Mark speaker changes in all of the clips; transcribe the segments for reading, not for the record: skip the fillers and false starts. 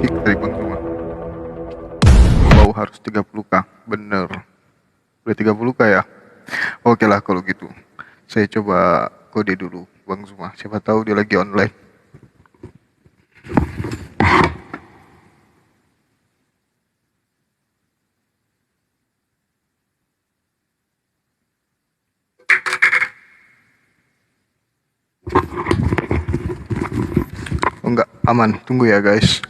Speaker 1: kick dari Bang Zuma. Wow, harus 30k. Bener. Udah 30k ya? Oke lah kalau gitu. Saya coba kode dulu Bang Zuma. Siapa tahu dia lagi online. Oh, enggak, aman. Tunggu ya guys.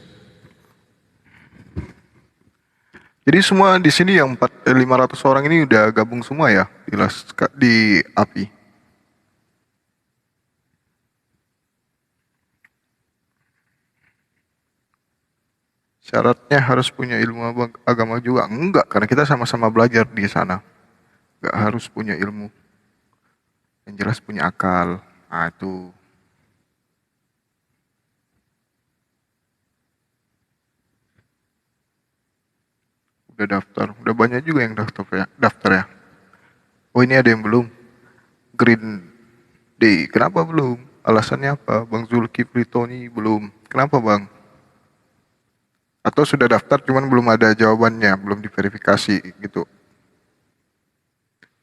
Speaker 1: Jadi semua di sini yang 500 orang ini udah gabung semua ya di API. Syaratnya harus punya ilmu agama juga? Enggak, karena kita sama-sama belajar di sana. Enggak harus punya ilmu. Yang jelas punya akal. Nah itu. Udah daftar. Udah banyak juga yang daftar ya. Oh ini ada yang belum. Green Day. Kenapa belum? Alasannya apa? Bang Zulkifli Tony belum. Kenapa bang? Atau sudah daftar cuman belum ada jawabannya, belum diverifikasi gitu.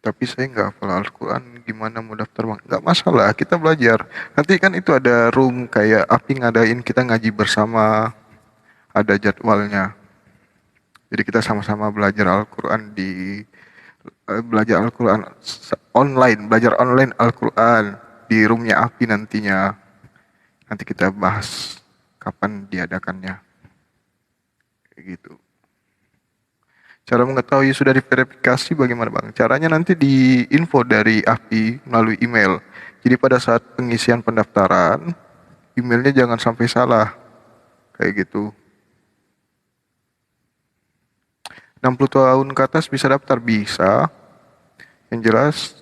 Speaker 1: Tapi saya nggak hafal Al-Quran, gimana mau daftar bang? Nggak masalah, kita belajar. Nanti kan itu ada room kayak API ngadain, kita ngaji bersama, ada jadwalnya. Jadi kita sama-sama belajar Al-Quran belajar Al-Quran online, belajar online Al-Quran di roomnya API nantinya. Nanti kita bahas kapan diadakannya. Kayak gitu. Cara mengetahui sudah diverifikasi bagaimana bang? Caranya nanti di info dari API melalui email. Jadi pada saat pengisian pendaftaran, emailnya jangan sampai salah. Kayak gitu. 60 tahun ke atas bisa daftar? Bisa. Yang jelas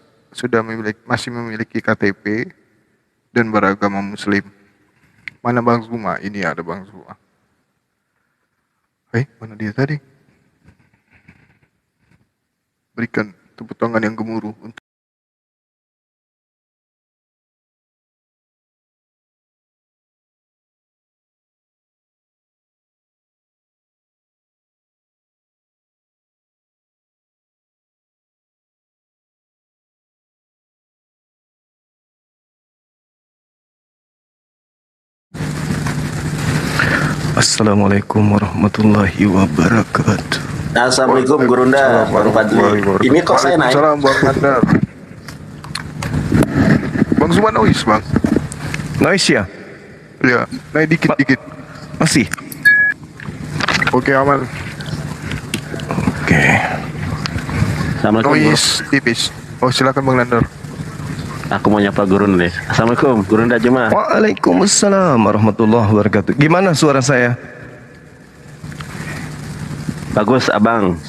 Speaker 1: masih memiliki KTP dan beragama muslim. Mana Bang Zuma? Ini ada Bang Zuma. Mana dia tadi? Berikan tepuk tangan yang gemuruh untuk Assalamualaikum warahmatullahi wabarakatuh.
Speaker 2: Assalamualaikum Gurunda, Bang Fadli. Ini kok saya naik?
Speaker 1: Waalaikumsalam Bang Mandar. Bang Zuma noise bang.
Speaker 3: Noise ya?
Speaker 1: Ya, naik dikit-dikit.
Speaker 3: Masih?
Speaker 1: Oke aman.
Speaker 3: Oke.
Speaker 2: Assalamualaikum.
Speaker 1: Noise tipis. Oh silakan Bang Landar.
Speaker 2: Aku mau nyapa Gurunda nih. Assalamualaikum Gurunda Jemaah.
Speaker 3: Waalaikumsalam warahmatullahi wabarakatuh. Gimana suara saya?
Speaker 2: Bagus abang.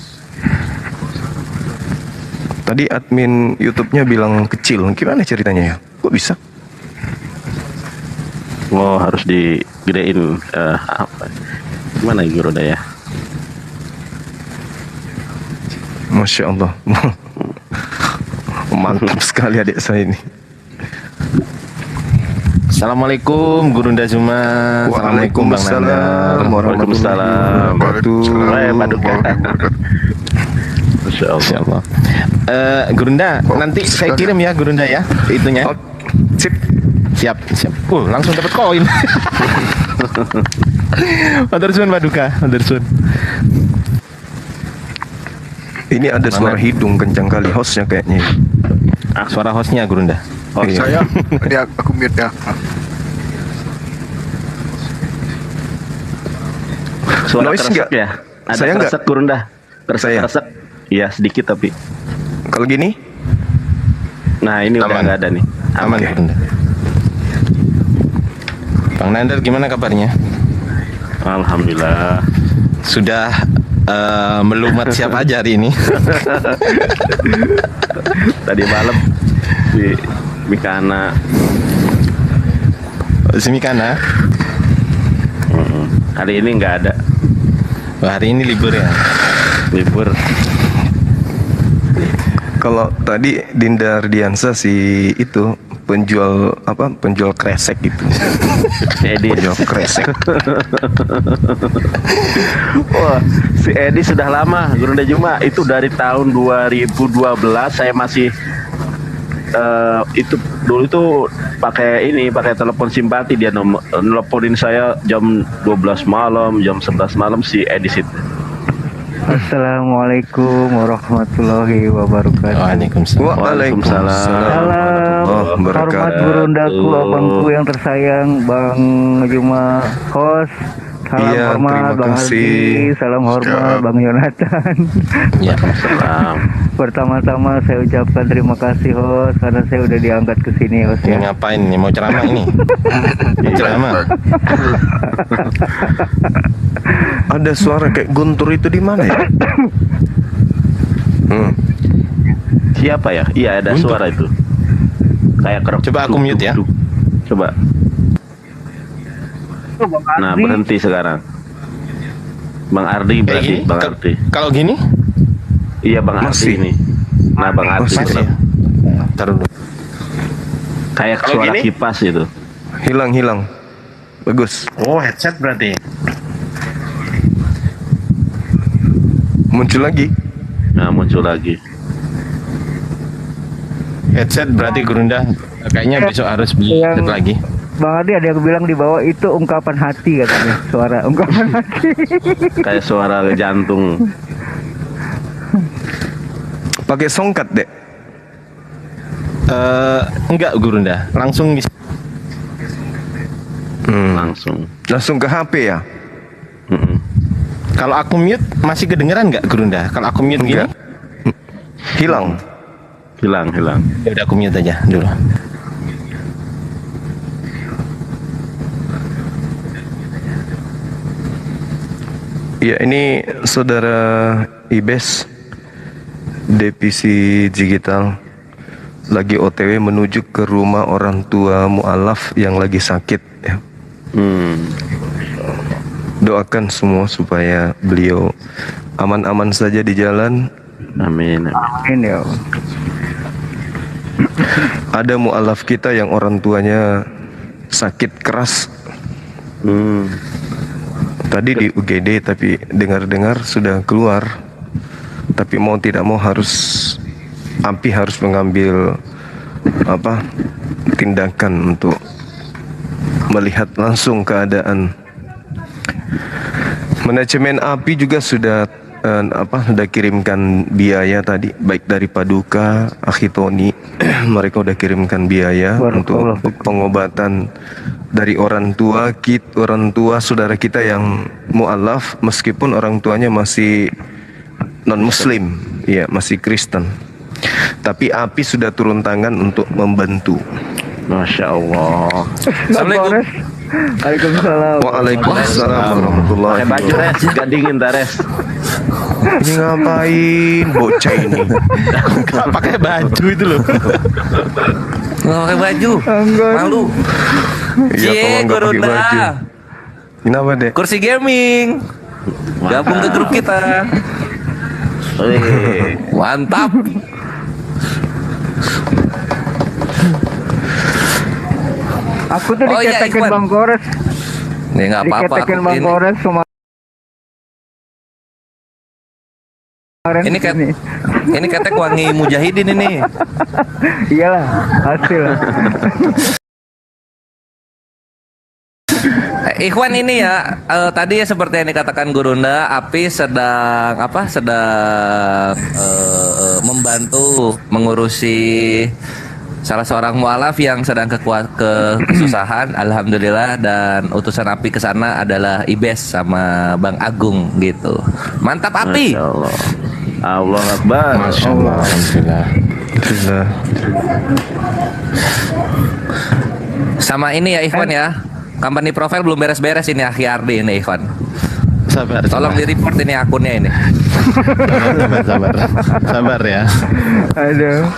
Speaker 3: Tadi admin YouTube-nya bilang kecil. Gimana ceritanya ya? Kok bisa?
Speaker 2: Oh harus digedein. Apa? Gimana Gurunda ya?
Speaker 3: Masya Allah. Mantap sekali adik saya ini.
Speaker 4: Assalamualaikum Gurunda Zuma. Assalamualaikum Bang Nanda.
Speaker 2: Waalaikumsalam. Masya Allah.
Speaker 4: Gurunda, nanti saya kirim ya Gurunda ya itunya.
Speaker 3: Oh, sip.
Speaker 4: Siap. Langsung dapat koin. Matur suwun Paduka, matur suwun.
Speaker 3: Ini ada suara hidung kencang kali hostnya kayaknya.
Speaker 4: Suara hostnya Gurunda.
Speaker 1: Oh iya. Saya, ini aku mute ya.
Speaker 2: Suara
Speaker 3: Noise
Speaker 2: keresek
Speaker 3: enggak?
Speaker 2: ya? Ada
Speaker 3: Saya enggak?
Speaker 2: keresek Gurunda.
Speaker 3: Saya?
Speaker 2: Keresek. Iya sedikit tapi.
Speaker 3: Kalau gini?
Speaker 2: Nah ini udah
Speaker 4: Aman.
Speaker 2: nggak ada nih.
Speaker 4: Aman Gurunda. Bang Nanda gimana kabarnya?
Speaker 2: Alhamdulillah.
Speaker 4: Sudah melumat siapa aja hari ini?
Speaker 2: Tadi malam di Mikana.
Speaker 4: Simikana.
Speaker 2: Hari ini nggak ada.
Speaker 4: Hari ini libur ya?
Speaker 2: Libur.
Speaker 3: Kalau tadi Dinda Ardiansa si itu penjual apa? Penjual kresek gitu.
Speaker 2: Edi.
Speaker 3: Penjual kresek.
Speaker 2: Wah, si Edi sudah lama Gurunda Juma, itu dari tahun 2012 saya masih itu dulu itu pakai telepon simpati, dia nelponin saya jam 12 malam, jam 11 malam si Edi situ.
Speaker 5: Assalamualaikum warahmatullahi wabarakatuh.
Speaker 3: Waalaikumsalam.
Speaker 2: Waalaikumsalam.
Speaker 5: Hormat gurundaku, abangku yang tersayang, Bang Juma host. Salam
Speaker 3: Iya,
Speaker 5: hormat
Speaker 3: terima
Speaker 5: Bang
Speaker 3: kasih.
Speaker 5: Aldi, salam hormat Bang Yonatan.
Speaker 2: Ya, salam.
Speaker 5: Pertama-tama saya ucapkan terima kasih host karena saya udah diangkat ke sini host
Speaker 4: Ini
Speaker 5: ya.
Speaker 4: ngapain nih? Mau ceramah ini? Mau ceramah?
Speaker 3: Ada suara kayak guntur itu di mana ya?
Speaker 2: Siapa ya? Iya, ada
Speaker 4: Guntur.
Speaker 2: suara itu. Kayak kerok.
Speaker 4: Coba aku mute ya.
Speaker 2: Coba. Nah, berhenti sekarang. Bang Ardi
Speaker 4: Kayak
Speaker 2: berarti,
Speaker 4: gini?
Speaker 2: Bang Ardi.
Speaker 4: Kalau gini?
Speaker 2: Iya, Bang Ardi
Speaker 3: Masih.
Speaker 2: ini. Nah, Bang Ardi
Speaker 3: Masih.
Speaker 2: tetap.
Speaker 4: Taruh dulu.
Speaker 2: Kayak
Speaker 4: Kalau
Speaker 2: suara
Speaker 4: gini?
Speaker 2: kipas itu.
Speaker 3: Hilang. Bagus.
Speaker 4: Oh, headset berarti.
Speaker 3: Muncul lagi.
Speaker 2: Nah, muncul lagi.
Speaker 4: Headset berarti Gurunda. Kayaknya besok harus beli headset lagi.
Speaker 5: Bang Ardi ada yang bilang di bawah itu ungkapan hati katanya, suara ungkapan hati.
Speaker 2: Kayak suara jantung.
Speaker 3: Pakai songkat, Dek.
Speaker 4: Enggak Gurunda, langsung bisa.
Speaker 2: Langsung.
Speaker 3: Langsung ke HP ya?
Speaker 2: Mm-mm.
Speaker 4: Kalau aku mute masih kedengeran nggak Gurunda? Kalau aku mute gini,
Speaker 3: Enggak. Hilang.
Speaker 2: Hilang.
Speaker 4: ya udah aku mute aja dulu.
Speaker 3: Ya, ini saudara Ibes Divisi Digital lagi OTW menuju ke rumah orang tua mualaf yang lagi sakit ya. Doakan semua supaya beliau aman-aman saja di jalan.
Speaker 2: Amin.
Speaker 5: Amin ya.
Speaker 3: Ada mualaf kita yang orang tuanya sakit keras. Tadi di UGD tapi dengar-dengar sudah keluar. Tapi mau tidak mau API harus mengambil tindakan untuk melihat langsung keadaan. Manajemen API juga sudah kirimkan biaya tadi, baik dari Paduka, Akhitoni, mereka udah kirimkan biaya untuk pengobatan dari orang tua saudara kita yang mualaf, meskipun orang tuanya masih non Muslim, ya masih Kristen. Tapi API sudah turun tangan untuk membantu.
Speaker 2: Masya Allah.
Speaker 5: Assalamualaikum. Waalaikumsalam.
Speaker 3: Waalaikumsalam warahmatullahi
Speaker 2: Pakai baju res, gak dingin dah res.
Speaker 3: Ini ngapain bocah ini?
Speaker 4: Nggak pakai baju itu loh.
Speaker 6: Nggak pakai baju, malu.
Speaker 3: Iya, kalau nggak pakai
Speaker 6: Gurunda.
Speaker 3: baju. Kenapa, Dek?
Speaker 6: Kursi gaming. Gabung ke grup kita.
Speaker 2: Wih,
Speaker 6: Mantap.
Speaker 5: Aku tuh
Speaker 6: Oh, iya,
Speaker 5: diketekin
Speaker 6: Ikhwan.
Speaker 5: Bang Kores,
Speaker 6: Nih nggak apa-apa.
Speaker 5: diketekin Bang
Speaker 6: Ini,
Speaker 5: Kores kemarin.
Speaker 6: ini kat, ini ketek wangi mujahidin ini.
Speaker 5: Iyalah, hasil.
Speaker 6: Ikhwan ini ya, tadi ya seperti yang dikatakan Gurunda, API sedang membantu mengurusi salah seorang mualaf yang sedang kesusahan, alhamdulillah, dan utusan API ke sana adalah Ibes sama Bang Agung gitu. Mantap API.
Speaker 2: Masya Allah. Allah Akbar.
Speaker 4: Masya Allah, alhamdulillah.
Speaker 3: Alhamdulillah.
Speaker 6: Sama ini ya Ikhwan ya. Company profile belum beres-beres ini Akhi Ardi ini Ikhwan.
Speaker 4: Sabar.
Speaker 6: Tolong di report ini akunnya ini.
Speaker 4: Sabar ya.
Speaker 5: Aduh.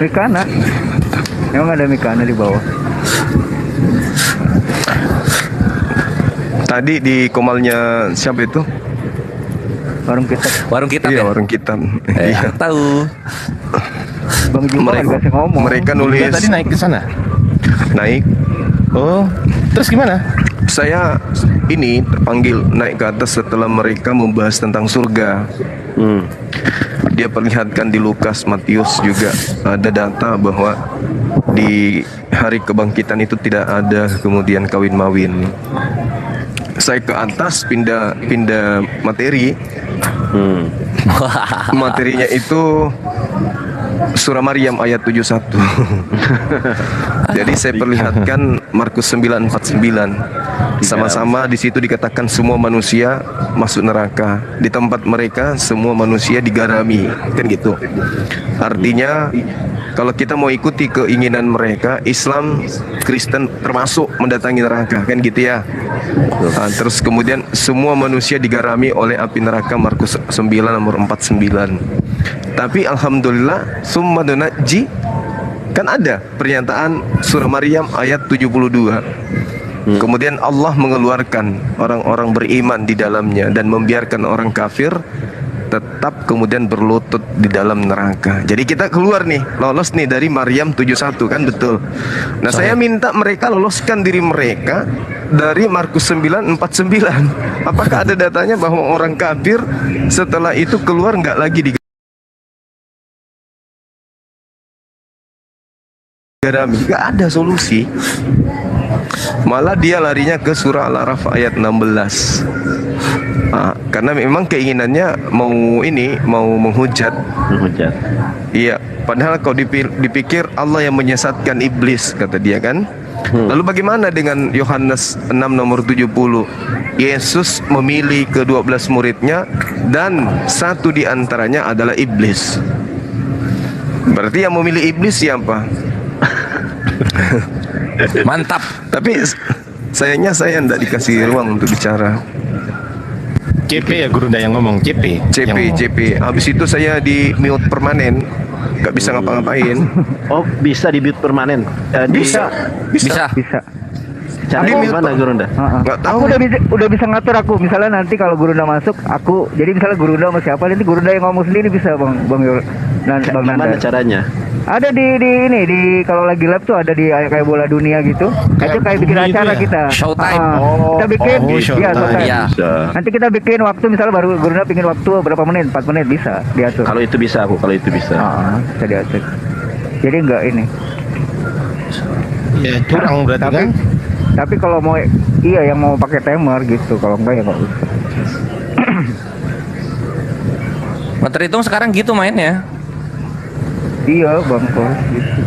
Speaker 5: Mikana. Emang ada Mikana di bawah.
Speaker 3: Tadi di komalnya siapa itu?
Speaker 5: Warung kita.
Speaker 6: Warung kita
Speaker 3: Iya,
Speaker 6: ya.
Speaker 3: warung kita.
Speaker 6: Tahu.
Speaker 5: Bang Juma
Speaker 3: mereka,
Speaker 5: dikasih ngomong.
Speaker 3: mereka
Speaker 4: Gurunda
Speaker 3: nulis
Speaker 4: tadi naik ke sana.
Speaker 3: naik.
Speaker 4: Oh, terus gimana?
Speaker 3: Saya ini terpanggil naik ke atas setelah mereka membahas tentang surga. Dia perlihatkan di Lukas, Matius juga ada data bahwa di hari kebangkitan itu tidak ada kemudian kawin mawin. Saya ke atas pindah materi. Materinya itu Surah Maryam ayat 71. Jadi saya perlihatkan Markus 9:49. Sama-sama di situ dikatakan semua manusia masuk neraka. Di tempat mereka semua manusia digarami, kan gitu. Artinya kalau kita mau ikuti keinginan mereka, Islam, Kristen termasuk mendatangi neraka, kan gitu ya. Nah, terus kemudian semua manusia digarami oleh api neraka, Markus 9 nomor 49. Tapi alhamdulillah summa nunajji, kan ada pernyataan surah Maryam ayat 72. Kemudian Allah mengeluarkan orang-orang beriman di dalamnya dan membiarkan orang kafir tetap kemudian berlutut di dalam neraka. Jadi kita keluar nih, lolos nih dari Maryam 71, kan betul. Nah, saya minta mereka loloskan diri mereka dari Markus 9:49. Apakah ada datanya bahwa orang kafir setelah itu keluar nggak lagi digarami? Nggak ada solusi. Malah dia larinya ke surah Al-Araf ayat 16. Karena memang keinginannya mau menghujat. Iya, padahal kalau dipikir Allah yang menyesatkan iblis, kata dia kan. Lalu bagaimana dengan Yohanes 6 nomor 70? Yesus memilih ke-12 muridnya dan satu di antaranya adalah iblis. Berarti yang memilih iblis siapa?
Speaker 6: Mantap.
Speaker 3: Tapi sayangnya saya tidak dikasih ruang untuk bicara.
Speaker 4: CP ya Gurunda yang ngomong, CP.
Speaker 3: CP. Habis itu saya di mute permanen, nggak bisa ngapa-ngapain.
Speaker 2: Oh, bisa di mute permanen.
Speaker 6: Bisa.
Speaker 2: Caranya gimana Gurunda?
Speaker 3: Nggak tahu.
Speaker 5: Aku udah bisa ngatur aku. Misalnya nanti kalau Gurunda masuk, aku jadi misalnya Gurunda sama siapa, nanti Gurunda yang ngomong sendiri bisa Bang Yul. Dan Bang
Speaker 2: Gimana
Speaker 5: Nanda.
Speaker 2: caranya?
Speaker 5: Ada di kalau lagi live tuh ada di kayak bola dunia gitu. Itu kayak bikin
Speaker 4: bumi itu
Speaker 5: acara
Speaker 4: ya?
Speaker 5: kita.
Speaker 6: Showtime.
Speaker 5: Kita bikin
Speaker 4: showtime.
Speaker 5: showtime.
Speaker 6: Iya.
Speaker 2: Bisa.
Speaker 5: Nanti kita bikin waktu misalnya baru Gurunda bikin waktu berapa menit? 4 menit bisa diatur.
Speaker 2: Kalau itu bisa aku, kalau itu bisa.
Speaker 5: Bisa diatur. Jadi enggak ini.
Speaker 4: Ya curang berarti kan?
Speaker 5: Tapi kalau mau yang mau pakai timer gitu, kalau enggak ya enggak usah.
Speaker 6: Materi hitung sekarang gitu mainnya.
Speaker 5: Iya, Bang Kos gitu.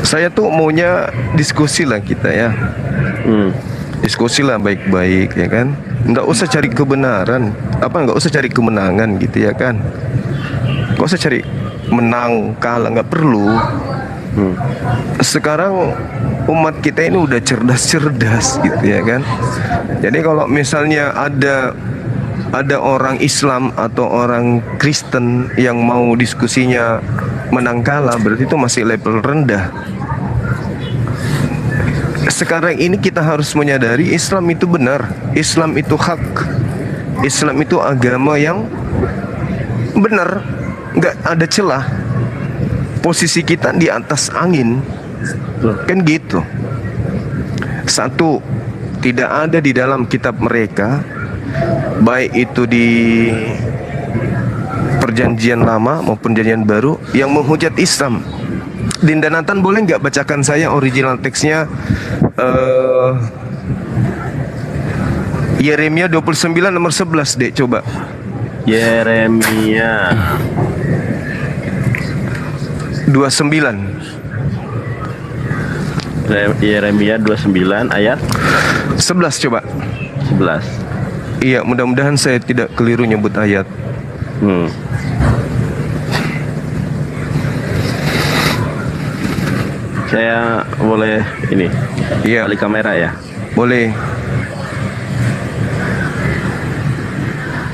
Speaker 3: Saya tuh maunya diskusi lah kita ya. Diskusi lah baik-baik ya kan. Nggak usah cari kebenaran, nggak usah cari kemenangan gitu ya kan. Nggak usah cari menang kalah, nggak perlu. Sekarang umat kita ini udah cerdas-cerdas gitu ya kan. Jadi kalau misalnya ada orang Islam atau orang Kristen yang mau diskusinya menang kalah, berarti itu masih level rendah. Sekarang ini kita harus menyadari Islam itu benar, Islam itu hak, Islam itu agama yang benar, nggak ada celah. Posisi kita di atas angin, kan gitu. Satu, tidak ada di dalam kitab mereka, baik itu di perjanjian lama maupun perjanjian baru, yang menghujat Islam. Dinda Nathan, boleh nggak bacakan saya original teksnya, Yeremia 29 nomor 11 dek, coba.
Speaker 2: Yeremia
Speaker 3: 29.
Speaker 2: Yeremia 29 ayat
Speaker 3: 11 coba.
Speaker 2: 11.
Speaker 3: Iya, mudah-mudahan saya tidak keliru nyebut ayat.
Speaker 2: Saya boleh ini
Speaker 3: Iya,
Speaker 2: balik kamera ya.
Speaker 3: boleh.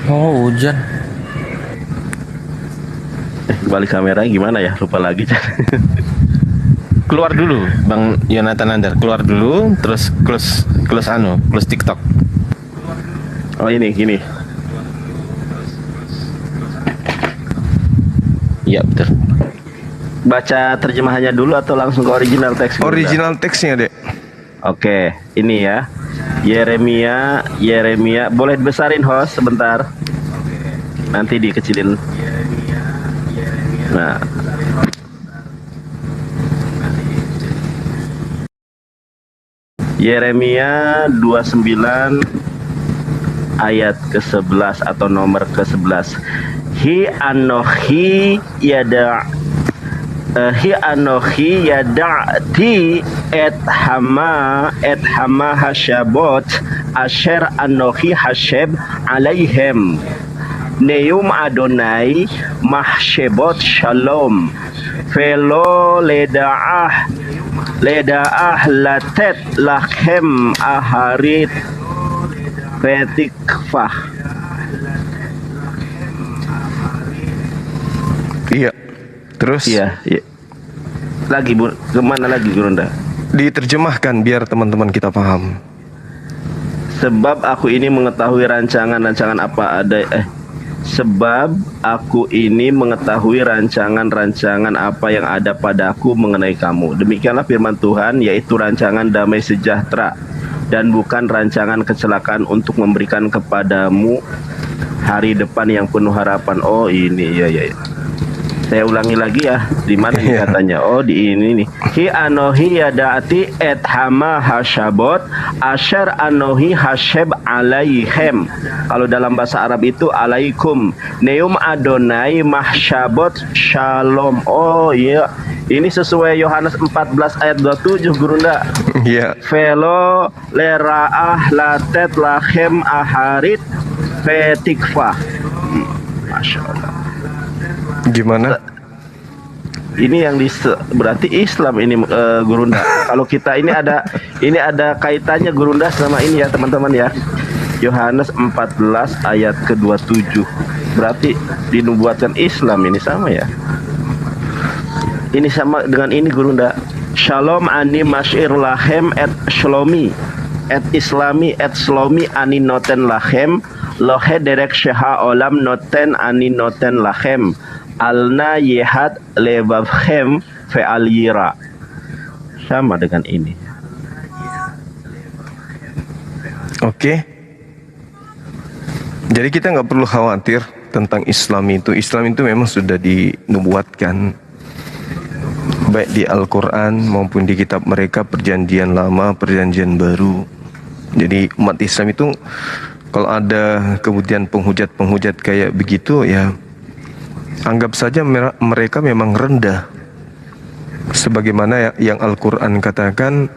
Speaker 6: Oh, hujan.
Speaker 2: Balik kamera gimana ya? Lupa lagi.
Speaker 4: Keluar dulu, Bang Yonatan Andar. Keluar dulu, terus close TikTok.
Speaker 2: Oh ini gini.
Speaker 4: Iya betul.
Speaker 2: Baca terjemahannya dulu atau langsung ke original teks? Gurunda?
Speaker 3: Original teksnya, Dek.
Speaker 2: Oke, ini ya. Yeremia, boleh dibesarin host sebentar. Nanti dikecilin. Nah. Yeremia 29 ayat ke-11 atau nomor ke-11. Hi anochi yada'ti et hama hashabot asher anochi hasheb alaihem neum Adonai mahshebot shalom velo leda'ah latet lachem aharit petikfah.
Speaker 3: Iya. Terus?
Speaker 2: Iya. Lagi kemana lagi Gurunda?
Speaker 3: Diterjemahkan biar teman-teman kita paham.
Speaker 2: Sebab aku ini mengetahui rancangan-rancangan apa ada sebab aku ini mengetahui rancangan-rancangan apa yang ada padaku mengenai kamu. Demikianlah firman Tuhan, yaitu rancangan damai sejahtera dan bukan rancangan kecelakaan, untuk memberikan kepadamu hari depan yang penuh harapan. Oh ini ya. Saya ulangi lagi ya, di mana katanya? Oh di ini nih. Hi anohi yadati et hama hashabot asher anohi hasheb alaihem. Kalau dalam bahasa Arab itu alaikum. Neum Adonai mahshabot shalom. Oh iya, ini sesuai Yohanes 14 ayat 27 Gurunda.
Speaker 3: Iya.
Speaker 2: Velo leraah latet lachem aharit petikfah. Masya Allah.
Speaker 3: Gimana?
Speaker 2: Ini yang berarti Islam ini Gurunda. Kalau kita ini ada kaitannya Gurunda sama ini ya teman-teman ya. Yohanes 14 ayat ke-27. Berarti dinubuatkan Islam ini sama ya. Ini sama dengan ini Gurunda. Shalom ani masyir lahem et shlomi et islami et shlomi ani noten lahem lohe derek syeha olam noten ani noten lahem alna yehat levavhem fe alira. Sama dengan ini.
Speaker 3: Oke. Jadi kita nggak perlu khawatir tentang Islam itu. Islam itu memang sudah dinubuatkan, baik di Al-Quran maupun di kitab mereka, perjanjian lama, perjanjian baru. Jadi umat Islam itu kalau ada kemudian penghujat kayak begitu, ya anggap saja mereka memang rendah. Sebagaimana yang Al-Quran katakan,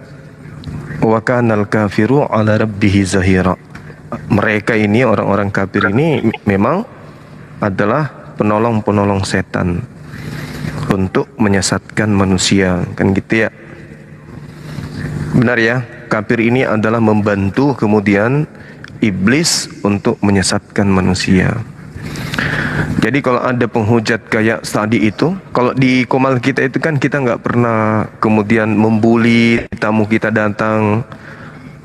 Speaker 3: wa kanal kafiru ala rabbihi zahira. Mereka ini, orang-orang kafir ini memang adalah penolong-penolong setan untuk menyesatkan manusia, kan gitu ya. Benar ya, kafir ini adalah membantu kemudian iblis untuk menyesatkan manusia. Jadi kalau ada penghujat kayak tadi itu, kalau di Komal kita itu kan kita nggak pernah kemudian membuli tamu kita datang,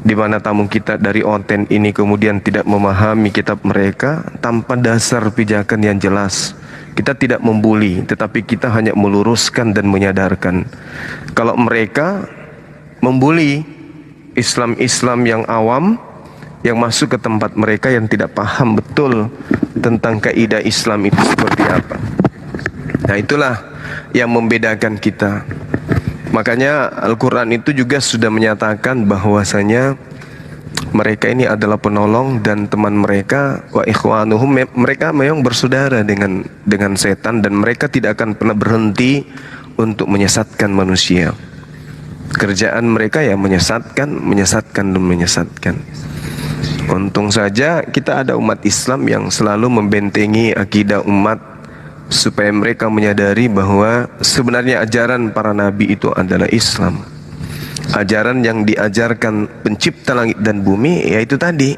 Speaker 3: di mana tamu kita dari onten ini kemudian tidak memahami kitab mereka tanpa dasar pijakan yang jelas. Kita tidak membuli, tetapi kita hanya meluruskan dan menyadarkan. Kalau mereka membuli Islam-Islam yang awam, yang masuk ke tempat mereka yang tidak paham betul tentang kaidah Islam itu seperti apa. Nah itulah yang membedakan kita. Makanya Al-Quran itu juga sudah menyatakan bahwasanya mereka ini adalah penolong dan teman mereka, wa ikhwanuhum, mereka memang bersaudara dengan setan, dan mereka tidak akan pernah berhenti untuk menyesatkan manusia. Kerjaan mereka ya menyesatkan dan menyesatkan. Untung saja kita ada umat Islam yang selalu membentengi akidah umat, supaya mereka menyadari bahwa sebenarnya ajaran para nabi itu adalah Islam. Ajaran yang diajarkan pencipta langit dan bumi, yaitu tadi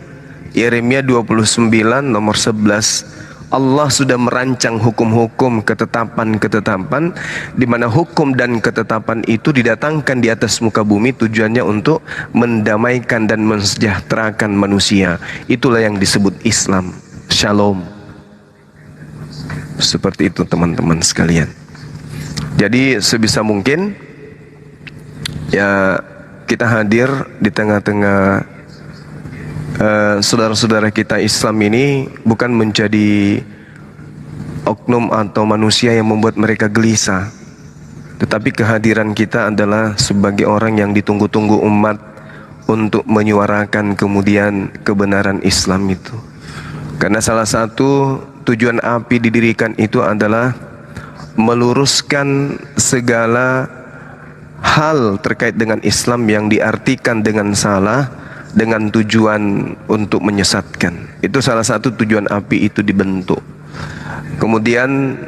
Speaker 3: Yeremia 29 nomor 11. Allah sudah merancang hukum-hukum, ketetapan-ketetapan, di mana hukum dan ketetapan itu didatangkan di atas muka bumi tujuannya untuk mendamaikan dan mensejahterakan manusia. Itulah yang disebut Islam. Shalom. Seperti itu teman-teman sekalian. Jadi sebisa mungkin ya kita hadir di tengah-tengah saudara-saudara kita Islam ini bukan menjadi oknum atau manusia yang membuat mereka gelisah, tetapi kehadiran kita adalah sebagai orang yang ditunggu-tunggu umat untuk menyuarakan kemudian kebenaran Islam itu. Karena salah satu tujuan API didirikan itu adalah meluruskan segala hal terkait dengan Islam yang diartikan dengan salah dengan tujuan untuk menyesatkan. Itu salah satu tujuan API itu dibentuk. Kemudian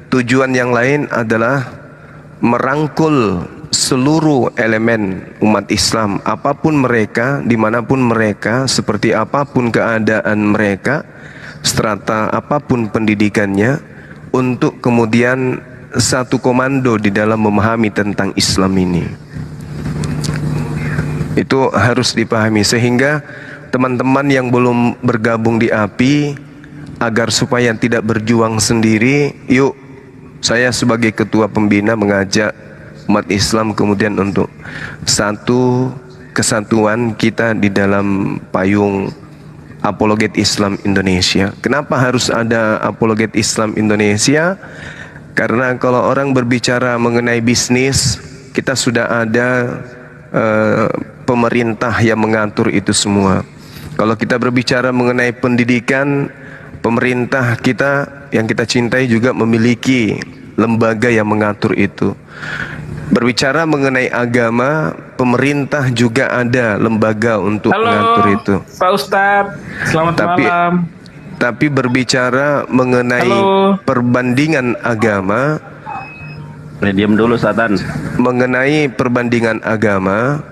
Speaker 3: tujuan yang lain adalah merangkul seluruh elemen umat Islam, apapun mereka, dimanapun mereka, seperti apapun keadaan mereka, strata apapun pendidikannya, untuk kemudian satu komando di dalam memahami tentang Islam ini. Itu harus dipahami, sehingga teman-teman yang belum bergabung di API, agar supaya tidak berjuang sendiri, yuk saya sebagai ketua pembina mengajak umat Islam kemudian untuk satu kesatuan kita di dalam payung Apologet Islam Indonesia. Kenapa harus ada Apologet Islam Indonesia? Karena kalau orang berbicara mengenai bisnis, kita sudah ada pemerintah yang mengatur itu semua. Kalau kita berbicara mengenai pendidikan, pemerintah kita yang kita cintai juga memiliki lembaga yang mengatur itu. Berbicara mengenai agama, pemerintah juga ada lembaga untuk mengatur itu.
Speaker 4: Pak Ustadz, selamat malam.
Speaker 3: Tapi berbicara mengenai perbandingan agama,
Speaker 2: Diam dulu Satan.
Speaker 3: mengenai perbandingan agama,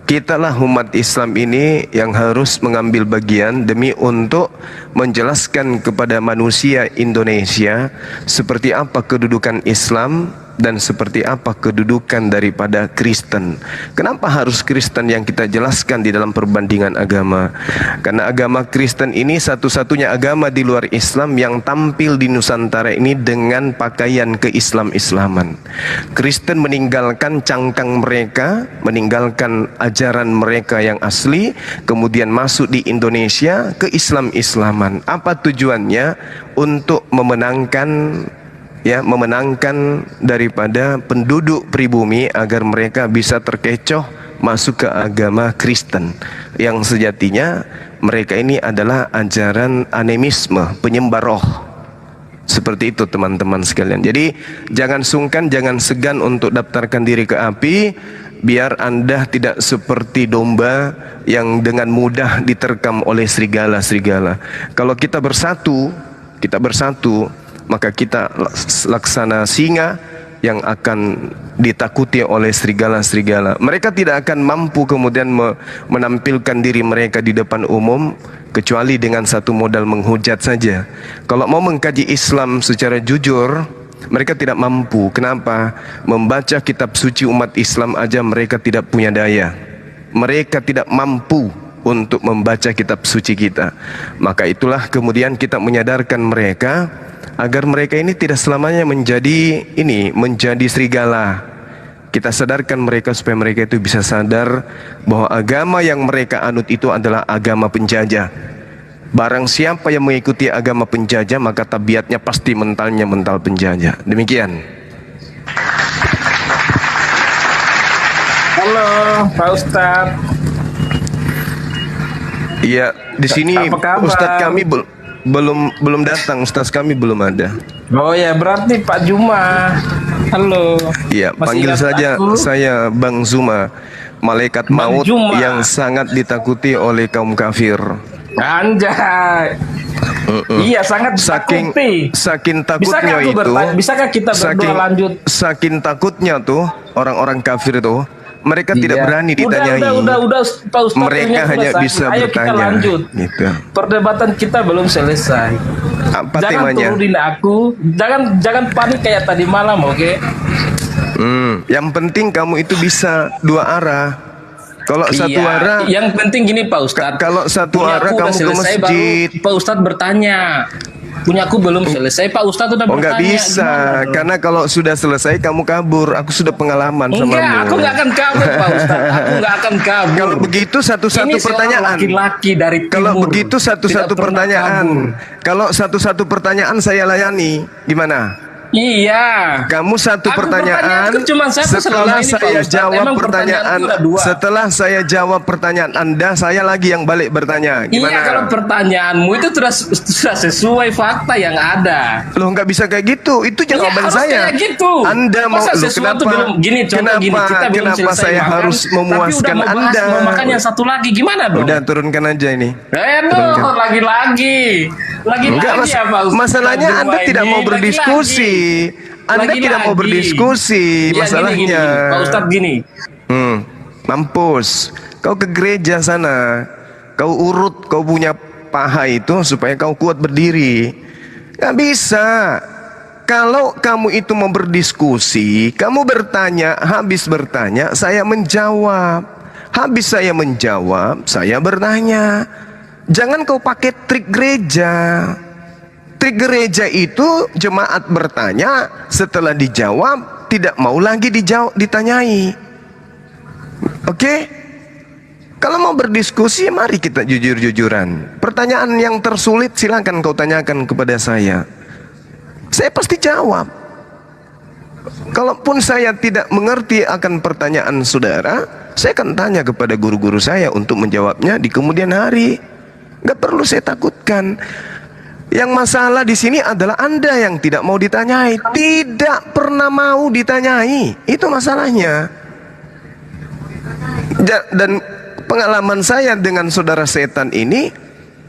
Speaker 3: kitalah umat Islam ini yang harus mengambil bagian demi untuk menjelaskan kepada manusia Indonesia seperti apa kedudukan Islam dan seperti apa kedudukan daripada Kristen. Kenapa harus Kristen yang kita jelaskan di dalam perbandingan agama? Karena agama Kristen ini satu-satunya agama di luar Islam yang tampil di Nusantara ini dengan pakaian keislam-islaman. Kristen meninggalkan cangkang mereka, meninggalkan ajaran mereka yang asli, kemudian masuk di Indonesia ke Islam-islaman. Apa tujuannya? Untuk memenangkan daripada penduduk pribumi agar mereka bisa terkecoh masuk ke agama Kristen, yang sejatinya mereka ini adalah ajaran animisme, penyembah roh. Seperti itu teman-teman sekalian. Jadi jangan sungkan, jangan segan untuk daftarkan diri ke API, biar Anda tidak seperti domba yang dengan mudah diterkam oleh serigala-serigala. Kalau kita bersatu, maka kita laksana singa yang akan ditakuti oleh serigala-serigala. Mereka tidak akan mampu kemudian menampilkan diri mereka di depan umum kecuali dengan satu modal menghujat saja. Kalau mau mengkaji Islam secara jujur, mereka tidak mampu. Kenapa? Membaca kitab suci umat Islam aja mereka tidak punya daya. Mereka tidak mampu untuk membaca kitab suci kita. Maka itulah kemudian kita menyadarkan mereka agar mereka ini tidak selamanya menjadi serigala. Kita sadarkan mereka supaya mereka itu bisa sadar bahwa agama yang mereka anut itu adalah agama penjajah. Barang siapa yang mengikuti agama penjajah, maka tabiatnya pasti mentalnya mental penjajah. Demikian.
Speaker 4: Halo Pak Ustadz.
Speaker 3: Iya, di sini Ustadz kami belum datang, Ustadz kami belum ada.
Speaker 4: Oh ya, berarti Pak Juma. Halo.
Speaker 3: Iya, panggil saja saya Bang Zuma, malaikat maut yang sangat ditakuti oleh kaum kafir.
Speaker 4: Anjay. Iya, sangat ditakuti.
Speaker 3: Saking takutnya
Speaker 4: Bisakah kita berdua lanjut?
Speaker 3: Saking takutnya tuh orang-orang kafir itu, mereka tidak berani ditanyai.
Speaker 4: Udah, Pak Ustadz.
Speaker 3: Mereka hanya bisa
Speaker 4: Ayo
Speaker 3: bertanya.
Speaker 4: kita lanjut.
Speaker 3: Gitu.
Speaker 4: Perdebatan kita belum selesai.
Speaker 3: Apa
Speaker 4: jangan
Speaker 3: temanya?
Speaker 4: turunin aku. Jangan panik kayak tadi malam, oke?
Speaker 3: Yang penting kamu itu bisa dua arah. Kalau satu arah,
Speaker 4: yang penting gini Pak Ustadz.
Speaker 3: kalau satu arah kamu ke masjid.
Speaker 4: Pak Ustadz bertanya. Punyaku belum selesai, Pak Ustadz udah
Speaker 3: Oh nggak
Speaker 4: bertanya.
Speaker 3: bisa,
Speaker 4: Gimana dong?
Speaker 3: karena kalau sudah selesai kamu kabur. Aku sudah pengalaman sama
Speaker 4: Enggak, aku nggak akan kabur, Pak Ustadz. Aku nggak akan kabur.
Speaker 3: Kalau begitu satu-satu
Speaker 4: Ini seorang
Speaker 3: pertanyaan.
Speaker 4: laki-laki dari timur.
Speaker 3: Kalau begitu satu-satu
Speaker 4: Tidak pernah
Speaker 3: pertanyaan.
Speaker 4: kabur.
Speaker 3: Kalau satu-satu pertanyaan saya layani, gimana?
Speaker 4: Iya.
Speaker 3: Kamu satu
Speaker 4: Aku
Speaker 3: pertanyaan,
Speaker 4: pertanyaanku cuma satu
Speaker 3: setelah
Speaker 4: selama ini, Pak
Speaker 3: saya
Speaker 4: Ustadz.
Speaker 3: jawab
Speaker 4: Emang
Speaker 3: pertanyaan,
Speaker 4: pertanyaanku ada dua.
Speaker 3: setelah saya jawab pertanyaan Anda, saya lagi yang balik bertanya. Gimana?
Speaker 4: Iya, kalau pertanyaanmu itu sudah sesuai fakta yang ada.
Speaker 3: Loh nggak bisa kayak gitu, itu jawaban
Speaker 4: harus
Speaker 3: saya.
Speaker 4: kayak gitu.
Speaker 3: Anda mau,
Speaker 4: Masa
Speaker 3: loh,
Speaker 4: sesuatu
Speaker 3: kenapa?
Speaker 4: belum- gini, contoh
Speaker 3: kenapa?
Speaker 4: gini, kita belum
Speaker 3: Kenapa
Speaker 4: selesai
Speaker 3: saya
Speaker 4: makan,
Speaker 3: harus
Speaker 4: tapi
Speaker 3: memuaskan
Speaker 4: udah mau
Speaker 3: Anda?
Speaker 4: makan yang satu lagi, gimana dong?
Speaker 3: Udah turunkan aja ini.
Speaker 4: Aduh, lagi-lagi.
Speaker 3: Enggak,
Speaker 4: Lagi-lagi apa Ustaz?
Speaker 3: masalahnya
Speaker 4: Kedua
Speaker 3: Anda tidak
Speaker 4: ini,
Speaker 3: mau berdiskusi. Anda tidak mau berdiskusi,
Speaker 4: Ya,
Speaker 3: masalahnya.
Speaker 4: gini, Pak Ustadz gini.
Speaker 3: Mampus. Kau ke gereja sana. Kau urut, kau punya paha itu supaya kau kuat berdiri. Gak bisa. Kalau kamu itu mau berdiskusi, kamu bertanya, habis bertanya, saya menjawab. Habis saya menjawab, saya bertanya. Jangan kau pakai trik gereja. Trik gereja itu jemaat bertanya, setelah dijawab tidak mau lagi ditanyai. Oke? Kalau mau berdiskusi, mari kita jujur-jujuran. Pertanyaan yang tersulit silakan kau tanyakan kepada saya. Saya pasti jawab. Kalaupun saya tidak mengerti akan pertanyaan saudara, saya akan tanya kepada guru-guru saya untuk menjawabnya di kemudian hari. Gak perlu saya takutkan. Yang masalah di sini adalah Anda yang tidak mau ditanyai, tidak pernah mau ditanyai. Itu masalahnya. Dan pengalaman saya dengan saudara setan ini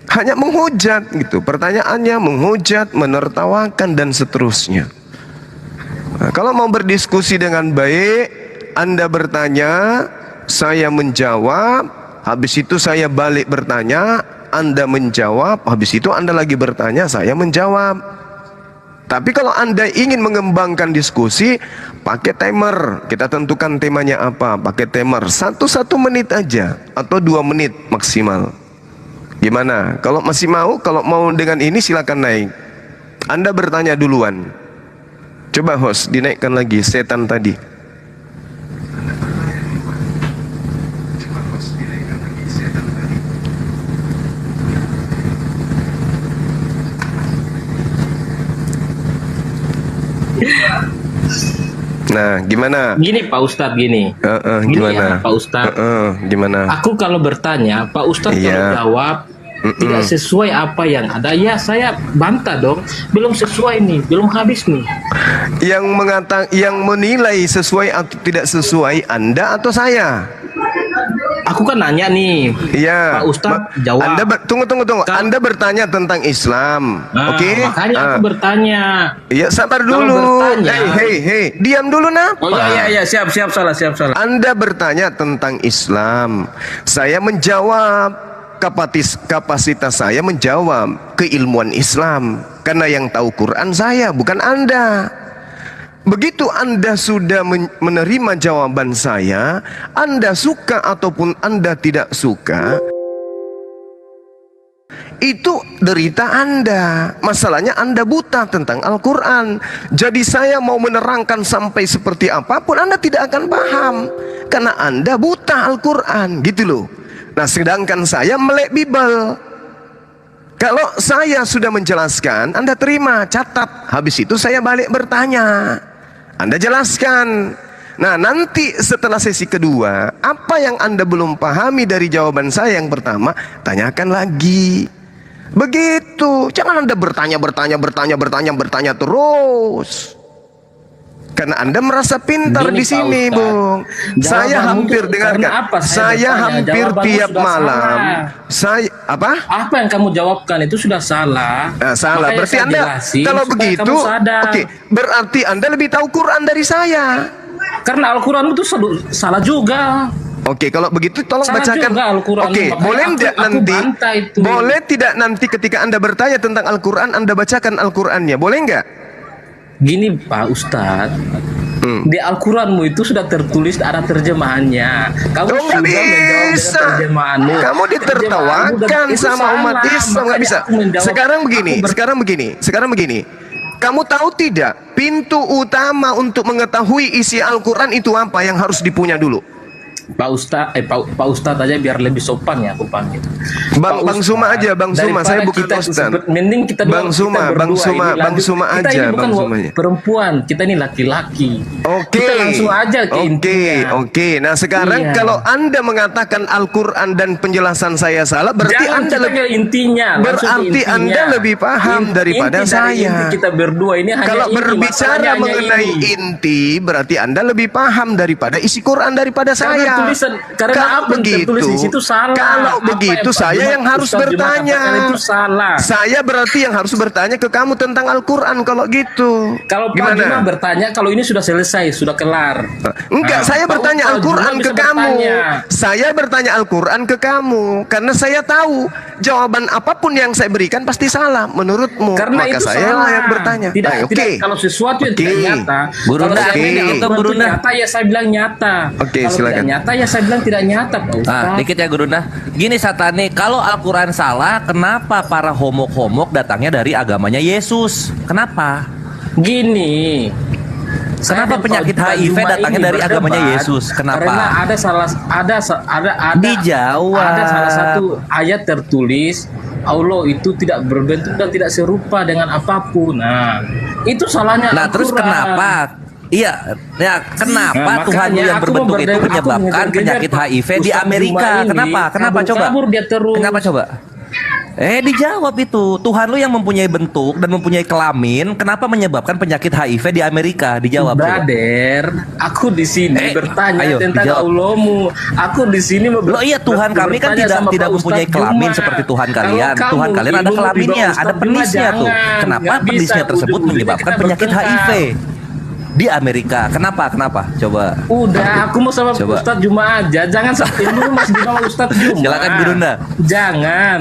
Speaker 3: hanya menghujat gitu. Pertanyaannya menghujat, menertawakan dan seterusnya. Nah, kalau mau berdiskusi dengan baik, Anda bertanya, saya menjawab, habis itu saya balik bertanya, Anda menjawab, habis itu Anda lagi bertanya, saya menjawab. Tapi kalau Anda ingin mengembangkan diskusi, pakai timer. Kita tentukan temanya apa, pakai timer. 1 menit aja, atau 2 menit maksimal. Gimana? Kalau masih mau, kalau mau dengan ini silakan naik. Anda bertanya duluan. Coba host, dinaikkan lagi setan tadi. Nah, gimana?
Speaker 4: Gini Pak Ustadz, gini. Gini
Speaker 3: Gimana?
Speaker 4: ya, Pak Ustadz.
Speaker 3: Gimana?
Speaker 4: Aku kalau bertanya, Pak Ustadz
Speaker 3: Iya.
Speaker 4: kalau jawab tidak sesuai apa yang ada, ya saya bantah dong. Belum sesuai nih, belum habis nih.
Speaker 3: Yang menilai sesuai atau tidak sesuai Anda atau saya?
Speaker 4: Aku kan nanya nih,
Speaker 3: Iya.
Speaker 4: Pak Ustadz jawab.
Speaker 3: Tunggu.
Speaker 4: Kan-
Speaker 3: Anda bertanya tentang Islam,
Speaker 4: Nah,
Speaker 3: oke?
Speaker 4: makanya aku bertanya.
Speaker 3: Iya, sabar
Speaker 4: Kalau
Speaker 3: dulu.
Speaker 4: bertanya-
Speaker 3: Hei, diam dulu napa?
Speaker 4: Oh iya, siap salah.
Speaker 3: Anda bertanya tentang Islam, saya menjawab. Kapasitas saya menjawab keilmuan Islam, karena yang tahu Quran saya, bukan Anda. Begitu Anda sudah menerima jawaban saya, Anda suka ataupun Anda tidak suka, itu derita Anda. Masalahnya Anda buta tentang Al-Quran. Jadi saya mau menerangkan sampai seperti apapun, Anda tidak akan paham, karena Anda buta Al-Quran, gitu loh. Nah, sedangkan saya melek Bible. Kalau saya sudah menjelaskan, Anda terima, catat. Habis itu saya balik bertanya, Anda jelaskan. Nah, nanti setelah sesi kedua, apa yang Anda belum pahami dari jawaban saya yang pertama, tanyakan lagi. Begitu. Jangan Anda bertanya terus. Karena Anda merasa pintar
Speaker 4: Gini,
Speaker 3: di sini,
Speaker 4: Pak Ustadz.
Speaker 3: Bung. Saya
Speaker 4: Jawabanmu
Speaker 3: hampir
Speaker 4: tuh
Speaker 3: dengarkan.
Speaker 4: karena apa saya
Speaker 3: Saya
Speaker 4: bertanya?
Speaker 3: hampir
Speaker 4: Jawabanmu
Speaker 3: tiap
Speaker 4: sudah
Speaker 3: malam.
Speaker 4: salah.
Speaker 3: Saya apa?
Speaker 4: Apa yang kamu jawabkan itu sudah salah.
Speaker 3: Nah, salah.
Speaker 4: Makanya
Speaker 3: Berarti
Speaker 4: saya
Speaker 3: Anda
Speaker 4: jelasin
Speaker 3: kalau
Speaker 4: supaya
Speaker 3: begitu,
Speaker 4: kamu sadar.
Speaker 3: oke. Berarti Anda lebih tahu Quran dari saya.
Speaker 4: Karena Al-Quran itu salah juga.
Speaker 3: Oke, kalau begitu tolong
Speaker 4: Salah
Speaker 3: bacakan.
Speaker 4: juga Al-Quran.
Speaker 3: Oke,
Speaker 4: Makanya
Speaker 3: boleh
Speaker 4: aku
Speaker 3: tidak nanti?
Speaker 4: bantah itu.
Speaker 3: Boleh tidak nanti ketika Anda bertanya tentang Al-Quran, Anda bacakan Al-Qurannya? Boleh nggak?
Speaker 4: Gini Pak Ustadz, Di Al-Quranmu itu sudah tertulis ada terjemahannya. Kamu
Speaker 3: Oh, nggak
Speaker 4: sudah menjawab dengan
Speaker 3: bisa.
Speaker 4: terjemahanmu.
Speaker 3: Kamu ditertawakan
Speaker 4: Itu
Speaker 3: sama
Speaker 4: salah,
Speaker 3: umat Islam, nggak
Speaker 4: makanya
Speaker 3: bisa.
Speaker 4: aku menjawab,
Speaker 3: Sekarang begini. Kamu tahu tidak pintu utama untuk mengetahui isi Al-Quran itu apa yang harus dipunya dulu?
Speaker 4: Pak Ustadz aja biar lebih sopan ya aku panggil.
Speaker 3: Bang
Speaker 4: Pak
Speaker 3: Suma
Speaker 4: Ustadz,
Speaker 3: aja, Bang Suma.
Speaker 4: daripada
Speaker 3: Saya bukan
Speaker 4: kita
Speaker 3: Ustadz.
Speaker 4: mending kita
Speaker 3: Bang Suma,
Speaker 4: kita
Speaker 3: Bang
Speaker 4: berdua
Speaker 3: Suma,
Speaker 4: ini
Speaker 3: Bang
Speaker 4: lanjut.
Speaker 3: Suma
Speaker 4: Kita
Speaker 3: aja,
Speaker 4: ini bukan
Speaker 3: Bang Sumanya.
Speaker 4: perempuan, kita ini laki-laki.
Speaker 3: Oke.
Speaker 4: Kita langsung aja ke intinya.
Speaker 3: Oke. Nah, sekarang
Speaker 4: Iya.
Speaker 3: kalau Anda mengatakan Al-Quran dan penjelasan saya salah, berarti
Speaker 4: Jangan
Speaker 3: Anda
Speaker 4: kita
Speaker 3: lebih
Speaker 4: ke intinya. langsung ke
Speaker 3: berarti
Speaker 4: intinya.
Speaker 3: Anda lebih paham daripada
Speaker 4: inti dari
Speaker 3: saya.
Speaker 4: Inti kita berdua ini hanya
Speaker 3: Kalau
Speaker 4: ini,
Speaker 3: berbicara
Speaker 4: masalahnya hanya
Speaker 3: mengenai
Speaker 4: ini.
Speaker 3: inti, berarti Anda lebih paham daripada isi Quran daripada saya.
Speaker 4: Karena
Speaker 3: Kalau
Speaker 4: apa yang tertulis di situ salah.
Speaker 3: Kalau
Speaker 4: Apa
Speaker 3: begitu,
Speaker 4: Pak
Speaker 3: saya
Speaker 4: Jumat-
Speaker 3: yang harus
Speaker 4: Ustaz Jumat
Speaker 3: bertanya.
Speaker 4: katakan itu salah.
Speaker 3: Saya berarti yang harus bertanya ke kamu tentang Al-Quran kalau gitu.
Speaker 4: Kalau Pak Jumat bertanya, kalau ini sudah selesai, sudah kelar.
Speaker 3: Enggak,
Speaker 4: Nah,
Speaker 3: saya
Speaker 4: Pak
Speaker 3: bertanya
Speaker 4: Jumat
Speaker 3: Al-Quran
Speaker 4: bisa
Speaker 3: ke kamu.
Speaker 4: bertanya.
Speaker 3: Saya bertanya Al-Quran ke kamu karena saya tahu jawaban apapun yang saya berikan pasti salah menurutmu.
Speaker 4: Karena
Speaker 3: Maka
Speaker 4: itu
Speaker 3: saya
Speaker 4: salah.
Speaker 3: yang bertanya.
Speaker 4: Tidak,
Speaker 3: Nah,
Speaker 4: tidak. Kalau sesuatu yang tidak
Speaker 3: Oke.
Speaker 4: nyata,
Speaker 6: Guru
Speaker 4: kalau
Speaker 6: Nda,
Speaker 4: sesuatu yang
Speaker 3: oke.
Speaker 4: Al-Quran itu
Speaker 6: Guru Nda.
Speaker 4: nyata, ya saya bilang nyata.
Speaker 3: Oke,
Speaker 4: Kalau
Speaker 3: silakan.
Speaker 4: tidak nyata, ya saya bilang tidak nyata, Pak Ustaz.
Speaker 6: Nah, dikit ya Guru Nah. Gini Satani, kalau Al-Quran salah, kenapa para homok-homok datangnya dari agamanya Yesus? Kenapa?
Speaker 4: Gini.
Speaker 6: Kenapa
Speaker 4: saya dan
Speaker 6: penyakit
Speaker 4: Pak
Speaker 6: HIV
Speaker 4: Juma
Speaker 6: datangnya
Speaker 4: ini
Speaker 6: dari agamanya
Speaker 4: berdebat
Speaker 6: Yesus? Kenapa?
Speaker 4: Karena
Speaker 6: Dijawab.
Speaker 4: ada salah satu ayat tertulis Allah itu tidak berbentuk dan tidak serupa dengan apapun. Nah, itu salahnya
Speaker 6: Nah, terus
Speaker 4: Al-Quran.
Speaker 6: kenapa? Iya, ya kenapa
Speaker 4: Nah,
Speaker 6: Tuhan
Speaker 4: makanya
Speaker 6: yang
Speaker 4: aku
Speaker 6: berbentuk itu
Speaker 4: aku
Speaker 6: menyebabkan
Speaker 4: mengejar-ngejar
Speaker 6: penyakit
Speaker 4: Pak
Speaker 6: HIV di
Speaker 4: Ustaz
Speaker 6: Amerika?
Speaker 4: Juma ini,
Speaker 6: Kenapa? Kenapa coba?
Speaker 4: kabur dia terus.
Speaker 6: Kenapa coba? Dijawab itu. Tuhan lu yang mempunyai bentuk dan mempunyai kelamin, kenapa menyebabkan penyakit HIV di Amerika? Dijawab coba.
Speaker 4: Brother, aku di sini bertanya
Speaker 6: ayo,
Speaker 4: tentang
Speaker 6: dijawab.
Speaker 4: Allahmu. Aku di sini
Speaker 6: Loh iya, Tuhan kami kan
Speaker 4: bertanya sama
Speaker 6: tidak
Speaker 4: Pak
Speaker 6: mempunyai
Speaker 4: Ustaz
Speaker 6: kelamin
Speaker 4: Juma.
Speaker 6: seperti Tuhan
Speaker 4: Kalau
Speaker 6: kalian.
Speaker 4: kamu
Speaker 6: Tuhan kalian ada
Speaker 4: ibumu di
Speaker 6: kelaminnya,
Speaker 4: bawah
Speaker 6: ada
Speaker 4: Ustaz
Speaker 6: penisnya
Speaker 4: Juma,
Speaker 6: tuh.
Speaker 4: jangan.
Speaker 6: Kenapa
Speaker 4: Nggak bisa,
Speaker 6: penisnya tersebut
Speaker 4: ujung-ujungnya
Speaker 6: menyebabkan
Speaker 4: kita
Speaker 6: penyakit
Speaker 4: bertengkar.
Speaker 6: HIV di Amerika? Kenapa? Coba.
Speaker 4: Udah, aku mau sama
Speaker 6: Coba.
Speaker 4: Ustadz Juma aja. Jangan sampai dulu Mas di bawah Ustadz Juma.
Speaker 6: Silakan, Guru Nda.
Speaker 4: Jangan.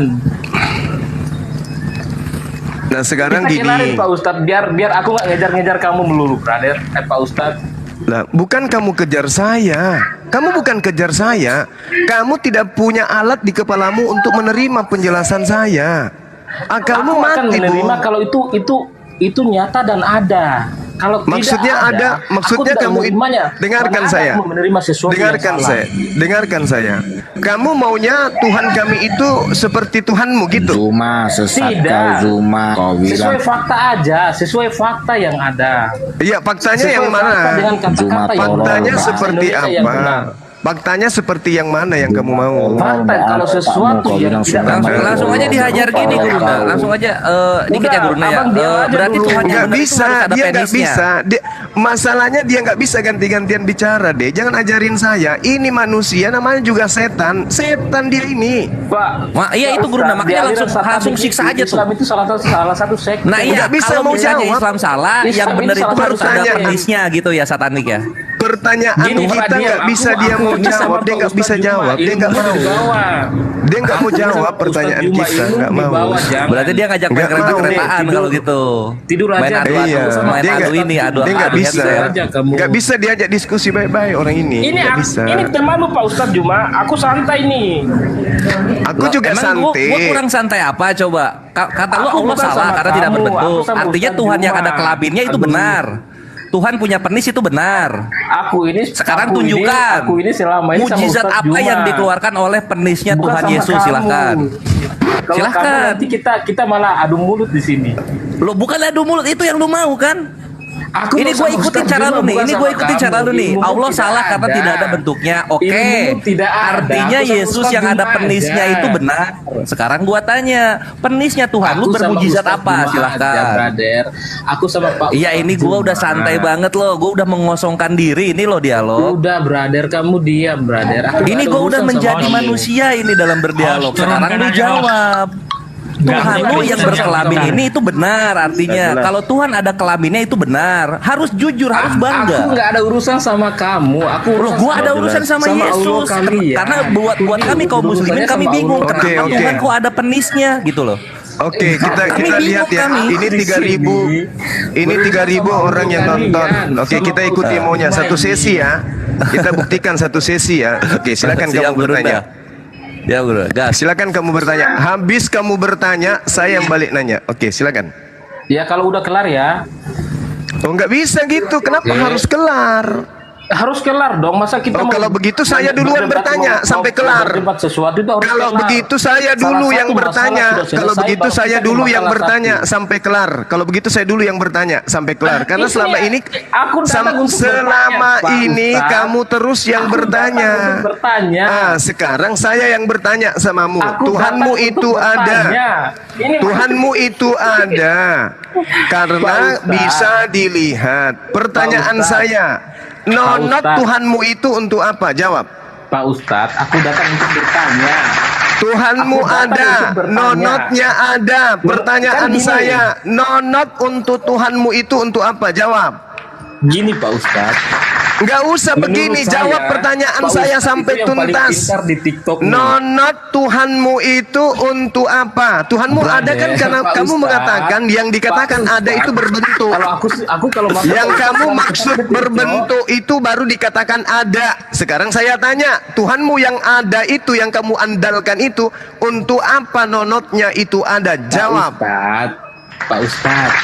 Speaker 3: Nah, sekarang
Speaker 4: Kita kelarin
Speaker 3: gini.
Speaker 4: Pak Ustadz, biar aku nggak ngejar-ngejar kamu melulu, brother. Pak Ustadz.
Speaker 3: Lah, bukan kamu kejar saya. Kamu bukan kejar saya. Kamu tidak punya alat di kepalamu untuk menerima penjelasan saya. Akalmu
Speaker 4: Aku akan
Speaker 3: mati,
Speaker 4: menerima
Speaker 3: Bu.
Speaker 4: kalau itu nyata dan ada. Kalau
Speaker 3: Maksudnya
Speaker 4: tidak
Speaker 3: ada, maksudnya
Speaker 4: aku tidak
Speaker 3: kamu
Speaker 4: menerimanya.
Speaker 3: dengarkan
Speaker 4: Karena
Speaker 3: saya.
Speaker 4: aku menerima sesuatu
Speaker 3: Dengarkan
Speaker 4: yang salah.
Speaker 3: dengarkan saya. Kamu maunya Tuhan kami itu seperti Tuhanmu gitu.
Speaker 7: Zuma sesat
Speaker 4: Tidak.
Speaker 7: kau Zuma kau
Speaker 4: Sesuai
Speaker 7: bilang
Speaker 4: fakta aja, sesuai fakta yang ada.
Speaker 3: Iya, faktanya
Speaker 4: Sesuai
Speaker 3: yang
Speaker 4: fakta
Speaker 3: mana?
Speaker 4: dengan kata-kata
Speaker 7: Cuma
Speaker 4: yang
Speaker 3: Faktanya
Speaker 4: bahasa
Speaker 3: seperti
Speaker 4: Indonesia yang benar.
Speaker 3: apa? Faktanya seperti yang mana yang kamu mau?
Speaker 4: Fakta kalau sesuatu yang tidak
Speaker 6: Langsung aja dihajar gini Guru Nda. Langsung aja dikit ya Guru Nda ya.
Speaker 4: Abang diam aja
Speaker 6: Berarti
Speaker 4: dulu.
Speaker 6: Tuhan yang
Speaker 3: Nggak
Speaker 6: benar itu
Speaker 3: bisa,
Speaker 6: harus ada
Speaker 3: dia nggak
Speaker 6: penisnya.
Speaker 3: bisa. Masalahnya dia nggak bisa ganti-gantian bicara deh. Jangan ajarin saya. Ini manusia namanya juga setan. Setan dia ini.
Speaker 4: Pak.
Speaker 6: Wah, iya itu Guru Nda, makanya langsung siksa aja tuh.
Speaker 4: Islam itu salah satu sekte.
Speaker 6: Nah iya,
Speaker 3: Nggak bisa
Speaker 6: kalau
Speaker 3: mau
Speaker 6: misalnya
Speaker 3: jawab.
Speaker 6: Islam salah,
Speaker 4: Islam
Speaker 6: yang
Speaker 4: ini
Speaker 6: benar itu
Speaker 4: salah
Speaker 6: harus
Speaker 3: satu
Speaker 6: ada
Speaker 3: pertanyaan.
Speaker 6: penisnya gitu ya, satanik ya.
Speaker 3: Pertanyaan
Speaker 4: Gini, Pak,
Speaker 3: kita nggak
Speaker 4: diam.
Speaker 3: bisa
Speaker 4: Aku-
Speaker 3: dia
Speaker 4: aku
Speaker 3: mau
Speaker 4: ini sama
Speaker 3: jawab. Dia
Speaker 4: Pak
Speaker 3: nggak bisa
Speaker 4: Ustadz Juma,
Speaker 3: jawab. Dia nggak
Speaker 4: ilmu
Speaker 3: mau.
Speaker 4: di bawah.
Speaker 3: Dia nggak mau
Speaker 4: Aku
Speaker 3: jawab
Speaker 4: sama Ustadz
Speaker 3: pertanyaan
Speaker 4: Juma,
Speaker 3: kita.
Speaker 4: ilmu
Speaker 3: Nggak
Speaker 4: di
Speaker 3: mau.
Speaker 4: bawah, jangan.
Speaker 6: Berarti dia ngajak main
Speaker 3: Nggak mau.
Speaker 6: kereta-keretaan
Speaker 4: Tidur.
Speaker 6: kalau gitu.
Speaker 4: Tidur
Speaker 6: Main
Speaker 4: aja.
Speaker 6: adu
Speaker 3: Iya,
Speaker 6: main
Speaker 3: dia
Speaker 6: adu
Speaker 3: nggak-
Speaker 6: ini, adu
Speaker 3: Dia nggak
Speaker 6: adu
Speaker 3: bisa.
Speaker 6: headset.
Speaker 4: aja kamu.
Speaker 3: Nggak bisa diajak diskusi baik-baik orang ini.
Speaker 4: Ini
Speaker 3: Nggak bisa.
Speaker 4: ini teman lu Pak Ustadz Juma, aku santai nih.
Speaker 3: Aku
Speaker 6: Loh,
Speaker 3: juga
Speaker 6: emang
Speaker 3: santai.
Speaker 6: gua kurang santai apa coba? Kata lu
Speaker 4: Aku
Speaker 6: Allah
Speaker 4: bukan
Speaker 6: salah
Speaker 4: sama
Speaker 6: karena tidak
Speaker 4: kamu,
Speaker 6: berbentuk.
Speaker 4: aku sama
Speaker 6: Artinya
Speaker 4: Ustadz
Speaker 6: Tuhan yang
Speaker 4: Juma.
Speaker 6: ada kelaminnya itu
Speaker 4: Aduh.
Speaker 6: benar. Tuhan punya penis itu benar.
Speaker 4: Sekarang
Speaker 6: Sekarang tunjukkan
Speaker 4: aku ini selama ini sama
Speaker 6: mujizat
Speaker 4: Ustadz
Speaker 6: apa
Speaker 4: Juma.
Speaker 6: yang dikeluarkan oleh penisnya
Speaker 4: Bukan
Speaker 6: Tuhan
Speaker 4: sama
Speaker 6: Yesus.
Speaker 4: kamu.
Speaker 6: Silakan.
Speaker 4: Kalau
Speaker 6: Silakan.
Speaker 4: kamu nanti kita malah adu mulut di sini.
Speaker 6: Lo bukan adu mulut itu yang lu mau kan?
Speaker 4: Aku
Speaker 6: Ini
Speaker 4: mau
Speaker 6: gue
Speaker 4: sama
Speaker 6: ikutin
Speaker 4: Ustadz
Speaker 6: cara
Speaker 4: Juma,
Speaker 6: lu nih.
Speaker 4: bukan
Speaker 6: Ini gue
Speaker 4: sama
Speaker 6: ikutin
Speaker 4: kamu.
Speaker 6: cara lu nih.
Speaker 4: Ilmumu
Speaker 6: Allah
Speaker 4: tidak
Speaker 6: salah karena tidak ada bentuknya. Oke.
Speaker 4: Ilmumu tidak ada.
Speaker 6: Artinya
Speaker 4: Aku sama
Speaker 6: Yesus
Speaker 4: Ustadz
Speaker 6: yang ada
Speaker 4: Juma
Speaker 6: penisnya
Speaker 4: aja.
Speaker 6: itu benar. Sekarang gua tanya, penisnya Tuhan lu
Speaker 4: Aku sama
Speaker 6: bermujizat
Speaker 4: Ustadz
Speaker 6: apa?
Speaker 4: Juma aja,
Speaker 6: Silakan.
Speaker 4: brother. Aku sama Pak
Speaker 6: Iya
Speaker 4: Ustadz
Speaker 6: ini gua udah
Speaker 4: Juma.
Speaker 6: santai banget loh. Gua udah mengosongkan diri ini loh dialog.
Speaker 4: Udah brother, kamu diam brother. Aku
Speaker 6: Ini
Speaker 4: nggak ada
Speaker 6: gua udah
Speaker 4: urusan sama
Speaker 6: menjadi
Speaker 4: kamu.
Speaker 6: manusia ini dalam berdialog. Sekarang lu jawab. Tuhan lu yang berkelamin ini itu benar artinya. Kalau Tuhan ada kelaminnya itu benar. Harus jujur, harus
Speaker 4: Aku
Speaker 6: bangga.
Speaker 4: nggak ada urusan sama kamu. Aku
Speaker 6: Loh,
Speaker 4: urusan
Speaker 6: gua ada urusan sama
Speaker 4: Allah
Speaker 6: Yesus.
Speaker 4: kalian.
Speaker 6: Karena buat kami kaum muslimin
Speaker 4: Urusannya
Speaker 6: kami
Speaker 4: sama
Speaker 6: bingung
Speaker 4: Allah.
Speaker 6: kenapa
Speaker 3: Oke, oke.
Speaker 6: Tuhan kok ada penisnya gitu loh.
Speaker 3: Oke, kita lihat ya. Ini 3.000 orang yang nonton. Oke, kita ikuti maunya satu sesi ya. Kita buktikan satu sesi ya. Oke, silakan kamu bertanya.
Speaker 6: Ya bro, gas.
Speaker 3: Silakan kamu bertanya. Habis kamu bertanya, saya yang balik nanya. Oke, silakan.
Speaker 4: Ya kalau udah kelar ya.
Speaker 3: Oh, nggak bisa gitu. Kenapa harus kelar?
Speaker 4: Harus kelar dong. Masa kita
Speaker 3: Oh, kalau begitu saya duluan bertanya sampai kelar.
Speaker 4: Sesuatu itu harus
Speaker 3: Kalau
Speaker 4: kelar.
Speaker 3: begitu saya dulu yang bertanya. Kalau begitu saya dulu yang bertanya sampai kelar. Kalau begitu saya dulu yang bertanya sampai kelar. Karena selama ini kamu terus yang bertanya. Sekarang saya yang bertanya samamu. Tuhanmu itu ada. Tuhanmu itu ada. Karena bisa dilihat. Pertanyaan saya, nonot Tuhanmu itu untuk apa? Jawab.
Speaker 4: Pak Ustadz, aku datang untuk bertanya.
Speaker 3: Tuhanmu ada, nonotnya ada. Pertanyaan saya, nonot untuk Tuhanmu itu untuk apa? Jawab.
Speaker 4: Gini Pak Ustadz.
Speaker 3: Nggak usah begini, jawab pertanyaan saya sampai tuntas. Nonot Tuhanmu itu untuk apa? Tuhanmu ada kan karena kamu mengatakan yang dikatakan ada itu berbentuk. Yang kamu maksud berbentuk itu baru dikatakan ada. Sekarang saya tanya, Tuhanmu yang ada itu, yang kamu andalkan itu, untuk apa nonotnya itu ada? Jawab.
Speaker 4: Pak Ustadz.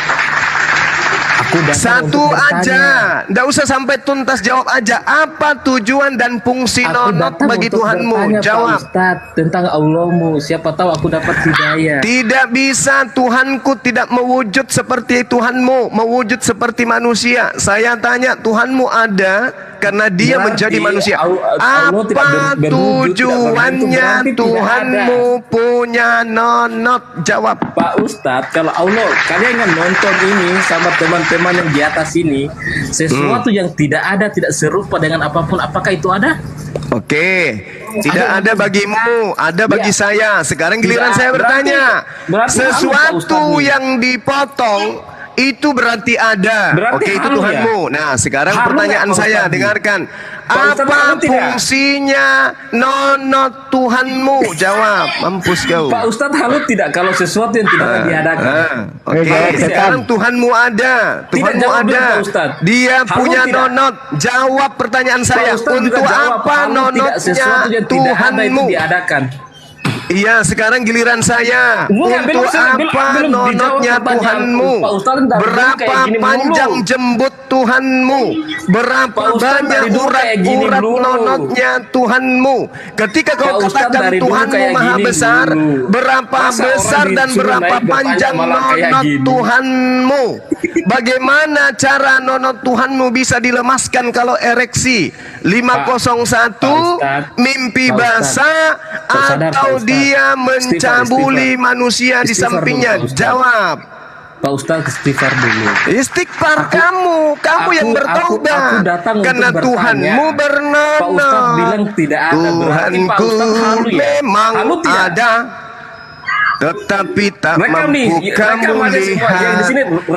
Speaker 3: Satu aja, nggak usah sampai tuntas, jawab aja. Apa tujuan dan fungsi nonot bagi Tuhanmu? Jawab.
Speaker 4: Pak Ustadz, tentang Allahmu, siapa tahu aku dapat hidayah.
Speaker 3: Tidak bisa, Tuhanku tidak mewujud seperti Tuhanmu, mewujud seperti manusia. Saya tanya, Tuhanmu ada karena dia menjadi manusia. Apa tujuannya Tuhanmu punya nonot? Jawab.
Speaker 4: Pak Ustadz, kalau Allah, kalian yang nonton ini sama teman-teman yang di atas ini, sesuatu yang tidak ada, tidak serupa dengan apapun, apakah itu ada?
Speaker 3: Oke, tidak ada bagimu, ada bagi saya. Sekarang giliran saya bertanya. Sesuatu yang dipotong itu berarti ada. Oke, itu Tuhanmu. Nah, sekarang pertanyaan saya, dengarkan. Apa fungsinya nonot Tuhanmu? Jawab. Mampus kau.
Speaker 4: Pak Ustadz, halu tidak kalau sesuatu yang tidak diadakan.
Speaker 3: Oke, sekarang Tuhanmu ada. Tuhanmu ada. Dia punya nonot. Jawab pertanyaan saya. Untuk apa nonotnya Tuhanmu? Iya, sekarang giliran saya. Untuk apa nonotnya Tuhanmu? Berapa panjang jembut Tuhanmu? Berapa banyak urat-urat nonotnya Tuhanmu? Ketika kau katakan Tuhanmu maha besar, berapa besar dan berapa panjang nonot Tuhanmu? Bagaimana cara nonot Tuhanmu bisa dilemaskan kalau ereksi? 501 mimpi basah atau dia mencabuli manusia di sampingnya? Jawab.
Speaker 4: Pak Ustadz, istighfar dulu.
Speaker 3: Istighfar kamu yang bertobat. Karena Tuhanmu bernonot.
Speaker 4: Pak Ustadz bilang tidak ada.
Speaker 3: Tuhanku memang ada, tetapi tak mampu kamu lihat.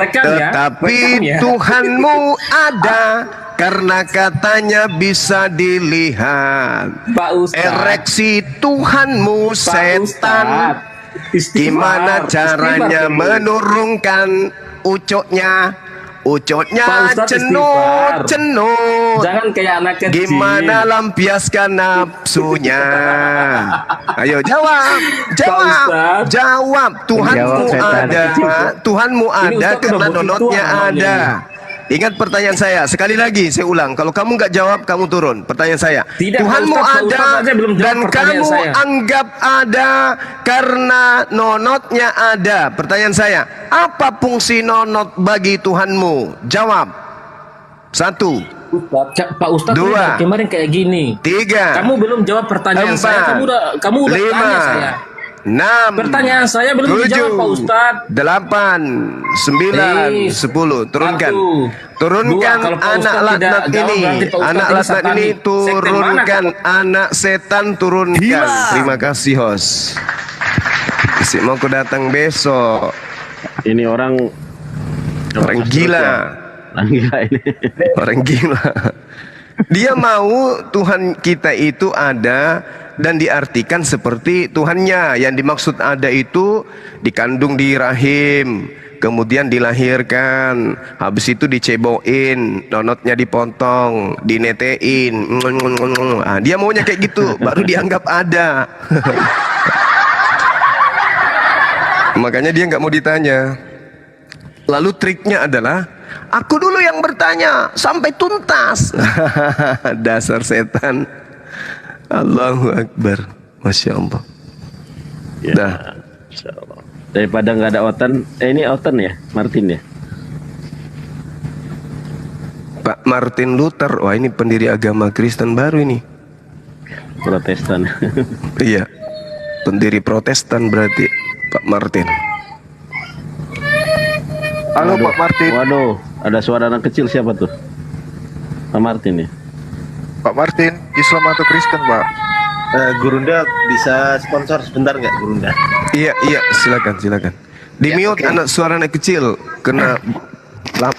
Speaker 3: Tetapi Tuhanmu ada karena katanya bisa dilihat. Ereksi Tuhanmu setan. Gimana caranya menurunkan ucoknya? Ucotnya cenut.
Speaker 4: Jangan kayak anak kecil.
Speaker 3: Gimana lampiaskan nafsunya? Ayo jawab. Tuhanmu ada. Tuhanmu ada karena nonotnya ada. Ingat pertanyaan saya. Sekali lagi saya ulang. Kalau kamu nggak jawab, kamu turun. Pertanyaan saya. Tuhanmu ada dan kamu anggap ada karena nonotnya ada. Pertanyaan saya. Apa fungsi nonot bagi Tuhanmu? Jawab. 1.
Speaker 4: Pak Ustadz,
Speaker 3: 2.
Speaker 4: kemarin kayak gini.
Speaker 3: 3.
Speaker 4: Kamu belum jawab pertanyaan
Speaker 3: 4.
Speaker 4: saya. Kamu udah
Speaker 3: 5.
Speaker 4: tanya saya.
Speaker 3: 6.
Speaker 4: Pertanyaan saya belum dijawab Pak Ustadz.
Speaker 3: 8, 9, 10. Turunkan. Anak laknat ini. Anak laknat ini turunkan. Anak setan turunkan. Terima kasih host. Mau aku datang besok.
Speaker 2: Ini orang
Speaker 3: gila. Orang gila. Dia mau Tuhan kita itu ada dan diartikan seperti Tuhannya. Yang dimaksud ada itu dikandung di rahim, kemudian dilahirkan, habis itu diceboin, nonotnya dipotong, dinetein. Nah, dia maunya kayak gitu, baru dianggap ada. Makanya dia nggak mau ditanya. Lalu triknya adalah, aku dulu yang bertanya sampai tuntas. Dasar setan. Allahu Akbar. Masya Allah.
Speaker 2: Ya,
Speaker 3: Dah.
Speaker 2: Insya Allah. Daripada nggak ada Otan, ini Otan ya, Martin ya.
Speaker 3: Pak Martin Luther, wah ini pendiri agama Kristen baru ini.
Speaker 2: Protestan.
Speaker 3: Iya, pendiri Protestan berarti Pak Martin.
Speaker 1: Halo Pak Martin.
Speaker 2: Waduh, ada suara anak kecil, siapa tuh? Pak Martin ya.
Speaker 1: Pak Martin, Islam atau Kristen, Pak?
Speaker 8: Gurunda bisa sponsor sebentar nggak, Gurunda?
Speaker 3: Iya, silakan. Di mute anak suara anak kecil, kena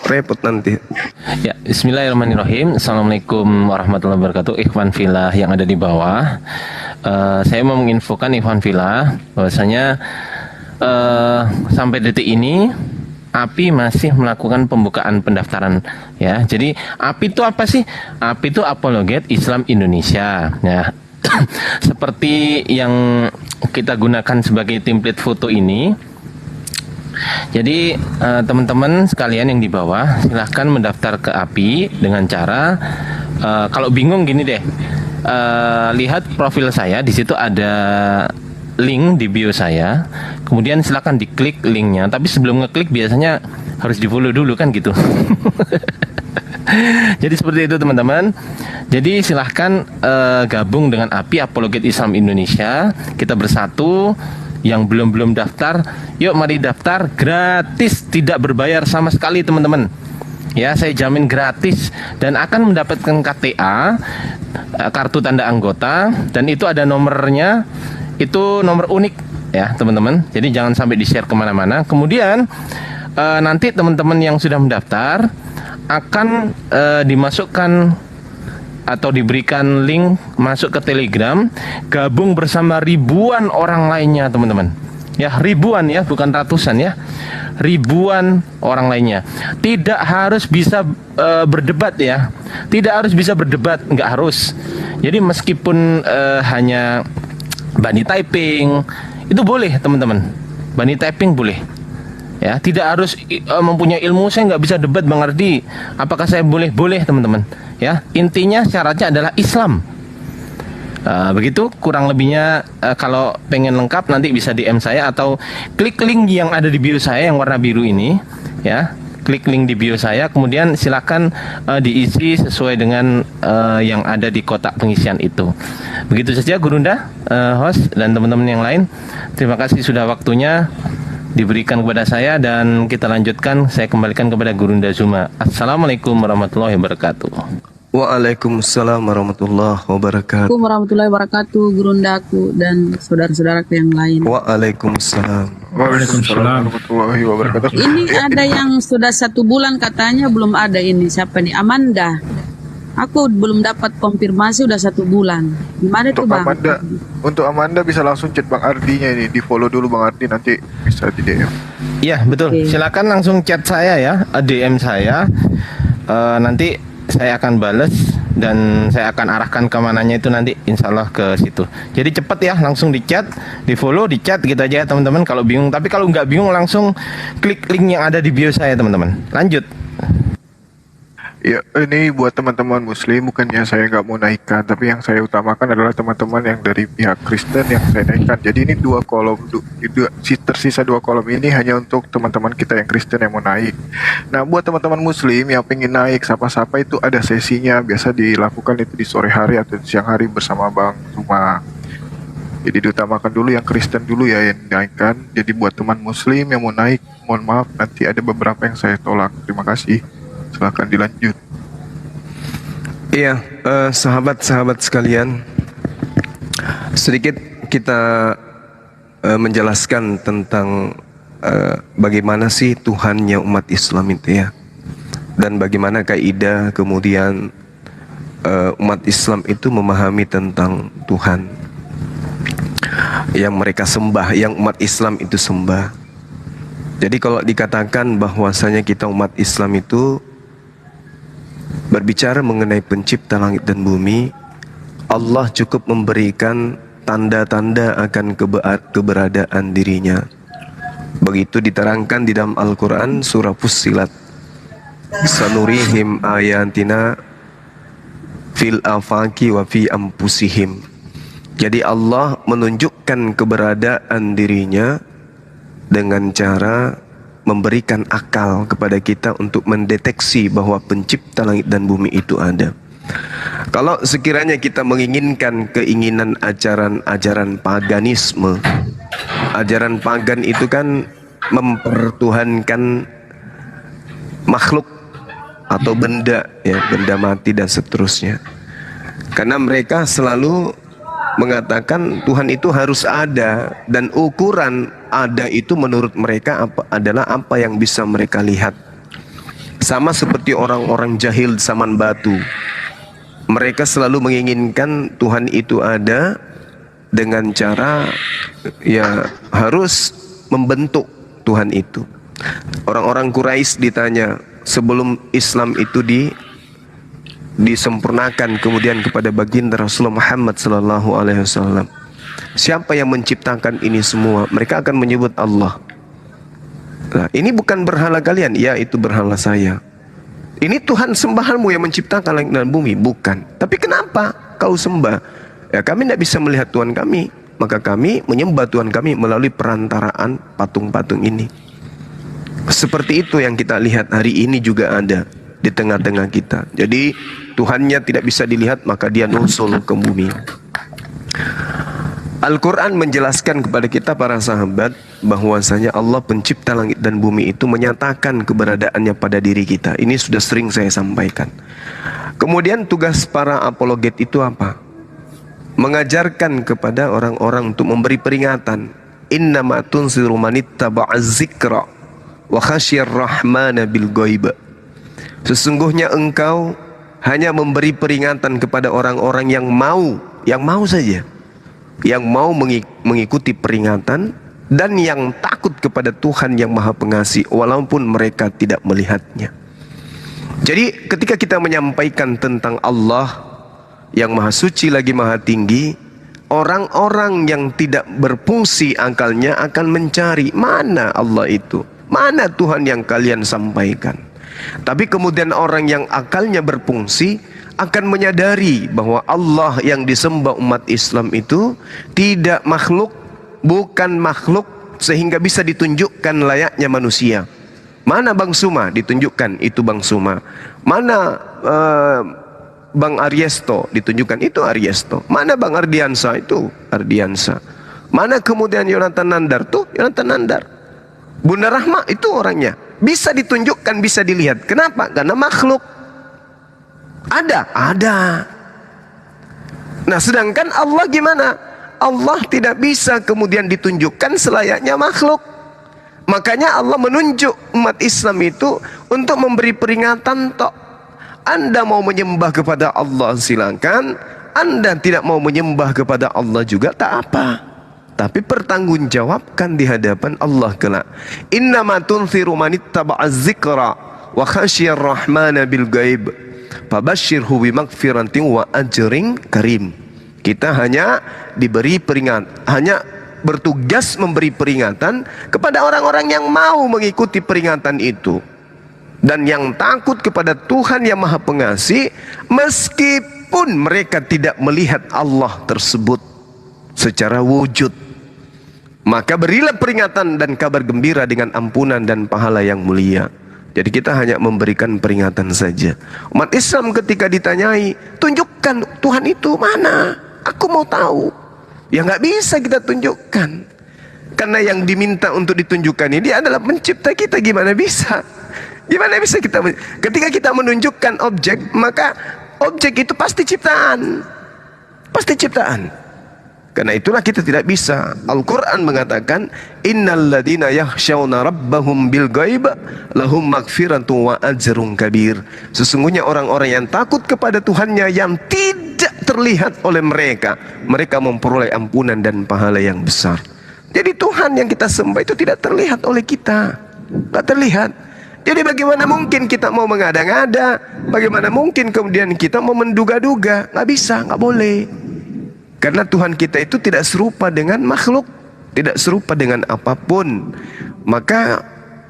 Speaker 3: repot nanti.
Speaker 9: Ya, bismillahirrahmanirrahim. Assalamualaikum warahmatullahi wabarakatuh. Ikhwan Fillah yang ada di bawah, saya mau menginfokan Ikhwan Fillah bahwasanya sampai detik ini API masih melakukan pembukaan pendaftaran ya. Jadi API itu apa sih? API itu Apologet Islam Indonesia. Ya. Seperti yang kita gunakan sebagai template foto ini. Jadi teman-teman sekalian yang di bawah silahkan mendaftar ke API dengan cara kalau bingung gini deh, lihat profil saya, di situ ada link di bio saya, kemudian silahkan diklik linknya, tapi sebelum ngeklik biasanya harus di follow dulu kan gitu. Jadi seperti itu teman-teman. Jadi silahkan gabung dengan API Apologet Islam Indonesia, kita bersatu. Yang belum daftar, yuk mari daftar, gratis, tidak berbayar sama sekali teman-teman. Ya, saya jamin gratis dan akan mendapatkan KTA, kartu tanda anggota, dan itu ada nomornya, itu nomor unik ya teman-teman. Jadi jangan sampai di-share kemana-mana. Kemudian nanti teman-teman yang sudah mendaftar akan dimasukkan atau diberikan link masuk ke Telegram, gabung bersama ribuan orang lainnya teman-teman. Ya, ribuan ya, bukan ratusan ya. Ribuan orang lainnya. Tidak harus bisa berdebat ya. Tidak harus bisa berdebat, nggak harus. Jadi meskipun hanya bunny typing, itu boleh teman-teman. Bunny typing boleh. Ya, tidak harus mempunyai ilmu. Saya nggak bisa debat Bang Ardi. Apakah saya boleh? Boleh teman-teman. Ya, intinya syaratnya adalah Islam. Begitu kurang lebihnya. Kalau pengen lengkap nanti bisa DM saya atau klik link yang ada di bio saya yang warna biru ini. Ya, klik link di bio saya. Kemudian silakan diisi sesuai dengan yang ada di kotak pengisian itu. Begitu saja Gurunda, host dan teman-teman yang lain. Terima kasih sudah waktunya diberikan kepada saya dan kita lanjutkan. Saya kembalikan kepada Gurunda Zuma. Assalamualaikum warahmatullahi wabarakatuh.
Speaker 3: Waalaikumsalam warahmatullahi wabarakatuh.
Speaker 10: Assalamualaikum warahmatullahi wabarakatuh, Gurundaku dan saudara-saudaraku yang lain.
Speaker 3: Waalaikumsalam.
Speaker 1: Waalaikumsalam warahmatullahi wabarakatuh.
Speaker 10: Ini ada yang sudah 1 bulan katanya belum ada ini. Siapa nih? Amanda. Aku belum dapat konfirmasi udah 1 bulan. Gimana tuh Bang?
Speaker 1: Untuk Amanda bisa langsung chat Bang Ardinya ini, di follow dulu Bang Ardi, nanti bisa di DM.
Speaker 9: Iya betul. Silakan langsung chat saya ya, DM saya. Nanti saya akan balas dan saya akan arahkan kemananya itu nanti, insya Allah ke situ. Jadi cepat ya, langsung di chat, di follow, di chat gitu aja teman-teman. Kalau bingung, tapi kalau nggak bingung langsung klik link yang ada di bio saya teman-teman. Lanjut.
Speaker 1: Ya, ini buat teman-teman Muslim, bukannya saya nggak mau naikkan, tapi yang saya utamakan adalah teman-teman yang dari pihak Kristen yang saya naikkan. Jadi ini 2 kolom, tersisa 2 kolom ini hanya untuk teman-teman kita yang Kristen yang mau naik. Nah, buat teman-teman Muslim yang pengen naik sapa-sapa itu ada sesinya, biasa dilakukan itu di sore hari atau di siang hari bersama Bang Zuma. Jadi diutamakan dulu yang Kristen dulu ya yang dinaikkan. Jadi buat teman Muslim yang mau naik, mohon maaf nanti ada beberapa yang saya tolak. Terima kasih. Silahkan dilanjut.
Speaker 3: Iya, sahabat-sahabat sekalian, sedikit kita menjelaskan tentang bagaimana sih Tuhannya umat Islam itu ya, dan bagaimana kaidah kemudian umat Islam itu memahami tentang Tuhan. yang mereka sembah, yang umat Islam itu sembah. Jadi kalau dikatakan bahwasanya kita umat Islam itu berbicara mengenai pencipta langit dan bumi, Allah cukup memberikan tanda-tanda akan keberadaan dirinya. Begitu diterangkan di dalam Al-Quran surah Fussilat, sanurihim ayatina fil afaki wa fi anfusihim. Jadi Allah menunjukkan keberadaan dirinya dengan cara memberikan akal kepada kita untuk mendeteksi bahwa pencipta langit dan bumi itu ada. Kalau sekiranya kita menginginkan keinginan ajaran paganisme, ajaran pagan itu kan mempertuhankan makhluk atau benda, ya, benda mati dan seterusnya. Karena mereka selalu mengatakan Tuhan itu harus ada, dan ukuran ada itu menurut mereka adalah apa yang bisa mereka lihat. Sama seperti orang-orang jahil zaman batu. Mereka selalu menginginkan Tuhan itu ada dengan cara ya harus membentuk Tuhan itu. Orang-orang Quraisy ditanya sebelum Islam itu disempurnakan kemudian kepada baginda Rasulullah Muhammad sallallahu alaihi wasallam, siapa yang menciptakan ini semua? Mereka akan menyebut Allah. Nah, ini bukan berhala kalian, ya itu berhala saya. Ini Tuhan sembahanmu yang menciptakan langit dan bumi, bukan. Tapi kenapa kau sembah? Ya kami tidak bisa melihat Tuhan kami, maka kami menyembah Tuhan kami melalui perantaraan patung-patung ini. Seperti itu yang kita lihat hari ini juga ada di tengah-tengah kita. Jadi Tuhannya tidak bisa dilihat, maka dia nusul ke bumi. Al-Quran menjelaskan kepada kita para sahabat bahwasanya Allah pencipta langit dan bumi itu menyatakan keberadaannya pada diri kita. Ini sudah sering saya sampaikan. Kemudian tugas para apologet itu apa? Mengajarkan kepada orang-orang untuk memberi peringatan. Innama tunziru manittaba'az zikra wa khasyir rahmana bil ghaib. Sesungguhnya engkau hanya memberi peringatan kepada orang-orang yang mau saja, yang mau mengikuti peringatan dan yang takut kepada Tuhan yang Maha Pengasih walaupun mereka tidak melihatnya. Jadi ketika kita menyampaikan tentang Allah yang Maha Suci lagi Maha Tinggi, orang-orang yang tidak berfungsi akalnya akan mencari mana Allah itu, mana Tuhan yang kalian sampaikan. Tapi kemudian orang yang akalnya berfungsi akan menyadari bahwa Allah yang disembah umat Islam itu tidak makhluk, bukan makhluk sehingga bisa ditunjukkan layaknya manusia. Mana Bang Suma? Ditunjukkan itu Bang Suma. Mana Bang Ariesto? Ditunjukkan itu Ariesto. Mana Bang Ardiansa? Itu Ardiansa. Mana kemudian Yonatan Nandar? Tuh Yonatan Nandar. Bunda Rahma itu orangnya. Bisa ditunjukkan, bisa dilihat. Kenapa? Karena makhluk. Ada. Nah, sedangkan Allah gimana? Allah tidak bisa kemudian ditunjukkan selayaknya makhluk. Makanya Allah menunjuk umat Islam itu untuk memberi peringatan tok. Anda mau menyembah kepada Allah silakan, Anda tidak mau menyembah kepada Allah juga tak apa. Tapi pertanggungjawabkan di hadapan Allah kelak. Innama tunziru manittaba'az zikra wa khasyir rahmana bil ghaib. Fabashshirhu bimaghfiratin wa ajrin karim. Kita hanya diberi peringatan, hanya bertugas memberi peringatan kepada orang-orang yang mau mengikuti peringatan itu dan yang takut kepada Tuhan yang Maha Pengasih, meskipun mereka tidak melihat Allah tersebut secara wujud. Maka berilah peringatan dan kabar gembira dengan ampunan dan pahala yang mulia. Jadi kita hanya memberikan peringatan saja. Umat Islam ketika ditanyai, tunjukkan Tuhan itu mana? Aku mau tahu. Ya nggak bisa kita tunjukkan. Karena yang diminta untuk ditunjukkan ini adalah pencipta kita. Gimana bisa? Gimana bisa kita? Ketika kita menunjukkan objek, maka objek itu pasti ciptaan. Pasti ciptaan. Karena itulah kita tidak bisa. Al-Quran mengatakan, Innal ladina yakhshawna rabbahum bil ghaib lahum magfiratun wa ajrun kabir. Sesungguhnya orang-orang yang takut kepada Tuhannya yang tidak terlihat oleh mereka, mereka memperoleh ampunan dan pahala yang besar. Jadi Tuhan yang kita sembah itu tidak terlihat oleh kita, nggak terlihat. Jadi bagaimana mungkin kita mau mengada-ngada? Bagaimana mungkin kemudian kita mau menduga-duga? Nggak bisa, nggak boleh. Karena Tuhan kita itu tidak serupa dengan makhluk, tidak serupa dengan apapun. Maka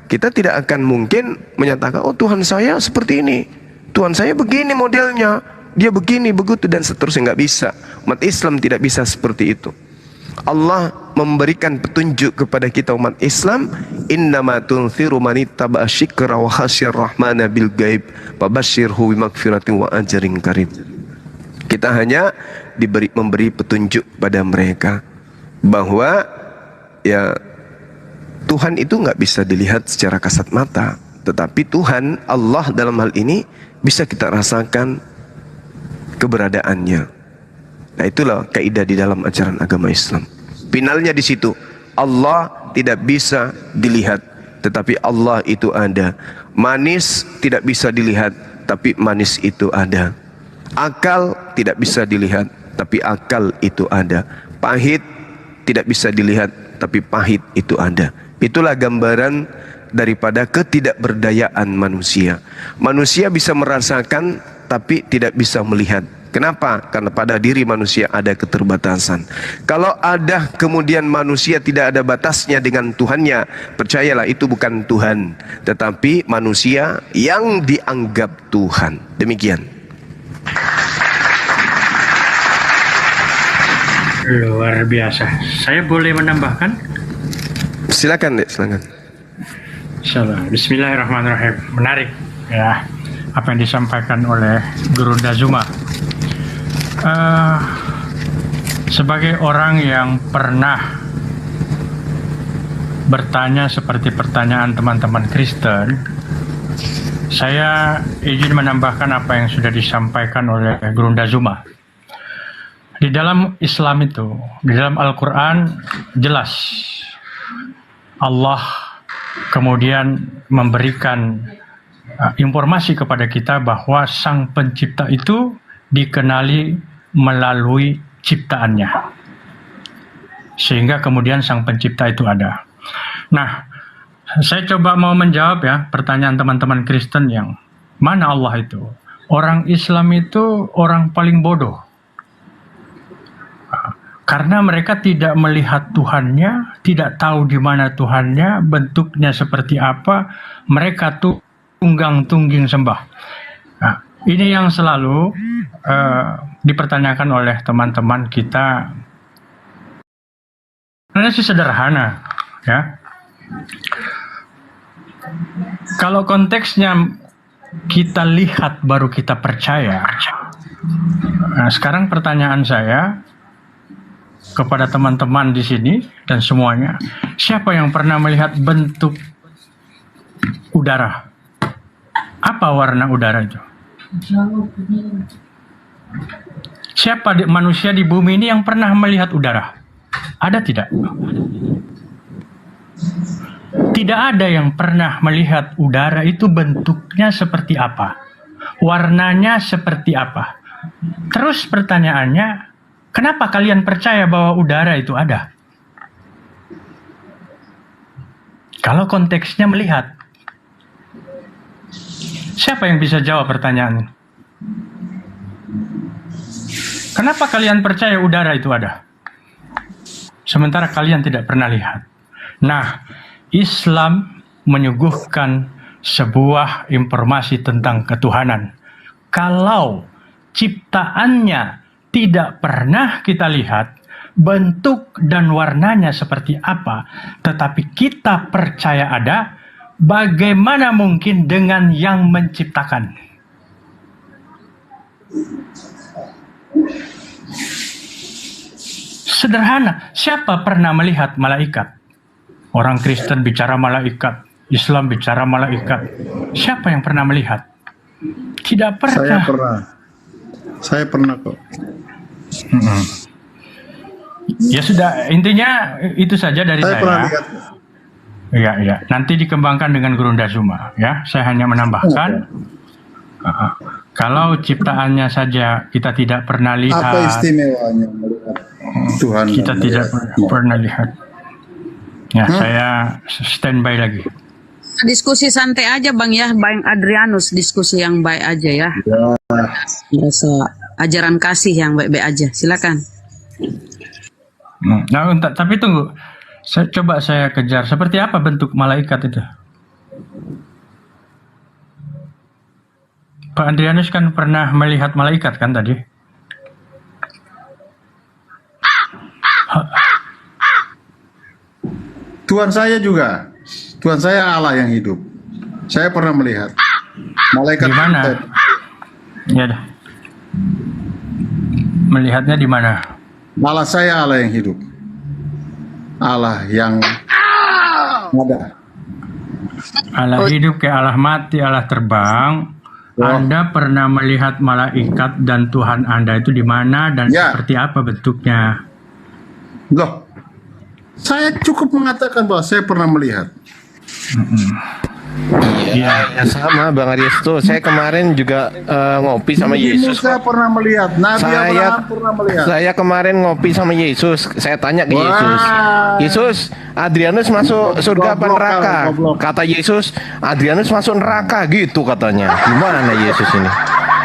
Speaker 3: kita tidak akan mungkin menyatakan, oh Tuhan saya seperti ini, Tuhan saya begini modelnya, dia begini, begitu, dan seterusnya. Nggak bisa. Umat Islam tidak bisa seperti itu. Allah memberikan petunjuk kepada kita umat Islam, innama tunziru man ittaba'a syikra wa khasyar rahmana bil gaib fabasyirhu bimaghfiratin wa ajrin karim. Kita hanya memberi petunjuk pada mereka bahwa ya Tuhan itu nggak bisa dilihat secara kasat mata, tetapi Tuhan Allah dalam hal ini bisa kita rasakan keberadaannya. Nah, itulah kaidah di dalam ajaran agama Islam. Finalnya di situ, Allah tidak bisa dilihat, tetapi Allah itu ada. Manis tidak bisa dilihat, tapi manis itu ada. Akal tidak bisa dilihat, tapi akal itu ada. Pahit tidak bisa dilihat, tapi pahit itu ada. Itulah gambaran daripada ketidakberdayaan manusia. Manusia bisa merasakan, tapi tidak bisa melihat. Kenapa? Karena pada diri manusia ada keterbatasan. Kalau ada kemudian manusia tidak ada batasnya dengan Tuhannya, percayalah itu bukan Tuhan, tetapi manusia yang dianggap Tuhan. Demikian.
Speaker 11: Luar biasa. Saya boleh menambahkan?
Speaker 3: Silakan, Dek, silakan.
Speaker 11: Insyaallah. Bismillahirrahmanirrahim. Menarik ya apa yang disampaikan oleh Guru Dazuma. Sebagai orang yang pernah bertanya seperti pertanyaan teman-teman Kristen, saya izin menambahkan apa yang sudah disampaikan oleh Guru Dazuma. Di dalam Islam itu, di dalam Al-Quran jelas Allah kemudian memberikan informasi kepada kita bahwa Sang Pencipta itu dikenali melalui ciptaannya, sehingga kemudian Sang Pencipta itu ada. Nah, saya coba mau menjawab ya pertanyaan teman-teman Kristen yang mana Allah itu. Orang Islam itu orang paling bodoh, karena mereka tidak melihat Tuhannya, tidak tahu di mana Tuhannya, bentuknya seperti apa, mereka tuh tunggang-tungging sembah. Nah, ini yang selalu dipertanyakan oleh teman-teman kita. Karena sih sederhana, ya. Kalau konteksnya kita lihat baru kita percaya. Nah, sekarang pertanyaan saya kepada teman-teman di sini dan semuanya, siapa yang pernah melihat bentuk udara? Apa warna udara itu? Siapa manusia di bumi ini yang pernah melihat udara? Ada tidak? Tidak ada yang pernah melihat udara itu bentuknya seperti apa, warnanya seperti apa. Terus pertanyaannya, kenapa kalian percaya bahwa udara itu ada? Kalau konteksnya melihat, siapa yang bisa jawab pertanyaan ini? Kenapa kalian percaya udara itu ada? Sementara kalian tidak pernah lihat. Nah, Islam menyuguhkan sebuah informasi tentang ketuhanan. Kalau ciptaannya tidak pernah kita lihat, bentuk dan warnanya seperti apa, tetapi kita percaya ada, bagaimana mungkin dengan yang menciptakan? Sederhana, siapa pernah melihat malaikat? Orang Kristen bicara malaikat, Islam bicara malaikat. Siapa yang pernah melihat? Tidak pernah.
Speaker 12: Saya pernah kok.
Speaker 11: Ya sudah, intinya itu saja dari saya.
Speaker 12: Pernah lihat.
Speaker 11: Ya. Nanti dikembangkan dengan Guru Dazuma. Ya, saya hanya menambahkan. Kalau ciptaannya saja kita tidak pernah
Speaker 12: Apa
Speaker 11: lihat,
Speaker 12: istimewanya melihat Tuhan?
Speaker 11: kita
Speaker 12: dan
Speaker 11: tidak
Speaker 12: melihat-
Speaker 11: pernah lihat. Ya, saya standby lagi.
Speaker 10: Diskusi santai aja Bang ya, Bang Adrianus, diskusi yang baik aja ya. Rasa ajaran kasih yang baik-baik aja. Silakan.
Speaker 11: Nah, tapi tunggu. Coba saya kejar. Seperti apa bentuk malaikat itu? Pak Adrianus kan pernah melihat malaikat kan tadi?
Speaker 12: Tuhan saya juga. Tuhan saya Allah yang hidup. Saya pernah melihat malaikat.
Speaker 11: Di mana? Ya dah. Melihatnya di mana?
Speaker 12: Allah saya Allah yang hidup. Allah yang ada.
Speaker 11: Allah hidup kayak Allah mati, Allah terbang. Anda pernah melihat malaikat dan Tuhan Anda itu di mana dan seperti apa bentuknya?
Speaker 12: Loh, saya cukup mengatakan bahwa saya pernah melihat.
Speaker 9: Iya, sama Bang Aristo. Saya kemarin juga ngopi sama Yesus.
Speaker 12: Saya pernah melihat. Nabi Abraham pernah melihat.
Speaker 9: Saya kemarin ngopi sama Yesus. Saya tanya ke Yesus, Yesus, Adrianus masuk surga apa neraka? Kata Yesus, Adrianus masuk neraka gitu katanya. Gimana Yesus ini?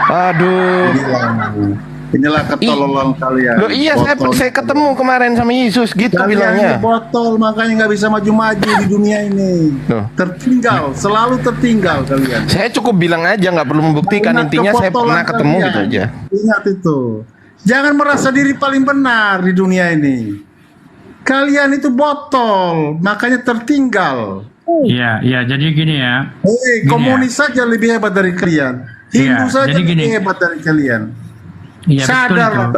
Speaker 9: Aduh.
Speaker 12: Inilah ketololan kalian.
Speaker 9: Loh iya, saya ketemu kemarin sama Yesus gitu
Speaker 12: Kalian
Speaker 9: bilangnya.
Speaker 12: ini botol, makanya nggak bisa maju-maju di dunia ini. Tertinggal, selalu tertinggal kalian.
Speaker 9: Saya cukup bilang aja, nggak perlu membuktikan.
Speaker 12: Ingat
Speaker 9: Intinya saya
Speaker 12: kebotolan
Speaker 9: pernah ketemu
Speaker 12: kalian.
Speaker 9: gitu aja.
Speaker 12: Ingat itu. Jangan merasa diri paling benar di dunia ini. Kalian itu botol, makanya tertinggal.
Speaker 11: Iya, iya. Jadi gini ya.
Speaker 12: Hei, komunis saja lebih hebat dari kalian. Hindu saja
Speaker 11: jadi
Speaker 12: lebih hebat dari kalian.
Speaker 11: Iya,
Speaker 12: Sadar.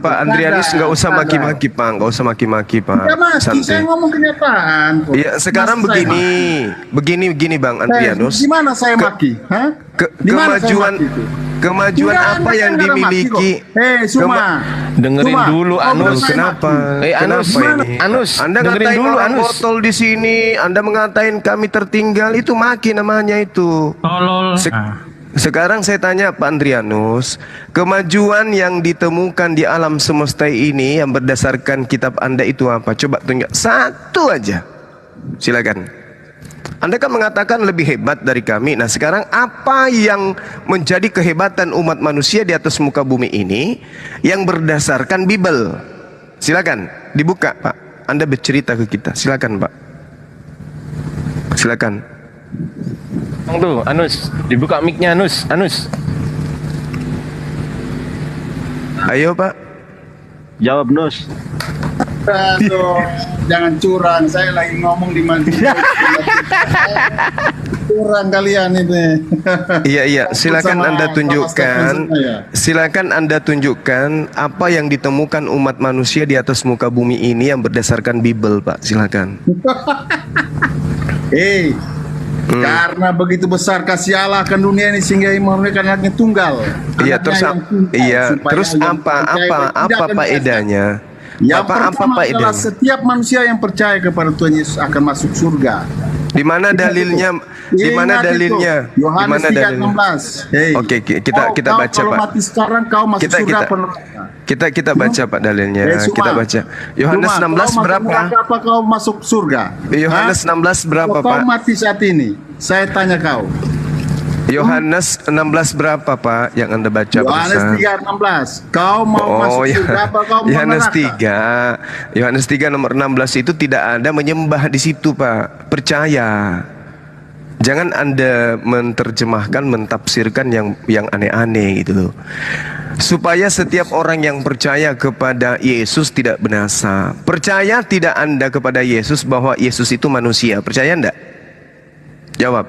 Speaker 3: Pak Adrianus nggak usah maki-maki Pak, nggak usah maki-maki Pak.
Speaker 12: Tidak maki, saya ngomong kenyataan. kok.
Speaker 3: Iya, sekarang
Speaker 12: Masa saya
Speaker 3: begini Bang Adrianus.
Speaker 12: Di mana saya maki? Hah? Di mana saya
Speaker 3: Kemajuan
Speaker 12: maki itu?
Speaker 3: kemajuan
Speaker 12: Enggak,
Speaker 3: apa
Speaker 12: Anda
Speaker 3: yang
Speaker 12: nggak ada maki
Speaker 3: dimiliki?
Speaker 12: kok. Suma.
Speaker 9: Dengerin
Speaker 12: Suma.
Speaker 9: dulu Anus.
Speaker 3: Kenapa?
Speaker 9: Anus,
Speaker 3: Kenapa ini?
Speaker 9: Anus,
Speaker 3: Anda
Speaker 9: dengerin
Speaker 3: ngatain
Speaker 9: dulu
Speaker 3: orang
Speaker 9: Anus.
Speaker 3: botol di sini, Anda mengatain kami tertinggal, itu maki namanya itu.
Speaker 11: Tolol.
Speaker 3: Sekarang saya tanya Pak Adrianus, kemajuan yang ditemukan di alam semesta ini yang berdasarkan kitab Anda itu apa? Coba tunjuk satu aja. Silakan. Anda kan mengatakan lebih hebat dari kami. Nah sekarang apa yang menjadi kehebatan umat manusia di atas muka bumi ini yang berdasarkan Bible? Silakan dibuka Pak. Anda bercerita ke kita. Silakan Pak. Silakan.
Speaker 9: Tuh, Anus, dibuka mic-nya Anus.
Speaker 3: Ayo Pak.
Speaker 2: Jawab Nus.
Speaker 12: Aduh, jangan curang. Saya lagi ngomong di mana. Curang kalian ini.
Speaker 3: Iya, silakan Anda tunjukkan. Silakan Anda tunjukkan apa yang ditemukan umat manusia di atas muka bumi ini yang berdasarkan Bible, Pak. Silakan.
Speaker 12: Karena begitu besar kasih Allah akan dunia ini sehingga memberikan anaknya tunggal.
Speaker 3: Iya, terus apa faedahnya?
Speaker 12: Yang
Speaker 3: apa
Speaker 12: pertama adalah
Speaker 3: faedahnya?
Speaker 12: setiap manusia yang percaya kepada Tuhan Yesus akan masuk surga.
Speaker 3: Di mana dalilnya? Di mana dalilnya? Di
Speaker 12: Yohanes
Speaker 3: mana dalilnya?
Speaker 12: 3:16.
Speaker 3: Oke, kita baca,
Speaker 12: kalau
Speaker 3: Pak.
Speaker 12: mati sekarang kau masuk surga apa neraka?
Speaker 3: Kita baca Pak dalilnya.
Speaker 12: Suma.
Speaker 3: Kita baca. Yohanes
Speaker 12: Suma,
Speaker 3: 16
Speaker 12: kau
Speaker 3: berapa?
Speaker 12: masuk neraka apa kau masuk surga?
Speaker 3: Yohanes 16 berapa,
Speaker 12: Kalau
Speaker 3: Pak?
Speaker 12: kau mati saat ini, saya tanya kau.
Speaker 3: Yohanes 16 berapa, Pak? Yang Anda baca
Speaker 12: Yohanes
Speaker 3: barusan?
Speaker 12: 3:16. Kau mau masuk surga apa kau mau
Speaker 3: Yohanes
Speaker 12: neraka?
Speaker 3: 3. Yohanes 3 nomor 16 itu tidak ada menyembah di situ, Pak. Percaya. Jangan Anda menterjemahkan, mentafsirkan yang aneh-aneh gitu loh. Supaya setiap orang yang percaya kepada Yesus tidak binasa. Percaya tidak Anda kepada Yesus bahwa Yesus itu manusia? Percaya enggak? Jawab.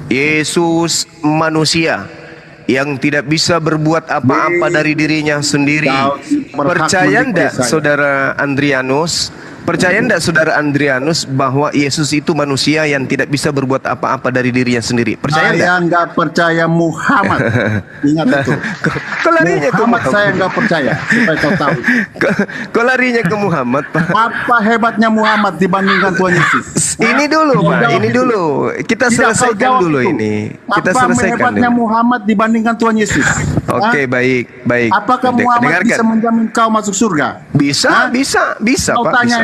Speaker 3: Yesus manusia yang tidak bisa berbuat apa-apa dari dirinya sendiri. Percaya enggak Saudara Andrianus Percaya enggak saudara Andrianus bahwa Yesus itu manusia yang tidak bisa berbuat apa-apa dari dirinya sendiri? Percaya enggak?
Speaker 12: Saya nggak percaya Muhammad. Ingat itu.
Speaker 3: Kok larinya ke
Speaker 12: Muhammad
Speaker 3: Muhammad?
Speaker 12: saya nggak percaya. Supaya kau tahu.
Speaker 3: Kok larinya ke Muhammad, Pak?
Speaker 12: Apa hebatnya Muhammad dibandingkan Tuhan Yesus?
Speaker 3: Ini dulu, Pak. Ini dulu. Kita selesaikan dulu ini. Kita selesaikan
Speaker 12: hebatnya
Speaker 3: dulu.
Speaker 12: Muhammad dibandingkan Tuhan Yesus?
Speaker 3: Oke, baik, baik.
Speaker 12: Apakah Muhammad
Speaker 3: Dengarkan.
Speaker 12: bisa menjamin kau masuk surga?
Speaker 3: Bisa, bisa,
Speaker 12: Kau
Speaker 3: Pak.
Speaker 12: tanya,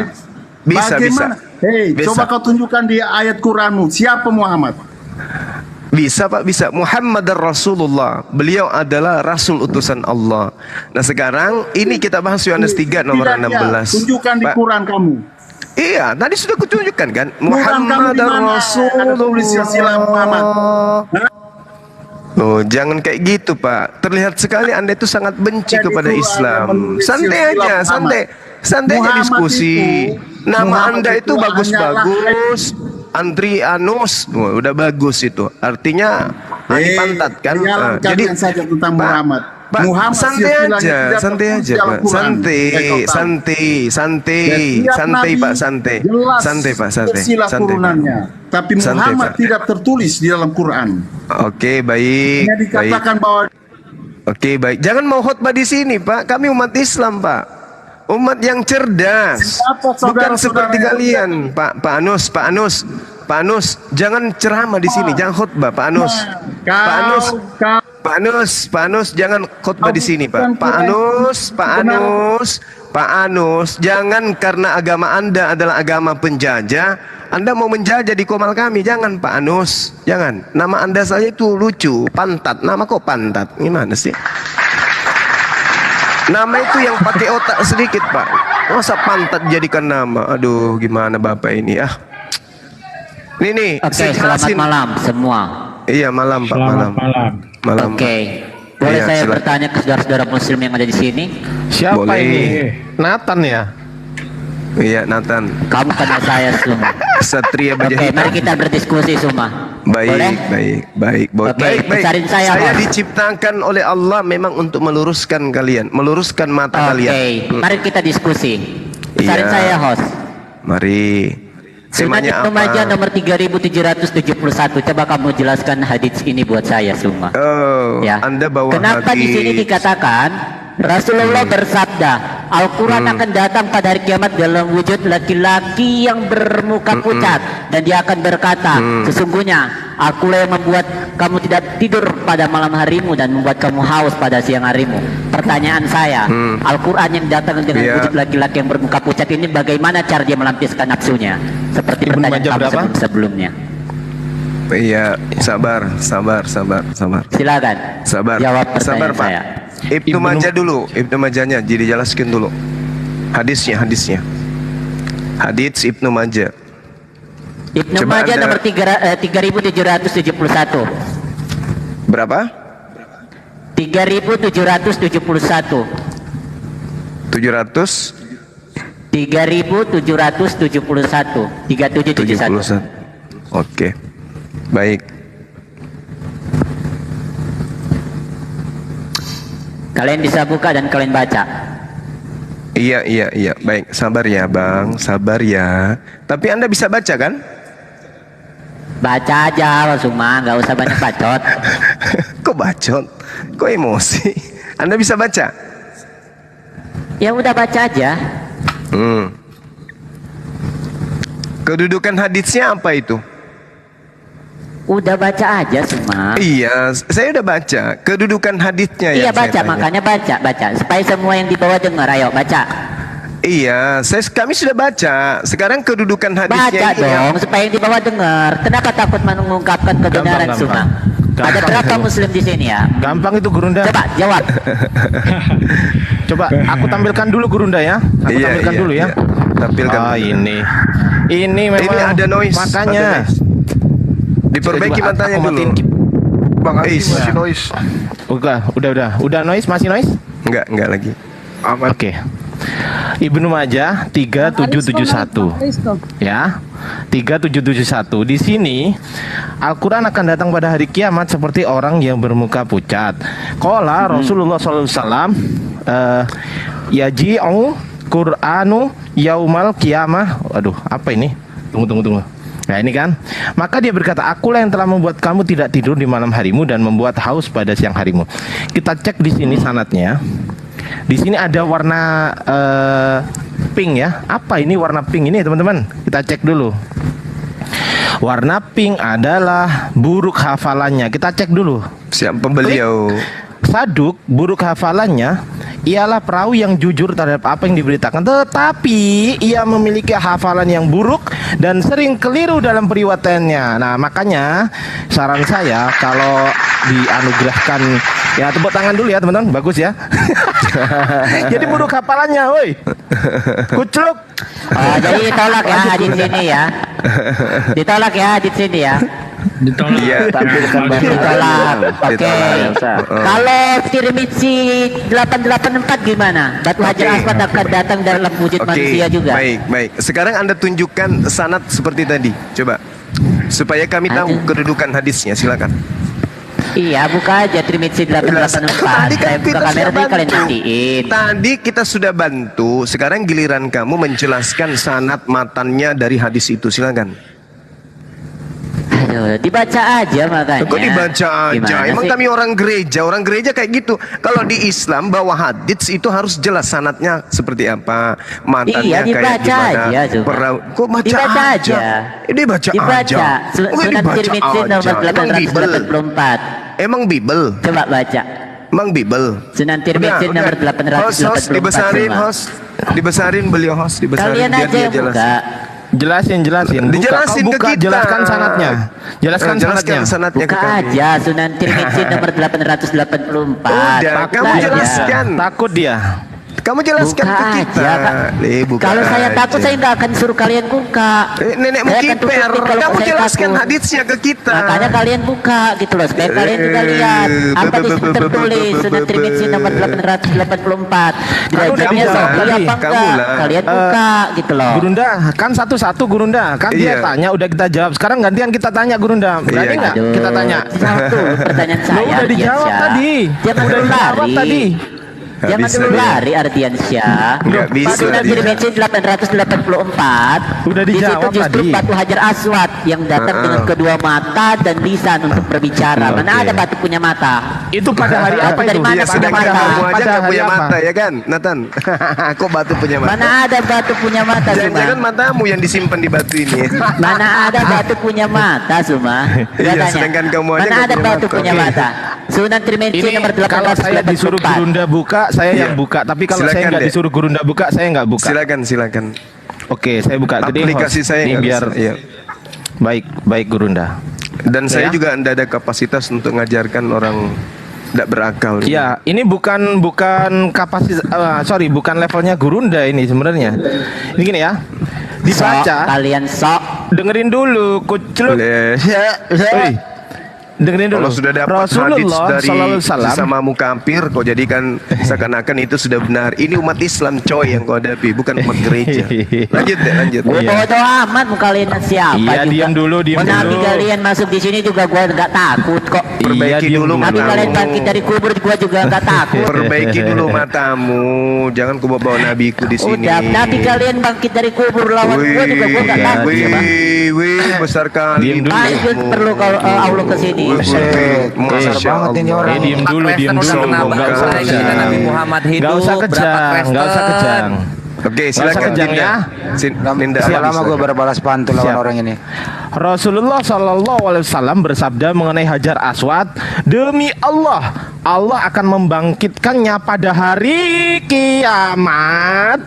Speaker 3: Bisa,
Speaker 12: bagaimana? Hei,
Speaker 3: Bisa.
Speaker 12: coba kau tunjukkan di ayat Quranmu siapa Muhammad?
Speaker 3: Bisa, Pak, bisa. Muhammad Rasulullah. Beliau adalah Rasul utusan Allah. Nah, sekarang ini kita bahas Yohanes 3 nomor
Speaker 12: Tidak, ya.
Speaker 3: 16.
Speaker 12: Tunjukkan di
Speaker 3: Pak.
Speaker 12: Quran kamu.
Speaker 3: Iya, tadi sudah kutunjukkan kan?
Speaker 12: Quran kamu
Speaker 3: Muhammad
Speaker 12: di mana?
Speaker 3: Rasulullah.
Speaker 12: Ada tulis silsilah Muhammad.
Speaker 3: Oh, jangan kayak gitu, Pak. Terlihat sekali Anda itu sangat benci
Speaker 12: Jadi
Speaker 3: kepada
Speaker 12: Quran
Speaker 3: Islam.
Speaker 12: menulis
Speaker 3: Santai
Speaker 12: silsilah
Speaker 3: aja, santai. Santai aja
Speaker 12: Muhammad
Speaker 3: diskusi. Nama
Speaker 12: Muhammad
Speaker 3: Anda itu
Speaker 12: hanyalah
Speaker 3: bagus-bagus. Andrianus, oh, udah bagus itu. Artinya ahli pantat kan?
Speaker 12: Jadi
Speaker 3: Jadi
Speaker 12: saja tentang Muhammad.
Speaker 3: Pak,
Speaker 12: Muhammad
Speaker 3: santai
Speaker 12: silsilahnya
Speaker 3: aja,
Speaker 12: tidak
Speaker 3: santai
Speaker 12: tertulis
Speaker 3: aja,
Speaker 12: dalam
Speaker 3: Pak.
Speaker 12: Quran.
Speaker 3: Santai,
Speaker 12: Kau tahu.
Speaker 3: santai,
Speaker 12: Setiap
Speaker 3: santai,
Speaker 12: nabi
Speaker 3: Pak, santai.
Speaker 12: jelas
Speaker 3: Santai, Pak, santai.
Speaker 12: silsilah
Speaker 3: Santai, Pak.
Speaker 12: turunannya. Tapi
Speaker 3: Santai,
Speaker 12: Muhammad
Speaker 3: Pak.
Speaker 12: tidak tertulis di dalam Quran.
Speaker 3: Oke, baik,
Speaker 12: Hanya
Speaker 3: baik.
Speaker 12: dikatakan bahwa
Speaker 3: Oke, baik. Jangan mau khotbah di sini, Pak. Kami umat Islam, Pak. Umat yang cerdas.
Speaker 12: Siapa
Speaker 3: Bukan
Speaker 12: saudara-saudara
Speaker 3: seperti
Speaker 12: yang
Speaker 3: kalian, Pak Anus, jangan ceramah di sini, jangan khotbah, Pak Anus. Pak Anus, jangan khotbah di sini, Pak. Pak Anus, jangan karena agama Anda adalah agama penjajah, Anda mau menjajah di komal kami. Jangan, Pak Anus, jangan. Nama Anda saja itu lucu, pantat. Nama kok pantat? Gimana sih? Nama itu yang pakai otak sedikit, Pak. Masa pantat jadikan nama? Aduh, gimana Bapak ini? Nih.
Speaker 13: Oke, selamat malam semua.
Speaker 3: Iya, malam, Pak. Malam.
Speaker 13: Oke. Boleh
Speaker 3: Iya,
Speaker 13: saya
Speaker 3: silakan.
Speaker 13: bertanya ke saudara-saudara muslim yang ada di sini?
Speaker 9: Siapa
Speaker 3: Boleh.
Speaker 9: ini? Nathan ya?
Speaker 3: Iya, Nathan.
Speaker 13: Kamu kenal saya semua.
Speaker 3: Satria
Speaker 13: Oke,
Speaker 3: Baja Hitam.
Speaker 13: mari kita berdiskusi semua. Boleh?
Speaker 3: Baik.
Speaker 13: Oke, pesarin saya,
Speaker 3: Saya
Speaker 13: Bos.
Speaker 3: diciptakan oleh Allah memang untuk meluruskan kalian, meluruskan mata kalian.
Speaker 13: Oke, mari kita diskusi. Pesarin
Speaker 3: Iya.
Speaker 13: saya, host.
Speaker 3: Mari.
Speaker 13: Sunan
Speaker 3: Temanya
Speaker 13: Ibnu Majah
Speaker 3: apa?
Speaker 13: nomor 3771. Coba kamu jelaskan hadits ini buat saya semua.
Speaker 3: Oh,
Speaker 13: Ya.
Speaker 3: Anda bawa
Speaker 13: Kenapa di sini
Speaker 3: hadis.
Speaker 13: dikatakan Rasulullah bersabda, Al-Quran akan datang pada hari kiamat dalam wujud laki-laki yang bermuka pucat, dan dia akan berkata, sesungguhnya akulah yang membuat kamu tidak tidur pada malam harimu dan membuat kamu haus pada siang harimu. Pertanyaan saya, Al-Quran yang datang dengan
Speaker 3: Iya.
Speaker 13: wujud laki-laki yang bermuka pucat ini bagaimana cara dia melampiaskan nafsunya? Seperti
Speaker 9: Ibnu
Speaker 13: pertanyaan
Speaker 9: Majah
Speaker 13: kamu
Speaker 9: berapa?
Speaker 13: sebelumnya.
Speaker 3: Iya, sabar.
Speaker 13: Silakan.
Speaker 3: Sabar.
Speaker 13: Jawab pertanyaan
Speaker 3: Sabar, Pak.
Speaker 13: saya.
Speaker 3: Ibnu Majah dulu, Ibnu Majahnya jadi jelaskan dulu. Hadisnya. Hadits Ibnu Majah.
Speaker 13: Ibnu
Speaker 3: Coba
Speaker 13: Majah
Speaker 3: Anda-
Speaker 13: nomor 3771.
Speaker 3: Berapa?
Speaker 13: 3771.
Speaker 3: 771.
Speaker 13: 3771.
Speaker 3: Oke. Baik.
Speaker 13: Kalian bisa buka dan kalian baca.
Speaker 3: Iya. Baik, sabar ya, Bang. Sabar ya. Tapi Anda bisa baca kan?
Speaker 13: Baca aja, Suma, nggak usah banyak bacot.
Speaker 3: Kok bacot? Kok emosi? Anda bisa baca?
Speaker 13: Ya udah baca aja.
Speaker 3: Kedudukan haditsnya apa itu?
Speaker 13: Udah baca aja, Suma.
Speaker 3: Iya, saya udah baca. Kedudukan haditsnya
Speaker 13: Iya
Speaker 3: yang saya
Speaker 13: baca,
Speaker 3: tanya.
Speaker 13: makanya baca supaya semua yang di bawah dengar. Ayo baca.
Speaker 3: Iya, kami sudah baca. Sekarang kedudukan hadisnya
Speaker 13: Baca
Speaker 3: ini
Speaker 13: dong supaya yang di bawah dengar. Kenapa takut mengungkapkan kebenaran,
Speaker 9: Gampang.
Speaker 13: Suma? Ada
Speaker 9: Gampang
Speaker 13: berapa
Speaker 9: itu.
Speaker 13: muslim di sini ya?
Speaker 9: Gampang itu Gurunda.
Speaker 13: Coba jawab.
Speaker 9: Coba aku tampilkan dulu Gurunda ya. Aku
Speaker 3: Iya,
Speaker 9: tampilkan
Speaker 3: iya,
Speaker 9: dulu ya.
Speaker 3: iya. Tampilkan.
Speaker 9: Ini memang
Speaker 3: Ini ada noise.
Speaker 9: makanya.
Speaker 3: Ada noise. Diperbaiki
Speaker 9: Coba,
Speaker 3: matanya
Speaker 9: aku
Speaker 3: dulu.
Speaker 9: matiin.
Speaker 1: Bang Adi masih noise.
Speaker 9: Udah noise, masih noise?
Speaker 3: Enggak lagi.
Speaker 1: Aman.
Speaker 9: Oke. Ibnu Majah 3771. Ya. 3771. Di sini Al-Qur'an akan datang pada hari kiamat seperti orang yang bermuka pucat. Qala Rasulullah sallallahu alaihi wasallam yaji'u Qur'anu yaumal qiyamah. Aduh, apa ini? Tunggu. Nah ini kan, maka dia berkata, akulah yang telah membuat kamu tidak tidur di malam harimu dan membuat haus pada siang harimu. Kita cek di sini sanadnya. Di sini ada warna pink ya. Apa ini warna pink ini teman-teman? Kita cek dulu. Warna pink adalah buruk hafalannya. Kita cek dulu.
Speaker 3: Siapa beliau?
Speaker 9: Saduk, buruk hafalannya ialah perawi yang jujur terhadap apa yang diberitakan, tetapi ia memiliki hafalan yang buruk dan sering keliru dalam periwayatannya. Nah, makanya saran saya kalau dianugerahkan, ya tepuk tangan dulu ya teman-teman, bagus ya. Jadi buruk hafalannya, woi. Kucluk.
Speaker 13: Jadi ditolak ya hadis ini ya. Ditolak ya hadis ini ya.
Speaker 11: Ditolak.
Speaker 3: Iya,
Speaker 13: Ditolak. Oke. Kalau Tirmidzi 884 gimana? Batu Hajar Aswad akan datang dalam wujud manusia juga.
Speaker 3: Baik. Sekarang Anda tunjukkan sanad seperti tadi. Coba. Supaya kami tahu kedudukan hadisnya, silakan.
Speaker 13: Iya, buka aja Tirmidzi 884. Saya buka kamera tadi kalian matiin.
Speaker 3: Tadi kita sudah bantu. Sekarang giliran kamu menjelaskan sanad matannya dari hadis itu. Silakan.
Speaker 13: Aduh, dibaca aja makanya.
Speaker 3: Kok dibaca aja?
Speaker 13: Gimana
Speaker 3: Emang
Speaker 13: sih?
Speaker 3: kami orang gereja kayak gitu. Kalau di Islam bawa hadits itu harus jelas sanadnya seperti apa,
Speaker 13: Iya,
Speaker 3: matannya kayak
Speaker 13: dibaca
Speaker 3: gimana.
Speaker 13: aja, coba.
Speaker 3: Kok baca
Speaker 13: Dibaca
Speaker 3: aja?
Speaker 13: aja.
Speaker 3: Dibaca aja.
Speaker 13: Sunan Tirmidzi nomor 884.
Speaker 3: Emang Bible?
Speaker 13: Coba baca.
Speaker 3: Emang Bible?
Speaker 13: Sunan Tirmidzi nomor 884.
Speaker 3: Dibesarin host. Dibesarin beliau host, dibesarin
Speaker 13: Kalian
Speaker 3: biar
Speaker 13: aja
Speaker 3: dia
Speaker 13: yang
Speaker 3: jelas.
Speaker 13: buka.
Speaker 9: Jelasin.
Speaker 3: Dijelasin
Speaker 9: Buka,
Speaker 3: ke kita.
Speaker 9: jelaskan sanadnya. Jelaskan sanadnya.
Speaker 13: Buka aja Sunan Tirmidzi nomor 884.
Speaker 3: Udah, kamu jelaskan.
Speaker 9: Takut dia.
Speaker 3: Kamu jelaskan
Speaker 13: Buka
Speaker 3: ke kita.
Speaker 13: aja,
Speaker 3: Buka
Speaker 13: kalau saya
Speaker 3: aja.
Speaker 13: takut saya nggak akan suruh kalian buka.
Speaker 3: Nenekmu
Speaker 13: Saya akan
Speaker 3: kiper.
Speaker 13: tutup kalau
Speaker 3: Kamu
Speaker 13: saya
Speaker 3: jelaskan
Speaker 13: takut.
Speaker 3: hadisnya ke kita.
Speaker 13: Makanya kalian buka gitu loh, supaya kalian juga lihat apa di situ tertulis Sunan Tirmidzi nomor 884. Derajatnya sahih apa enggak? Kalian buka gitu loh.
Speaker 9: Gurunda, kan satu-satu Gurunda. Kan dia
Speaker 3: Iya.
Speaker 9: tanya udah kita jawab. Sekarang gantian kita tanya Gurunda. Berani nggak
Speaker 13: Aduh,
Speaker 9: kita tanya?
Speaker 13: Satu pertanyaan
Speaker 9: Lo
Speaker 13: saya.
Speaker 9: udah dijawab
Speaker 13: Ardiansyah.
Speaker 9: tadi.
Speaker 13: Jangan
Speaker 9: Udah
Speaker 13: dulu
Speaker 9: dijawab
Speaker 13: lari.
Speaker 9: tadi.
Speaker 13: Jangan
Speaker 3: bisa
Speaker 13: dulu
Speaker 3: dia.
Speaker 13: lari Ardiansyah.
Speaker 3: Nggak bisa
Speaker 13: Sunan
Speaker 3: dia.
Speaker 13: Tirmidzi 884.
Speaker 9: Udah
Speaker 13: Di situ
Speaker 9: dijawab
Speaker 13: justru
Speaker 9: tadi.
Speaker 13: Batu Hajar Aswad yang datang dengan kedua mata dan lisan untuk berbicara. Mana ada batu punya mata?
Speaker 9: Itu pada hari apa
Speaker 13: Dari
Speaker 9: itu?
Speaker 13: mana
Speaker 3: Iya,
Speaker 13: punya
Speaker 3: sedangkan
Speaker 13: mata?
Speaker 3: kamu aja
Speaker 9: Pada
Speaker 3: nggak
Speaker 9: hari
Speaker 3: punya
Speaker 9: apa?
Speaker 3: mata ya kan, Nathan? Kok batu punya mata?
Speaker 13: Mana ada batu punya mata,
Speaker 3: Jangan-jangan
Speaker 13: Suma?
Speaker 3: matamu yang disimpan di batu ini.
Speaker 13: Mana ada batu punya mata, Suma? Gua
Speaker 3: Iya,
Speaker 13: tanya.
Speaker 3: sedangkan kamu aja
Speaker 13: Mana
Speaker 3: nggak
Speaker 13: ada
Speaker 3: punya
Speaker 13: batu
Speaker 3: mata.
Speaker 13: punya mata? Sunan Tirmidzi
Speaker 9: Ini
Speaker 13: nomor
Speaker 9: kalau saya disuruh
Speaker 13: 884.
Speaker 9: Gurunda buka, saya yang
Speaker 3: Iya.
Speaker 9: buka. Tapi kalau saya
Speaker 3: Silakan
Speaker 9: nggak
Speaker 3: deh.
Speaker 9: disuruh Gurunda buka, saya nggak buka.
Speaker 3: Silakan.
Speaker 9: Oke, saya buka. Jadi
Speaker 3: Aplikasi
Speaker 9: host,
Speaker 3: saya
Speaker 9: ini
Speaker 3: nggak
Speaker 9: biar
Speaker 3: bisa, iya.
Speaker 9: baik Gurunda.
Speaker 3: Dan saya
Speaker 9: Ya.
Speaker 3: juga tidak ada kapasitas untuk mengajarkan orang tidak berakal.
Speaker 9: Ya, ini bukan kapasitas, bukan levelnya Gurunda ini sebenarnya. Ini gini ya, dibaca.
Speaker 13: Kalian sok.
Speaker 9: Dengerin dulu, kucluk. Woi, dengerin dulu.
Speaker 3: Kalau sudah dapat hadis
Speaker 9: Rasulullah
Speaker 3: dari
Speaker 9: sallallahu alaihi wasallam.
Speaker 3: sesamamu kafir, kau jadikan seakan-akan itu sudah benar. Ini umat Islam coy yang kau hadapi, bukan umat gereja. Lanjut.
Speaker 13: Gue bodo amat mau kalian siapa
Speaker 9: Iya,
Speaker 13: juga.
Speaker 9: diam dulu.
Speaker 13: Nabi kalian masuk di sini juga gue nggak takut kok.
Speaker 3: Perbaiki
Speaker 9: Iya,
Speaker 3: dulu
Speaker 9: diam
Speaker 13: Nabi
Speaker 3: matamu.
Speaker 13: kalian bangkit dari kubur gue juga nggak takut.
Speaker 3: Perbaiki dulu matamu. Jangan kau bawa nabiku di sini.
Speaker 13: Udah, Nabi kalian bangkit dari kubur lawan gue juga gue nggak takut. Coba.
Speaker 3: Wih, besar kali.
Speaker 9: Diam dulu.
Speaker 13: Lanjut perlu kalau Allah kesini.
Speaker 3: Masya Allah.
Speaker 9: Diem dulu, diem dulu. Nggak usah kejang.
Speaker 6: Nabi Muhammad hidup.
Speaker 9: Nggak usah kejang, nggak usah kejang.
Speaker 3: Oke,
Speaker 9: Nggak usah
Speaker 3: silakan
Speaker 9: kejang ya.
Speaker 3: Ninda.
Speaker 5: Siapa lama gue berbalas pantun lawan
Speaker 9: Siap.
Speaker 5: orang ini.
Speaker 9: Rasulullah Shallallahu Alaihi Wasallam bersabda mengenai Hajar Aswad, demi Allah, Allah akan membangkitkannya pada hari kiamat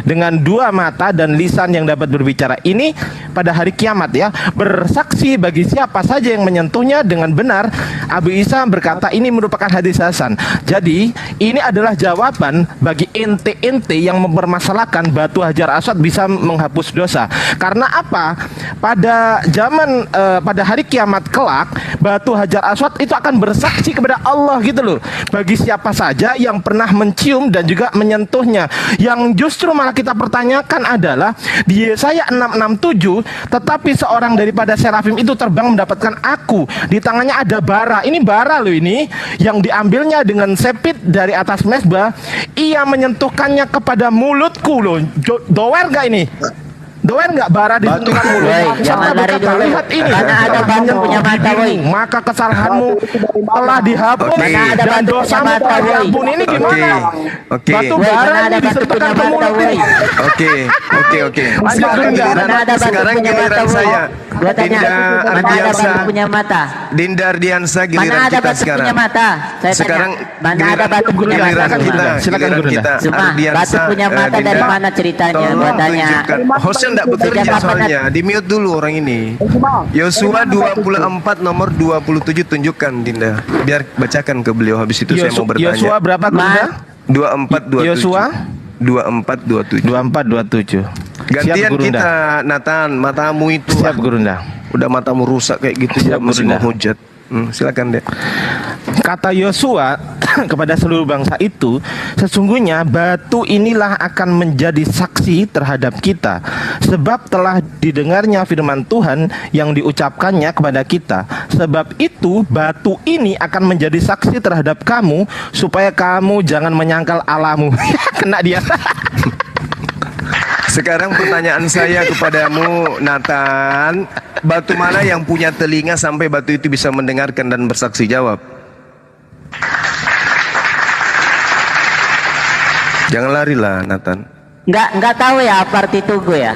Speaker 9: dengan dua mata dan lisan yang dapat berbicara. Ini pada hari kiamat ya, bersaksi bagi siapa saja yang menyentuhnya dengan benar. Abu Isa berkata ini merupakan hadis hasan. Jadi ini adalah jawaban bagi ente-ente yang mempermasalahkan batu Hajar Aswad bisa menghapus dosa. Karena apa? Pada zaman pada hari kiamat kelak, batu Hajar Aswad itu akan bersaksi kepada Allah gitu loh. Bagi siapa saja yang pernah mencium dan juga menyentuhnya, yang justru malah kita pertanyakan adalah di Yesaya 6:67, tetapi seorang daripada serafim itu terbang mendapatkan aku. Di tangannya ada bara. Ini bara loh ini, yang diambilnya dengan sepit dari atas mezbah. Ia menyentuhkannya kepada mulutku loh. Doer gak ini? Doer nggak bara ditentukan mulut? Jangan lari dulu. Lihat ini.
Speaker 13: Karena ada batu punya mata, woi.
Speaker 9: Maka kesalahanmu telah dihapus dan dosamu telah diampuni. Ini gimana? Batu bara ini disertakan ke mulut ini.
Speaker 3: Oke.
Speaker 13: Sekarang
Speaker 3: giliran saya.
Speaker 13: Gua tanya, mana ada batu punya mata?
Speaker 3: Dinda Ardiansa
Speaker 13: Mana
Speaker 3: giliran
Speaker 13: ada
Speaker 3: kita
Speaker 13: batu
Speaker 3: sekarang.
Speaker 13: punya mata? Saya
Speaker 3: Sekarang
Speaker 13: tanya, mana ada batu punya mata?
Speaker 9: Silakan Guru.
Speaker 13: Cuma batu punya mata dari mana ceritanya? Gua tanya.
Speaker 3: Hostnya enggak bekerja soalnya. Di mute dulu orang ini. Yosua 24 nomor 27 tunjukkan Dinda. Biar bacakan ke beliau, habis itu saya mau bertanya.
Speaker 9: Yosua berapa Guru?
Speaker 3: 2427.
Speaker 9: Yosua
Speaker 3: 2427. Gantian kita, Nathan, matamu itu.
Speaker 9: Siap Gurunda.
Speaker 3: Udah matamu rusak kayak gitu ya, masih mau hujat. Silakan deh.
Speaker 9: Kata Yosua kepada seluruh bangsa itu, sesungguhnya batu inilah akan menjadi saksi terhadap kita, sebab telah didengarnya firman Tuhan yang diucapkannya kepada kita. Sebab itu batu ini akan menjadi saksi terhadap kamu, supaya kamu jangan menyangkal Allahmu. Kena dia.
Speaker 3: Sekarang pertanyaan saya kepadamu, Nathan, batu mana yang punya telinga sampai batu itu bisa mendengarkan dan bersaksi? Jawab. Jangan lari lah, Nathan.
Speaker 13: Nggak tahu ya apa arti tugu ya.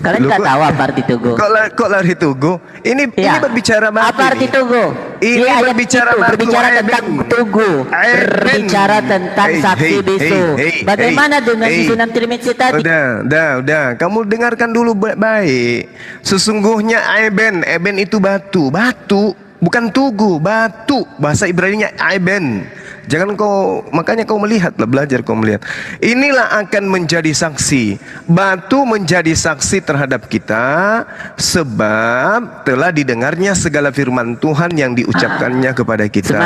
Speaker 13: Kalian nggak tahu apa arti tugu?
Speaker 3: Kok lari tugu? Ini berbicara batu.
Speaker 13: Apa arti tugu?
Speaker 3: Ini berbicara batu.
Speaker 13: Berbicara tentang tugu. Berbicara tentang saksi bisu. Bagaimana dengan susunan Trimisi tadi?
Speaker 3: Udah. Kamu dengarkan dulu baik-baik. Sesungguhnya Eben itu batu, bukan tugu, batu. Bahasa Ibraninya Eben. Makanya kau melihatlah, belajar kau melihat. Inilah akan menjadi saksi. Batu menjadi saksi terhadap kita, sebab telah didengarnya segala firman Tuhan yang diucapkannya kepada kita.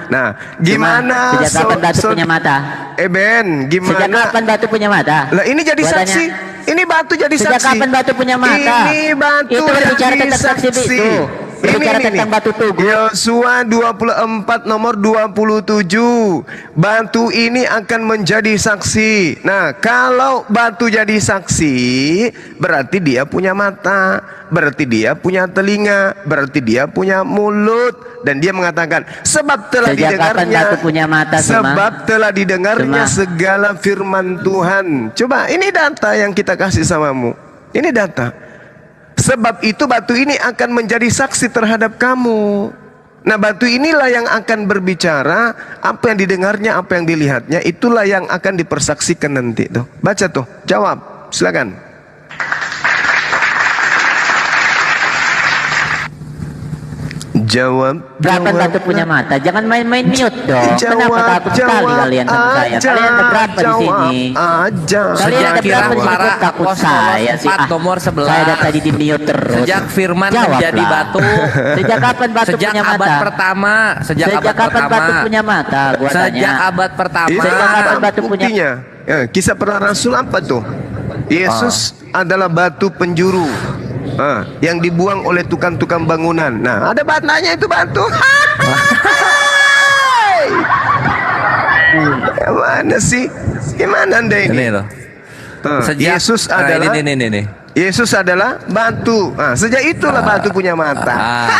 Speaker 3: Nah, gimana?
Speaker 13: Sejak kapan batu punya mata?
Speaker 3: Eben, gimana?
Speaker 13: Sejak kapan batu punya mata?
Speaker 3: Lah ini jadi saksi. Ini batu jadi saksi.
Speaker 13: Sejak kapan batu punya mata?
Speaker 3: Ini batu
Speaker 13: itu berbicara tentang saksi bisu. Berbicara tentang batu tugu.
Speaker 3: Yosua 24 nomor 27. Batu ini akan menjadi saksi. Nah, kalau batu jadi saksi, berarti dia punya mata, berarti dia punya telinga, berarti dia punya mulut. Dan dia mengatakan, sebab telah didengarnya,
Speaker 13: batu punya mata,
Speaker 3: sebab telah didengarnya segala firman Tuhan. Coba, ini data yang kita kasih samamu. Ini data. Sebab itu batu ini akan menjadi saksi terhadap kamu. Nah, batu inilah yang akan berbicara, apa yang didengarnya, apa yang dilihatnya, itulah yang akan dipersaksikan nanti tuh. Baca tuh, jawab, silakan. Jawab.
Speaker 13: Berapa batu punya mata? Jangan main-main mute dong. Kenapa takut sekali kalian sama saya? Kalian ada berapa di sini? Kalian ada berapa di sini? Takut saya sih.
Speaker 6: Nomor 11.
Speaker 13: Saya ada tadi di mute terus.
Speaker 6: Sejak firman menjadi batu.
Speaker 13: Sejak kapan batu punya mata?
Speaker 6: Abad pertama. Sejak
Speaker 13: kapan batu punya mata? Gua tanya.
Speaker 6: Sejak abad pertama.
Speaker 13: Sejak kapan batu punya mata?
Speaker 3: Kisah para Rasul apa tuh? Yesus adalah batu penjuru. Yang dibuang oleh tukang-tukang bangunan. Nah, ada batanya itu batu. Gimana sih? Gimana Anda ini?
Speaker 6: Ini loh.
Speaker 3: Yesus adalah
Speaker 6: ini.
Speaker 3: Yesus adalah batu. Sejak itulah batu punya mata.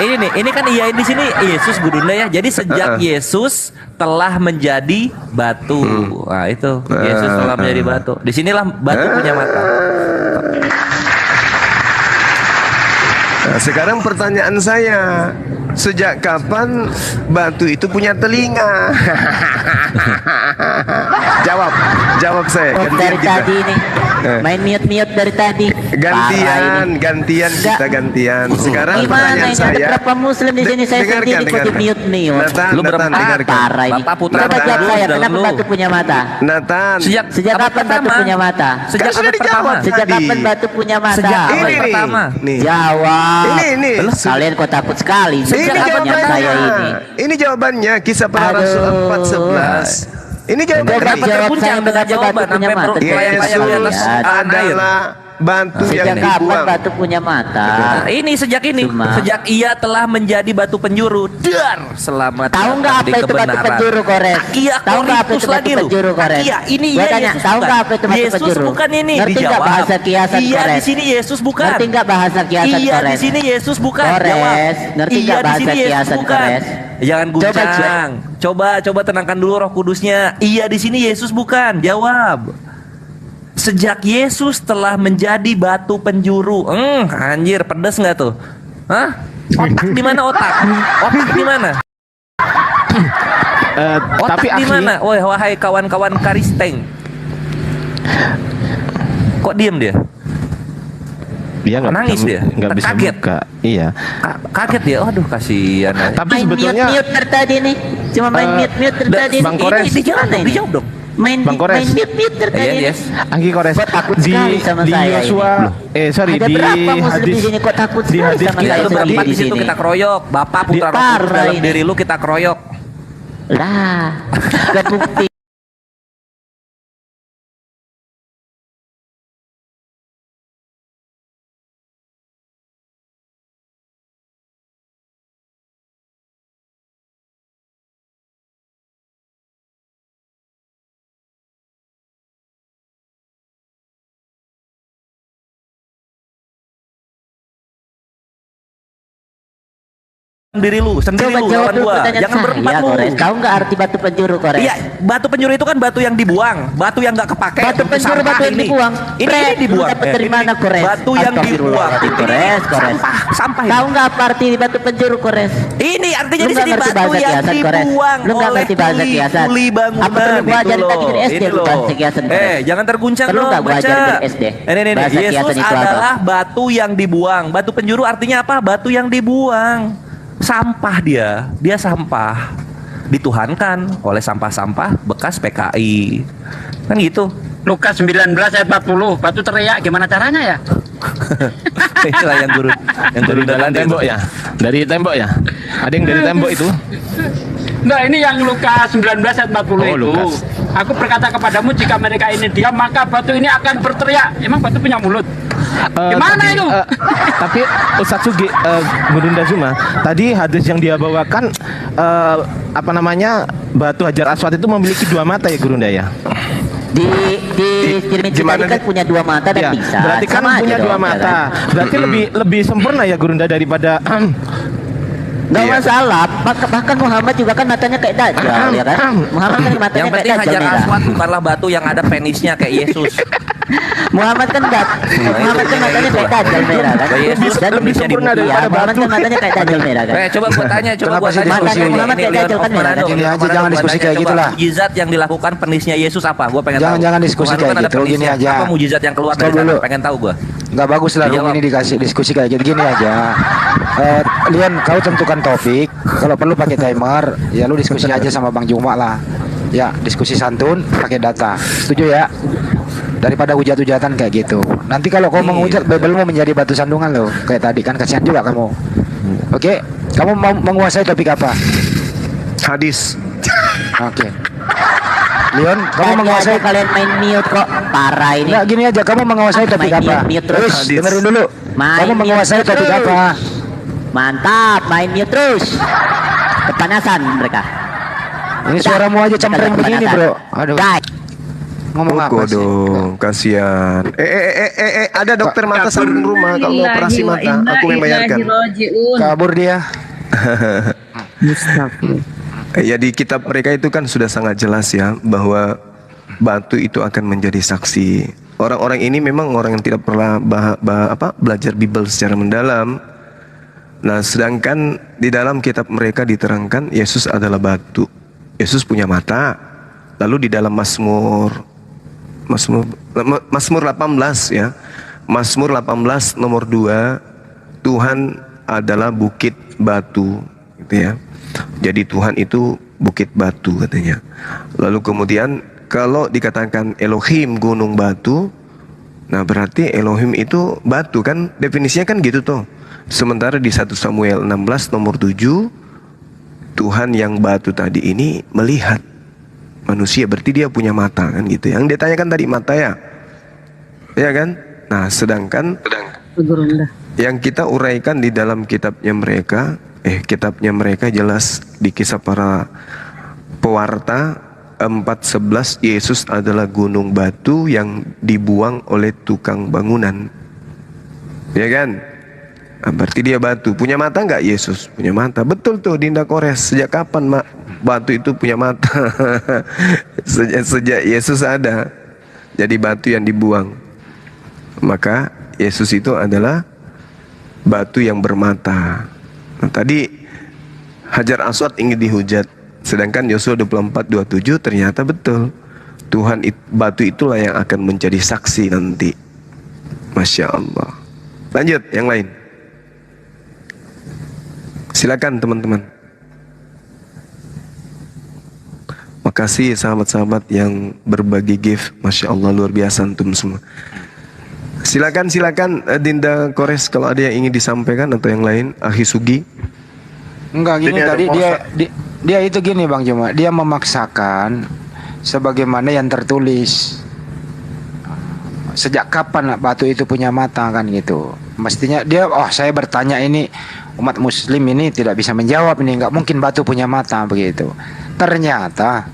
Speaker 6: Ini kan iya di sini Yesus Gurunda ya. Jadi sejak Yesus telah menjadi batu. Nah, itu Yesus telah menjadi batu. Di sinilah batu punya mata.
Speaker 3: Nah, sekarang pertanyaan saya, sejak kapan batu itu punya telinga? Jawab saya.
Speaker 13: Dari tadi nih, main mute dari tadi.
Speaker 3: Gantian kita gantian. Sekarang
Speaker 13: gimana ini? Ada berapa Muslim di sini? Saya sendiri ikut mute.
Speaker 3: Lu berapa?
Speaker 13: Parah ini. Coba jawab saya, kenapa batu punya mata?
Speaker 3: Nathan.
Speaker 13: Sejak kapan batu punya mata?
Speaker 6: Sejak abad pertama.
Speaker 13: Sejak kapan batu punya mata?
Speaker 6: Sejak abad pertama.
Speaker 13: Jawab.
Speaker 3: Ini.
Speaker 13: Kalian kok takut sekali?
Speaker 3: Ini jawabannya. Ini jawabannya. Kisah para Rasul 4:11. Ini
Speaker 13: Coba
Speaker 3: jawaban
Speaker 13: jawab saya
Speaker 6: dengan jawaban
Speaker 13: punya
Speaker 6: sampai
Speaker 13: mata.
Speaker 6: melayang-layang di atas permukaan air.
Speaker 3: adalah batu yang
Speaker 13: Sejak kapan
Speaker 3: dibuang.
Speaker 13: batu punya mata?
Speaker 6: Nah, ini sejak ia telah menjadi batu penjuru, dar selamat
Speaker 13: Tahu nggak apa
Speaker 6: di
Speaker 13: itu batu
Speaker 6: kebenaran.
Speaker 13: penjuru, Kores?
Speaker 6: Iya,
Speaker 13: Tahu nggak apa itu batu penjuru, Kores?
Speaker 6: Iya, ini
Speaker 13: Gua
Speaker 6: iya
Speaker 13: tanya,
Speaker 6: Yesus
Speaker 13: tahu
Speaker 6: bukan?
Speaker 13: nggak apa itu batu
Speaker 6: Yesus
Speaker 13: penjuru?
Speaker 6: bukan ini.
Speaker 13: Ngerti nggak
Speaker 6: Dijawab.
Speaker 13: bahasa kiasan,
Speaker 6: Iya,
Speaker 13: Kores?
Speaker 6: di sini Yesus bukan.
Speaker 13: Ngerti nggak bahasa kiasan,
Speaker 6: Iya,
Speaker 13: Kores?
Speaker 6: di sini Yesus bukan.
Speaker 13: Kores,
Speaker 6: Jawab.
Speaker 13: ngerti
Speaker 6: Iya,
Speaker 13: nggak
Speaker 6: di sini
Speaker 13: bahasa
Speaker 6: Yesus
Speaker 13: kiasan,
Speaker 6: bukan.
Speaker 13: Kores?
Speaker 6: Jangan guncang. Coba tenangkan dulu Roh Kudusnya. Iya, di sini Yesus bukan. Jawab. Sejak Yesus telah menjadi batu penjuru. Anjir, pedes nggak tuh? Hah? Otak di mana otak? Otak di mana? Otak
Speaker 9: Tapi
Speaker 6: di mana? Wahai kawan-kawan Karisteng. Kok diem dia?
Speaker 9: Dia nggak
Speaker 6: nangis
Speaker 9: bisa,
Speaker 6: dia?
Speaker 9: nggak bisa
Speaker 6: Kaget?
Speaker 9: buka. Iya.
Speaker 6: Kaget dia. Aduh, kasihan.
Speaker 9: Tapi
Speaker 13: Main
Speaker 9: sebetulnya
Speaker 13: mute tadi nih. Cuma main mute tadi.
Speaker 9: Bang Kores.
Speaker 6: Ini dijawab dong.
Speaker 13: Main
Speaker 9: Bang Kores.
Speaker 13: mute tadi.
Speaker 6: Yes.
Speaker 9: Anggi Kores
Speaker 13: takut
Speaker 9: di
Speaker 13: sekali sama
Speaker 9: di
Speaker 13: saya
Speaker 9: Yosua
Speaker 13: Ada
Speaker 9: di
Speaker 13: berapa muslim
Speaker 9: hadis
Speaker 13: di sini kok takut
Speaker 9: di
Speaker 13: sekali
Speaker 9: hadis
Speaker 13: sama
Speaker 6: Kita
Speaker 13: saya
Speaker 6: lu berempat
Speaker 13: sendiri
Speaker 6: di situ
Speaker 13: sini?
Speaker 6: kita keroyok. Bapak putra Roh Kudus
Speaker 13: parah
Speaker 6: dalam
Speaker 13: ini.
Speaker 6: diri lu kita keroyok.
Speaker 13: Lah, kebukti.
Speaker 6: Diri lu sendiri
Speaker 13: Coba
Speaker 6: lu
Speaker 13: jawab
Speaker 6: lawan
Speaker 13: dulu
Speaker 6: gua.
Speaker 13: pertanyaan
Speaker 6: Jangan berempat
Speaker 13: saya,
Speaker 6: lu.
Speaker 13: Kores. Tahu nggak arti batu penjuru, Kores?
Speaker 6: Iya, batu penjuru itu kan batu yang dibuang, batu yang nggak kepake.
Speaker 13: Batu
Speaker 6: untuk
Speaker 13: penjuru,
Speaker 6: sampah
Speaker 13: batu yang
Speaker 6: ini.
Speaker 13: dibuang.
Speaker 6: Ini dibuang.
Speaker 13: Dapat dari mana, Kores?
Speaker 6: Batu yang dibuang.
Speaker 13: Kores, Kores.
Speaker 6: Sampah
Speaker 13: Tahu
Speaker 6: ini.
Speaker 13: nggak apa arti batu penjuru, Kores?
Speaker 6: Ini artinya
Speaker 13: Lu
Speaker 6: di
Speaker 13: nggak
Speaker 6: sini
Speaker 13: ngerti
Speaker 6: batu
Speaker 13: bahasa
Speaker 6: yang
Speaker 13: kiasan, Kores?
Speaker 6: dibuang
Speaker 13: Lu nggak
Speaker 6: oleh
Speaker 13: ngerti bahasa kiasan?
Speaker 6: kuli bangunan.
Speaker 13: Apa perlu gua ajarin tadi dari SD
Speaker 6: Ini
Speaker 13: lu
Speaker 6: loh.
Speaker 13: bahasa kiasan, Kores?
Speaker 6: Jangan terguncang
Speaker 13: Perlu
Speaker 6: dong,
Speaker 13: nggak gua
Speaker 6: baca.
Speaker 13: ajarin dari SD?
Speaker 6: Ini
Speaker 13: Bahasa
Speaker 6: Yesus
Speaker 13: kiasan itu apa?
Speaker 6: adalah batu yang dibuang. Batu penjuru artinya apa? Batu yang dibuang. Sampah dia sampah, dituhankan oleh sampah-sampah bekas PKI, kan gitu.
Speaker 14: Lukas 19 ayat 40, batu teriak, gimana caranya ya?
Speaker 6: Inilah yang guru
Speaker 9: dari dalam tembok ya, dari tembok ya. Ada yang dari tembok itu.
Speaker 14: Nah, ini yang Lukas 19 ayat 40
Speaker 9: Oh,
Speaker 14: itu.
Speaker 9: Lukas.
Speaker 14: Aku berkata kepadamu, jika mereka ini diam, maka batu ini akan berteriak. Emang batu punya mulut? Gimana
Speaker 9: Tapi,
Speaker 14: itu?
Speaker 9: Tapi Ustadz Sugi, Gurunda Zuma, tadi hadis yang dia bawakan apa namanya, batu Hajar Aswad itu memiliki dua mata ya Gurunda ya.
Speaker 13: Di Tirmizi tadi kan punya dua mata dan
Speaker 9: Ya,
Speaker 13: bisa.
Speaker 9: berarti kan
Speaker 13: Sama aja
Speaker 9: punya dua
Speaker 13: dong, ya
Speaker 9: mata.
Speaker 13: kan?
Speaker 9: Berarti lebih sempurna ya Gurunda daripada
Speaker 13: Nggak masalah, bahkan Muhammad juga kan matanya kayak Dajjal, ya kan? Muhammad kan matanya
Speaker 6: Yang
Speaker 13: kayak
Speaker 6: penting
Speaker 13: Dajjal.
Speaker 6: Hajar
Speaker 13: Mira.
Speaker 6: Aswad bukanlah batu yang ada penisnya kayak Yesus.
Speaker 13: Muhammad kan Muhammad kan matanya kayak Dajjal merah kan?
Speaker 6: Yesus
Speaker 13: Dan
Speaker 6: lebih sempurna
Speaker 13: iya,
Speaker 6: daripada
Speaker 13: Muhammad kan matanya kayak Dajjal merah kan?
Speaker 6: Coba gua tanya, coba gua tanya.
Speaker 13: Matanya Muhammad kayak Dajjal kan merah kan?
Speaker 15: Gini aja, jangan diskusi kayak gitu lah.
Speaker 6: Mujizat yang dilakukan penisnya Yesus apa? Gua pengen tahu.
Speaker 15: Jangan diskusi
Speaker 6: Muhammad
Speaker 15: kayak
Speaker 6: kan ada
Speaker 15: gitu, gini
Speaker 6: penisnya.
Speaker 15: aja.
Speaker 6: Apa mujizat yang keluar dari
Speaker 15: Stop
Speaker 6: sana?
Speaker 15: dulu.
Speaker 6: Pengen tahu gua.
Speaker 15: Nggak bagus lah room
Speaker 6: Dijawab.
Speaker 15: ini dikasih diskusi kayak gitu, gini aja. Lian, kau tentukan topik, kalau perlu pakai timer, ya lu diskusi aja sama Bang Juma lah. Ya, diskusi santun pakai data. Setuju ya? Daripada hujat-hujatan kayak gitu. Nanti kalau kau menghujat, Bible mau menjadi batu sandungan lo. Kayak tadi kan kasihan juga kamu. Oke, kamu mau menguasai topik apa?
Speaker 3: Hadis.
Speaker 15: Oke. Leon, kamu
Speaker 13: Tadi
Speaker 15: menguasai
Speaker 13: aja kalian main mute kok, parah ini.
Speaker 15: Nggak, gini aja, kamu menguasai topik
Speaker 13: Main
Speaker 15: apa?
Speaker 13: mute terus.
Speaker 15: Terus dengerin dulu.
Speaker 13: Main
Speaker 15: Kamu menguasai
Speaker 13: mute
Speaker 15: topik
Speaker 13: terus.
Speaker 15: apa?
Speaker 13: Mantap, main mute terus. Kepanasan mereka.
Speaker 15: Ini suaramu aja cempreng begini, bro. Aduh.
Speaker 13: Guys.
Speaker 15: Ngomong apa sih?
Speaker 3: dong, kasihan. Ada dokter mata samping rumah kalau mau operasi mata, aku membayarkan.
Speaker 15: Kabur dia.
Speaker 3: Ya di kitab mereka itu kan sudah sangat jelas ya bahwa batu itu akan menjadi saksi. Orang-orang ini memang orang yang tidak pernah belajar Bible secara mendalam. Nah, sedangkan di dalam kitab mereka diterangkan Yesus adalah batu. Yesus punya mata. Lalu di dalam Mazmur 18 ya. Mazmur 18 nomor 2, Tuhan adalah bukit batu gitu ya. Jadi Tuhan itu bukit batu katanya. Lalu kemudian kalau dikatakan Elohim gunung batu, nah berarti Elohim itu batu kan, definisinya kan gitu tuh. Sementara di 1 Samuel 16 nomor 7, Tuhan yang batu tadi ini melihat. manusia, berarti dia punya mata kan gitu. Yang dia tanyakan tadi mata ya kan? Nah, sedangkan yang kita uraikan di dalam kitabnya mereka jelas di kisah para pewarta 4:11, Yesus adalah gunung batu yang dibuang oleh tukang bangunan. Ya kan? Nah, berarti dia batu. Punya mata nggak Yesus? Punya mata. Betul tuh Dinda Kores. Sejak kapan batu itu punya mata? Sejak Yesus ada. Jadi batu yang dibuang. Maka Yesus itu adalah batu yang bermata. Nah, tadi Hajar Aswad ingin dihujat, sedangkan Yosua 24:27 ternyata betul. Tuhan batu itulah yang akan menjadi saksi nanti. Masya Allah. Lanjut yang lain. Silakan teman-teman. Makasih sahabat-sahabat yang berbagi gift. Masya Allah, luar biasa antum semua. Silakan Dinda Kores, kalau ada yang ingin disampaikan atau yang lain. Akhi Sugi.
Speaker 15: Enggak gini, tadi dia itu gini Bang Juma, dia memaksakan sebagaimana yang tertulis. Sejak kapan batu itu punya mata kan gitu. Mestinya dia, saya bertanya ini, umat muslim ini tidak bisa menjawab ini, nggak mungkin batu punya mata begitu. Ternyata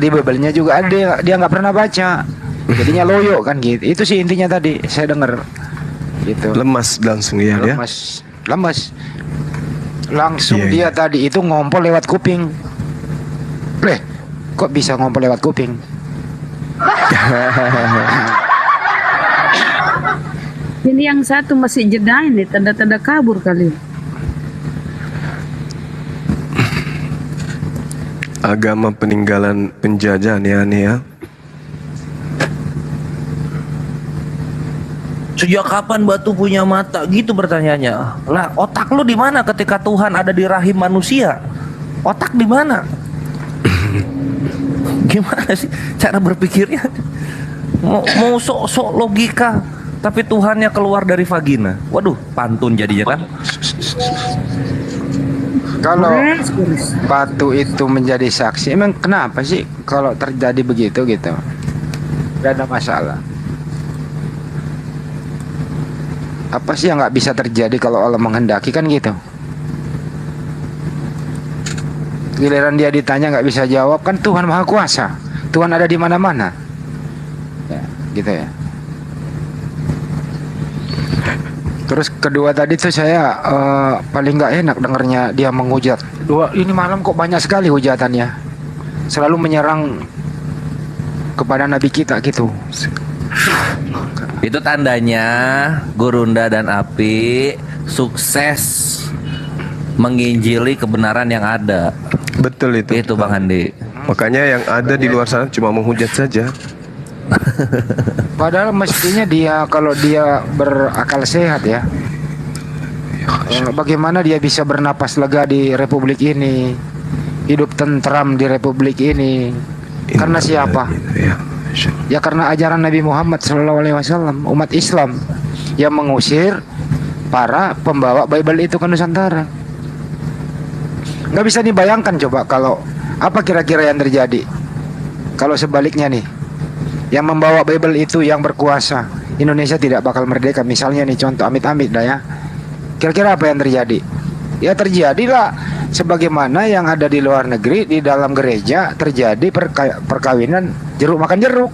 Speaker 15: di Bible-nya juga ada, dia nggak pernah baca. Jadinya loyo kan gitu. Itu sih intinya tadi saya dengar gitu.
Speaker 3: Lemas langsung ya.
Speaker 15: Lemas. Langsung dia tadi itu ngompol lewat kuping. Kok bisa ngompol lewat kuping?
Speaker 10: Ini yang satu masih jeda ini, tanda-tanda kabur kali.
Speaker 3: Agama peninggalan penjajah aneh-aneh ya.
Speaker 6: Sejak kapan batu punya mata? Gitu pertanyaannya. Lah, otak lu di mana ketika Tuhan ada di rahim manusia? Otak di mana? Gimana sih cara berpikirnya? Mau sok-sok logika, tapi Tuhannya keluar dari vagina. Waduh, pantun jadinya kan?
Speaker 15: Kalau batu itu menjadi saksi, emang kenapa sih kalau terjadi begitu gitu? Gak ada masalah. Apa sih yang nggak bisa terjadi kalau Allah menghendaki kan gitu? Giliran dia ditanya nggak bisa jawab, kan Tuhan Maha Kuasa, Tuhan ada di mana-mana, ya, gitu ya. Terus kedua tadi tuh saya paling nggak enak dengarnya dia menghujat. Ini malam kok banyak sekali hujatannya, selalu menyerang kepada Nabi kita gitu.
Speaker 6: Itu tandanya Gurunda dan Api sukses menginjili kebenaran yang ada.
Speaker 3: Betul itu.
Speaker 6: Itu Bang Andi.
Speaker 3: Makanya yang ada di luar sana cuma menghujat saja.
Speaker 15: Padahal mestinya dia, kalau dia berakal sehat ya, bagaimana dia bisa bernapas lega di republik ini, hidup tentram di republik ini? Karena siapa? Ya karena ajaran Nabi Muhammad SAW, umat Islam yang mengusir para pembawa Bible itu ke Nusantara. Nggak bisa dibayangkan coba kalau apa kira-kira yang terjadi kalau sebaliknya nih, yang membawa Bible itu yang berkuasa, Indonesia tidak bakal merdeka misalnya nih, contoh amit-amit dah ya. Kira-kira apa yang terjadi? Ya terjadilah sebagaimana yang ada di luar negeri, di dalam gereja terjadi perkawinan jeruk makan jeruk.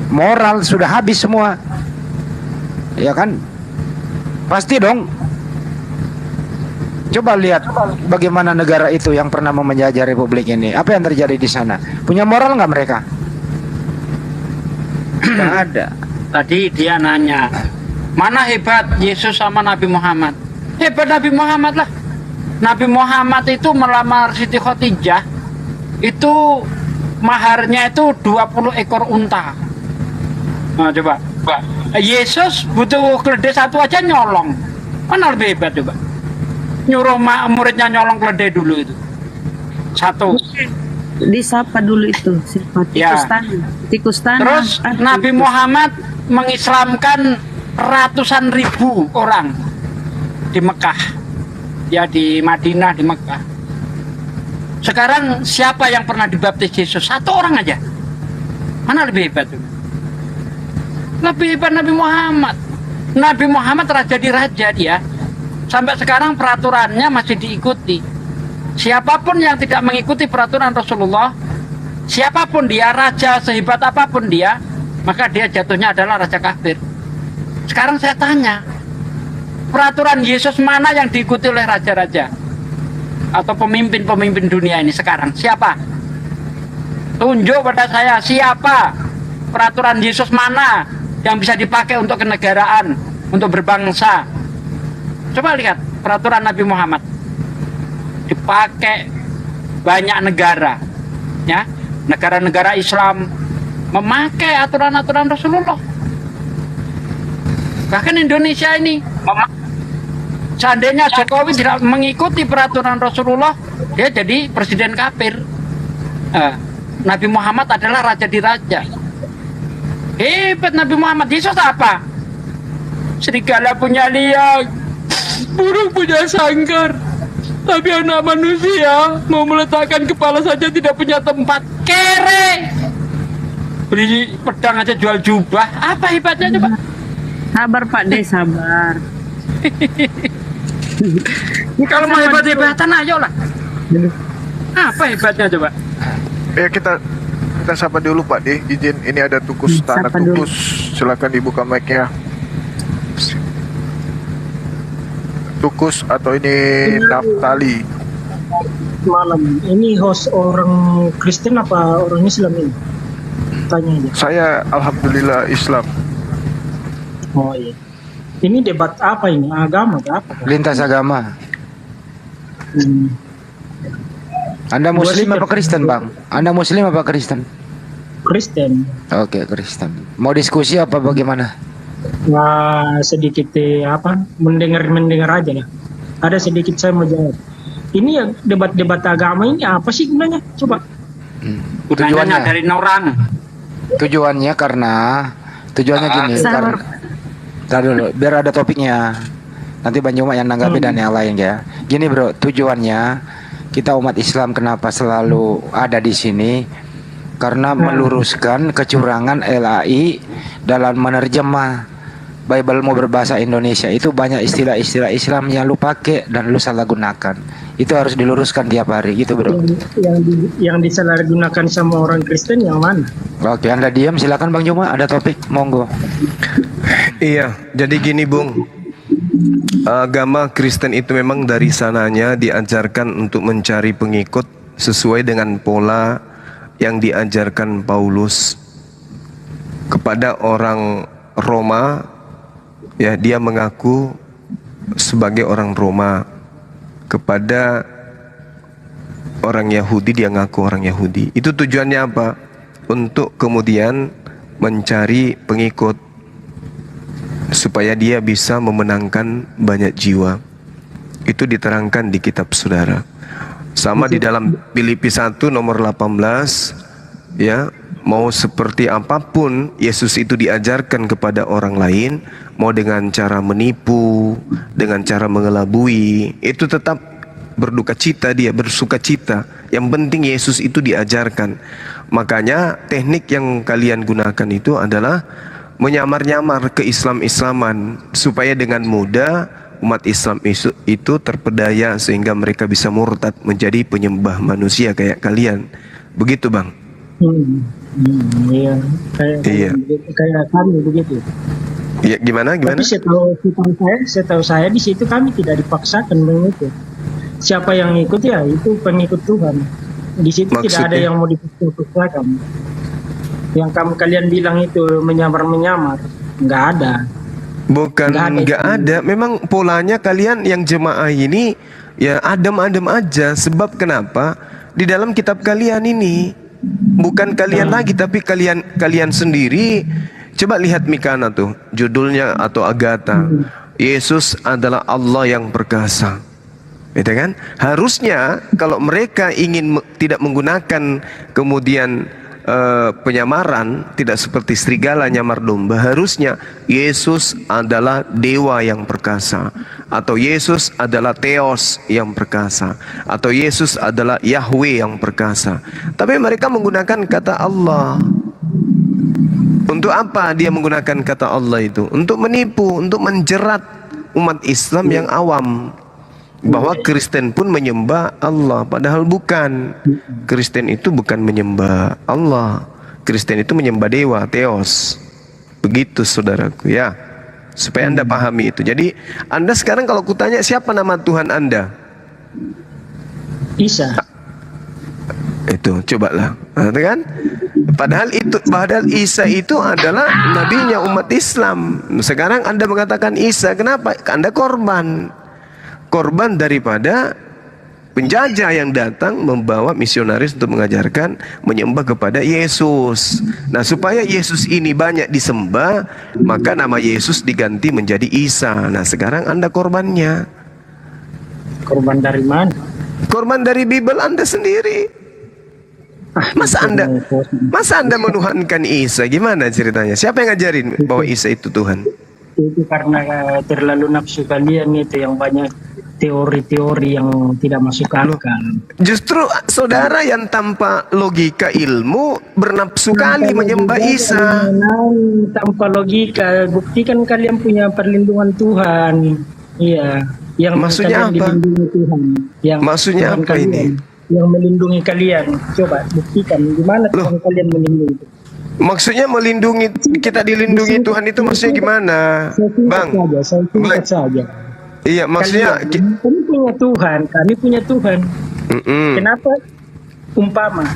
Speaker 15: Moral sudah habis semua, ya kan? Pasti dong. Coba lihat bagaimana negara itu yang pernah menjajah republik ini. Apa yang terjadi di sana? Punya moral nggak mereka? Nggak ada.
Speaker 14: Tadi dia nanya, mana hebat Yesus sama Nabi Muhammad? Hebat Nabi Muhammad lah. Nabi Muhammad itu melamar Siti Khadijah, itu maharnya itu 20 ekor unta. Nah coba, Yesus butuh keledai satu aja nyolong. Mana lebih hebat coba? Nyuruh muridnya nyolong keledai dulu itu satu.
Speaker 10: Disapa dulu itu siapa? Tikus tanah.
Speaker 14: Terus Nabi Muhammad mengislamkan ratusan ribu orang di Mekah, ya di Madinah, di Mekah. Sekarang siapa yang pernah dibaptis Yesus? Satu orang aja. Mana lebih hebat tuh? Lebih hebat Nabi Muhammad. Nabi Muhammad raja di raja dia. Sampai sekarang peraturannya masih diikuti. Siapapun yang tidak mengikuti peraturan Rasulullah, siapapun dia, raja sehebat apapun dia, maka dia jatuhnya adalah raja kafir. Sekarang saya tanya, peraturan Yesus mana yang diikuti oleh raja-raja atau pemimpin-pemimpin dunia ini sekarang? Siapa? Tunjuk pada saya, siapa? Peraturan Yesus mana yang bisa dipakai untuk kenegaraan, untuk berbangsa? Coba lihat peraturan Nabi Muhammad. Dipakai banyak negara, ya, negara-negara Islam memakai aturan-aturan Rasulullah. Bahkan Indonesia ini, seandainya Jokowi tidak mengikuti peraturan Rasulullah, dia jadi presiden kafir. Nabi Muhammad adalah raja di raja. Hebat Nabi Muhammad. Yesus apa? Serigala punya liang, burung punya sangkar, tapi anak manusia mau meletakkan kepala saja tidak punya tempat. Kere. Beli pedang aja jual jubah. Apa hebatnya coba?
Speaker 10: Sabar Pak De, sabar.
Speaker 14: Kalau mau hebat-hebatan ayo lah. Apa hebatnya coba?
Speaker 1: Ya kita sapa dulu Pak De, izin ini ada Tukus Tanah Tukus, silakan dibuka mic-nya. Tukus atau ini Naftali?
Speaker 16: Malam ini host orang Kristen apa orang Islam ini? Tanya aja.
Speaker 1: Saya alhamdulillah Islam.
Speaker 16: Oh iya. Ini debat apa ini? Agama atau apa?
Speaker 15: Lintas agama. Anda Muslim apa Kristen, Bang? Anda Muslim apa Kristen?
Speaker 16: Kristen.
Speaker 15: Oke, Kristen. Mau diskusi apa bagaimana?
Speaker 16: Nah, sedikit mendengar aja lah. Ada sedikit saya mau jawab. Ini ya debat-debat agama ini apa sih gunanya? Coba.
Speaker 15: Tujuannya
Speaker 14: dari orang.
Speaker 15: Tujuannya gini, karena tadi dulu, biar ada topiknya. Nanti Bang Juma yang nanggapi dan yang lain ya. Gini bro, tujuannya kita umat Islam kenapa selalu ada di sini? Karena meluruskan kecurangan LAI dalam menerjemah Bible mau berbahasa Indonesia. Itu banyak istilah-istilah Islam yang lu pakai dan lu salah gunakan. Itu harus diluruskan tiap hari gitu bro.
Speaker 16: Yang disalahgunakan sama orang Kristen yang mana?
Speaker 15: Oke, Anda diam, silakan Bang Juma, ada topik, monggo.
Speaker 3: Iya, jadi gini Bung, agama Kristen itu memang dari sananya diajarkan untuk mencari pengikut sesuai dengan pola yang diajarkan Paulus kepada orang Roma. Ya, dia mengaku sebagai orang Roma. Kepada orang Yahudi dia ngaku orang Yahudi. Itu tujuannya apa? Untuk kemudian mencari pengikut supaya dia bisa memenangkan banyak jiwa. Itu diterangkan di kitab saudara. Sama di dalam Filipi 1 nomor 18, ya, mau seperti apapun Yesus itu diajarkan kepada orang lain, mau dengan cara menipu, dengan cara mengelabui, itu tetap berduka cita, dia bersuka cita. Yang penting Yesus itu diajarkan. Makanya teknik yang kalian gunakan itu adalah menyamar-nyamar ke Islam-Islaman supaya dengan mudah umat Islam itu terpedaya sehingga mereka bisa murtad menjadi penyembah manusia kayak kalian. Begitu Bang?
Speaker 16: Iya, kayak kami begitu.
Speaker 3: Ya, gimana?
Speaker 16: Tapi setahu saya di situ kami tidak dipaksakan begitu. Siapa yang ikut ya itu pengikut Tuhan. Di situ tidak ada yang mau dipaksakan. Yang kalian bilang itu menyamar-menyamar, nggak ada.
Speaker 3: Bukan nggak ada. Memang polanya kalian yang jemaah ini ya adem-adem aja. Sebab kenapa? Di dalam kitab kalian ini bukan kalian lagi, tapi kalian sendiri. Coba lihat Mikana tuh, judulnya atau Agatha. Yesus adalah Allah yang perkasa. Gitu kan? Harusnya kalau mereka ingin tidak menggunakan kemudian penyamaran, tidak seperti serigala nyamar domba. Harusnya Yesus adalah dewa yang perkasa, atau Yesus adalah Theos yang perkasa, atau Yesus adalah Yahweh yang perkasa. Tapi mereka menggunakan kata Allah. Untuk apa dia menggunakan kata Allah itu? Untuk menipu, untuk menjerat umat Islam yang awam, bahwa Kristen pun menyembah Allah, padahal bukan. Kristen itu bukan menyembah Allah. Kristen itu menyembah dewa, Theos. Begitu saudaraku ya, supaya Anda pahami itu. Jadi Anda sekarang kalau kutanya siapa nama Tuhan Anda?
Speaker 16: Isa.
Speaker 3: Itu cobalah, kan? Padahal Isa itu adalah nabinya umat Islam. Sekarang Anda mengatakan Isa, kenapa? Anda korban daripada penjajah yang datang membawa misionaris untuk mengajarkan menyembah kepada Yesus. Nah, supaya Yesus ini banyak disembah, maka nama Yesus diganti menjadi Isa. Nah, sekarang Anda korbannya.
Speaker 16: Korban dari mana?
Speaker 3: Korban dari Bible Anda sendiri. Masa Anda menuhankan Isa? Gimana ceritanya? Siapa yang ngajarin bahwa Isa itu Tuhan?
Speaker 16: Itu karena terlalu nafsu kalian itu, yang banyak teori-teori yang tidak masuk akal.
Speaker 3: Justru saudara yang tanpa logika ilmu bernafsu kali menyembah Isa.
Speaker 16: Tanpa logika, buktikan kalian punya perlindungan Tuhan. Iya, yang
Speaker 3: maksudnya apa?
Speaker 16: Tuhan. Yang
Speaker 3: maksudnya
Speaker 16: Tuhan
Speaker 3: apa
Speaker 16: kalian,
Speaker 3: ini?
Speaker 16: Yang melindungi kalian. Coba buktikan di mana Tuhan kalian melindungi.
Speaker 3: Maksudnya melindungi, kita dilindungi Tuhan itu maksudnya gimana, Bang?
Speaker 16: Saja.
Speaker 3: Iya, maksudnya
Speaker 16: kami punya Tuhan, Kenapa umpama?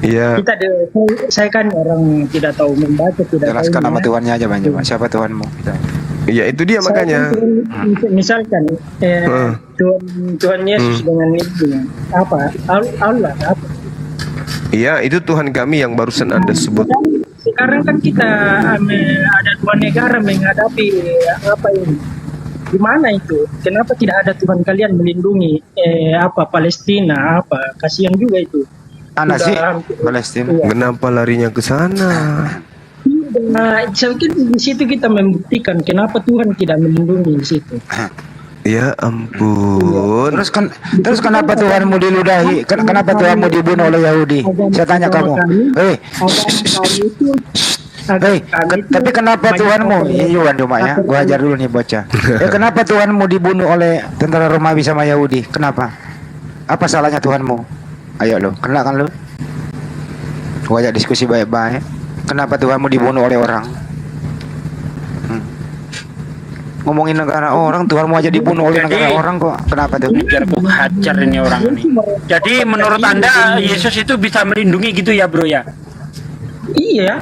Speaker 3: Iya.
Speaker 16: Saya kan orang tidak tahu membaca, tidak
Speaker 15: jelaskan
Speaker 16: tahu
Speaker 15: nama Tuhannya aja, Bang. Siapa Tuhanmu?
Speaker 3: Iya, itu dia makanya.
Speaker 16: Misalkan Tuhan Yesus dengan itu apa? Allah apa?
Speaker 3: Iya, itu Tuhan kami yang barusan Anda sebut.
Speaker 16: Sekarang kan kita ada dua negara menghadapi apa ini? Gimana itu? Kenapa tidak ada Tuhan kalian melindungi Palestina? Kasihan juga itu.
Speaker 15: Sih Palestina.
Speaker 16: Iya.
Speaker 3: Kenapa larinya ke sana?
Speaker 16: Nah, saya pikir di situ kita membuktikan kenapa Tuhan tidak melindungi di situ.
Speaker 3: Ya ampun.
Speaker 15: Terus kenapa Tuhanmu diludahi? Kenapa Tuhanmu dibunuh oleh Yahudi? Saya tanya kamu. Tapi kenapa Tuhanmu? Iya, cuma ya. Gua ajar dulu nih bocah. Kenapa Tuhanmu dibunuh oleh tentara Romawi sama Yahudi? Kenapa? Apa salahnya Tuhanmu? Ayo lo, kena kan lo? Gua ajak diskusi baik-baik. Kenapa Tuhanmu dibunuh oleh orang? Ngomongin negara orang, Tuhanmu aja dibunuh oleh negara orang kok. Kenapa tuh?
Speaker 14: Hajar ini orang ini. Jadi menurut Anda Yesus itu bisa melindungi gitu ya, Bro ya?
Speaker 16: Iya.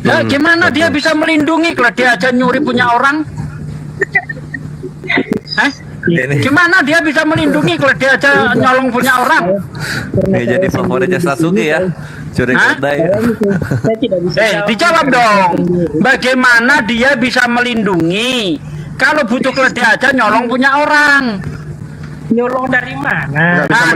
Speaker 14: Nah, gimana dia bisa melindungi kalau dia aja nyuri punya orang? Gimana dia bisa melindungi kalau dia aja nyolong punya orang?
Speaker 6: Jadi favoritnya Sasuke ya. Curi kedai.
Speaker 14: Dijawab dong. Bagaimana dia bisa melindungi kalau butuh keledai aja nyolong punya orang?
Speaker 16: Nyolong dari mana?
Speaker 14: Nah,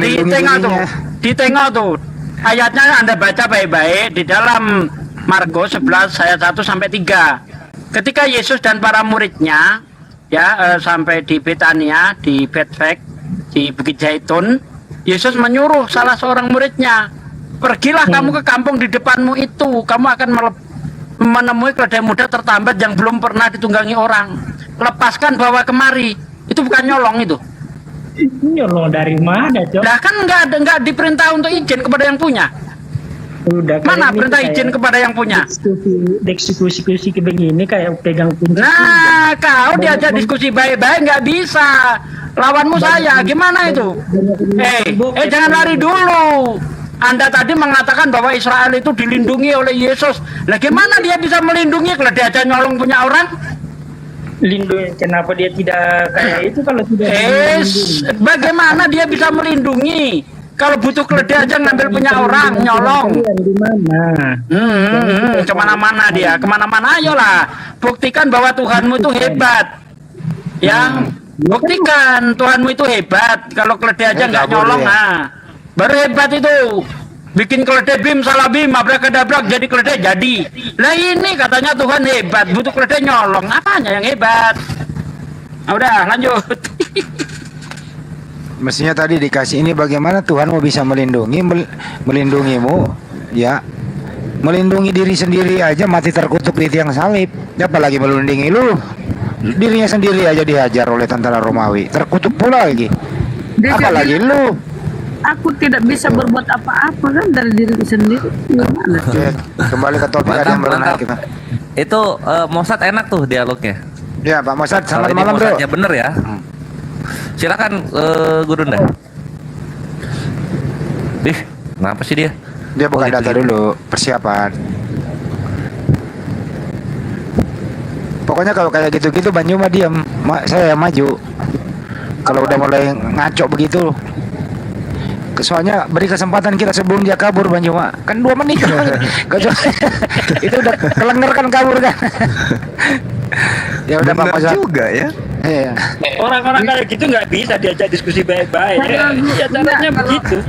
Speaker 14: ditengok tuh. Ayatnya Anda baca baik-baik di dalam Markus 11 ayat 1 sampai 3. Ketika Yesus dan para muridnya sampai di Betania, di Betfage, di Bukit Zaitun, Yesus menyuruh salah seorang muridnya, pergilah kamu ke kampung di depanmu itu, kamu akan menemui keledai muda tertambat yang belum pernah ditunggangi orang. Lepaskan bawa kemari. Itu bukan nyolong itu.
Speaker 16: Nyolong dari mana, Cok?
Speaker 14: Nah kan nggak diperintah untuk izin kepada yang punya.
Speaker 16: Udah,
Speaker 14: mana perintah izin kepada yang punya?
Speaker 16: Diskusi begini kayak pegang kunci.
Speaker 14: Nah, kau diajak diskusi baik-baik nggak bisa. Lawanmu saya, gimana itu? Jangan lari dulu. Anda tadi mengatakan bahwa Israel itu dilindungi oleh Yesus. Nah, gimana dia bisa melindungi kalau dia aja nyolong punya orang?
Speaker 16: Lindungi, kenapa dia tidak kayak itu kalau tidak
Speaker 14: bagaimana dia bisa melindungi? Kalau butuh keledai aja ngambil punya orang, nyolong.
Speaker 16: Di mana?
Speaker 14: Kemana-mana dia, kemana-mana ayolah. Buktikan bahwa Tuhanmu itu hebat. Ya, buktikan Tuhanmu itu hebat. Kalau keledai aja nggak nyolong, baru hebat itu. bikin keledai bim salah bim abrakadabrak jadi keledai jadi. Lah ini katanya Tuhan hebat, butuh keledai nyolong, apanya yang hebat? Nah, udah lanjut.
Speaker 15: Mestinya tadi dikasih ini bagaimana Tuhan mau bisa melindungimu, ya, melindungi diri sendiri aja mati terkutuk di tiang salib, apalagi melindungi lu, dirinya sendiri aja dihajar oleh tentara Romawi, terkutuk pula lagi, apalagi lu.
Speaker 10: Aku tidak bisa berbuat apa-apa kan dari diriku sendiri. Gimana?
Speaker 15: Oke, kembali ke topik ada yang menarik kita.
Speaker 6: Itu Mossad enak tuh dialognya.
Speaker 15: Ya Pak Mossad,
Speaker 6: Kalau
Speaker 15: selamat
Speaker 6: ini
Speaker 15: malam bro.
Speaker 6: Mossadnya bener ya. Silakan Gurunda. Kenapa sih dia?
Speaker 15: Dia buka data dulu, persiapan. Pokoknya kalau kayak gitu-gitu Bang Juma diam, saya yang maju. Kalau udah mulai ngaco begitu, soalnya beri kesempatan kita sebelum dia kabur Bang Juma. Kan 2 menit. Itu udah kelenger kan kabur kan. Ya udah Pak Mossad
Speaker 3: juga ya.
Speaker 15: Iya.
Speaker 14: Orang-orang kayak gitu nggak bisa diajak diskusi baik-baik. Ya caranya begitu.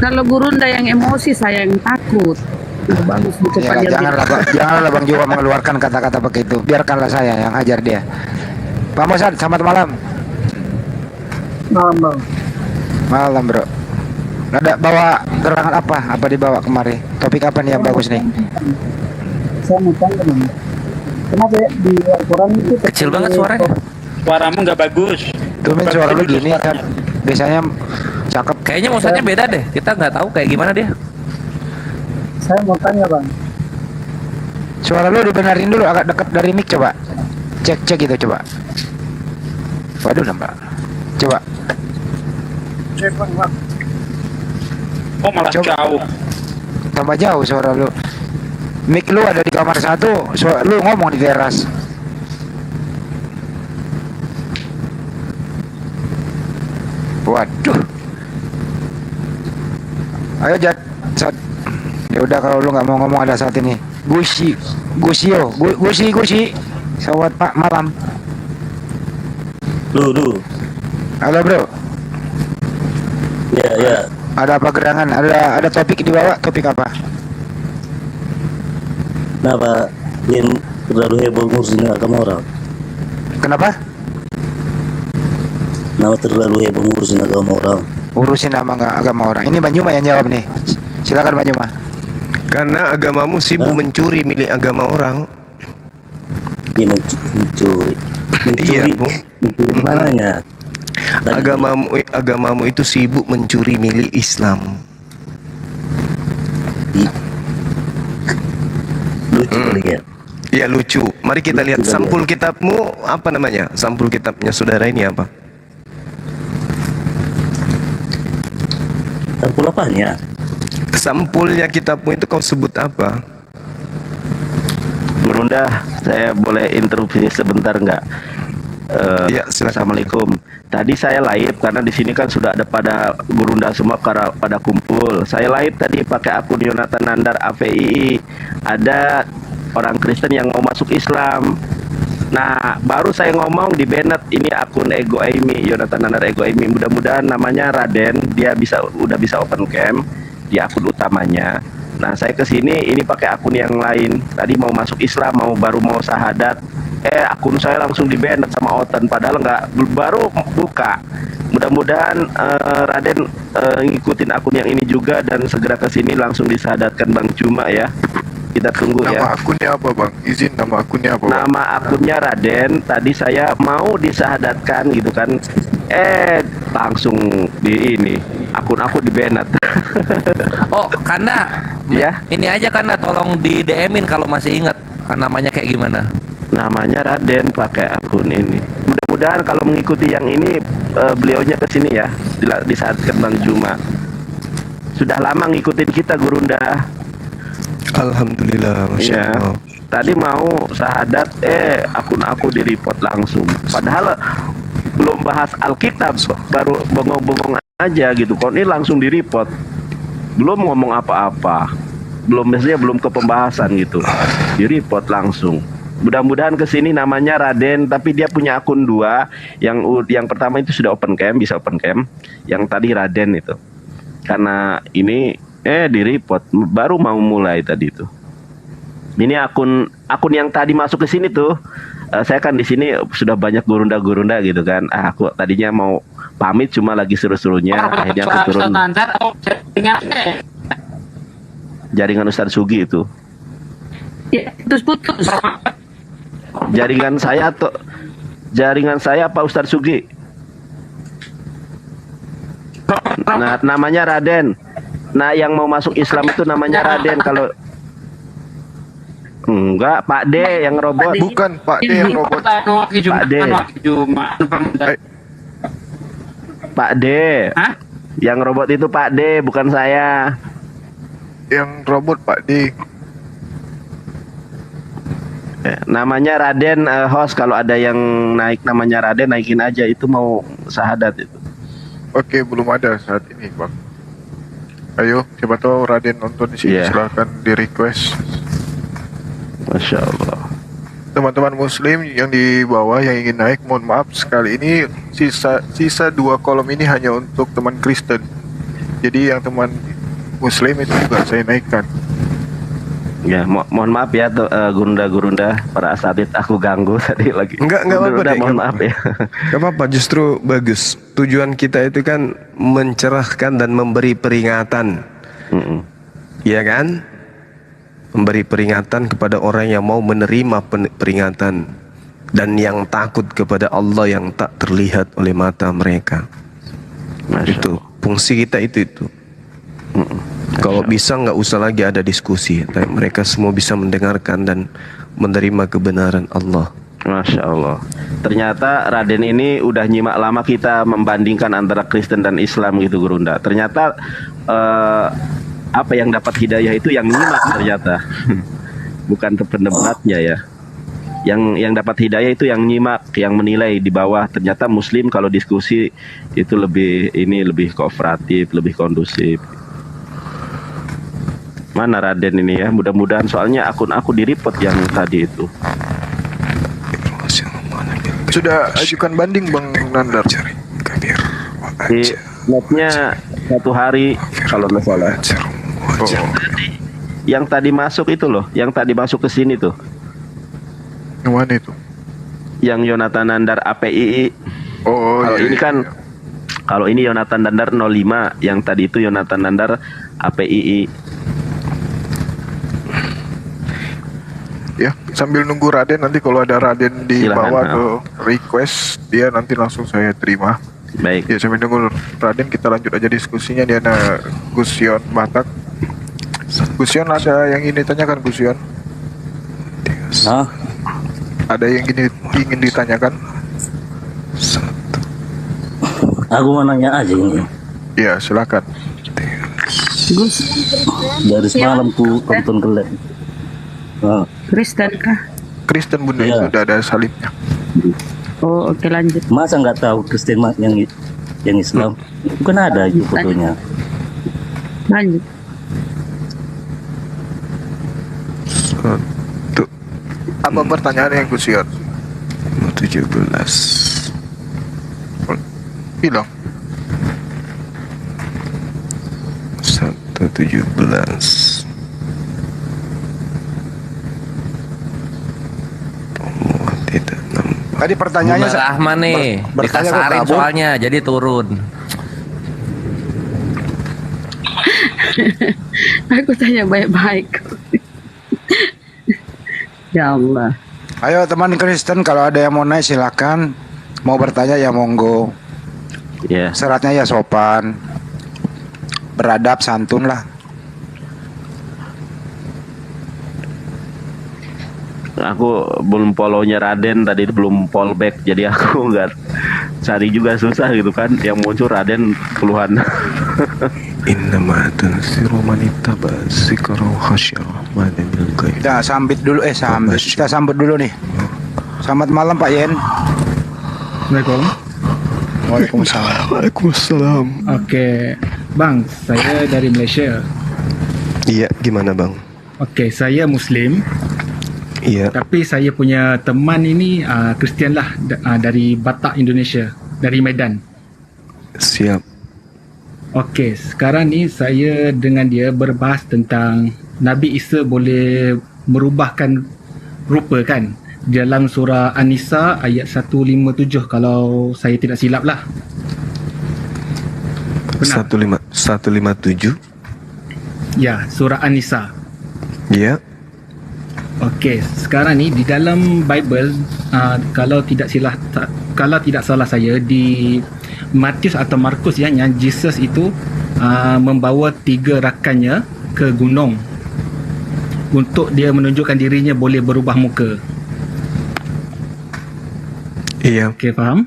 Speaker 10: Kalau Gurunda yang emosi, saya yang takut. Bagus
Speaker 15: Ya, janganlah Bang Juma mengeluarkan kata-kata begitu. Biarkanlah saya yang ajar dia. Pak Mossad, selamat malam.
Speaker 16: Malam bang.
Speaker 15: Malam bro. Ada bawa gerangan apa? Apa dibawa kemari? Topik apa nih yang bagus nih?
Speaker 16: Saya mau tanya bang. Kenapa ya di Al-Quran itu
Speaker 6: kecil banget suaranya?
Speaker 14: Suaramu nggak bagus.
Speaker 15: Tuh men suara lu gini kan. Biasanya cakep.
Speaker 6: Kayaknya Mossadnya beda deh. Kita nggak tahu kayak gimana dia.
Speaker 16: Saya mau tanya bang.
Speaker 15: Suara lu dibenerin dulu agak dekat dari mic coba. Cek gitu coba. Waduh nambah. Coba.
Speaker 16: Cek bang.
Speaker 14: Oh malah jauh.
Speaker 15: Tambah jauh suara lu. Mic lu ada di kamar 1, lu ngomong di teras. Waduh. Ayo Jat. Ya udah kalau lu nggak mau ngomong ada saat ini. Gusi. Selamat Pak malam.
Speaker 17: Lu.
Speaker 15: Halo bro.
Speaker 17: Ya.
Speaker 15: Ada apa gerangan? Ada topik dibawa? Topik apa?
Speaker 17: Kenapa yang terlalu heboh ngurusin agama orang?
Speaker 15: Kenapa?
Speaker 17: Kenapa terlalu heboh ngurusin agama orang?
Speaker 15: Urusin agama orang. Ini Bang Juma yang jawab nih. Silakan Bang Juma.
Speaker 3: Karena agamamu sibuk mencuri milik agama orang.
Speaker 17: Iya mencuri.
Speaker 3: Iya, Bu.
Speaker 17: Mencuri mananya?
Speaker 3: Agamamu itu sibuk mencuri milik Islam.
Speaker 17: Lucu kali ya.
Speaker 3: Iya lucu. Mari kita lihat sampul kitabmu apa namanya? Sampul kitabnya saudara ini apa?
Speaker 17: Sampul apanya?
Speaker 3: Sampulnya kitabmu itu kau sebut apa?
Speaker 2: Gurunda, saya boleh interupsi sebentar nggak?
Speaker 3: Ya,
Speaker 2: Assalamualaikum. Tadi saya live karena di sini kan sudah ada pada Gurunda semua pada kumpul. Saya live tadi pakai akun Yonatan Nandar AVI. Ada orang Kristen yang mau masuk Islam. Nah, baru saya ngomong di Bennett ini akun Ego Aimi, Yonatan Nandar Ego Aimi. Mudah-mudahan namanya Raden, dia udah bisa open cam di akun utamanya. Nah, saya kesini ini pakai akun yang lain. Tadi mau masuk Islam, baru mau syahadat. Akun saya langsung di Bennett sama Otan, padahal baru buka. Mudah-mudahan Raden ngikutin akun yang ini juga dan segera kesini langsung disahadatkan Bang Juma ya. Kita tunggu ya.
Speaker 1: Nama akunnya apa Bang? Izin nama akunnya apa Bang?
Speaker 2: Nama akunnya Raden. Tadi saya mau disahadatkan gitu kan. Langsung di ini akun aku di Bennett.
Speaker 6: Oh, karena
Speaker 2: ya.
Speaker 6: Ini aja karena tolong di DM-in kalau masih ingat namanya kayak gimana.
Speaker 2: Namanya Raden pakai akun ini. Mudah-mudahan kalau mengikuti yang ini beliaunya ke sini ya di saat ke Bang Juma. Sudah lama ngikutin kita Gurunda.
Speaker 3: Alhamdulillah, Masya Allah.
Speaker 2: Tadi mau syahadat akun aku di report langsung. Padahal belum bahas Alkitab, baru bengong-bengong aja gitu. Kok ini langsung di report. Belum ngomong apa-apa. Belum ke pembahasan gitu. Di report langsung. Mudah-mudahan kesini namanya Raden, tapi dia punya akun 2. Yang pertama itu sudah open cam, bisa open cam. Yang tadi Raden itu. Karena ini Di report baru mau mulai tadi tuh. Ini akun yang tadi masuk ke sini tuh. Saya kan di sini sudah banyak gurunda gitu kan. Aku tadinya mau pamit cuma lagi seru-serunya akhirnya aku turun. Jaringan Ustadz Sugi itu.
Speaker 10: Ya, putus.
Speaker 2: Jaringan saya apa Ustadz Sugi? Nah, namanya Raden. Nah, yang mau masuk Islam itu namanya Raden kalau enggak, Pak D yang robot.
Speaker 1: Bukan Pak D yang robot.
Speaker 2: Pak D. Pak D. Yang robot itu Pak D, bukan saya.
Speaker 1: Yang robot Pak D.
Speaker 2: Namanya Raden, host. Kalau ada yang naik namanya Raden, naikin aja. Itu mau syahadat itu.
Speaker 1: Oke, belum ada saat ini, Bang. Ayo, siapa tahu Raden nonton di sini, silakan di request.
Speaker 2: Masya Allah.
Speaker 1: Teman-teman Muslim yang di bawah yang ingin naik, mohon maaf sekali ini sisa 2 kolom ini hanya untuk teman Kristen. Jadi yang teman Muslim itu juga saya naikkan.
Speaker 2: Ya, mohon maaf ya gurunda-gurunda para asatid, aku ganggu tadi lagi.
Speaker 3: Enggak apa-apa deh.
Speaker 2: Mohon maaf ya.
Speaker 3: Enggak apa-apa, justru bagus. Tujuan kita itu kan mencerahkan dan memberi peringatan. Iya kan? Memberi peringatan kepada orang yang mau menerima peringatan dan yang takut kepada Allah yang tak terlihat oleh mata mereka. Itu fungsi kita itu. Kalau bisa nggak usah lagi ada diskusi, tapi mereka semua bisa mendengarkan dan menerima kebenaran Allah.
Speaker 2: Masya Allah. Ternyata Raden ini udah nyimak lama kita membandingkan antara Kristen dan Islam gitu, Gurunda. Ternyata apa yang dapat hidayah itu yang nyimak ternyata, bukan pendebatnya ya. Yang dapat hidayah itu yang nyimak, yang menilai di bawah. Ternyata Muslim kalau diskusi itu lebih kooperatif, lebih kondusif. Mana Raden ini ya? Mudah-mudahan soalnya akun aku di report yang tadi itu.
Speaker 1: Sudah ajukan banding Bang Nandar?
Speaker 2: Di netnya 1 hari kalau nggak salah. Yang tadi masuk itu loh, yang tadi masuk ke sini tuh.
Speaker 1: Yang mana itu?
Speaker 2: Yang Yonatan Nandar APII. Kalau ini kan, kalau ini Yonatan Nandar 05, yang tadi itu Yonatan Nandar APII.
Speaker 1: Ya, sambil nunggu Raden, nanti kalau ada Raden di bawah tuh request, dia nanti langsung saya terima.
Speaker 2: Baik.
Speaker 1: Ya, sambil nunggu Raden kita lanjut aja diskusinya. Dia ada Gusion Batak. Gusion, ada yang ini tanyakan Gusion? Ada yang ingin ditanyakan?
Speaker 17: Aku mau nanya aja ini.
Speaker 1: Ya, silakan.
Speaker 10: Gus.
Speaker 17: Dari semalam ku tonton kelek.
Speaker 10: Kristen kah?
Speaker 1: Kristen Bunda, itu udah ada salibnya.
Speaker 10: Oh, oke, lanjut.
Speaker 17: Masa nggak tahu Kristen yang Islam? Bukan ada itu fotonya.
Speaker 10: Lanjut.
Speaker 1: Apa pertanyaan yang Gusion?
Speaker 3: 17.
Speaker 1: Bilang.
Speaker 3: 1:17.
Speaker 15: Tadi pertanyaannya
Speaker 6: Rahman nih, dikasarin soalnya jadi turun.
Speaker 10: Aku tanya baik-baik. Ya Allah.
Speaker 15: Ayo teman Kristen, kalau ada yang mau naik silakan. Mau bertanya ya monggo. Syaratnya ya sopan, beradab, santun lah.
Speaker 2: Aku belum follow-nya Raden tadi, belum follow back, jadi aku nggak cari juga susah gitu kan. Yang muncul Raden puluhan.
Speaker 3: Innama tunsiru man ittaba dzikra khasyara rahmani bil ghaib.
Speaker 15: Kita sambit dulu, kita sambut dulu nih. Selamat malam Pak Yen.
Speaker 18: Assalamualaikum.
Speaker 15: Waalaikumsalam.
Speaker 3: Waalaikumsalam.
Speaker 18: Oke, Bang, saya dari Malaysia.
Speaker 3: Iya, gimana Bang?
Speaker 18: Oke, saya Muslim.
Speaker 3: Iya.
Speaker 18: Tapi saya punya teman ini Kristian lah, dari Batak, Indonesia, dari Medan.
Speaker 3: Siap.
Speaker 18: Okey, sekarang ni saya dengan dia berbahas tentang Nabi Isa boleh merubahkan rupa kan? Dalam surah An-Nisa ayat 157 kalau saya tidak silap lah.
Speaker 3: 157.
Speaker 18: Ya, surah An-Nisa.
Speaker 3: Ya.
Speaker 18: Okey, sekarang ni di dalam Bible kalau tidak salah saya di Matius atau Markus yang Jesus itu membawa 3 rakannya ke gunung untuk dia menunjukkan dirinya boleh berubah muka.
Speaker 3: Iya.
Speaker 18: Okey, faham?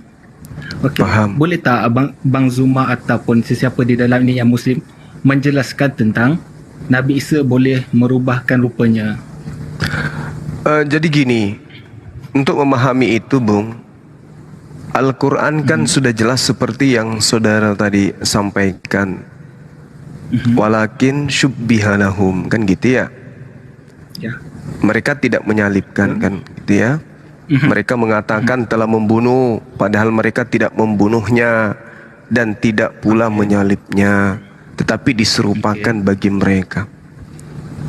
Speaker 18: Okey.
Speaker 3: Faham.
Speaker 18: Boleh tak Bang Zuma ataupun sesiapa di dalam ini yang Muslim menjelaskan tentang Nabi Isa boleh merubahkan rupanya?
Speaker 3: Jadi gini, untuk memahami itu, Bung, Al-Quran kan sudah jelas seperti yang saudara tadi sampaikan. Walakin syubbihalahum, kan gitu ya?
Speaker 18: Ya.
Speaker 3: Mereka tidak menyalibkan, kan gitu ya? Mereka mengatakan telah membunuh, padahal mereka tidak membunuhnya dan tidak pula menyalibnya, tetapi diserupakan bagi mereka.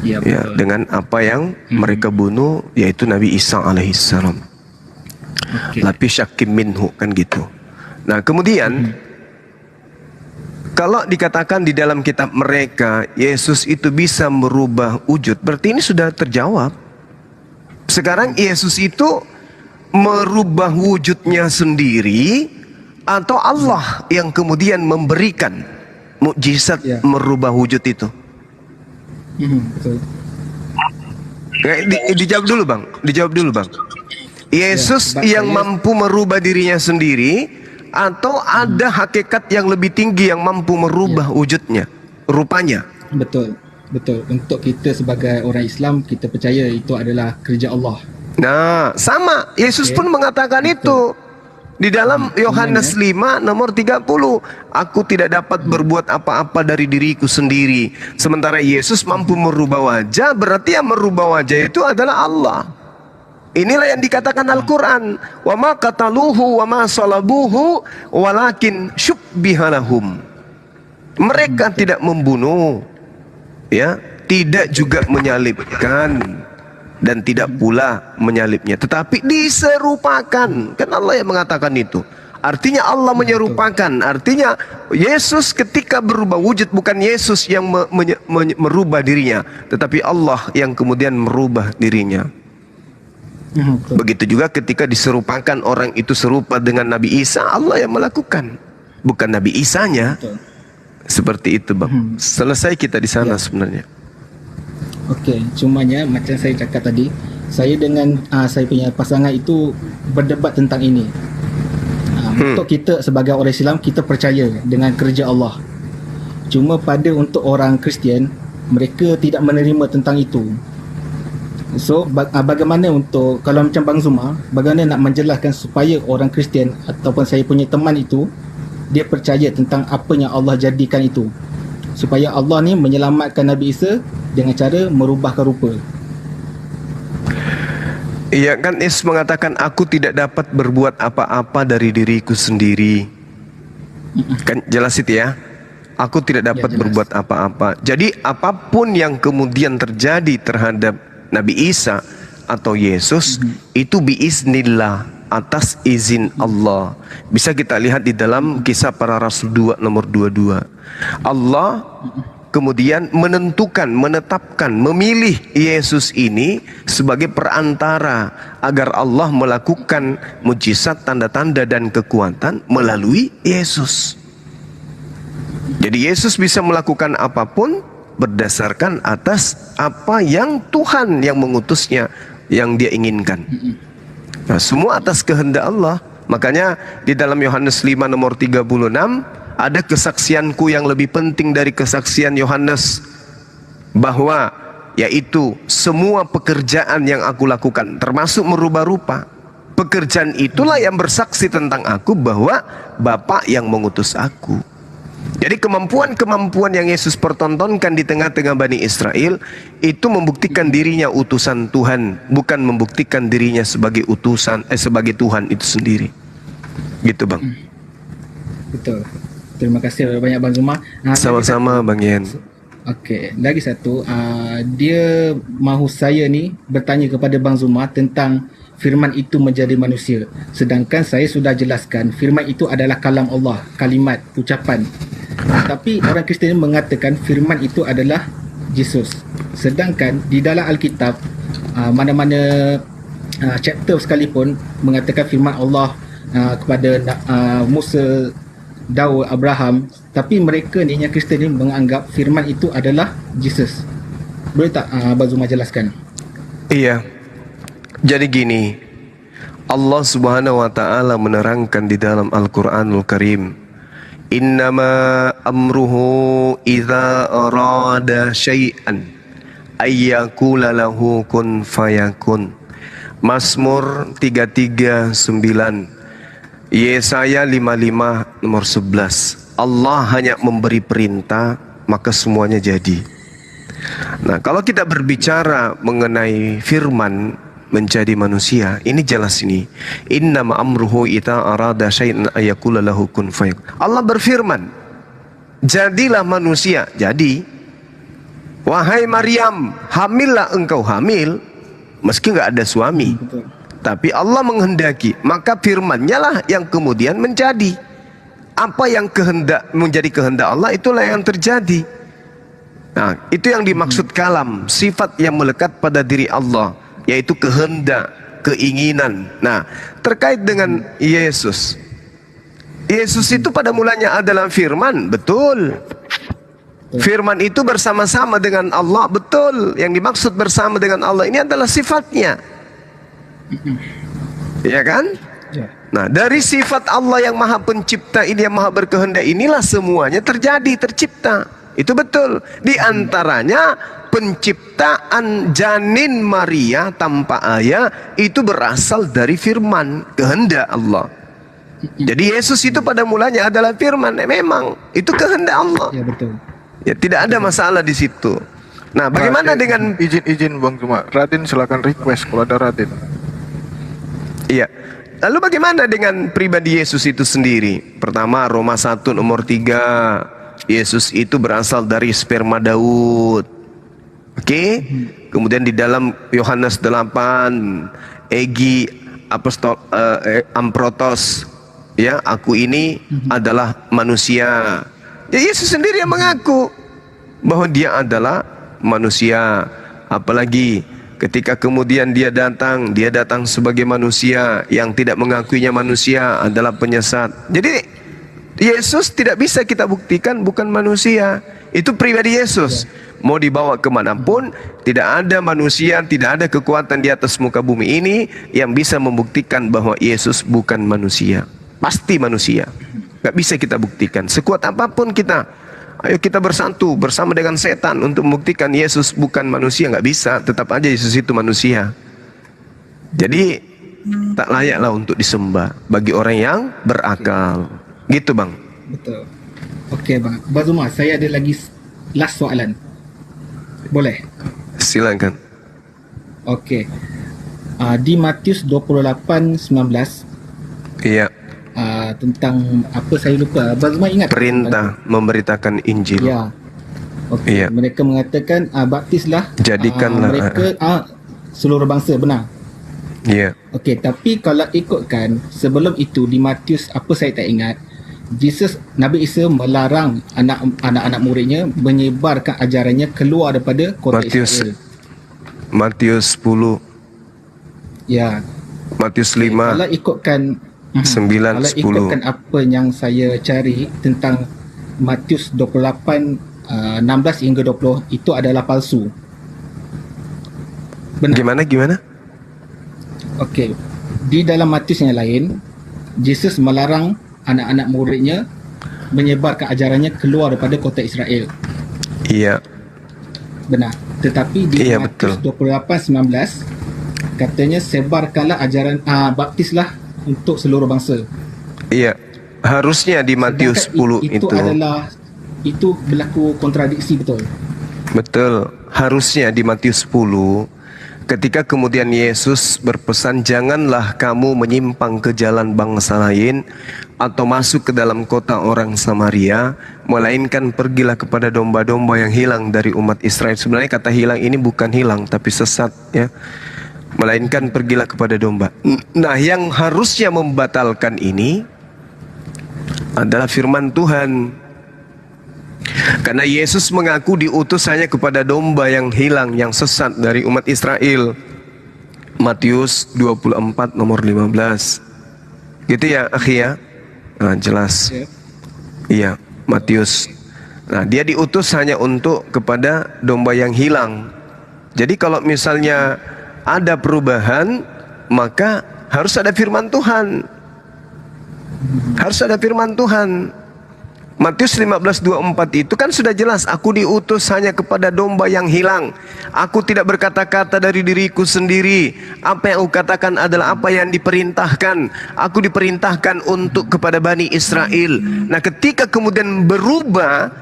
Speaker 18: Ya,
Speaker 3: ya, dengan apa yang mereka bunuh, yaitu Nabi Isa alaihissalam. Tapi syakim minhu, kan gitu. Nah kemudian kalau dikatakan di dalam kitab mereka Yesus itu bisa merubah wujud, berarti ini sudah terjawab. Sekarang Yesus itu merubah wujudnya sendiri atau Allah yang kemudian memberikan mukjizat merubah wujud itu?
Speaker 18: Betul.
Speaker 3: Dijawab dulu bang. Yesus yang mampu merubah dirinya sendiri atau ada hakikat yang lebih tinggi yang mampu merubah wujudnya, rupanya?
Speaker 18: Betul. Untuk kita sebagai orang Islam, kita percaya itu adalah kerja Allah.
Speaker 3: Nah, sama. Yesus pun mengatakan itu. Di dalam Yohanes 5 nomor 30, aku tidak dapat berbuat apa-apa dari diriku sendiri. Sementara Yesus mampu merubah wajah, berarti yang merubah wajah itu adalah Allah. Inilah yang dikatakan Al-Quran. Wa ma qataluhu wa ma salabuhu walakin syubbihalahum. Mereka tidak membunuh, ya, tidak juga menyalibkan, dan tidak pula menyalibnya, tetapi diserupakan. Kan Allah yang mengatakan itu. Artinya Allah menyerupakan. Artinya Yesus ketika berubah wujud, bukan Yesus yang merubah dirinya, tetapi Allah yang kemudian merubah dirinya. Begitu juga ketika diserupakan, orang itu serupa dengan Nabi Isa, Allah yang melakukan, bukan Nabi Isanya. Seperti itu, Bang. Selesai kita di sana sebenarnya.
Speaker 18: Okey, cumanya macam saya cakap tadi, saya dengan saya punya pasangan itu berdebat tentang ini. Untuk kita sebagai orang Islam, kita percaya dengan kerja Allah. Cuma pada untuk orang Kristian, mereka tidak menerima tentang itu. So bagaimana untuk, kalau macam Bang Zuma, bagaimana nak menjelaskan supaya orang Kristian ataupun saya punya teman itu dia percaya tentang apa yang Allah jadikan itu, supaya Allah ni menyelamatkan Nabi Isa dengan cara merubahkan rupa.
Speaker 3: Iya kan, Yesus mengatakan aku tidak dapat berbuat apa-apa dari diriku sendiri. Kan jelas itu ya. Aku tidak dapat berbuat apa-apa. Jadi apapun yang kemudian terjadi terhadap Nabi Isa atau Yesus itu biiznillah, atas izin Allah. Bisa kita lihat di dalam Kisah Para Rasul 2 nomor 22. Allah kemudian menetapkan, memilih Yesus ini sebagai perantara agar Allah melakukan mujizat, tanda-tanda dan kekuatan melalui Yesus. Jadi Yesus bisa melakukan apapun berdasarkan atas apa yang Tuhan yang mengutusnya, yang dia inginkan. Nah, semua atas kehendak Allah. Makanya di dalam Yohanes 5 nomor 36 ada kesaksianku yang lebih penting dari kesaksian Yohanes, bahwa yaitu semua pekerjaan yang aku lakukan termasuk merubah rupa. Pekerjaan itulah yang bersaksi tentang aku bahwa Bapa yang mengutus aku. Jadi kemampuan-kemampuan yang Yesus pertontonkan di tengah-tengah Bani Israel itu membuktikan dirinya utusan Tuhan, bukan membuktikan dirinya sebagai utusan sebagai Tuhan itu sendiri. Gitu, Bang.
Speaker 18: Betul. Terima kasih banyak Bang Zuma.
Speaker 3: Sama-sama Bang Yen.
Speaker 18: Okey, lagi satu, dia mahu saya ni bertanya kepada Bang Zuma tentang firman itu menjadi manusia. Sedangkan saya sudah jelaskan firman itu adalah kalam Allah, kalimat, ucapan. Tapi orang Kristian mengatakan firman itu adalah Yesus. Sedangkan di dalam Alkitab, mana-mana chapter sekalipun mengatakan firman Allah kepada Musa, Daud, Abraham, tapi mereka ni yang Kristian ni menganggap firman itu adalah Jesus. Boleh tak Abang Zuma jelaskan?
Speaker 3: Iya. Jadi gini, Allah Subhanahu wa taala menerangkan di dalam Al-Qur'anul Karim, innama amruhu idza arada syai'an ayyakula lahu kun fayakun. Mazmur 339, Yesaya 55 nomor 11. Allah hanya memberi perintah maka semuanya jadi. Nah, kalau kita berbicara mengenai firman menjadi manusia, ini jelas ini. Innama amruhu idza arada syai'an ayyakula lahu kun fayakun. Allah berfirman, jadilah manusia. Jadi, wahai Maryam, hamillah engkau hamil meski enggak ada suami. Tapi Allah menghendaki, maka firman-Nya lah yang kemudian menjadi. Apa yang menjadi kehendak Allah, itulah yang terjadi. Nah, itu yang dimaksud kalam, sifat yang melekat pada diri Allah, yaitu kehendak, keinginan. Nah, terkait dengan Yesus, Yesus itu pada mulanya adalah firman, betul. Firman itu bersama-sama dengan Allah, betul. Yang dimaksud bersama dengan Allah ini adalah sifatnya, ya kan? Nah, dari sifat Allah yang maha pencipta ini, yang maha berkehendak inilah semuanya terjadi, tercipta. Itu betul. Di antaranya penciptaan janin Maria tanpa ayah itu berasal dari firman, kehendak Allah. Jadi Yesus itu pada mulanya adalah firman, memang itu kehendak Allah.
Speaker 18: Ya, betul.
Speaker 3: Ya, tidak ada masalah di situ. Nah, bagaimana dengan
Speaker 1: izin Bang Zuma? Raden silakan request kalau ada Raden.
Speaker 3: Iya. Lalu bagaimana dengan pribadi Yesus itu sendiri? Pertama, Roma 1 nomor 3, Yesus itu berasal dari sperma Daud. Oke? Kemudian di dalam Yohanes 8, Egi apostol Amprotos, ya, aku ini adalah manusia. Ya, Yesus sendiri yang mengaku bahwa dia adalah manusia. Apalagi ketika kemudian dia datang sebagai manusia, yang tidak mengakuinya manusia adalah penyesat. Jadi Yesus tidak bisa kita buktikan bukan manusia. Itu pribadi Yesus. Mau dibawa kemanapun, tidak ada manusia, tidak ada kekuatan di atas muka bumi ini yang bisa membuktikan bahwa Yesus bukan manusia. Pasti manusia. Gak bisa kita buktikan. Sekuat apapun kita, ayo kita bersatu bersama dengan setan untuk membuktikan Yesus bukan manusia. Gak bisa, tetap aja Yesus itu manusia. Jadi tak layaklah untuk disembah bagi orang yang berakal. Gitu Bang.
Speaker 18: Betul. Okey Bang. Bang Zuma, saya ada lagi last soalan. Boleh?
Speaker 3: Silakan.
Speaker 18: Okey. Di Matius 28:19.
Speaker 3: Iya.
Speaker 18: Tentang apa saya lupa. Bang Zuma ingat?
Speaker 3: Perintah memberitakan Injil.
Speaker 18: Ya. Okey.
Speaker 3: Iya.
Speaker 18: Mereka mengatakan baptislah.
Speaker 3: Jadikanlah
Speaker 18: mereka seluruh bangsa, benar?
Speaker 3: Iya.
Speaker 18: Okey, tapi kalau ikutkan sebelum itu di Matius, apa saya tak ingat, Nabi Isa melarang anak-anak muridnya menyebarkan ajarannya keluar daripada kota Israel.
Speaker 3: Matius 10.
Speaker 18: Ya.
Speaker 3: Matius 5.
Speaker 18: Kalau ikutkan
Speaker 3: 9,
Speaker 18: kalau
Speaker 3: 10.
Speaker 18: ikutkan apa yang saya cari tentang Matius 28 16 hingga 20, itu adalah palsu.
Speaker 3: Benar. Gimana?
Speaker 18: Okey. Di dalam Matius yang lain, Yesus melarang anak-anak muridnya menyebarkan ajarannya keluar daripada kota Israel.
Speaker 3: Iya.
Speaker 18: Benar. Tetapi di Matius 28:19 katanya sebarkanlah ajaran baptislah untuk seluruh bangsa.
Speaker 3: Iya. Harusnya di Matius 10
Speaker 18: itu berlaku kontradiksi, betul.
Speaker 3: Betul. Harusnya di Matius 10 ketika kemudian Yesus berpesan, janganlah kamu menyimpang ke jalan bangsa lain atau masuk ke dalam kota orang Samaria, melainkan pergilah kepada domba-domba yang hilang dari umat Israel. Sebenarnya kata hilang ini bukan hilang tapi sesat, ya. Melainkan pergilah kepada domba. Nah, yang harusnya membatalkan ini adalah firman Tuhan. Karena Yesus mengaku diutus hanya kepada domba yang hilang, yang sesat dari umat Israel. Matius 24 nomor 15. Gitu ya, akhi ya? Nah, jelas. Iya, Matius. Nah, dia diutus hanya untuk kepada domba yang hilang. Jadi kalau misalnya ada perubahan, maka harus ada firman Tuhan. Harus ada firman Tuhan. Matius 15:24 itu kan sudah jelas, aku diutus hanya kepada domba yang hilang. Aku tidak berkata-kata dari diriku sendiri. Apa yang aku katakan adalah apa yang diperintahkan. Aku diperintahkan untuk kepada Bani Israel. Nah, ketika kemudian berubah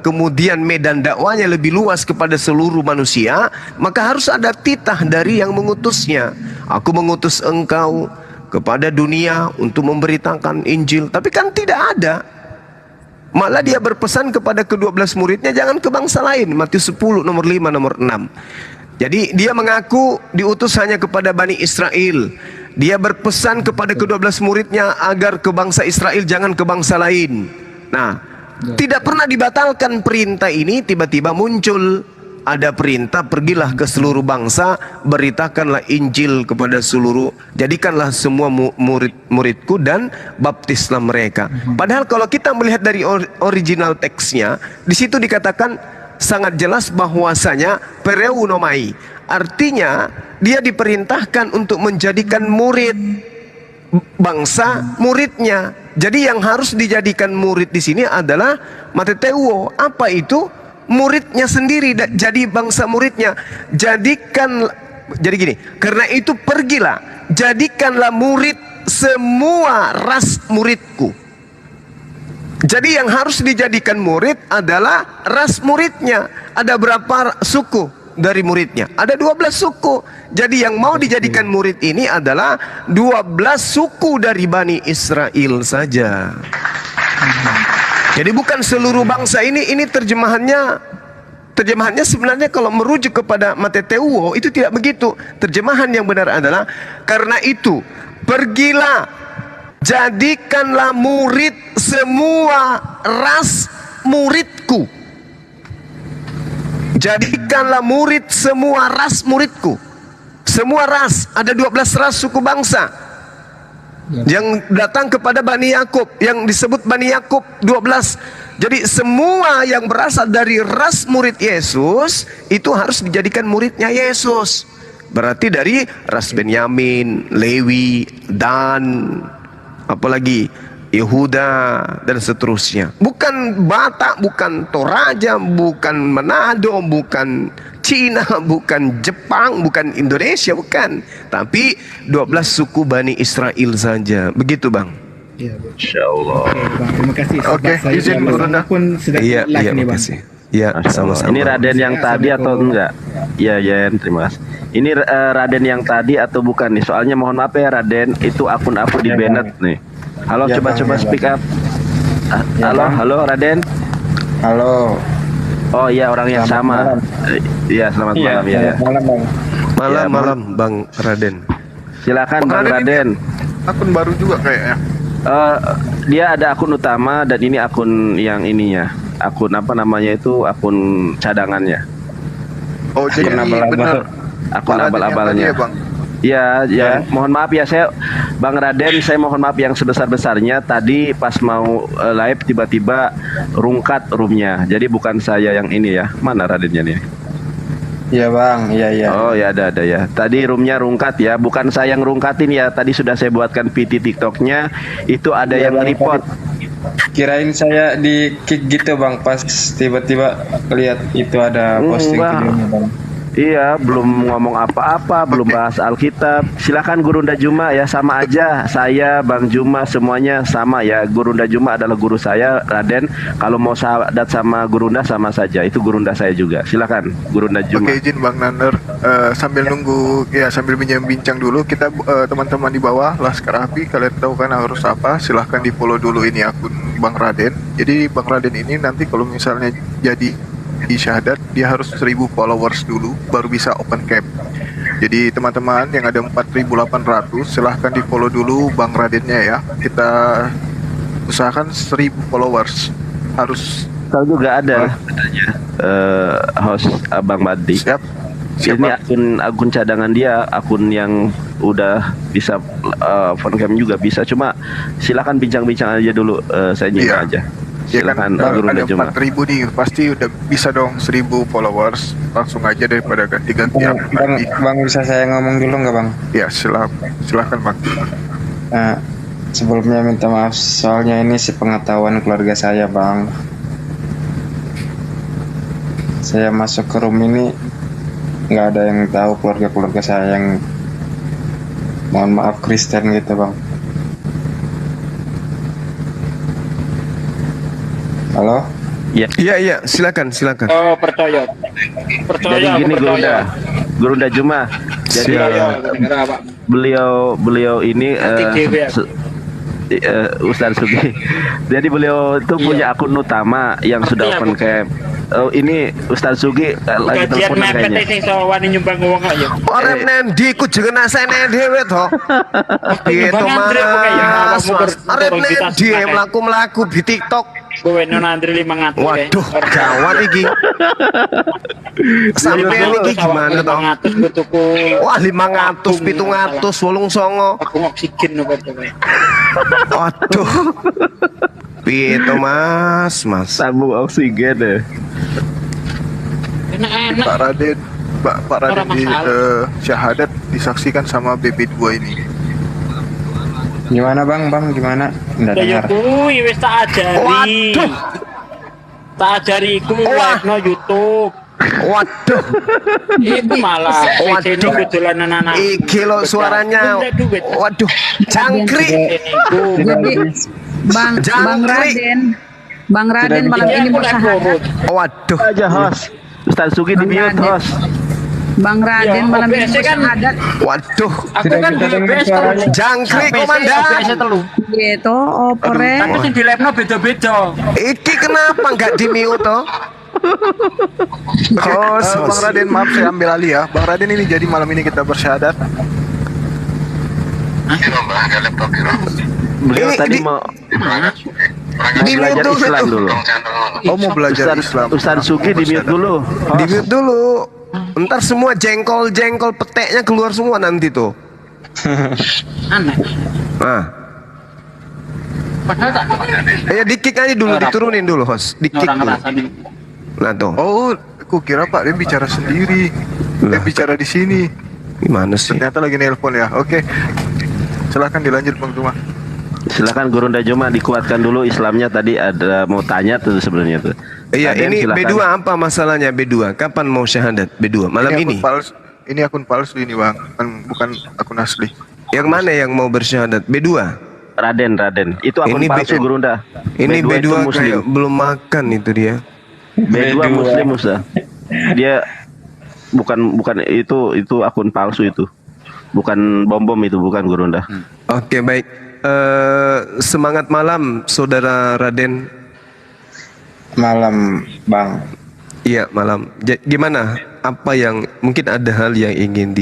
Speaker 3: kemudian medan dakwanya lebih luas kepada seluruh manusia, maka harus ada titah dari yang mengutusnya. Aku mengutus engkau kepada dunia untuk memberitakan Injil. Tapi kan tidak ada. Malah dia berpesan kepada ke-12 muridnya, jangan ke bangsa lain. Matius 10 nomor 5 nomor 6. Jadi dia mengaku diutus hanya kepada Bani Israel. Dia berpesan kepada ke-12 muridnya agar ke bangsa Israel, jangan ke bangsa lain. Nah, tidak pernah dibatalkan perintah ini. Tiba-tiba muncul ada perintah, pergilah ke seluruh bangsa, beritakanlah Injil kepada seluruh, jadikanlah semua murid-muridku dan baptislah mereka. Padahal kalau kita melihat dari original teksnya, di situ dikatakan sangat jelas bahwasanya pereunomai, artinya dia diperintahkan untuk menjadikan murid bangsa muridnya. Jadi yang harus dijadikan murid di sini adalah mateteuo. Apa itu? Muridnya sendiri, jadi bangsa muridnya. Jadi gini, karena itu pergilah, jadikanlah murid semua ras muridku. Jadi yang harus dijadikan murid adalah ras muridnya. Ada berapa suku dari muridnya? Ada 12 suku. Jadi yang mau dijadikan murid ini adalah 12 suku dari Bani Israel saja. Jadi bukan seluruh bangsa ini terjemahannya sebenarnya kalau merujuk kepada mateteuo itu tidak begitu. Terjemahan yang benar adalah karena itu pergilah, jadikanlah murid semua ras muridku. Jadikanlah murid semua ras muridku. Semua ras, ada 12 ras suku bangsa yang datang kepada Bani Yakub, yang disebut Bani Yakub 12. Jadi semua yang berasal dari ras murid Yesus itu harus dijadikan muridnya Yesus. Berarti dari ras Benyamin, Lewi, Dan, apalagi Yehuda dan seterusnya. Bukan Batak, bukan Toraja, bukan Manado, bukan Cina, bukan Jepang, bukan Indonesia, bukan. Tapi 12 suku Bani Israel saja. Begitu, Bang.
Speaker 18: Ya,
Speaker 2: Insyaallah.
Speaker 18: Oke, Bang. Terima kasih.
Speaker 1: Oke, izin Gurunda
Speaker 18: pun sudah live nih, Bang.
Speaker 3: Ya, sama-sama.
Speaker 2: Ini Raden yang tadi atau enggak? Iya, Yen, terima kasih. Ini Raden yang tadi atau bukan nih? Soalnya mohon maaf ya Raden, itu akun aku di Bennett nih. Halo,
Speaker 15: Ya,
Speaker 2: coba
Speaker 15: Bang, ya,
Speaker 2: speak
Speaker 15: Bang.
Speaker 2: up.
Speaker 15: Ya,
Speaker 2: Halo,
Speaker 15: Bang.
Speaker 2: halo Raden.
Speaker 15: Halo.
Speaker 2: Oh iya, orang yang sama. Iya, selamat malam ya.
Speaker 15: Malam, Bang.
Speaker 3: Malam Bang Raden.
Speaker 2: Silakan Bang Raden.
Speaker 1: Akun baru juga kayaknya.
Speaker 2: Dia ada akun utama dan ini akun yang ininya. Akun apa namanya itu? Akun cadangannya.
Speaker 1: Oh, jadi benar.
Speaker 2: Akun
Speaker 1: Pak Raden yang tadi
Speaker 2: abal-abalnya.
Speaker 1: ya, Bang?
Speaker 2: Ya, mohon maaf ya saya Bang Raden, saya mohon maaf yang sebesar-besarnya tadi pas mau live tiba-tiba rungkat roomnya. Jadi bukan saya yang ini ya. Mana Radennya nih?
Speaker 15: Iya, Bang. Iya.
Speaker 2: Oh ya ada ya. Tadi roomnya rungkat ya. Bukan saya yang rungkatin ya. Tadi sudah saya buatkan PT TikToknya. Itu ada
Speaker 15: Iya,
Speaker 2: yang
Speaker 15: Bang,
Speaker 2: report.
Speaker 15: Kirain saya di kick gitu, Bang, pas tiba-tiba lihat itu ada posting
Speaker 2: Enggak.
Speaker 15: videonya, Bang.
Speaker 2: Iya, belum ngomong apa-apa, belum bahas Alkitab. Silakan Gurunda Juma ya, sama aja. Saya, Bang Juma, semuanya sama ya. Gurunda Juma adalah guru saya, Raden. Kalau mau sahabat sama Gurunda sama saja. Itu Gurunda saya juga. Silakan Gurunda Juma.
Speaker 1: Oke, izin Bang Nander, sambil nunggu ya, sambil bincang dulu kita teman-teman di bawah Laskar Api, kalian tahu kan harus apa? Silahkan di follow dulu ini akun Bang Raden. Jadi Bang Raden ini nanti kalau misalnya jadi di syahadat dia harus 1000 followers dulu baru bisa open cap. Jadi teman-teman yang ada 4.800 silahkan di follow dulu Bang Radennya ya. Kita usahakan 1000 followers harus.
Speaker 2: Tahu juga ada katanya host Abang Badi.
Speaker 1: Siap.
Speaker 2: Ini akun cadangan dia, akun yang udah bisa phone cam juga bisa. Cuma silakan bincang-bincang aja dulu, saya nyimak aja.
Speaker 1: Ya kan,
Speaker 2: Silakan
Speaker 1: ada 4.000 nih, pasti udah bisa dong 1000 followers. Langsung aja daripada ganti-ganti.
Speaker 19: Bang, bisa saya ngomong dulu nggak Bang?
Speaker 1: Ya, silakan Bang.
Speaker 19: Sebelumnya minta maaf, soalnya ini sepengetahuan keluarga saya Bang. Saya masuk ke room ini, nggak ada yang tahu keluarga-keluarga saya yang, mohon maaf, Kristen gitu Bang. Halo?
Speaker 3: Iya, silakan.
Speaker 14: Oh, percaya.
Speaker 2: Jadi gini Gurunda Juma. Jadi beliau ini Ustaz Sugi. Jadi beliau itu punya akun utama yang sudah open cam. Oh, ini Ustaz Sugi lagi telepon kayaknya.
Speaker 3: Orang nendi ku jeneng asane dhewe to. Gitu Mas. Arep nendi mlaku-mlaku di TikTok.
Speaker 14: Gue nonandri 500.
Speaker 3: Waduh, gawat iki. Sampai iki gimana toh? Wah, 500, 700, 89.
Speaker 14: Aku oksigen nopo to.
Speaker 3: Waduh. Piye to Mas?
Speaker 2: Tabung oksigen deh.
Speaker 14: Enak-enak.
Speaker 1: Pak Raden di syahadat disaksikan sama BB2 ini.
Speaker 19: Gimana Bang, gimana? Nggak dengar.
Speaker 14: Kuwi wis tak ajari. Tak ajari iku no YouTube.
Speaker 3: Waduh.
Speaker 14: Itu malah
Speaker 3: Waduh. Iki lo suaranya. Waduh. Jangkrik.
Speaker 10: Bang Raden malam ini bersahadat.
Speaker 3: Waduh.
Speaker 2: Aja host. Ustaz Sugi di mute host.
Speaker 10: Bang Raden malam ini bersahadat.
Speaker 3: Waduh.
Speaker 14: Aku kan di OBS
Speaker 3: Jangkrik komandan.
Speaker 10: Gitu, opore.
Speaker 14: Tapi sing di live-no beda-beda.
Speaker 3: Iki kenapa nggak di mute toh?
Speaker 1: Bang Raden, maaf saya ambil alih ya. Bang Raden ini jadi malam ini kita bersyahadat.
Speaker 2: Beliau tadi mau belajar Islam dulu.
Speaker 1: Oh, mau belajar Islam.
Speaker 2: Ustaz Sugi di mute dulu.
Speaker 3: Di mute dulu. Ntar semua jengkol peteknya keluar semua nanti tuh.
Speaker 14: Aneh.
Speaker 3: Nah.
Speaker 14: Padahal tak.
Speaker 3: Ya di-kick aja dulu, diturunin dulu host. Di-kick dulu. Nah tuh.
Speaker 1: Oh, aku kira Pak dia bicara sendiri. Dia bicara di sini.
Speaker 3: Gimana sih?
Speaker 1: Ternyata lagi nelpon ya. Oke. Silakan dilanjut Bang Juma.
Speaker 2: Silakan Gurunda Juma dikuatkan dulu Islamnya, tadi ada mau tanya tuh sebenarnya tuh.
Speaker 3: Iya,
Speaker 2: Raden,
Speaker 3: ini
Speaker 2: silakan.
Speaker 3: B2 apa masalahnya B2? Kapan mau syahadat B2? Malam ini?
Speaker 1: Ini akun palsu ini Bang, bukan akun asli.
Speaker 3: Yang mana yang mau bersyahadat? B2?
Speaker 2: Raden. Itu akun
Speaker 3: ini
Speaker 2: palsu Gurunda.
Speaker 3: Ini B2
Speaker 2: Muslim.
Speaker 3: kayak belum makan itu dia.
Speaker 2: B2 Muslim Ustaz. Dia bukan itu akun palsu itu. Bukan bom itu, bukan Gurunda.
Speaker 3: Oke, baik. Semangat malam Saudara Raden.
Speaker 19: Malam Bang.
Speaker 3: Iya malam. Gimana? Apa yang mungkin ada hal yang ingin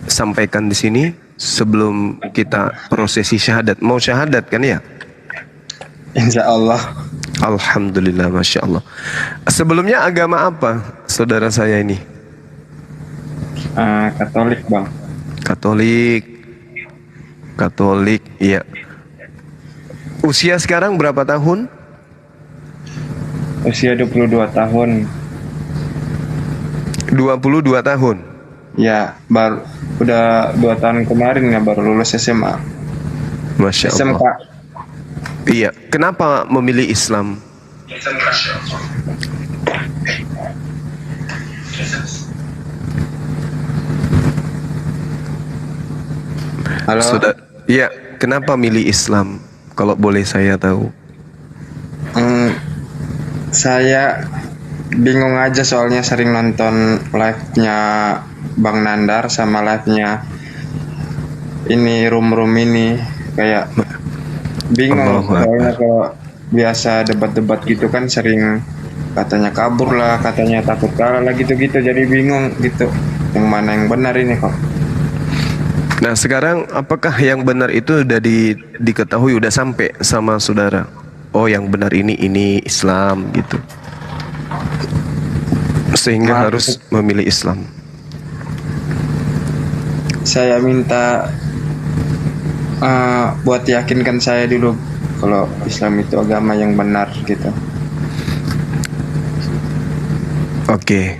Speaker 3: disampaikan di sini sebelum kita prosesi syahadat? Mau syahadat kan ya?
Speaker 19: Insya Allah.
Speaker 3: Alhamdulillah, masya Allah. Sebelumnya agama apa saudara saya ini?
Speaker 19: Katolik Bang.
Speaker 3: Katolik, iya. Usia sekarang berapa tahun?
Speaker 19: Usia 22 tahun.
Speaker 3: 22 tahun?
Speaker 19: Ya, udah 2 tahun kemarin ya baru lulus SMA.
Speaker 3: Masya Allah.
Speaker 19: SMK.
Speaker 3: Iya, kenapa memilih Islam?
Speaker 19: Halo.
Speaker 3: Sudah. Iya, kenapa milih Islam? Kalau boleh saya tahu.
Speaker 19: Saya bingung aja soalnya sering nonton live-nya Bang Nandar sama live-nya ini room ini kayak bingung soalnya kalau biasa debat-debat gitu kan sering katanya kabur lah, katanya takut kalah lah gitu-gitu, jadi bingung gitu yang mana yang benar ini kok.
Speaker 3: Nah sekarang apakah yang benar itu udah diketahui, udah sampai sama saudara? Oh yang benar ini Islam gitu, sehingga harus memilih Islam.
Speaker 19: Saya minta buat yakinkan saya dulu kalau Islam itu agama yang benar gitu.
Speaker 3: Oke.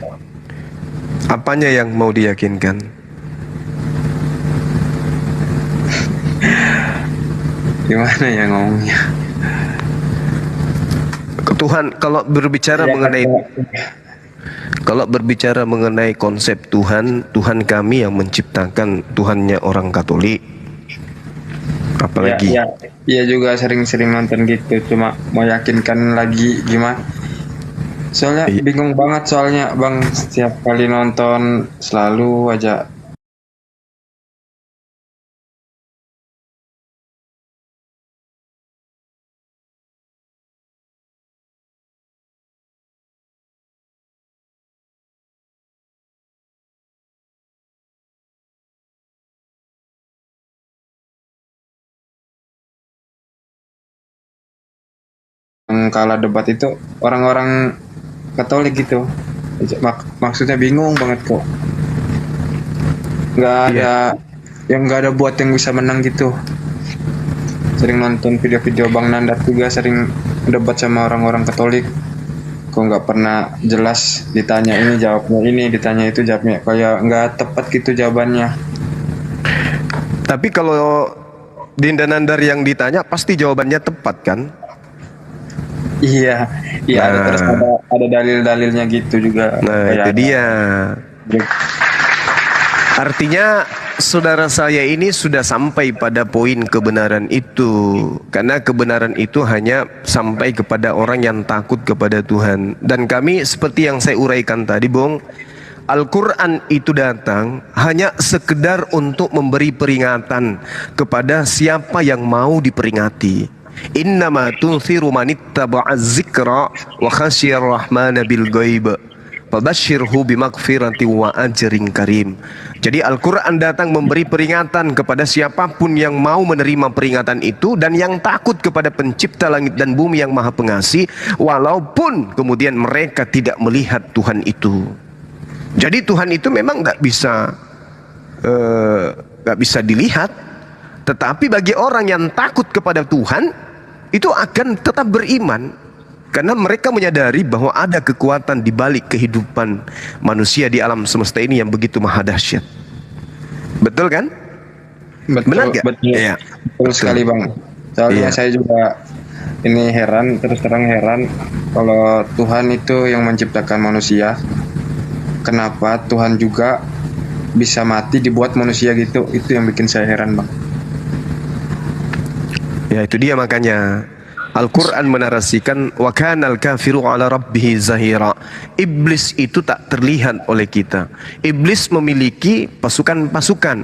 Speaker 3: Apanya yang mau diyakinkan?
Speaker 19: Gimana ya ngomongnya?
Speaker 3: Tuhan, kalau berbicara mengenai konsep Tuhan kami yang menciptakan, Tuhannya orang Katolik. Apalagi?
Speaker 19: Iya juga sering-sering nonton gitu, cuma mau yakinkan lagi gimana? Soalnya bingung banget soalnya Bang, setiap kali nonton selalu aja kala debat itu orang-orang Katolik gitu. Maksudnya bingung banget kok. Nggak ada buat yang bisa menang gitu. Sering nonton video-video Bang Nandar juga, sering debat sama orang-orang Katolik. Kok nggak pernah jelas, ditanya ini jawabnya ini, ditanya itu jawabnya kayak nggak tepat gitu jawabannya.
Speaker 3: Tapi kalau Dinda Nandar yang ditanya pasti jawabannya tepat kan?
Speaker 19: Iya, terus ada dalil-dalilnya gitu juga.
Speaker 3: Nah, itu dia. Artinya saudara saya ini sudah sampai pada poin kebenaran itu. Karena kebenaran itu hanya sampai kepada orang yang takut kepada Tuhan. Dan kami seperti yang saya uraikan tadi, Bung, Al-Quran itu datang hanya sekedar untuk memberi peringatan kepada siapa yang mau diperingati. Innama tunziru manittaba'a dzikra wa khasyiyar rahmana bil ghaib fabashshirhu bimaghfirati wa ajrin karim. Jadi Al-Quran datang memberi peringatan kepada siapapun yang mau menerima peringatan itu dan yang takut kepada pencipta langit dan bumi yang maha pengasih, walaupun kemudian mereka tidak melihat Tuhan itu. Jadi Tuhan itu memang nggak bisa dilihat, tetapi bagi orang yang takut kepada Tuhan itu akan tetap beriman, karena mereka menyadari bahwa ada kekuatan di balik kehidupan manusia di alam semesta ini yang begitu maha dahsyat. Betul kan? Benar nggak?
Speaker 19: Betul.
Speaker 3: Ya.
Speaker 19: Betul sekali Bang. Soalnya saya juga ini terus terang heran kalau Tuhan itu yang menciptakan manusia, kenapa Tuhan juga bisa mati dibuat manusia gitu? Itu yang bikin saya heran Bang.
Speaker 3: Ya itu dia, makanya Al-Quran menarasikan wa kanal kafiru ala rabbihi zahira. Iblis itu tak terlihat oleh kita. Iblis memiliki pasukan-pasukan.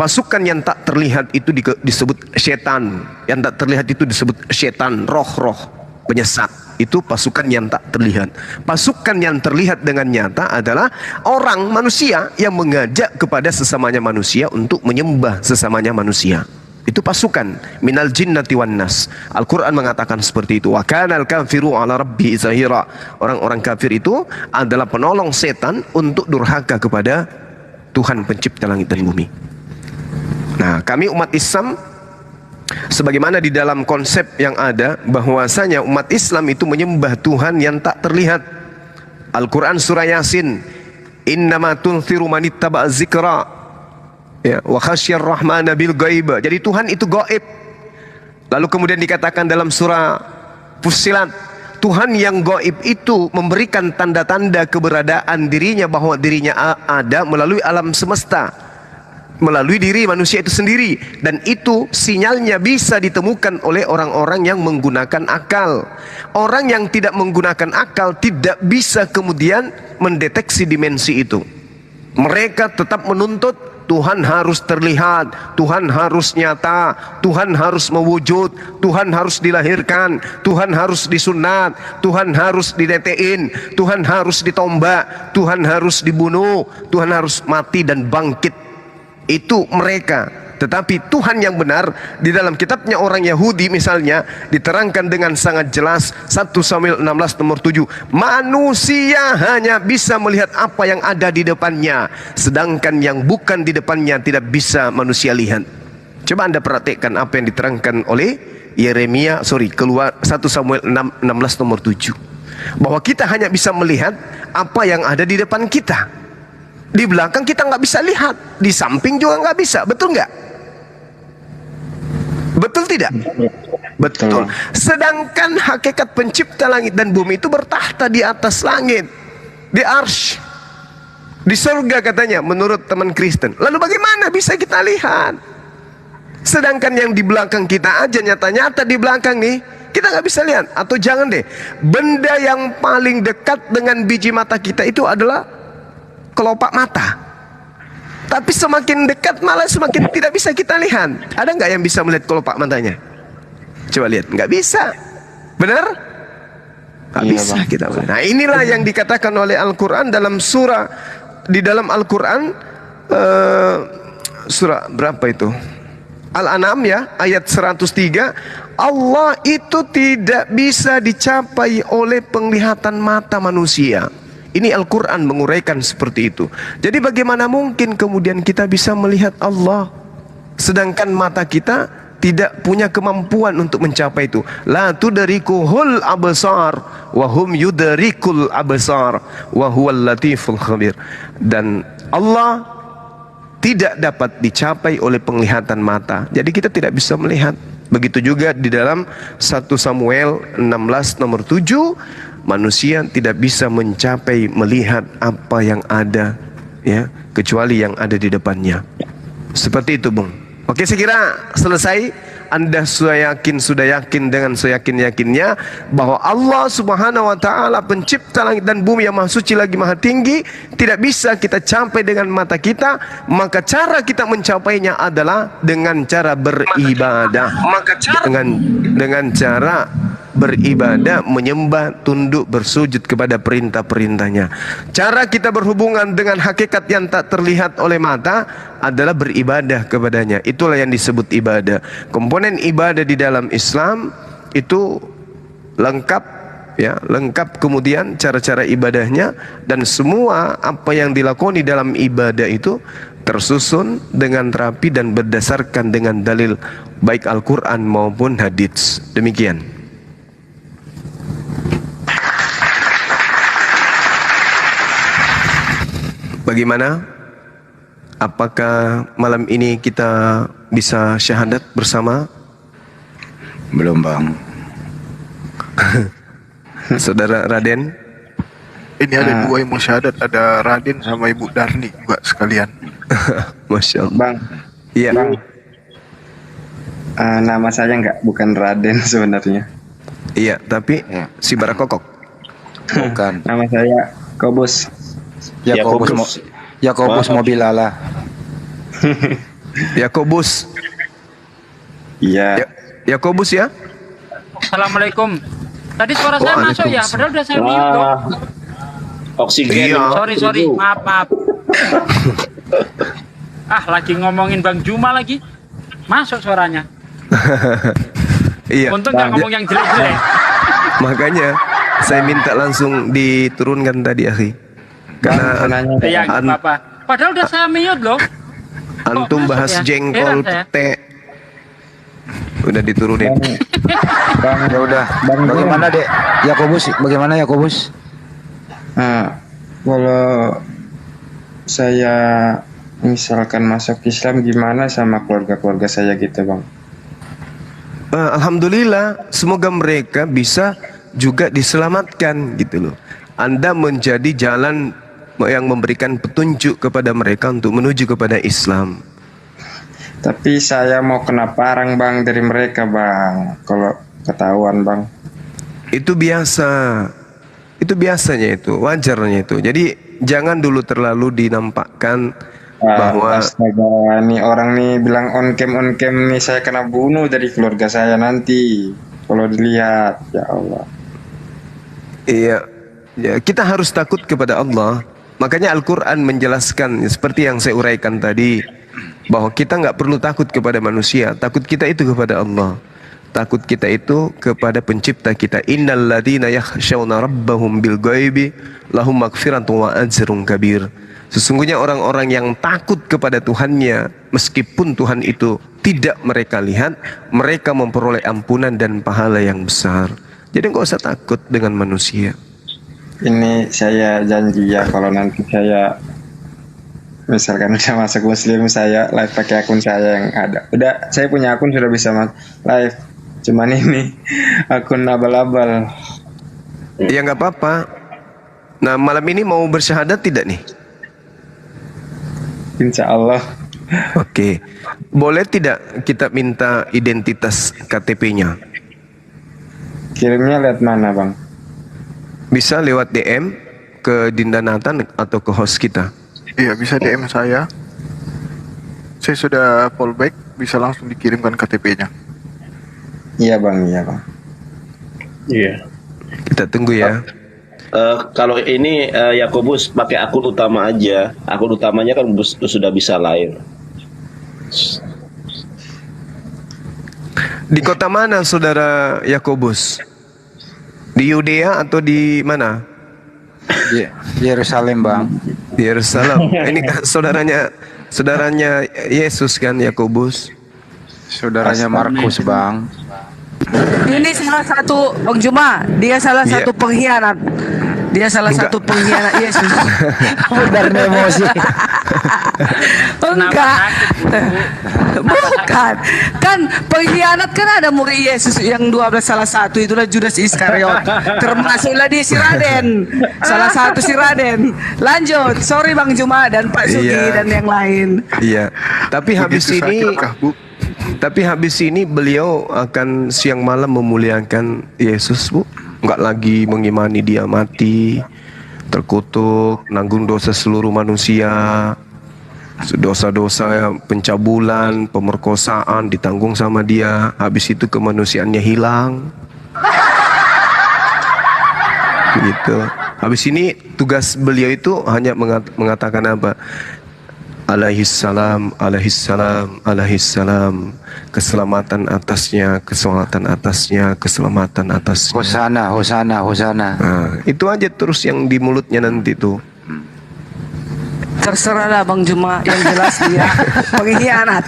Speaker 3: Pasukan yang tak terlihat itu disebut setan. Yang tak terlihat itu disebut setan, roh-roh penyesat. Itu pasukan yang tak terlihat. Pasukan yang terlihat dengan nyata adalah orang manusia yang mengajak kepada sesamanya manusia untuk menyembah sesamanya manusia. Itu pasukan minal jinnati wan nas. Al-Quran mengatakan seperti itu. Wa kanal kafiru ala rabbi zahira. Orang-orang kafir itu adalah penolong setan untuk durhaka kepada Tuhan pencipta langit dan bumi. Nah, kami umat Islam, sebagaimana di dalam konsep yang ada, bahwasanya umat Islam itu menyembah Tuhan yang tak terlihat. Al-Quran surah Yasin, innama tunziru manittaba'a dzikra ya wa khasyiyar rahmana bil ghaib. Jadi Tuhan itu gaib. Lalu kemudian dikatakan dalam surah Fussilat, Tuhan yang gaib itu memberikan tanda-tanda keberadaan dirinya, bahwa dirinya ada melalui alam semesta. melalui diri manusia itu sendiri, dan itu sinyalnya bisa ditemukan oleh orang-orang yang menggunakan akal. Orang yang tidak menggunakan akal tidak bisa kemudian mendeteksi dimensi itu. Mereka tetap menuntut Tuhan harus terlihat, Tuhan harus nyata, Tuhan harus mewujud, Tuhan harus dilahirkan, Tuhan harus disunat, Tuhan harus didetein, Tuhan harus ditombak, Tuhan harus dibunuh, Tuhan harus mati dan bangkit. Itu mereka. Tetapi Tuhan yang benar di dalam kitabnya orang Yahudi misalnya diterangkan dengan sangat jelas, 1 Samuel 16 nomor 7, manusia hanya bisa melihat apa yang ada di depannya, sedangkan yang bukan di depannya tidak bisa manusia lihat. Coba Anda perhatikan apa yang diterangkan oleh keluar 1 Samuel 16 nomor 7, bahwa kita hanya bisa melihat apa yang ada di depan kita. Di belakang kita nggak bisa lihat, di samping juga nggak bisa, betul nggak? Betul tidak? Betul. Sedangkan hakikat pencipta langit dan bumi itu bertahta di atas langit, di arsy, di surga katanya menurut teman Kristen. Lalu bagaimana bisa kita lihat? Sedangkan yang di belakang kita aja nyata-nyata di belakang nih kita nggak bisa lihat. Atau jangan deh, benda yang paling dekat dengan biji mata kita itu adalah kelopak mata. Tapi semakin dekat malah semakin tidak bisa kita lihat. Ada nggak yang bisa melihat kelopak matanya? Coba lihat, nggak bisa. Benar? Nggak bisa kita melihat. Nah, inilah yang dikatakan oleh Al-Quran dalam surah, di dalam Al-Quran surah berapa itu? Al-An'am ya, ayat 103. Allah itu tidak bisa dicapai oleh penglihatan mata manusia. Ini Al-Quran menguraikan seperti itu. Jadi bagaimana mungkin kemudian kita bisa melihat Allah, sedangkan mata kita tidak punya kemampuan untuk mencapai itu. La tudrikuhul absar wa hum yudrikul absar wa huwal latiful khabir. Dan Allah tidak dapat dicapai oleh penglihatan mata. Jadi kita tidak bisa melihat. Begitu juga di dalam 1 Samuel 16 nomor 7, manusia tidak bisa mencapai melihat apa yang ada, ya, kecuali yang ada di depannya. Seperti itu, Bung. Oke, saya kira selesai. Anda sudah yakin dengan seyakin-yakinnya bahwa Allah Subhanahu wa taala pencipta langit dan bumi yang maha suci lagi maha tinggi, tidak bisa kita capai dengan mata kita. Maka cara kita mencapainya adalah dengan cara beribadah. Dengan cara beribadah, menyembah, tunduk, bersujud kepada perintah-perintahnya. Cara kita berhubungan dengan hakikat yang tak terlihat oleh mata adalah beribadah kepadanya. Itulah yang disebut ibadah. Komponen ibadah di dalam Islam itu lengkap, ya, lengkap kemudian cara-cara ibadahnya, dan semua apa yang dilakoni dalam ibadah itu tersusun dengan rapi dan berdasarkan dengan dalil baik Al-Quran maupun hadits. Demikian. Bagaimana? Apakah malam ini kita bisa syahadat bersama?
Speaker 15: Belum, Bang.
Speaker 3: Saudara Raden?
Speaker 1: Ini ada dua yang mau syahadat, ada Raden sama Ibu Darni juga sekalian.
Speaker 3: Masya Allah.
Speaker 19: Bang.
Speaker 3: Iya.
Speaker 19: Bang. Nama saya bukan Raden sebenarnya.
Speaker 3: Iya, tapi si Barakokok.
Speaker 15: Bukan.
Speaker 19: Nama saya Kobus.
Speaker 15: Yakobus mobil ala.
Speaker 3: Yakobus.
Speaker 19: Iya.
Speaker 3: Yakobus ya.
Speaker 14: Assalamualaikum. Tadi suara saya masuk ya, padahal udah saya mute dong.
Speaker 17: Oksigen.
Speaker 3: Iya.
Speaker 14: Sorry, maaf. Lagi ngomongin Bang Juma lagi, masuk suaranya.
Speaker 3: Iya.
Speaker 14: Untung nggak ngomong yang jelek-jelek.
Speaker 3: Makanya saya minta langsung diturunkan tadi, akhi. Karena
Speaker 14: apa? Padahal udah saya mute loh.
Speaker 3: Antum bahas
Speaker 14: ya?
Speaker 3: jengkol teh. Udah diturunin.
Speaker 15: Bang, ya udah. Bagaimana, Dek? Yakobus, bagaimana Yakobus?
Speaker 19: Nah, kalau saya misalkan masuk Islam gimana sama keluarga-keluarga saya gitu, Bang?
Speaker 3: Alhamdulillah, semoga mereka bisa juga diselamatkan gitu loh. Anda menjadi jalan yang memberikan petunjuk kepada mereka untuk menuju kepada Islam.
Speaker 19: Tapi saya mau kena parang bang dari mereka bang, kalau ketahuan bang.
Speaker 3: Itu biasa. Itu biasanya itu, wajarnya itu. Jadi jangan dulu terlalu dinampakkan bahwa
Speaker 19: astaga, nih orang nih bilang on cam nih, saya kena bunuh dari keluarga saya nanti kalau dilihat, ya Allah.
Speaker 3: Iya, ya, kita harus takut kepada Allah. Makanya Al-Quran menjelaskan seperti yang saya uraikan tadi, bahwa kita nggak perlu takut kepada manusia, takut kita itu kepada Allah. Takut kita itu kepada pencipta kita. Innal ladzina yakhshawna rabbahum bil ghaibi lahum maghfiratun wa ajrun kabir. Sesungguhnya orang-orang yang takut kepada Tuhannya, meskipun Tuhan itu tidak mereka lihat, mereka memperoleh ampunan dan pahala yang besar. Jadi nggak usah takut dengan manusia.
Speaker 19: Ini saya janji ya, kalau nanti saya misalkan udah masuk Muslim, saya live pakai akun saya yang ada. Udah, saya punya akun sudah bisa live. Cuman ini akun abal-abal.
Speaker 3: Ya nggak apa-apa. Nah malam ini mau bersyahadat tidak nih?
Speaker 19: Insya Allah.
Speaker 3: Oke. Boleh tidak kita minta identitas KTP-nya?
Speaker 19: Kirimnya lewat mana bang?
Speaker 3: Bisa lewat DM ke Dinda Nathan atau ke host kita.
Speaker 1: Iya, bisa DM saya. Saya sudah fallback, bisa langsung dikirimkan KTP-nya.
Speaker 19: Iya bang, iya bang.
Speaker 2: Iya.
Speaker 3: Kita tunggu ya.
Speaker 2: Kalau ini Yakobus pakai akun utama aja. Akun utamanya kan sudah bisa live.
Speaker 3: Di kota mana saudara Yakobus? Di Yudea atau di mana?
Speaker 15: Yerusalem bang.
Speaker 3: Di Yerusalem. Ini kan saudaranya Yesus kan, Yakobus.
Speaker 15: Saudaranya Markus bang.
Speaker 20: Ini salah satu Bang Juma, dia salah satu pengkhianat. Dia salah satu pengkhianat Yesus.
Speaker 15: Benar emosi.
Speaker 20: Enggak. Bukan. Kan pengkhianat kan ada murid Yesus yang 12, salah satu itulah Judas Iskariot. Termasuklah dia si Raden. Salah satu si Raden. Lanjut. Sorry Bang Juma dan Pak Sugi dan yang lain.
Speaker 3: Iya. Tapi habis ini beliau akan siang malam memuliakan Yesus, Bu. Enggak lagi mengimani dia mati, terkutuk, nanggung dosa seluruh manusia. Dosa-dosa pencabulan, pemerkosaan ditanggung sama dia. Habis itu kemanusiaannya hilang. Gitu. Habis ini tugas beliau itu hanya mengatakan apa? Alaihissalam, alaihissalam, alaihissalam. Keselamatan atasnya, keselamatan atasnya, keselamatan atasnya.
Speaker 15: Hosana, hosana, hosana.
Speaker 3: Nah, itu aja terus yang di mulutnya nanti tuh.
Speaker 20: Terserahlah Bang Juma, yang jelas dia pengkhianat.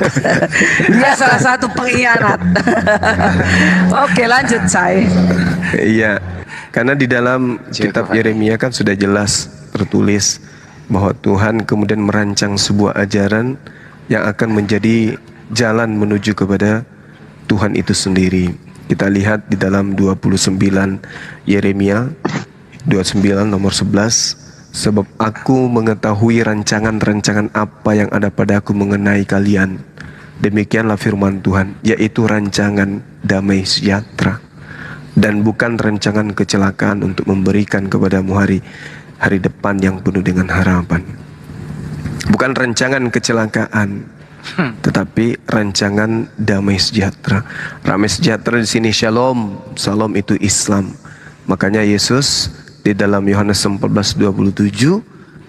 Speaker 20: Dia salah satu pengkhianat. Oke, lanjut saya.
Speaker 3: Iya, karena di dalam kitab Yeremia kan sudah jelas tertulis bahwa Tuhan kemudian merancang sebuah ajaran yang akan menjadi jalan menuju kepada Tuhan itu sendiri. Kita lihat di dalam 29 Yeremia 29 nomor 11. Sebab aku mengetahui rancangan-rancangan apa yang ada padaku mengenai kalian. Demikianlah firman Tuhan, yaitu rancangan damai sejahtera, dan bukan rancangan kecelakaan, untuk memberikan kepadamu hari depan yang penuh dengan harapan. Bukan rancangan kecelakaan, tetapi rancangan damai sejahtera. Damai sejahtera di sini shalom. Shalom itu Islam. Makanya Yesus di dalam Yohanes 14:27,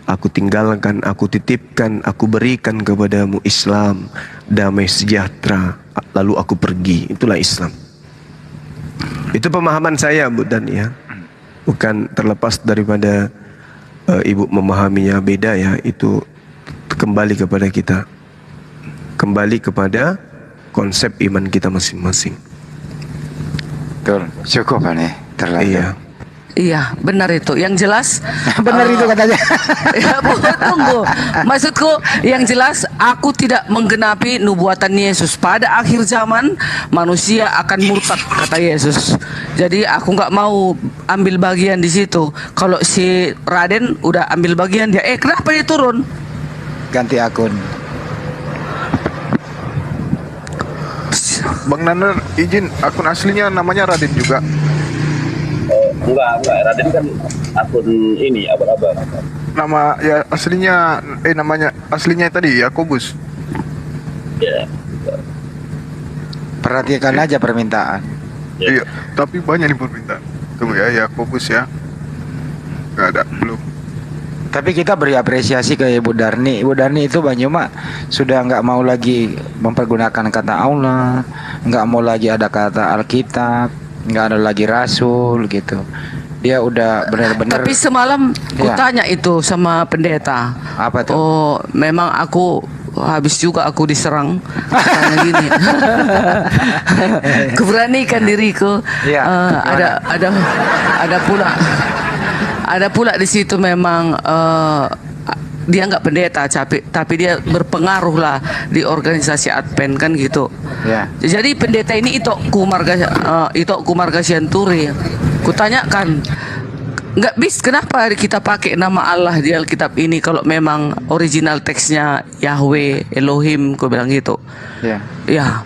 Speaker 3: aku tinggalkan, aku titipkan, aku berikan kepadamu Islam, damai sejahtera, lalu aku pergi. Itulah Islam. Itu pemahaman saya, Bu Dan, ya. Bukan terlepas daripada Ibu memahaminya beda, ya. Itu kembali kepada kita, kembali kepada konsep iman kita masing-masing.
Speaker 15: Betul, cukup nih terlalu.
Speaker 3: Iya.
Speaker 20: Iya, benar itu. Yang jelas
Speaker 15: benar itu katanya.
Speaker 20: Ya, tunggu. Maksudku yang jelas, aku tidak menggenapi nubuatan Yesus. Pada akhir zaman manusia akan murtad, kata Yesus. Jadi aku nggak mau ambil bagian di situ. Kalau si Raden udah ambil bagian dia, kenapa dia turun?
Speaker 15: Ganti akun.
Speaker 1: Bang Nandar izin, akun aslinya namanya Raden juga.
Speaker 2: Enggak, Raden kan akun ini abang-abang.
Speaker 1: Nama ya aslinya namanya aslinya tadi Yakobus.
Speaker 2: Ya.
Speaker 15: Perhatikan aja permintaan.
Speaker 1: Iya, tapi banyak nih permintaan. Tunggu ya Yakobus ya. Nggak ada, belum.
Speaker 15: Tapi kita beri apresiasi ke Ibu Darni. Ibu Darni itu Banyuma sudah nggak mau lagi mempergunakan kata Allah, nggak mau lagi ada kata Alkitab, nggak ada lagi Rasul gitu. Dia udah benar-benar.
Speaker 20: Tapi semalam ku
Speaker 15: Ya.
Speaker 20: tanya itu sama pendeta.
Speaker 15: Apa tuh?
Speaker 20: Oh, memang aku habis juga aku diserang. Katanya gini. Keberanikan diriku.
Speaker 15: Ya,
Speaker 20: Ada pula di situ memang dia nggak pendeta tapi dia berpengaruh lah di organisasi Advent kan gitu.
Speaker 15: Ya.
Speaker 20: Jadi pendeta ini Ito Kumarga Sianturi. Kutanyakan, nggak bis kenapa kita pakai nama Allah di Alkitab ini kalau memang original teksnya Yahweh Elohim, ku bilang gitu.
Speaker 15: Ya.
Speaker 20: Ya.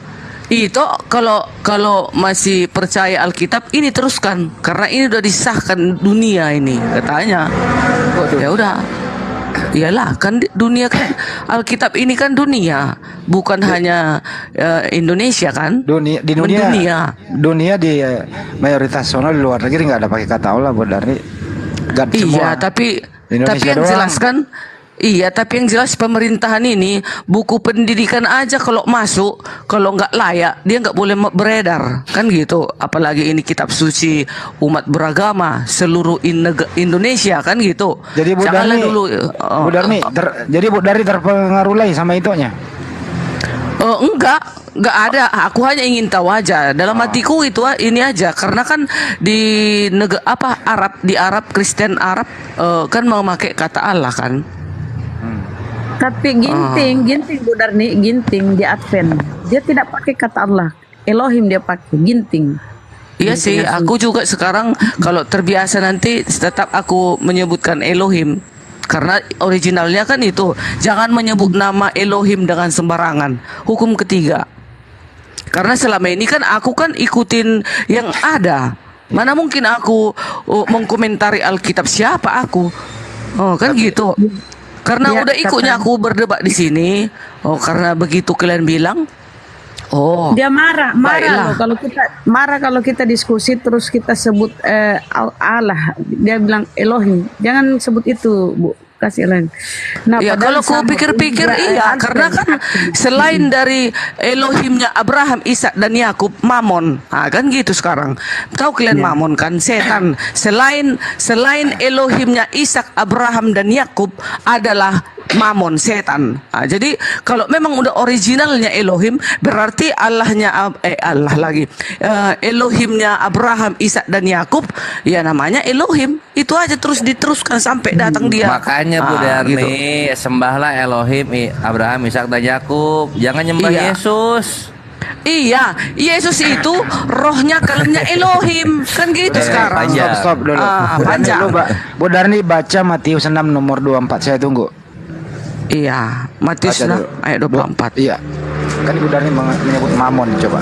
Speaker 20: Itu kalau masih percaya Alkitab ini teruskan karena ini udah disahkan dunia ini katanya. Ya udah. Iyalah kan dunia kan Alkitab ini kan dunia, bukan hanya Indonesia kan?
Speaker 15: Di dunia di mayoritas sono di luar negeri nggak ada pakai kata Allah buat dari
Speaker 20: Iya, tapi yang
Speaker 15: doang.
Speaker 20: jelas kan iya, tapi yang jelas pemerintahan ini buku pendidikan aja kalau masuk, kalau nggak layak dia nggak boleh beredar kan gitu. Apalagi ini kitab suci umat beragama seluruh Indonesia kan gitu.
Speaker 15: Jadi Bu
Speaker 20: Janganlah
Speaker 15: Darni,
Speaker 20: dulu.
Speaker 15: Bu Darni, jadi Bu Darni terpengaruh lagi sama itunya.
Speaker 20: Enggak ada. Aku hanya ingin tahu aja. Dalam hatiku itu ini aja. Karena kan di Arab Kristen Arab kan memakai kata Allah kan.
Speaker 10: Tapi ginting Bu Darni, ginting di Advent dia tidak pakai kata Allah, Elohim dia pakai ginting.
Speaker 20: Iya sih, aku juga sekarang kalau terbiasa nanti tetap aku menyebutkan Elohim. Karena originalnya kan itu, jangan menyebut nama Elohim dengan sembarangan. Hukum ketiga. Karena selama ini kan aku kan ikutin yang ada. Mana mungkin aku mengkomentari Alkitab, siapa aku? Oh kan gitu. Karena udah ikutnya aku berdebat di sini. Oh karena begitu kalian bilang. Oh.
Speaker 10: Dia marah
Speaker 20: baiklah.
Speaker 10: loh kalau kita diskusi terus kita sebut Allah. Dia bilang Elohim. Jangan sebut itu, Bu. Kasih lain. Nah,
Speaker 20: ya kalau ku pikir-pikir iya, karena kan selain dari Elohimnya Abraham, Ishak dan Yakub, Mamon. Nah, kan gitu sekarang. Tahu kalian Mamon kan setan. Selain Elohimnya Ishak, Abraham dan Yakub adalah Mamon, setan. Nah, jadi kalau memang udah originalnya Elohim, berarti Elohimnya Abraham, Ishak dan Yakub, ya namanya Elohim. Itu aja terus diteruskan sampai datang dia.
Speaker 6: Makanya Bu Darni,
Speaker 20: gitu.
Speaker 6: sembahlah Elohim, Abraham, Ishak dan Yakub. Jangan nyembah Yesus.
Speaker 20: Iya, Yesus itu rohnya kalemnya Elohim. Kan gitu sekarang.
Speaker 15: Stop dulu.
Speaker 20: Panjang.
Speaker 15: Bu Darni baca Matius 6 nomor 24. Saya tunggu.
Speaker 20: Iya, Matius 6 ayat 24.
Speaker 15: Iya. Kan Ibu Darni menyebut Mamon. Coba.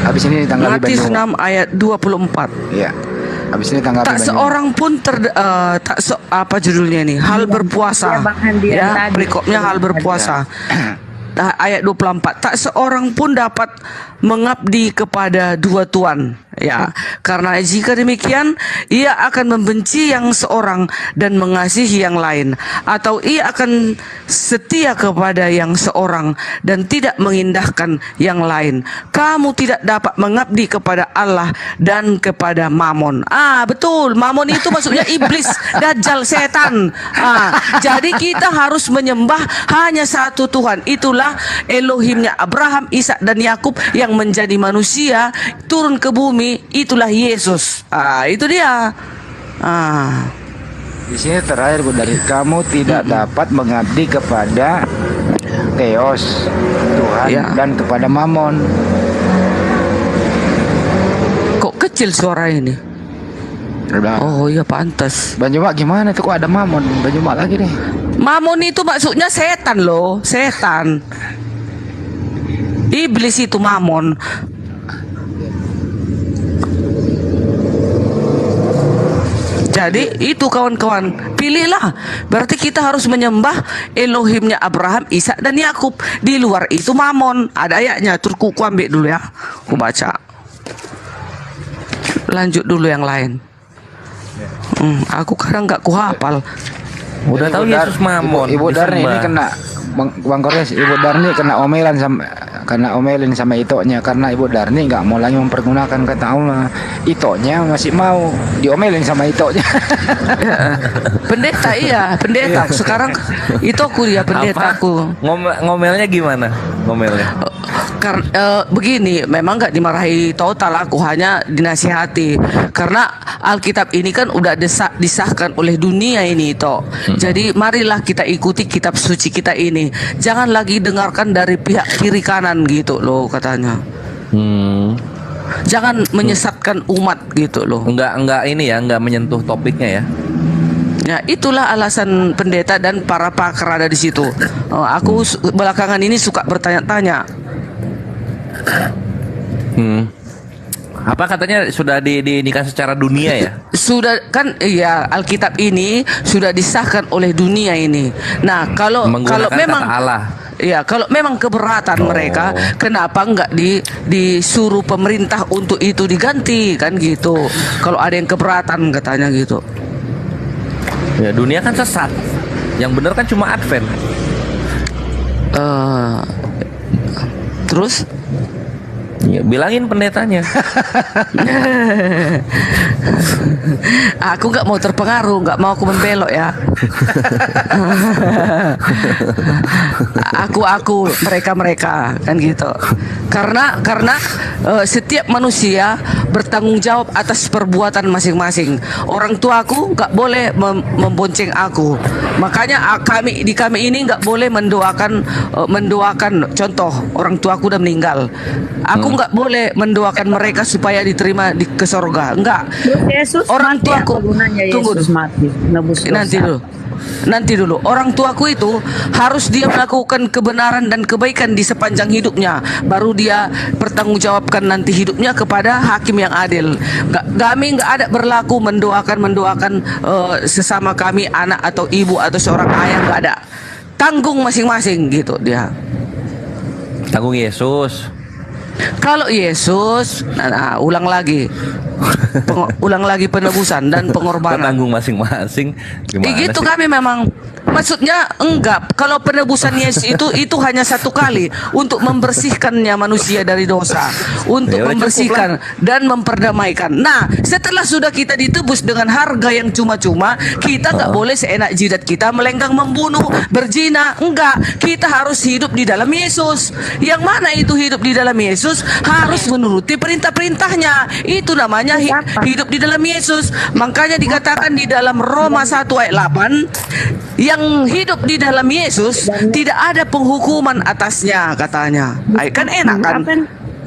Speaker 15: Habis ini ditanggapi
Speaker 20: Matius 6 ayat 24.
Speaker 15: Iya. Habis ini tanggapi
Speaker 20: Tak seorang pun apa judulnya ini? Hal berpuasa. Ya, perikopnya hal berpuasa. Ayat 24. Tak seorang pun dapat mengabdi kepada dua tuan. Ya, karena jika demikian ia akan membenci yang seorang dan mengasihi yang lain, atau ia akan setia kepada yang seorang dan tidak mengindahkan yang lain. Kamu tidak dapat mengabdi kepada Allah dan kepada Mamon. Betul, Mamon itu maksudnya iblis, dajjal, setan. Jadi kita harus menyembah hanya satu Tuhan. Itulah Elohimnya Abraham, Ishak dan Yakub yang menjadi manusia turun ke bumi. Itulah Yesus. Itu dia.
Speaker 15: Di sini terakhir Bu Darni, kamu tidak dapat mengabdi kepada Theos, Tuhan, dan kepada Mamon.
Speaker 20: Kok kecil suara ini? Oh iya pantas.
Speaker 15: Banyumak gimana tuh kok ada Mamon? Banyumak lagi nih.
Speaker 20: Mamon itu maksudnya setan loh, setan. Iblis itu mamon. Jadi itu kawan-kawan, pilihlah. Berarti kita harus menyembah Elohimnya Abraham, Ishak dan Yakub. Di luar itu mamon. Ada ayatnya, terus ku ambil dulu ya. Ku baca. Lanjut dulu yang lain. Aku kadang nggak ku hafal.
Speaker 6: Udah tahu Yesus mamon.
Speaker 15: Ibu Darni ini kena Bang Kores, Ibu Darni kena omelin sama itonya karena Ibu Darni nggak mau lagi mempergunakan kata Allah. Itonya masih mau diomelin sama itonya.
Speaker 20: Pendeta iya, pendeta. Sekarang itoku dia pendetaku.
Speaker 6: Ngomelnya gimana? Ngomelnya?
Speaker 20: Begini, memang nggak dimarahi total, aku hanya dinasihati karena Alkitab ini kan udah disahkan oleh dunia ini toh. Jadi marilah kita ikuti kitab suci kita ini. Jangan lagi dengarkan dari pihak kiri kanan gitu loh katanya. Jangan menyesatkan umat gitu loh.
Speaker 6: Enggak ini ya, enggak menyentuh topiknya ya.
Speaker 20: Ya, itulah alasan pendeta dan para pakar ada di situ. Aku belakangan ini suka bertanya-tanya.
Speaker 6: Apa katanya sudah dinikah secara dunia ya?
Speaker 20: Sudah kan, ya Alkitab ini sudah disahkan oleh dunia ini. Nah kalau memang
Speaker 6: kata Allah.
Speaker 20: Ya, kalau memang keberatan mereka, kenapa enggak disuruh pemerintah untuk itu diganti kan gitu? Kalau ada yang keberatan katanya gitu.
Speaker 6: Ya dunia kan sesat. Yang benar kan cuma Advent.
Speaker 20: Terus?
Speaker 6: Ya, bilangin pendetanya.
Speaker 20: Aku nggak mau terpengaruh, nggak mau aku membelok ya. aku mereka kan gitu. Karena setiap manusia bertanggung jawab atas perbuatan masing-masing. Orang tuaku nggak boleh membonceng aku. Makanya kami ini nggak boleh mendoakan contoh orang tuaku udah meninggal. Aku nggak boleh mendoakan mereka supaya diterima ke surga. Enggak.
Speaker 10: Yesus
Speaker 20: orang
Speaker 10: mati,
Speaker 20: tuaku tunggu
Speaker 10: mati.
Speaker 20: Nanti dulu. Orang tuaku itu harus dia melakukan kebenaran dan kebaikan di sepanjang hidupnya, baru dia bertanggungjawabkan nanti hidupnya kepada hakim yang adil. Kami nggak ada berlaku mendoakan sesama kami, anak atau ibu atau seorang ayah, nggak ada. Tanggung masing-masing gitu dia.
Speaker 6: Tanggung Yesus.
Speaker 20: Kalau Yesus, ulang lagi penebusan dan pengorbanan.
Speaker 6: Tanggung masing-masing.
Speaker 20: Gitu kami memang. Maksudnya enggak. Kalau penebusan Yesus itu hanya satu kali untuk membersihkannya manusia dari dosa, untuk membersihkan dan memperdamaikan. Nah, setelah sudah kita ditebus dengan harga yang cuma-cuma, kita nggak boleh seenak jidat kita melenggang membunuh, berzina. Enggak. Kita harus hidup di dalam Yesus. Yang mana itu hidup di dalam Yesus? Harus menuruti perintah-perintahnya. Itu namanya hidup di dalam Yesus. Makanya dikatakan di dalam Roma 1 ayat 8, yang hidup di dalam Yesus tidak ada penghukuman atasnya katanya. Kan enak kan?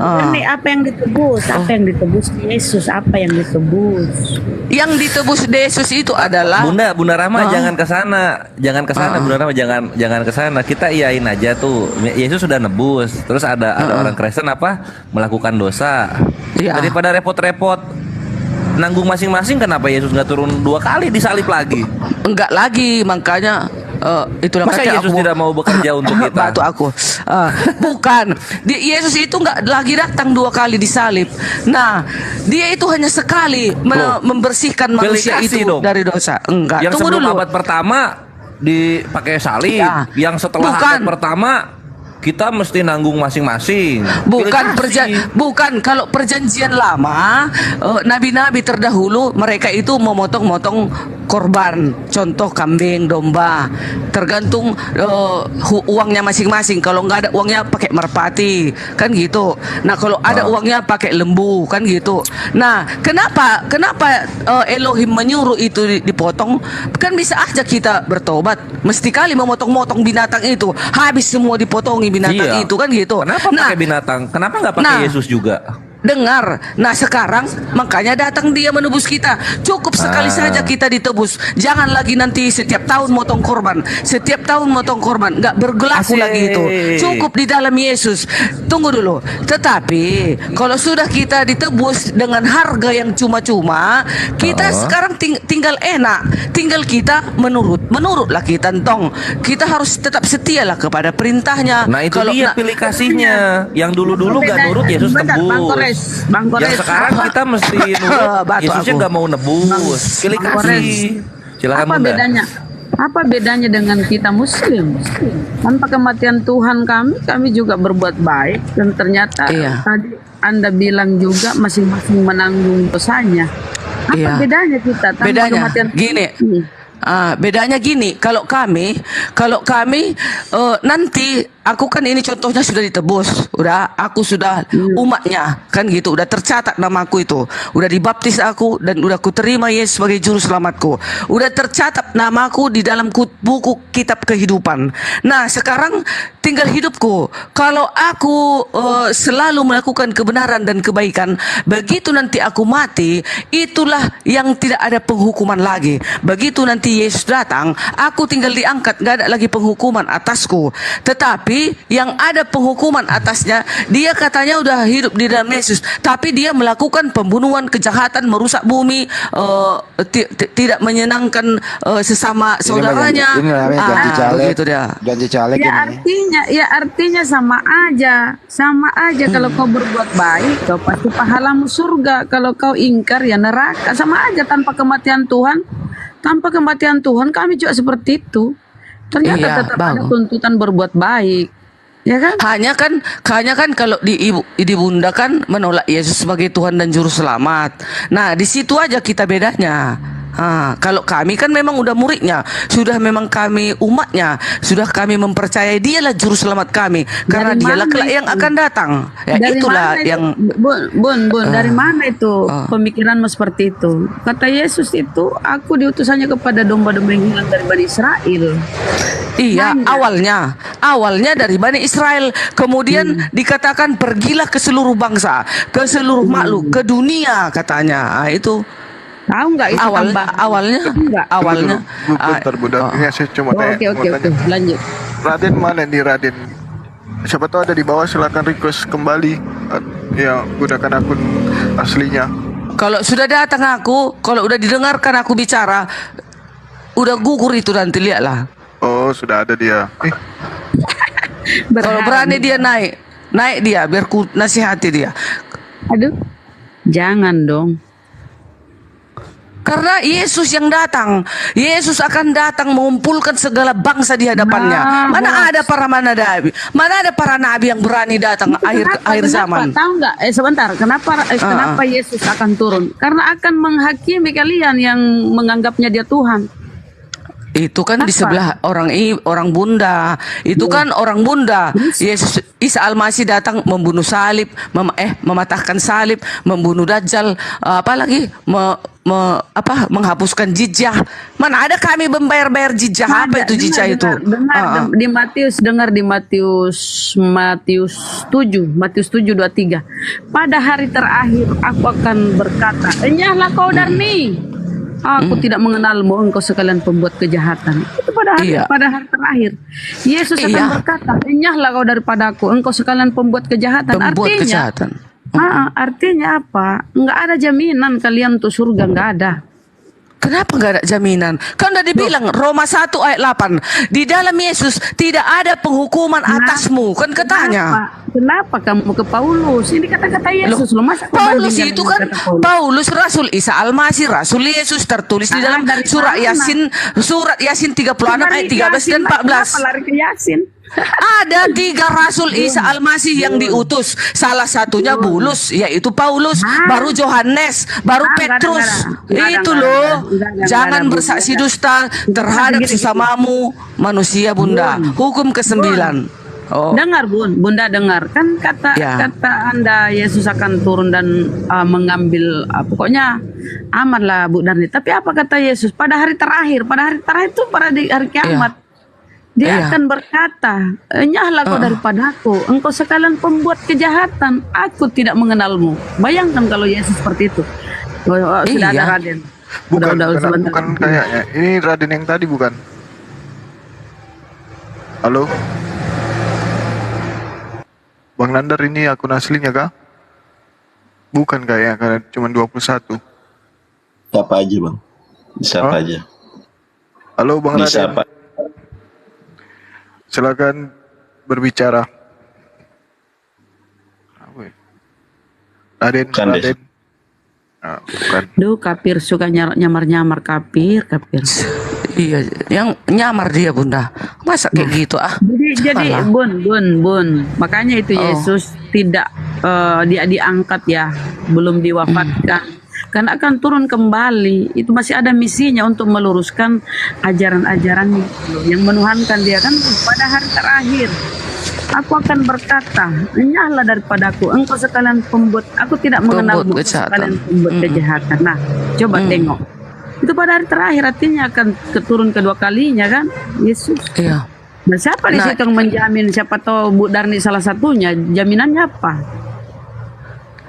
Speaker 10: Apa yang ditebus? Apa yang ditebus Yesus? Apa yang ditebus?
Speaker 20: Yang ditebus Yesus itu adalah
Speaker 6: Bunda Rama jangan ke sana. Jangan ke sana Bunda Rama, jangan ke sana. Kita iyain aja tuh. Yesus sudah nebus. Terus ada orang Kristen melakukan dosa. Daripada repot-repot nanggung masing-masing, kenapa Yesus nggak turun 2 kali disalib lagi?
Speaker 20: Enggak lagi, makanya itulah
Speaker 6: masa Yesus tidak mau bekerja untuk kita?
Speaker 20: Bantu aku. Bukan. Yesus itu nggak lagi datang 2 kali disalib. Nah, dia itu hanya sekali membersihkan manusia itu dari dosa. Enggak.
Speaker 6: Yang
Speaker 20: Tunggu
Speaker 6: sebelum
Speaker 20: dulu.
Speaker 6: abad pertama dipakai salib. Yang setelah abad pertama kita mesti nanggung masing-masing.
Speaker 20: Bukan kalau perjanjian lama, nabi-nabi terdahulu mereka itu memotong-motong korban, contoh kambing, domba, tergantung uangnya masing-masing. Kalau nggak ada uangnya pakai merpati, kan gitu. Nah kalau ada uangnya pakai lembu, kan gitu. Nah kenapa Elohim menyuruh itu dipotong? Kan bisa aja kita bertobat. Mesti kali memotong-motong binatang itu, habis semua dipotongi binatang itu, kan gitu.
Speaker 6: Kenapa pakai binatang? Kenapa nggak pakai Yesus juga?
Speaker 20: dengar. Nah sekarang makanya datang dia menebus kita. Cukup sekali saja kita ditebus. Jangan lagi nanti setiap tahun motong korban, setiap tahun motong korban, nggak berlaku lagi itu. Cukup di dalam Yesus. Tunggu dulu. Tetapi kalau sudah kita ditebus dengan harga yang cuma-cuma, kita sekarang tinggal enak, tinggal kita menurutlah kita entong. Kita harus tetap setialah kepada perintahnya.
Speaker 6: Nah itu dia pilih kasihnya. Yang dulu-dulu gak nurut Yesus tebus.
Speaker 10: Bang Kores.
Speaker 6: Yang sekarang kita mesti nurut. Yesusnya gak mau nebus. Pilih kasih. Silakan Bunda.
Speaker 10: Apa bedanya dengan kita Muslim? Tanpa kematian Tuhan kami juga berbuat baik, dan ternyata tadi Anda bilang juga masing-masing menanggung dosanya. Apa bedanya kita tanpa kematian Tuhan?
Speaker 20: Bedanya gini, kalau kami nanti aku kan ini contohnya sudah ditebus, aku sudah umatnya kan gitu, udah tercatat namaku itu, udah dibaptis aku dan udah ku terima Yesus sebagai juru selamatku, udah tercatat namaku di dalam buku kitab kehidupan. Nah sekarang tinggal hidupku. Kalau aku selalu melakukan kebenaran dan kebaikan, begitu nanti aku mati, itulah yang tidak ada penghukuman lagi. Begitu nanti Yesus datang, aku tinggal diangkat, gak ada lagi penghukuman atasku. Tetapi yang ada penghukuman atasnya, dia katanya udah hidup di dalam Yesus, tapi dia melakukan pembunuhan, kejahatan, merusak bumi, tidak menyenangkan sesama saudaranya. Begitu dia.
Speaker 10: Artinya sama aja. Kalau kau berbuat baik, kau pasti pahalamu surga. Kalau kau ingkar ya neraka. Sama aja tanpa kematian Tuhan. Tanpa kematian Tuhan kami juga seperti itu. Ternyata tetap ada tuntutan berbuat baik. Ya kan? Hanya kan kalau di Bunda kan menolak Yesus sebagai Tuhan dan Juru Selamat. Nah, di situ aja kita bedanya. Kalau kami kan memang udah muridnya, sudah memang kami umatnya, sudah kami mempercayai dialah juru selamat kami, karena dialah kelak yang akan datang. Ya dari itulah yang Bun, dari mana itu pemikiranmu seperti itu? Kata Yesus itu, aku diutusannya kepada domba-domba yang hilang dari Bani Israel.
Speaker 20: Iya, awalnya dari Bani Israel, kemudian dikatakan pergilah ke seluruh bangsa, ke seluruh makhluk, ke dunia katanya. Itu tahu nggak itu awalnya
Speaker 1: bentar Bunda, ini saya cuma tanya.
Speaker 10: Oke, lanjut.
Speaker 1: Raden mana nih Raden? Siapa tahu ada di bawah, silakan request kembali ya, gunakan akun aslinya.
Speaker 20: Kalau sudah datang aku, kalau udah didengarkan aku bicara, udah gugur itu, nanti lihatlah.
Speaker 1: Oh, sudah ada dia.
Speaker 20: Kalau berani dia naik dia, biar ku nasihati dia.
Speaker 10: Aduh, jangan dong.
Speaker 20: Karena Yesus yang datang, Yesus akan datang mengumpulkan segala bangsa di hadapannya. Mana ada para nabi yang berani datang akhir zaman?
Speaker 10: Tahu nggak? Sebentar. Kenapa Yesus akan turun? Karena akan menghakimi kalian yang menganggapnya dia Tuhan.
Speaker 20: Itu kan di sebelah orang Bunda. Itu kan orang Bunda. Yesus Isa Al-Masih datang membunuh salib, mematahkan salib, membunuh Dajjal, apalagi menghapuskan jizya. Mana ada kami membayar jizya? Apa itu jizya itu?
Speaker 10: Dengar di Matius 7:23. Pada hari terakhir aku akan berkata, enyahlah kau Darmi. Aku tidak mengenalmu, engkau sekalian pembuat kejahatan. Itu pada hari terakhir Yesus akan berkata, enyahlah kau daripadaku, engkau sekalian pembuat kejahatan. Artinya apa? Enggak ada jaminan kalian untuk surga, enggak ada.
Speaker 20: Kenapa nggak ada jaminan? Kan udah dibilang Roma 1 ayat 8, di dalam Yesus tidak ada penghukuman atasmu. Kan katanya.
Speaker 10: Kenapa kamu ke Paulus? Ini kata-kata Yesus loh. Masa
Speaker 20: Paulus itu kan Paulus Rasul Isa Al-Masih, Rasul Yesus, tertulis di dalam surat Yasin 36 ayat 13 dan 14.
Speaker 10: Kenapa lari ke Yasin?
Speaker 20: Ada 3 Rasul Isa Al-Masih yang diutus. Salah satunya Bulus, yaitu Paulus, baru Yohanes, baru Petrus. Itu loh. Jangan bersaksi dusta terhadap sesamamu manusia, Bunda. Hukum ke-9.
Speaker 10: Dengar Bunda dengar. Kan kata Anda Yesus akan turun dan mengambil pokoknya aman lah Bu Darni. Tapi apa kata Yesus? Pada hari terakhir itu pada hari kiamat. Dia akan berkata, "Enyahlah kau daripadaku, engkau sekalian pembuat kejahatan, aku tidak mengenalmu." Bayangkan kalau Yesus seperti itu. Sudah ada Raden.
Speaker 1: Bukan,
Speaker 10: Udah,
Speaker 1: bukan kayaknya. Ini Raden yang tadi bukan? Halo? Bang Nandar, ini akun aslinya kah? Bukan kayaknya, karena cuma 21.
Speaker 2: Siapa aja bang? Siapa aja?
Speaker 1: Halo Bang
Speaker 2: Bisa,
Speaker 1: Raden.
Speaker 2: Pak.
Speaker 1: Silakan berbicara. Raden, Raden. Bukan.
Speaker 10: Duh, kafir suka nyamar-nyamar kafir.
Speaker 20: Iya, yang nyamar dia Bunda. Masa kayak gitu
Speaker 10: Jadi Bun. Makanya itu Yesus tidak dia diangkat ya, belum diwafatkan. Karena akan turun kembali. Itu masih ada misinya untuk meluruskan ajaran-ajaran yang menuhankan dia kan pada hari terakhir. Aku akan berkata, "Enyahlah daripadaku, engkau sekalian pembuat, aku tidak mengenalmu, engkau sekalian pembuat kejahatan." Nah, coba tengok. Itu pada hari terakhir, artinya akan keturun kedua kalinya kan, Yesus.
Speaker 20: Iya.
Speaker 10: Nah, siapa di situ yang menjamin? Siapa tahu Bu Darni salah satunya? Jaminannya apa?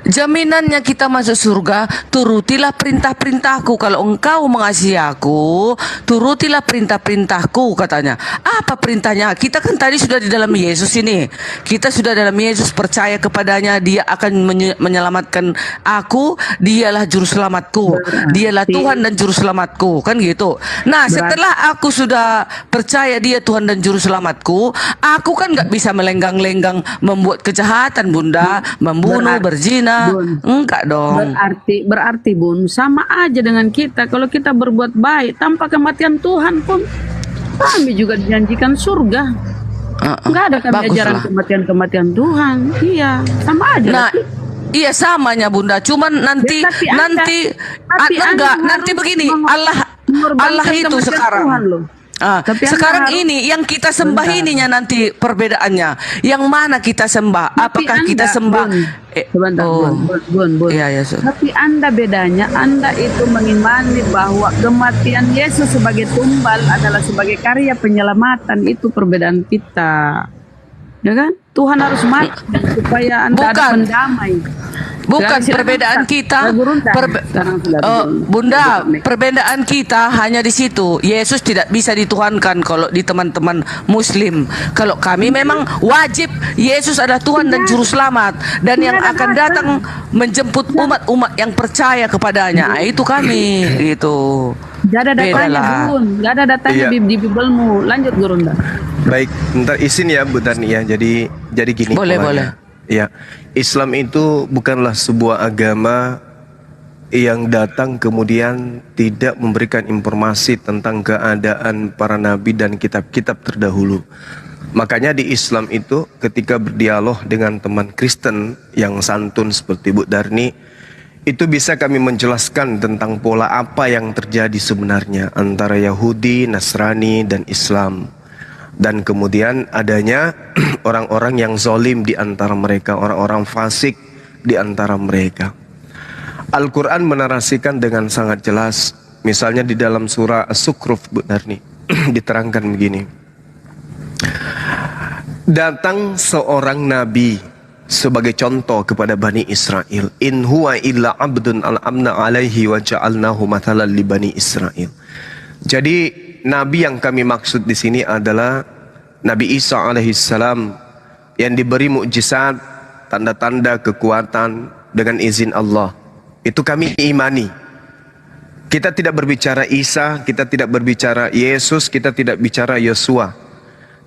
Speaker 20: Jaminannya kita masuk surga, turutilah perintah-perintahku. Kalau engkau mengasihi aku, turutilah perintah-perintahku, katanya. Apa perintahnya? Kita kan tadi sudah di dalam Yesus ini. Kita sudah dalam Yesus, percaya kepadanya, dia akan menyelamatkan aku, dialah juru selamatku. Dialah Tuhan dan juru selamatku, kan gitu. Nah, setelah aku sudah percaya dia Tuhan dan juru selamatku, aku kan nggak bisa melenggang-lenggang membuat kejahatan, Bunda, membunuh, berzina. Enggak dong.
Speaker 10: Berarti Bun, sama aja dengan kita. Kalau kita berbuat baik tanpa kematian Tuhan pun, kami juga dijanjikan surga. Enggak ada kami ajaran kematian Tuhan. Iya, sama aja.
Speaker 20: Nah, iya samanya Bunda. Cuman nanti nanti begini. Allah itu sekarang. Sekarang ini yang kita sembah ininya nanti perbedaannya. Yang mana kita sembah? Apakah kita sembah?
Speaker 10: Bun. Tapi Anda bedanya, Anda itu mengimani bahwa kematian Yesus sebagai tumbal adalah sebagai karya penyelamatan. Itu perbedaan kita. Ya kan? Tuhan harus mati supaya Anda ada pendamai.
Speaker 20: Bukan perbedaan kita, Bunda. Perbedaan kita hanya di situ. Yesus tidak bisa dituhankan kalau di teman-teman Muslim. Kalau kami memang wajib Yesus adalah Tuhan dan Juru Selamat, dan yang akan datang menjemput umat-umat yang percaya kepadanya. Itu kami, gitu.
Speaker 10: Gak ada datanya, Bun. Gak ada datanya di Bibelmu. Lanjut, Gurunda.
Speaker 3: Baik, ntar izin ya Bu Darni ya. Jadi gini.
Speaker 20: Boleh.
Speaker 3: Ya, Islam itu bukanlah sebuah agama yang datang kemudian tidak memberikan informasi tentang keadaan para nabi dan kitab-kitab terdahulu. Makanya di Islam itu ketika berdialog dengan teman Kristen yang santun seperti Bu Darni, itu bisa kami menjelaskan tentang pola apa yang terjadi sebenarnya antara Yahudi, Nasrani, dan Islam. Dan kemudian adanya orang-orang yang zalim di antara mereka, orang-orang fasik di antara mereka. Al-Quran menarasikan dengan sangat jelas. Misalnya di dalam surah As-Sukhruf, Bu Darni, diterangkan begini. Datang seorang nabi sebagai contoh kepada Bani Israel. In huwa illa abdun al-amna alaihi wa ja'alnahu mathalan li Bani Israel. Jadi nabi yang kami maksud di sini adalah Nabi Isa alaihissalam yang diberi mukjizat, tanda-tanda kekuatan dengan izin Allah. Itu kami imani. Kita tidak berbicara Isa, kita tidak berbicara Yesus, kita tidak bicara Yosua.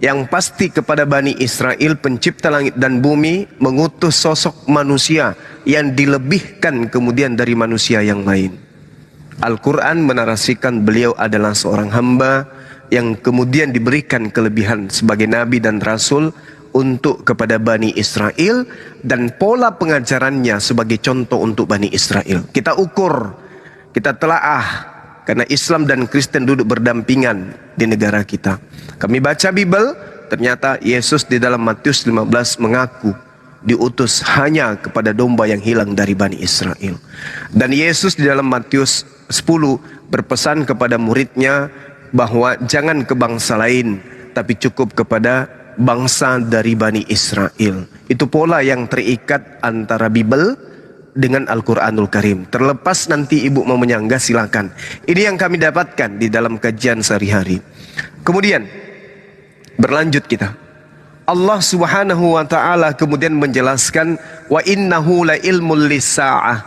Speaker 3: Yang pasti kepada Bani Israel, pencipta langit dan bumi, mengutus sosok manusia yang dilebihkan kemudian dari manusia yang lain. Al-Quran menarasikan beliau adalah seorang hamba yang kemudian diberikan kelebihan sebagai nabi dan rasul untuk kepada Bani Israel, dan pola pengajarannya sebagai contoh untuk Bani Israel. Kita ukur, kita telaah, karena Islam dan Kristen duduk berdampingan di negara kita. Kami baca Bible, ternyata Yesus di dalam Matius 15 mengaku diutus hanya kepada domba yang hilang dari Bani Israel. Dan Yesus di dalam Matius 10 berpesan kepada muridnya bahwa jangan ke bangsa lain, tapi cukup kepada bangsa dari Bani Israel. Itu pola yang terikat antara Bible dengan Al-Quranul Karim. Terlepas nanti ibu mau menyanggah, silakan. Ini yang kami dapatkan di dalam kajian sehari-hari. Kemudian berlanjut kita. Allah Subhanahu wa taala kemudian menjelaskan, wa innahu la ilmul lis-saa'ah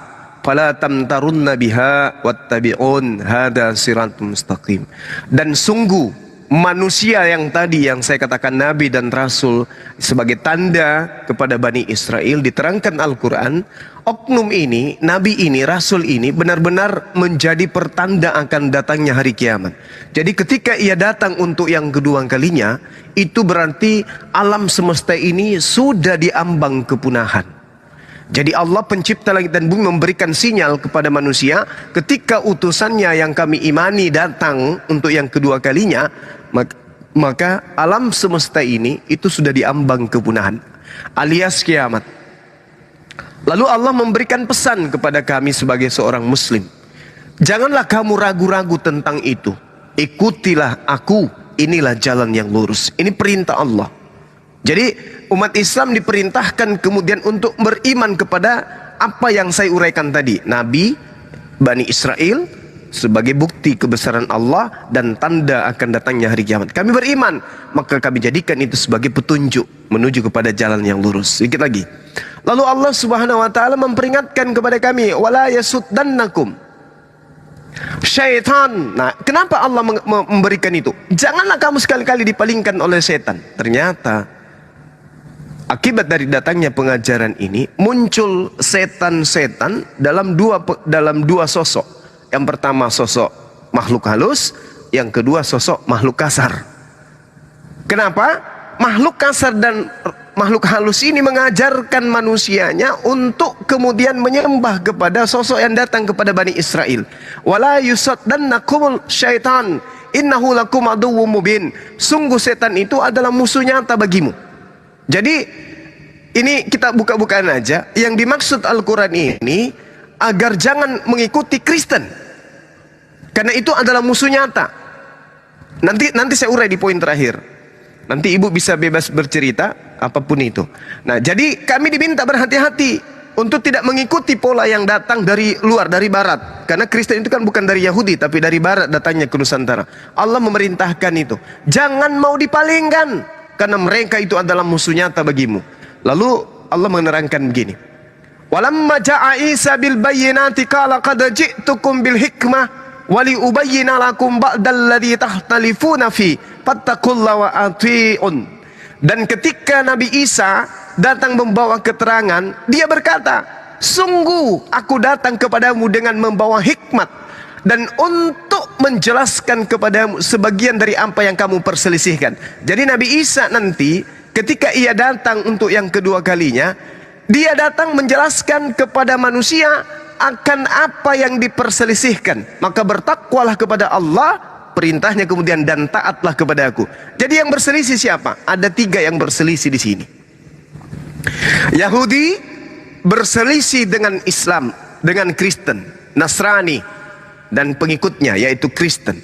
Speaker 3: fala tamtarunna biha wattabi'un hada siratul mustaqim. Dan sungguh manusia yang tadi yang saya katakan nabi dan rasul sebagai tanda kepada Bani Israel diterangkan Al-Quran, oknum ini, nabi ini, rasul ini benar-benar menjadi pertanda akan datangnya hari kiamat. Jadi ketika ia datang untuk yang kedua kalinya, itu berarti alam semesta ini sudah diambang kepunahan. Jadi Allah pencipta langit dan bumi memberikan sinyal kepada manusia ketika utusannya yang kami imani datang untuk yang kedua kalinya, maka alam semesta ini itu sudah diambang kepunahan alias kiamat. Lalu Allah memberikan pesan kepada kami sebagai seorang muslim, janganlah kamu ragu-ragu tentang itu, ikutilah aku, inilah jalan yang lurus. Ini perintah Allah. Jadi umat Islam diperintahkan kemudian untuk beriman kepada apa yang saya uraikan tadi, Nabi, Bani Israel sebagai bukti kebesaran Allah dan tanda akan datangnya hari kiamat. Kami beriman, maka kami jadikan itu sebagai petunjuk menuju kepada jalan yang lurus. Sedikit lagi. Lalu Allah Subhanahu wa taala memperingatkan kepada kami, wala yasuddannakum syaitan. Nah, kenapa Allah memberikan itu? Janganlah kamu sekali-kali dipalingkan oleh setan. Ternyata akibat dari datangnya pengajaran ini muncul setan-setan dalam dua sosok. Yang pertama sosok makhluk halus, yang kedua sosok makhluk kasar. Kenapa? Makhluk kasar dan makhluk halus ini mengajarkan manusianya untuk kemudian menyembah kepada sosok yang datang kepada Bani Israel. Wala yusaddannakumul syaitan innahu lakum aduwwum mubin. Sungguh setan itu adalah musuh nyata bagimu. Jadi ini kita buka-bukaan aja. Yang dimaksud Al-Quran ini agar jangan mengikuti Kristen, karena itu adalah musuh nyata. Nanti saya urai di poin terakhir. Nanti ibu bisa bebas bercerita apapun itu. Nah, jadi kami diminta berhati-hati untuk tidak mengikuti pola yang datang dari luar, dari barat. Karena Kristen itu kan bukan dari Yahudi, tapi dari barat datangnya ke Nusantara. Allah memerintahkan itu. Jangan mau dipalingkan, karena mereka itu adalah musuh nyata bagimu. Lalu Allah menerangkan begini. Walamma ja'a Isa bil bayyinati qala qad ji'tukum bil hikmah wa li ubayyana lakum ba'dal ladzi tahtalifuna fi fattaqullaha wa ati'un. Dan ketika Nabi Isa datang membawa keterangan, dia berkata, sungguh aku datang kepadamu dengan membawa hikmat dan untuk menjelaskan kepadamu sebagian dari apa yang kamu perselisihkan. Jadi Nabi Isa nanti ketika ia datang untuk yang kedua kalinya, dia datang menjelaskan kepada manusia akan apa yang diperselisihkan. Maka bertakwalah kepada Allah, perintahnya kemudian, dan taatlah kepada aku. Jadi yang berselisih siapa? Ada 3 yang berselisih di sini. Yahudi berselisih dengan Islam, dengan Kristen, Nasrani dan pengikutnya yaitu Kristen.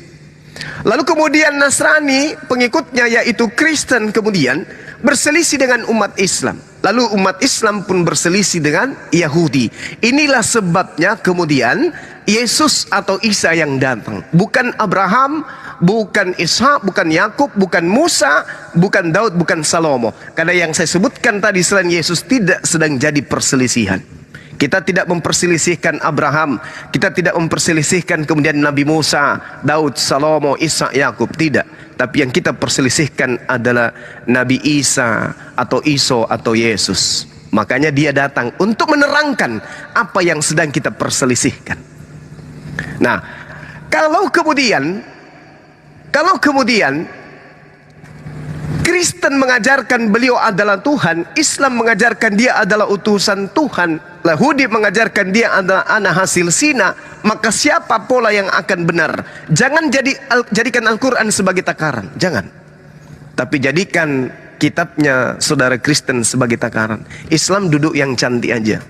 Speaker 3: Lalu kemudian Nasrani pengikutnya yaitu Kristen kemudian berselisih dengan umat Islam. Lalu umat Islam pun berselisih dengan Yahudi. Inilah sebabnya kemudian Yesus atau Isa yang datang. Bukan Abraham, bukan Ishak, bukan Yakub, bukan Musa, bukan Daud, bukan Salomo. Karena yang saya sebutkan tadi selain Yesus tidak sedang jadi perselisihan. Kita tidak memperselisihkan Abraham, kita tidak memperselisihkan kemudian Nabi Musa, Daud, Salomo, Ishak, Yakub, tidak. Tapi yang kita perselisihkan adalah Nabi Isa atau Iso atau Yesus. Makanya dia datang untuk menerangkan apa yang sedang kita perselisihkan. Nah, kalau kemudian Kristen mengajarkan beliau adalah Tuhan, Islam mengajarkan dia adalah utusan Tuhan, Yahudi mengajarkan dia adalah anak hasil zina, maka siapa pola yang akan benar? Jangan jadikan Al-Quran sebagai takaran, jangan. Tapi jadikan kitabnya saudara Kristen sebagai takaran. Islam duduk yang cantik aja.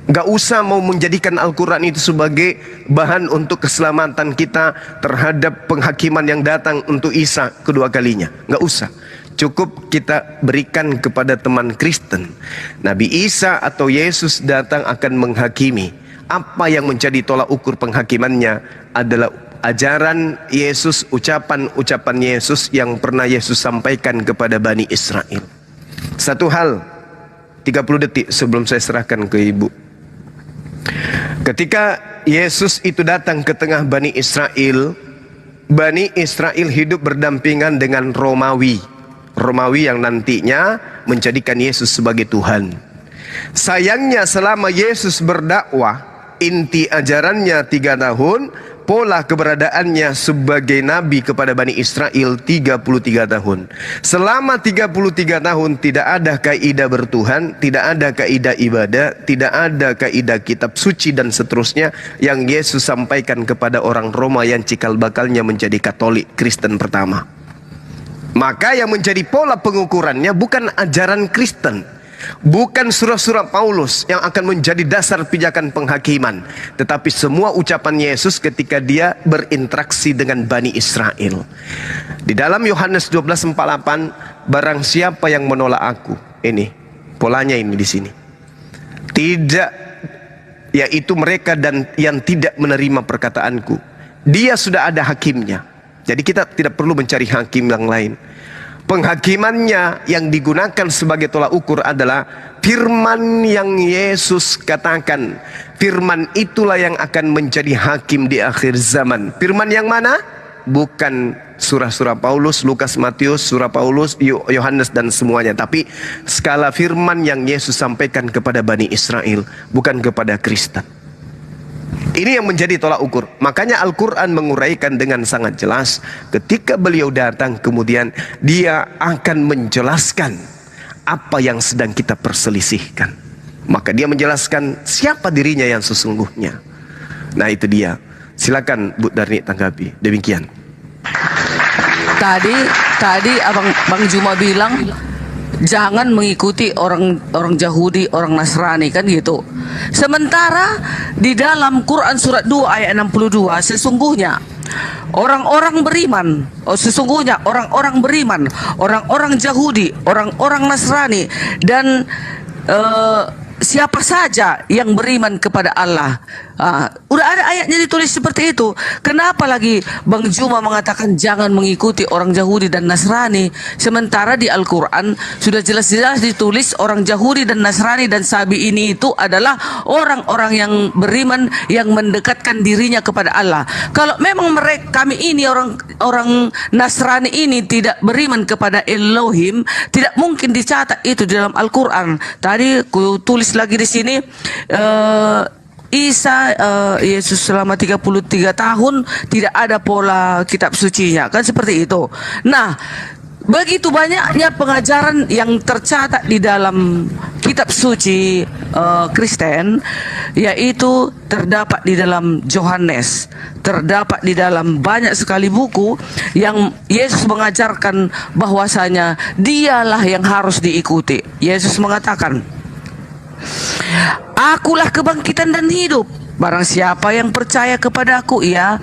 Speaker 3: Gak usah mau menjadikan Al-Quran itu sebagai bahan untuk keselamatan kita terhadap penghakiman yang datang untuk Isa kedua kalinya. Gak usah. Cukup kita berikan kepada teman Kristen. Nabi Isa atau Yesus datang akan menghakimi. Apa yang menjadi tolak ukur penghakimannya adalah ajaran Yesus, ucapan-ucapan Yesus yang pernah Yesus sampaikan kepada Bani Israel. Satu hal, 30 detik sebelum saya serahkan ke Ibu. Ketika Yesus itu datang ke tengah Bani Israel hidup berdampingan dengan Romawi yang nantinya menjadikan Yesus sebagai Tuhan. Sayangnya selama Yesus berdakwah, inti ajarannya 3 tahun, pola keberadaannya sebagai nabi kepada Bani Israel 33 tahun. Selama 33 tahun tidak ada kaidah bertuhan, tidak ada kaidah ibadah, tidak ada kaidah kitab suci dan seterusnya yang Yesus sampaikan kepada orang Roma yang cikal bakalnya menjadi Katolik Kristen pertama. Maka yang menjadi pola pengukurannya bukan ajaran Kristen, bukan surah-surah Paulus yang akan menjadi dasar pijakan penghakiman, tetapi semua ucapan Yesus ketika dia berinteraksi dengan Bani Israel. Di dalam Yohanes 12:48, barang siapa yang menolak aku, ini polanya ini di sini. Tidak, yaitu mereka dan yang tidak menerima perkataanku. Dia sudah ada hakimnya. Jadi kita tidak perlu mencari hakim yang lain. Penghakimannya yang digunakan sebagai tolak ukur adalah firman yang Yesus katakan. Firman itulah yang akan menjadi hakim di akhir zaman. Firman yang mana? Bukan surah-surah Paulus, Lukas, Matius, surah Paulus, Yohanes dan semuanya. Tapi skala firman yang Yesus sampaikan kepada Bani Israel, bukan kepada Kristen. Ini yang menjadi tolak ukur. Makanya Al-Quran menguraikan dengan sangat jelas. Ketika beliau datang kemudian dia akan menjelaskan apa yang sedang kita perselisihkan. Maka dia menjelaskan siapa dirinya yang sesungguhnya. Nah itu dia. Silakan Bu Darni tanggapi. Demikian.
Speaker 20: Tadi Bang Juma bilang jangan mengikuti orang Yahudi, orang Nasrani, kan gitu. Sementara di dalam Quran surat 2 ayat 62 sesungguhnya orang-orang beriman, orang-orang Yahudi, orang-orang Nasrani dan siapa saja yang beriman kepada Allah. Udah ada ayatnya ditulis seperti itu. Kenapa lagi Bang Juma mengatakan jangan mengikuti orang Yahudi dan Nasrani, sementara di Al-Quran sudah jelas-jelas ditulis orang Yahudi dan Nasrani dan Sabi ini itu adalah orang-orang yang beriman yang mendekatkan dirinya kepada Allah. Kalau memang kami ini orang Nasrani ini tidak beriman kepada Elohim, tidak mungkin dicatat itu di dalam Al-Quran. Tadi ku tulis lagi di sini Yesus selama 33 tahun tidak ada pola kitab sucinya, kan seperti itu. Nah, begitu banyaknya pengajaran yang tercatat di dalam kitab suci Kristen, yaitu terdapat di dalam Yohanes, terdapat di dalam banyak sekali buku yang Yesus mengajarkan bahwasanya dialah yang harus diikuti. Yesus mengatakan, Akulah kebangkitan dan hidup. Barang siapa yang percaya kepadaku, ia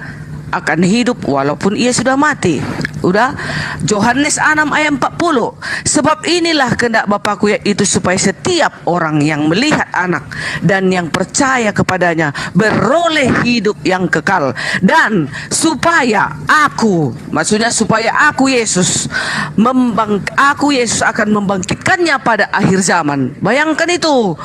Speaker 20: akan hidup walaupun ia sudah mati. Udah, Yohanes 6 ayat 40. Sebab inilah kehendak Bapakku, yaitu supaya setiap orang yang melihat anak dan yang percaya kepadanya beroleh hidup yang kekal, dan supaya aku, maksudnya supaya aku Yesus akan membangkitkannya pada akhir zaman. Bayangkan itu.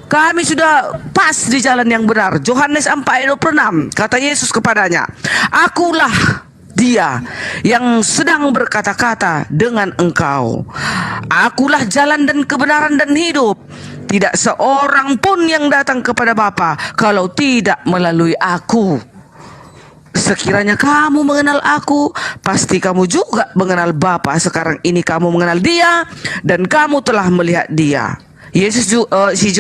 Speaker 20: Kami sudah pas di jalan yang benar. Yohanes 4 ayat 26, kata Yesus kepadanya, Akulah dia yang sedang berkata-kata dengan engkau. Akulah jalan dan kebenaran dan hidup. Tidak seorang pun yang datang kepada Bapa kalau tidak melalui aku. Sekiranya kamu mengenal aku, pasti kamu juga mengenal Bapa. Sekarang ini kamu mengenal dia dan kamu telah melihat dia. Yesus si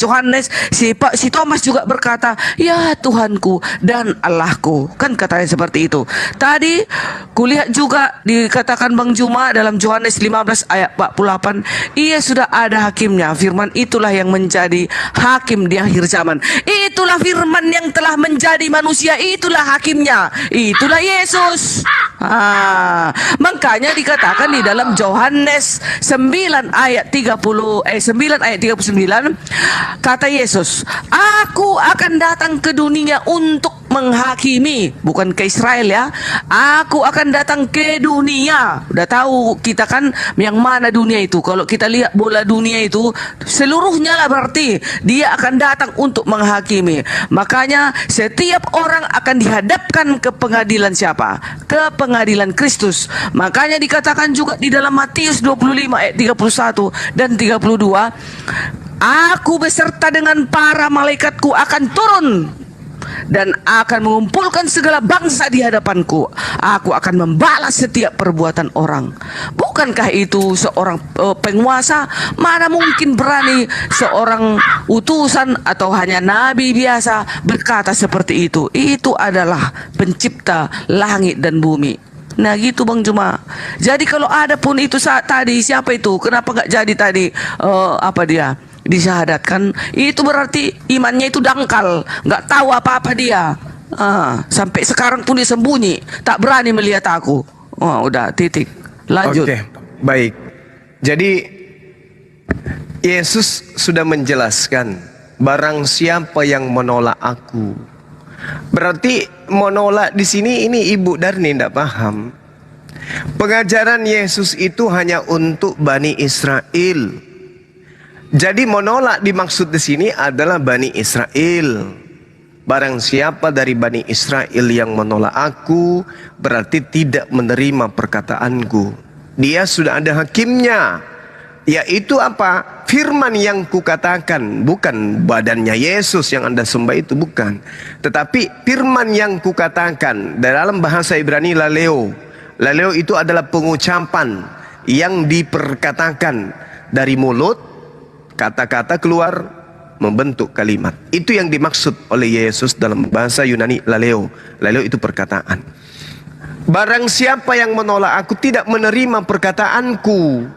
Speaker 20: Yohanes, si Thomas juga berkata, "Ya Tuhanku dan Allahku." Kan katanya seperti itu. Tadi kulihat juga dikatakan Bang Juma dalam Yohanes 15 ayat 48, ia sudah ada hakimnya. Firman itulah yang menjadi hakim di akhir zaman. Itulah firman yang telah menjadi manusia, itulah hakimnya, itulah Yesus. Makanya dikatakan di dalam Yohanes 9 ayat 39 kata Yesus, "Aku akan datang ke dunia untuk menghakimi," bukan ke Israel ya. "Aku akan datang ke dunia." Udah tahu kita kan yang mana dunia itu. Kalau kita lihat bola dunia itu seluruhnya lah, berarti dia akan datang untuk menghakimi. Makanya setiap orang akan dihadapkan ke pengadilan siapa? Ke pengadilan Kristus. Makanya dikatakan juga di dalam Matius 25 ayat 31 dan 32, "Aku beserta dengan para malaikatku akan turun dan akan mengumpulkan segala bangsa di hadapanku. Aku akan membalas setiap perbuatan orang." Bukankah itu seorang penguasa? Mana mungkin berani seorang utusan atau hanya nabi biasa berkata seperti itu? Itu adalah pencipta langit dan bumi. Nah gitu Bang Juma. Jadi kalau ada pun itu saat tadi, siapa itu? Kenapa nggak jadi tadi? Apa dia? Disyahadatkan, itu berarti imannya itu dangkal, nggak tahu apa-apa dia. Sampai sekarang pun dia sembunyi, tak berani melihat aku. Udah titik. Lanjut.
Speaker 3: Oke, baik. Jadi Yesus sudah menjelaskan, barang siapa yang menolak aku. Berarti menolak di sini ini Ibu Darni tidak paham. Pengajaran Yesus itu hanya untuk Bani Israel. Jadi menolak dimaksud di sini adalah Bani Israel. Barang siapa dari Bani Israel yang menolak aku, berarti tidak menerima perkataanku. Dia sudah ada hakimnya, yaitu apa? Firman yang kukatakan, bukan badannya Yesus yang Anda sembah itu, bukan. Tetapi firman yang kukatakan, dalam bahasa Ibrani laleo. Laleo itu adalah pengucapan yang diperkatakan dari mulut, kata-kata keluar membentuk kalimat. Itu yang dimaksud oleh Yesus dalam bahasa Yunani laleo. Laleo itu perkataan. Barang siapa yang menolak aku tidak menerima perkataanku.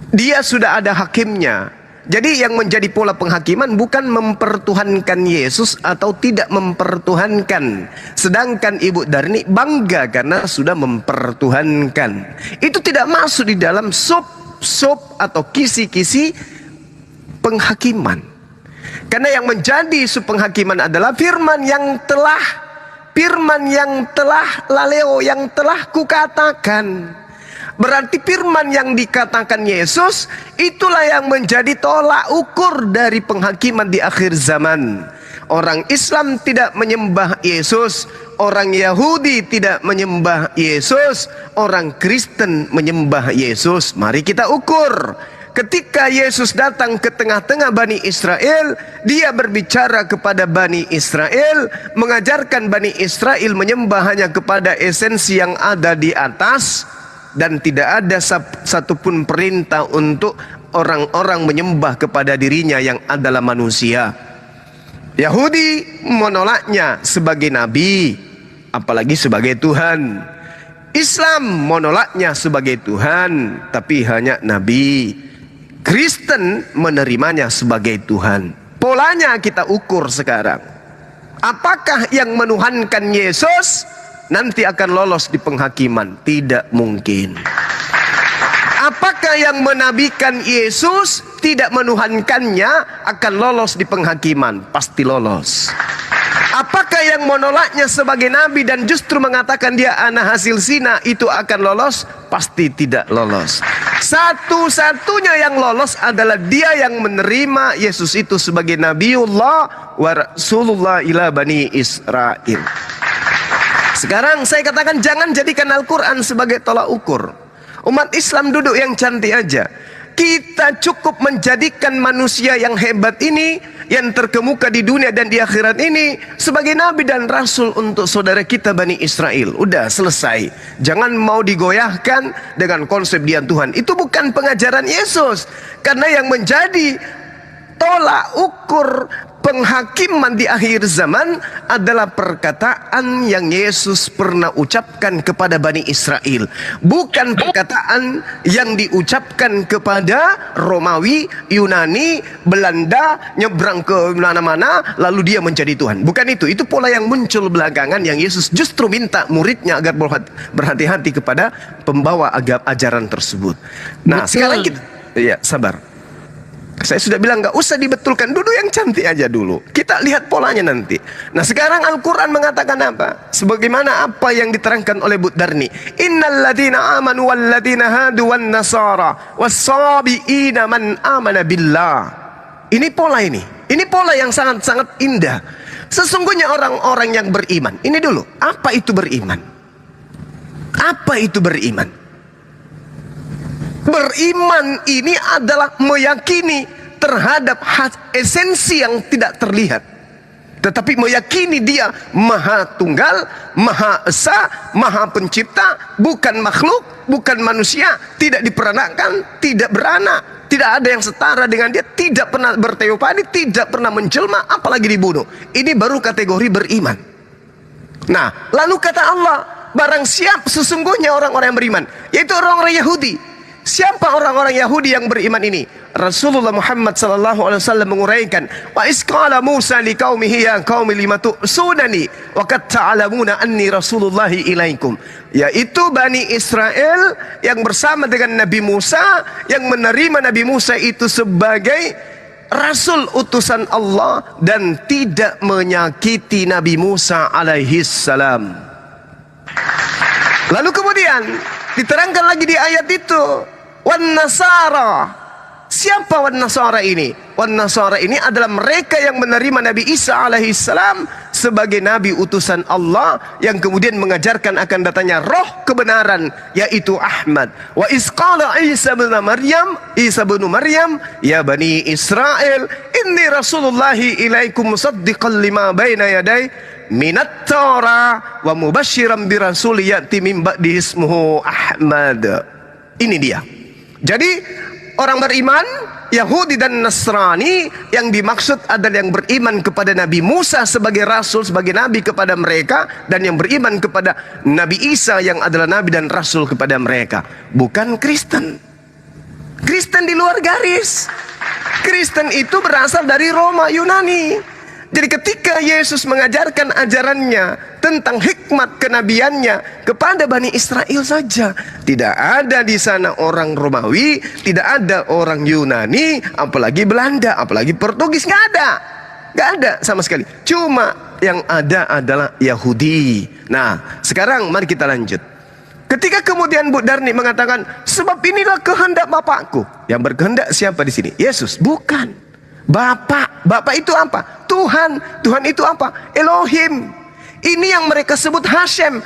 Speaker 3: Dia sudah ada hakimnya. Jadi yang menjadi pola penghakiman bukan mempertuhankan Yesus atau tidak mempertuhankan. Sedangkan Ibu Darni bangga karena sudah mempertuhankan. Itu tidak masuk di dalam sub atau kisi-kisi penghakiman. Karena yang menjadi sub penghakiman adalah firman yang telah laleo, yang telah kukatakan. Berarti firman yang dikatakan Yesus itulah yang menjadi tolak ukur dari penghakiman di akhir zaman. Orang Islam tidak menyembah Yesus, orang Yahudi tidak menyembah Yesus, orang Kristen menyembah Yesus. Mari kita ukur. Ketika Yesus datang ke tengah-tengah Bani Israel, dia berbicara kepada Bani Israel, mengajarkan Bani Israel menyembah hanya kepada esensi yang ada di atas. Dan tidak ada satupun perintah untuk orang-orang menyembah kepada dirinya yang adalah manusia. Yahudi menolaknya sebagai nabi, apalagi sebagai Tuhan. Islam menolaknya sebagai Tuhan, tapi hanya nabi. Kristen menerimanya sebagai Tuhan. Polanya kita ukur sekarang. Apakah yang menuhankan Yesus nanti akan lolos di penghakiman? Tidak mungkin. Apakah yang menabikan Yesus tidak menuhankannya akan lolos di penghakiman? Pasti lolos. Apakah yang menolaknya sebagai nabi dan justru mengatakan dia anak hasil zina itu akan lolos? Pasti tidak lolos. Satu-satunya yang lolos adalah dia yang menerima Yesus itu sebagai Nabiullah wa Rasulullah ila Bani Israel. Sekarang saya katakan jangan jadikan Al-Quran sebagai tolak ukur. Umat Islam duduk yang cantik aja. Kita cukup menjadikan manusia yang hebat ini, yang terkemuka di dunia dan di akhirat ini, sebagai nabi dan rasul untuk saudara kita Bani Israel. Udah selesai. Jangan mau digoyahkan dengan konsep dia Tuhan. Itu bukan pengajaran Yesus. Karena yang menjadi tolak ukur penghakiman di akhir zaman adalah perkataan yang Yesus pernah ucapkan kepada Bani Israel, bukan perkataan yang diucapkan kepada Romawi, Yunani, Belanda, nyebrang ke mana-mana lalu dia menjadi Tuhan. Bukan itu pola yang muncul belakangan, yang Yesus justru minta muridnya agar berhati-hati kepada pembawa ajaran tersebut. Nah, sekarang kita, ya sabar. Saya sudah bilang gak usah dibetulkan, duduk yang cantik aja dulu. Kita lihat polanya nanti. Nah, sekarang Al-Quran mengatakan apa? Sebagaimana apa yang diterangkan oleh Bu Darni. Innal ladhina amanu wal ladhina hadu wan nasara was-sabi'ina man amana billah. Ini pola ini. Ini pola yang sangat-sangat indah. Sesungguhnya orang-orang yang beriman. Ini dulu, apa itu beriman? Apa itu beriman? Beriman ini adalah meyakini terhadap esensi yang tidak terlihat, tetapi meyakini dia Maha Tunggal, Maha Esa, Maha Pencipta, bukan makhluk, bukan manusia, tidak diperanakan, tidak beranak, tidak ada yang setara dengan dia, tidak pernah berteopadi, tidak pernah menjelma, apalagi dibunuh. Ini baru kategori beriman. Nah, lalu kata Allah, barang siapa sesungguhnya orang-orang yang beriman, yaitu orang-orang Yahudi. Siapa orang-orang Yahudi yang beriman ini? Rasulullah Muhammad sallallahu alaihi wasallam menguraikan, wa isqala Musa liqaumihi ya qaumi lima tu'sunani wa qad ta'lamuna anni rasulullahi ilaikum. Yaitu Bani Israel yang bersama dengan Nabi Musa, yang menerima Nabi Musa itu sebagai rasul utusan Allah dan tidak menyakiti Nabi Musa alaihi salam. Lalu kemudian diterangkan lagi di ayat itu, wan nasara. Siapa wan nasara ini? Wan nasara ini adalah mereka yang menerima Nabi Isa alaihi salam sebagai nabi utusan Allah, yang kemudian mengajarkan akan datanya roh kebenaran, yaitu Ahmad. Wa isqala Isa bin Maryam, ya Bani Israel, inni rasulullahi ilaikum musaddiqan lima baina yaday minat Torah wa mubashiran bi rasul ya'ti min ba'di ismuhu Ahmad. Ini dia. Jadi orang beriman Yahudi dan Nasrani yang dimaksud adalah yang beriman kepada Nabi Musa sebagai rasul, sebagai nabi kepada mereka, dan yang beriman kepada Nabi Isa yang adalah nabi dan rasul kepada mereka. Bukan Kristen. Kristen di luar garis. Kristen itu berasal dari Roma, Yunani. Jadi ketika Yesus mengajarkan ajarannya tentang hikmat kenabiannya kepada Bani Israel saja, tidak ada di sana orang Romawi, tidak ada orang Yunani, apalagi Belanda, apalagi Portugis, nggak ada sama sekali. Cuma yang ada adalah Yahudi. Nah, sekarang mari kita lanjut. Ketika kemudian Bu Darni mengatakan, sebab inilah kehendak Bapakku. Yang berkehendak siapa di sini? Yesus, bukan. Bapak itu apa? Tuhan. Tuhan itu apa? Elohim. Ini yang mereka sebut Hashem.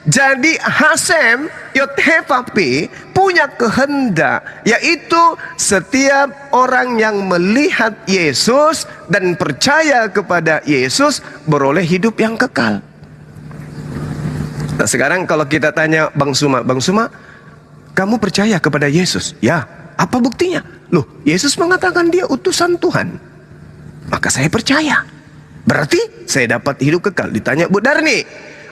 Speaker 3: Jadi Hashem, Yod-Heh-Vah-Pi, punya kehendak, yaitu setiap orang yang melihat Yesus dan percaya kepada Yesus beroleh hidup yang kekal. Nah, sekarang kalau kita tanya Bang Suma, kamu percaya kepada Yesus? Ya. Apa buktinya? Loh, Yesus mengatakan dia utusan Tuhan. Maka saya percaya. Berarti saya dapat hidup kekal. Ditanya Bu Darni,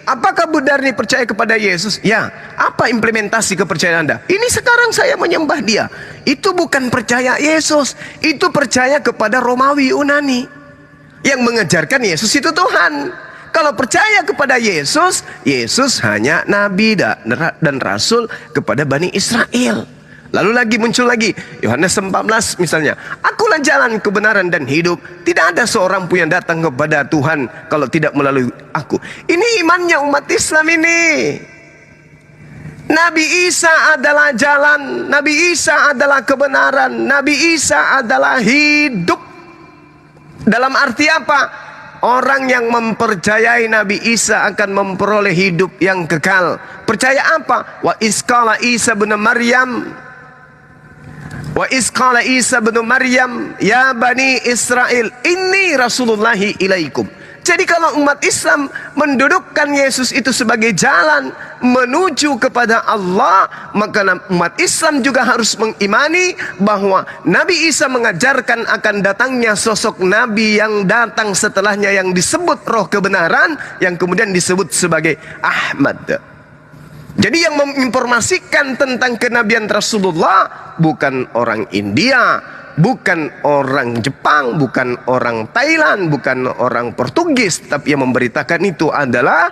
Speaker 3: apakah Bu Darni percaya kepada Yesus? Ya. Apa implementasi kepercayaan Anda? Ini sekarang saya menyembah dia. Itu bukan percaya Yesus. Itu percaya kepada Romawi Yunani yang mengajarkan Yesus itu Tuhan. Kalau percaya kepada Yesus, Yesus hanya nabi dan rasul kepada Bani Israel. Lalu lagi muncul lagi Yohanes 14 misalnya, akulah jalan kebenaran dan hidup, tidak ada seorang pun yang datang kepada Tuhan kalau tidak melalui aku. Ini imannya umat Islam ini. Nabi Isa adalah jalan, Nabi Isa adalah kebenaran, Nabi Isa adalah hidup. Dalam arti apa? Orang yang mempercayai Nabi Isa akan memperoleh hidup yang kekal. Percaya apa? Wa isqala Isa bin Maryam,
Speaker 21: Wa isqala Isa bin Maryam ya bani Israel inni rasulullahi ilaikum. Jadi kalau umat Islam mendudukkan Yesus itu sebagai jalan menuju kepada Allah, maka umat Islam juga harus mengimani bahwa Nabi Isa mengajarkan akan datangnya sosok Nabi yang datang setelahnya yang disebut roh kebenaran, yang kemudian disebut sebagai Ahmad. Jadi yang menginformasikan tentang kenabian Rasulullah bukan orang India, bukan orang Jepang, bukan orang Thailand, bukan orang Portugis, tapi yang memberitakan itu adalah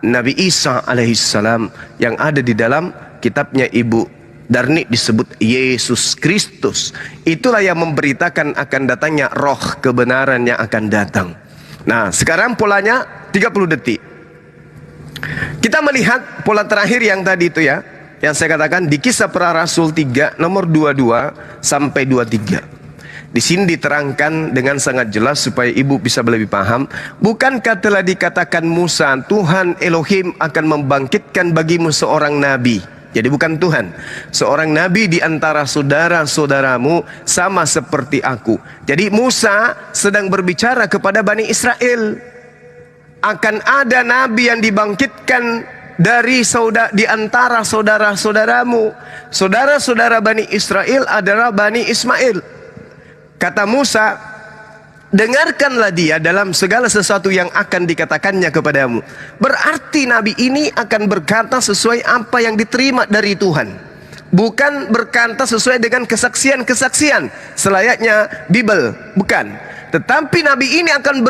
Speaker 21: Nabi Isa alaihissalam yang ada di dalam kitabnya Ibu Darni disebut Yesus Kristus. Itulah yang memberitakan akan datangnya roh kebenaran yang akan datang. Nah, sekarang polanya 30 detik. Kita melihat pola terakhir yang tadi itu ya, yang saya katakan di Kisah Para Rasul 3 nomor 22 sampai 23. Di sini diterangkan dengan sangat jelas supaya ibu bisa lebih paham. Bukankah telah dikatakan Musa, Tuhan Elohim akan membangkitkan bagimu seorang nabi. Jadi bukan Tuhan, seorang nabi di antara saudara-saudaramu sama seperti aku. Jadi Musa sedang berbicara kepada Bani Israel. Akan ada nabi yang dibangkitkan di antara saudara-saudaramu. Saudara-saudara Bani Israel adalah Bani Ismail. Kata Musa, dengarkanlah dia dalam segala sesuatu yang akan dikatakannya kepadamu. Berarti nabi ini akan berkata sesuai apa yang diterima dari Tuhan, bukan berkata sesuai dengan kesaksian-kesaksian selayaknya Bible, bukan. Tetapi nabi ini akan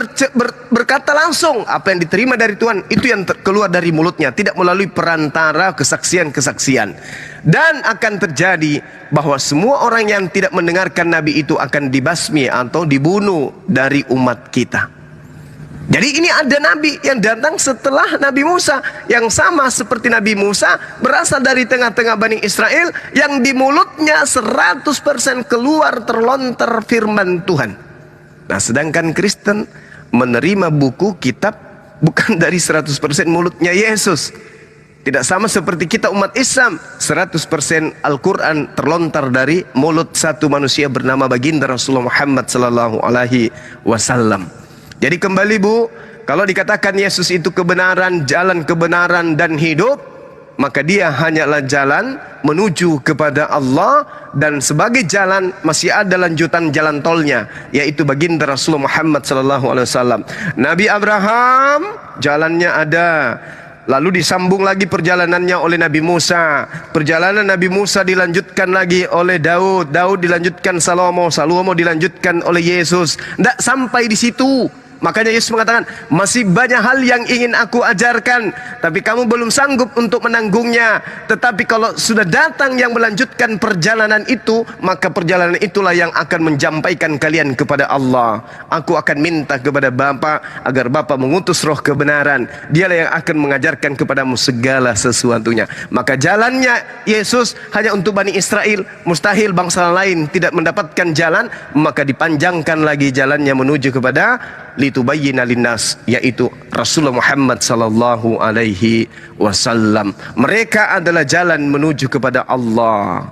Speaker 21: berkata langsung apa yang diterima dari Tuhan, itu yang keluar dari mulutnya, tidak melalui perantara kesaksian-kesaksian. Dan akan terjadi bahwa semua orang yang tidak mendengarkan nabi itu akan dibasmi atau dibunuh dari umat kita. Jadi ini ada nabi yang datang setelah Nabi Musa, yang sama seperti Nabi Musa, berasal dari tengah-tengah Bani Israel, yang di mulutnya 100% keluar terlontar firman Tuhan. Nah, sedangkan Kristen menerima buku kitab bukan dari 100% mulutnya Yesus. Tidak sama seperti kita umat Islam, 100% Al-Quran terlontar dari mulut satu manusia bernama baginda Rasulullah Muhammad sallallahu alaihi wasallam. Jadi kembali Bu, kalau dikatakan Yesus itu kebenaran, jalan kebenaran dan hidup, maka dia hanyalah jalan menuju kepada Allah, dan sebagai jalan masih ada lanjutan jalan tolnya, yaitu baginda Rasulullah Muhammad SAW. Nabi Abraham jalannya ada, lalu disambung lagi perjalanannya oleh Nabi Musa. Perjalanan Nabi Musa dilanjutkan lagi oleh Daud, Daud dilanjutkan Salomo, Salomo dilanjutkan oleh Yesus. Tidak sampai di situ. Makanya Yesus mengatakan, masih banyak hal yang ingin aku ajarkan, tapi kamu belum sanggup untuk menanggungnya. Tetapi kalau sudah datang yang melanjutkan perjalanan itu, maka perjalanan itulah yang akan menjampaikan kalian kepada Allah. Aku akan minta kepada Bapa agar Bapa mengutus roh kebenaran. Dialah yang akan mengajarkan kepadamu segala sesuatunya. Maka jalannya Yesus hanya untuk Bani Israel. Mustahil bangsa lain tidak mendapatkan jalan, maka dipanjangkan lagi jalannya menuju kepada litubayyina linnas, yaitu Rasulullah Muhammad sallallahu alaihi wasallam. Mereka adalah jalan menuju kepada Allah.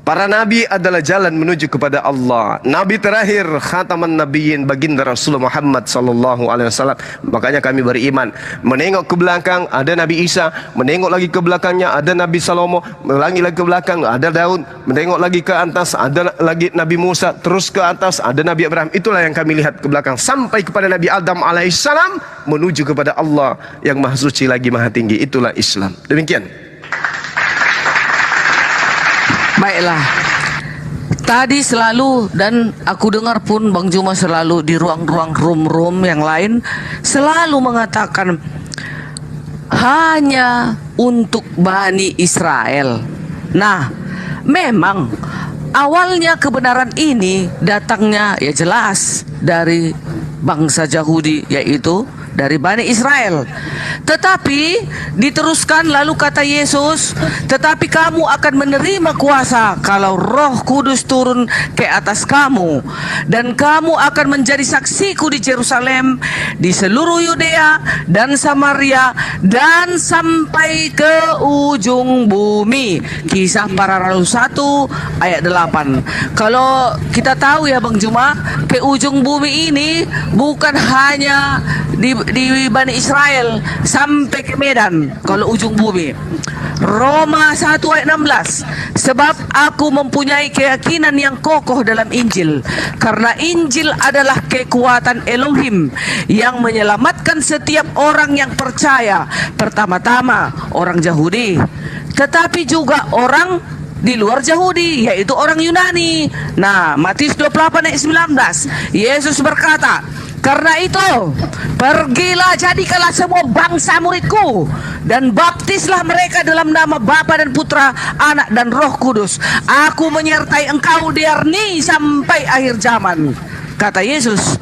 Speaker 21: Para nabi adalah jalan menuju kepada Allah. Nabi terakhir khataman nabiyyin baginda Rasulullah Muhammad sallallahu alaihi wasallam. Makanya kami beriman, menengok ke belakang ada Nabi Isa, menengok lagi ke belakangnya ada Nabi Salomo, lagi ke belakang ada Daud, menengok lagi ke atas ada lagi Nabi Musa, terus ke atas ada Nabi Abraham. Itulah yang kami lihat ke belakang sampai kepada Nabi Adam alaihissalam, menuju kepada Allah yang maha suci lagi maha tinggi. Itulah Islam. Demikian.
Speaker 20: Baiklah, tadi selalu, dan aku dengar pun Bang Juma selalu di ruang-ruang room yang lain selalu mengatakan hanya untuk Bani Israel. Nah, memang awalnya kebenaran ini datangnya ya jelas dari bangsa Yahudi, yaitu dari Bani Israel. Tetapi diteruskan lalu kata Yesus, tetapi kamu akan menerima kuasa kalau Roh Kudus turun ke atas kamu, dan kamu akan menjadi saksiku di Yerusalem, di seluruh Yudea dan Samaria, dan sampai ke ujung bumi. Kisah Para Rasul 1 ayat 8. Kalau kita tahu ya Bang Juma, ke ujung bumi ini bukan hanya di Bani Israel sampai ke Medan. Kalau ujung bumi, Roma 1 ayat 16, sebab aku mempunyai keyakinan yang kokoh dalam Injil, karena Injil adalah kekuatan Elohim yang menyelamatkan setiap orang yang percaya, pertama-tama orang Yahudi, tetapi juga orang di luar Yahudi, yaitu orang Yunani. Nah, Matius 28 ayat 19, Yesus berkata, karena itu, pergilah jadikanlah semua bangsa muridku, dan baptislah mereka dalam nama Bapa dan Putra, Anak dan Roh Kudus. Aku menyertai engkau diarni sampai akhir zaman. Kata Yesus.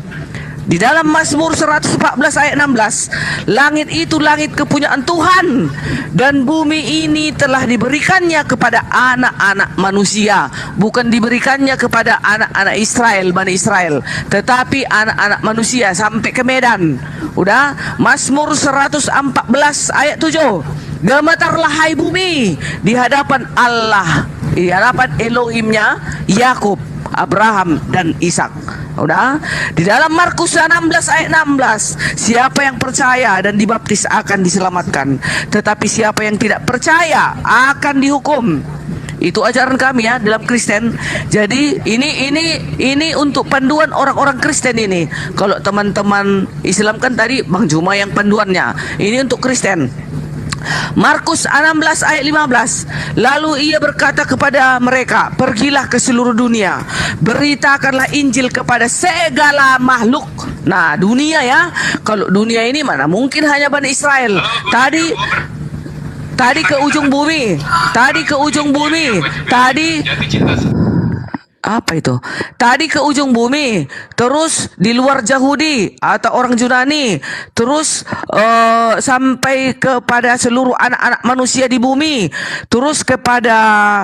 Speaker 20: Di dalam Mazmur 114 ayat 16, langit itu langit kepunyaan Tuhan, dan bumi ini telah diberikannya kepada anak-anak manusia. Bukan diberikannya kepada anak-anak Israel, Bani Israel, tetapi anak-anak manusia sampai ke Medan. Udah, Mazmur 114 ayat 7, gemetarlah hai bumi di hadapan Allah, di hadapan Elohimnya Yakub, Abraham dan Ishak. Udah, di dalam Markus 16 ayat 16, siapa yang percaya dan dibaptis akan diselamatkan, tetapi siapa yang tidak percaya akan dihukum. Itu ajaran kami ya dalam Kristen. Jadi ini untuk panduan orang-orang Kristen ini. Kalau teman-teman Islam kan tadi Bang Juma yang panduannya. Ini untuk Kristen. Markus 16 ayat 15, lalu ia berkata kepada mereka, pergilah ke seluruh dunia, beritakanlah Injil kepada segala makhluk. Nah, dunia ya, kalau dunia ini mana mungkin hanya Bani Israel. Tadi ke ujung bumi, apa itu? Tadi ke ujung bumi, terus di luar Yahudi atau orang Yunani, terus sampai kepada seluruh anak-anak manusia di bumi, terus kepada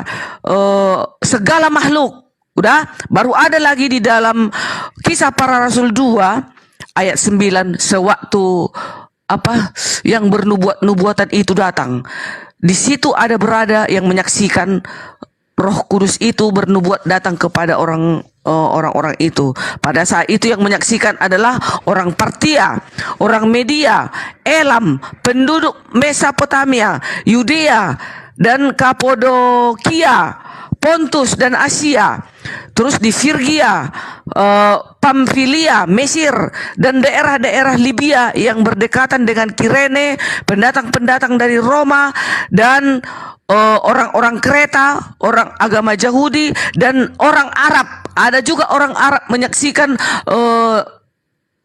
Speaker 20: segala makhluk. Udah, baru ada lagi di dalam Kisah Para Rasul 2 ayat 9, sewaktu yang bernubuatan itu datang. Di situ ada berada yang menyaksikan Roh Kudus itu bernubuat datang kepada orang-orang itu. Pada saat itu yang menyaksikan adalah orang Partia, orang Media, Elam, penduduk Mesopotamia, Yudea dan Kapadokia, Pontus dan Asia. Terus di Firgia, Pamfilia, Mesir, dan daerah-daerah Libya yang berdekatan dengan Kirene, pendatang-pendatang dari Roma, dan orang-orang Kreta, orang agama Yahudi, dan orang Arab. Ada juga orang Arab menyaksikan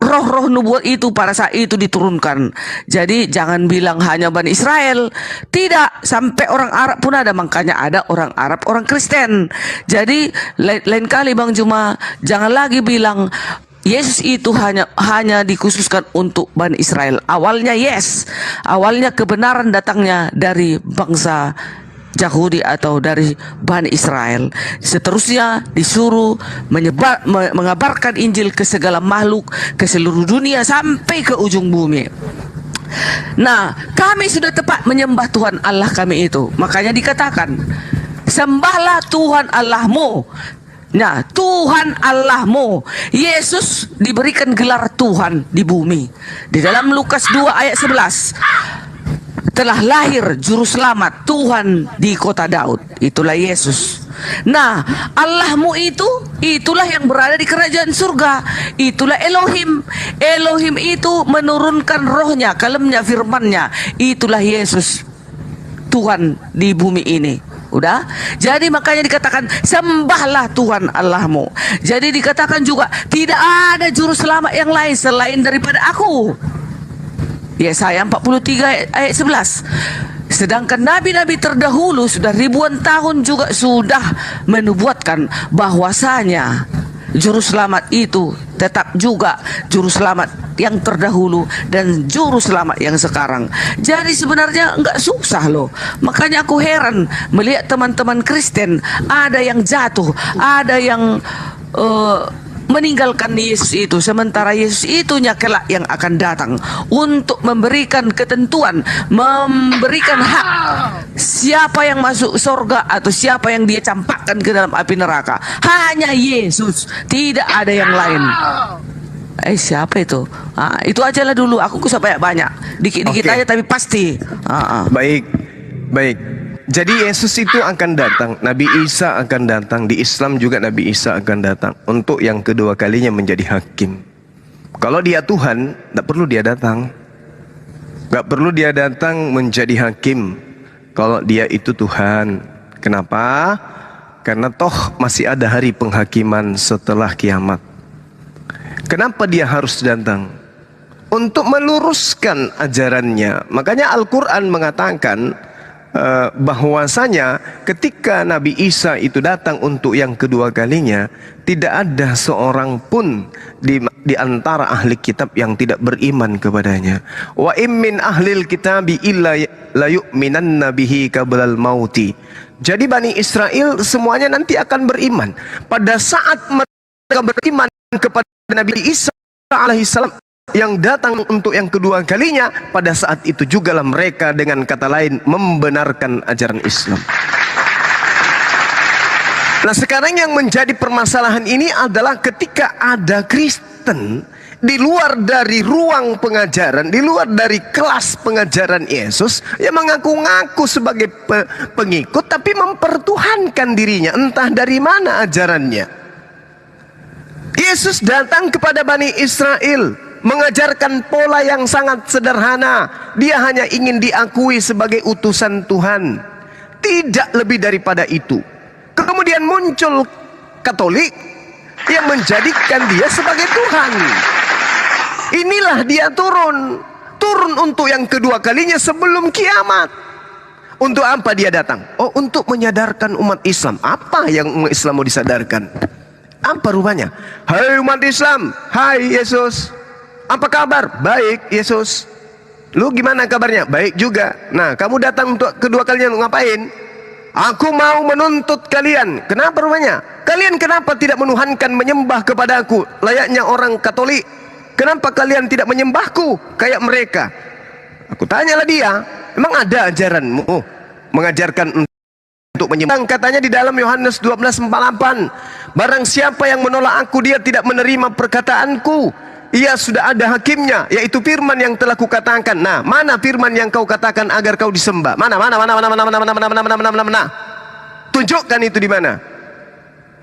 Speaker 20: roh-roh nubuat itu pada saat itu diturunkan. Jadi jangan bilang hanya Bani Israel. Tidak, sampai orang Arab pun ada. Makanya ada orang Arab, orang Kristen. Jadi lain kali Bang Juma, jangan lagi bilang Yesus itu hanya dikhususkan untuk Bani Israel. Awalnya yes, awalnya kebenaran datangnya dari bangsa Yahudi atau dari Bani Israel. Seterusnya disuruh mengabarkan Injil ke segala makhluk, ke seluruh dunia sampai ke ujung bumi. Nah, kami sudah tepat menyembah Tuhan Allah kami itu. Makanya dikatakan, sembahlah Tuhan Allahmu. Nah, Tuhan Allahmu. Yesus diberikan gelar Tuhan di bumi. Di dalam Lukas 2 ayat 11, telah lahir juru selamat Tuhan di kota Daud. Itulah Yesus. Nah, Allahmu itulah yang berada di kerajaan surga. Itulah Elohim. Elohim itu menurunkan rohnya, kalemnya, firmannya. Itulah Yesus, Tuhan di bumi ini. Udah, jadi makanya dikatakan sembahlah Tuhan Allahmu. Jadi dikatakan juga tidak ada juru selamat yang lain selain daripada aku. Yesaya 43 ayat 11. Sedangkan nabi-nabi terdahulu sudah ribuan tahun juga sudah menubuatkan bahwasanya juru selamat itu tetap juga juru selamat yang terdahulu dan juru selamat yang sekarang. Jadi sebenarnya enggak susah loh. Makanya aku heran melihat teman-teman Kristen, ada yang jatuh, ada yang meninggalkan Yesus itu, sementara Yesus itunya kelak yang akan datang untuk memberikan ketentuan, memberikan hak siapa yang masuk surga atau siapa yang dia campakkan ke dalam api neraka. Hanya Yesus, tidak ada yang lain. Siapa itu? Itu aja lah dulu. Aku bisa banyak-banyak, dikit-dikit aja tapi pasti.
Speaker 3: Baik, baik. Jadi Yesus itu akan datang, Nabi Isa akan datang, di Islam juga Nabi Isa akan datang untuk yang kedua kalinya menjadi hakim. Kalau dia Tuhan, tidak perlu dia datang. Gak perlu dia datang menjadi hakim kalau dia itu Tuhan. Kenapa? Karena toh masih ada hari penghakiman setelah kiamat. Kenapa dia harus datang? Untuk meluruskan ajarannya. Makanya Al-Quran mengatakan bahwasanya ketika Nabi Isa itu datang untuk yang kedua kalinya, tidak ada seorang pun di antara ahli kitab yang tidak beriman kepadanya. Wa immin ahlil kitabi illa la yu'minanna bihi qablal mauti. Jadi Bani Israel semuanya nanti akan beriman. Pada saat mereka beriman kepada Nabi Isa alaihissalam yang datang untuk yang kedua kalinya, pada saat itu jugalah mereka dengan kata lain membenarkan ajaran Islam. Nah sekarang yang menjadi permasalahan ini adalah ketika ada Kristen di luar dari ruang pengajaran, di luar dari kelas pengajaran Yesus, yang mengaku-ngaku sebagai pengikut tapi mempertuhankan dirinya, entah dari mana ajarannya. Yesus datang kepada Bani Israel mengajarkan pola yang sangat sederhana. Dia hanya ingin diakui sebagai utusan Tuhan, tidak lebih daripada itu. Kemudian muncul Katolik yang menjadikan dia sebagai Tuhan. Inilah dia turun untuk yang kedua kalinya sebelum kiamat. Untuk apa dia datang? Oh, untuk menyadarkan umat Islam. Apa yang umat Islam mau disadarkan? Apa rupanya? Hai umat Islam, hai Yesus, apa kabar? Baik Yesus. Lu gimana kabarnya? Baik juga. Nah kamu datang untuk kedua kalinya ngapain? Aku mau menuntut kalian. Kenapa rupanya? Kalian kenapa tidak menuhankan menyembah kepada aku layaknya orang Katolik? Kenapa kalian tidak menyembahku kayak mereka? Aku tanyalah dia, emang ada ajaranmu mengajarkan untuk menyembah? Katanya di dalam Yohanes 12:48, barang siapa yang menolak aku, dia tidak menerima perkataanku. Ia sudah ada hakimnya, yaitu firman yang telah kukatakan. Nah, mana firman yang kau katakan agar kau disembah? Mana? Tunjukkan itu di mana?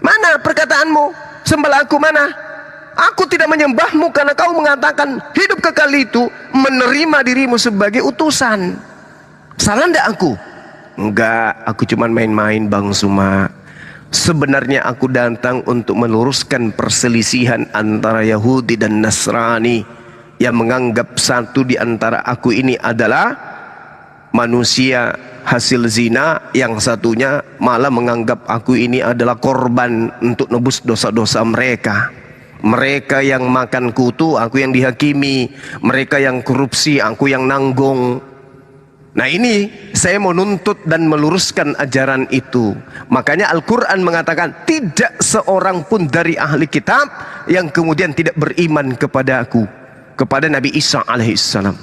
Speaker 3: Mana perkataanmu? Sembahlah aku mana? Aku tidak menyembahmu karena kau mengatakan hidup kekal itu menerima dirimu sebagai utusan. Salah ndak aku? Enggak, aku cuma main-main Bang Suma. Sebenarnya aku datang untuk meluruskan perselisihan antara Yahudi dan Nasrani yang menganggap satu di antara aku ini adalah manusia hasil zina, yang satunya malah menganggap aku ini adalah korban untuk nebus dosa-dosa mereka. Mereka yang makan kutu, aku yang dihakimi. Mereka yang korupsi, aku yang nanggung. Nah ini saya mau nuntut dan meluruskan ajaran itu. Makanya Al-Quran mengatakan tidak seorang pun dari ahli kitab yang kemudian tidak beriman kepada aku, kepada Nabi Isa alaihissalam.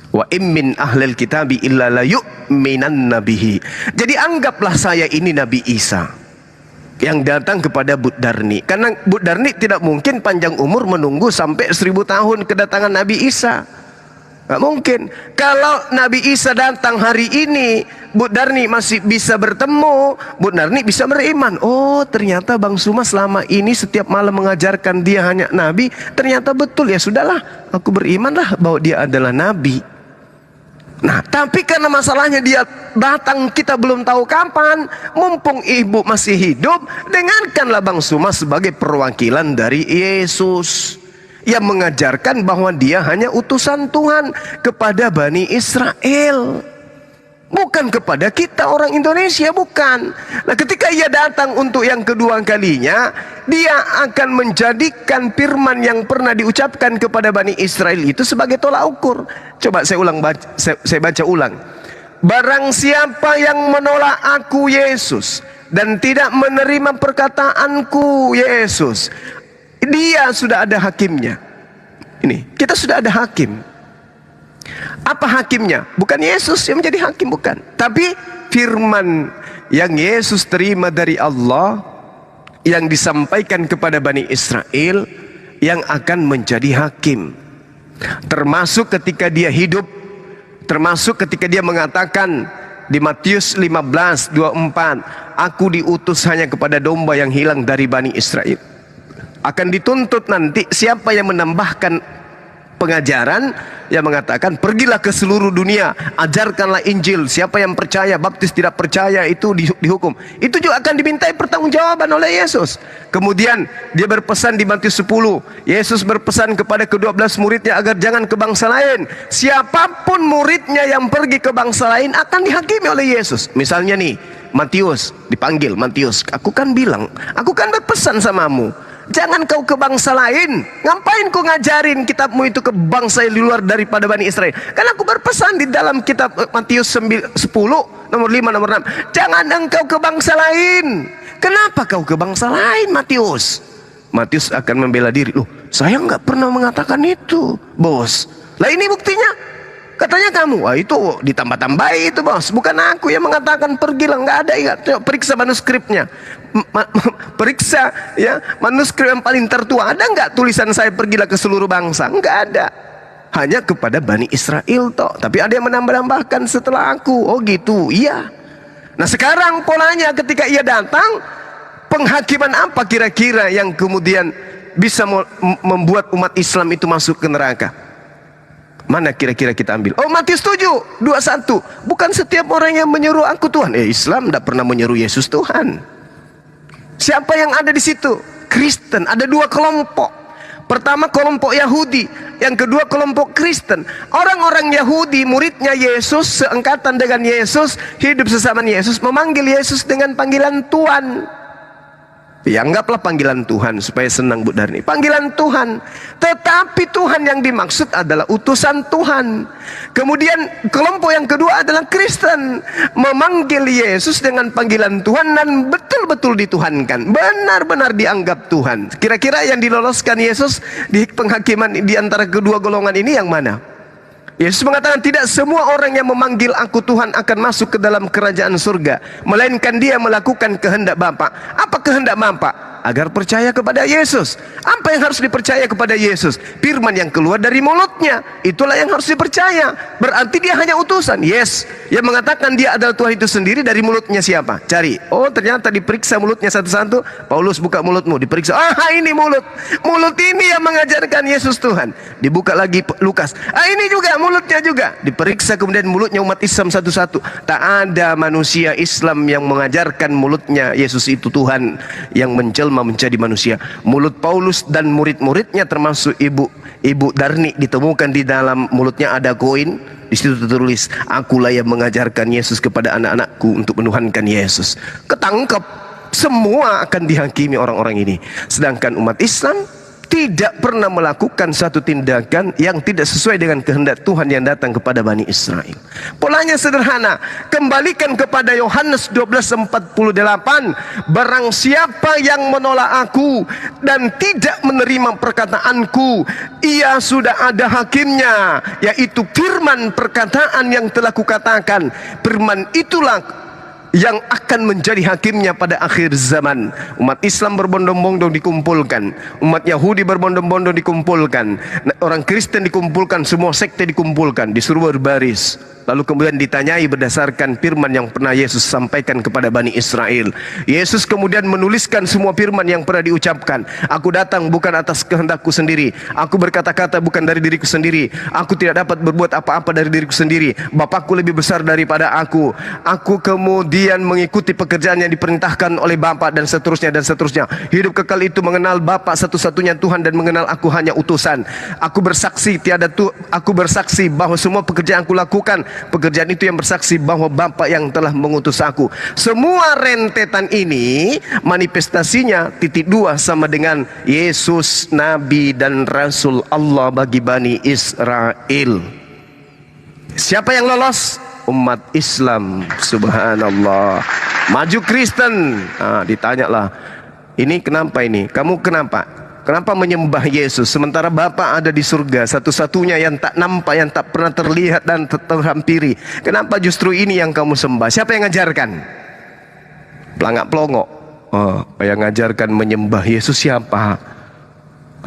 Speaker 3: Wa immin ahlil kitabi illa la yu'minanna bihi. Jadi anggaplah saya ini Nabi Isa yang datang kepada Bud Darni, karena Bud Darni tidak mungkin panjang umur menunggu sampai 1000 tahun kedatangan Nabi Isa. Gak mungkin. Kalau Nabi Isa datang hari ini, Bud Darni masih bisa bertemu, Bud Darni bisa beriman. Oh ternyata Bang Suma selama ini setiap malam mengajarkan dia hanya Nabi. Ternyata betul, ya sudahlah, aku berimanlah bahwa dia adalah Nabi. Nah tapi karena masalahnya dia datang kita belum tahu kapan, mumpung ibu masih hidup, dengarkanlah Bang Suma sebagai perwakilan dari Yesus yang mengajarkan bahwa dia hanya utusan Tuhan kepada Bani Israel.
Speaker 21: Bukan kepada kita orang Indonesia, bukan. Nah, ketika ia datang untuk yang kedua kalinya, dia akan menjadikan firman yang pernah diucapkan kepada Bani Israel itu sebagai tolak ukur. Coba saya baca ulang. Barang siapa yang menolak aku Yesus dan tidak menerima perkataanku Yesus, dia sudah ada hakimnya. Ini, kita sudah ada hakim. Apa hakimnya? Bukan Yesus yang menjadi hakim, bukan. Tapi firman yang Yesus terima dari Allah, yang disampaikan kepada Bani Israel, yang akan menjadi hakim. Termasuk ketika dia hidup, termasuk ketika dia mengatakan di Matius 15:24, aku diutus hanya kepada domba yang hilang dari Bani Israel. Akan dituntut nanti siapa yang menambahkan pengajaran yang mengatakan pergilah ke seluruh dunia, ajarkanlah Injil, siapa yang percaya baptis, tidak percaya itu dihukum. Itu juga akan dimintai pertanggungjawaban oleh Yesus. Kemudian dia berpesan di Matius 10, Yesus berpesan kepada ke-12 muridnya agar jangan ke bangsa lain. Siapapun muridnya yang pergi ke bangsa lain akan dihakimi oleh Yesus. Misalnya nih Matius, dipanggil Matius, aku kan berpesan samamu, jangan kau ke bangsa lain. Ngapain kau ngajarin kitabmu itu ke bangsa yang di luar daripada Bani Israel? Karena aku berpesan di dalam kitab Matius 10 nomor 5 nomor 6, jangan engkau ke bangsa lain. Kenapa kau ke bangsa lain, Matius? Matius akan membela diri. Loh, saya nggak pernah mengatakan itu, bos. Lah ini buktinya. Katanya kamu, wah itu ditambah-tambahi itu, bos. Bukan aku yang mengatakan pergilah, nggak ada. Ya. Periksa manuskripnya, periksa ya manuskrip yang paling tertua. Ada nggak tulisan saya pergilah ke seluruh bangsa? Nggak ada. Hanya kepada Bani Israel toh. Tapi ada yang menambah-nambahkan setelah aku. Oh gitu, iya. Nah sekarang polanya ketika ia datang, penghakiman apa kira-kira yang kemudian bisa membuat umat Islam itu masuk ke neraka? Mana kira-kira kita ambil? Oh, Matius 7:21. Bukan setiap orang yang menyeru aku Tuhan. Islam tidak pernah menyeru Yesus Tuhan. Siapa yang ada di situ? Kristen. Ada dua kelompok. Pertama kelompok Yahudi, yang kedua kelompok Kristen. Orang-orang Yahudi, muridnya Yesus, seangkatan dengan Yesus, hidup sesama Yesus, memanggil Yesus dengan panggilan Tuhan. Ya, anggaplah panggilan Tuhan supaya senang Bu Darni. Panggilan Tuhan. Tetapi Tuhan yang dimaksud adalah utusan Tuhan. Kemudian kelompok yang kedua adalah Kristen, memanggil Yesus dengan panggilan Tuhan dan betul-betul dituhankan, benar-benar dianggap Tuhan. Kira-kira yang diloloskan Yesus di penghakiman di antara kedua golongan ini yang mana? Yesus mengatakan tidak semua orang yang memanggil aku Tuhan akan masuk ke dalam kerajaan surga, melainkan dia melakukan kehendak Bapa. Apa kehendak Bapa? Agar percaya kepada Yesus. Apa yang harus dipercaya kepada Yesus? Firman yang keluar dari mulutnya, itulah yang harus dipercaya. Berarti dia hanya utusan. Yes, yang mengatakan dia adalah Tuhan itu sendiri dari mulutnya siapa? Cari. Oh, ternyata diperiksa mulutnya satu-satu. Paulus, buka mulutmu, diperiksa. Ini mulut. Mulut ini yang mengajarkan Yesus Tuhan. Dibuka lagi Lukas. Ini juga mulutnya juga. Diperiksa kemudian mulutnya umat Islam satu-satu. Tak ada manusia Islam yang mengajarkan mulutnya Yesus itu Tuhan yang menjelma menjadi manusia. Mulut Paulus dan murid-muridnya termasuk Ibu Darni ditemukan di dalam mulutnya ada koin. Di situ tertulis, akulah yang mengajarkan Yesus kepada anak-anakku untuk menuhankan Yesus. Ketangkep, semua akan dihakimi orang-orang ini. Sedangkan umat Islam tidak pernah melakukan satu tindakan yang tidak sesuai dengan kehendak Tuhan yang datang kepada Bani Israel. Polanya sederhana, kembalikan kepada Yohanes 12:48. Barang siapa yang menolak aku dan tidak menerima perkataanku, ia sudah ada hakimnya, yaitu firman perkataan yang telah kukatakan. Firman itulah yang akan menjadi hakimnya pada akhir zaman. Umat Islam berbondong-bondong dikumpulkan, umat Yahudi berbondong-bondong dikumpulkan, orang Kristen dikumpulkan, semua sekte dikumpulkan, disuruh berbaris. Lalu kemudian ditanyai berdasarkan firman yang pernah Yesus sampaikan kepada Bani Israel. Yesus kemudian menuliskan semua firman yang pernah diucapkan. Aku datang bukan atas kehendakku sendiri, aku berkata-kata bukan dari diriku sendiri, aku tidak dapat berbuat apa-apa dari diriku sendiri, Bapakku lebih besar daripada aku. Aku kemudian mengikuti pekerjaan yang diperintahkan oleh Bapa, dan seterusnya dan seterusnya. Hidup kekal itu mengenal Bapa satu-satunya Tuhan dan mengenal aku hanya utusan. Aku bersaksi bahwa semua pekerjaan aku lakukan Pekerjaan itu yang bersaksi bahwa Bapa yang telah mengutus aku. Semua rentetan ini manifestasinya titik dua sama dengan Yesus Nabi dan Rasul Allah bagi Bani Israel. Siapa yang lolos? Umat Islam. Subhanallah. Maju Kristen. Ditanyalah, ini kenapa ini? Kamu kenapa? Kenapa menyembah Yesus sementara Bapa ada di surga, satu-satunya yang tak nampak, yang tak pernah terlihat dan terhampiri? Kenapa justru ini yang kamu sembah? Siapa yang ngajarkan? Pelangak pelongok. Yang ngajarkan menyembah Yesus siapa?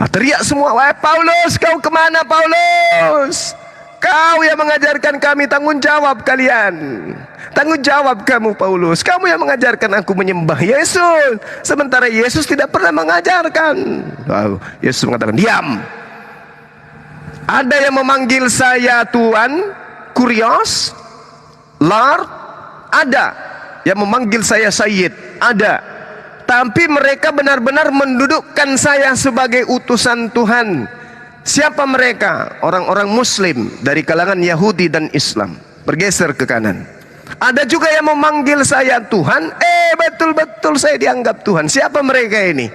Speaker 21: Teriak semua, wahai Paulus, kau kemana Paulus? Kau yang mengajarkan kami, tanggung jawab kalian. Tanggung jawab kamu Paulus. Kamu yang mengajarkan aku menyembah Yesus, sementara Yesus tidak pernah mengajarkan. Yesus mengatakan, diam. Ada yang memanggil saya Tuhan, Kurios, Lord, ada. Yang memanggil saya Sayyid, ada. Tapi mereka benar-benar mendudukkan saya sebagai utusan Tuhan. Siapa mereka? Orang-orang Muslim dari kalangan Yahudi dan Islam. Bergeser ke kanan. Ada juga yang memanggil saya Tuhan. Betul-betul saya dianggap Tuhan. Siapa mereka ini?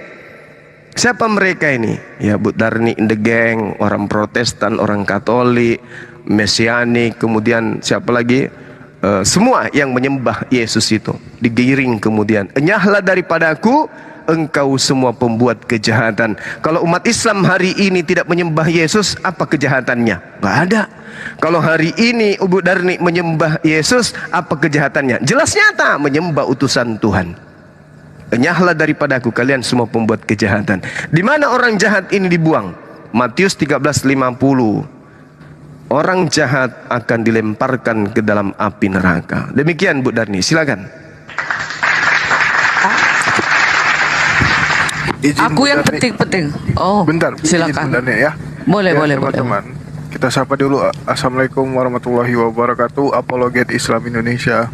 Speaker 21: Siapa mereka ini? Ya, Bu Darni in the gang, orang Protestan, orang Katolik, Mesianik, kemudian siapa lagi? Semua yang menyembah Yesus itu digiring kemudian. Enyahlah daripada aku, engkau semua pembuat kejahatan. Kalau umat Islam hari ini tidak menyembah Yesus, apa kejahatannya? Gak ada. Kalau hari ini Ibu Darni menyembah Yesus, apa kejahatannya? Jelas nyata, menyembah utusan Tuhan. Enyahlah daripada aku kalian semua pembuat kejahatan. Di mana orang jahat ini dibuang? Matius 13:50. Orang jahat akan dilemparkan ke dalam api neraka. Demikian Bu Darni, silakan.
Speaker 1: Izin
Speaker 20: aku yang penting-penting. Oh,
Speaker 1: bentar,
Speaker 20: silakan.
Speaker 1: Ya.
Speaker 20: Boleh,
Speaker 1: ya,
Speaker 20: boleh,
Speaker 1: teman-teman. Kita sapa dulu. Assalamualaikum warahmatullahi wabarakatuh. Apologet Islam Indonesia.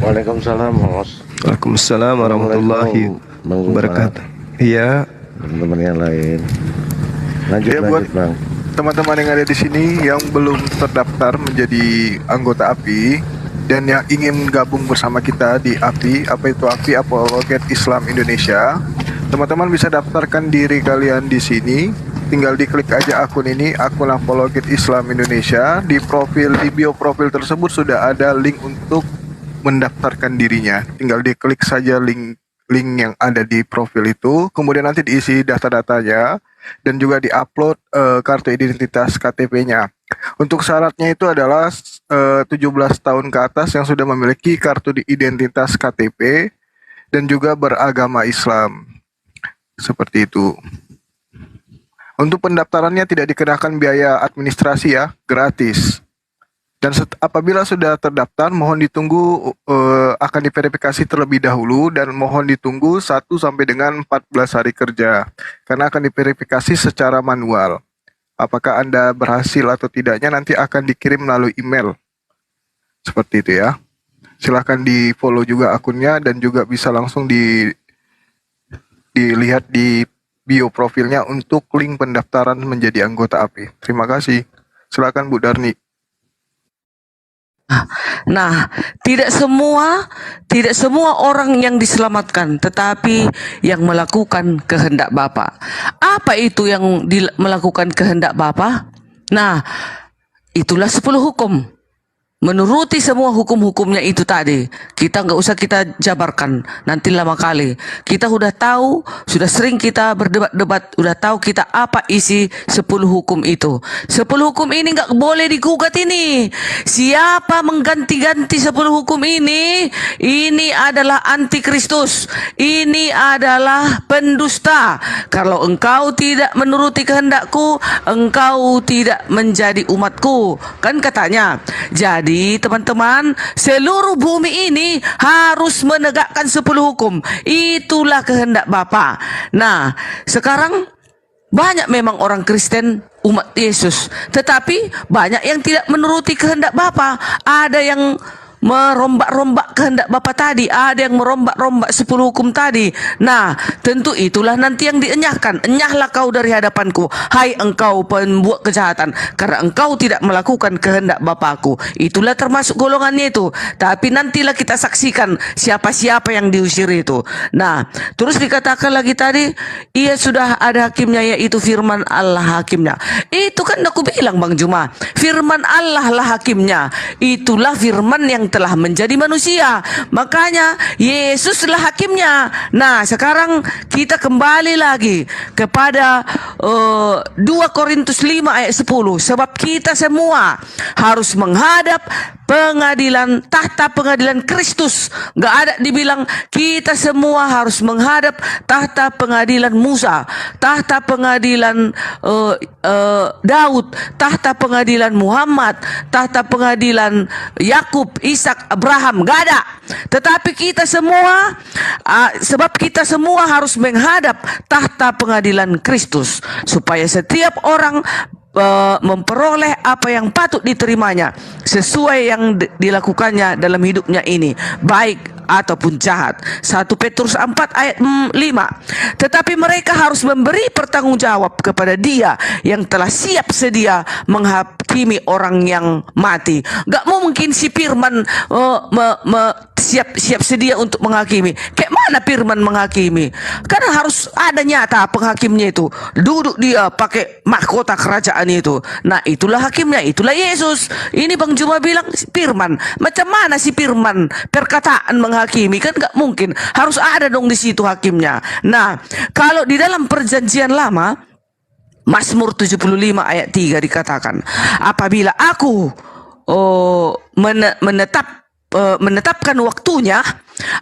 Speaker 7: Waalaikumsalam, Mas.
Speaker 3: Waalaikumsalam warahmatullahi wabarakatuh. Iya.
Speaker 7: Teman-teman yang lain. Lanjut,
Speaker 1: ya, buat
Speaker 7: Bang.
Speaker 1: Teman-teman yang ada di sini yang belum terdaftar menjadi anggota API dan yang ingin gabung bersama kita di API, apa itu API? Apologet Islam Indonesia. Teman-teman bisa daftarkan diri kalian di sini. Tinggal diklik aja akun ini, akun Apologet Islam Indonesia. Di profil, di bio profil tersebut sudah ada link untuk mendaftarkan dirinya. Tinggal diklik saja link yang ada di profil itu. Kemudian nanti diisi data-datanya dan juga diupload kartu identitas KTP-nya. Untuk syaratnya itu adalah 17 tahun ke atas yang sudah memiliki kartu identitas KTP dan juga beragama Islam. Seperti itu. Untuk pendaftarannya tidak dikenakan biaya administrasi ya, gratis. Dan apabila sudah terdaftar, mohon ditunggu akan diverifikasi terlebih dahulu dan mohon ditunggu 1 sampai dengan 14 hari kerja. Karena akan diverifikasi secara manual. Apakah Anda berhasil atau tidaknya nanti akan dikirim melalui email. Seperti itu ya. Silahkan di follow juga akunnya dan juga bisa langsung dilihat di bio profilnya untuk link pendaftaran menjadi anggota API. Terima kasih. Silakan Bu Darni.
Speaker 20: Nah, tidak semua orang yang diselamatkan, tetapi yang melakukan kehendak Bapa. Apa itu yang melakukan kehendak Bapa? Nah, itulah 10 hukum. Menuruti semua hukum-hukumnya itu tadi. Kita nggak usah kita jabarkan, nanti lama kali. Kita sudah tahu, sudah sering kita berdebat-debat, sudah tahu kita apa isi 10 hukum itu. 10 hukum ini nggak boleh digugat ini. Siapa mengganti-ganti 10 hukum ini adalah antikristus. Ini adalah pendusta. Kalau engkau tidak menuruti kehendakku, engkau tidak menjadi umatku. Kan katanya. Jadi teman-teman, seluruh bumi ini harus menegakkan 10 hukum. Itulah kehendak Bapa. Nah, sekarang banyak memang orang Kristen umat Yesus, tetapi banyak yang tidak menuruti kehendak Bapa. Ada yang merombak-rombak kehendak Bapa tadi, ada yang merombak-rombak 10 hukum tadi. Nah, tentu itulah nanti yang dienyahkan. Enyahlah kau dari hadapanku, hai engkau pembuat kejahatan, karena engkau tidak melakukan kehendak Bapakku. Itulah termasuk golongannya itu. Tapi nantilah kita saksikan siapa-siapa yang diusir itu. Nah, terus dikatakan lagi tadi, ia sudah ada hakimnya, yaitu firman Allah hakimnya. Itu kan aku bilang Bang Juma, firman Allah lah hakimnya. Itulah firman yang telah menjadi manusia. Makanya Yesuslah hakimnya. Nah, sekarang kita kembali lagi kepada 2 Korintus 5 ayat 10. Sebab kita semua harus menghadap pengadilan, tahta pengadilan Kristus. Gak ada dibilang kita semua harus menghadap tahta pengadilan Musa, tahta pengadilan Daud, tahta pengadilan Muhammad, tahta pengadilan Yakub, Ishak, Abraham. Gak ada. Tetapi kita semua sebab kita semua harus menghadap tahta pengadilan Kristus, supaya setiap orang memperoleh apa yang patut diterimanya sesuai yang dilakukannya dalam hidupnya ini, baik ataupun jahat. 1 Petrus 4 ayat 5. Tetapi mereka harus memberi pertanggungjawab kepada Dia yang telah siap sedia menghakimi orang yang mati. Gak mungkin si Firman siap sedia untuk menghakimi. Kayak mana Firman menghakimi? Karena harus ada nyata penghakimnya itu. Duduk dia pakai mahkota kerajaan itu. Nah, itulah hakimnya, itulah Yesus. Ini Bang Juma bilang Firman. Macam mana si Firman perkataan menghakimi? Kan gak mungkin. Harus ada dong di situ hakimnya. Nah, kalau di dalam perjanjian lama, Mazmur 75 ayat 3 dikatakan, apabila aku menetapkan waktunya,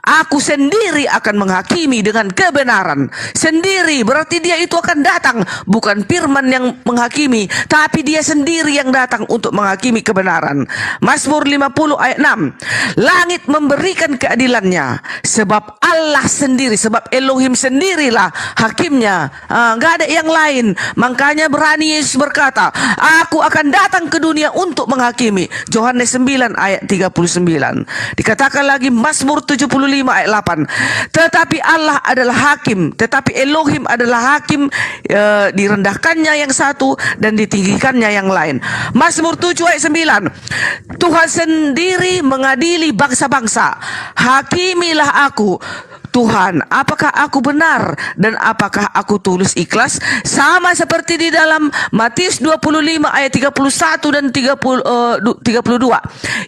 Speaker 20: aku sendiri akan menghakimi dengan kebenaran. Sendiri berarti dia itu akan datang, bukan Firman yang menghakimi, tapi dia sendiri yang datang untuk menghakimi kebenaran. Mazmur 50 ayat 6. Langit memberikan keadilannya, sebab Allah sendiri, sebab Elohim sendirilah hakimnya. Gak ada yang lain. Makanya berani Yesus berkata, aku akan datang ke dunia untuk menghakimi. Yohanes 9 ayat 39. Dikatakan lagi Mazmur 75 ayat 8. Tetapi Allah adalah hakim, tetapi Elohim adalah hakim, direndahkannya yang satu dan ditinggikannya yang lain. Mazmur 7 ayat 9. Tuhan sendiri mengadili bangsa-bangsa. Hakimilah aku, Tuhan, apakah aku benar dan apakah aku tulus ikhlas? Sama seperti di dalam Matius 25 ayat 31 dan 32.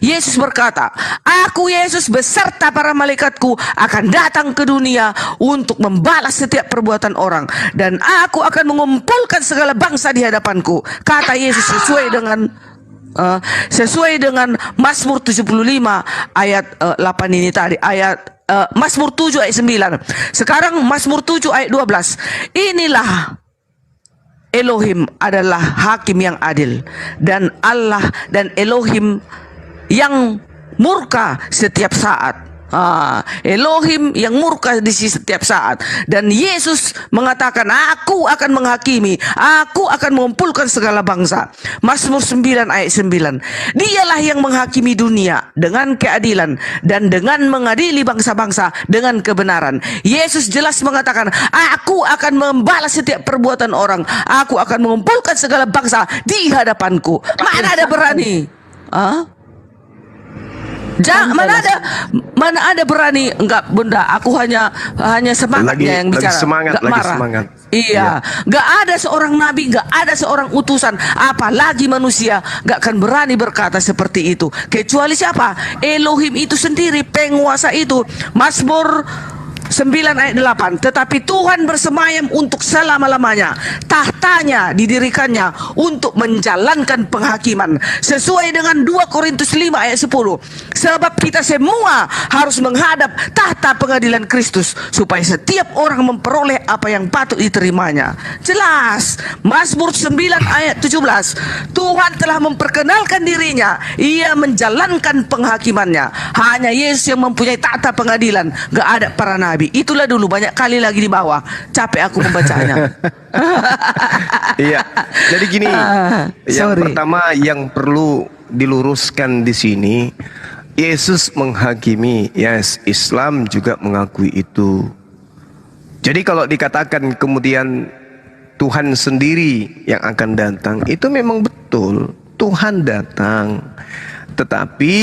Speaker 20: Yesus berkata, aku Yesus beserta para malaikatku akan datang ke dunia untuk membalas setiap perbuatan orang, dan aku akan mengumpulkan segala bangsa di hadapanku. Kata Yesus sesuai dengan Mazmur 75 ayat 8 ini tadi, ayat Mazmur 7 ayat 9. Sekarang Mazmur 7 ayat 12. Inilah Elohim adalah hakim yang adil, dan Allah dan Elohim yang murka setiap saat. Elohim yang murka di setiap saat. Dan Yesus mengatakan, aku akan menghakimi, aku akan mengumpulkan segala bangsa. Mazmur 9 ayat 9. Dialah yang menghakimi dunia dengan keadilan dan dengan mengadili bangsa-bangsa dengan kebenaran. Yesus jelas mengatakan, aku akan membalas setiap perbuatan orang, aku akan mengumpulkan segala bangsa di hadapanku. Mana ada berani? Mana ada berani? Enggak, Bunda, aku hanya semangatnya yang bicara.
Speaker 3: Semangat,
Speaker 20: enggak marah.
Speaker 3: Semangat.
Speaker 20: Iya, enggak ada seorang nabi, enggak ada seorang utusan, apalagi manusia enggak akan berani berkata seperti itu. Kecuali siapa? Elohim itu sendiri, penguasa itu. Mazmur 9 ayat 8. Tetapi Tuhan bersemayam untuk selama-lamanya, tahtanya didirikannya untuk menjalankan penghakiman. Sesuai dengan 2 Korintus 5 ayat 10. Sebab kita semua harus menghadap tahta pengadilan Kristus, supaya setiap orang memperoleh apa yang patut diterimanya. Jelas. Mazmur 9 ayat 17. Tuhan telah memperkenalkan dirinya, ia menjalankan penghakimannya. Hanya Yesus yang mempunyai tahta pengadilan, gak ada para nabi. Itulah dulu, banyak kali lagi di bawah. Capek aku membacanya.
Speaker 3: Iya. Jadi gini, yang pertama yang perlu diluruskan di sini, Yesus menghakimi. Yes, Islam juga mengakui itu. Jadi kalau dikatakan kemudian Tuhan sendiri yang akan datang, itu memang betul, Tuhan datang. Tetapi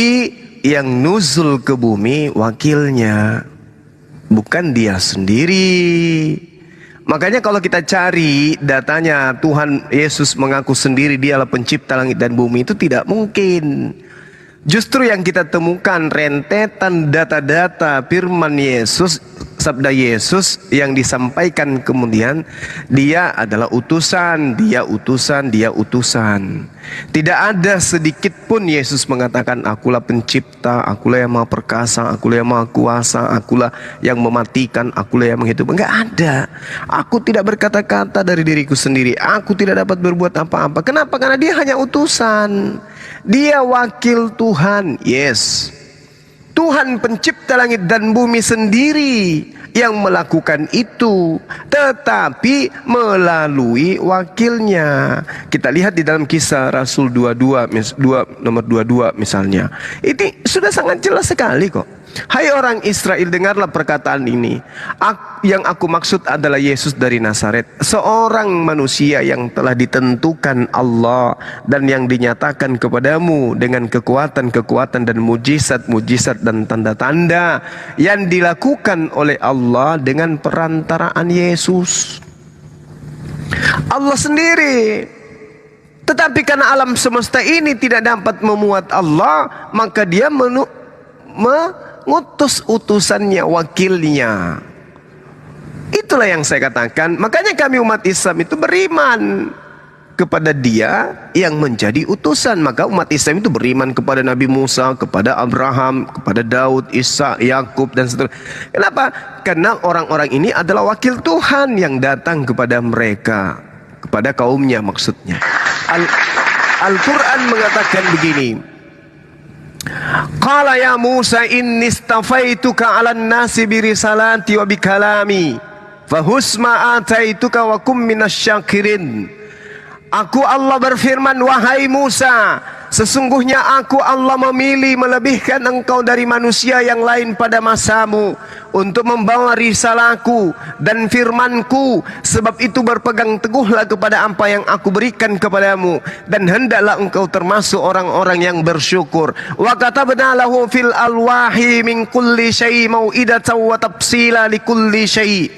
Speaker 3: yang nuzul ke bumi wakilnya, bukan dia sendiri. Makanya kalau kita cari datanya Tuhan Yesus mengaku sendiri dialah pencipta langit dan bumi, itu tidak mungkin. Justru yang kita temukan rentetan data-data firman Yesus, sabda Yesus yang disampaikan kemudian dia adalah utusan, dia utusan, dia utusan. Tidak ada sedikit pun Yesus mengatakan akulah pencipta, akulah yang maha perkasa, akulah yang maha kuasa, akulah yang mematikan, akulah yang menghidupkan. Enggak ada. Aku tidak berkata-kata dari diriku sendiri, aku tidak dapat berbuat apa-apa. Kenapa? Karena dia hanya utusan. Dia wakil Tuhan. Yes, Tuhan pencipta langit dan bumi sendiri yang melakukan itu, tetapi melalui wakilnya. Kita lihat di dalam Kisah Rasul 22 nomor 22 misalnya. Ini sudah sangat jelas sekali kok. Hai orang Israel, dengarlah perkataan ini. Yang aku maksud adalah Yesus dari Nazaret, seorang manusia yang telah ditentukan Allah dan yang dinyatakan kepadamu dengan kekuatan-kekuatan dan mujizat-mujizat dan tanda-tanda yang dilakukan oleh Allah dengan perantaraan Yesus. Allah sendiri. Tetapi karena alam semesta ini tidak dapat memuat Allah, maka dia mengutus utusannya, wakilnya. Itulah yang saya katakan. Makanya kami umat Islam itu beriman kepada dia yang menjadi utusan. Maka umat Islam itu beriman kepada Nabi Musa, kepada Abraham, kepada Daud, Isa, Yakub dan seterusnya. Kenapa? Karena orang-orang ini adalah wakil Tuhan yang datang kepada mereka, kepada kaumnya maksudnya. Al-Quran mengatakan begini. Qala ya Musa inni istafaituka 'alan nasi bi risalati wa bi kalami fahusma ataituka wa kum minasyakirin. Aku Allah berfirman, wahai Musa, sesungguhnya aku Allah memilih melebihkan engkau dari manusia yang lain pada masamu untuk membawa risalahku dan firmanku. Sebab itu berpegang teguhlah kepada apa yang aku berikan kepadamu, dan hendaklah engkau termasuk orang-orang yang bersyukur. Wa katabna lahu fil alwahi min kulli syai' mau'idatan wa tafsila li kulli syai'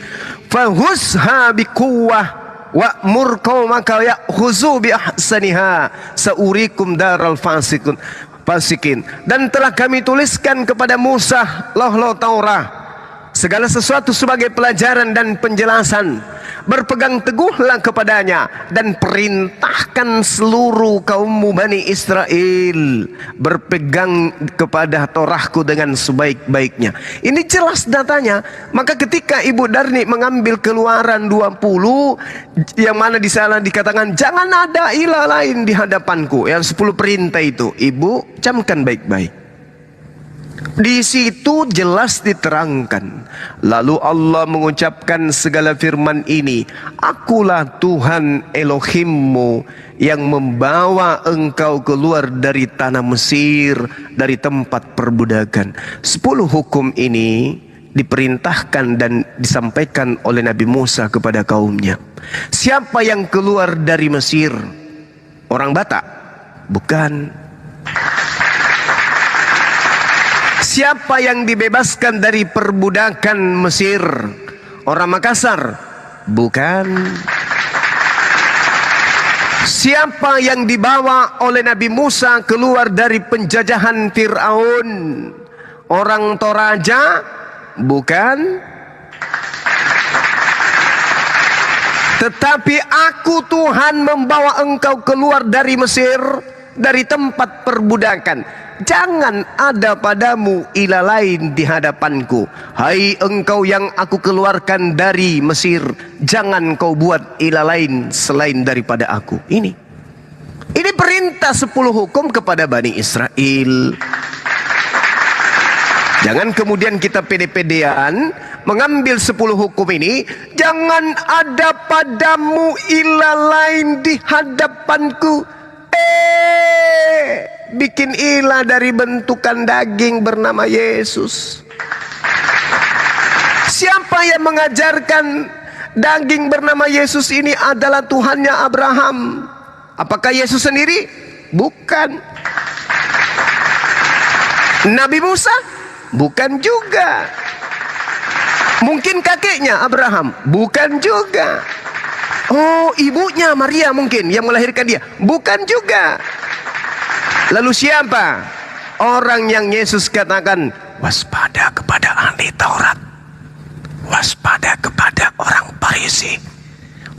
Speaker 3: fahusha biquwwah wa'mur qaumaka ya'khuzu bi ahsaniha saurikum daral fasikin. Dan telah kami tuliskan kepada Musa lauh Taurat segala sesuatu sebagai pelajaran dan penjelasan. Berpegang teguhlah kepadanya dan perintahkan seluruh kaummu Bani Israel berpegang kepada Torahku dengan sebaik-baiknya. Ini jelas datanya. Maka ketika Ibu Darni mengambil Keluaran 20 yang mana di sana dikatakan jangan ada ilah lain di hadapanku, yang 10 perintah itu, Ibu camkan baik-baik. Di situ jelas diterangkan. Lalu Allah mengucapkan segala firman ini, akulah Tuhan Elohimmu yang membawa engkau keluar dari tanah Mesir, dari tempat perbudakan. 10 hukum ini diperintahkan dan disampaikan oleh Nabi Musa kepada kaumnya. Siapa yang keluar dari Mesir? Orang Batak? Bukan. Siapa yang dibebaskan dari perbudakan Mesir? Orang Makassar? Bukan. Siapa yang dibawa oleh Nabi Musa keluar dari penjajahan Fir'aun? Orang Toraja? Bukan. Tetapi aku Tuhan membawa engkau keluar dari Mesir, dari tempat perbudakan. Jangan ada padamu ilah lain di hadapanku. Hai engkau yang aku keluarkan dari Mesir, jangan kau buat ilah lain selain daripada aku. Ini perintah 10 hukum kepada Bani Israel. Jangan kemudian kita pede-pedean mengambil 10 hukum ini. Jangan ada padamu ilah lain di hadapanku.
Speaker 21: bikin ilah dari bentukan daging bernama Yesus. Siapa yang mengajarkan daging bernama Yesus ini adalah Tuhannya Abraham? Apakah Yesus sendiri? Bukan. Nabi Musa? Bukan juga. Mungkin kakeknya Abraham? Bukan juga. Oh, ibunya Maria mungkin yang melahirkan dia? Bukan juga. Lalu siapa? Orang yang Yesus katakan, waspada kepada ahli Taurat, waspada kepada orang Farisi,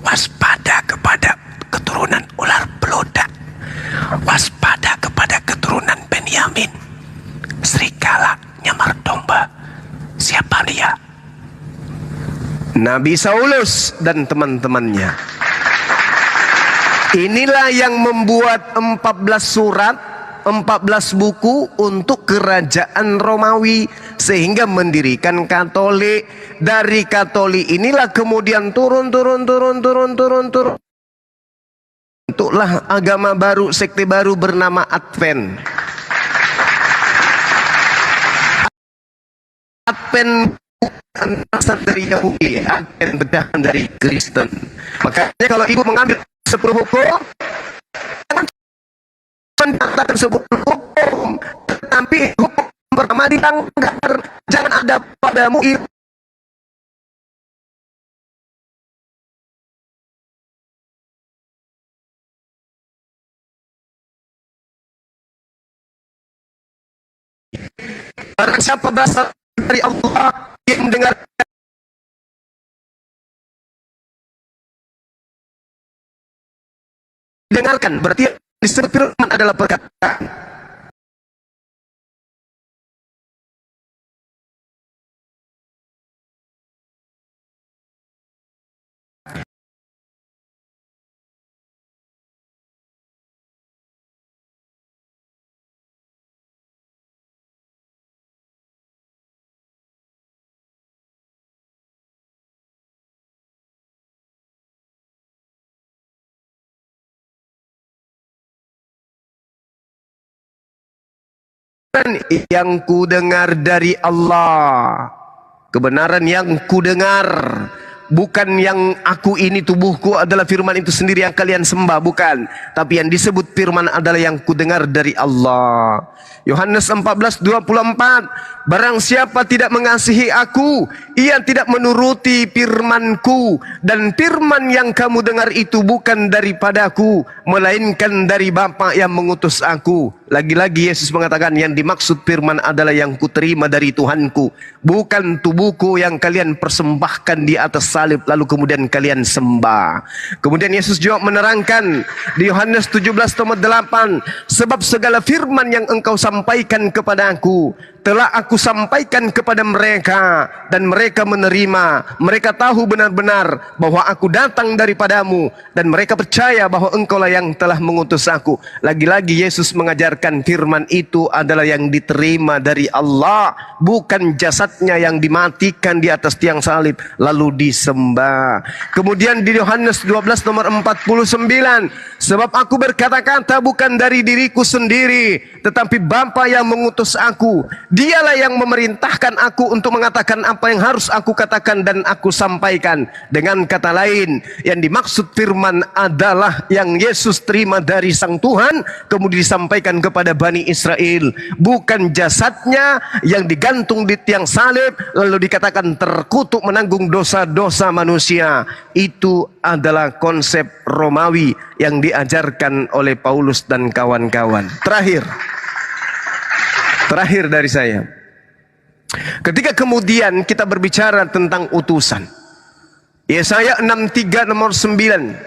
Speaker 21: waspada kepada keturunan ular beludak, waspada kepada keturunan Benyamin, serigala nyamar domba. Siapa dia? Nabi Saulus dan teman-temannya. Inilah yang membuat 14 surat, 14 buku untuk kerajaan Romawi, sehingga mendirikan Katolik. Dari Katolik inilah kemudian turun. Bentuklah agama baru, sekte baru bernama Advent. Advent berasal dari Yahudi, Advent bedahan dari Kristen. Makanya kalau ibu mengambil 10 hukum, mencatat tersebut hukum, tetapi hukum pertama dilanggar. Jangan ada padamu barang siapa berasal dari Allah yang mendengar dengarkan, berarti disebut firman adalah perkataan. Yang ku dengar dari Allah, kebenaran yang ku dengar, bukan yang aku ini tubuhku adalah firman itu sendiri yang kalian sembah, bukan, tapi yang disebut firman adalah yang ku dengar dari Allah. Yohanes 14:24, barang siapa tidak mengasihi aku, ia tidak menuruti firmanku, dan firman yang kamu dengar itu bukan daripadaku, melainkan dari Bapa yang mengutus aku. Lagi-lagi Yesus mengatakan yang dimaksud firman adalah yang kuterima dari Tuhanku, bukan tubuhku yang kalian persembahkan di atas salib lalu kemudian kalian sembah. Kemudian Yesus juga menerangkan di Yohanes 17:8, sebab segala firman yang engkau sampaikan kepada aku telah aku sampaikan kepada mereka, dan mereka menerima. Mereka tahu benar-benar bahwa aku datang daripadamu, dan mereka percaya bahwa engkaulah yang telah mengutus aku. Lagi-lagi Yesus mengajarkan firman itu adalah yang diterima dari Allah, bukan jasadnya yang dimatikan di atas tiang salib lalu disembah. Kemudian di Yohanes 12:49, sebab aku berkata-kata bukan dari diriku sendiri, tetapi Bapa yang mengutus aku. Dialah yang memerintahkan aku untuk mengatakan apa yang harus aku katakan dan aku sampaikan. Dengan kata lain, yang dimaksud firman adalah yang Yesus terima dari Sang Tuhan, kemudian disampaikan kepada Bani Israel. Bukan jasadnya yang digantung di tiang salib, lalu dikatakan terkutuk menanggung dosa-dosa manusia. Itu adalah konsep Romawi yang diajarkan oleh Paulus dan kawan-kawan. Terakhir dari saya, ketika kemudian kita berbicara tentang utusan, Yesaya 63:9,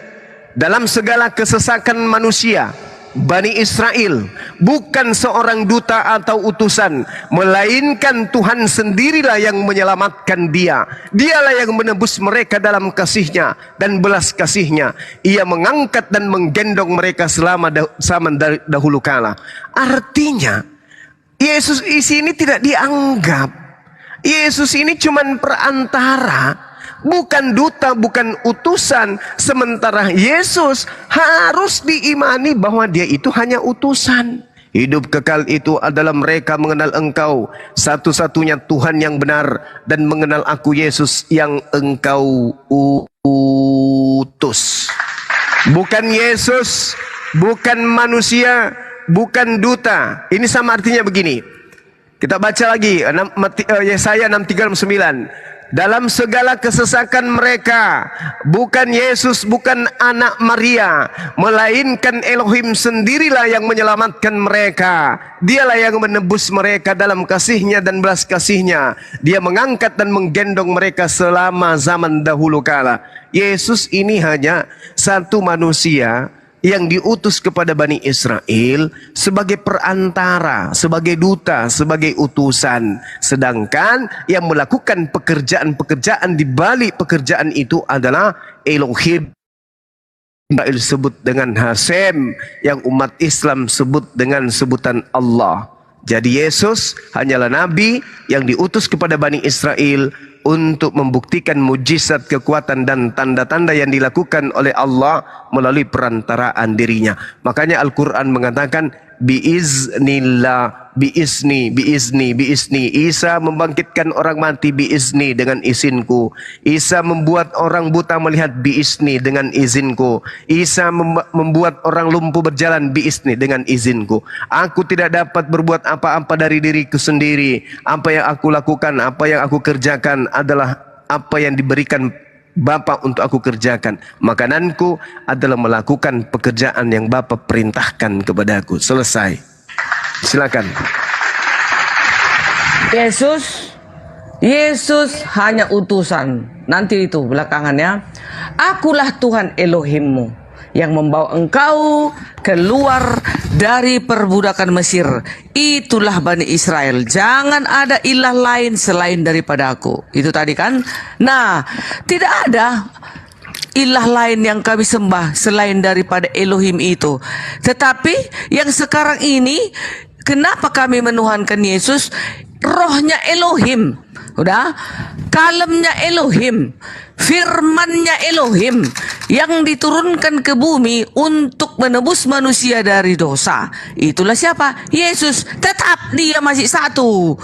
Speaker 21: dalam segala kesesakan manusia, Bani Israel bukan seorang duta atau utusan, melainkan Tuhan sendirilah yang menyelamatkan dia. Dialah yang menebus mereka dalam kasih-Nya dan belas kasih-Nya. Ia mengangkat dan menggendong mereka selama zaman dahulu kala. Artinya Yesus di sini tidak dianggap. Yesus ini cuma perantara, bukan duta, bukan utusan. Sementara Yesus harus diimani bahwa dia itu hanya utusan. Hidup kekal itu adalah mereka mengenal Engkau satu-satunya Tuhan yang benar, dan mengenal Aku Yesus yang Engkau utus. Bukan Yesus, bukan manusia, bukan duta. Ini sama artinya begini. Kita baca lagi Yesaya 63:9. Dalam segala kesesakan mereka, bukan Yesus, bukan anak Maria, melainkan Elohim sendirilah yang menyelamatkan mereka. Dialah yang menebus mereka dalam kasih-Nya dan belas kasih-Nya. Dia mengangkat dan menggendong mereka selama zaman dahulu kala. Yesus ini hanya satu manusia yang diutus kepada Bani Israel sebagai perantara, sebagai duta, sebagai utusan. Sedangkan yang melakukan pekerjaan-pekerjaan di balik pekerjaan itu adalah Elohim. Israel sebut dengan Hasem, yang umat Islam sebut dengan sebutan Allah. Jadi Yesus hanyalah nabi yang diutus kepada Bani Israel untuk membuktikan mujizat, kekuatan dan tanda-tanda yang dilakukan oleh Allah melalui perantaraan dirinya. Makanya Al-Quran mengatakan biiznillah, biizni. Isa membangkitkan orang mati biizni, dengan izinku. Isa membuat orang buta melihat biizni, dengan izinku. Isa membuat orang lumpuh berjalan biizni, dengan izinku. Aku tidak dapat berbuat apa-apa dari diriku sendiri. Apa yang aku lakukan, apa yang aku kerjakan adalah apa yang diberikan Bapa untuk aku kerjakan. Makananku adalah melakukan pekerjaan yang Bapa perintahkan kepadaku. Selesai. Silakan.
Speaker 20: Yesus hanya utusan. Nanti itu belakangannya, Akulah Tuhan Elohimmu yang membawa engkau keluar dari perbudakan Mesir. Itulah Bani Israel. Jangan ada ilah lain selain daripada Aku. Itu tadi kan. Nah, tidak ada ilah lain yang kami sembah selain daripada Elohim itu. Tetapi yang sekarang ini, kenapa kami menuhankan Yesus? Rohnya Elohim, udah, kalemnya Elohim, firmannya Elohim yang diturunkan ke bumi untuk menebus manusia dari dosa. Itulah siapa? Yesus. Tetap dia masih satu,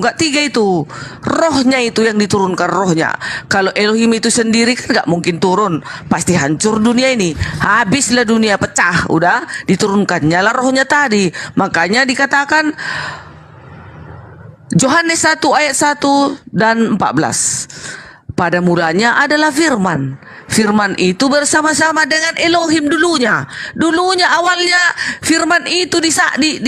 Speaker 20: enggak tiga itu. Rohnya itu yang diturunkan, rohnya. Kalau Elohim itu sendiri kan enggak mungkin turun, pasti hancur dunia ini, habislah dunia, pecah, udah. Diturunkannya lah rohnya tadi. Makanya dikatakan Yohanes 1 ayat 1 dan 14. Pada mulanya adalah firman. Firman itu bersama-sama dengan Elohim dulunya. Dulunya awalnya firman itu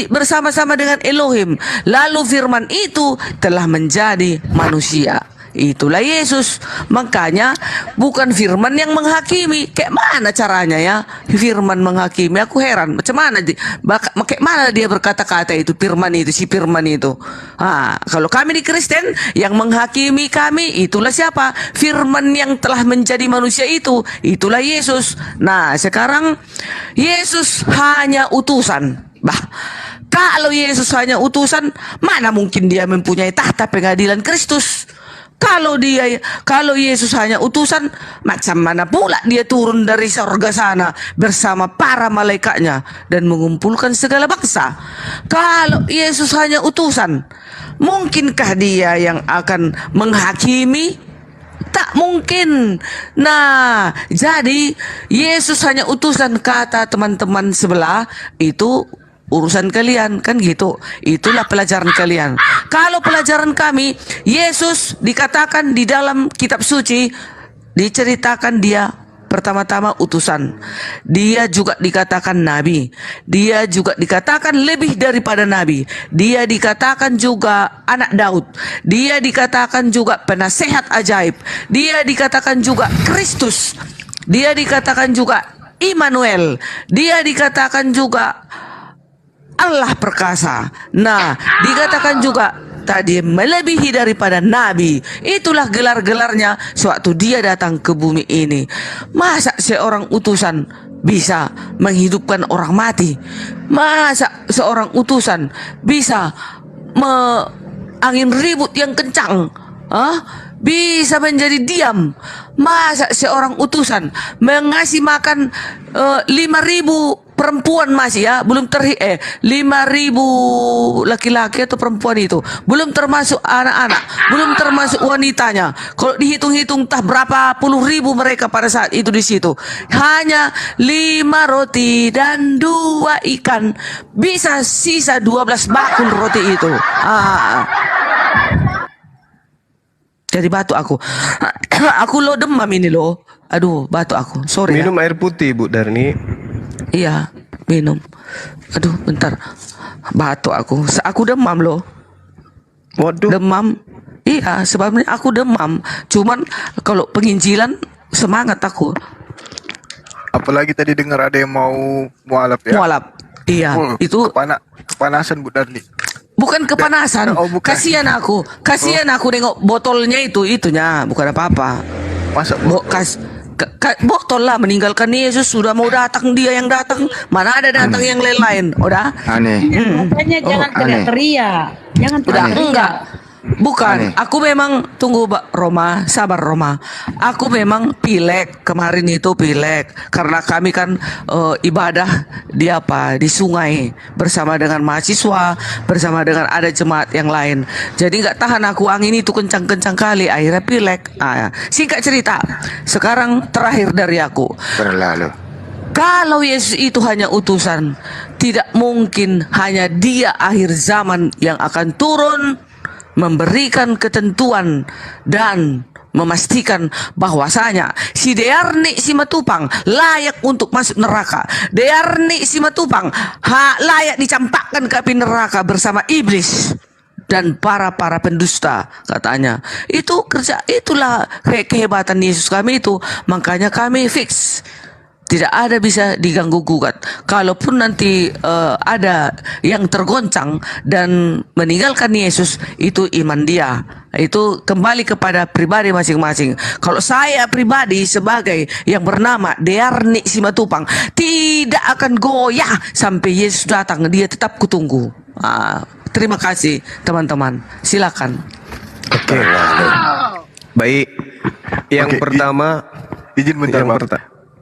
Speaker 20: bersama-sama dengan Elohim. Lalu firman itu telah menjadi manusia. Itulah Yesus. Makanya bukan firman yang menghakimi. Kayak mana caranya ya firman menghakimi? Aku heran. Macam mana kayak mana dia berkata-kata itu, firman itu, si firman itu. Kalau kami di Kristen, yang menghakimi kami itulah siapa? Firman yang telah menjadi manusia itu. Itulah Yesus. Nah, sekarang Yesus hanya utusan. Kalau Yesus hanya utusan, mana mungkin dia mempunyai tahta pengadilan Kristus? Kalau Yesus hanya utusan, macam mana pula dia turun dari surga sana bersama para malaikatnya dan mengumpulkan segala bangsa? Kalau Yesus hanya utusan, mungkinkah dia yang akan menghakimi? Tak mungkin. Nah, jadi Yesus hanya utusan, kata teman-teman sebelah, itu urusan kalian, kan gitu. Itulah pelajaran kalian. Kalau pelajaran kami, Yesus dikatakan di dalam kitab suci, diceritakan dia pertama-tama utusan. Dia juga dikatakan nabi. Dia juga dikatakan lebih daripada nabi. Dia dikatakan juga anak Daud. Dia dikatakan juga penasehat ajaib. Dia dikatakan juga Kristus. Dia dikatakan juga Immanuel. Dia dikatakan juga Allah perkasa. Nah, dikatakan juga tadi melebihi daripada nabi. Itulah gelar-gelarnya sewaktu dia datang ke bumi ini. Masa seorang utusan bisa menghidupkan orang mati? Masa seorang utusan bisa angin ribut yang kencang bisa menjadi diam? Masa seorang utusan mengasih makan 5.000 perempuan masih ya, belum 5.000 laki-laki atau perempuan itu, belum termasuk anak-anak, belum termasuk wanitanya. Kalau dihitung-hitung entah berapa puluh ribu mereka pada saat itu di situ. Hanya 5 roti dan 2 ikan, bisa sisa 12 bakul roti itu. Jadi batuk aku. Aku lo demam ini lo. Aduh, batuk aku. Sorry.
Speaker 3: Minum air putih, Bu Darni.
Speaker 20: Iya, minum. Aduh, bentar. Batuk aku. Aku demam loh.
Speaker 3: Waduh.
Speaker 20: Demam. Iya, sebabnya aku demam. Cuman kalau penginjilan semangat aku.
Speaker 1: Apalagi tadi dengar ada yang mau mualaf ya.
Speaker 20: Mualaf. Iya, itu
Speaker 1: kepanasan Bu Darni.
Speaker 20: Bukan kepanasan. Kasihan aku. Kasihan aku nengok botolnya itunya, bukan apa-apa.
Speaker 1: Masa
Speaker 20: botol lah, meninggalkan Yesus, sudah mau datang dia yang datang, mana ada datang yang lain-lain. Udah
Speaker 15: Aneh.
Speaker 10: Makanya jangan teriak-teriak. Jangan teriak-teriak.
Speaker 20: Enggak. Bukan, aku memang tunggu Roma, sabar Roma. Aku memang pilek, kemarin itu pilek karena kami kan ibadah di sungai bersama dengan mahasiswa, bersama dengan ada jemaat yang lain. Jadi nggak tahan aku, angin itu kencang-kencang kali, akhirnya pilek. Singkat cerita, sekarang terakhir dari aku.
Speaker 15: Berlalu.
Speaker 20: Kalau Yesus itu hanya utusan, tidak mungkin hanya dia akhir zaman yang akan turun memberikan ketentuan dan memastikan bahwasanya si Dearni Simatupang layak untuk masuk neraka. Dearni Simatupang layak dicampakkan ke api neraka bersama iblis dan para pendusta, katanya. Itu kerja, itulah kehebatan Yesus kami itu. Makanya kami fix. Tidak ada bisa diganggu gugat. Kalaupun nanti ada yang tergoncang dan meninggalkan Yesus, itu iman dia. Itu kembali kepada pribadi masing-masing. Kalau saya pribadi sebagai yang bernama Dearni Simatupang, tidak akan goyah sampai Yesus datang. Dia tetap kutunggu. Terima kasih teman-teman. Silakan.
Speaker 3: Oke. Baik. Yang pertama,
Speaker 1: izin bentar Bang.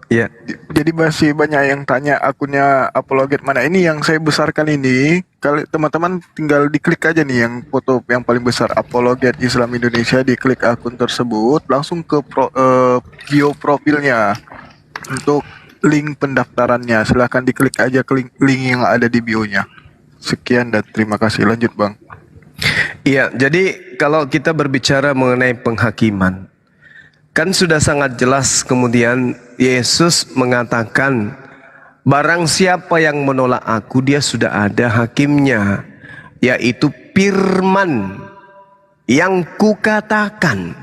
Speaker 3: Ya.
Speaker 1: Jadi masih banyak yang tanya akunnya Apologet mana. Ini yang saya besarkan ini. Kalau teman-teman tinggal diklik aja nih yang foto yang paling besar Apologet Islam Indonesia, diklik akun tersebut, langsung ke bio profilnya untuk link pendaftarannya. Silahkan diklik aja ke link yang ada di bio-nya. Sekian dan terima kasih. Lanjut Bang.
Speaker 3: Iya, jadi kalau kita berbicara mengenai penghakiman, kan sudah sangat jelas kemudian Yesus mengatakan, barang siapa yang menolak aku, dia sudah ada hakimnya, yaitu firman yang kukatakan.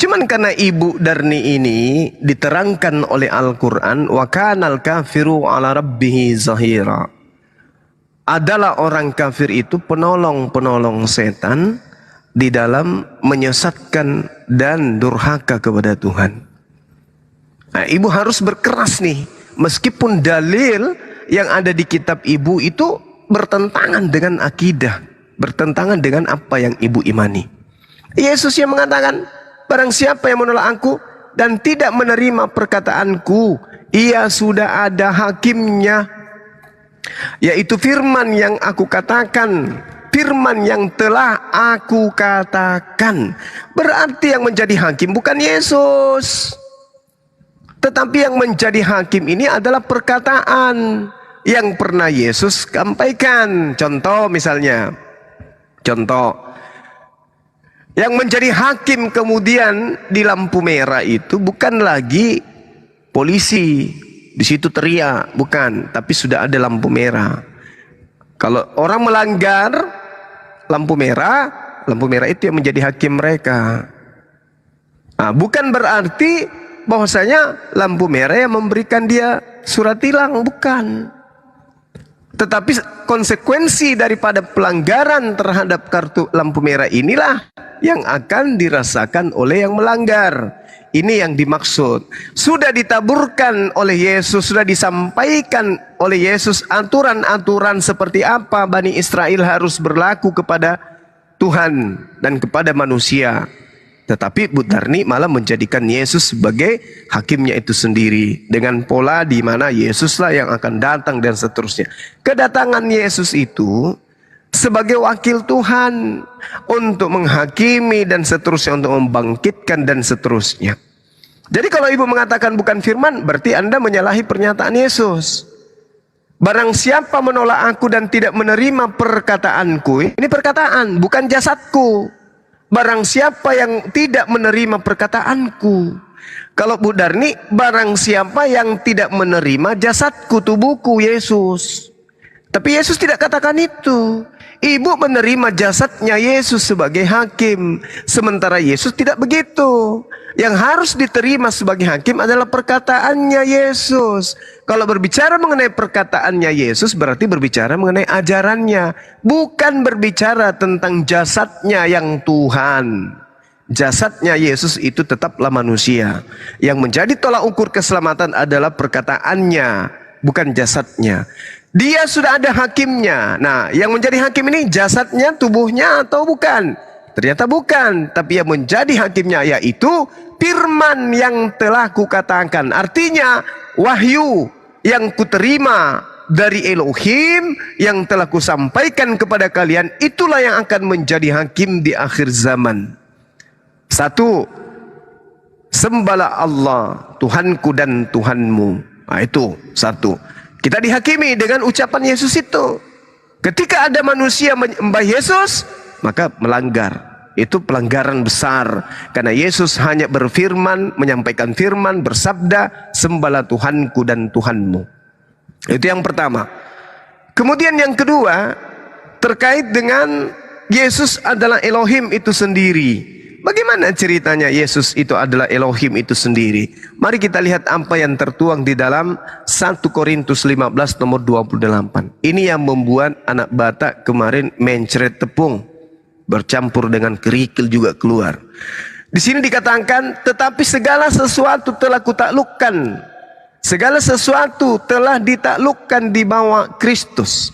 Speaker 3: Cuman karena Ibu Darni ini diterangkan oleh Al-Quran, wa kanal kafiru ala rabbihi zahira. Adalah orang kafir itu penolong-penolong setan di dalam menyesatkan dan durhaka kepada Tuhan. Nah, ibu harus berkeras nih, meskipun dalil yang ada di kitab ibu itu bertentangan dengan akidah, bertentangan dengan apa yang ibu imani. Yesus yang mengatakan, barang siapa yang menolak aku dan tidak menerima perkataanku, ia sudah ada hakimnya, yaitu firman yang aku katakan. Firman yang telah aku katakan. Berarti yang menjadi hakim bukan Yesus, tetapi yang menjadi hakim ini adalah perkataan yang pernah Yesus sampaikan. Contoh misalnya, yang menjadi hakim kemudian di lampu merah itu bukan lagi polisi di situ teriak, bukan, tapi sudah ada lampu merah. Kalau orang melanggar lampu merah itu yang menjadi hakim mereka. Bukan berarti bahwasanya lampu merah yang memberikan dia surat tilang, bukan. Tetapi konsekuensi daripada pelanggaran terhadap kartu lampu merah inilah yang akan dirasakan oleh yang melanggar. Ini yang dimaksud. Sudah ditaburkan oleh Yesus, sudah disampaikan oleh Yesus aturan-aturan seperti apa Bani Israel harus berlaku kepada Tuhan dan kepada manusia.
Speaker 21: Tetapi Bu Tarni malah menjadikan Yesus sebagai hakimnya itu sendiri, dengan pola di mana Yesuslah yang akan datang dan seterusnya. Kedatangan Yesus itu sebagai wakil Tuhan untuk menghakimi dan seterusnya, untuk membangkitkan dan seterusnya. Jadi kalau ibu mengatakan bukan firman, berarti Anda menyalahi pernyataan Yesus. Barang siapa menolak aku dan tidak menerima perkataanku, ini perkataan, bukan jasadku. Barang siapa yang tidak menerima perkataanku. Kalau Bu Darni, barang siapa yang tidak menerima jasadku, tubuhku, Yesus. Tapi Yesus tidak katakan itu. Ibu menerima jasadnya Yesus sebagai hakim. Sementara Yesus tidak begitu. Yang harus diterima sebagai hakim adalah perkataannya Yesus. Kalau berbicara mengenai perkataannya Yesus, berarti berbicara mengenai ajarannya. Bukan berbicara tentang jasadnya yang Tuhan. Jasadnya Yesus itu tetaplah manusia. Yang menjadi tolak ukur keselamatan adalah perkataannya, bukan jasadnya. Dia sudah ada hakimnya. Nah, yang menjadi hakim ini jasadnya, tubuhnya atau bukan? Ternyata bukan. Tapi yang menjadi hakimnya yaitu firman yang telah kukatakan. Artinya wahyu yang kuterima dari Elohim yang telah kusampaikan kepada kalian, itulah yang akan menjadi hakim di akhir zaman. Satu, sembahlah Allah, Tuhanku dan Tuhanmu. Nah, itu satu. Kita dihakimi dengan ucapan Yesus itu. Ketika ada manusia menyembah Yesus, maka melanggar. Itu pelanggaran besar. Karena Yesus hanya berfirman, menyampaikan firman, bersabda, sembahlah Tuhanku dan Tuhanmu. Itu yang pertama. Kemudian yang kedua, terkait dengan Yesus adalah Elohim itu sendiri. Bagaimana ceritanya Yesus itu adalah Elohim itu sendiri? Mari kita lihat apa yang tertuang di dalam 1 Korintus 15 nomor 28. Ini yang membuat anak Batak kemarin mencret tepung, bercampur dengan kerikil juga keluar. Di sini dikatakan, tetapi segala sesuatu telah kutaklukkan. Segala sesuatu telah ditaklukkan di bawah Kristus.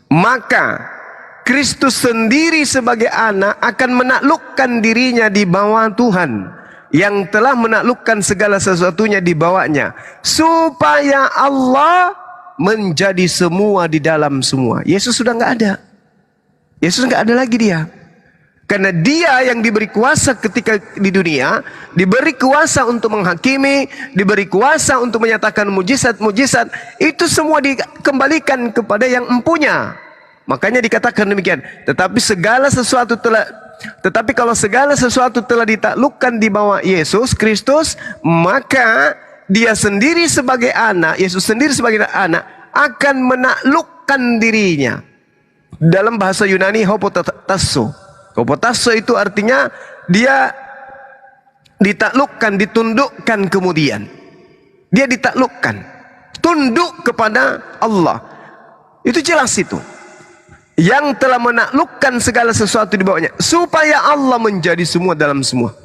Speaker 21: Maka Kristus sendiri sebagai anak akan menaklukkan dirinya di bawah Tuhan yang telah menaklukkan segala sesuatunya di bawahnya, supaya Allah menjadi semua di dalam semua. Yesus sudah nggak ada. Yesus nggak ada lagi dia. Karena dia yang diberi kuasa ketika di dunia, diberi kuasa untuk menghakimi, diberi kuasa untuk menyatakan mujizat-mujizat, itu semua dikembalikan kepada yang empunya. Makanya dikatakan demikian. Tetapi kalau segala sesuatu telah ditaklukkan di bawah Yesus Kristus, maka dia sendiri sebagai anak, Yesus sendiri sebagai anak akan menaklukkan dirinya. Dalam bahasa Yunani hopotasso. Hopotasso itu artinya dia ditaklukkan, ditundukkan kemudian. Dia ditaklukkan, tunduk kepada Allah. Itu jelas itu. Yang telah menaklukkan segala sesuatu di bawahnya, supaya Allah menjadi semua dalam semua.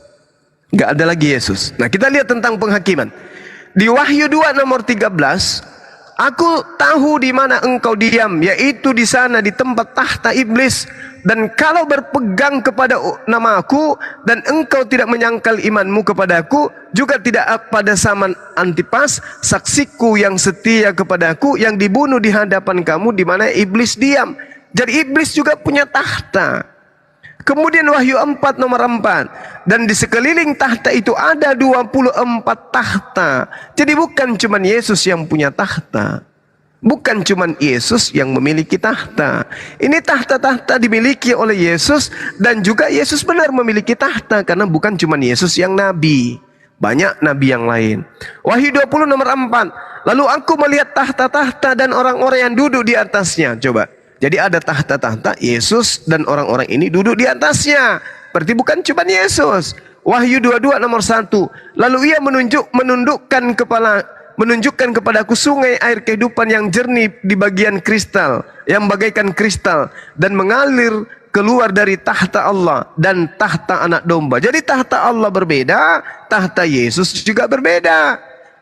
Speaker 21: Gak ada lagi Yesus. Nah, kita lihat tentang penghakiman. Di Wahyu 2 nomor 13, aku tahu di mana engkau diam, yaitu di sana di tempat tahta iblis. Dan kalau berpegang kepada namaku dan engkau tidak menyangkal imanmu kepadaku, juga tidak pada zaman Antipas, saksiku yang setia kepadaku, yang dibunuh di hadapan kamu, di mana iblis diam. Jadi iblis juga punya tahta. Kemudian Wahyu 4 nomor 4. Dan di sekeliling tahta itu ada 24 tahta. Jadi bukan cuma Yesus yang punya tahta. Bukan cuma Yesus yang memiliki tahta. Ini tahta-tahta dimiliki oleh Yesus. Dan juga Yesus benar memiliki tahta. Karena bukan cuma Yesus yang nabi. Banyak nabi yang lain. Wahyu 20 nomor 4. Lalu aku melihat tahta-tahta dan orang-orang yang duduk di atasnya. Coba. Jadi ada tahta-tahta, Yesus dan orang-orang ini duduk di atasnya. Berarti bukan cuma Yesus. Wahyu 22 nomor 1. Lalu ia menunjukkan kepadaku sungai air kehidupan yang jernih di bagian kristal, yang bagaikan kristal, dan mengalir keluar dari tahta Allah dan tahta anak domba. Jadi tahta Allah berbeda, tahta Yesus juga berbeda.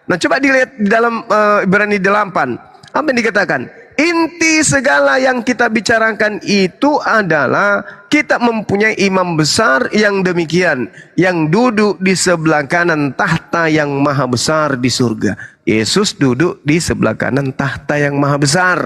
Speaker 21: Nah, coba dilihat di dalam Ibrani 8. Apa yang dikatakan? Inti segala yang kita bicarakan itu adalah kita mempunyai imam besar yang demikian, yang duduk di sebelah kanan tahta yang maha besar di surga. Yesus duduk di sebelah kanan tahta yang maha besar.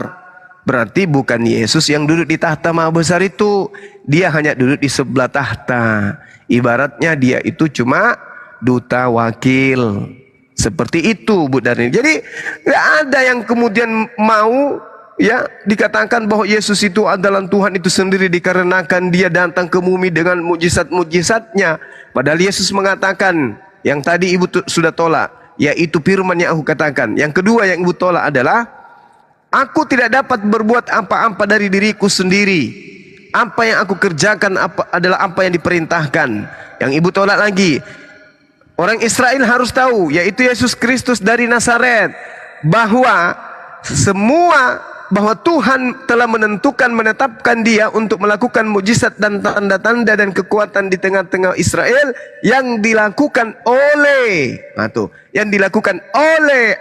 Speaker 21: Berarti bukan Yesus yang duduk di tahta maha besar itu. Dia hanya duduk di sebelah tahta. Ibaratnya dia itu cuma duta wakil. Seperti itu Bu Darni. Jadi gak ada yang kemudian mau ya dikatakan bahwa Yesus itu adalah Tuhan itu sendiri dikarenakan dia datang ke bumi dengan mujizat-mujizatnya. Padahal Yesus mengatakan yang tadi ibu sudah tolak, yaitu firman yang aku katakan. Yang kedua yang ibu tolak adalah aku tidak dapat berbuat apa-apa dari diriku sendiri. Apa yang aku kerjakan adalah apa yang diperintahkan. Yang ibu tolak lagi, orang Israel harus tahu, yaitu Yesus Kristus dari Nazaret, bahwa Tuhan telah menetapkan dia untuk melakukan mujizat dan tanda-tanda dan kekuatan di tengah-tengah Israel yang dilakukan oleh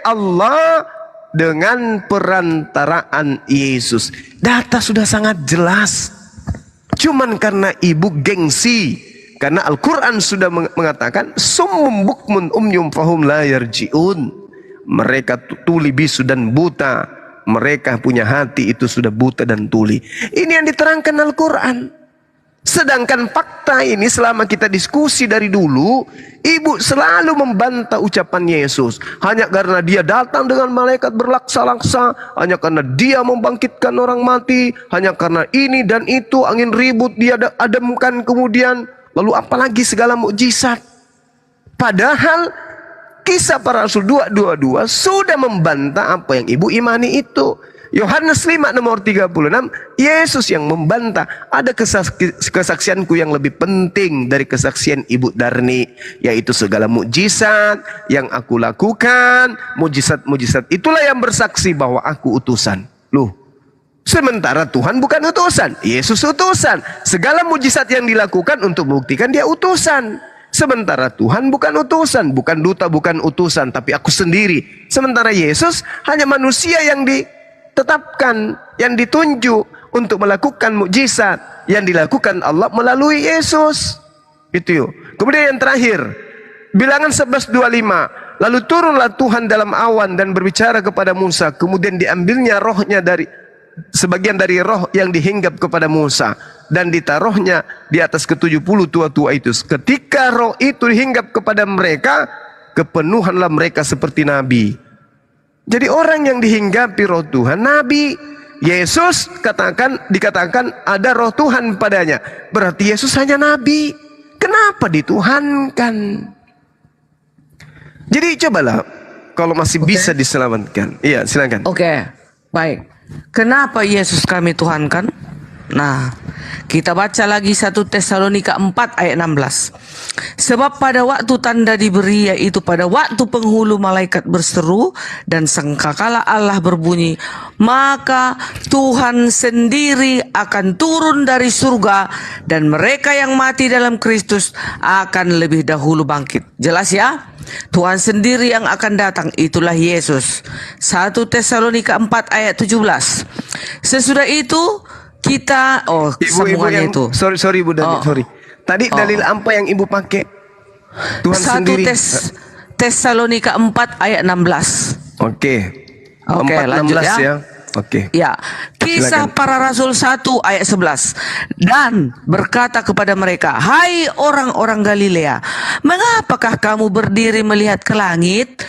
Speaker 21: Allah dengan perantaraan Yesus. Data sudah sangat jelas. Cuman karena ibu gengsi, karena Al-Quran sudah mengatakan summum bukmun umyum fahum la yarji'un. Mereka tuli bisu dan buta. Mereka punya hati itu sudah buta dan tuli. Ini yang diterangkan Al-Quran. Sedangkan fakta ini selama kita diskusi dari dulu, ibu selalu membantah ucapan Yesus. Hanya karena dia datang dengan malaikat berlaksa-laksa, hanya karena dia membangkitkan orang mati, hanya karena ini dan itu, angin ribut dia ademkan kemudian. Lalu apalagi segala mukjizat. Padahal Kisah Para Rasul 2:22 sudah membantah apa yang ibu imani itu. Yohanes 5 nomor 36, Yesus yang membantah. Ada kesaksianku yang lebih penting dari kesaksian Ibu Darni, yaitu segala mukjizat yang aku lakukan. Mujizat-mujizat itulah yang bersaksi bahwa aku utusan. Loh, sementara Tuhan bukan utusan, Yesus utusan. Segala mujizat yang dilakukan untuk membuktikan dia utusan. Sementara Tuhan bukan utusan, bukan duta, bukan utusan, tapi aku sendiri. Sementara Yesus hanya manusia yang ditetapkan, yang ditunjuk untuk melakukan mukjizat yang dilakukan Allah melalui Yesus. Itu yuk. Kemudian yang terakhir, Bilangan 11:25. Lalu turunlah Tuhan dalam awan dan berbicara kepada Musa. Kemudian diambilnya rohnya sebagian dari roh yang dihinggap kepada Musa dan ditaruhnya di atas ke-70 tua-tua itu. Ketika roh itu dihinggap kepada mereka, kepenuhanlah mereka seperti nabi. Jadi orang yang dihinggapi roh Tuhan, nabi. Yesus dikatakan ada roh Tuhan padanya. Berarti Yesus hanya nabi. Kenapa dituhankan? Jadi cobalah kalau masih bisa diselamatkan. Iya, silakan.
Speaker 20: Oke, baik. Kenapa Yesus kami tuhankan? Nah, kita baca lagi 1 Tesalonika 4 ayat 16. Sebab pada waktu tanda diberi, yaitu pada waktu penghulu malaikat berseru dan sangkakala Allah berbunyi, maka Tuhan sendiri akan turun dari surga dan mereka yang mati dalam Kristus akan lebih dahulu bangkit. Jelas ya? Tuhan sendiri yang akan datang, itulah Yesus. 1 Tesalonika 4 ayat 17. Sesudah itu kita sambungannya itu.
Speaker 21: Sorry Bu Dani, sorry. Tadi dalil apa yang ibu pakai? Tuhan
Speaker 20: 1
Speaker 21: sendiri.
Speaker 20: Tesalonika 4 ayat 16.
Speaker 21: Oke,
Speaker 20: 4, lanjut
Speaker 21: 16 ya. Oke.
Speaker 20: Ya, Kisah
Speaker 21: Silakan.
Speaker 20: Para Rasul 1 ayat 11. Dan berkata kepada mereka, hai orang-orang Galilea, mengapakah kamu berdiri melihat ke langit?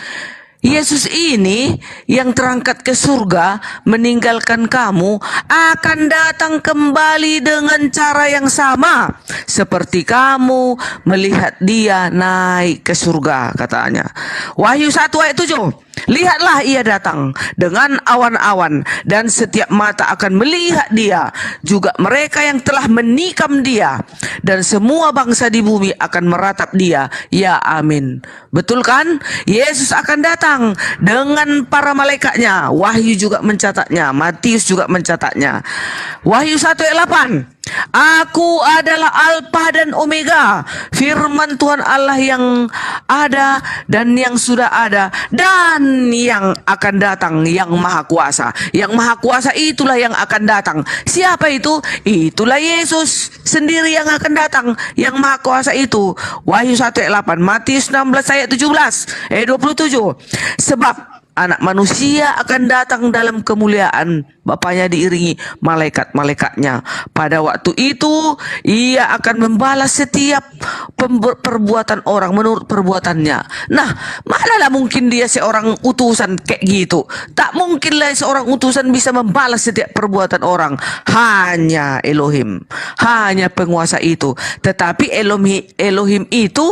Speaker 20: Yesus ini yang terangkat ke surga meninggalkan kamu akan datang kembali dengan cara yang sama seperti kamu melihat dia naik ke surga, katanya. Wahyu 1 ayat 7. Lihatlah ia datang dengan awan-awan dan setiap mata akan melihat dia, juga mereka yang telah menikam dia, dan semua bangsa di bumi akan meratap dia. Ya amin. Betul kan? Yesus akan datang dengan para malaikatnya. Wahyu juga mencatatnya, Matius juga mencatatnya. Wahyu 1 ayat 8. Aku adalah Alfa dan Omega, firman Tuhan Allah yang ada dan yang sudah ada dan yang akan datang, yang maha kuasa. Yang maha kuasa itulah yang akan datang. Siapa itu? Itulah Yesus sendiri yang akan datang, yang maha kuasa itu. Wahyu 1 ayat 8, Matius 16 ayat 17, 27. Sebab Anak manusia akan datang dalam kemuliaan Bapaknya diiringi malaikat-malaikatnya. Pada waktu itu ia akan membalas setiap perbuatan orang menurut perbuatannya. Nah, manalah mungkin dia seorang utusan kayak gitu. Tak mungkinlah seorang utusan bisa membalas setiap perbuatan orang. Hanya Elohim, hanya penguasa itu. Tetapi Elohim itu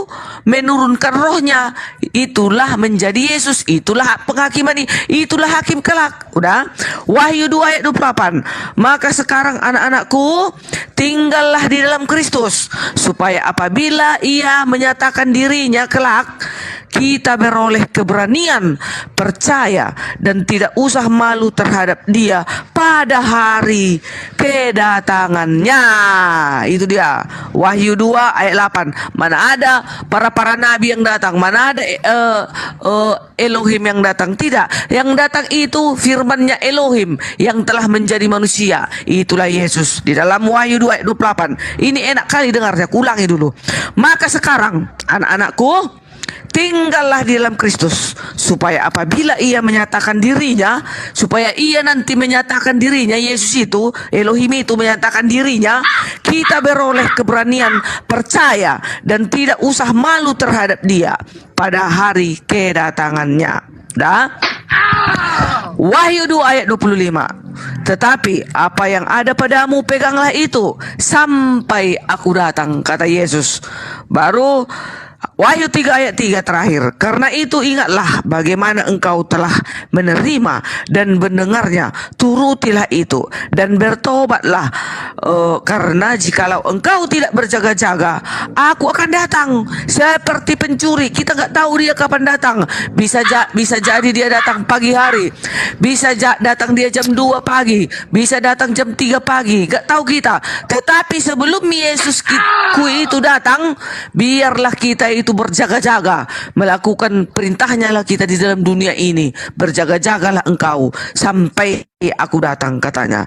Speaker 20: menurunkan rohnya. Itulah menjadi Yesus. Itulah penghakiman, itulah hakim kelak. Udah. Wahyu 2 ayat 28. Maka sekarang anak-anakku, tinggallah di dalam Kristus, supaya apabila ia menyatakan dirinya kelak, kita beroleh keberanian, percaya, dan tidak usah malu terhadap dia pada hari kedatangannya. Itu dia Wahyu 2 ayat 8. Mana ada para nabi yang datang, mana ada Elohim yang datang. Tidak, yang datang itu firmannya Elohim yang telah menjadi manusia. Itulah Yesus di dalam Wahyu 2 ayat 28. Ini enak kali dengarnya, kulangi dulu. Maka sekarang anak-anakku, tinggallah di dalam Kristus, supaya apabila ia menyatakan dirinya, supaya ia nanti menyatakan dirinya, Yesus itu, Elohim itu menyatakan dirinya, kita beroleh keberanian, percaya, dan tidak usah malu terhadap dia pada hari kedatangannya. Dah? Wahyu 2 ayat 25. Tetapi apa yang ada padamu peganglah itu sampai aku datang, kata Yesus. Baru Wahyu 3 ayat 3 terakhir. Karena itu ingatlah bagaimana engkau telah menerima dan mendengarnya, turutilah itu dan bertobatlah. Karena jikalau engkau tidak berjaga-jaga, aku akan datang seperti pencuri. Kita nggak tahu dia kapan datang. Bisa jadi dia datang pagi hari, bisa datang dia jam 2 pagi, bisa datang jam 3 pagi, nggak tahu kita. Tetapi sebelum Yesus itu datang, biarlah kita itu berjaga-jaga, melakukan perintahnya lah kita di dalam dunia ini. Berjaga-jagalah engkau sampai aku datang, katanya.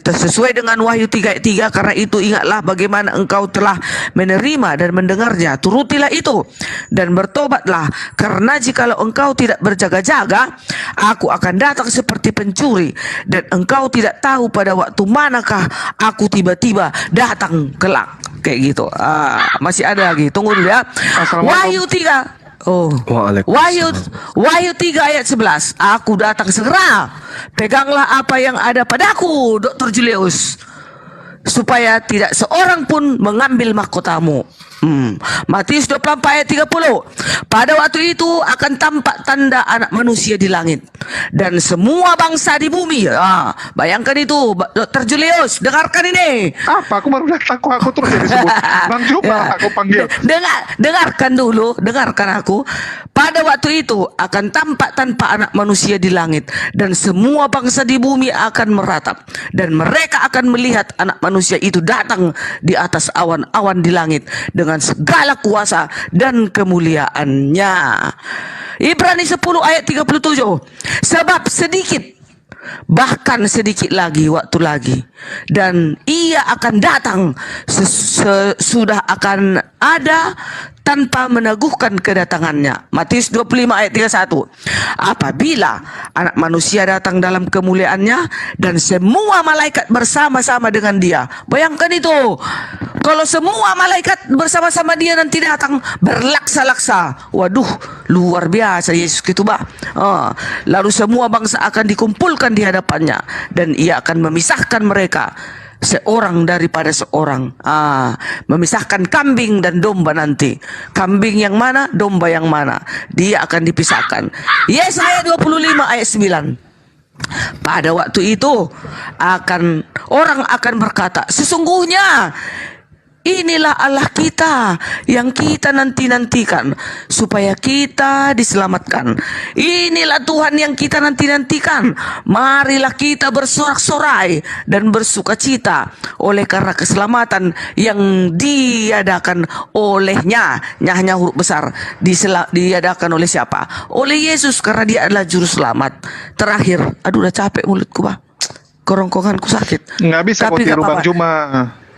Speaker 20: Sesuai dengan Wahyu 3 ayat 3. Karena itu ingatlah bagaimana engkau telah menerima dan mendengarnya, turutilah itu dan bertobatlah. Karena jikalau engkau tidak berjaga-jaga, aku akan datang seperti pencuri, dan engkau tidak tahu pada waktu manakah aku tiba-tiba datang kelak. Kayak gitu. Masih ada lagi, tunggu dulu ya. Wahyu 3. Wahyu 3 ayat 11. Aku datang segera. Peganglah apa yang ada padaku, Dr. Julius, supaya tidak seorang pun mengambil mahkotamu. Matius 24 ayat 30. Pada waktu itu akan tampak tanda anak manusia di langit, dan semua bangsa di bumi. Bayangkan itu, Dr. Julius, dengarkan ini.
Speaker 1: Apa? Aku baru datang, aku terus disebut Bang Juma, aku panggil.
Speaker 20: Dengarkan dulu, dengarkan aku. Pada waktu itu akan tampak tanpa anak manusia di langit, dan semua bangsa di bumi akan meratap, dan mereka akan melihat anak manusia itu datang di atas awan-awan di langit dengan segala kuasa dan kemuliaannya. Ibrani 10 ayat 37. Sebab sedikit, bahkan sedikit lagi waktu lagi, dan ia akan datang, sudah akan ada tanpa meneguhkan kedatangannya. Matius 25 ayat 31. Apabila anak manusia datang dalam kemuliaannya dan semua malaikat bersama-sama dengan dia. Bayangkan itu. Kalau semua malaikat bersama-sama dia nanti datang berlaksa-laksa. Waduh, luar biasa Yesus gitu, bah. Lalu semua bangsa akan dikumpulkan di hadapannya, dan ia akan memisahkan mereka seorang daripada seorang. Memisahkan kambing dan domba nanti. Kambing yang mana, domba yang mana, dia akan dipisahkan. Yesaya 25 ayat 9. Pada waktu itu orang akan berkata, sesungguhnya Inilah Allah kita yang kita nanti-nantikan supaya kita diselamatkan. Inilah Tuhan yang kita nanti-nantikan. Marilah kita bersorak-sorai dan bersukacita oleh karena keselamatan yang diadakan olehnya. Nyahnya huruf besar. Diadakan oleh siapa? Oleh Yesus, karena dia adalah juru selamat. Terakhir, aduh udah capek mulutku, Pak. Kerongkonganku sakit.
Speaker 4: Nggak bisa kau tiru Bang Juma.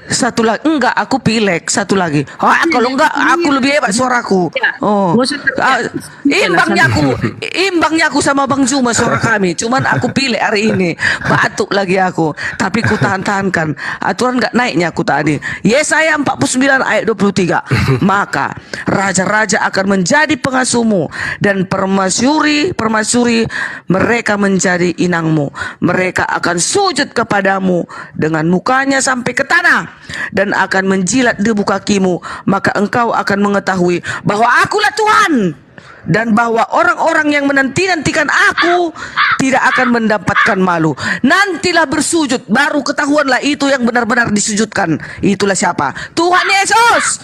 Speaker 20: Satu lagi, enggak, aku pilek. Satu lagi, kalau enggak aku lebih hebat suaraku. Oh, imbangnya aku sama Bang Juma suara kami. Cuman aku pilek hari ini, batuk lagi aku. Tapi ku tahan-tahankan. Aturan enggak naiknya aku tadi. Yesaya 49 ayat 23. Maka raja-raja akan menjadi pengasuhmu dan permasyuri mereka menjadi inangmu. Mereka akan sujud kepadamu dengan mukanya sampai ke tanah dan akan menjilat debu kakimu, maka engkau akan mengetahui bahwa akulah Tuhan, dan bahwa orang-orang yang menanti-nantikan aku tidak akan mendapatkan malu. Nantilah bersujud, baru ketahuanlah itu yang benar-benar disujudkan. Itulah siapa? Tuhan Yesus.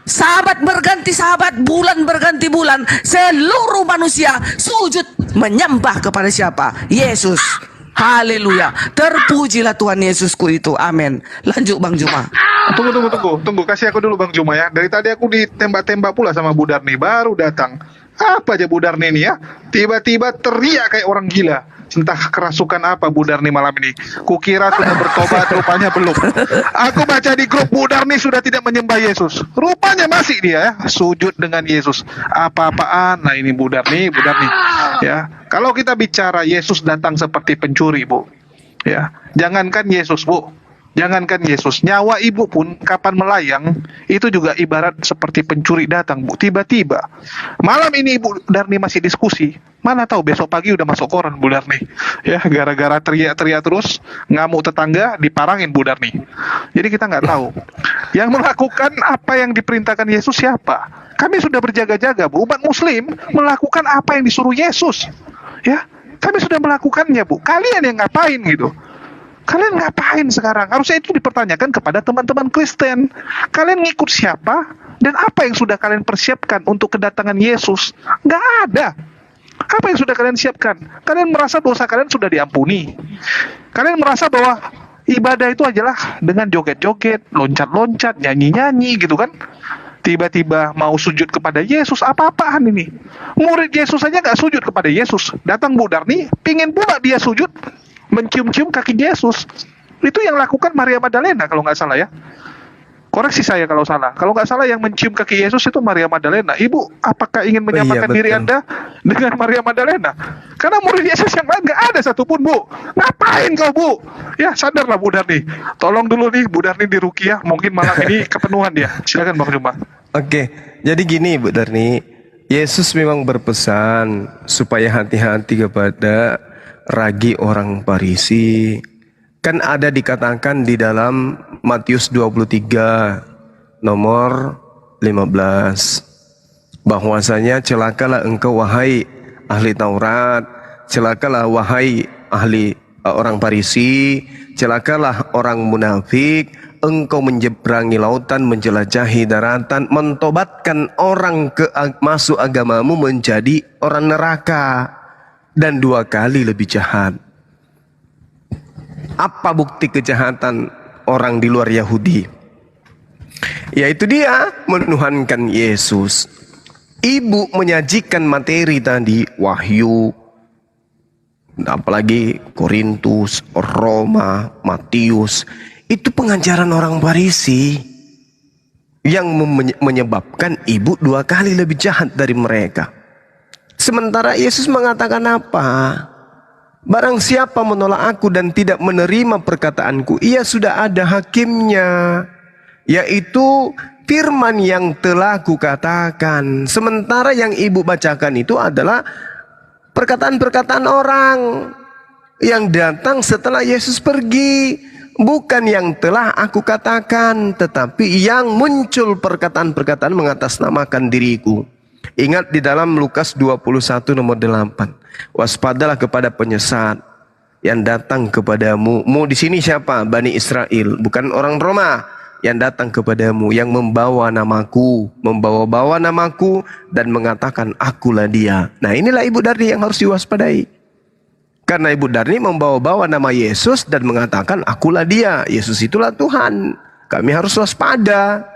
Speaker 20: Sahabat berganti sahabat, bulan berganti bulan, seluruh manusia sujud menyembah kepada siapa? Yesus. Haleluya. Terpujilah Tuhan Yesusku itu. Amin. Lanjut Bang Juma.
Speaker 4: Tunggu. Kasih aku dulu Bang Juma ya. Dari tadi aku ditembak-tembak pula sama Bu Darni. Baru datang. Apa aja Bu Darni ini ya? Tiba-tiba teriak kayak orang gila. Entah kerasukan apa Bu Darni malam ini. Kukira sudah bertobat, rupanya belum. Aku baca di grup Bu Darni sudah tidak menyembah Yesus. Rupanya masih dia ya, sujud dengan Yesus. Apa-apaan? Nah ini Bu Darni. Ya. Kalau kita bicara Yesus datang seperti pencuri, Bu. Ya. Jangankan Yesus, Bu. Jangankan Yesus, nyawa ibu pun kapan melayang itu juga ibarat seperti pencuri datang, Bu. Tiba-tiba malam ini Ibu Darni masih diskusi, mana tahu besok pagi udah masuk koran Bu Darni. Ya, gara-gara teriak-teriak terus ngamuk tetangga diparangin Bu Darni. Jadi kita nggak tahu yang melakukan apa yang diperintahkan Yesus siapa. Kami sudah berjaga-jaga, Bu. Umat Muslim melakukan apa yang disuruh Yesus. Ya, kami sudah melakukannya, Bu. Kalian yang ngapain gitu? Kalian ngapain sekarang? Harusnya itu dipertanyakan kepada teman-teman Kristen. Kalian ngikut siapa? Dan apa yang sudah kalian persiapkan untuk kedatangan Yesus? Nggak ada. Apa yang sudah kalian siapkan? Kalian merasa dosa kalian sudah diampuni. Kalian merasa bahwa ibadah itu adalah dengan joget-joget, loncat-loncat, nyanyi-nyanyi gitu kan? Tiba-tiba mau sujud kepada Yesus, apa-apaan ini? Murid Yesus aja nggak sujud kepada Yesus. Datang Bu Darni, pingin pula dia sujud, mencium-cium kaki Yesus. Itu yang lakukan Maria Magdalena kalau nggak salah ya. Koreksi saya kalau salah. Kalau nggak salah yang mencium kaki Yesus itu Maria Magdalena. Ibu, apakah ingin menyamakan diri Anda dengan Maria Magdalena? Karena murid Yesus yang lain nggak ada satupun, Bu. Ngapain kau, Bu? Ya, sadarlah Bu Darni. Tolong dulu nih Bu Darni diruqyah. Mungkin malam ini kepenuhan dia. Silakan Bang Juma.
Speaker 3: Oke, jadi gini Bu Darni. Yesus memang berpesan supaya hati-hati kepada ragi orang Farisi. Kan ada dikatakan di dalam Matius 23 nomor 15 bahwasanya celakalah engkau wahai ahli Taurat, celakalah wahai ahli orang Farisi, celakalah orang munafik, engkau menyeberangi lautan, menjelajahi daratan, mentobatkan orang ke masuk agamamu menjadi orang neraka, dan 2 kali lebih jahat. Apa bukti kejahatan orang di luar Yahudi? Yaitu dia menuhankan Yesus. Ibu menyajikan materi tadi, Wahyu, apalagi Korintus, Roma, Matius. Itu pengajaran orang Farisi yang menyebabkan ibu 2 kali lebih jahat dari mereka. Sementara Yesus mengatakan apa? Barang siapa menolak aku dan tidak menerima perkataanku, ia sudah ada hakimnya, yaitu firman yang telah kukatakan. Sementara yang ibu bacakan itu adalah perkataan-perkataan orang yang datang setelah Yesus pergi. Bukan yang telah aku katakan, tetapi yang muncul perkataan-perkataan mengatasnamakan diriku. Ingat di dalam Lukas 21 nomor 8. Waspadalah kepada penyesat yang datang kepadamu. Mu di sini siapa? Bani Israel, bukan orang Roma.
Speaker 21: yang datang kepadamu, yang membawa namaku, membawa-bawa namaku dan mengatakan akulah dia. Nah, inilah Ibu Darni yang harus diwaspadai. Karena Ibu Darni membawa-bawa nama Yesus dan mengatakan akulah dia. Yesus itulah Tuhan. Kami harus waspada.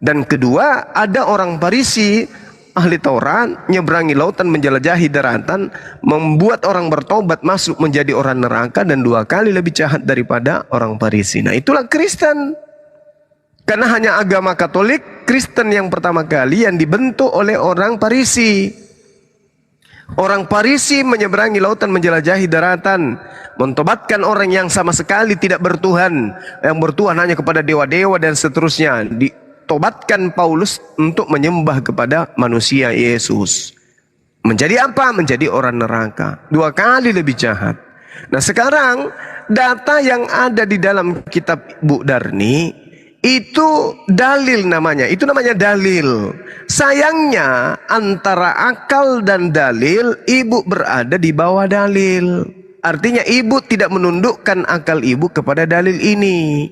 Speaker 21: Dan kedua, ada orang Farisi, ahli Taurat, nyeberangi lautan, menjelajahi daratan, membuat orang bertobat masuk menjadi orang neraka dan 2 kali lebih jahat daripada orang Farisi. Nah, itulah Kristen. Karena hanya agama Katolik, Kristen yang pertama kali yang dibentuk oleh orang Farisi. Orang Farisi menyeberangi lautan, menjelajahi daratan, mentobatkan orang yang sama sekali tidak bertuhan, yang bertuhan hanya kepada dewa-dewa dan seterusnya. Tobatkan Paulus untuk menyembah kepada manusia Yesus. Menjadi apa? Menjadi orang neraka. 2 kali lebih jahat. Nah, sekarang data yang ada di dalam kitab Bu Darni itu dalil namanya. Itu namanya dalil. Sayangnya antara akal dan dalil, ibu berada di bawah dalil. Artinya ibu tidak menundukkan akal ibu kepada dalil ini.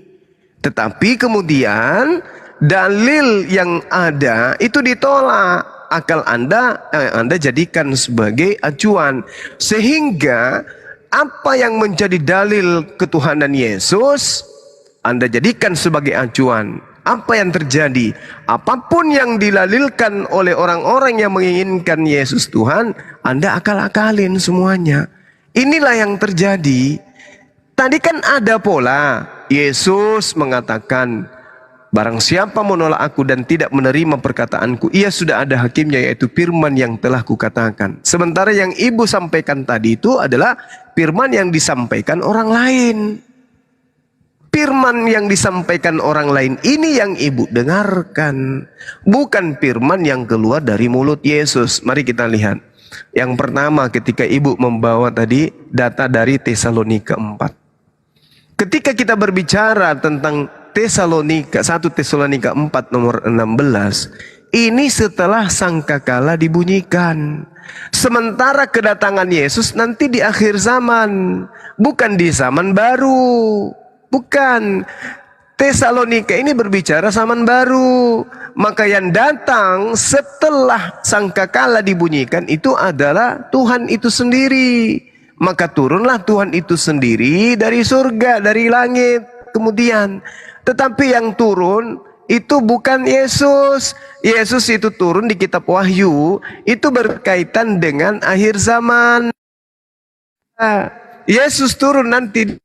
Speaker 21: Tetapi kemudian dalil yang ada itu ditolak. Akal Anda jadikan sebagai acuan. Sehingga apa yang menjadi dalil ketuhanan Yesus Anda jadikan sebagai acuan. Apa yang terjadi? Apapun yang dilalilkan oleh orang-orang yang menginginkan Yesus Tuhan, Anda akal-akalin semuanya. Inilah yang terjadi. Tadi kan ada pola. Yesus mengatakan, barang siapa menolak aku dan tidak menerima perkataanku, ia sudah ada hakimnya, yaitu firman yang telah kukatakan. Sementara yang ibu sampaikan tadi itu adalah firman yang disampaikan orang lain. Firman yang disampaikan orang lain ini yang ibu dengarkan. Bukan firman yang keluar dari mulut Yesus. Mari kita lihat. Yang pertama ketika ibu membawa tadi data dari Tesalonika 4. Ketika kita berbicara tentang Tesalonika, 1 Tesalonika 4 nomor 16. Ini setelah sangkakala dibunyikan. Sementara kedatangan Yesus nanti di akhir zaman. Bukan di zaman baru. Bukan. Tesalonika ini berbicara zaman baru. Maka yang datang setelah sangkakala dibunyikan itu adalah Tuhan itu sendiri. Maka turunlah Tuhan itu sendiri dari surga, dari langit. Kemudian, tetapi yang turun itu bukan Yesus. Yesus itu turun di kitab Wahyu. Itu berkaitan dengan akhir zaman. Yesus turun nanti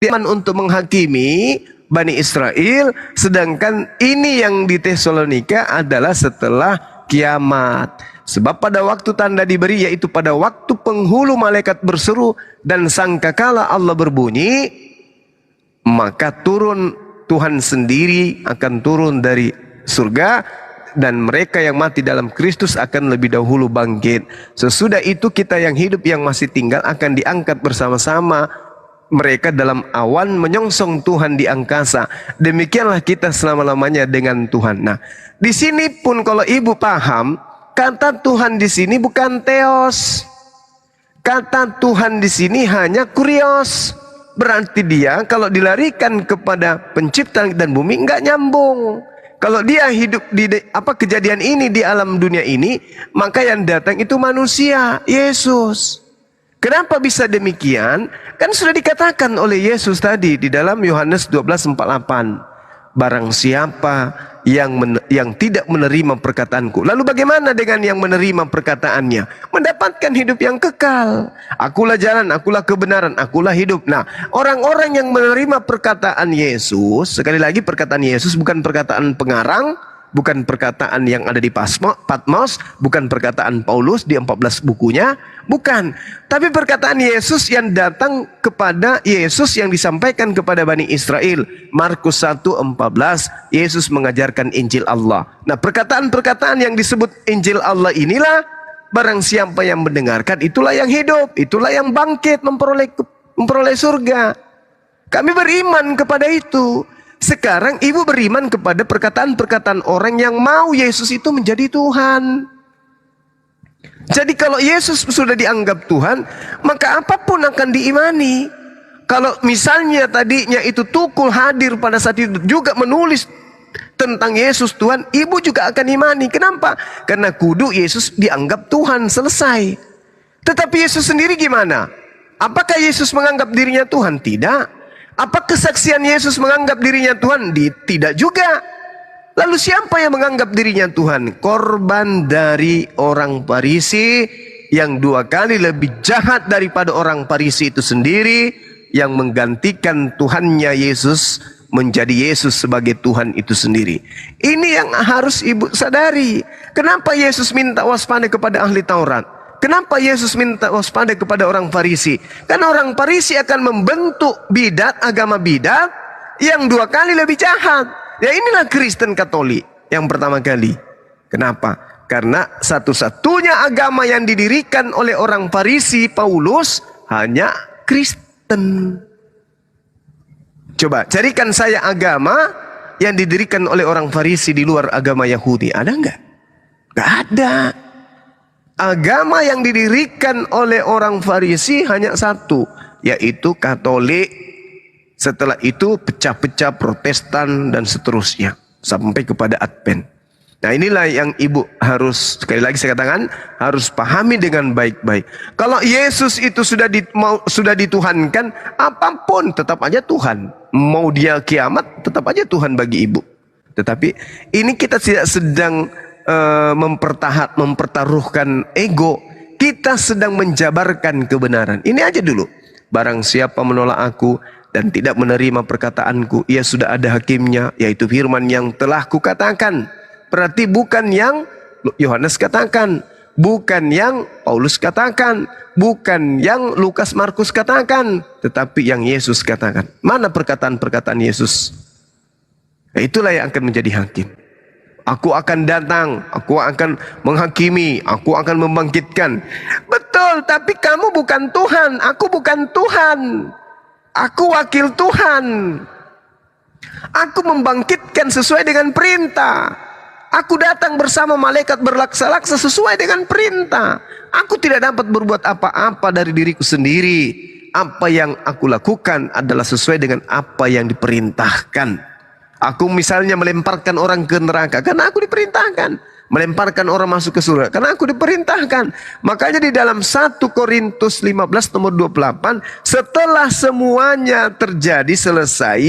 Speaker 21: untuk menghakimi Bani Israel, sedangkan ini yang di Tesalonika adalah setelah kiamat. Sebab pada waktu tanda diberi, yaitu pada waktu penghulu malaikat berseru dan sangkakala Allah berbunyi, maka turun Tuhan sendiri akan turun dari surga, dan mereka yang mati dalam Kristus akan lebih dahulu bangkit. Sesudah itu kita yang hidup yang masih tinggal akan diangkat bersama-sama mereka dalam awan menyongsong Tuhan di angkasa. Demikianlah kita selama-lamanya dengan Tuhan. Nah, di sini pun kalau ibu paham, kata Tuhan di sini bukan theos. Kata Tuhan di sini hanya kurios. Berarti dia kalau dilarikan kepada pencipta langit dan bumi enggak nyambung. Kalau dia hidup di kejadian ini di alam dunia ini, maka yang datang itu manusia, Yesus. Kenapa bisa demikian? Kan sudah dikatakan oleh Yesus tadi di dalam Yohanes 12:48. Barang siapa yang tidak menerima perkataanku. Lalu bagaimana dengan yang menerima perkataannya? Mendapatkan hidup yang kekal. Akulah jalan, akulah kebenaran, akulah hidup. Nah, orang-orang yang menerima perkataan Yesus, sekali lagi perkataan Yesus bukan perkataan pengarang, bukan perkataan yang ada di Patmos, bukan perkataan Paulus di 14 bukunya, bukan. Tapi perkataan Yesus yang datang kepada Yesus yang disampaikan kepada Bani Israel. Markus 1:14, Yesus mengajarkan Injil Allah. Nah, perkataan-perkataan yang disebut Injil Allah inilah, barang siapa yang mendengarkan, itulah yang hidup, itulah yang bangkit memperoleh surga. Kami beriman kepada itu. Sekarang ibu beriman kepada perkataan-perkataan orang yang mau Yesus itu menjadi Tuhan. Jadi kalau Yesus sudah dianggap Tuhan, maka apapun akan diimani. Kalau misalnya tadinya itu Tukul hadir pada saat itu juga menulis tentang Yesus Tuhan, ibu juga akan imani. Kenapa? Karena kudu Yesus dianggap Tuhan, selesai. Tetapi Yesus sendiri gimana? Apakah Yesus menganggap dirinya Tuhan? Tidak. Apa kesaksian Yesus menganggap dirinya Tuhan? Tidak juga. Lalu siapa yang menganggap dirinya Tuhan? Korban dari orang Farisi yang 2 kali lebih jahat daripada orang Farisi itu sendiri, yang menggantikan Tuhannya Yesus menjadi Yesus sebagai Tuhan itu sendiri. Ini yang harus ibu sadari. Kenapa Yesus minta waspada kepada ahli Taurat? Kenapa Yesus minta waspada kepada orang Farisi? Karena orang Farisi akan membentuk bidat, agama bidat yang 2 kali lebih jahat. Ya inilah Kristen Katolik yang pertama kali. Kenapa? Karena satu-satunya agama yang didirikan oleh orang Farisi, Paulus, hanya Kristen. Coba carikan saya agama yang didirikan oleh orang Farisi di luar agama Yahudi. Ada nggak? Nggak ada. Agama yang didirikan oleh orang Farisi hanya satu, yaitu Katolik. Setelah itu pecah-pecah Protestan dan seterusnya sampai kepada Advent. Nah inilah yang ibu harus, sekali lagi saya katakan, harus pahami dengan baik-baik. Kalau Yesus itu sudah dituhankan, apapun tetap aja Tuhan. Mau dia kiamat, tetap aja Tuhan bagi ibu. Tetapi ini kita tidak sedang mempertaruhkan ego. Kita sedang menjabarkan kebenaran. Ini aja dulu. Barang siapa menolak aku dan tidak menerima perkataanku, ia sudah ada hakimnya, yaitu firman yang telah kukatakan. Berarti bukan yang Yohanes katakan, bukan yang Paulus katakan, bukan yang Lukas Markus katakan, tetapi yang Yesus katakan. Mana perkataan-perkataan Yesus? Nah, itulah yang akan menjadi hakim. Aku akan datang, aku akan menghakimi, aku akan membangkitkan. Betul, tapi kamu bukan Tuhan, aku bukan Tuhan. Aku wakil Tuhan. Aku membangkitkan sesuai dengan perintah. Aku datang bersama malaikat berlaksa-laksa sesuai dengan perintah. Aku tidak dapat berbuat apa-apa dari diriku sendiri. Apa yang aku lakukan adalah sesuai dengan apa yang diperintahkan. Aku misalnya melemparkan orang ke neraka karena aku diperintahkan. Melemparkan orang masuk ke surga karena aku diperintahkan. Makanya di dalam 1 Korintus 15 nomor 28, setelah semuanya terjadi selesai,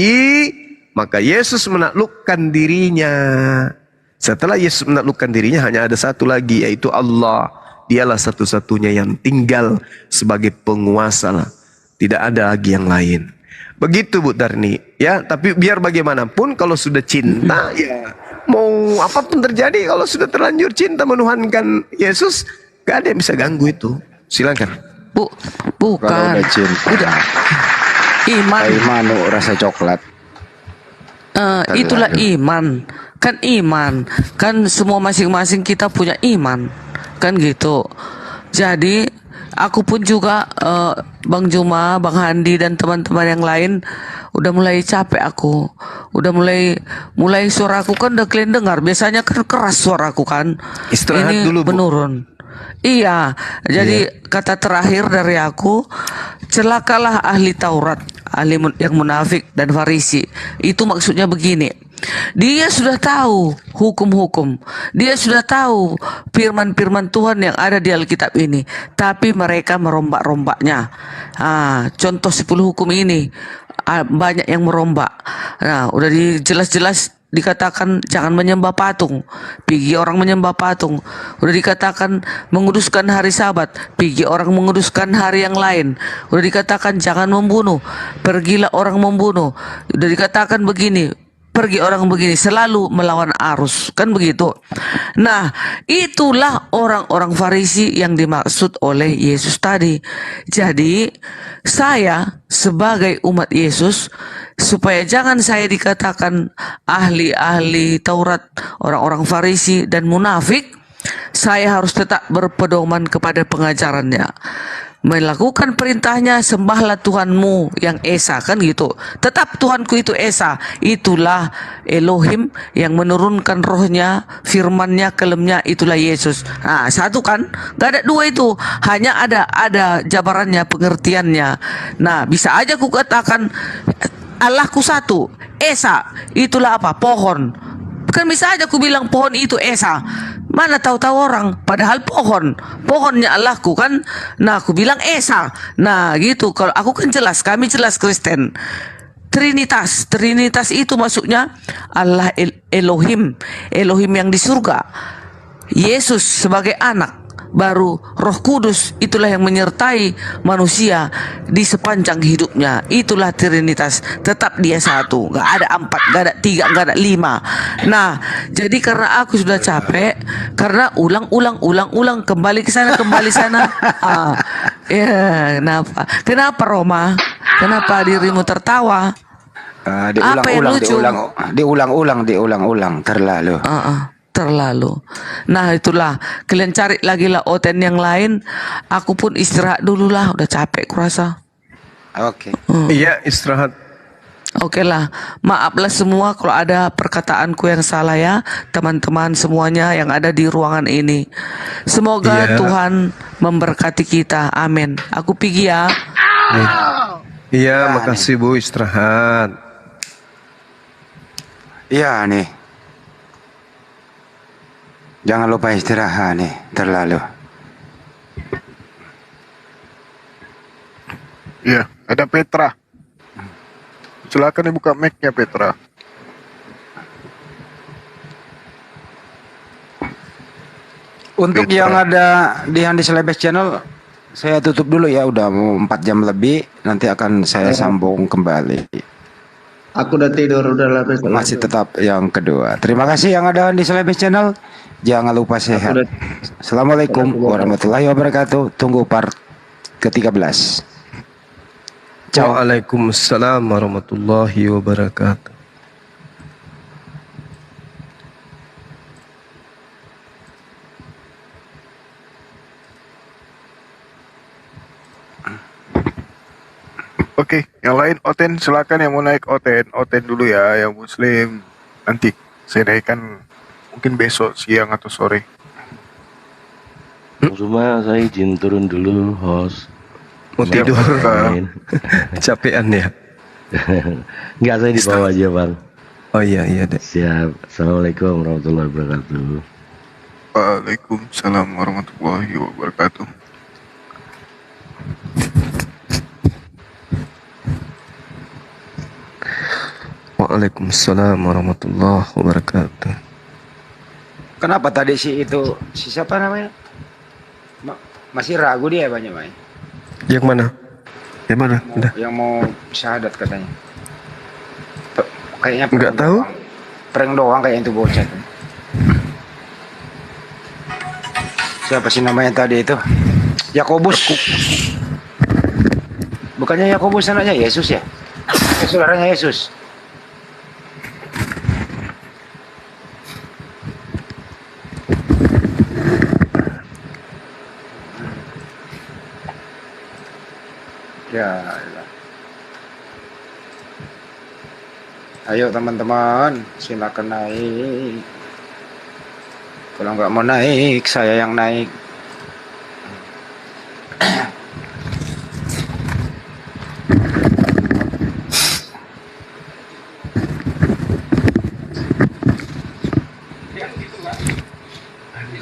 Speaker 21: maka Yesus menaklukkan dirinya. Setelah Yesus menaklukkan dirinya, hanya ada satu lagi, yaitu Allah. Dialah satu-satunya yang tinggal sebagai penguasa. Tidak ada lagi yang lain. Begitu Bu Darni, ya. Tapi biar bagaimanapun, kalau sudah cinta, ya mau apapun terjadi, kalau sudah terlanjur cinta menuhankan Yesus, gak ada yang bisa ganggu itu. Silakan.
Speaker 20: Bukan.
Speaker 15: Kalau udah cinta,
Speaker 20: udah. Iman.
Speaker 15: Rasa coklat.
Speaker 20: Itulah iman. Kan iman. Kan semua masing-masing kita punya iman. Kan gitu. Jadi aku pun juga Bang Juma, Bang Handi dan teman-teman yang lain udah mulai capek aku. Udah mulai suaraku kan udah kalian dengar. Biasanya kan keras suaraku kan.
Speaker 21: Istirahat
Speaker 20: ini
Speaker 21: dulu, Bu.
Speaker 20: menurun. Iya, jadi kata terakhir dari aku, celakalah ahli Taurat, ahli yang munafik dan Farisi. Itu maksudnya begini. Dia sudah tahu hukum-hukum. Dia sudah tahu firman-firman Tuhan yang ada di Alkitab ini. Tapi mereka merombak-rombaknya. Contoh 10 hukum ini. Banyak yang merombak. Nah, udah jelas-jelas dikatakan jangan menyembah patung, pergi orang menyembah patung. Udah dikatakan menguduskan hari Sabat, pergi orang menguduskan hari yang lain. Udah dikatakan jangan membunuh, pergilah orang membunuh. Udah dikatakan begini, pergi orang begini, selalu melawan arus, kan begitu. Nah, itulah orang-orang Farisi yang dimaksud oleh Yesus tadi. Jadi saya sebagai umat Yesus, supaya jangan saya dikatakan ahli-ahli Taurat, orang-orang Farisi dan munafik, saya harus tetap berpedoman kepada pengajarannya. melakukan perintahnya, sembahlah Tuhanmu yang Esa, kan gitu. Tetap Tuhanku itu Esa, itulah Elohim yang menurunkan rohnya, firmannya, kelemnya, itulah Yesus. Nah, satu kan, gak ada dua itu, hanya ada jabarannya, pengertiannya. Nah, bisa aja ku katakan Allahku satu, Esa, itulah apa? Pohon. Kan bisa aja aku bilang pohon itu Esa. Mana tahu-tahu orang, padahal pohonnya Allahku kan. Nah, aku bilang Esa. Nah, gitu. Kalau aku kan jelas, kami jelas Kristen. Trinitas itu maksudnya Allah Elohim yang di surga. Yesus sebagai anak, baru Roh Kudus itulah yang menyertai manusia di sepanjang hidupnya. Itulah Trinitas, tetap dia satu, gak ada 4, gak ada 3, gak ada 5. Nah, jadi karena aku sudah capek, karena ulang kembali ke sana ya, kenapa Roma, kenapa dirimu tertawa? Apa yang lucu?
Speaker 15: Diulang-ulang terlalu.
Speaker 20: Terlalu. Nah, itulah, kalian cari lagi lah oten yang lain. Aku pun istirahat dulu lah, udah capek kurasa.
Speaker 15: Oke.
Speaker 3: Iya, istirahat.
Speaker 20: Oke lah, maaflah semua kalau ada perkataanku yang salah ya, teman-teman semuanya yang ada di ruangan ini. Semoga Tuhan memberkati kita. Amin. Aku pergi ya.
Speaker 3: Iya, makasih Bu, istirahat.
Speaker 15: Iya nih. Jangan lupa istirahat nih, terlalu.
Speaker 1: Iya, ada Petra. Silakan dibuka mic-nya Petra.
Speaker 15: Untuk yang ada di Handis Lebes Channel, saya tutup dulu ya, udah mau 4 jam lebih, nanti akan saya sambung kembali.
Speaker 7: Aku udah tidur, udah lapis.
Speaker 15: Masih tetap yang kedua. Terima kasih yang ada di Selebes Channel. Jangan lupa sehat. Assalamualaikum warahmatullahi wabarakatuh. Tunggu part ke-13.
Speaker 3: Waalaikumsalam warahmatullahi wabarakatuh.
Speaker 1: Oke, yang lain Oten silakan, yang mau naik Oten dulu ya, yang Muslim nanti saya naikkan mungkin besok siang atau sore.
Speaker 7: Cuma saya izin turun dulu, host.
Speaker 3: Mau tidur kan? Capean ya?
Speaker 7: Enggak, saya di bawah aja bang.
Speaker 3: Oh iya deh.
Speaker 7: Siap. Assalamualaikum warahmatullahi wabarakatuh.
Speaker 1: Waalaikumsalam warahmatullahi wabarakatuh.
Speaker 3: Waalaikumsalam warahmatullahi wabarakatuh.
Speaker 15: Kenapa tadi si siapa namanya? Masih ragu dia banyak main.
Speaker 3: Yang mana? Yang mana?
Speaker 15: Yang mau syahadat katanya. Kayaknya
Speaker 3: nggak tahu.
Speaker 15: Prank doang kayak itu bocah. Siapa sih namanya tadi itu? Yakobus. Bukannya Yakobus anaknya Yesus ya? Saudaranya Yesus. Ya, ayo teman-teman, silakan naik. Kalau nggak mau naik, saya yang naik.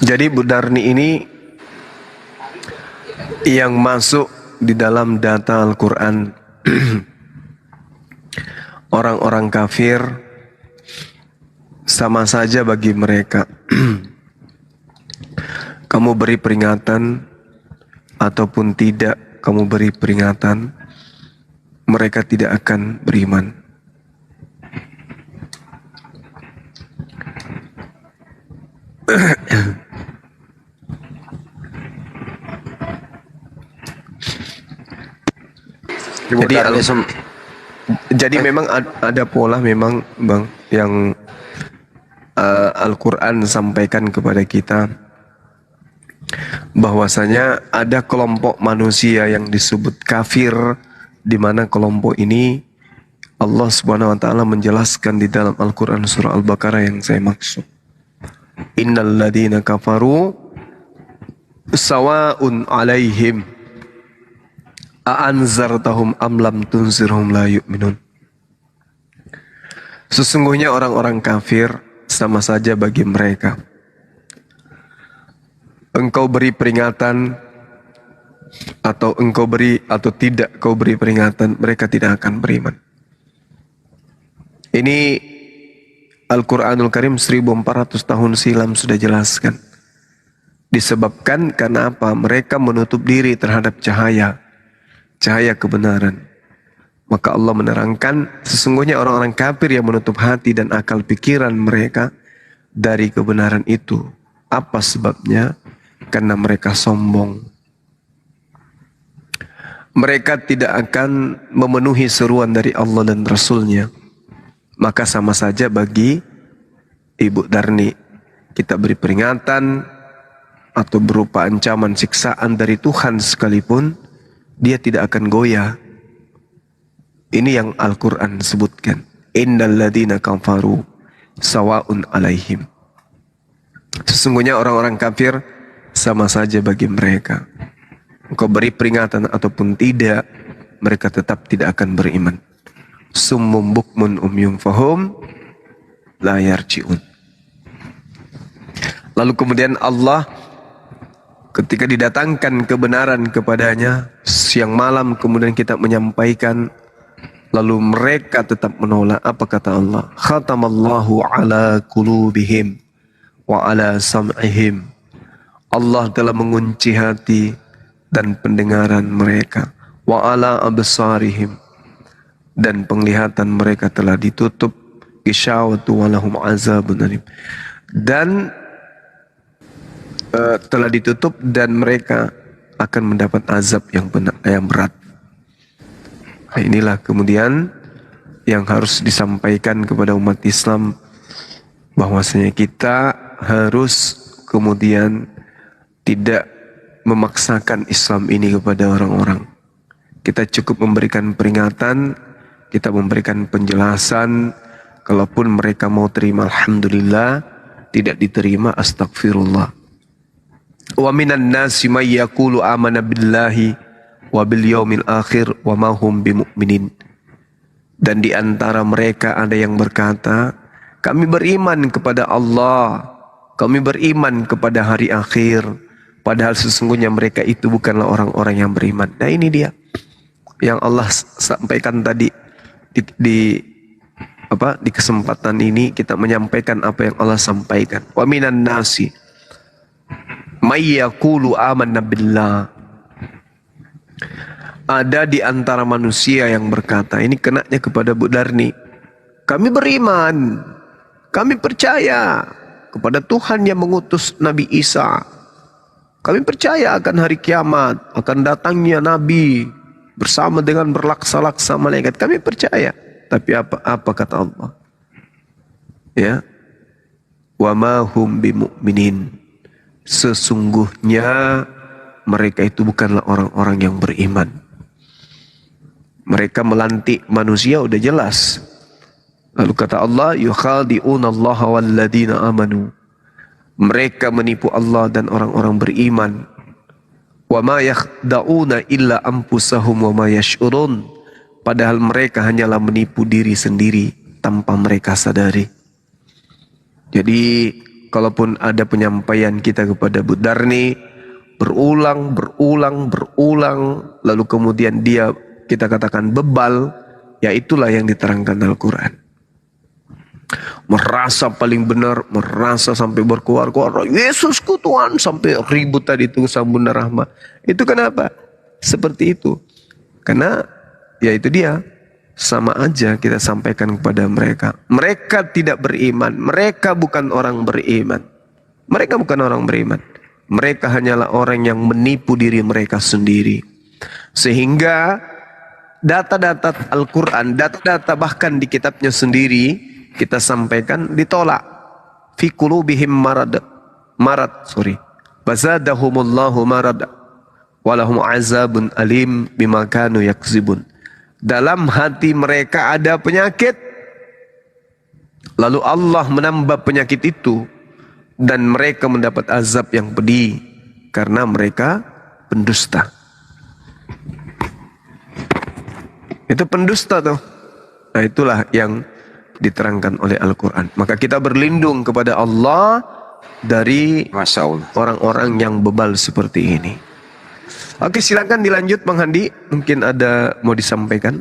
Speaker 3: Jadi Bu Darni ini yang masuk di dalam data Al-Quran orang-orang kafir sama saja bagi mereka. Kamu beri peringatan ataupun tidak kamu beri peringatan, mereka tidak akan beriman. Jadi memang ada pola memang Bang yang Al-Quran sampaikan kepada kita bahwasanya ada kelompok manusia yang disebut kafir, di mana kelompok ini Allah Subhanahu wa taala menjelaskan di dalam Al-Qur'an surah Al-Baqarah yang saya maksud. Innal ladzina kafaru sawa'un 'alaihim a'anzartahum am lam tunzirhum la yu'minun. Sesungguhnya orang-orang kafir sama saja bagi mereka. Engkau beri peringatan atau engkau beri atau tidak kau beri peringatan, mereka tidak akan beriman. Ini Al-Quranul Karim 1400 tahun silam sudah jelaskan. Disebabkan karena apa? Mereka menutup diri terhadap cahaya kebenaran. Maka Allah menerangkan sesungguhnya orang-orang kafir yang menutup hati dan akal pikiran mereka dari kebenaran itu. Apa sebabnya? Karena mereka sombong. Mereka tidak akan memenuhi seruan dari Allah dan Rasulnya. Maka sama saja bagi Ibu Darni. Kita beri peringatan atau berupa ancaman siksaan dari Tuhan sekalipun, dia tidak akan goyah. Ini yang Al-Quran sebutkan. Innal ladzina kafaru sawa'un 'alaihim. Sesungguhnya orang-orang kafir sama saja bagi mereka. Engkau beri peringatan ataupun tidak, mereka tetap tidak akan beriman. Summum bukmun umyum fahum la yarji'un. Lalu kemudian Allah ketika didatangkan kebenaran kepadanya siang malam, kemudian kita menyampaikan, lalu mereka tetap menolak. Apa kata Allah? Khatamallahu ala qulubihim wa ala sam'ihim. Allah telah mengunci hati dan pendengaran mereka. Wa ala absarihim, dan penglihatan mereka telah ditutup. Gishawatu walahum azabun alim, dan telah ditutup dan mereka akan mendapat azab yang berat. Nah, inilah kemudian yang harus disampaikan kepada umat Islam, bahwasanya kita harus kemudian tidak memaksakan Islam ini kepada orang-orang. Kita cukup memberikan peringatan, kita memberikan penjelasan. Kalaupun mereka mau terima, alhamdulillah. Tidak diterima, astagfirullah. Wa minan nasi may yaqulu amana billahi wa bil yaumil akhir wa ma hum bimu'minin. Dan di antara mereka ada yang berkata, kami beriman kepada Allah, kami beriman kepada hari akhir, padahal sesungguhnya mereka itu bukanlah orang-orang yang beriman. Nah, ini dia yang Allah sampaikan tadi di kesempatan ini kita menyampaikan apa yang Allah sampaikan. Wa minan nasi may yaqulu amanna billah. Ada di antara manusia yang berkata, ini kenanya kepada Bu Darni, kami beriman, kami percaya kepada Tuhan yang mengutus Nabi Isa. Kami percaya akan hari kiamat, akan datangnya Nabi bersama dengan berlaksa-laksa malaikat. Kami percaya. Tapi apa kata Allah? Ya. Wa ma hum bimu'minin. Sesungguhnya mereka itu bukanlah orang-orang yang beriman. Mereka melantik manusia, udah jelas. Lalu kata Allah, yukhadi'una Allah walladzina amanu. Mereka menipu Allah dan orang-orang beriman. Wa ma yakhda'una illa anfusahum wa ma yash'urun. Padahal mereka hanyalah menipu diri sendiri tanpa mereka sadari. Jadi kalaupun ada penyampaian kita kepada Bu Darni berulang, lalu kemudian kita katakan bebal, ya itulah yang diterangkan Al-Quran. Merasa paling benar, merasa sampai berkuar-kuar, Yesusku Tuhan, sampai ribut tadi itu sama Bunda Rahma. Itu kenapa? Seperti itu. Karena ya itu dia, sama aja kita sampaikan kepada mereka. Mereka tidak beriman, mereka bukan orang beriman. Mereka bukan orang beriman. Mereka hanyalah orang yang menipu diri mereka sendiri. Sehingga data-data Al-Quran, data-data bahkan di kitabnya sendiri, kita sampaikan ditolak. Fi qulubihim marad.
Speaker 21: Fazadahumullahu marad walahum azabun alim bima kanu yakzibun. Dalam hati mereka ada penyakit, lalu Allah menambah penyakit itu, dan mereka mendapat azab yang pedih karena mereka pendusta. Itu pendusta tuh. Nah, itulah yang diterangkan oleh Al-Quran. Maka kita berlindung kepada Allah dari orang-orang yang bebal seperti ini. Oke, silakan dilanjut Bang Handi. Mungkin ada mau disampaikan?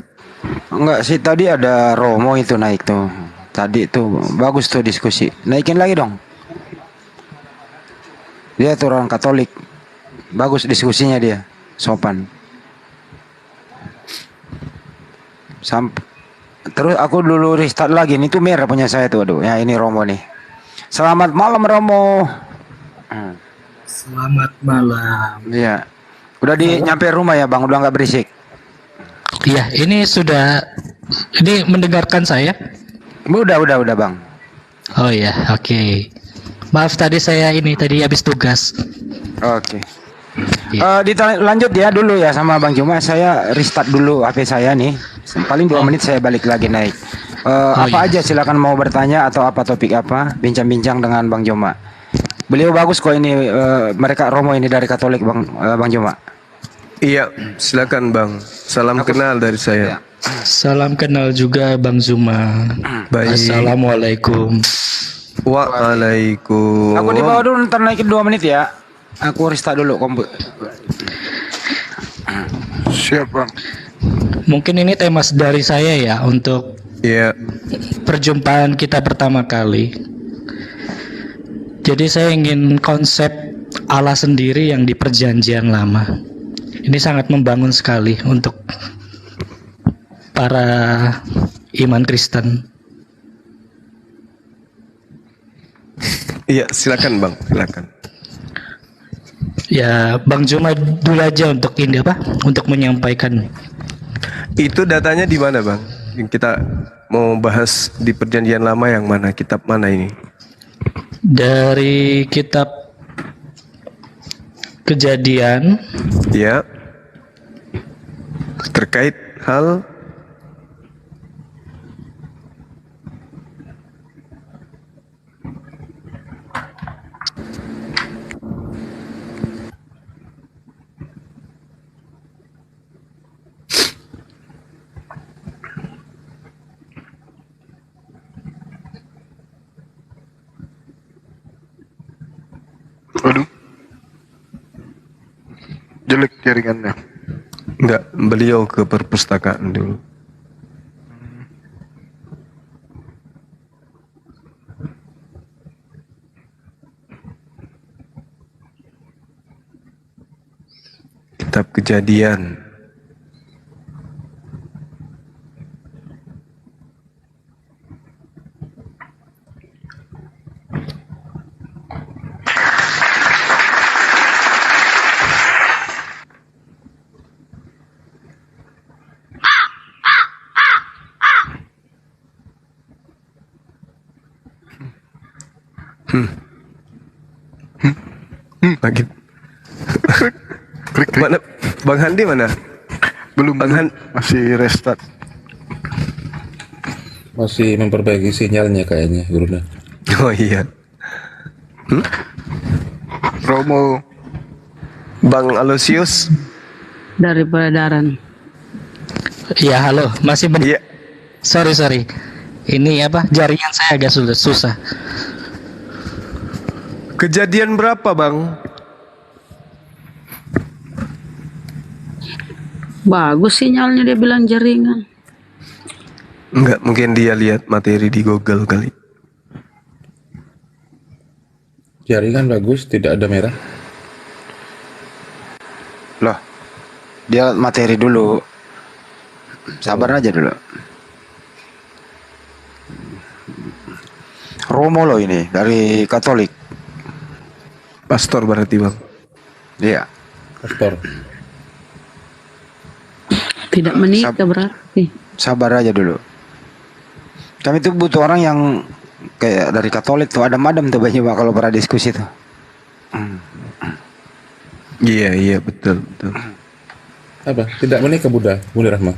Speaker 15: Enggak sih, tadi ada Romo itu naik tuh. Tadi tuh bagus tuh diskusi. Naikin lagi dong. Dia tuh orang Katolik. Bagus diskusinya dia. Sopan. Terus aku dulu restart lagi. Ini tuh merah punya saya tuh. Aduh, ya ini Romo nih. Selamat malam Romo.
Speaker 8: Selamat malam.
Speaker 15: Iya. Udah nyampe rumah ya Bang, udah nggak berisik.
Speaker 8: Iya, ini sudah. Ini mendengarkan saya?
Speaker 15: Udah Bang.
Speaker 8: Oh ya, oke. Maaf tadi saya tadi habis tugas.
Speaker 15: Oke. Lanjut ya dulu ya sama Bang Juma. Saya restart dulu HP saya nih. Paling 2 menit saya balik lagi naik. Apa aja silakan mau bertanya atau apa topik apa, bincang-bincang dengan Bang Juma. Beliau bagus kok ini, mereka Romo ini dari Katolik Bang Juma.
Speaker 21: Iya, silakan Bang. Salam kenal dari saya.
Speaker 8: Salam kenal juga Bang Zuma.
Speaker 21: Baik.
Speaker 8: Assalamualaikum.
Speaker 21: Waalaikumsalam.
Speaker 15: Aku di bawah dulu, ntar naikin 2 menit ya. Aku restart dulu komputer.
Speaker 1: Siap Bang.
Speaker 8: Mungkin ini tema dari saya ya untuk perjumpaan kita pertama kali. Jadi saya ingin konsep Allah sendiri yang di perjanjian lama. Ini sangat membangun sekali untuk para iman Kristen.
Speaker 21: Iya, silakan Bang, silakan.
Speaker 8: Ya, Bang Juma dulu aja untuk ini untuk menyampaikan.
Speaker 21: Itu datanya di mana Bang? Yang kita mau bahas di perjanjian lama yang mana? Kitab mana ini?
Speaker 8: Dari kitab Kejadian.
Speaker 21: Ya. Terkait hal
Speaker 1: Waduh. Jelek jaringannya.
Speaker 21: Enggak, beliau ke perpustakaan dulu. Kitab Kejadian. Lagi. Mana Bang Handi mana?
Speaker 1: Belum masih restart.
Speaker 22: Masih memperbaiki sinyalnya kayaknya, Guruna.
Speaker 21: Oh iya.
Speaker 1: Romo.
Speaker 21: Bang Aloysius
Speaker 10: dari peredaran.
Speaker 8: Ya, halo, masih Sorry. Ini jaringan saya agak susah.
Speaker 21: Kejadian berapa Bang?
Speaker 10: Bagus sinyalnya, dia bilang jaringan.
Speaker 21: Enggak, mungkin dia lihat materi di Google kali.
Speaker 22: Jaringan bagus, tidak ada merah.
Speaker 15: Loh, dia materi dulu. Sabar aja dulu. Romo loh ini, dari Katolik.
Speaker 21: Pastor berarti Bang.
Speaker 15: Iya.
Speaker 22: Pastor.
Speaker 10: Tidak menikah berarti.
Speaker 15: Sabar aja dulu. Kami tuh butuh orang yang kayak dari Katolik tuh, adem-adem tuh banyak kalau pernah diskusi tuh.
Speaker 3: Iya, betul.
Speaker 22: Apa? Tidak menikah Bunda Rahma?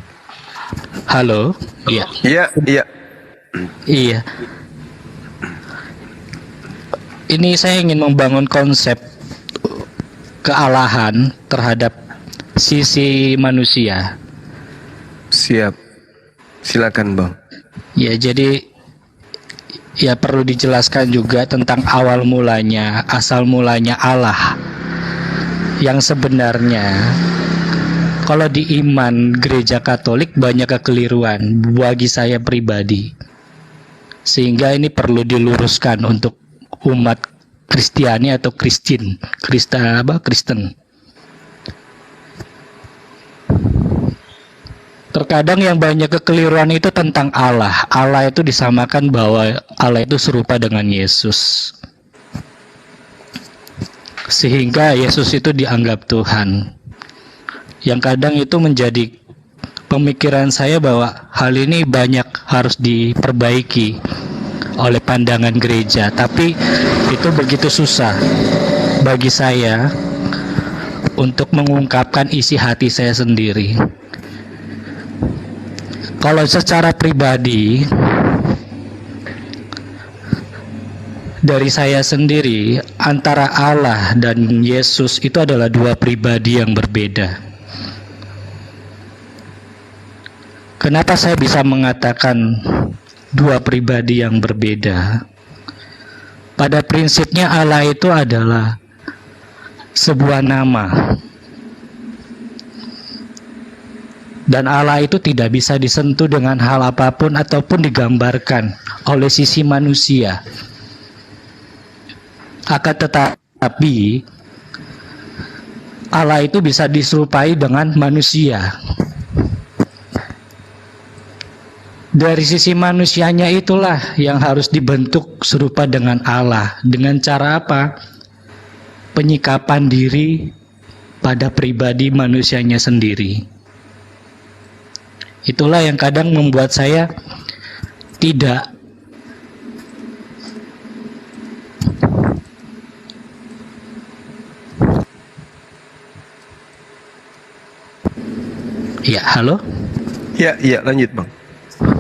Speaker 8: Halo. Iya. Iya. Ini saya ingin membangun konsep kealahan terhadap sisi manusia.
Speaker 3: Siap. Silakan, Bang.
Speaker 8: Ya, jadi ya perlu dijelaskan juga tentang awal mulanya, asal mulanya Allah. Yang sebenarnya kalau di iman gereja Katolik banyak kekeliruan bagi saya pribadi. Sehingga ini perlu diluruskan untuk umat Kristiani atau Kristen. Terkadang yang banyak kekeliruan itu tentang Allah. Allah itu disamakan bahwa Allah itu serupa dengan Yesus. Sehingga Yesus itu dianggap Tuhan. Yang kadang itu menjadi pemikiran saya bahwa hal ini banyak harus diperbaiki oleh pandangan gereja. Tapi itu begitu susah bagi saya untuk mengungkapkan isi hati saya sendiri. Kalau secara pribadi dari saya sendiri, antara Allah dan Yesus itu adalah dua pribadi yang berbeda. Kenapa saya bisa mengatakan dua pribadi yang berbeda? Pada prinsipnya Allah itu adalah sebuah nama. Dan Allah itu tidak bisa disentuh dengan hal apapun ataupun digambarkan oleh sisi manusia. Akan tetapi Allah itu bisa diserupai dengan manusia. Dari sisi manusianya itulah yang harus dibentuk serupa dengan Allah. Dengan cara apa? Penyikapan diri pada pribadi manusianya sendiri. Itulah yang kadang membuat saya tidak Ya, halo?
Speaker 3: Ya, lanjut, Bang.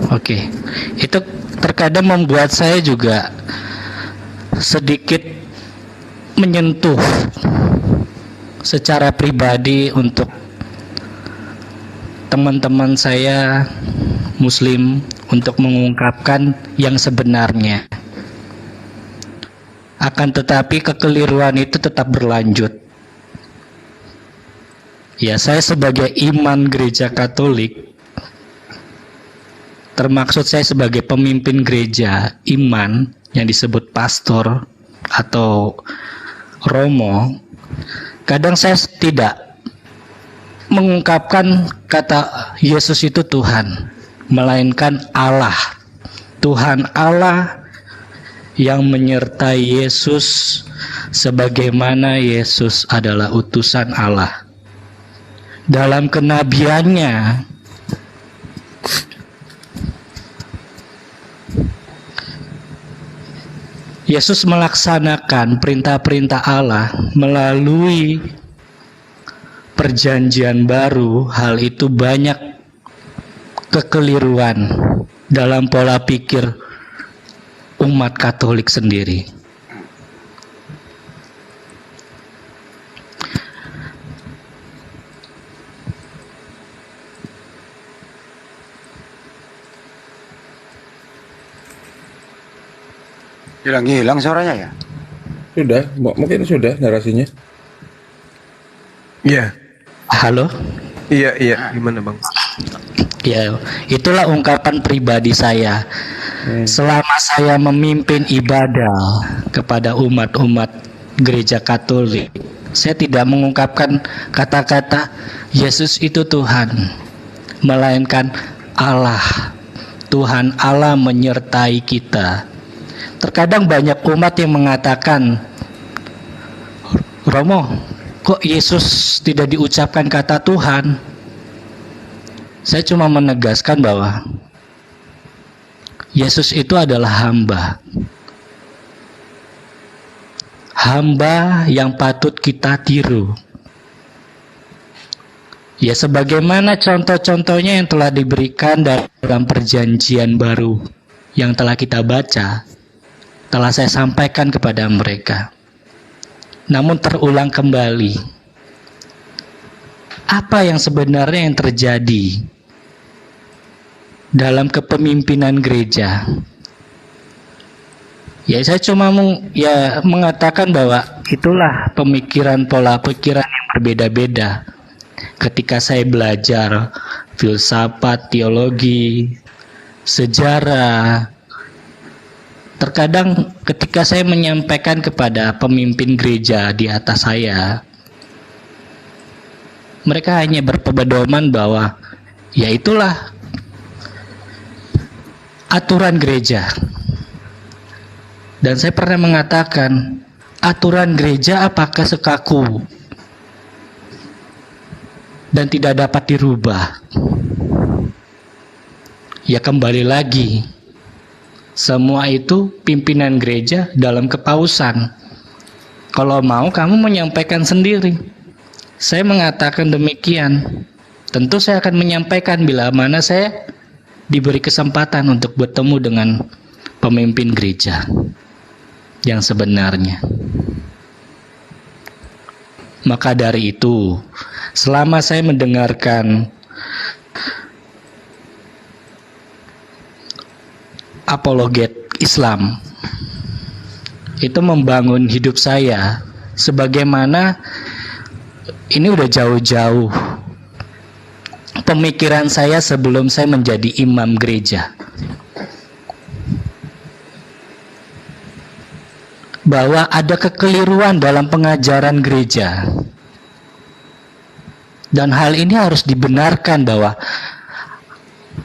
Speaker 8: Oke. Itu terkadang membuat saya juga sedikit menyentuh secara pribadi untuk teman-teman saya Muslim untuk mengungkapkan yang sebenarnya. Akan tetapi kekeliruan itu tetap berlanjut. Ya, saya sebagai imam gereja Katolik, termaksud saya sebagai pemimpin gereja, iman yang disebut pastor atau romo, kadang saya tidak mengungkapkan kata Yesus itu Tuhan, melainkan Allah. Tuhan Allah yang menyertai Yesus sebagaimana Yesus adalah utusan Allah. Dalam kenabiannya, Yesus melaksanakan perintah-perintah Allah melalui perjanjian baru. Hal itu banyak kekeliruan dalam pola pikir umat Katolik sendiri.
Speaker 15: Hilang suaranya ya?
Speaker 22: Sudah, mungkin sudah narasinya.
Speaker 3: Iya.
Speaker 8: Halo?
Speaker 3: Iya, gimana, Bang?
Speaker 8: Ya, itulah ungkapan pribadi saya. Selama saya memimpin ibadah kepada umat-umat gereja Katolik, saya tidak mengungkapkan kata-kata Yesus itu Tuhan, melainkan Allah. Tuhan Allah menyertai kita. Terkadang banyak umat yang mengatakan, Romo, kok Yesus tidak diucapkan kata Tuhan? Saya cuma menegaskan bahwa Yesus itu adalah hamba. Hamba yang patut kita tiru. Ya sebagaimana contoh-contohnya yang telah diberikan dalam perjanjian baru yang telah kita baca, telah saya sampaikan kepada mereka. Namun terulang kembali, apa yang sebenarnya yang terjadi dalam kepemimpinan gereja? Ya saya cuma mengatakan bahwa itulah pemikiran, pola pikiran yang berbeda-beda. Ketika saya belajar filsafat, teologi, sejarah, terkadang ketika saya menyampaikan kepada pemimpin gereja di atas saya, mereka hanya berpedoman bahwa ya itulah aturan gereja. Dan saya pernah mengatakan, aturan gereja apakah sekaku dan tidak dapat dirubah? Ya kembali lagi, semua itu pimpinan gereja dalam kepausan. Kalau mau kamu menyampaikan sendiri. Saya mengatakan demikian. Tentu saya akan menyampaikan bila mana saya diberi kesempatan untuk bertemu dengan pemimpin gereja yang sebenarnya. Maka dari itu, selama saya mendengarkan apologet Islam, itu membangun hidup saya sebagaimana ini udah jauh-jauh pemikiran saya sebelum saya menjadi imam gereja, bahwa ada kekeliruan dalam pengajaran gereja, dan hal ini harus dibenarkan bahwa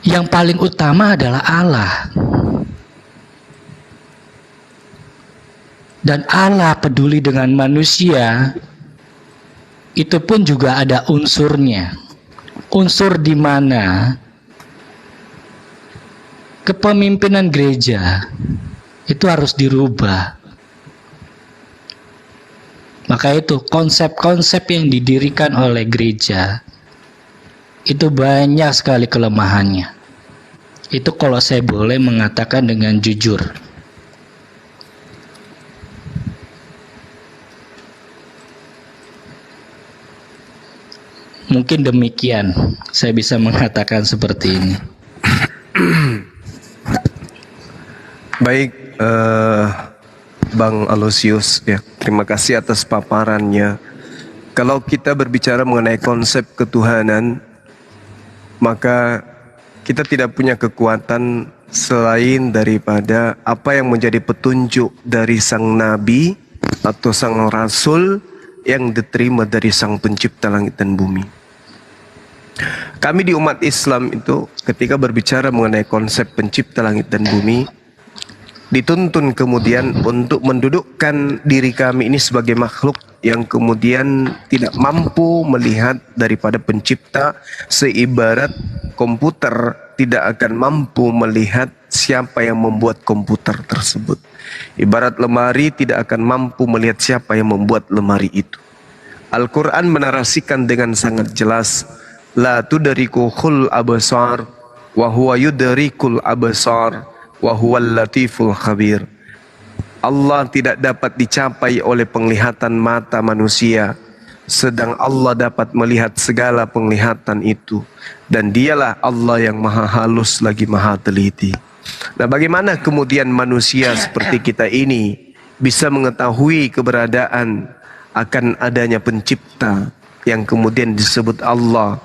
Speaker 8: yang paling utama adalah Allah, dan Allah peduli dengan manusia. Itu pun juga ada unsurnya, unsur di mana kepemimpinan gereja itu harus dirubah. Maka itu konsep-konsep yang didirikan oleh gereja itu banyak sekali kelemahannya. Itu kalau saya boleh mengatakan dengan jujur. Mungkin demikian saya bisa mengatakan seperti ini.
Speaker 3: Baik, Bang Aloysius, ya, terima kasih atas paparannya. Kalau kita berbicara mengenai konsep ketuhanan, maka kita tidak punya kekuatan selain daripada apa yang menjadi petunjuk dari sang nabi atau sang rasul yang diterima dari sang pencipta langit dan bumi. Kami di umat Islam itu ketika berbicara mengenai konsep pencipta langit dan bumi, dituntun kemudian untuk mendudukkan diri kami ini sebagai makhluk yang kemudian tidak mampu melihat daripada pencipta, seibarat komputer tidak akan mampu melihat siapa yang membuat komputer tersebut. Ibarat lemari tidak akan mampu melihat siapa yang membuat lemari itu. Al-Quran menarasikan dengan sangat jelas, la tudrikuhul absar wa huwa yudrikul absar wa huwal latiful khabir. Allah tidak dapat dicapai oleh penglihatan mata manusia, sedang Allah dapat melihat segala penglihatan itu, dan dialah Allah yang maha halus lagi maha teliti. Nah, bagaimana kemudian manusia seperti kita ini bisa mengetahui keberadaan akan adanya pencipta yang kemudian disebut Allah?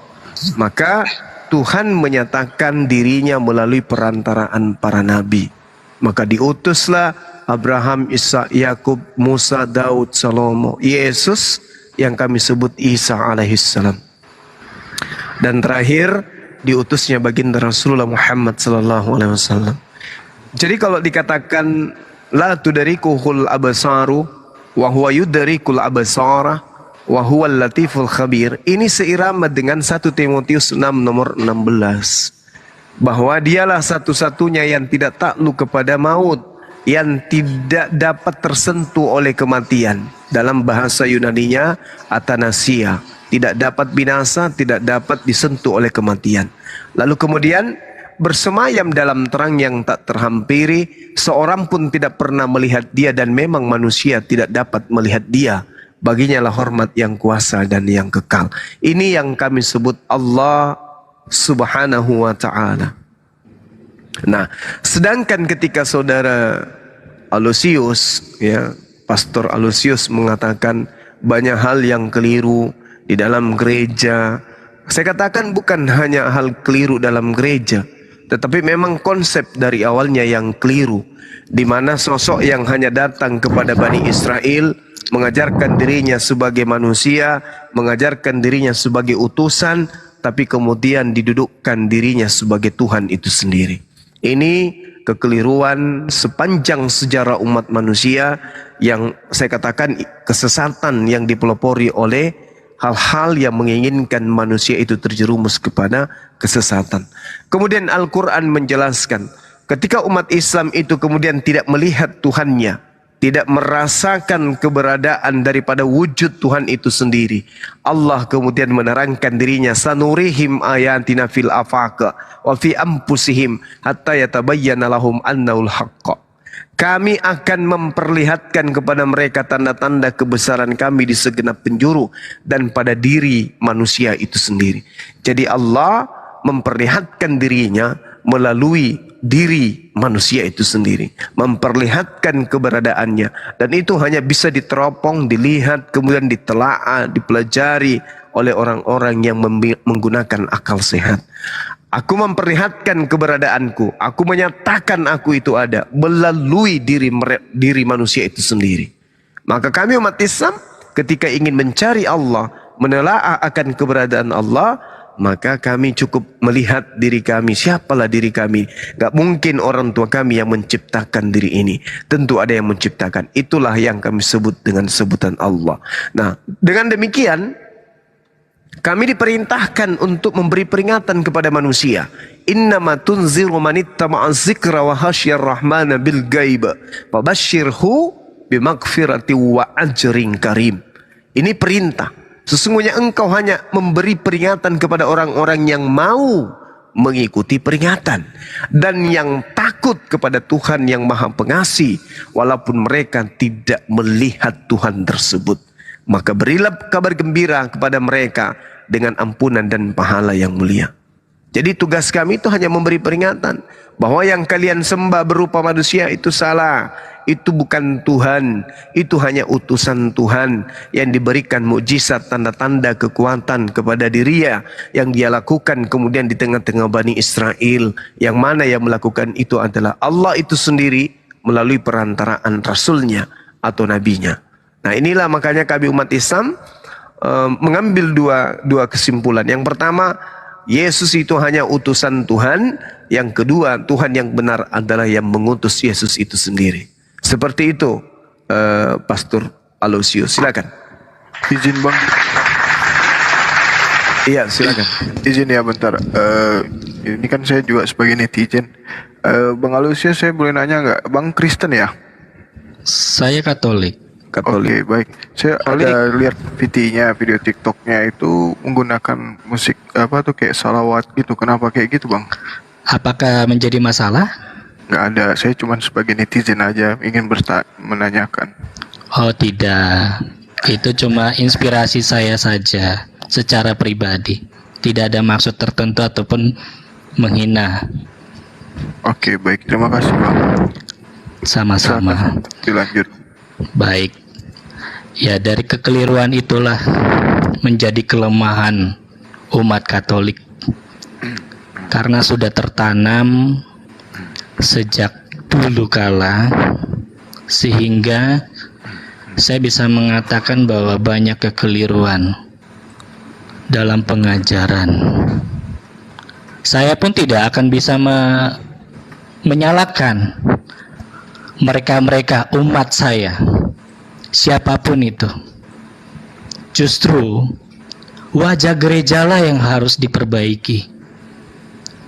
Speaker 3: Maka Tuhan menyatakan dirinya melalui perantaraan para nabi. Maka diutuslah Abraham, Ishak, Yakub, Musa, Daud, Salomo, Yesus yang kami sebut Isa alaihissalam. Dan terakhir diutusnya baginda Rasulullah Muhammad sallallahu alaihi wasallam. Jadi kalau dikatakan la tudrikuhul absaru wa huwa yudrikul absara wa huwal latiful khabir, ini seirama dengan 1 Timotius 6 nomor 16, bahwa dialah satu-satunya yang tidak takluk kepada maut, yang tidak dapat tersentuh oleh kematian. Dalam bahasa Yunaninya atanasia,
Speaker 21: tidak dapat binasa, tidak dapat disentuh oleh kematian. Lalu kemudian bersemayam dalam terang yang tak terhampiri, seorang pun tidak pernah melihat dia dan memang manusia tidak dapat melihat dia. Baginya lah hormat yang kuasa dan yang kekal. Ini yang kami sebut Allah Subhanahu wa ta'ala. Nah, sedangkan ketika saudara Aloysius, ya, Pastor Aloysius mengatakan banyak hal yang keliru di dalam gereja. Saya katakan bukan hanya hal keliru dalam gereja, tetapi memang konsep dari awalnya yang keliru, di mana sosok yang hanya datang kepada Bani Israel, mengajarkan dirinya sebagai manusia, mengajarkan dirinya sebagai utusan, tapi kemudian didudukkan dirinya sebagai Tuhan itu sendiri. Ini kekeliruan sepanjang sejarah umat manusia, yang saya katakan kesesatan yang dipelopori oleh hal-hal yang menginginkan manusia itu terjerumus kepada kesesatan. Kemudian Al-Quran menjelaskan, ketika umat Islam itu kemudian tidak melihat Tuhannya, tidak merasakan keberadaan daripada wujud Tuhan itu sendiri, Allah kemudian menerangkan dirinya, sanurihim ayatina fil afaq wa fi anfusihim hatta yatabayyana lahum annahul haqq. Kami akan memperlihatkan kepada mereka tanda-tanda kebesaran kami di segenap penjuru dan pada diri manusia itu sendiri. Jadi Allah memperlihatkan dirinya melalui diri manusia itu sendiri, memperlihatkan keberadaannya, dan itu hanya bisa diteropong, dilihat, kemudian ditelaah, dipelajari oleh orang-orang yang menggunakan akal sehat. Aku memperlihatkan keberadaanku, aku menyatakan aku itu ada melalui diri manusia itu sendiri. Maka kami umat Islam ketika ingin mencari Allah, menelaah akan keberadaan Allah, maka kami cukup melihat diri kami. Siapalah diri kami? Gak mungkin orang tua kami yang menciptakan diri ini. Tentu ada yang menciptakan. Itulah yang kami sebut dengan sebutan Allah. Nah, dengan demikian kami diperintahkan untuk memberi peringatan kepada manusia. Innama tunziru manittama'a dzikra wa hasyar rahmana bil ghaib fabashshirhu bimaghfirati wa ajrin karim. Ini perintah. Sesungguhnya engkau hanya memberi peringatan kepada orang-orang yang mau mengikuti peringatan dan yang takut kepada Tuhan yang Maha Pengasih, walaupun mereka tidak melihat Tuhan tersebut. Maka berilah kabar gembira kepada mereka dengan ampunan dan pahala yang mulia. Jadi tugas kami itu hanya memberi peringatan bahwa yang kalian sembah berupa manusia itu salah. Itu bukan Tuhan, itu hanya utusan Tuhan yang diberikan mukjizat, tanda-tanda kekuatan kepada dirinya yang dia lakukan kemudian di tengah-tengah Bani Israel, yang mana yang melakukan itu adalah Allah itu sendiri melalui perantaraan Rasulnya atau Nabinya. Nah, inilah makanya kami umat Islam mengambil dua kesimpulan. Yang pertama, Yesus itu hanya utusan Tuhan. Yang kedua, Tuhan yang benar adalah yang mengutus Yesus itu sendiri. Seperti itu, Pastor Aloysius. Silakan.
Speaker 1: Izin Bang.
Speaker 21: Iya, silakan.
Speaker 1: Izin ya bentar. Ini kan saya juga sebagai netizen. Bang Aloysius, saya boleh nanya nggak? Bang Kristen ya?
Speaker 8: Saya Katolik.
Speaker 1: Oke, baik. Saya ada lihat video TikToknya itu menggunakan musik apa tuh kayak salawat gitu. Kenapa kayak gitu, Bang?
Speaker 8: Apakah menjadi masalah?
Speaker 1: Nggak ada, saya cuma sebagai netizen aja ingin menanyakan.
Speaker 8: Oh tidak, itu cuma inspirasi saya saja secara pribadi. Tidak ada maksud tertentu ataupun menghina.
Speaker 1: Oke, baik, terima kasih Bang.
Speaker 8: Sama-sama.
Speaker 1: Dilanjut.
Speaker 8: Baik, ya dari kekeliruan itulah menjadi kelemahan umat Katolik. Karena sudah tertanam sejak dulu kala, sehingga saya bisa mengatakan bahwa banyak kekeliruan dalam pengajaran. Saya pun tidak akan bisa menyalahkan mereka-mereka umat saya, siapapun itu. Justru wajah gerejalah yang harus diperbaiki.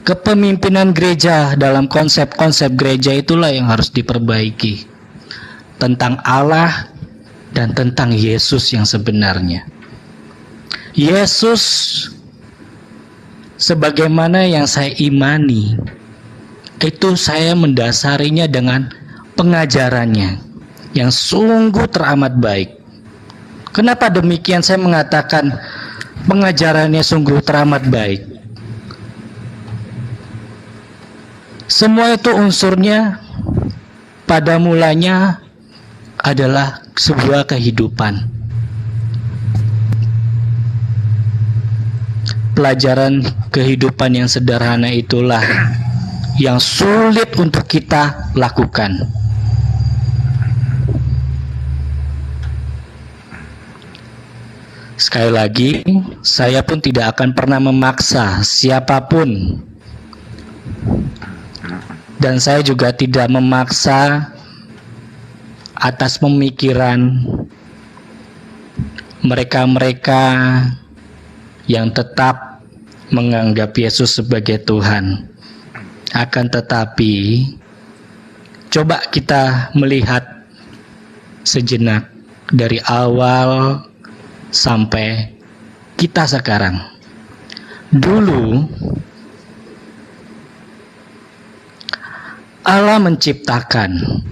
Speaker 8: Kepemimpinan gereja dalam konsep-konsep gereja itulah yang harus diperbaiki, tentang Allah dan tentang Yesus yang sebenarnya. Yesus sebagaimana yang saya imani, itu saya mendasarinya dengan pengajarannya yang sungguh teramat baik. Kenapa demikian saya mengatakan pengajarannya sungguh teramat baik? Semua itu unsurnya pada mulanya adalah sebuah kehidupan. Pelajaran kehidupan yang sederhana itulah yang sulit untuk kita lakukan. Sekali lagi, saya pun tidak akan pernah memaksa siapapun, dan saya juga tidak memaksa atas pemikiran mereka-mereka yang tetap menganggap Yesus sebagai Tuhan. Akan tetapi, coba kita melihat sejenak dari awal sampai kita sekarang. Dulu Allah menciptakan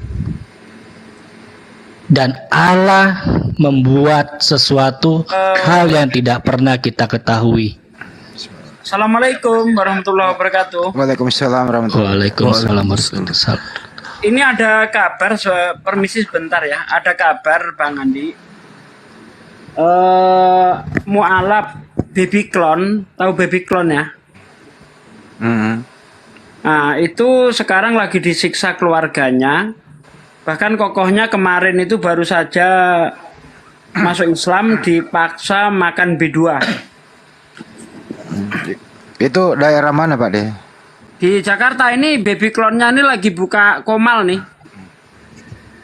Speaker 8: dan Allah membuat sesuatu hal yang tidak pernah kita ketahui.
Speaker 14: Assalamualaikum warahmatullahi wabarakatuh.
Speaker 15: Waalaikumsalam warahmatullahi
Speaker 8: wabarakatuh.
Speaker 14: Ini ada kabar, permisi sebentar ya. Ada kabar Bang Andi. Mu'alaf baby clone, tahu baby clone ya? Nah, itu sekarang lagi disiksa keluarganya. Bahkan kokohnya kemarin itu baru saja masuk Islam, dipaksa makan B2.
Speaker 15: Itu daerah mana Pak De?
Speaker 14: Di Jakarta ini baby clone-nya ini lagi buka komal nih.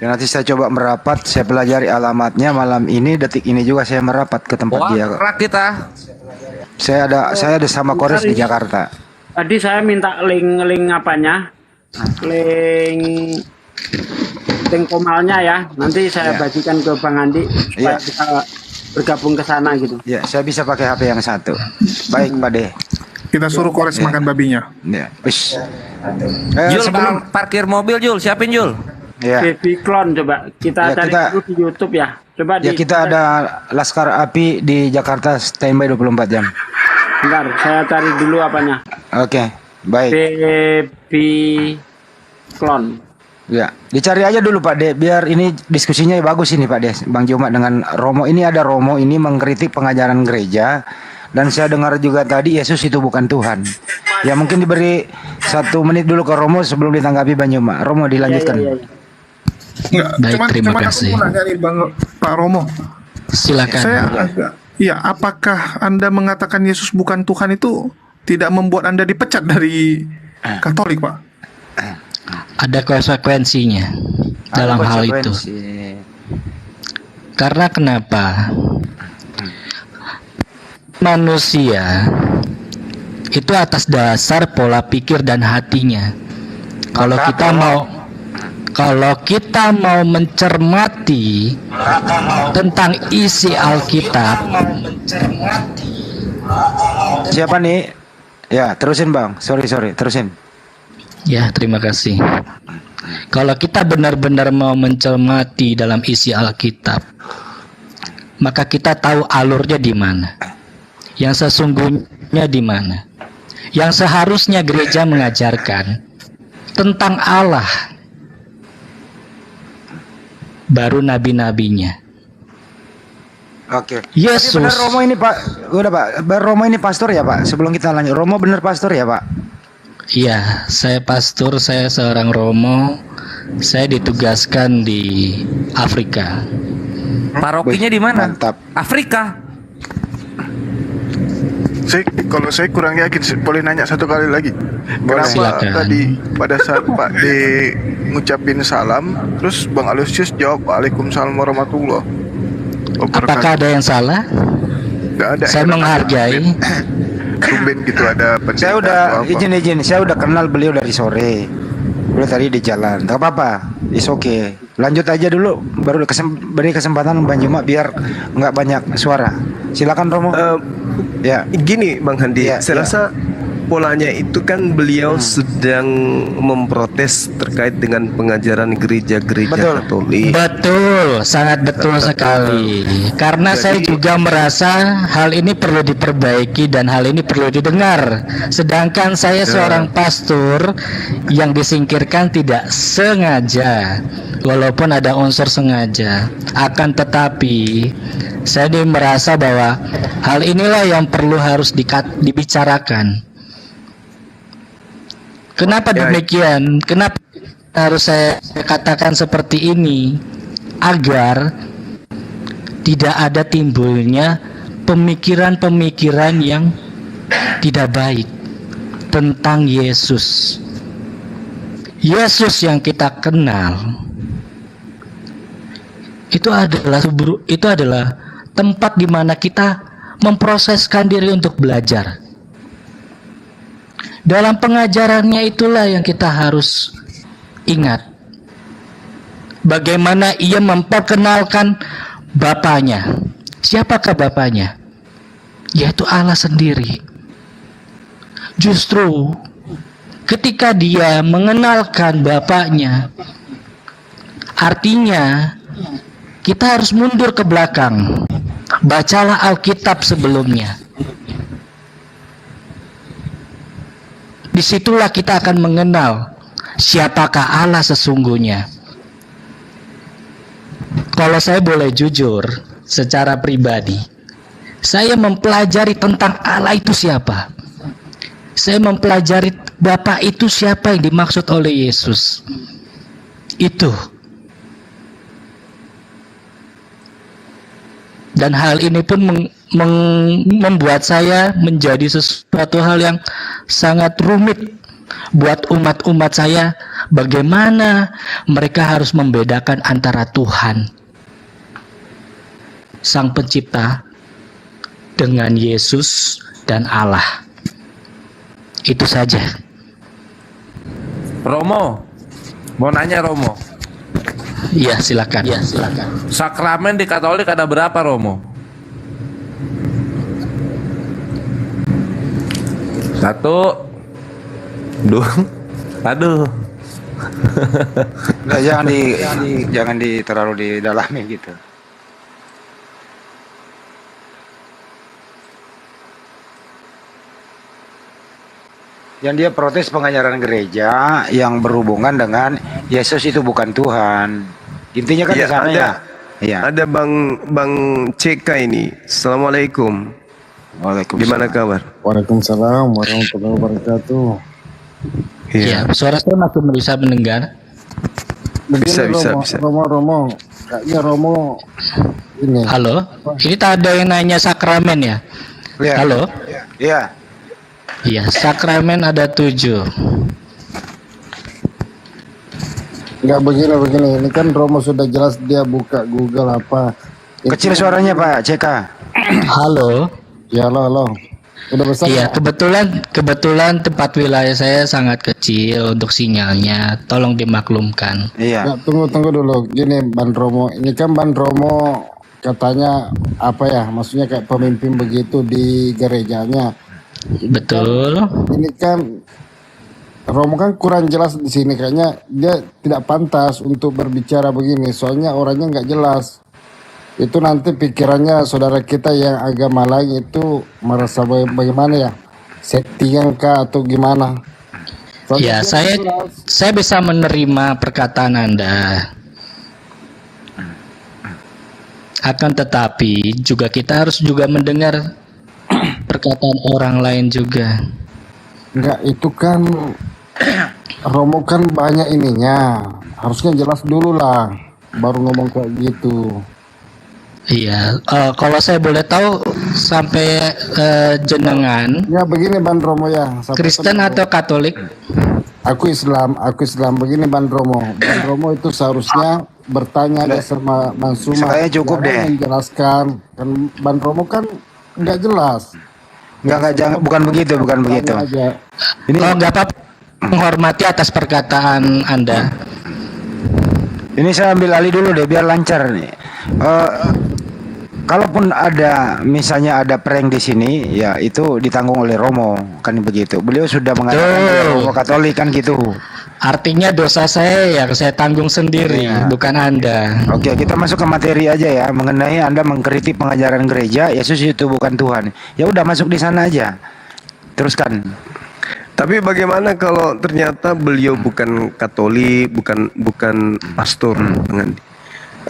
Speaker 15: Dan nanti saya coba merapat, saya pelajari alamatnya malam ini, detik ini juga saya merapat ke tempat dia.
Speaker 6: Kita.
Speaker 15: Saya ada sama Kores di Jakarta.
Speaker 14: Tadi saya minta link apanya? Link komalnya ya. Nanti saya bagikan ke Bang Andi supaya kita bergabung ke sana gitu.
Speaker 15: Ya, saya bisa pakai HP yang satu. Baik, Pak De.
Speaker 4: Kita suruh Kores makan babinya.
Speaker 15: Ya.
Speaker 6: Jul, parkir mobil Jul, siapin Jul.
Speaker 15: Ya.
Speaker 14: Baby clone coba kita cari dulu di YouTube ya. Coba
Speaker 15: ya, kita ada Laskar Api di Jakarta standby 24 jam.
Speaker 14: Bentar, saya cari dulu apanya.
Speaker 15: Oke, baik.
Speaker 14: Baby clone.
Speaker 15: Ya, dicari aja dulu Pak De, biar ini diskusinya bagus ini Pak De. Bang Juma dengan Romo ini, ada Romo ini mengkritik pengajaran gereja. Dan saya dengar juga tadi Yesus itu bukan Tuhan. Ya mungkin diberi 1 menit dulu ke Romo sebelum ditanggapi Bang Juma. Romo dilanjutkan.
Speaker 4: Enggak,
Speaker 8: baik, terima kasih.
Speaker 4: Aku mau nanya nih Pak Romo.
Speaker 8: Silakan.
Speaker 4: Saya agak, apakah Anda mengatakan Yesus bukan Tuhan itu tidak membuat Anda dipecat dari Katolik, Pak?
Speaker 8: Ada konsekuensinya dalam hal itu. Karena kenapa? Manusia itu atas dasar pola pikir dan hatinya. Kalau kita mau mencermati tentang isi Alkitab.
Speaker 15: Siapa nih? Ya, terusin Bang. Sorry, terusin.
Speaker 8: Ya, terima kasih. Kalau kita benar-benar mau mencermati dalam isi Alkitab, maka kita tahu alurnya di mana. Yang sesungguhnya di mana. Yang seharusnya gereja mengajarkan tentang Allah, baru nabi-nabinya.
Speaker 15: Oke.
Speaker 8: Yesus.
Speaker 15: Benar Romo ini Pak. Udah Pak. Romo ini pastor ya Pak. Sebelum kita lanjut, Romo benar pastor ya Pak?
Speaker 8: Iya, saya pastor, saya seorang Romo. Saya ditugaskan di Afrika.
Speaker 6: Parokinya di mana?
Speaker 15: Mantap.
Speaker 6: Afrika.
Speaker 1: Kalau saya kurang yakin, boleh nanya satu kali lagi. Kenapa
Speaker 8: Silakan.
Speaker 1: tadi pada saat Pak D ngucapin salam, terus Bang Aloysius jawab Waalaikumsalam warahmatullahi wabarakatuh.
Speaker 8: Apakah ada yang salah?
Speaker 1: Nggak ada.
Speaker 8: Saya menghargai.
Speaker 1: Tumben gitu ada pendeta.
Speaker 15: Saya udah izin, saya udah kenal beliau dari sore. Beliau tadi di jalan. Gak apa-apa, is okay. Lanjut aja dulu, baru beri kesempatan Bang Juma biar nggak banyak suara. Silakan Romo.
Speaker 3: Ya, gini Bang Handi, saya rasa polanya itu kan beliau sedang memprotes terkait dengan pengajaran gereja-gereja Katolik.
Speaker 8: Betul, sangat betul sekali. Karena saya juga merasa hal ini perlu diperbaiki dan hal ini perlu didengar. Sedangkan saya seorang pastor yang disingkirkan tidak sengaja, walaupun ada unsur sengaja. Akan tetapi saya merasa bahwa hal inilah yang perlu harus dibicarakan. Kenapa demikian? Kenapa harus saya katakan seperti ini? Agar tidak ada timbulnya pemikiran-pemikiran yang tidak baik tentang Yesus. Yesus yang kita kenal itu adalah tempat di mana kita memproseskan diri untuk belajar. Dalam pengajarannya itulah yang kita harus ingat. Bagaimana ia memperkenalkan Bapaknya. Siapakah Bapaknya? Yaitu Allah sendiri. Justru ketika dia mengenalkan Bapaknya, artinya kita harus mundur ke belakang. Bacalah Alkitab sebelumnya. Disitulah kita akan mengenal siapakah Allah sesungguhnya. Kalau saya boleh jujur, secara pribadi, saya mempelajari tentang Allah itu siapa. Saya mempelajari Bapa itu siapa yang dimaksud oleh Yesus. Itu. Dan hal ini pun membuat saya menjadi sesuatu hal yang sangat rumit buat umat-umat saya. Bagaimana mereka harus membedakan antara Tuhan, Sang Pencipta, dengan Yesus dan Allah. Itu saja.
Speaker 6: Romo, mau nanya Romo.
Speaker 8: Iya, silakan.
Speaker 6: Sakramen di Katolik ada berapa, Romo? 1, 2, aduh.
Speaker 15: Nggak, jangan terlalu didalami gitu. Yang dia protes pengajaran gereja yang berhubungan dengan Yesus itu bukan Tuhan. Intinya kan di sana ya. Iya.
Speaker 3: Ada Bang CK ini. Assalamualaikum.
Speaker 15: Waalaikumsalam.
Speaker 3: Gimana kabar?
Speaker 11: Waalaikumsalam warahmatullahi wabarakatuh.
Speaker 8: Iya, suara saya masih bisa mendengar.
Speaker 11: Bisa. Romo. Kayaknya Romo ini.
Speaker 8: Halo. Ini tak ada yang nanya sakramen ya?
Speaker 15: Iya.
Speaker 8: Halo.
Speaker 15: Iya.
Speaker 8: Iya, sakramen ada 7.
Speaker 11: Enggak begini. Ini kan Romo sudah jelas dia buka Google apa.
Speaker 15: Kecil suaranya Pak CK.
Speaker 8: Halo.
Speaker 11: Ya halo. Udah besar.
Speaker 8: Iya, kebetulan tempat wilayah saya sangat kecil untuk sinyalnya. Tolong dimaklumkan.
Speaker 15: Iya.
Speaker 11: Ya, tunggu dulu. Gini Ban Romo. Ini kan Ban Romo katanya apa ya? Maksudnya kayak pemimpin begitu di gerejanya.
Speaker 8: Betul.
Speaker 11: Ini kan Romo kan kurang jelas di sini, kayaknya dia tidak pantas untuk berbicara begini, soalnya orangnya nggak jelas. Itu nanti pikirannya saudara kita yang agama lain itu merasa bagaimana ya, settingan kah atau gimana?
Speaker 8: Ya, saya bisa menerima perkataan Anda. Akan tetapi juga kita harus juga mendengar perkataan orang lain juga.
Speaker 11: Enggak, itu kan Romo kan banyak ininya. Harusnya jelas dulu lah baru ngomong kayak gitu.
Speaker 8: Iya, kalau saya boleh tahu sampai jenengan.
Speaker 11: Ya begini Ban Romo ya.
Speaker 8: Kristen atau Katolik?
Speaker 11: Aku Islam begini Ban Romo. Ban Romo itu seharusnya bertanya sama Mansuma.
Speaker 15: Saya cukup deh.
Speaker 11: Menjelaskan. Kan Ban Romo kan nggak jelas.
Speaker 15: Jangan, bukan begitu.
Speaker 8: Ini nggak apa-apa, menghormati atas perkataan Anda.
Speaker 15: Ini saya ambil alih dulu deh biar lancar nih. kalaupun ada misalnya ada prank di sini, ya itu ditanggung oleh Romo, kan begitu. Beliau sudah mengatakan dia Romo Katolik kan gitu.
Speaker 8: Artinya dosa saya yang saya tanggung sendiri, bukan Anda.
Speaker 15: Oke, kita masuk ke materi aja ya, mengenai Anda mengkritik pengajaran gereja, Yesus itu bukan Tuhan. Ya udah masuk di sana aja. Teruskan.
Speaker 3: Tapi bagaimana kalau ternyata beliau bukan Katolik, bukan pastor, Bang Andi?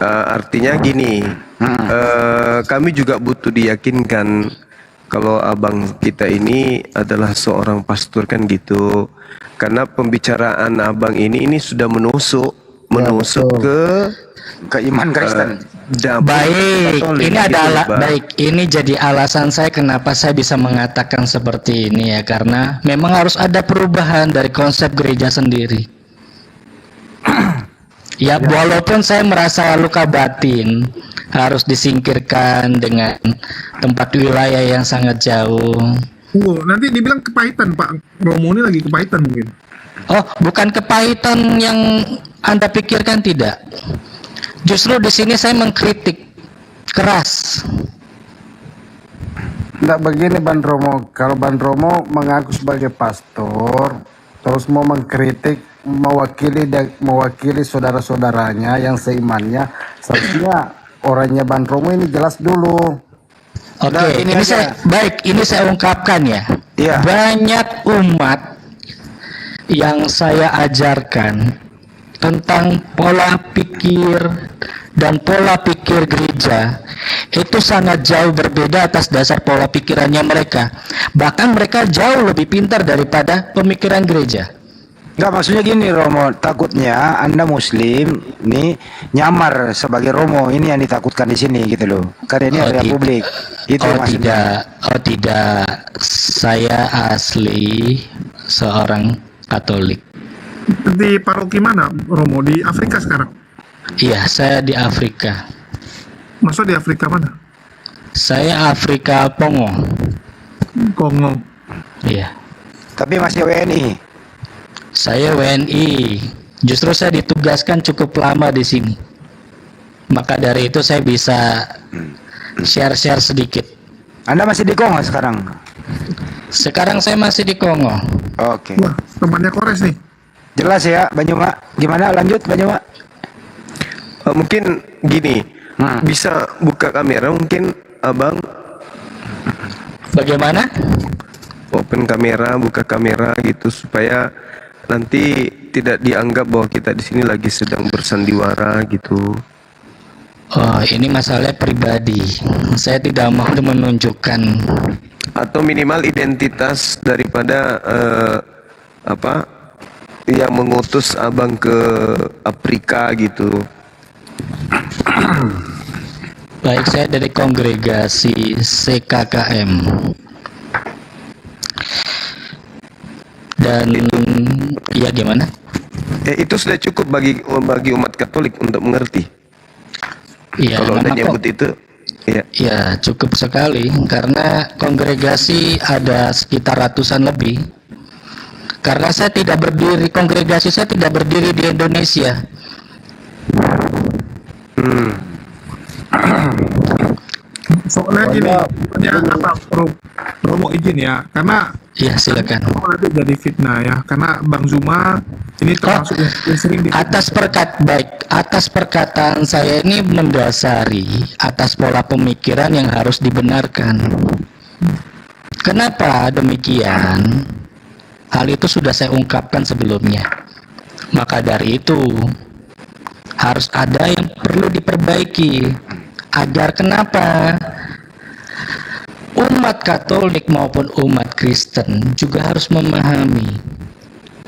Speaker 3: Artinya gini, kami juga butuh diyakinkan kalau abang kita ini adalah seorang pastor kan gitu. Karena pembicaraan abang ini sudah menusuk ke
Speaker 15: iman Kristen.
Speaker 8: Baik,
Speaker 3: Katolik,
Speaker 8: ini
Speaker 3: gitu,
Speaker 8: adalah
Speaker 3: Bang.
Speaker 8: baik. Ini jadi alasan saya kenapa saya bisa mengatakan seperti ini ya, karena memang harus ada perubahan dari konsep gereja sendiri. Ya, walaupun saya merasa luka batin harus disingkirkan dengan tempat wilayah yang sangat jauh.
Speaker 4: Tunggu, nanti dibilang kepahitan Pak Romo ini lagi kepahitan mungkin.
Speaker 8: Oh, bukan kepahitan yang Anda pikirkan, tidak. Justru di sini saya mengkritik keras.
Speaker 11: Nggak begini Ban Romo, kalau Ban Romo mengaku sebagai pastor, terus mau mengkritik, mewakili saudara-saudaranya yang seimannya, seharusnya orangnya Ban Romo ini jelas dulu.
Speaker 8: Oke, ini saya ungkapkan ya. Banyak umat yang saya ajarkan tentang pola pikir dan pola pikir gereja itu sangat jauh berbeda atas dasar pola pikirannya mereka. Bahkan mereka jauh lebih pintar daripada pemikiran gereja.
Speaker 15: Enggak, maksudnya gini Romo, takutnya Anda Muslim nih nyamar sebagai Romo, ini yang ditakutkan di sini gitu loh. Karena ini area publik. Itu maksudnya.
Speaker 8: Tidak, saya asli seorang Katolik.
Speaker 4: Di paroki mana Romo? Di Afrika sekarang?
Speaker 8: Iya, saya di Afrika.
Speaker 4: Maksud di Afrika mana?
Speaker 8: Saya Afrika Kongo.
Speaker 4: Kongo.
Speaker 8: Iya.
Speaker 15: Tapi masih WNI.
Speaker 8: Saya WNI. Justru saya ditugaskan cukup lama di sini. Maka dari itu saya bisa share-share sedikit.
Speaker 15: Anda masih di Kongo sekarang?
Speaker 8: Sekarang saya masih di Kongo.
Speaker 15: Oke.
Speaker 4: Wah, temannya Kores nih.
Speaker 15: Jelas ya, Banyuma. Gimana lanjut, Banyuma?
Speaker 3: Mungkin gini, bisa buka kamera mungkin abang.
Speaker 8: Bagaimana?
Speaker 3: Open kamera, buka kamera gitu supaya nanti tidak dianggap bahwa kita di sini lagi sedang bersandiwara gitu.
Speaker 8: Oh, ini masalah pribadi. Saya tidak mau menunjukkan.
Speaker 3: Atau minimal identitas daripada yang mengutus abang ke Afrika gitu.
Speaker 8: Baik, saya dari kongregasi CKKM. Dan ya gimana?
Speaker 3: Itu sudah cukup bagi umat Katolik untuk mengerti.
Speaker 8: Ya,
Speaker 3: kalau Anda nyebut itu,
Speaker 8: ya cukup sekali karena kongregasi ada sekitar ratusan lebih. Karena saya tidak berdiri, kongregasi saya tidak berdiri di Indonesia.
Speaker 4: Soalnya gini, apa Romo izin ya, karena
Speaker 8: ya silakan.
Speaker 4: Nanti jadi fitnah ya, karena Bang Zuma ini termasuk yang sering
Speaker 8: atas perkataan saya ini mendasari atas pola pemikiran yang harus dibenarkan. Kenapa demikian? Hal itu sudah saya ungkapkan sebelumnya. Maka dari itu harus ada yang perlu diperbaiki. Agar kenapa? Umat Katolik maupun umat Kristen juga harus memahami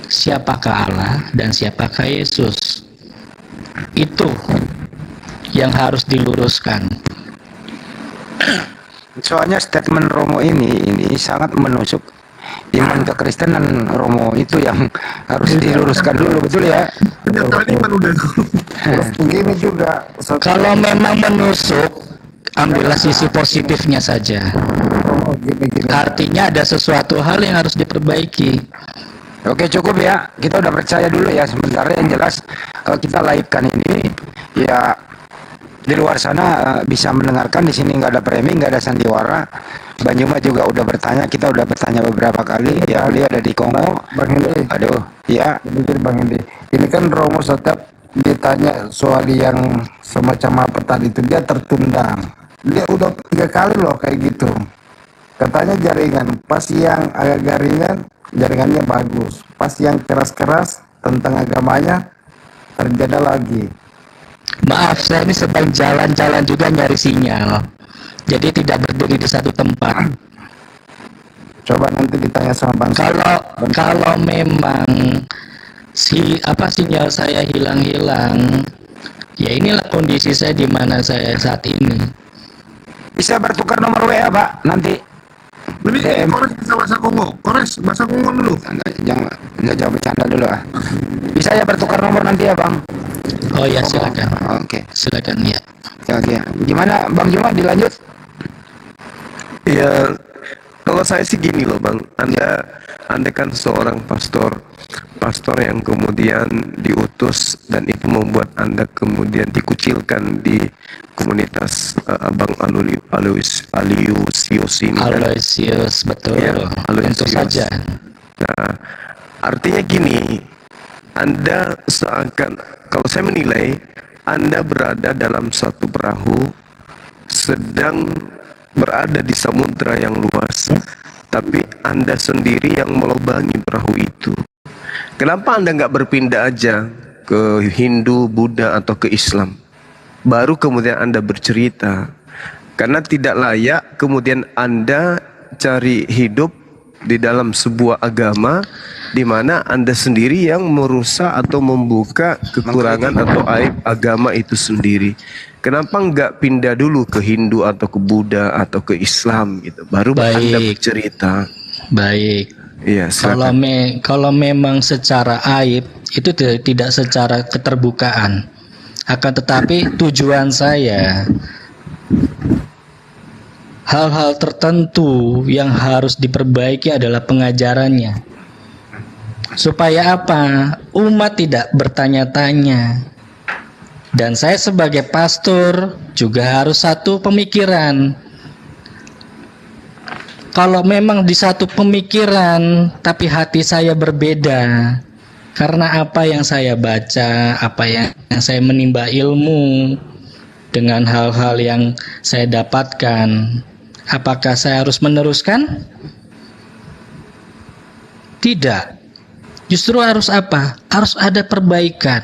Speaker 8: siapakah Allah dan siapakah Yesus. Itu yang harus diluruskan.
Speaker 15: Soalnya statement Romo ini sangat menusuk iman kekristenan Romo, itu yang harus diluruskan dulu, betul ya?
Speaker 4: Penyataan iman udah.
Speaker 11: Begini juga.
Speaker 8: Kalau memang menusuk, ambillah sisi positifnya saja. Artinya ada sesuatu hal yang harus diperbaiki.
Speaker 15: Oke, cukup ya. Kita udah percaya dulu ya. Sementara yang jelas kalau kita laikkan ini ya di luar sana bisa mendengarkan. Di sini nggak ada premi, nggak ada sandiwara. Bang Juma juga udah bertanya, kita udah bertanya beberapa kali. Ya, dia ada di Kongo.
Speaker 11: Bang Hendy,
Speaker 15: Aduh, ya.
Speaker 11: begini Bang Hendy. Ini kan Romo setiap ditanya soal yang semacam apa tadi itu dia tertunda. Dia udah 3 kali loh kayak gitu. Katanya jaringan, pas yang agak garingan, jaringannya bagus. Pas yang keras-keras tentang agamanya, terjadi lagi.
Speaker 8: Maaf, saya ini sedang jalan-jalan juga nyari sinyal. Jadi tidak berdiri di satu tempat.
Speaker 11: Coba nanti ditanya sama Bang.
Speaker 8: Kalau memang sinyal saya hilang-hilang, ya inilah kondisi saya di mana saya saat ini.
Speaker 15: Bisa bertukar nomor WA, Pak, nanti.
Speaker 4: Lebih Kores bisa bahasa Kongo. Kores bahasa Kongo dulu.
Speaker 15: Jangan bercanda dulu ah. Bisa ya bertukar nomor nanti ya, Bang?
Speaker 8: Oh ya, silakan.
Speaker 15: Oke.
Speaker 8: Silakan ya.
Speaker 15: Oke. Gimana Bang Juma, dilanjut?
Speaker 3: Ya, kalau saya sih gini loh Bang, Anda kan seorang pastor yang kemudian diutus dan itu membuat Anda kemudian dikucilkan di komunitas Abang Aloysius ini.
Speaker 8: Aloysius, betul.
Speaker 3: Ya,
Speaker 8: Tentu saja.
Speaker 3: Nah, artinya gini, Anda seakan, kalau saya menilai, Anda berada dalam satu perahu, sedang berada di samudra yang luas, tapi Anda sendiri yang melubangi perahu itu. Kenapa Anda nggak berpindah aja ke Hindu, Buddha, atau ke Islam? Baru kemudian Anda bercerita. Karena tidak layak kemudian Anda cari hidup di dalam sebuah agama di mana Anda sendiri yang merusak atau membuka kekurangan atau aib agama itu sendiri. Kenapa nggak pindah dulu ke Hindu atau ke Buddha atau ke Islam gitu, baru Anda bercerita.
Speaker 8: Baik.
Speaker 3: Iya,
Speaker 8: kalau memang secara aib itu tidak secara keterbukaan. Akan tetapi tujuan saya hal-hal tertentu yang harus diperbaiki adalah pengajarannya. Supaya apa? Umat tidak bertanya-tanya. Dan saya sebagai pastor juga harus satu pemikiran. Kalau memang di satu pemikiran tapi hati saya berbeda karena apa yang saya baca, apa yang saya menimba ilmu dengan hal-hal yang saya dapatkan, apakah saya harus meneruskan? Tidak. Justru harus apa? Harus ada perbaikan,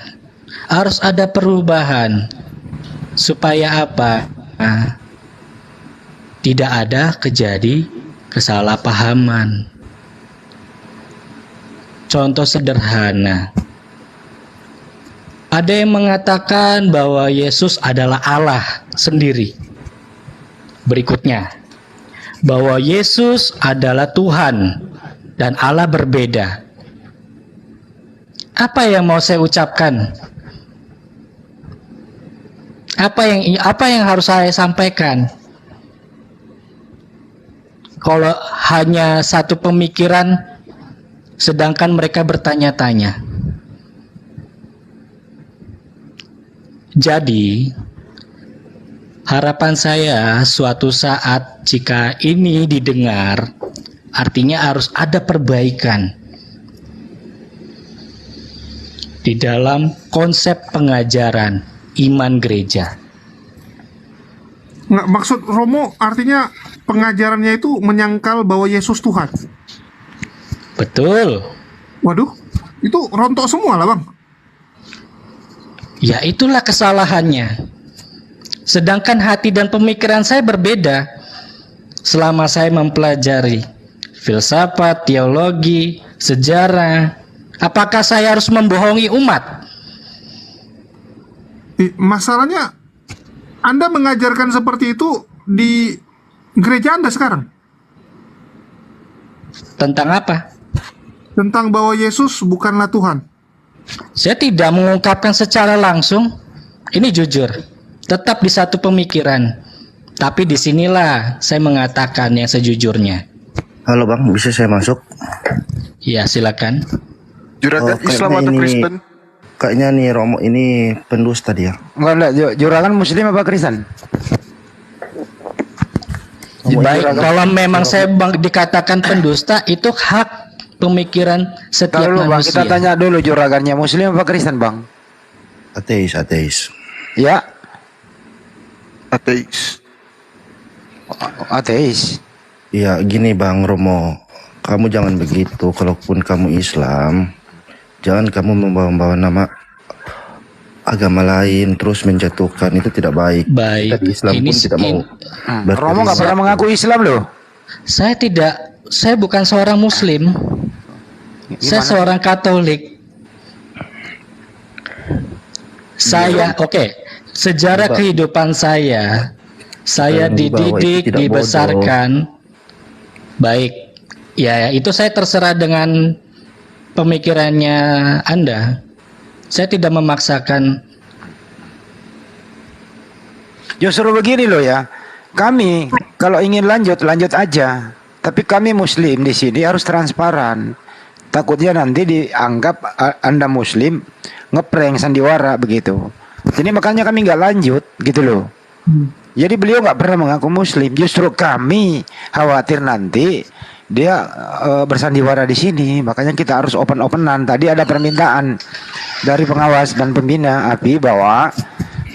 Speaker 8: harus ada perubahan. Supaya apa? Tidak ada kesalahpahaman. Contoh sederhana. Ada yang mengatakan bahwa Yesus adalah Allah sendiri. Berikutnya, bahwa Yesus adalah Tuhan dan Allah berbeda. Apa yang mau saya ucapkan? Apa yang harus saya sampaikan? Kalau hanya satu pemikiran, sedangkan mereka bertanya-tanya. Jadi, harapan saya suatu saat jika ini didengar, artinya harus ada perbaikan di dalam konsep pengajaran iman gereja.
Speaker 4: Nggak, maksud Romo artinya pengajarannya itu menyangkal bahwa Yesus Tuhan.
Speaker 8: Betul.
Speaker 4: Waduh, itu rontok semua lah Bang.
Speaker 8: Ya itulah kesalahannya. Sedangkan hati dan pemikiran saya berbeda. Selama saya mempelajari filsafat, teologi, sejarah, apakah saya harus membohongi umat?
Speaker 4: Masalahnya Anda mengajarkan seperti itu di gereja Anda sekarang.
Speaker 8: Tentang apa?
Speaker 4: Tentang bahwa Yesus bukanlah Tuhan.
Speaker 8: Saya tidak mengungkapkan secara langsung. Ini jujur. Tetap di satu pemikiran. Tapi disinilah saya mengatakan yang sejujurnya.
Speaker 5: Halo Bang, bisa saya masuk?
Speaker 8: Ya silakan.
Speaker 1: Juragan Islam atau Kristen?
Speaker 5: kayaknya nih Romo ini pendusta dia.
Speaker 15: Enggak, Juragan Muslim apa Kristen?
Speaker 8: Baik, kalau memang saya dikatakan pendusta, itu hak pemikiran setiap
Speaker 15: Bang,
Speaker 8: manusia.
Speaker 15: kita tanya dulu juragannya Muslim apa Kristen, Bang?
Speaker 5: Ateis.
Speaker 15: Ya.
Speaker 1: Ateis.
Speaker 15: Ateis.
Speaker 5: Ya, gini Bang Romo, kamu jangan begitu. Kalaupun kamu Islam, jangan kamu membawa nama agama lain terus menjatuhkan, itu tidak baik.
Speaker 8: Baik.
Speaker 5: Kita di Islam pun tidak mau.
Speaker 15: Romo nggak pernah mengaku Islam loh.
Speaker 8: Saya bukan seorang Muslim. Saya seorang Katolik. Saya sejarah kehidupan saya dididik, dibesarkan baik. Ya, itu saya terserah dengan pemikirannya Anda. Saya tidak memaksakan.
Speaker 15: Justru begini loh ya. Kami kalau ingin lanjut aja. Tapi kami Muslim di sini harus transparan. Takutnya nanti dianggap Anda Muslim ngeprank sandiwara begitu. Jadi makanya kami nggak lanjut gitu loh. Jadi beliau nggak pernah mengaku Muslim. Justru kami khawatir nanti dia bersandiwara di sini. Makanya kita harus open-openan. Tadi ada permintaan dari pengawas dan pembina API bahwa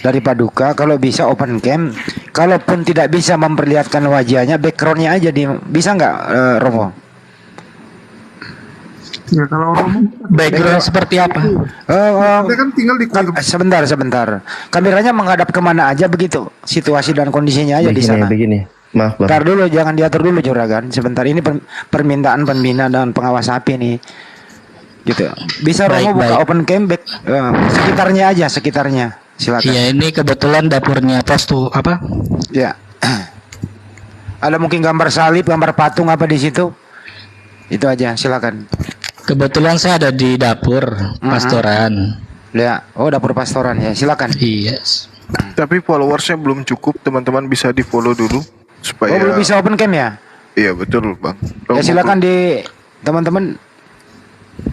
Speaker 15: dari Paduka kalau bisa open cam. Kalaupun tidak bisa memperlihatkan wajahnya, backgroundnya aja bisa nggak Romo?
Speaker 4: Ya kalau Romo
Speaker 8: background seperti apa?
Speaker 4: Dia kan tinggal di
Speaker 15: Sebentar. Kameranya menghadap kemana aja begitu? Situasi dan kondisinya aja di sana.
Speaker 5: Begini. Maaf Bang.
Speaker 15: Ntar dulu, jangan diatur dulu juragan. Sebentar, ini permintaan pembina dan pengawas API nih. Gitu. Bisa Romo buka open cam back sekitarnya. Silakan.
Speaker 8: Iya, ini kebetulan dapurnya postu apa?
Speaker 15: Ya. Ada mungkin gambar salib, gambar patung apa di situ? Itu aja, silakan.
Speaker 8: Kebetulan saya ada di dapur pastoran.
Speaker 15: Ya, dapur pastoran ya, silakan.
Speaker 8: Yes.
Speaker 1: Tapi followersnya belum cukup, teman-teman bisa di follow dulu supaya.
Speaker 15: Belum bisa open cam ya?
Speaker 1: Iya betul Bang.
Speaker 15: Ya silakan di teman-teman.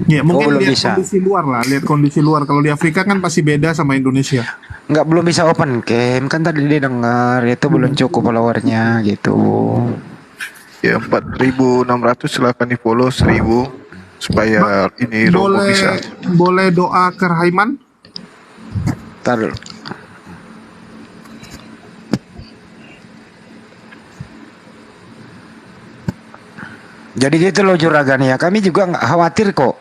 Speaker 4: Ya mungkin lihat
Speaker 15: bisa.
Speaker 4: kondisi luar lah, lihat kondisi luar. Kalau di Afrika kan pasti beda sama Indonesia.
Speaker 15: Belum bisa open cam, kan tadi dia dengar itu belum cukup followernya gitu.
Speaker 1: Ya 4.600 silakan di follow 1.000 supaya ini Romo bisa.
Speaker 4: Boleh doa ke Rahaiman?
Speaker 15: Taruh. Jadi gitu loh juragan ya. Kami juga nggak khawatir kok.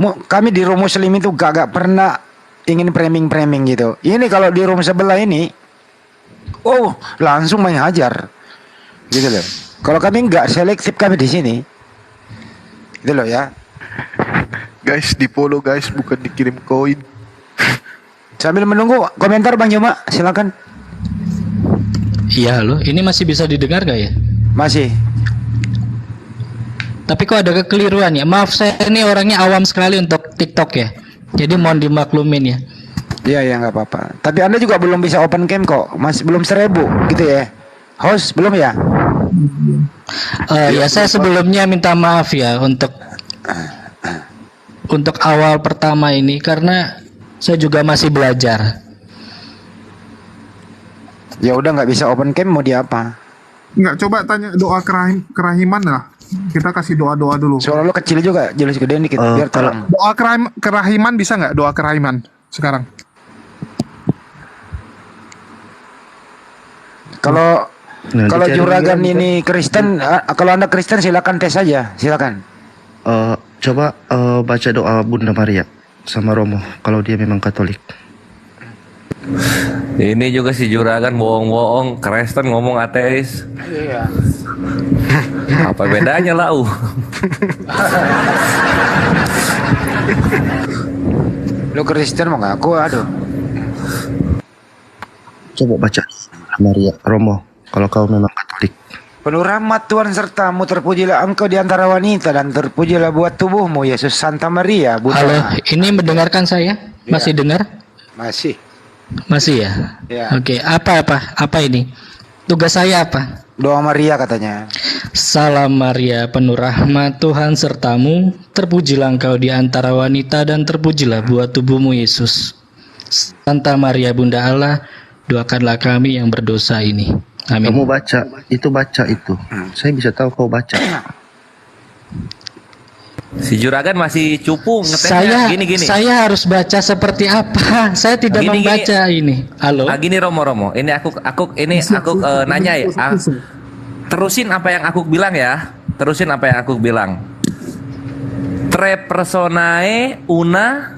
Speaker 15: Kami di room Muslim itu gak pernah ingin framing gitu. Ini kalau di room sebelah ini, langsung main hajar, gitu loh. Kalau kami nggak selektif kami di sini, gitu loh ya.
Speaker 1: Guys di follow guys, bukan dikirim koin.
Speaker 15: Sambil menunggu komentar Bang Juma, silakan.
Speaker 8: Iya loh, ini masih bisa didengar gak ya?
Speaker 15: Masih.
Speaker 8: Tapi kok ada kekeliruan ya? Maaf, saya ini orangnya awam sekali untuk TikTok ya. Jadi mohon dimaklumin ya.
Speaker 15: Iya nggak apa-apa. Tapi Anda juga belum bisa open cam kok. Masih belum 1.000 gitu ya. Host belum ya?
Speaker 8: Ya saya sebelumnya minta maaf ya untuk awal pertama ini karena saya juga masih belajar.
Speaker 15: Ya udah nggak bisa open cam mau di apa?
Speaker 4: Nggak, coba tanya doa kerahiman lah. Kita kasih doa-doa dulu.
Speaker 15: Suara lo kecil juga, jelas gedein dikit biar terang.
Speaker 4: Doa kerahiman bisa nggak? Doa kerahiman sekarang.
Speaker 15: Kalau juragan ini Kristen, kalau Anda Kristen silakan tes aja, silakan.
Speaker 5: Coba baca doa Bunda Maria sama Romo kalau dia memang Katolik.
Speaker 6: Ini juga si juragan bohong-bohong, Kristen ngomong ateis.
Speaker 15: Iya.
Speaker 6: Apa bedanya lau?
Speaker 15: Lo Kristen mau ngaku, aduh.
Speaker 5: Coba baca Maria, Romo, kalau kau memang Katolik.
Speaker 15: Penuh rahmat Tuhan sertamu, terpujilah engkau di antara wanita dan terpujilah buat tubuhmu Yesus Santa Maria.
Speaker 8: Halo, ini mendengarkan saya? Masih dengar?
Speaker 15: Masih.
Speaker 8: Masih ya?
Speaker 15: Ya.
Speaker 8: Oke, apa ini? Tugas saya apa?
Speaker 15: Doa Maria katanya.
Speaker 8: Salam Maria, penuh rahmat, Tuhan sertamu, terpujilah engkau di antara wanita dan terpujilah buah tubuhmu Yesus. Santa Maria Bunda Allah, doakanlah kami yang berdosa ini. Amin.
Speaker 5: Kamu baca itu. Saya bisa tahu kau baca.
Speaker 6: Si Juragan masih cupu ngetesnya. Gini.
Speaker 8: Saya harus baca seperti apa? Saya tidak membaca ini. Halo.
Speaker 6: Gini Romo. Ini aku nanya ya. Terusin apa yang aku bilang ya. Tre personae una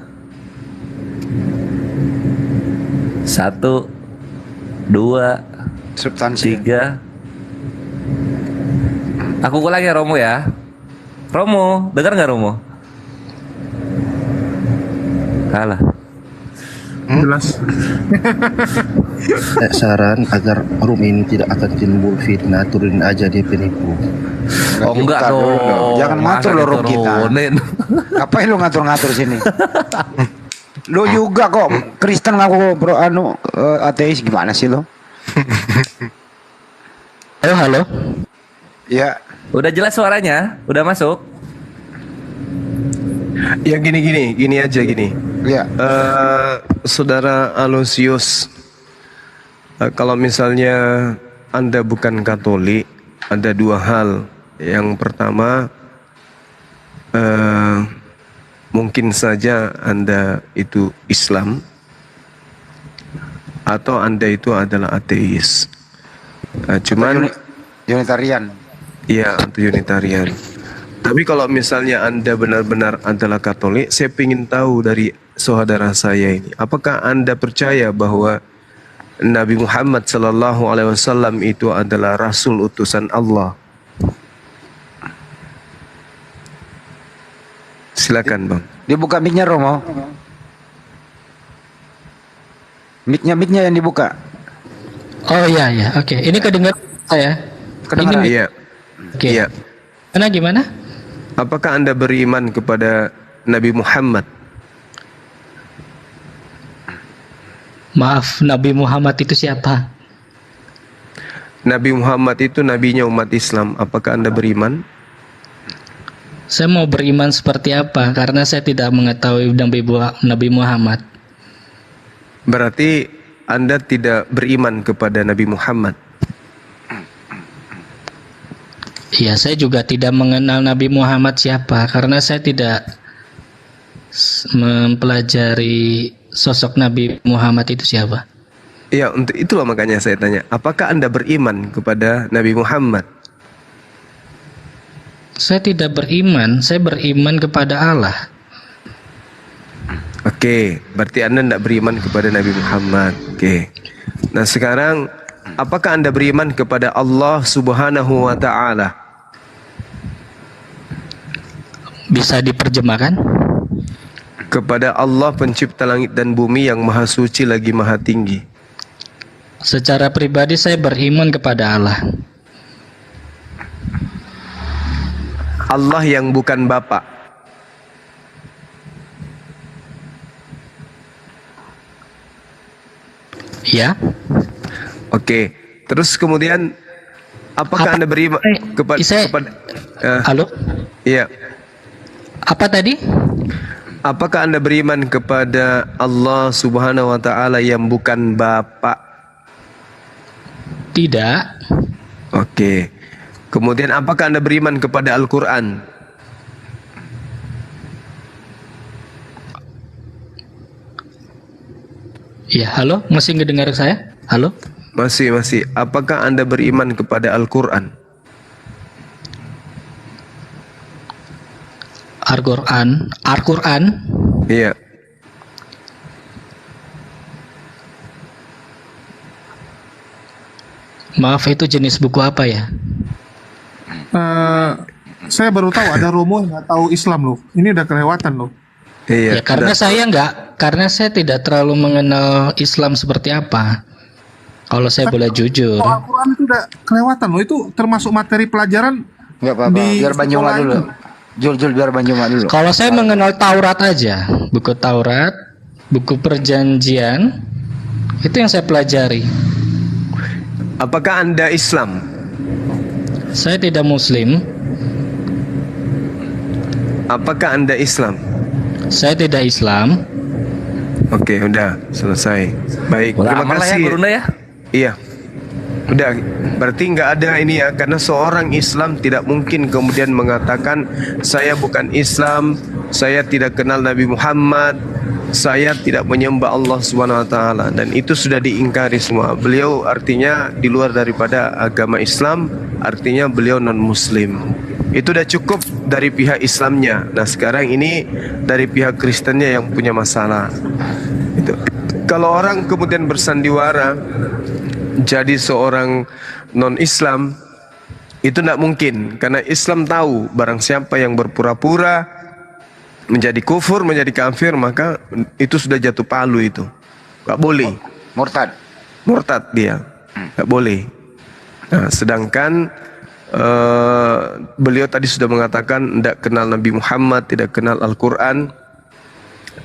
Speaker 6: 1 2
Speaker 15: substansi
Speaker 6: 3. Aku ulang ya Romo ya. Romo, dengar nggak Romo? Kalah.
Speaker 4: Jelas.
Speaker 5: Saran agar room ini tidak akan timbul fitnah, turunin aja dia penipu.
Speaker 6: Oh enggak dong.
Speaker 15: Jangan ngatur lo room kita. Ngapain lu ngatur-ngatur sini? Lu juga kok Kristen ngaku bro ateis, gimana sih lo?
Speaker 8: Halo.
Speaker 15: Ya.
Speaker 6: Udah jelas suaranya? Udah masuk?
Speaker 3: Ya gini aja.
Speaker 15: Ya.
Speaker 3: Saudara Aloysius, kalau misalnya Anda bukan Katolik, ada dua hal. Yang pertama, mungkin saja Anda itu Islam, atau Anda itu adalah ateis. Cuman
Speaker 15: Unitarian.
Speaker 3: Iya, anti-Unitarian. Tapi kalau misalnya Anda benar-benar adalah Katolik, saya ingin tahu dari saudara saya ini, apakah Anda percaya bahwa Nabi Muhammad SAW itu adalah Rasul utusan Allah? Silakan Bang.
Speaker 15: Dibuka mic-nya Romo. Mic-nya yang dibuka.
Speaker 8: Oh iya, oke. Ini kedengar saya.
Speaker 3: Kedengaran? Iya.
Speaker 8: Oke.
Speaker 3: Iya.
Speaker 8: Gimana?
Speaker 3: Apakah Anda beriman kepada Nabi Muhammad?
Speaker 8: Maaf, Nabi Muhammad itu siapa?
Speaker 3: Nabi Muhammad itu nabinya umat Islam. Apakah Anda beriman?
Speaker 8: Saya mau beriman seperti apa? Karena saya tidak mengetahui Nabi Muhammad.
Speaker 3: Berarti Anda tidak beriman kepada Nabi Muhammad?
Speaker 8: Iya, saya juga tidak mengenal Nabi Muhammad siapa, karena saya tidak mempelajari sosok Nabi Muhammad itu siapa.
Speaker 3: Iya, untuk itulah makanya saya tanya, apakah Anda beriman kepada Nabi Muhammad?
Speaker 8: Saya tidak beriman, saya beriman kepada Allah.
Speaker 3: Oke, berarti Anda tidak beriman kepada Nabi Muhammad. Oke. Nah sekarang, apakah Anda beriman kepada Allah Subhanahu wa Ta'ala?
Speaker 8: Bisa diterjemahkan?
Speaker 3: Kepada Allah pencipta langit dan bumi yang maha suci lagi maha tinggi.
Speaker 8: Secara pribadi saya beriman kepada Allah.
Speaker 3: Allah yang bukan Bapa.
Speaker 8: Ya.
Speaker 3: Oke. Terus kemudian apakah Anda beriman kepada
Speaker 8: halo?
Speaker 3: Iya.
Speaker 8: Apa tadi?
Speaker 3: Apakah Anda beriman kepada Allah Subhanahu wa Ta'ala yang bukan Bapa?
Speaker 8: Tidak.
Speaker 3: Oke. Kemudian apakah Anda beriman kepada Al-Quran?
Speaker 8: Ya, halo, masih ngedengar saya? Halo?
Speaker 3: Masih. Apakah Anda beriman kepada Al-Quran?
Speaker 8: Al-Quran?
Speaker 3: Iya.
Speaker 8: Maaf, itu jenis buku apa ya?
Speaker 4: Saya baru tahu ada Romo yang nggak tahu Islam loh. Ini udah kelewatan loh.
Speaker 3: Iya.
Speaker 8: Ya, karena saya tidak terlalu mengenal Islam seperti apa. Kalau saya boleh jujur.
Speaker 4: Al-Quran itu udah kelewatan loh. Itu termasuk materi pelajaran.
Speaker 15: Nggak apa-apa. Biar Banyuma dulu. Jul biar Banyuma dulu.
Speaker 8: Kalau saya mengenal Taurat aja, buku Taurat, buku Perjanjian, itu yang saya pelajari.
Speaker 3: Apakah Anda Islam?
Speaker 8: Saya tidak Muslim.
Speaker 3: Apakah Anda Islam?
Speaker 8: Saya tidak Islam.
Speaker 3: Oke, udah selesai. Baik, terima
Speaker 6: aman lah ya,
Speaker 3: kasih.
Speaker 6: Gurunda ya.
Speaker 3: Iya. Udah, berarti nggak ada ini ya, karena seorang Islam tidak mungkin kemudian mengatakan saya bukan Islam, saya tidak kenal Nabi Muhammad, saya tidak menyembah Allah Subhanahu wa taala, dan itu sudah diingkari semua. Beliau artinya di luar daripada agama Islam, artinya beliau non muslim. Itu udah cukup dari pihak Islamnya. Nah, sekarang ini dari pihak Kristennya yang punya masalah. Itu. Kalau orang kemudian bersandiwara jadi seorang non-Islam, itu tidak mungkin, karena Islam tahu barang siapa yang berpura-pura menjadi kufur, menjadi kafir, maka itu sudah jatuh palu itu. Gak boleh.
Speaker 15: Murtad.
Speaker 3: Murtad dia. Gak boleh. Nah, sedangkan beliau tadi sudah mengatakan tidak kenal Nabi Muhammad, tidak kenal Al-Quran,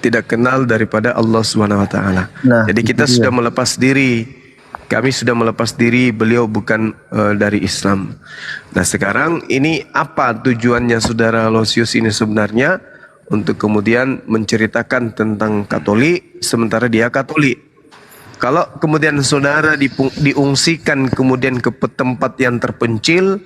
Speaker 3: tidak kenal daripada Allah Subhanahu wa taala.
Speaker 5: Nah,
Speaker 3: jadi kita
Speaker 5: itu
Speaker 3: sudah
Speaker 5: dia.
Speaker 3: melepas diri. Kami sudah melepas diri, beliau bukan dari Islam. Nah, sekarang ini apa tujuannya saudara Losius ini sebenarnya? Untuk kemudian menceritakan tentang Katolik, sementara dia Katolik. Kalau kemudian saudara diungsikan kemudian ke tempat yang terpencil,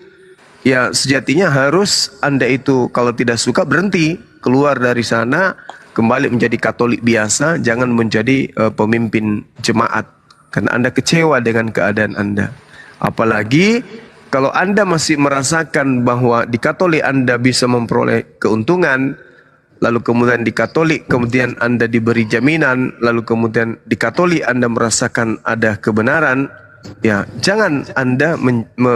Speaker 3: ya sejatinya harus Anda itu kalau tidak suka berhenti, keluar dari sana, kembali menjadi Katolik biasa, jangan menjadi pemimpin jemaat. Karena Anda kecewa dengan keadaan Anda. Apalagi kalau Anda masih merasakan bahwa di Katolik Anda bisa memperoleh keuntungan, lalu kemudian di Katolik kemudian Anda diberi jaminan, lalu kemudian di Katolik Anda merasakan ada kebenaran, ya jangan Anda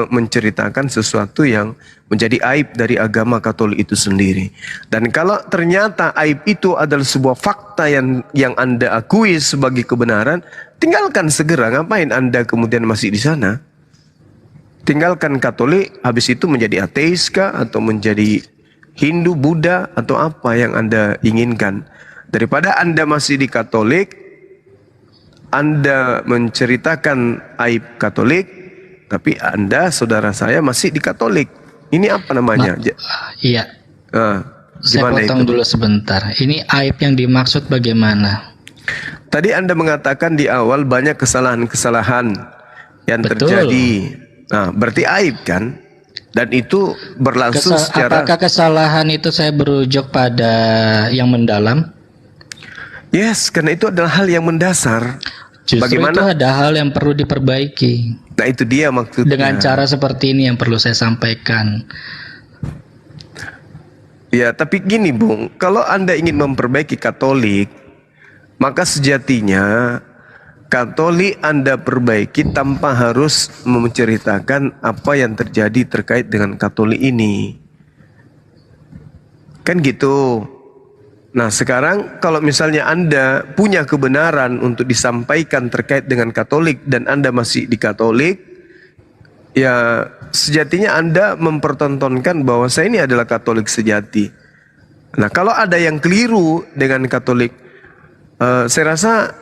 Speaker 3: menceritakan sesuatu yang menjadi aib dari agama Katolik itu sendiri. Dan kalau ternyata aib itu adalah sebuah fakta yang Anda akui sebagai kebenaran, tinggalkan segera. Ngapain Anda kemudian masih di sana? Tinggalkan Katolik, habis itu menjadi ateis kah, atau menjadi Hindu, Buddha, atau apa yang Anda inginkan. Daripada Anda masih di Katolik, Anda menceritakan aib Katolik, tapi Anda, saudara saya, masih di Katolik. Ini apa namanya?
Speaker 8: Iya. Saya potong dulu sebentar. Ini aib yang dimaksud bagaimana?
Speaker 3: Tadi Anda mengatakan di awal banyak kesalahan-kesalahan yang terjadi. Nah, berarti aib kan? Dan itu berlangsung secara...
Speaker 8: Apakah kesalahan itu saya berujuk pada yang mendalam?
Speaker 3: Yes, karena itu adalah hal yang mendasar.
Speaker 8: Justru
Speaker 3: Bagaimana?
Speaker 8: itu ada hal yang perlu diperbaiki.
Speaker 3: Nah, itu dia maksudnya.
Speaker 8: Dengan cara seperti ini yang perlu saya sampaikan.
Speaker 3: Ya, tapi gini Bung, kalau Anda ingin memperbaiki Katolik, maka sejatinya Katolik Anda perbaiki tanpa harus menceritakan apa yang terjadi terkait dengan Katolik ini. Kan gitu. Nah, sekarang kalau misalnya Anda punya kebenaran untuk disampaikan terkait dengan Katolik dan Anda masih di Katolik, ya sejatinya Anda mempertontonkan bahwa saya ini adalah Katolik sejati. Nah, kalau ada yang keliru dengan Katolik, saya rasa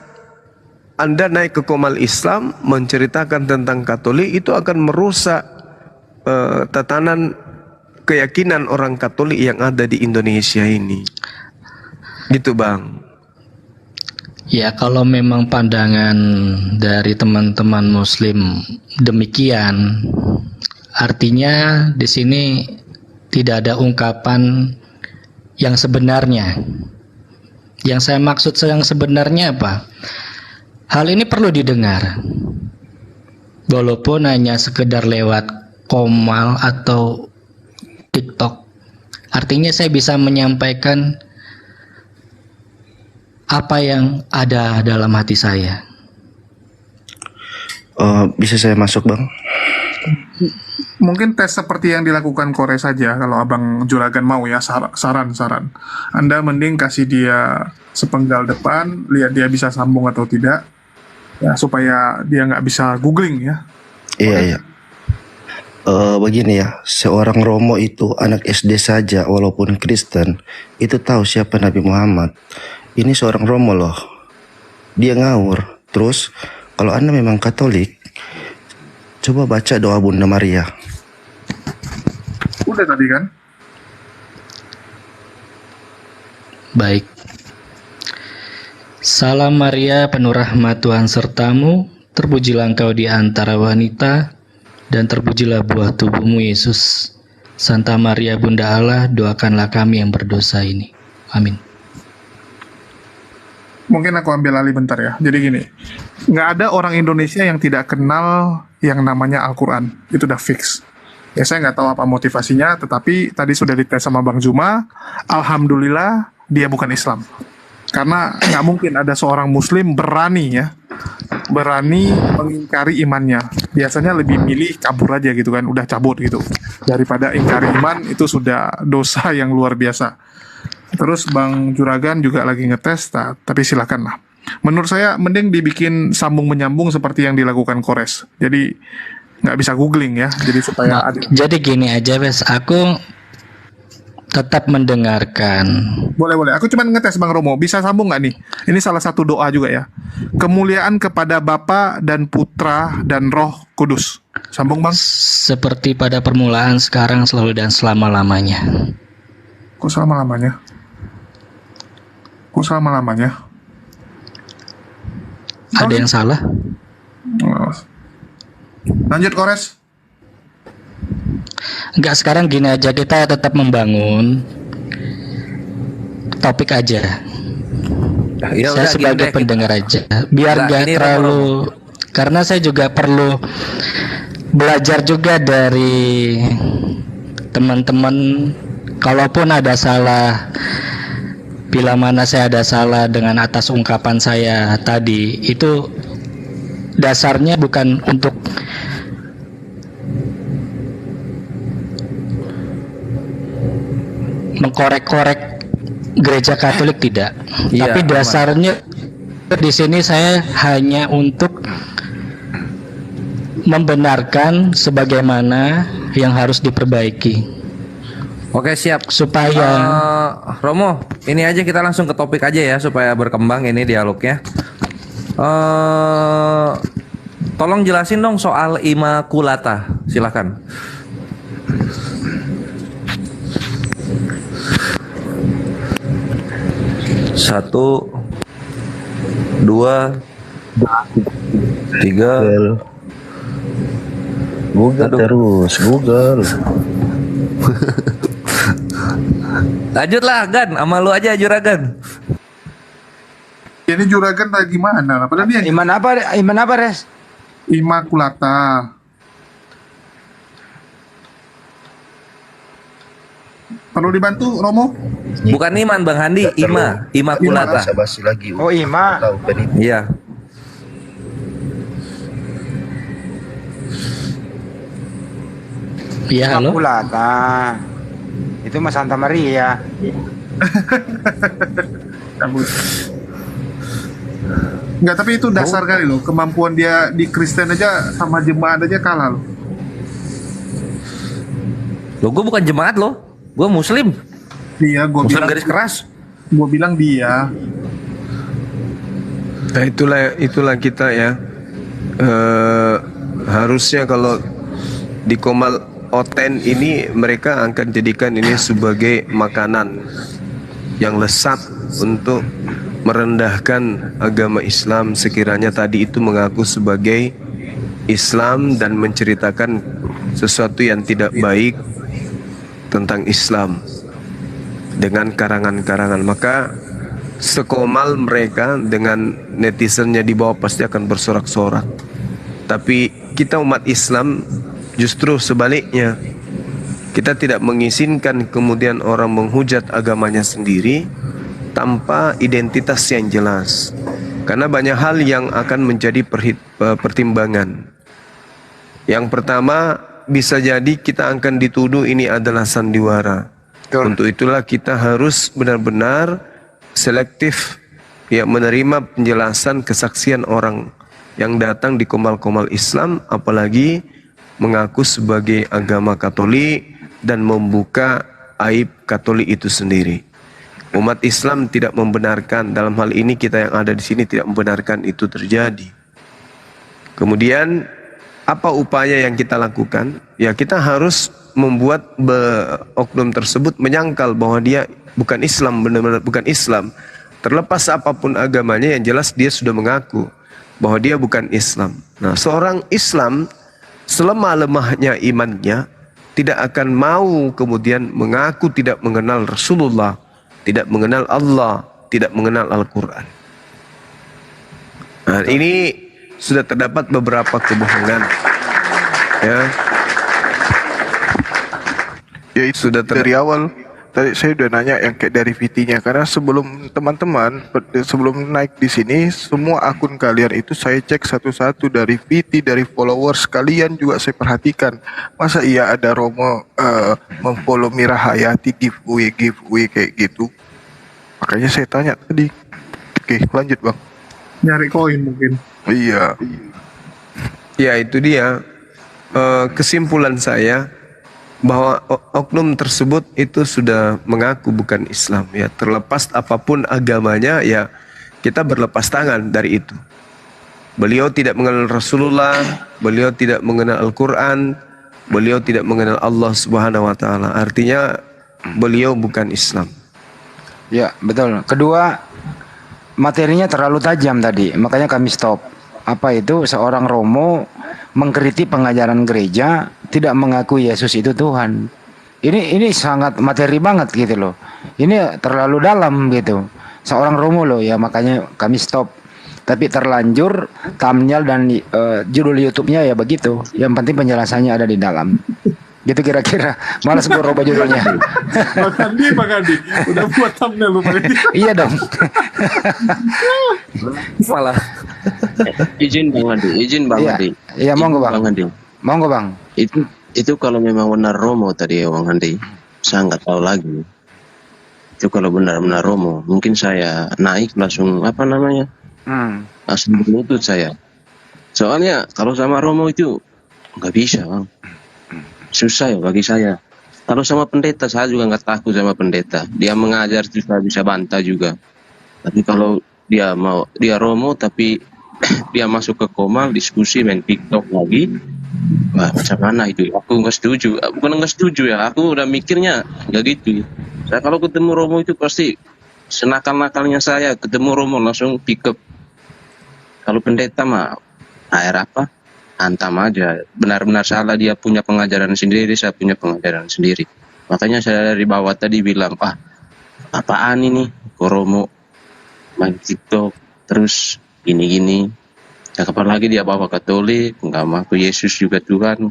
Speaker 3: Anda naik ke Komal Islam menceritakan tentang Katolik, itu akan merusak tatanan keyakinan orang Katolik yang ada di Indonesia ini. Gitu Bang.
Speaker 8: Ya, kalau memang pandangan dari teman-teman Muslim demikian, artinya di sini tidak ada ungkapan yang sebenarnya. Yang saya maksud yang sebenarnya apa? Hal ini perlu didengar, walaupun hanya sekedar lewat Komal atau TikTok. Artinya saya bisa menyampaikan apa yang ada dalam hati saya.
Speaker 5: Bisa saya masuk Bang?
Speaker 4: Mungkin tes seperti yang dilakukan Kore saja, kalau Abang Juragan mau ya, saran-saran. Anda mending kasih dia sepenggal depan, lihat dia bisa sambung atau tidak, ya supaya dia nggak bisa googling ya.
Speaker 5: Iya. Begini ya, seorang Romo itu anak SD saja walaupun Kristen, itu tahu siapa Nabi Muhammad. Ini seorang Romo loh, dia ngawur. Terus kalau Anda memang Katolik, Coba baca doa Bunda Maria.
Speaker 4: Udah tadi kan?
Speaker 8: Baik. Salam Maria, penuh rahmat Tuhan sertamu, terpujilah engkau di antara wanita, dan terpujilah buah tubuhmu Yesus. Santa Maria Bunda Allah, doakanlah kami yang berdosa ini. Amin.
Speaker 4: Mungkin aku ambil alih bentar ya. Jadi gini, nggak ada orang Indonesia yang tidak kenal yang namanya Al-Quran. Itu udah fix. Ya saya nggak tahu apa motivasinya, tetapi tadi sudah dites sama Bang Juma. Alhamdulillah dia bukan Islam. Karena nggak mungkin ada seorang Muslim berani mengingkari imannya. Biasanya lebih milih kabur aja gitu kan, udah cabut gitu. Daripada ingkari iman, itu sudah dosa yang luar biasa. Terus Bang Juragan juga lagi ngetes, tapi silakan lah. Menurut saya mending dibikin sambung menyambung seperti yang dilakukan Kores. Jadi nggak bisa googling ya. Jadi supaya adil.
Speaker 8: Jadi gini aja, Bes. Aku tetap mendengarkan.
Speaker 4: Boleh. Aku cuma ngetes Bang Romo. Bisa sambung nggak nih? Ini salah satu doa juga ya. Kemuliaan kepada Bapa dan Putra dan Roh Kudus. Sambung Bang.
Speaker 8: Seperti pada permulaan, sekarang, selalu, dan selama-lamanya.
Speaker 4: Kok selama-lamanya?
Speaker 8: Ada yang salah?
Speaker 4: Lanjut Kores.
Speaker 8: Enggak, sekarang gini aja, kita tetap membangun topik aja.
Speaker 6: Ya
Speaker 8: Saya
Speaker 6: udah,
Speaker 8: sebagai
Speaker 6: gini deh,
Speaker 8: pendengar aja, biar
Speaker 6: Nah,
Speaker 8: nggak
Speaker 6: ini
Speaker 8: terlalu, karena saya juga perlu belajar juga dari teman-teman. Kalaupun ada salah, bila mana saya ada salah dengan atas ungkapan saya tadi, itu dasarnya bukan untuk mengkorek-korek gereja Katolik, tidak.
Speaker 6: Iya,
Speaker 8: Tapi dasarnya di sini saya hanya untuk membenarkan sebagaimana yang harus diperbaiki.
Speaker 6: Oke, siap.
Speaker 8: Supaya
Speaker 6: Romo, ini aja kita langsung ke topik aja ya supaya berkembang ini dialognya. Tolong jelasin dong soal Immaculata. Silakan. Satu, dua, tiga.
Speaker 5: Google terus, Google.
Speaker 6: Lanjutlah Gan, sama lu aja Juragan.
Speaker 4: Ini Juragan lagi mana? Padahal dia
Speaker 15: Iman apa Res?
Speaker 4: Immaculata. Perlu dibantu Romo?
Speaker 6: Bukan Iman Bang Handi, Immaculata.
Speaker 5: Basa-basi lagi.
Speaker 15: Oh, Ima.
Speaker 6: Iya.
Speaker 8: Iya, halo.
Speaker 15: Immaculata. Itu Mas Santa Maria.
Speaker 4: Enggak, tapi itu dasar kali loh. Kemampuan dia di Kristen aja sama jemaat aja kalah loh.
Speaker 6: Loh, gue bukan jemaat loh. Gue Muslim.
Speaker 4: Iya, gue
Speaker 6: Muslim
Speaker 4: bilang
Speaker 6: garis keras.
Speaker 4: Gue bilang dia.
Speaker 3: Nah, itulah kita ya. Harusnya kalau di Komal Oten ini mereka akan jadikan ini sebagai makanan yang lesat untuk merendahkan agama Islam, sekiranya tadi itu mengaku sebagai Islam dan menceritakan sesuatu yang tidak baik tentang Islam dengan karangan-karangan. Maka sekomal mereka dengan netizennya di bawah pasti akan bersorak-sorak. Tapi kita umat Islam justru sebaliknya, kita tidak mengizinkan kemudian orang menghujat agamanya sendiri tanpa identitas yang jelas, karena banyak hal yang akan menjadi pertimbangan. Yang pertama, bisa jadi kita akan dituduh ini adalah sandiwara. Untuk itulah kita harus benar-benar selektif ya, menerima penjelasan kesaksian orang yang datang di komal-komal Islam, apalagi mengaku sebagai agama Katolik dan membuka aib Katolik itu sendiri. Umat Islam tidak membenarkan, dalam hal ini kita yang ada di sini tidak membenarkan itu terjadi. Kemudian
Speaker 21: apa upaya yang kita lakukan? Ya kita harus membuat oknum tersebut menyangkal bahwa dia bukan Islam, benar-benar bukan Islam. Terlepas apapun agamanya, yang jelas dia sudah mengaku bahwa dia bukan Islam. Nah, seorang Islam selemah-lemahnya imannya tidak akan mau kemudian mengaku tidak mengenal Rasulullah, tidak mengenal Allah, tidak mengenal Al-Quran. Nah, ini sudah terdapat beberapa kebohongan. Ya,
Speaker 1: itu sudah dari awal. Tadi saya udah nanya yang kayak dari VT-nya, karena sebelum teman-teman sebelum naik di sini semua akun kalian itu saya cek satu-satu dari VT, dari followers kalian juga saya perhatikan. Masa iya ada Romo memfollow Mira Hayati giveaway kayak gitu? Makanya saya tanya tadi. Oke, lanjut Bang.
Speaker 4: Nyari koin mungkin.
Speaker 21: Iya. Ya itu dia. Kesimpulan saya bahwa oknum tersebut itu sudah mengaku bukan Islam, ya terlepas apapun agamanya, ya kita berlepas tangan dari itu. Beliau tidak mengenal Rasulullah, beliau tidak mengenal Al-Quran, beliau tidak mengenal Allah Subhanahu Wa Taala. Artinya beliau bukan Islam.
Speaker 15: Ya betul. Kedua, materinya terlalu tajam tadi, makanya kami stop. Apa itu seorang Romo mengkritik pengajaran gereja, tidak mengaku Yesus itu Tuhan. Ini sangat materi banget gitu loh. Ini terlalu dalam gitu. Seorang Romo loh ya, makanya kami stop. Tapi terlanjur thumbnail dan judul YouTube-nya ya begitu. Yang penting penjelasannya ada di dalam. Gitu kira-kira. Malas gue rubah judulnya.
Speaker 4: Bang Andi, udah buat thumbnail lu Bang Andi.
Speaker 15: Iya dong.
Speaker 6: Malah.
Speaker 2: Izin Bang Andi.
Speaker 15: Iya, monggo Bang.
Speaker 2: Andi.
Speaker 15: Monggo Bang.
Speaker 2: Itu kalau memang benar Romo tadi ya Bang Andi, saya nggak tahu lagi. Itu kalau benar-benar Romo, mungkin saya naik langsung langsung berlutut saya. Soalnya kalau sama Romo itu nggak bisa Bang. Susah ya bagi saya. Kalau sama pendeta saya juga nggak takut sama pendeta. Dia mengajar juga bisa bantah juga. Tapi kalau dia Romo tapi dia masuk ke Komal diskusi main TikTok lagi, wah macam mana itu? Aku nggak setuju. Bukan nggak setuju ya. Aku udah mikirnya nggak gitu. Saya kalau ketemu Romo itu pasti senakal-nakalnya saya ketemu Romo langsung pick up. Kalau pendeta mah air apa? Hantam aja, benar-benar salah, dia punya pengajaran sendiri, saya punya pengajaran sendiri. Makanya saya dari bawah tadi bilang, apaan ini, Romo main TikTok, terus gini-gini. Ya, kapan lagi dia bawa Katolik, nggak ngaku Yesus juga Tuhan,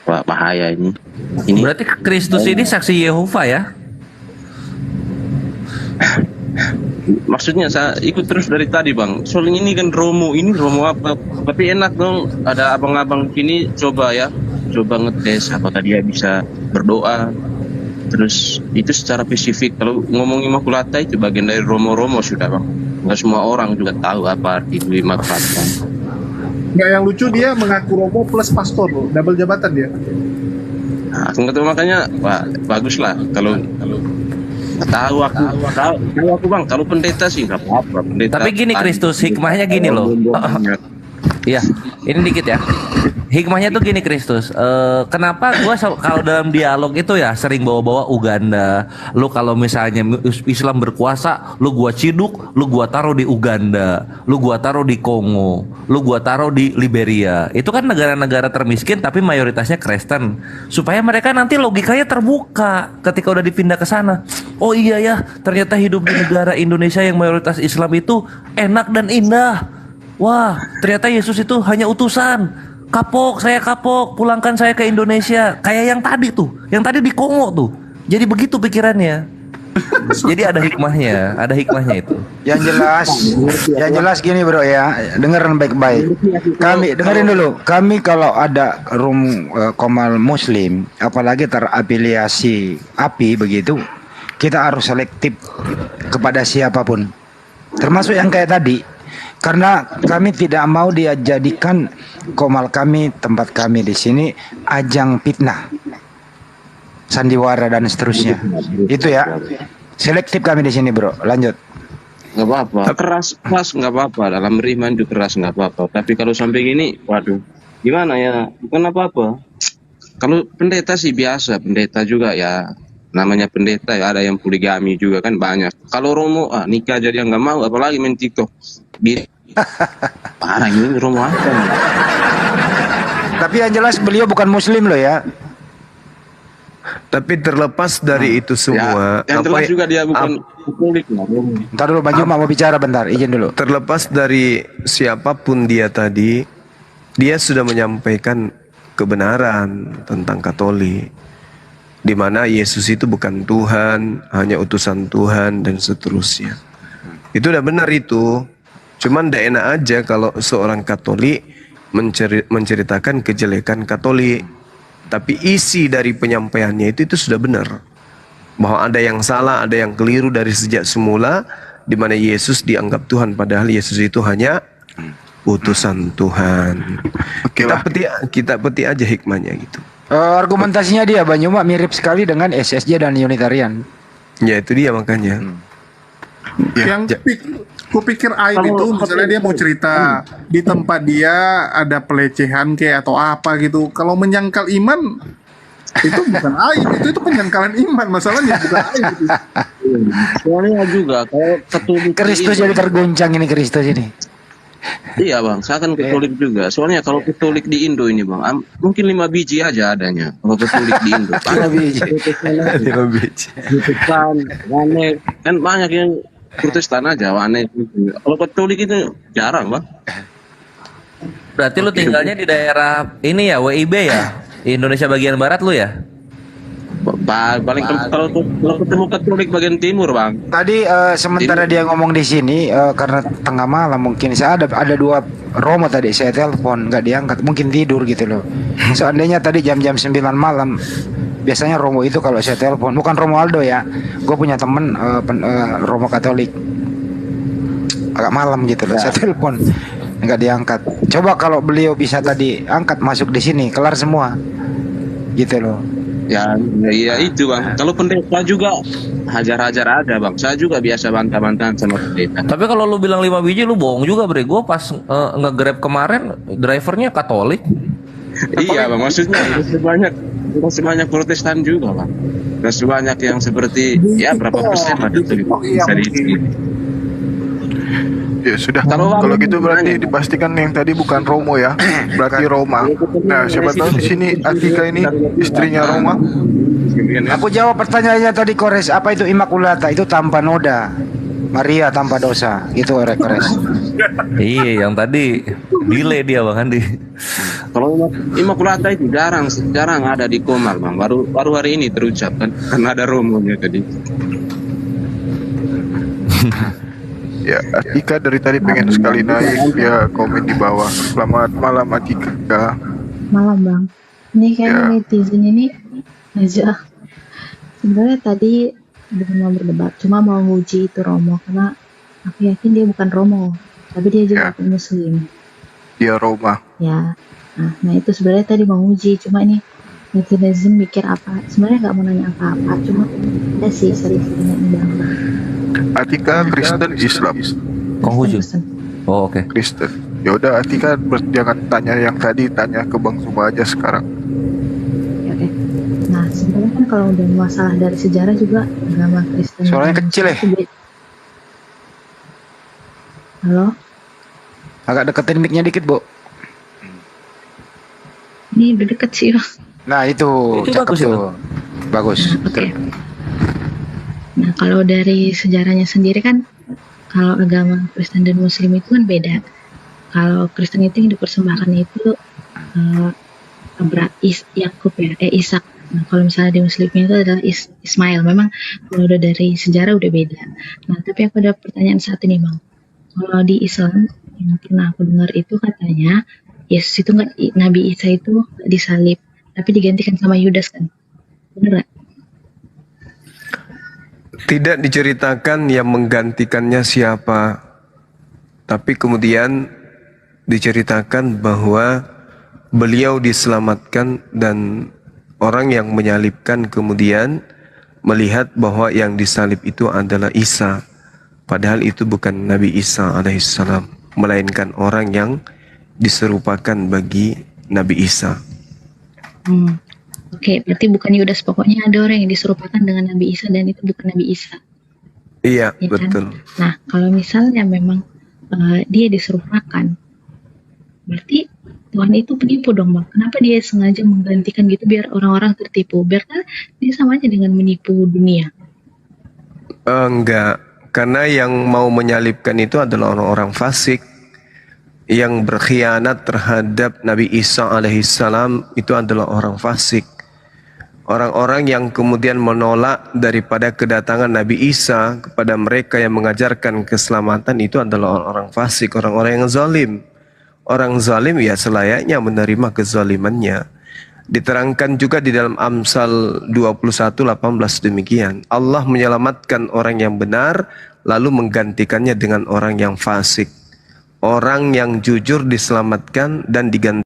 Speaker 2: bahaya ini.
Speaker 6: Berarti Kristus ini saksi Yehova ya?
Speaker 2: Maksudnya saya ikut terus dari tadi Bang. Soalnya ini kan Romo apa? Tapi enak dong, ada abang-abang sini coba ngetes apakah dia bisa berdoa. Terus itu secara spesifik. Kalau ngomong Immaculata itu bagian dari Romo sudah Bang. Nggak semua orang juga tahu apa arti Immaculata.
Speaker 4: Nggak, yang lucu dia mengaku Romo plus pastor loh, double jabatan dia.
Speaker 2: Nah, aku nggak tahu, makanya bagus lah kalau tahu aku Bang, kalau pendeta sih nggak apa-apa.
Speaker 6: Tapi gini Kristus, hikmahnya gini loh. Iya, ini dikit ya. Hikmahnya tuh gini Kristus. Kenapa gua kalau dalam dialog itu ya sering bawa-bawa Uganda. Lu kalau misalnya Islam berkuasa, lu gua ciduk, lu gua taruh di Uganda, lu gua taruh di Kongo, lu gua taruh di Liberia. Itu kan negara-negara termiskin tapi mayoritasnya Kristen. Supaya mereka nanti logikanya terbuka ketika udah dipindah ke sana. Oh iya ya, ternyata hidup di negara Indonesia yang mayoritas Islam itu enak dan indah. Wah, ternyata Yesus itu hanya utusan. Saya kapok, pulangkan saya ke Indonesia. Kayak yang tadi di Kongo tuh. Jadi begitu pikirannya. Jadi ada hikmahnya itu.
Speaker 15: Yang jelas gini bro ya, dengerin baik-baik. Dengerin dulu. Kami kalau ada room Komal Muslim, apalagi terafiliasi API begitu, kita harus selektif kepada siapapun. Termasuk yang kayak tadi. Karena kami tidak mau dia jadikan Komal kami, tempat kami di sini ajang fitnah, sandiwara dan seterusnya. Itu ya. Selektif kami di sini, bro. Lanjut.
Speaker 2: Nggak apa-apa. Keras nggak apa-apa. Dalam beriman itu keras nggak apa-apa. Tapi kalau sampai gini, waduh,
Speaker 9: gimana ya, bukan apa-apa. Kalau pendeta sih biasa, pendeta juga ya, namanya pendeta ya, ada yang poligami juga kan banyak. Kalau Romo nikah aja dia nggak mau, apalagi main TikTok. Parah ini Romo apa nih?
Speaker 15: Tapi yang jelas beliau bukan muslim loh ya.
Speaker 3: Tapi terlepas dari itu semua,
Speaker 9: Yang jelas juga dia bukan Katolik lah.
Speaker 15: Ntar dulu Bang Juma mau bicara bentar, izin dulu.
Speaker 3: Terlepas dari siapapun dia tadi, dia sudah menyampaikan kebenaran tentang Katolik, di mana Yesus itu bukan Tuhan, hanya utusan Tuhan dan seterusnya. Itu udah benar itu. Cuman tidak enak aja kalau seorang Katolik menceritakan kejelekan Katolik. Tapi isi dari penyampaiannya itu sudah benar. Bahwa ada yang salah, ada yang keliru dari sejak semula, di mana Yesus dianggap Tuhan, padahal Yesus itu hanya utusan Tuhan. Kita petik aja hikmahnya gitu.
Speaker 15: Argumentasinya dia Bang Juma mirip sekali dengan SSJ dan Unitarian.
Speaker 3: Ya itu dia makanya.
Speaker 4: Yang kupikir aib itu misalnya dia mau cerita di tempat dia ada pelecehan kayak atau apa gitu. Kalau menyangkal iman itu bukan aib, itu penyangkalan iman. Masalahnya bukan aib itu.
Speaker 9: Soalnya juga kalau Katolik
Speaker 15: Kristus jadi terguncang ini Kristus ini.
Speaker 9: Iya bang, saya kan Katolik juga. Soalnya kalau Katolik di Indo ini bang, mungkin 5 biji aja adanya. Kalau Katolik di Indo,
Speaker 15: 5 biji.
Speaker 3: 5 biji.
Speaker 9: Kan banyak yang Protestan aja, aneh. Kalau Katolik itu jarang, Bang.
Speaker 6: Berarti lu tinggalnya di daerah ini ya, WIB ya? Indonesia bagian barat lu ya?
Speaker 9: Paling kalau ketemu Katolik bagian timur, Bang.
Speaker 15: Tadi sementara dia ngomong di sini karena tengah malam mungkin saya ada 2 Romo tadi saya telepon nggak diangkat, mungkin tidur gitu loh. Seandainya tadi jam-jam 9 malam, biasanya Romo itu kalau saya telepon, bukan Romo Aldo ya, gue punya temen Romo Katolik, agak malam gitu loh, saya telepon nggak diangkat. Coba kalau beliau bisa tadi angkat masuk di sini, kelar semua, gitu loh.
Speaker 9: Ya itu bang. Kalau pendeta juga hajar-hajar ada bang. Saya juga biasa bantah-bantahan sama pendeta.
Speaker 6: Tapi kalau lu bilang 5 biji, lu bohong juga bre. Gue pas nge-grab kemarin, drivernya Katolik.
Speaker 9: Iya bang, maksudnya masih banyak Protestan juga bang. Masih banyak yang seperti ya berapa persen lah itu bisa diisi.
Speaker 1: Ya sudah, kalau gitu berarti dipastikan yang tadi bukan Romo ya, berarti Roma. Nah, siapa tahu di sini Atika ini istrinya Roma.
Speaker 15: Aku jawab pertanyaannya tadi Kores, apa itu Immaculata? Itu tanpa noda, Maria tanpa dosa, gitu Kores.
Speaker 6: Iya, yang tadi delay dia Bang Andi.
Speaker 9: Kalau Immaculata itu jarang ada di Komal bang. Baru hari ini terucap kan, karena ada Romonya tadi.
Speaker 1: Ya, Atika dari tadi pengen sekali naik, dia komen di bawah. Selamat malam Atika.
Speaker 12: Malam bang. Ini kayaknya netizen ini aja. Sebenarnya tadi bukan mau berdebat, cuma mau nguji itu Romo karena aku yakin dia bukan Romo, tapi dia juga Muslim.
Speaker 1: Dia Roma.
Speaker 12: Ya. Nah itu sebenarnya tadi mau nguji, cuma ini netizen mikir apa? Sebenarnya nggak mau nanya apa-apa, cuma ada sih sering-sering ini bang.
Speaker 1: Atika Kristen Islam.
Speaker 6: Konghucu. Oh oke.
Speaker 1: Kristen. Ya udah Atika jangan tanya yang tadi, tanya ke Bang Zuma aja sekarang.
Speaker 12: Oke. Nah sebenarnya kan kalau udah masalah dari sejarah juga agama Kristen.
Speaker 15: Suaranya kecil ya.
Speaker 12: Halo.
Speaker 15: Agak deketin mic-nya dikit bu.
Speaker 12: Ini udah deket sih bang.
Speaker 15: Nah itu
Speaker 12: bagus
Speaker 15: tuh. Bagus.
Speaker 12: Oke. Nah kalau dari sejarahnya sendiri kan, kalau agama Kristen dan Muslim itu kan beda. Kalau Kristen itu yang dipersembahkan itu Yakub ya, Ishak. Nah kalau misalnya di Muslimnya itu adalah Ismail. Memang kalau udah dari sejarah udah beda. Nah tapi aku ada pertanyaan saat ini bang. Kalau di Islam yang pernah aku dengar itu katanya Yesus itu nggak, Nabi Isa itu disalib, tapi digantikan sama Yudas kan? Bener gak?
Speaker 3: Tidak diceritakan yang menggantikannya siapa, tapi kemudian diceritakan bahwa beliau diselamatkan dan orang yang menyalibkan kemudian melihat bahwa yang disalib itu adalah Isa, padahal itu bukan Nabi Isa alaihissalam, melainkan orang yang diserupakan bagi Nabi Isa.
Speaker 12: Oke, berarti bukan Yudas, pokoknya ada orang yang diserupakan dengan Nabi Isa dan itu bukan Nabi Isa.
Speaker 3: Iya,
Speaker 12: Ya kan?
Speaker 3: betul.
Speaker 12: Nah, kalau misalnya memang dia diserupakan, berarti Tuhan itu penipu dong, Bang. Kenapa dia sengaja menggantikan gitu biar orang-orang tertipu? Biar kan dia sama aja dengan menipu dunia.
Speaker 3: Enggak, karena yang mau menyalibkan itu adalah orang-orang fasik yang berkhianat terhadap Nabi Isa alaihissalam. Itu adalah orang fasik. Orang-orang yang kemudian menolak daripada kedatangan Nabi Isa kepada mereka yang mengajarkan keselamatan itu adalah orang-orang fasik, orang-orang yang zalim. Orang zalim ya selayaknya menerima kezalimannya. Diterangkan juga di dalam Amsal 21:18 demikian. Allah menyelamatkan orang yang benar lalu menggantikannya dengan orang yang fasik. Orang yang jujur diselamatkan dan diganti.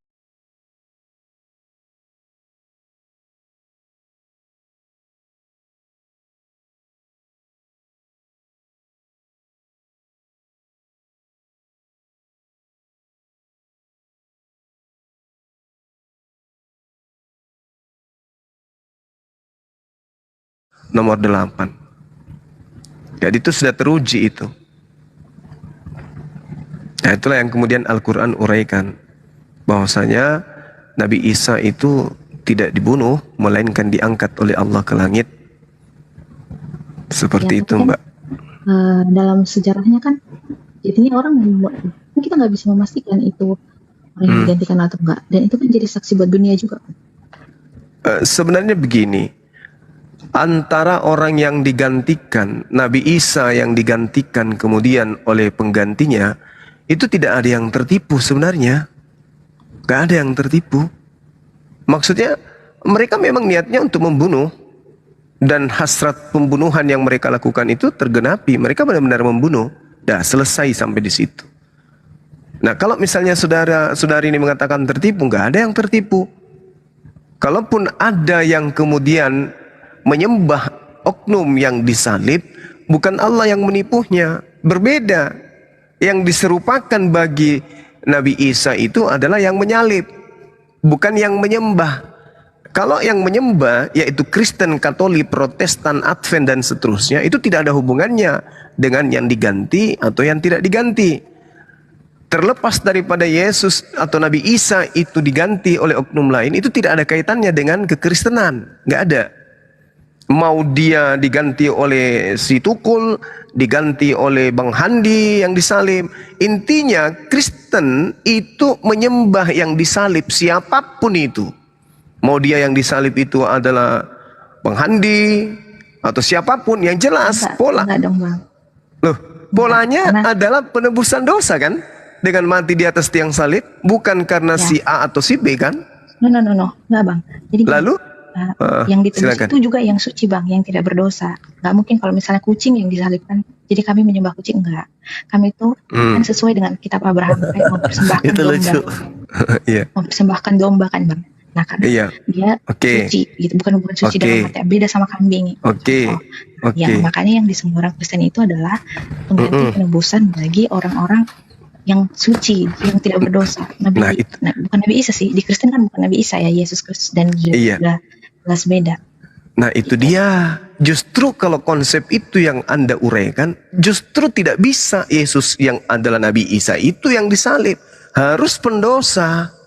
Speaker 3: Nomor 8. Jadi itu sudah teruji itu. Nah, itulah yang kemudian Al-Quran uraikan bahwasanya Nabi Isa itu tidak dibunuh melainkan diangkat oleh Allah ke langit. Seperti itu, Mbak.
Speaker 12: Dalam sejarahnya kan jadinya orang kita nggak bisa memastikan itu orang yang digantikan atau enggak, dan itu kan jadi saksi buat dunia juga.
Speaker 3: Sebenarnya begini, antara orang yang digantikan, Nabi Isa yang digantikan kemudian oleh penggantinya, itu tidak ada yang tertipu sebenarnya. Gak ada yang tertipu. Maksudnya mereka memang niatnya untuk membunuh, dan hasrat pembunuhan yang mereka lakukan itu tergenapi. Mereka benar-benar membunuh. Dah selesai sampai di situ. Nah, kalau misalnya saudara-saudari ini mengatakan tertipu, gak ada yang tertipu. Kalaupun ada yang kemudian menyembah oknum yang disalib, bukan Allah yang menipunya, berbeda. Yang diserupakan bagi Nabi Isa itu adalah yang menyalib, bukan yang menyembah. Kalau yang menyembah, yaitu Kristen, Katolik, Protestan, Advent dan seterusnya, itu tidak ada hubungannya dengan yang diganti atau yang tidak diganti. Terlepas daripada Yesus atau Nabi Isa itu diganti oleh oknum lain, itu tidak ada kaitannya dengan kekristenan, nggak ada. Mau dia diganti oleh si Tukul, diganti oleh Bang Handi yang disalib, intinya Kristen itu menyembah yang disalib siapapun itu. Mau dia yang disalib itu adalah Bang Handi atau siapapun, yang jelas pola. Loh, polanya adalah penebusan dosa kan? Dengan mati di atas tiang salib, bukan karena si A atau si B kan?
Speaker 12: No, enggak, Bang. Jadi
Speaker 3: lalu
Speaker 12: yang ditebus
Speaker 3: silakan.
Speaker 12: itu juga yang suci, Bang, yang tidak berdosa. Nggak mungkin kalau misalnya kucing yang disalibkan, jadi kami menyembah kucing, enggak. Kami itu kan sesuai dengan kitab Abraham, kayak mempersembahkan
Speaker 3: Itu lucu. Iya.
Speaker 12: mempersembahkan domba kan, Bang. Nah, karena dia suci, gitu, bukan suci dalam arti beda sama kambing. Yang makanya yang disembah orang Kristen itu adalah pengganti penebusan bagi orang-orang yang suci, yang tidak berdosa. Bukan Nabi Isa sih, di Kristen kan bukan Nabi Isa ya, Yesus Kristus, dan juga jelas beda.
Speaker 3: Nah itu dia, justru kalau konsep itu yang Anda uraikan, justru tidak bisa Yesus yang adalah Nabi Isa itu yang disalib, harus pendosa.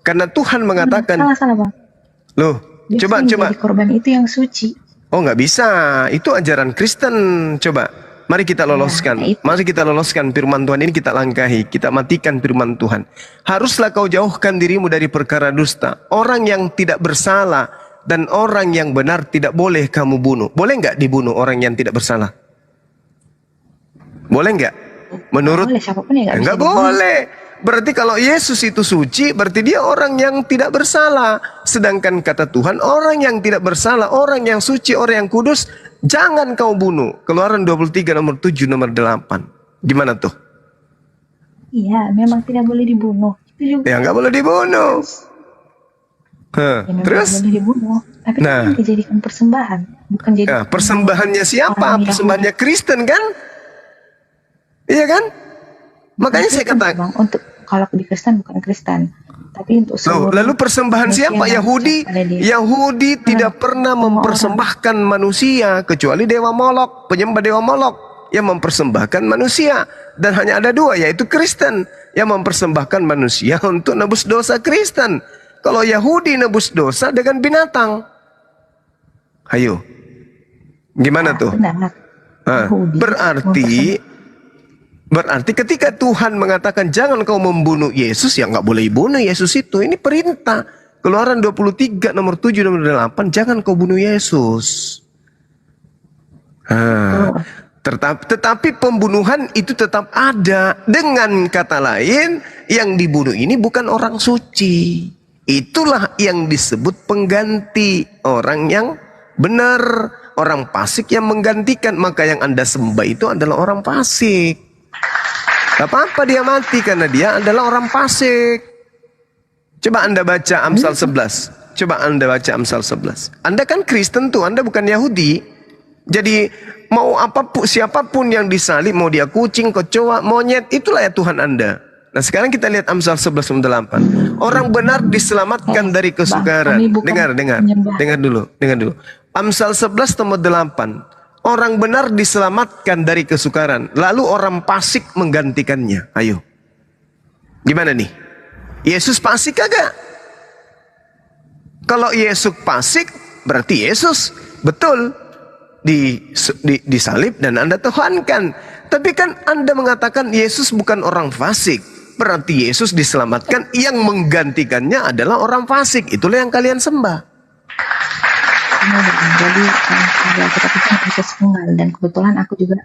Speaker 3: Karena Tuhan mengatakan,
Speaker 12: salah Bang.
Speaker 3: Loh, coba.
Speaker 12: Jadi korban itu yang suci.
Speaker 3: Oh nggak bisa, itu ajaran Kristen. Coba, mari kita loloskan. Mari kita loloskan firman Tuhan ini, kita langkahi, kita matikan firman Tuhan. Haruslah kau jauhkan dirimu dari perkara dusta. Orang yang tidak bersalah dan orang yang benar tidak boleh kamu bunuh. Boleh nggak dibunuh orang yang tidak bersalah? Boleh nggak? Menurut
Speaker 12: boleh, siapapun ya
Speaker 3: nggak boleh. Berarti kalau Yesus itu suci, berarti dia orang yang tidak bersalah. Sedangkan kata Tuhan, orang yang tidak bersalah, orang yang suci, orang yang kudus, jangan kau bunuh. Keluaran 23 nomor 7 nomor 8. Gimana tuh?
Speaker 12: Iya, memang tidak boleh dibunuh. Itu juga.
Speaker 3: Ya nggak boleh dibunuh. Terus?
Speaker 12: Boleh dibunuh, tapi kan dijadikan persembahan, bukan jadi.
Speaker 3: Nah, persembahannya siapa? Persembahannya Kristen kan? Iya kan? Makanya saya katakan,
Speaker 12: kalau di Kristen bukan Kristen, tapi untuk seluruh
Speaker 21: Lalu persembahan
Speaker 12: manusia
Speaker 21: siapa?
Speaker 12: yang
Speaker 21: Yahudi.
Speaker 12: percaya pada dia.
Speaker 21: Yahudi tidak pernah mempersembahkan manusia kecuali dewa Molok, penyembah dewa Molok yang mempersembahkan manusia, dan hanya ada dua, yaitu Kristen yang mempersembahkan manusia untuk nebus dosa Kristen. Kalau Yahudi nebus dosa dengan binatang. Ayo, gimana tuh? Ah, berarti ketika Tuhan mengatakan jangan kau membunuh Yesus, ya nggak boleh bunuh Yesus itu. Ini perintah. Keluaran 23 nomor 7 nomor 8, jangan kau bunuh Yesus. Tetapi pembunuhan itu tetap ada. Dengan kata lain, yang dibunuh ini bukan orang suci. Itulah yang disebut pengganti, orang yang benar, orang fasik yang menggantikan. Maka yang Anda sembah itu adalah orang fasik. Gak apa-apa dia mati karena dia adalah orang fasik. Coba Anda baca Amsal 11. Coba Anda baca Amsal 11. Anda kan Kristen tuh, Anda bukan Yahudi. Jadi mau apapun, siapapun yang disalib, mau dia kucing, kecoa, monyet, itulah ya Tuhan Anda. Nah sekarang kita lihat Amsal 11:8. Orang benar diselamatkan dari kesukaran. Dengar dulu. Amsal 11:8. Orang benar diselamatkan dari kesukaran, lalu orang fasik menggantikannya. Ayo, gimana nih? Yesus fasik kagak? Kalau Yesus fasik, berarti Yesus betul disalib dan Anda tuhankan. Tapi kan Anda mengatakan Yesus bukan orang fasik. Berarti Yesus diselamatkan, yang menggantikannya adalah orang fasik. Itulah yang kalian sembah.
Speaker 12: Jadi kita pikir Yesus tunggal, dan kebetulan aku juga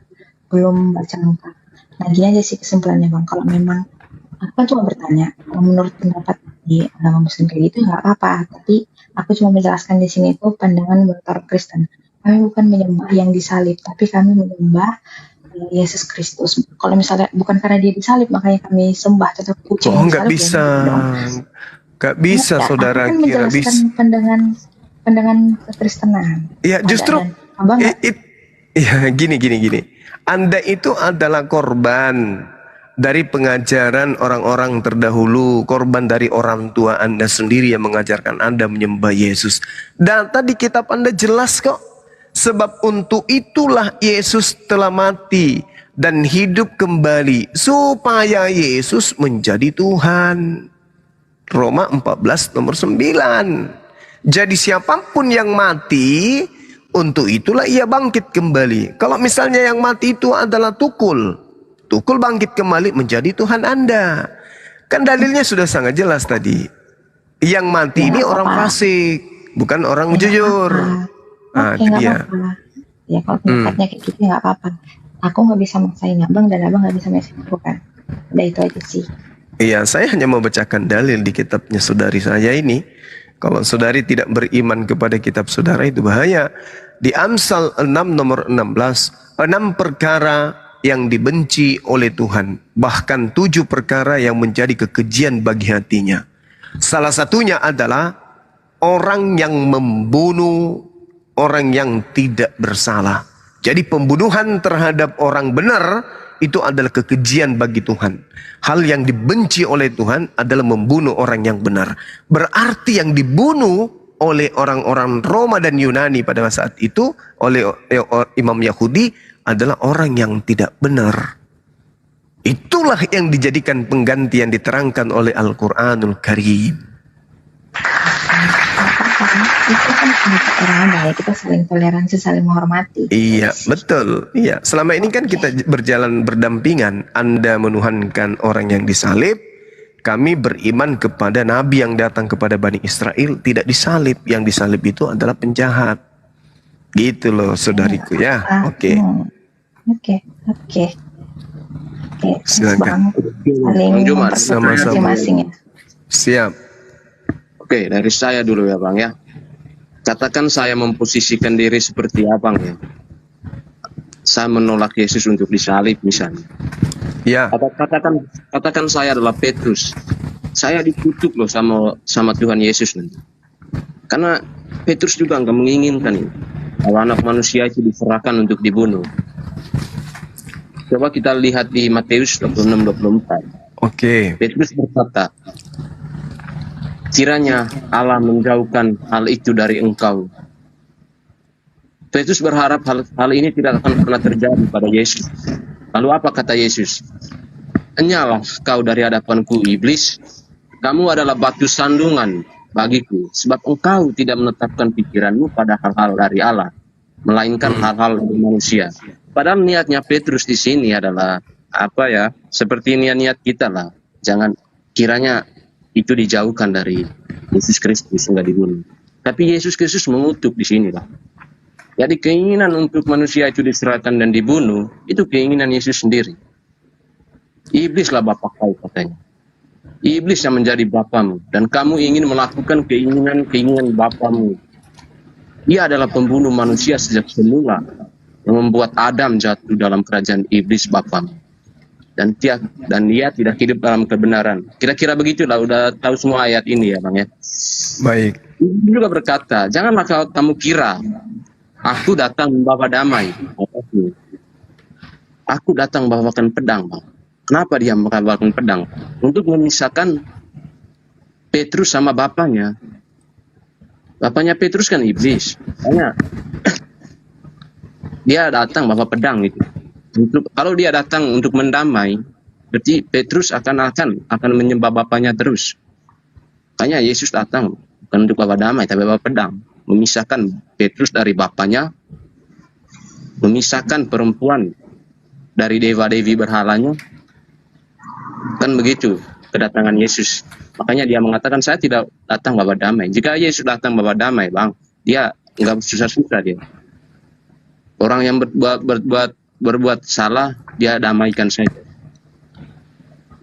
Speaker 12: belum baca lengkap. Nah gini aja sih kesimpulannya Bang, kalau memang aku kan cuma bertanya, menurut pendapat di agama Muslim kayak gitu nggak apa-apa, tapi aku cuma menjelaskan di sini itu pandangan menurut orang Kristen. Kami bukan menyembah yang disalib, tapi kami menyembah Yesus Kristus. Kalau misalnya bukan karena dia disalib makanya kami sembah, contoh kucing.
Speaker 21: Oh nggak bisa, nggak bisa ya, saudara
Speaker 12: kan
Speaker 21: kira bisa.
Speaker 12: Pandangan kekristenan.
Speaker 21: Ya justru, ya gini. Anda itu adalah korban dari pengajaran orang-orang terdahulu, korban dari orang tua Anda sendiri yang mengajarkan Anda menyembah Yesus. Dan tadi kitab Anda jelas kok. Sebab untuk itulah Yesus telah mati dan hidup kembali supaya Yesus menjadi Tuhan. Roma 14 nomor 9. Jadi siapapun yang mati, untuk itulah ia bangkit kembali. Kalau misalnya yang mati itu adalah Tukul bangkit kembali menjadi Tuhan Anda. Kan dalilnya sudah sangat jelas tadi. Yang mati ini orang fasik, bukan orang jujur. Nah, itu dia.
Speaker 12: Ya kalau pendapatnya kayak gitu nggak apa-apa. Aku nggak bisa maksain abang dan abang nggak bisa maksain aku kan. Udah itu aja sih.
Speaker 21: Iya, saya hanya membacakan dalil di kitabnya saudari saya ini. Kalau saudari tidak beriman kepada kitab saudara itu bahaya. Di Amsal 6 nomor 16, 6 perkara yang dibenci oleh Tuhan, bahkan 7 perkara yang menjadi kekejian bagi hatinya. Salah satunya adalah orang yang membunuh orang yang tidak bersalah. Jadi pembunuhan terhadap orang benar itu adalah kekejian bagi Tuhan. Hal yang dibenci oleh Tuhan adalah membunuh orang yang benar. Berarti yang dibunuh oleh orang-orang Roma dan Yunani pada saat itu oleh Imam Yahudi adalah orang yang tidak benar. Itulah yang dijadikan pengganti yang diterangkan oleh Al-Quranul Karim.
Speaker 12: Itu kan orang ada ya, kita saling toleransi, saling menghormati.
Speaker 21: Iya, betul. Iya, selama ini kan kita berjalan berdampingan. Anda menuhankan orang yang disalib, kami beriman kepada Nabi yang datang kepada Bani Israel tidak disalib. Yang disalib itu adalah penjahat. Gitu loh, saudariku ya. Oke. Silakan.
Speaker 12: Saling
Speaker 21: sama-sama.
Speaker 12: Ya.
Speaker 21: Siap.
Speaker 9: Oke, dari saya dulu ya Bang ya. Katakan saya memposisikan diri seperti Abang ya. Saya menolak Yesus untuk disalib misalnya.
Speaker 21: Ya.
Speaker 9: Katakan saya adalah Petrus. Saya dikutuk loh sama Tuhan Yesus nanti. Karena Petrus juga nggak menginginkan ini. Kalau anak manusia itu diserahkan untuk dibunuh. Coba kita lihat di Matius 26-24.
Speaker 3: Oke.
Speaker 9: Petrus berkata, kiranya Allah menjauhkan hal itu dari engkau. Petrus berharap hal ini tidak akan pernah terjadi pada Yesus. Lalu apa kata Yesus? Enyalah kau dari hadapanku, iblis. Kamu adalah batu sandungan bagiku, sebab engkau tidak menetapkan pikiranmu pada hal-hal dari Allah, melainkan hal-hal dari manusia. Padahal niatnya Petrus di sini adalah seperti niat kita lah. Jangan kiranya itu dijauhkan dari Yesus Kristus, enggak dibunuh. Tapi Yesus Kristus mengutuk di sini lah. Jadi keinginan untuk manusia itu diserahkan dan dibunuh, itu keinginan Yesus sendiri. Iblislah bapak kau, katanya. Iblis yang menjadi bapamu, dan kamu ingin melakukan keinginan bapamu. Dia adalah pembunuh manusia sejak semula, yang membuat Adam jatuh dalam kerajaan iblis bapamu. Dan dia tidak hidup dalam kebenaran. Kira-kira begitulah, udah tahu semua ayat ini ya Bang ya.
Speaker 3: Baik.
Speaker 9: Dia juga berkata, janganlah kamu kira aku datang membawa damai. Aku datang membawakan pedang, Bang. Kenapa dia membawakan pedang? Untuk memisahkan Petrus sama bapaknya. Bapaknya Petrus kan iblis. Makanya dia datang bawa pedang itu. Kalau dia datang untuk mendamai, berarti Petrus akan menyembah bapaknya terus. Makanya Yesus datang bukan untuk bawa damai, tapi bawa pedang, memisahkan Petrus dari bapaknya, memisahkan perempuan dari dewa-dewi berhalanya. Kan begitu kedatangan Yesus. Makanya dia mengatakan, saya tidak datang bawa damai. Jika Yesus datang bawa damai, Bang, dia nggak susah-susah dia. Orang yang berbuat salah, dia damaikan saja.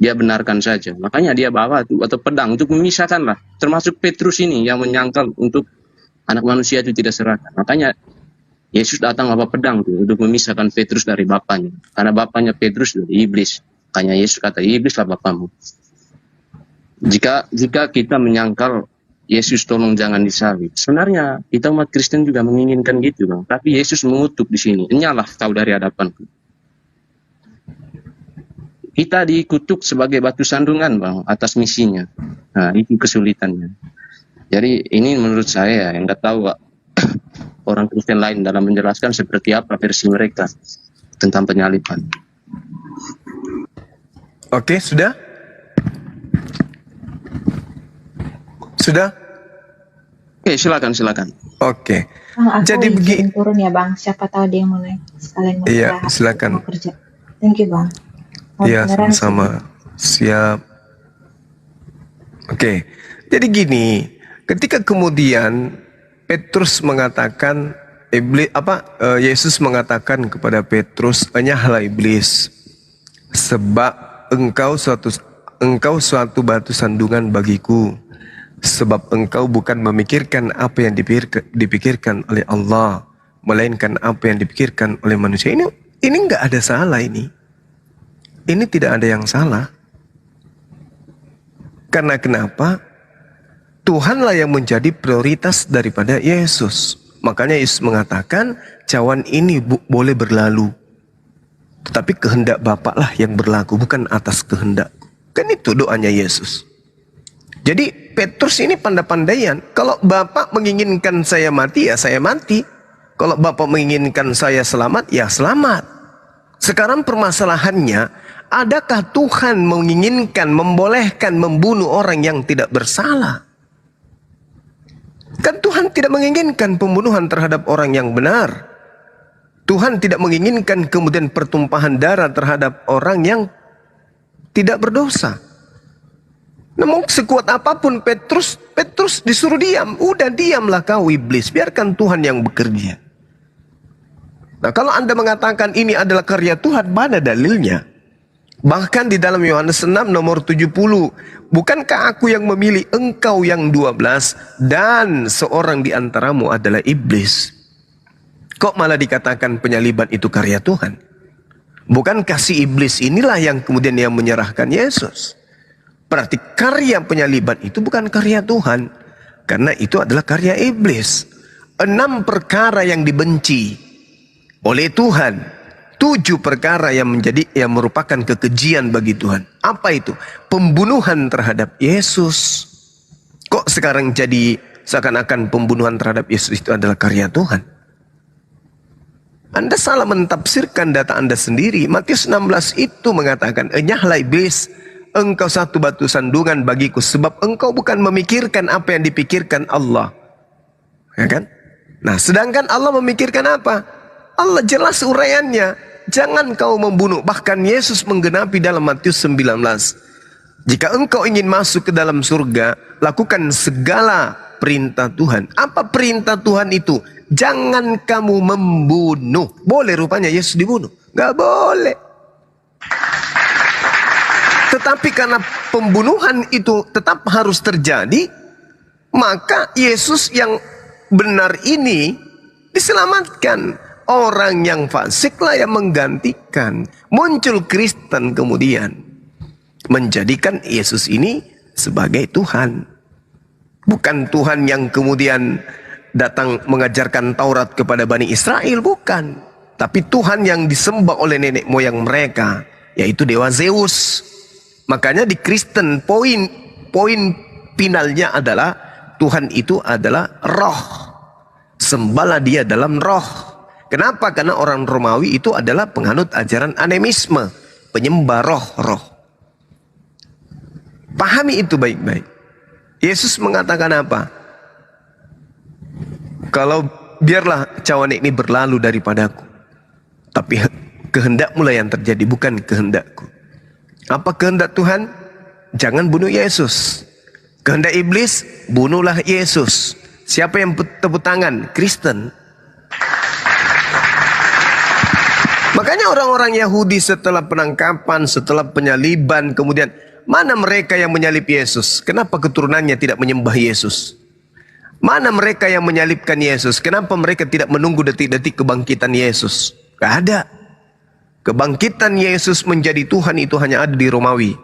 Speaker 9: Dia benarkan saja. Makanya dia bawa atau pedang untuk memisahkan lah. Termasuk Petrus ini yang menyangkal untuk anak manusia itu tidak serahkan. Makanya Yesus datang bawa pedang tuh untuk memisahkan Petrus dari bapaknya. Karena bapaknya Petrus dari iblis. Makanya Yesus kata, iblislah bapamu. Jika kita menyangkal Yesus tolong jangan disalib. Sebenarnya kita umat Kristen juga menginginkan gitu, Bang. Tapi Yesus mengutuk di sini. Enyalah kau dari hadapanku. Kita dikutuk sebagai batu sandungan, Bang, atas misinya. Nah, itu kesulitannya. Jadi ini menurut saya yang nggak tahu orang Kristen lain dalam menjelaskan seperti apa versi mereka tentang penyaliban.
Speaker 3: Oke, sudah? Sudah?
Speaker 9: Oke, silakan.
Speaker 3: Oke.
Speaker 12: Bang, aku
Speaker 3: Jadi
Speaker 12: izin turun ya Bang. Siapa tahu dia mau naik sekalian mau
Speaker 3: Iya,
Speaker 12: istirahat,
Speaker 3: silakan.
Speaker 12: mau kerja. Thank you Bang.
Speaker 3: Iya,
Speaker 12: Beneran sih.
Speaker 3: sama-sama. Siap. Oke. Jadi gini, ketika kemudian Petrus mengatakan Yesus mengatakan kepada Petrus, "Enyahlah iblis, sebab engkau suatu batu sandungan bagiku, sebab engkau bukan memikirkan apa yang dipikirkan oleh Allah, melainkan apa yang dipikirkan oleh manusia." Ini nggak ada salah ini. Ini tidak ada yang salah. Karena kenapa? Tuhanlah yang menjadi prioritas daripada Yesus. Makanya Yesus mengatakan, cawan ini boleh berlalu, tetapi kehendak Bapa lah yang berlaku, bukan atas kehendakku. Kan itu doanya Yesus. Jadi Petrus ini pandai-pandaian. Kalau Bapa menginginkan saya mati, ya saya mati. Kalau Bapa menginginkan saya selamat, ya selamat. Sekarang permasalahannya, adakah Tuhan menginginkan, membolehkan membunuh orang yang tidak bersalah? Kan Tuhan tidak menginginkan pembunuhan terhadap orang yang benar. Tuhan tidak menginginkan kemudian pertumpahan darah terhadap orang yang tidak berdosa. Namun sekuat apapun Petrus disuruh diam. Udah diamlah kau iblis, biarkan Tuhan yang bekerja. Nah, kalau Anda mengatakan ini adalah karya Tuhan, mana dalilnya? Bahkan di dalam Yohanes 6 nomor 70, bukankah aku yang memilih engkau yang 12 dan seorang di antaramu adalah iblis? Kok malah dikatakan penyaliban itu karya Tuhan? Bukankah si iblis inilah yang kemudian yang menyerahkan Yesus? Berarti karya penyaliban itu bukan karya Tuhan, karena itu adalah karya iblis. 6 perkara yang dibenci oleh Tuhan,
Speaker 21: 7 perkara yang merupakan kekejian bagi Tuhan. Apa itu? Pembunuhan terhadap Yesus. Kok sekarang jadi seakan-akan pembunuhan terhadap Yesus itu adalah karya Tuhan? Anda salah mentafsirkan data Anda sendiri. Matius 16 itu mengatakan, "Enyahlah iblis, engkau satu batu sandungan bagiku, sebab engkau bukan memikirkan apa yang dipikirkan Allah." Ya kan? Nah, sedangkan Allah memikirkan apa? Allah jelas uraiannya. Jangan kau membunuh. Bahkan Yesus menggenapi dalam Matius 19. Jika engkau ingin masuk ke dalam surga, lakukan segala perintah Tuhan. Apa perintah Tuhan itu? Jangan kamu membunuh. Boleh rupanya Yesus dibunuh? Gak boleh. Tetapi karena pembunuhan itu tetap harus terjadi, maka Yesus yang benar ini diselamatkan. Orang yang fasiklah yang menggantikan. Muncul Kristen kemudian menjadikan Yesus ini sebagai Tuhan. Bukan Tuhan yang kemudian datang mengajarkan Taurat kepada Bani Israel, bukan. Tapi Tuhan yang disembah oleh nenek moyang mereka, yaitu Dewa Zeus. Makanya di Kristen poin finalnya adalah Tuhan itu adalah roh. Sembahlah dia dalam roh. Kenapa? Karena orang Romawi itu adalah penganut ajaran animisme, penyembah roh-roh. Pahami itu baik-baik. Yesus mengatakan apa? Kalau biarlah cawan ini berlalu daripadaku, tapi kehendakmu lah yang terjadi, bukan kehendakku. Apa kehendak Tuhan? Jangan bunuh Yesus. Kehendak iblis, bunuhlah Yesus. Siapa yang tepuk tangan? Kristen. Makanya orang-orang Yahudi setelah penangkapan, setelah penyaliban, kemudian mana mereka yang menyalib Yesus? Kenapa keturunannya tidak menyembah Yesus? Mana mereka yang menyalibkan Yesus? Kenapa mereka tidak menunggu detik-detik kebangkitan Yesus? Gak ada. Kebangkitan Yesus menjadi Tuhan itu hanya ada di Romawi.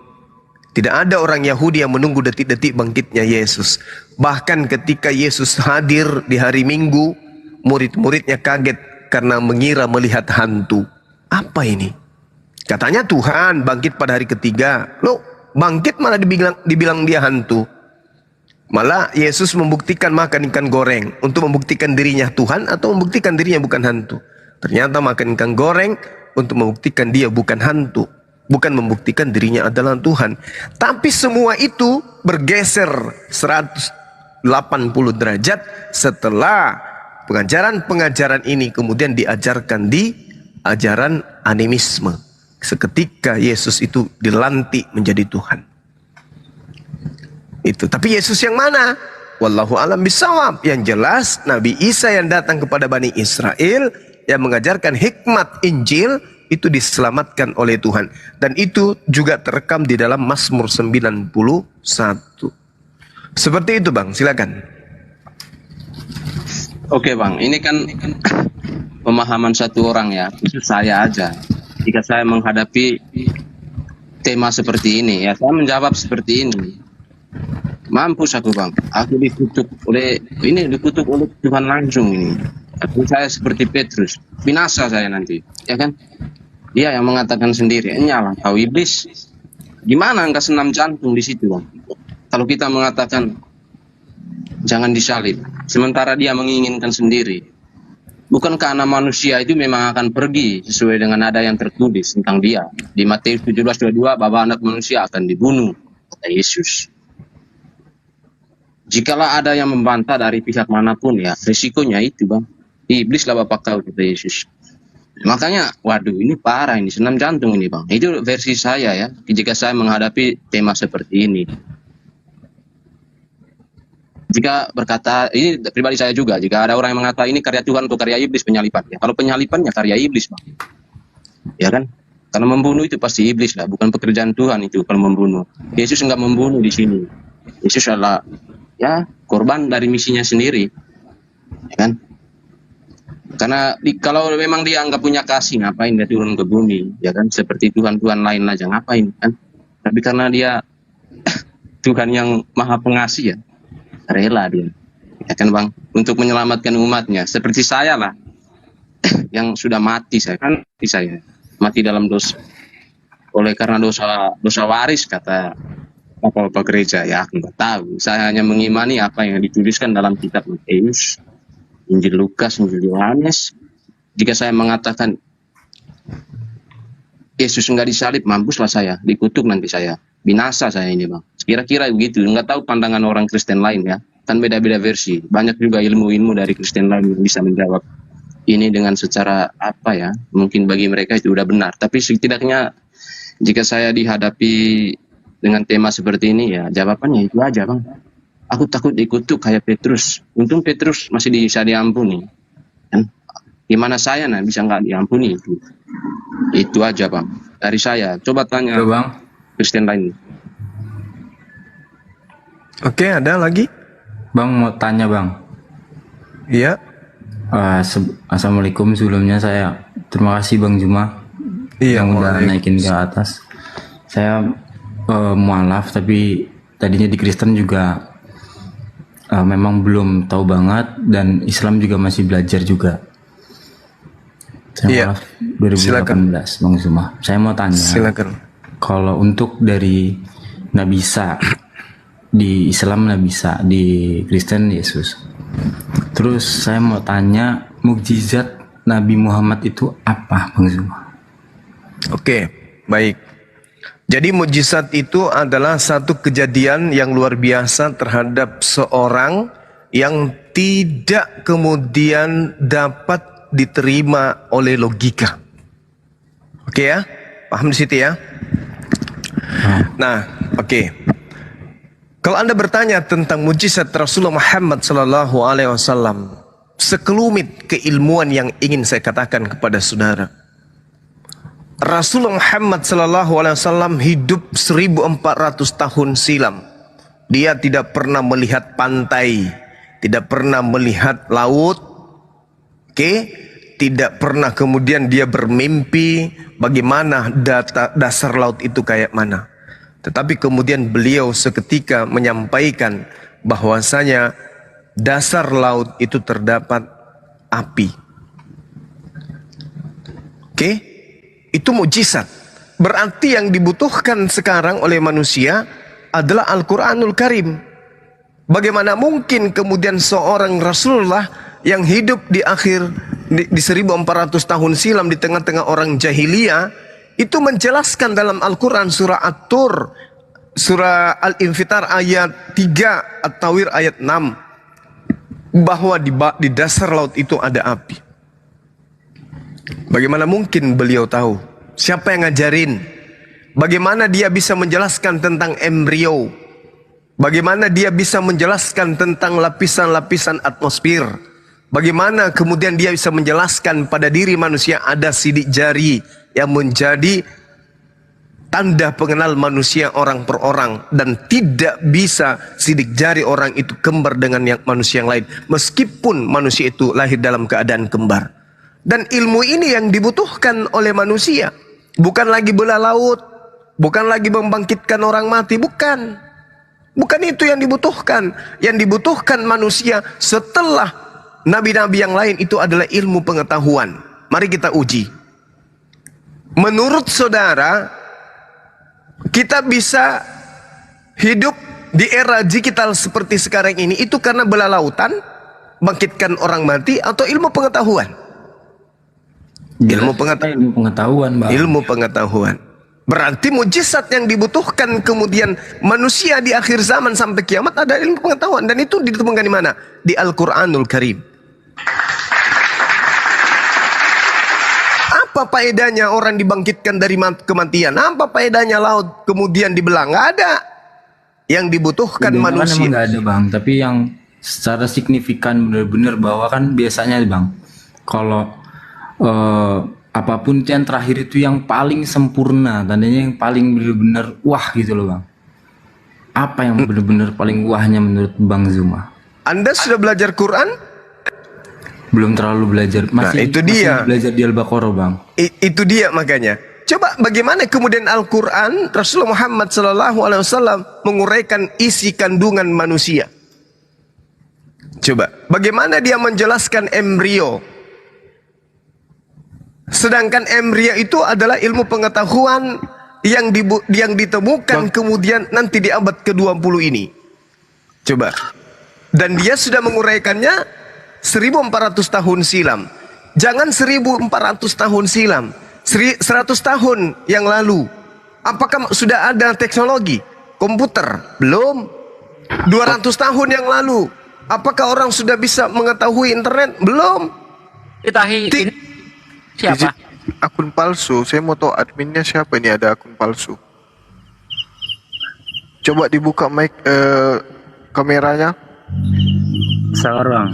Speaker 21: Tidak ada orang Yahudi yang menunggu detik-detik bangkitnya Yesus. Bahkan ketika Yesus hadir di hari Minggu, murid-muridnya kaget karena mengira melihat hantu. Apa ini? Katanya Tuhan bangkit pada hari ketiga. Loh, bangkit malah dibilang dia hantu. Malah Yesus membuktikan makan ikan goreng untuk membuktikan dirinya Tuhan atau membuktikan dirinya bukan hantu. Ternyata makan ikan goreng untuk membuktikan dia bukan hantu, bukan membuktikan dirinya adalah Tuhan. Tapi semua itu bergeser 180 derajat setelah pengajaran-pengajaran ini kemudian diajarkan di ajaran animisme. Seketika Yesus itu dilantik menjadi Tuhan. Itu. Tapi Yesus yang mana? Wallahu alam bisawab. Yang jelas Nabi Isa yang datang kepada Bani Israel, yang mengajarkan hikmat Injil, itu diselamatkan oleh Tuhan. Dan itu juga terekam di dalam Mazmur 91. Seperti itu Bang, silakan.
Speaker 9: Oke Bang, ini kan pemahaman satu orang ya, itu saya aja. Jika saya menghadapi tema seperti ini, ya saya menjawab seperti ini. Mampus aku Bang, aku dikutuk oleh Tuhan langsung ini. Aku saya seperti Petrus, binasa saya nanti, ya kan? Dia yang mengatakan sendiri, "Nyalah kau iblis." Gimana enggak senam jantung di situ Bang? Kalau kita mengatakan jangan disalib, sementara dia menginginkan sendiri. Bukankah anak manusia itu memang akan pergi sesuai dengan ada yang tertulis tentang dia? Di Matius 17:22, bahwa anak manusia akan dibunuh, kata Yesus. Jikalau ada yang membantah dari pihak manapun, ya risikonya itu Bang. Iblislah bapak kau, kata Yesus. Makanya, waduh ini parah, ini senam jantung ini Bang. Itu versi saya ya, jika saya menghadapi tema seperti ini. Jika berkata, ini pribadi saya juga, jika ada orang yang mengatakan ini karya Tuhan atau karya iblis penyalipannya. Kalau penyalipannya karya iblis Bang. Ya kan? Karena membunuh itu pasti iblis lah, bukan pekerjaan Tuhan itu kalau membunuh. Yesus enggak membunuh di sini. Yesus adalah ya korban dari misinya sendiri. Ya kan? Karena kalau memang dia enggak punya kasih, ngapain dia turun ke bumi? Ya kan? Seperti Tuhan-Tuhan lain aja, ngapain kan? Tapi karena dia Tuhan yang maha pengasih ya, rela dia, ya kan Bang, untuk menyelamatkan umatnya. Seperti saya lah, yang sudah mati, saya kan mati dalam dosa, oleh karena dosa waris, kata Bapak gereja. Ya aku nggak tahu, saya hanya mengimani apa yang dituliskan dalam kitab Matius, Injil Lukas, Injil Yohanes. Jika saya mengatakan Yesus nggak disalib, mampuslah saya, dikutuk nanti saya, binasa saya ini bang. Kira-kira begitu. Nggak tahu pandangan orang Kristen lain ya, kan beda-beda versi. Banyak juga ilmu-ilmu dari Kristen lain yang bisa menjawab ini dengan secara apa ya, mungkin bagi mereka itu udah benar. Tapi setidaknya jika saya dihadapi dengan tema seperti ini ya, jawabannya itu aja bang. Aku takut dikutuk kayak Petrus. Untung Petrus masih bisa diampuni. Kan? Gimana saya bisa nggak diampuni itu? Itu aja bang. Dari saya. Coba tanya bang Kristen lain.
Speaker 21: Oke, ada lagi?
Speaker 13: Bang mau tanya bang.
Speaker 21: Iya.
Speaker 13: Assalamualaikum sebelumnya, saya terima kasih Bang Juma yang udah naikin ke atas. Saya mualaf tapi tadinya di Kristen juga memang belum tahu banget, dan Islam juga masih belajar juga. Saya mualaf 2018 Bang Juma. Saya mau tanya.
Speaker 21: Silakan.
Speaker 13: Kalau untuk dari Nabi Isa, di Islam Nabi Isa, di Kristen Yesus. Terus saya mau tanya, mukjizat Nabi Muhammad itu apa, Bang Zuma?
Speaker 21: Oke, baik. Jadi mukjizat itu adalah satu kejadian yang luar biasa terhadap seorang yang tidak kemudian dapat diterima oleh logika. Oke ya, paham di situ ya? Nah, oke. Kalau Anda bertanya tentang mujizat Rasulullah Muhammad sallallahu alaihi wasallam, sekelumit keilmuan yang ingin saya katakan kepada saudara. Rasulullah Muhammad sallallahu alaihi wasallam hidup 1400 tahun silam. Dia tidak pernah melihat pantai, tidak pernah melihat laut. Tidak pernah kemudian dia bermimpi bagaimana dasar laut itu kayak mana. Tetapi kemudian beliau seketika menyampaikan bahwasanya dasar laut itu terdapat api. Itu mukjizat. Berarti yang dibutuhkan sekarang oleh manusia adalah Al-Quranul Karim. Bagaimana mungkin kemudian seorang Rasulullah yang hidup di 1400 tahun silam di tengah-tengah orang jahiliyah itu menjelaskan dalam Al-Quran surah At-Tur, surah Al-Infitar ayat 3, At-Tawir ayat 6, bahwa di dasar laut itu ada api. Bagaimana mungkin beliau tahu? Siapa yang ngajarin? Bagaimana dia bisa menjelaskan tentang embrio? Bagaimana dia bisa menjelaskan tentang lapisan-lapisan atmosfer? Bagaimana kemudian dia bisa menjelaskan pada diri manusia ada sidik jari yang menjadi tanda pengenal manusia orang per orang, dan tidak bisa sidik jari orang itu kembar dengan manusia yang lain meskipun manusia itu lahir dalam keadaan kembar. Dan ilmu ini yang dibutuhkan oleh manusia, bukan lagi belah laut, bukan lagi membangkitkan orang mati, bukan itu yang dibutuhkan. Yang dibutuhkan manusia setelah nabi-nabi yang lain itu adalah ilmu pengetahuan. Mari kita uji. Menurut saudara, kita bisa hidup di era digital seperti sekarang ini itu karena belah lautan, bangkitkan orang mati, atau ilmu pengetahuan? Ilmu pengetahuan, Bang. Ilmu pengetahuan. Berarti mujizat yang dibutuhkan kemudian manusia di akhir zaman sampai kiamat ada ilmu pengetahuan, dan itu ditemukan di mana? Di Al-Quranul Karim. Apa faedahnya orang dibangkitkan dari kematian? Apa faedahnya laut kemudian dibelah? Nggak ada. Yang dibutuhkan manusia.
Speaker 13: Nggak ada bang, tapi yang secara signifikan benar-benar bahwa kan biasanya bang, kalau apapun yang terakhir itu yang paling sempurna, tandanya yang paling benar-benar wah gitu loh bang. Apa yang benar-benar paling wahnya menurut Bang Zuma?
Speaker 21: Anda sudah belajar Quran?
Speaker 13: Belum terlalu belajar, masih belajar di Al-Baqarah bang.
Speaker 21: Itu dia makanya. Coba bagaimana kemudian Al-Quran Rasulullah Muhammad SAW menguraikan isi kandungan manusia. Coba bagaimana dia menjelaskan embrio. Sedangkan emria itu adalah ilmu pengetahuan yang ditemukan kemudian nanti di abad ke-20 ini. Coba. Dan dia sudah menguraikannya 1400 tahun silam. Jangan 1400 tahun silam, 100 tahun yang lalu. Apakah sudah ada teknologi komputer? Belum. 200 tahun yang lalu, apakah orang sudah bisa mengetahui internet? Belum.
Speaker 1: Siapa? Akun palsu. Saya mau tahu adminnya siapa ini, ada akun palsu. Coba dibuka mic kameranya.
Speaker 16: Sabar bang.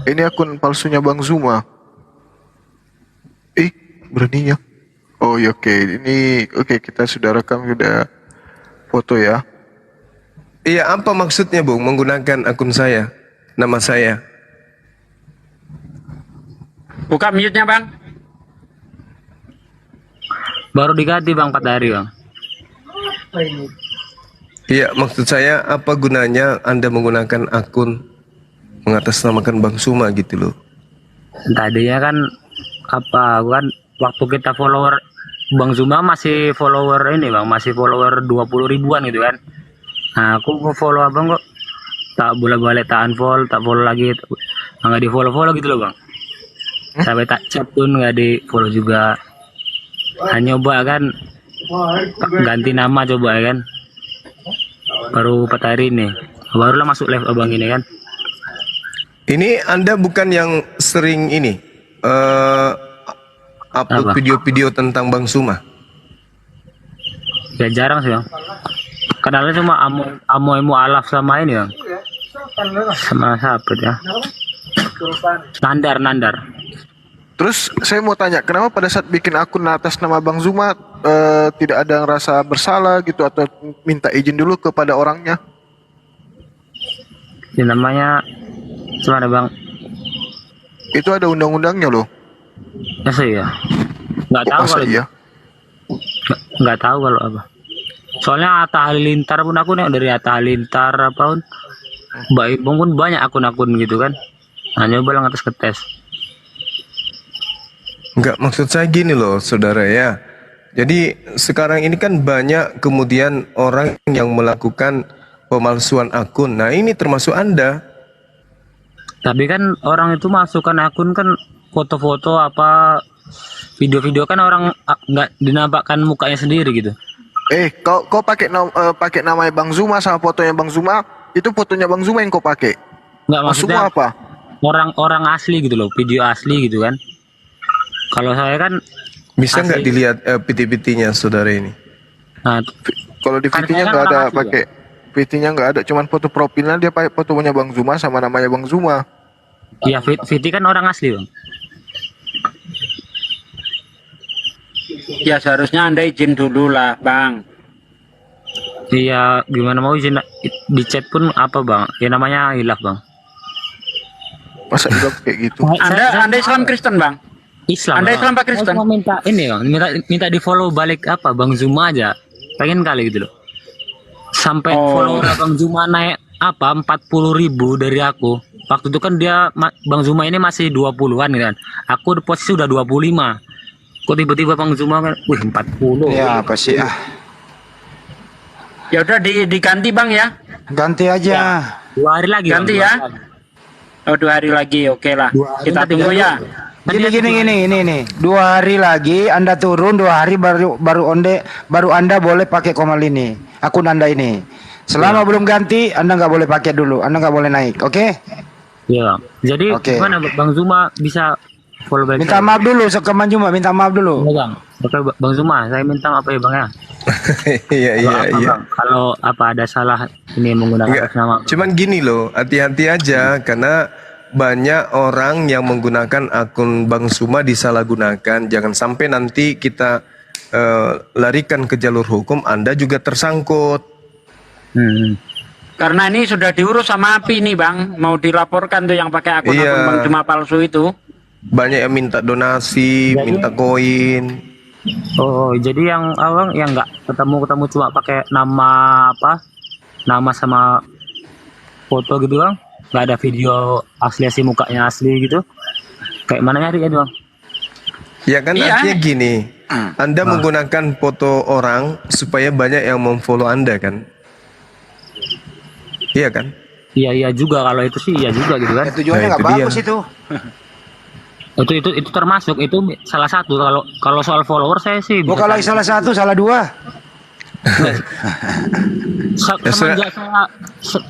Speaker 1: Ini akun palsunya Bang Zuma. Beraninya. Oh ya, oke. Ini oke, kita sudah rekam, sudah foto ya.
Speaker 21: Iya, apa maksudnya Bung menggunakan akun saya, nama saya?
Speaker 14: Buka mute-nya bang.
Speaker 16: Baru diganti bang 4 hari bang.
Speaker 21: Iya, maksud saya apa gunanya Anda menggunakan akun mengatasnamakan Bang Zuma gitu loh?
Speaker 16: Tadinya kan apa kan waktu kita follower Bang Zuma masih follower ini bang, masih follower 20 ribuan gitu kan. Nah aku follow abang kok tak bolak-balik, tak unfollow, tak follow lagi, nggak di follow gitu loh bang. Sampai tak chat pun nggak di follow juga. Hanya coba kan ganti nama coba ya kan. Baru 4 hari ini, barulah masuk live abang ini kan.
Speaker 21: Ini Anda bukan yang sering ini upload video-video tentang Bang Zuma?
Speaker 16: Ya jarang sih bang. Kenalnya cuma amo alaf sama ini bang. Sama siapa ya? Nandar.
Speaker 1: Terus saya mau tanya, kenapa pada saat bikin akun atas nama Bang Zuma tidak ada rasa bersalah gitu atau minta izin dulu kepada orangnya?
Speaker 16: Ya namanya gimana bang?
Speaker 1: Itu ada undang-undangnya loh.
Speaker 16: Masa iya? Nggak tahu kalau
Speaker 1: iya.
Speaker 16: Nggak tahu kalau apa. Soalnya Atta Halilintar pun aku nih dari Atta Halilintar apa pun, Mbak Ibong pun banyak akun-akun gitu kan. Hanya bilang atas ketes.
Speaker 21: Enggak, maksud saya gini loh saudara ya. Jadi sekarang ini kan banyak kemudian orang yang melakukan pemalsuan akun. Nah ini termasuk Anda.
Speaker 16: Tapi kan orang itu masukkan akun kan foto-foto apa video-video kan orang nggak dinampakkan mukanya sendiri gitu.
Speaker 1: Kau pakai pakai namanya Bang Zuma sama fotonya Bang Zuma, itu fotonya Bang Zuma yang kau pakai?
Speaker 16: Nggak, maksudnya
Speaker 1: apa?
Speaker 16: Orang asli gitu loh, video asli gitu kan. Kalau saya kan
Speaker 21: bisa nggak dilihat PT-PT-nya saudara ini?
Speaker 1: Nah, kalau di PT-nya nggak ada pakai, PT-nya nggak ada, cuman foto profilnya dia pakai fotonya Bang Zuma sama namanya Bang Zuma.
Speaker 16: Iya, PT kan orang asli bang.
Speaker 14: Ya seharusnya Anda izin dulu lah bang.
Speaker 16: Iya, gimana mau izin di chat pun apa bang? Ya namanya hilaf bang.
Speaker 1: Masa hilaf kayak gitu?
Speaker 14: Anda Islam Kristen bang?
Speaker 16: Islam.
Speaker 14: Anda Islam apa Kristen?
Speaker 16: Mau minta ini bang, minta di follow balik apa Bang Zuma aja. Pengen kali gitu loh. Sampai follower Bang Zuma naik apa 40.000 dari aku. Waktu itu kan dia Bang Zuma ini masih 20-an kan. Aku di posisi udah 25. Kok tiba-tiba Bang Zuma kan, 40.
Speaker 15: Ya apa sih
Speaker 14: Ya udah diganti bang ya.
Speaker 15: Ganti aja.
Speaker 16: Ya, 2 hari lagi.
Speaker 14: Ganti
Speaker 16: bang,
Speaker 14: ya. Oh 2 hari lagi, oke lah. Kita tunggu ya.
Speaker 15: Gini. 2 hari lagi Anda turun, 2 hari baru Anda boleh pakai Komal ini, akun Anda ini. Selama belum ganti, Anda nggak boleh pakai dulu, Anda nggak boleh naik, oke?
Speaker 16: Iya. Jadi gimana Bang Zuma bisa follow back?
Speaker 15: Minta maaf dulu, Bang Zuma, minta maaf dulu.
Speaker 16: Bang. Oke Bang Zuma, saya minta maaf ya Bang ya.
Speaker 21: Iya.
Speaker 16: Kalau apa ada salah ini menggunakan nama.
Speaker 21: Cuman gini loh, hati-hati aja karena banyak orang yang menggunakan akun Bang Zuma disalahgunakan. Jangan sampai nanti kita larikan ke jalur hukum, Anda juga tersangkut.
Speaker 14: Karena ini sudah diurus sama API nih bang, mau dilaporkan tuh yang pakai akun-akun Bang Zuma palsu itu.
Speaker 21: Banyak yang minta donasi, minta koin.
Speaker 16: Oh, jadi yang awang yang nggak ketemu cuma pakai nama apa? Nama sama foto gitu bang? Nggak ada video asli mukanya asli gitu? Kayak mana nyari ya bang?
Speaker 3: Ya kan
Speaker 16: Iya.
Speaker 3: artinya gini, Anda menggunakan foto orang supaya banyak yang memfollow Anda kan? Iya kan?
Speaker 16: Iya juga kalau itu sih iya juga gitu kan.
Speaker 15: Tujuannya nggak bagus itu.
Speaker 16: Itu termasuk itu salah satu kalau soal follower saya sih.
Speaker 15: Oh kalau salah satu, salah dua.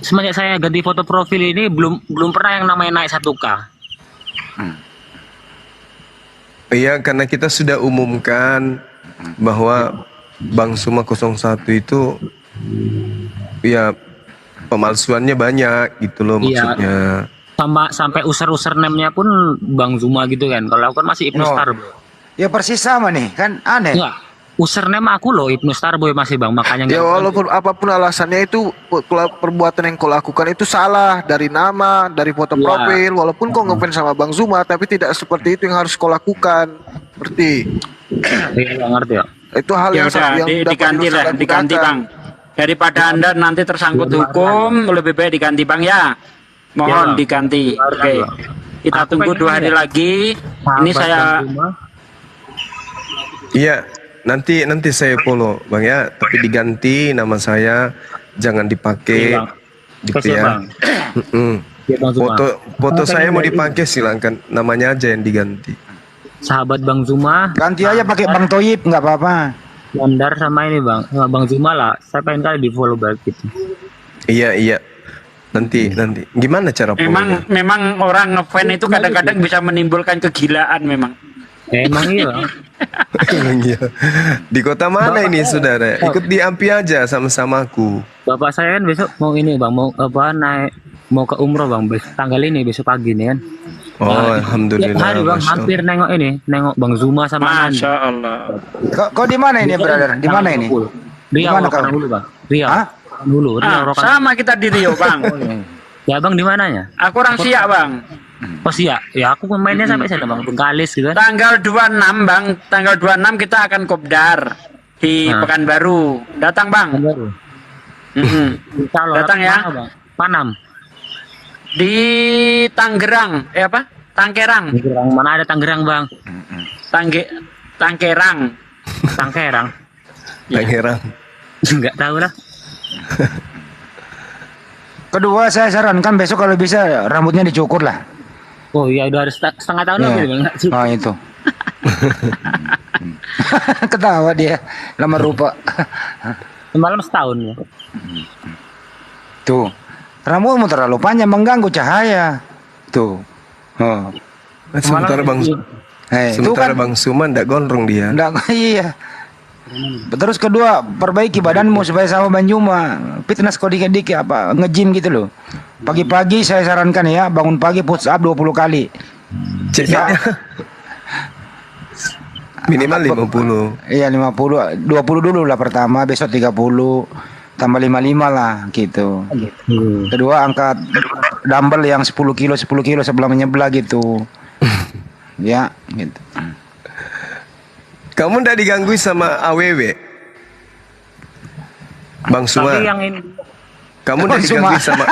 Speaker 16: Semenjak saya ganti foto profil ini belum pernah yang namanya naik 1K.
Speaker 3: Iya, karena kita sudah umumkan bahwa Bang Suma 01 itu ya pemalsuannya banyak gitu loh maksudnya.
Speaker 16: Sampai username-nya pun Bang Zuma gitu kan. Kalau aku kan masih Ibnu Starboy.
Speaker 15: Ya persis sama nih, kan aneh.
Speaker 16: Enggak. Username aku loh Ibnu Starboy masih Bang, makanya
Speaker 1: Ya walaupun apapun alasannya itu perbuatan yang kau lakukan itu salah dari nama, dari foto
Speaker 16: Ya.
Speaker 1: profil, walaupun kau ngefans sama Bang Zuma tapi tidak seperti itu yang harus kau lakukan. Seperti
Speaker 16: Iya, ngerti ya.
Speaker 1: itu hal
Speaker 14: Ya
Speaker 1: yang
Speaker 14: udah,
Speaker 1: yang dapat
Speaker 14: diganti lah,
Speaker 1: disalahgunakan.
Speaker 14: diganti Bang. Daripada Anda nanti tersangkut hukum, lebih baik diganti Bang ya. Mohon
Speaker 16: Ya, Bang.
Speaker 14: diganti. Oke. Kita
Speaker 16: Aku
Speaker 14: tunggu
Speaker 16: pengen
Speaker 14: 2 hari
Speaker 16: ya,
Speaker 14: lagi. Ini
Speaker 16: sahabat
Speaker 14: saya
Speaker 16: Bang Zuma.
Speaker 3: Iya, nanti saya follow Bang ya, tapi diganti nama saya, jangan dipakai
Speaker 16: Iya, Bang.
Speaker 3: gitu
Speaker 16: Kasih,
Speaker 3: ya.
Speaker 16: Bang.
Speaker 3: Mm-mm.
Speaker 16: Iya, Bang Zuma.
Speaker 3: Foto
Speaker 16: Aku
Speaker 3: saya
Speaker 16: pengen
Speaker 3: mau
Speaker 16: dari
Speaker 3: dipakai silakan, namanya aja yang diganti.
Speaker 16: sahabat Bang Zuma.
Speaker 15: Ganti aja pakai Bang Toyib nggak apa-apa.
Speaker 16: Mandar sama ini Bang, sama Bang Zuma lah. Saya pengen kali di follow back gitu.
Speaker 3: Iya. Nanti. Gimana cara follow-nya?
Speaker 14: memang orang ngefans itu kadang-kadang bisa menimbulkan kegilaan memang.
Speaker 16: Emang iya.
Speaker 3: Emang iya. Di kota mana ini saudara? Ikut di Ampi aja sama-sama aku.
Speaker 16: Bapak saya kan besok mau ini Bang, mau mau ke umroh Bang, tanggal ini besok pagi nih kan.
Speaker 3: Oh, alhamdulillah.
Speaker 16: Tiap hari Bang,
Speaker 3: Masya Allah.
Speaker 16: hampir nengok Bang Zuma sama Nandi.
Speaker 14: Masya Allah.
Speaker 15: Kau di mana ini, brother? Di mana ini? Di
Speaker 16: Riau,
Speaker 15: mana kau?
Speaker 16: Rokan Hulu Bang. Riau. Hulu, Riau, Rokan.
Speaker 14: Sama kita di Rio Bang.
Speaker 16: Ya Bang di mananya?
Speaker 14: Aku orang Siak Bang.
Speaker 16: Oh Siak. Ya aku mainnya sampai sana Bang, Bengkalis gitu kan.
Speaker 14: Tanggal 26 Bang, tanggal 26 kita akan kopdar di
Speaker 16: Nah.
Speaker 14: Pekanbaru. Datang Bang.
Speaker 16: Insya Allah.
Speaker 14: Datang ya.
Speaker 16: Mana, Bang? Panam.
Speaker 14: Di Tangerang, apa? Tangkerang.
Speaker 16: Tangerang, mana ada Tangerang Bang?
Speaker 14: Tangkerang.
Speaker 16: Tangkerang.
Speaker 3: Tangerang.
Speaker 16: Enggak tahu lah.
Speaker 15: Kedua saya sarankan besok kalau bisa rambutnya dicukur lah.
Speaker 16: Oh iya udah harus setengah tahun
Speaker 15: Ya.
Speaker 16: lagi Bang.
Speaker 15: Oh itu. Ketawa dia lama rupa.
Speaker 16: Semalam setahun ya.
Speaker 15: Tuh. Rambutmu terlalu panjang mengganggu cahaya. Tuh. Oh.
Speaker 3: Sementara Bang
Speaker 15: Sementara
Speaker 3: Bang Suma ndak gondrong dia.
Speaker 15: Iya. Terus kedua, perbaiki badanmu supaya sama Bang Juma. Fitness kau dikit-dikit apa nge-gym gitu loh. Pagi-pagi saya sarankan ya, bangun pagi push up 20 kali.
Speaker 3: Ceknya minimal 50.
Speaker 15: Iya 50, 20 dulu lah pertama, besok 30, tambah 55 lah gitu. Kedua angkat dumbbell yang 10 kilo sebelah menyebelah gitu. Ya, gitu.
Speaker 3: Kamu ndak diganggu sama AWW? Bang Suma.
Speaker 16: Tapi yang ini
Speaker 3: Kamu ndak
Speaker 15: Bang Suma.
Speaker 3: diganggu sama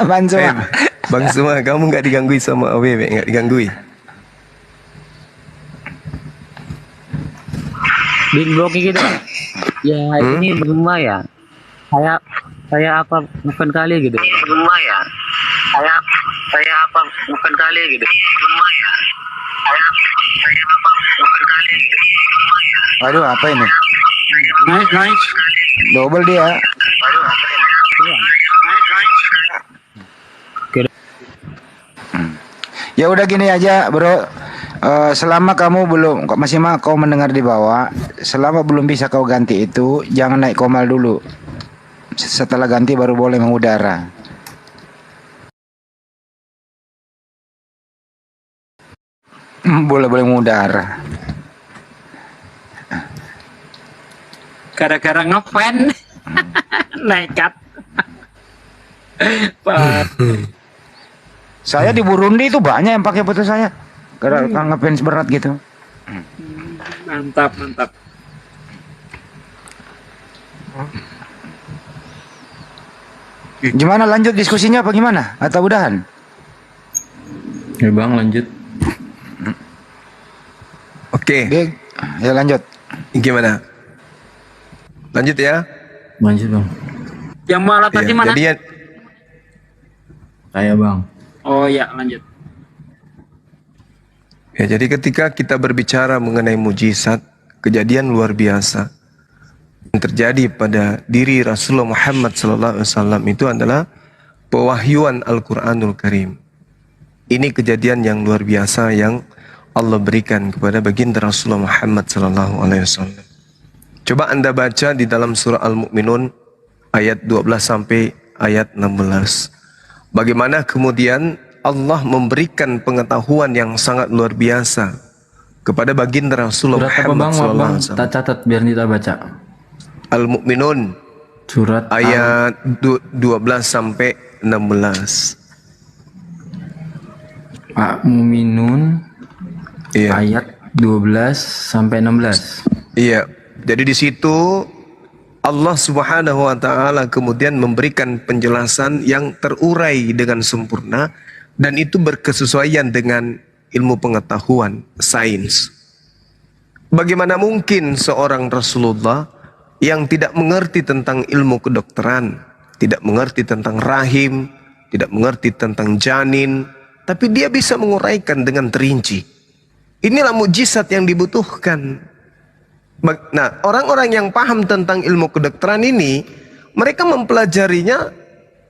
Speaker 15: Bang Suma.
Speaker 3: Bang Suma, kamu nggak diganggu sama AWW, nggak diganggu?
Speaker 16: di blok gitu. Ya ini rumah ya. Saya apa bukan kali gitu. Rumah ya. Saya apa bukan kali gitu. Rumah ya. Saya apa bukan kali gitu.
Speaker 15: Aduh, apa ini?
Speaker 14: Nice.
Speaker 15: Double dia. Ya udah gini aja, bro. Selama kamu belum masih mau kau mendengar di bawah, selama belum bisa kau ganti itu, jangan naik komal dulu. Setelah ganti baru boleh mengudara. Boleh mengudara.
Speaker 14: Gara-gara ngefans. Nekat.
Speaker 15: Saya di Burundi itu banyak yang pakai foto saya. Karena ngefans berat gitu.
Speaker 14: Mantap.
Speaker 15: Gimana lanjut diskusinya apa gimana? Atau udahan?
Speaker 13: Ya Bang lanjut.
Speaker 3: Oke.
Speaker 15: Ya lanjut.
Speaker 3: Gimana? Lanjut ya.
Speaker 13: Lanjut bang.
Speaker 14: Yang mualaf tadi mana?
Speaker 3: Jadi
Speaker 13: Saya bang.
Speaker 14: Oh ya, lanjut.
Speaker 3: ya, jadi ketika kita berbicara mengenai mujizat, kejadian luar biasa yang terjadi pada diri Rasulullah Muhammad SAW itu adalah pewahyuan Al-Quranul Karim. Ini kejadian yang luar biasa yang Allah berikan kepada baginda Rasulullah Muhammad SAW. Coba Anda baca di dalam surah Al-Mu'minun ayat 12 sampai ayat 16. Bagaimana kemudian Allah memberikan pengetahuan yang sangat luar biasa kepada baginda Rasulullah Muhammad SAW.
Speaker 13: Tak catat biar kita baca.
Speaker 3: Al-Mu'minun
Speaker 13: surat
Speaker 3: ayat 12 sampai 16.
Speaker 13: Al-Mu'minun ayat 12 sampai 16.
Speaker 3: Iya. Jadi di situ Allah Subhanahu wa taala kemudian memberikan penjelasan yang terurai dengan sempurna dan itu berkesesuaian dengan ilmu pengetahuan sains. Bagaimana mungkin seorang Rasulullah yang tidak mengerti tentang ilmu kedokteran, tidak mengerti tentang rahim, tidak mengerti tentang janin, tapi dia bisa menguraikan dengan terinci. Inilah mujizat yang dibutuhkan. Nah, orang-orang yang paham tentang ilmu kedokteran ini, mereka mempelajarinya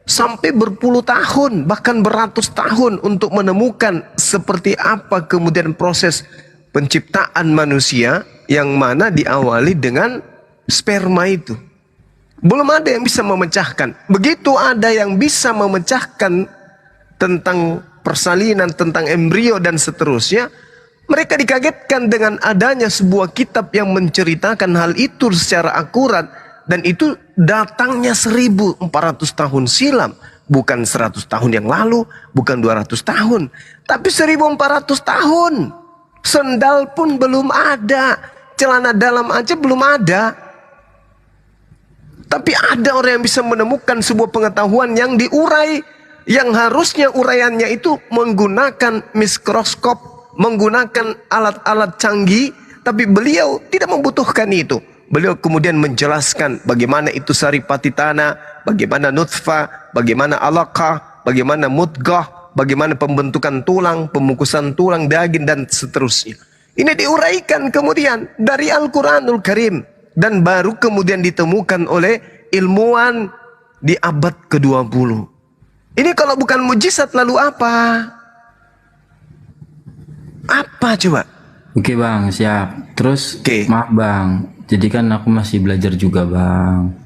Speaker 3: sampai berpuluh tahun, bahkan beratus tahun untuk menemukan seperti apa kemudian proses penciptaan manusia yang mana diawali dengan sperma itu. Belum ada yang bisa memecahkan. Begitu ada yang bisa memecahkan tentang persalinan, tentang embrio dan seterusnya, mereka dikagetkan dengan adanya sebuah kitab yang menceritakan hal itu secara akurat. Dan itu datangnya 1400 tahun silam. Bukan 100 tahun yang lalu, bukan 200 tahun. Tapi 1400 tahun. Sendal pun belum ada. Celana dalam aja belum ada. Tapi ada orang yang bisa menemukan sebuah pengetahuan yang diurai. Yang harusnya uraiannya itu menggunakan mikroskop, menggunakan alat-alat canggih, tapi beliau tidak membutuhkan itu. Beliau kemudian menjelaskan bagaimana itu saripati tanah, bagaimana nutfah, bagaimana alaqah, bagaimana mudghah, bagaimana pembentukan tulang, pemukusan tulang, daging dan seterusnya. Ini diuraikan kemudian dari Al-Quranul Karim dan baru kemudian ditemukan oleh ilmuwan di abad ke-20. Ini kalau bukan mujizat lalu apa? Apa coba?
Speaker 13: Oke bang, siap. Terus maaf bang, jadi kan aku masih belajar juga bang.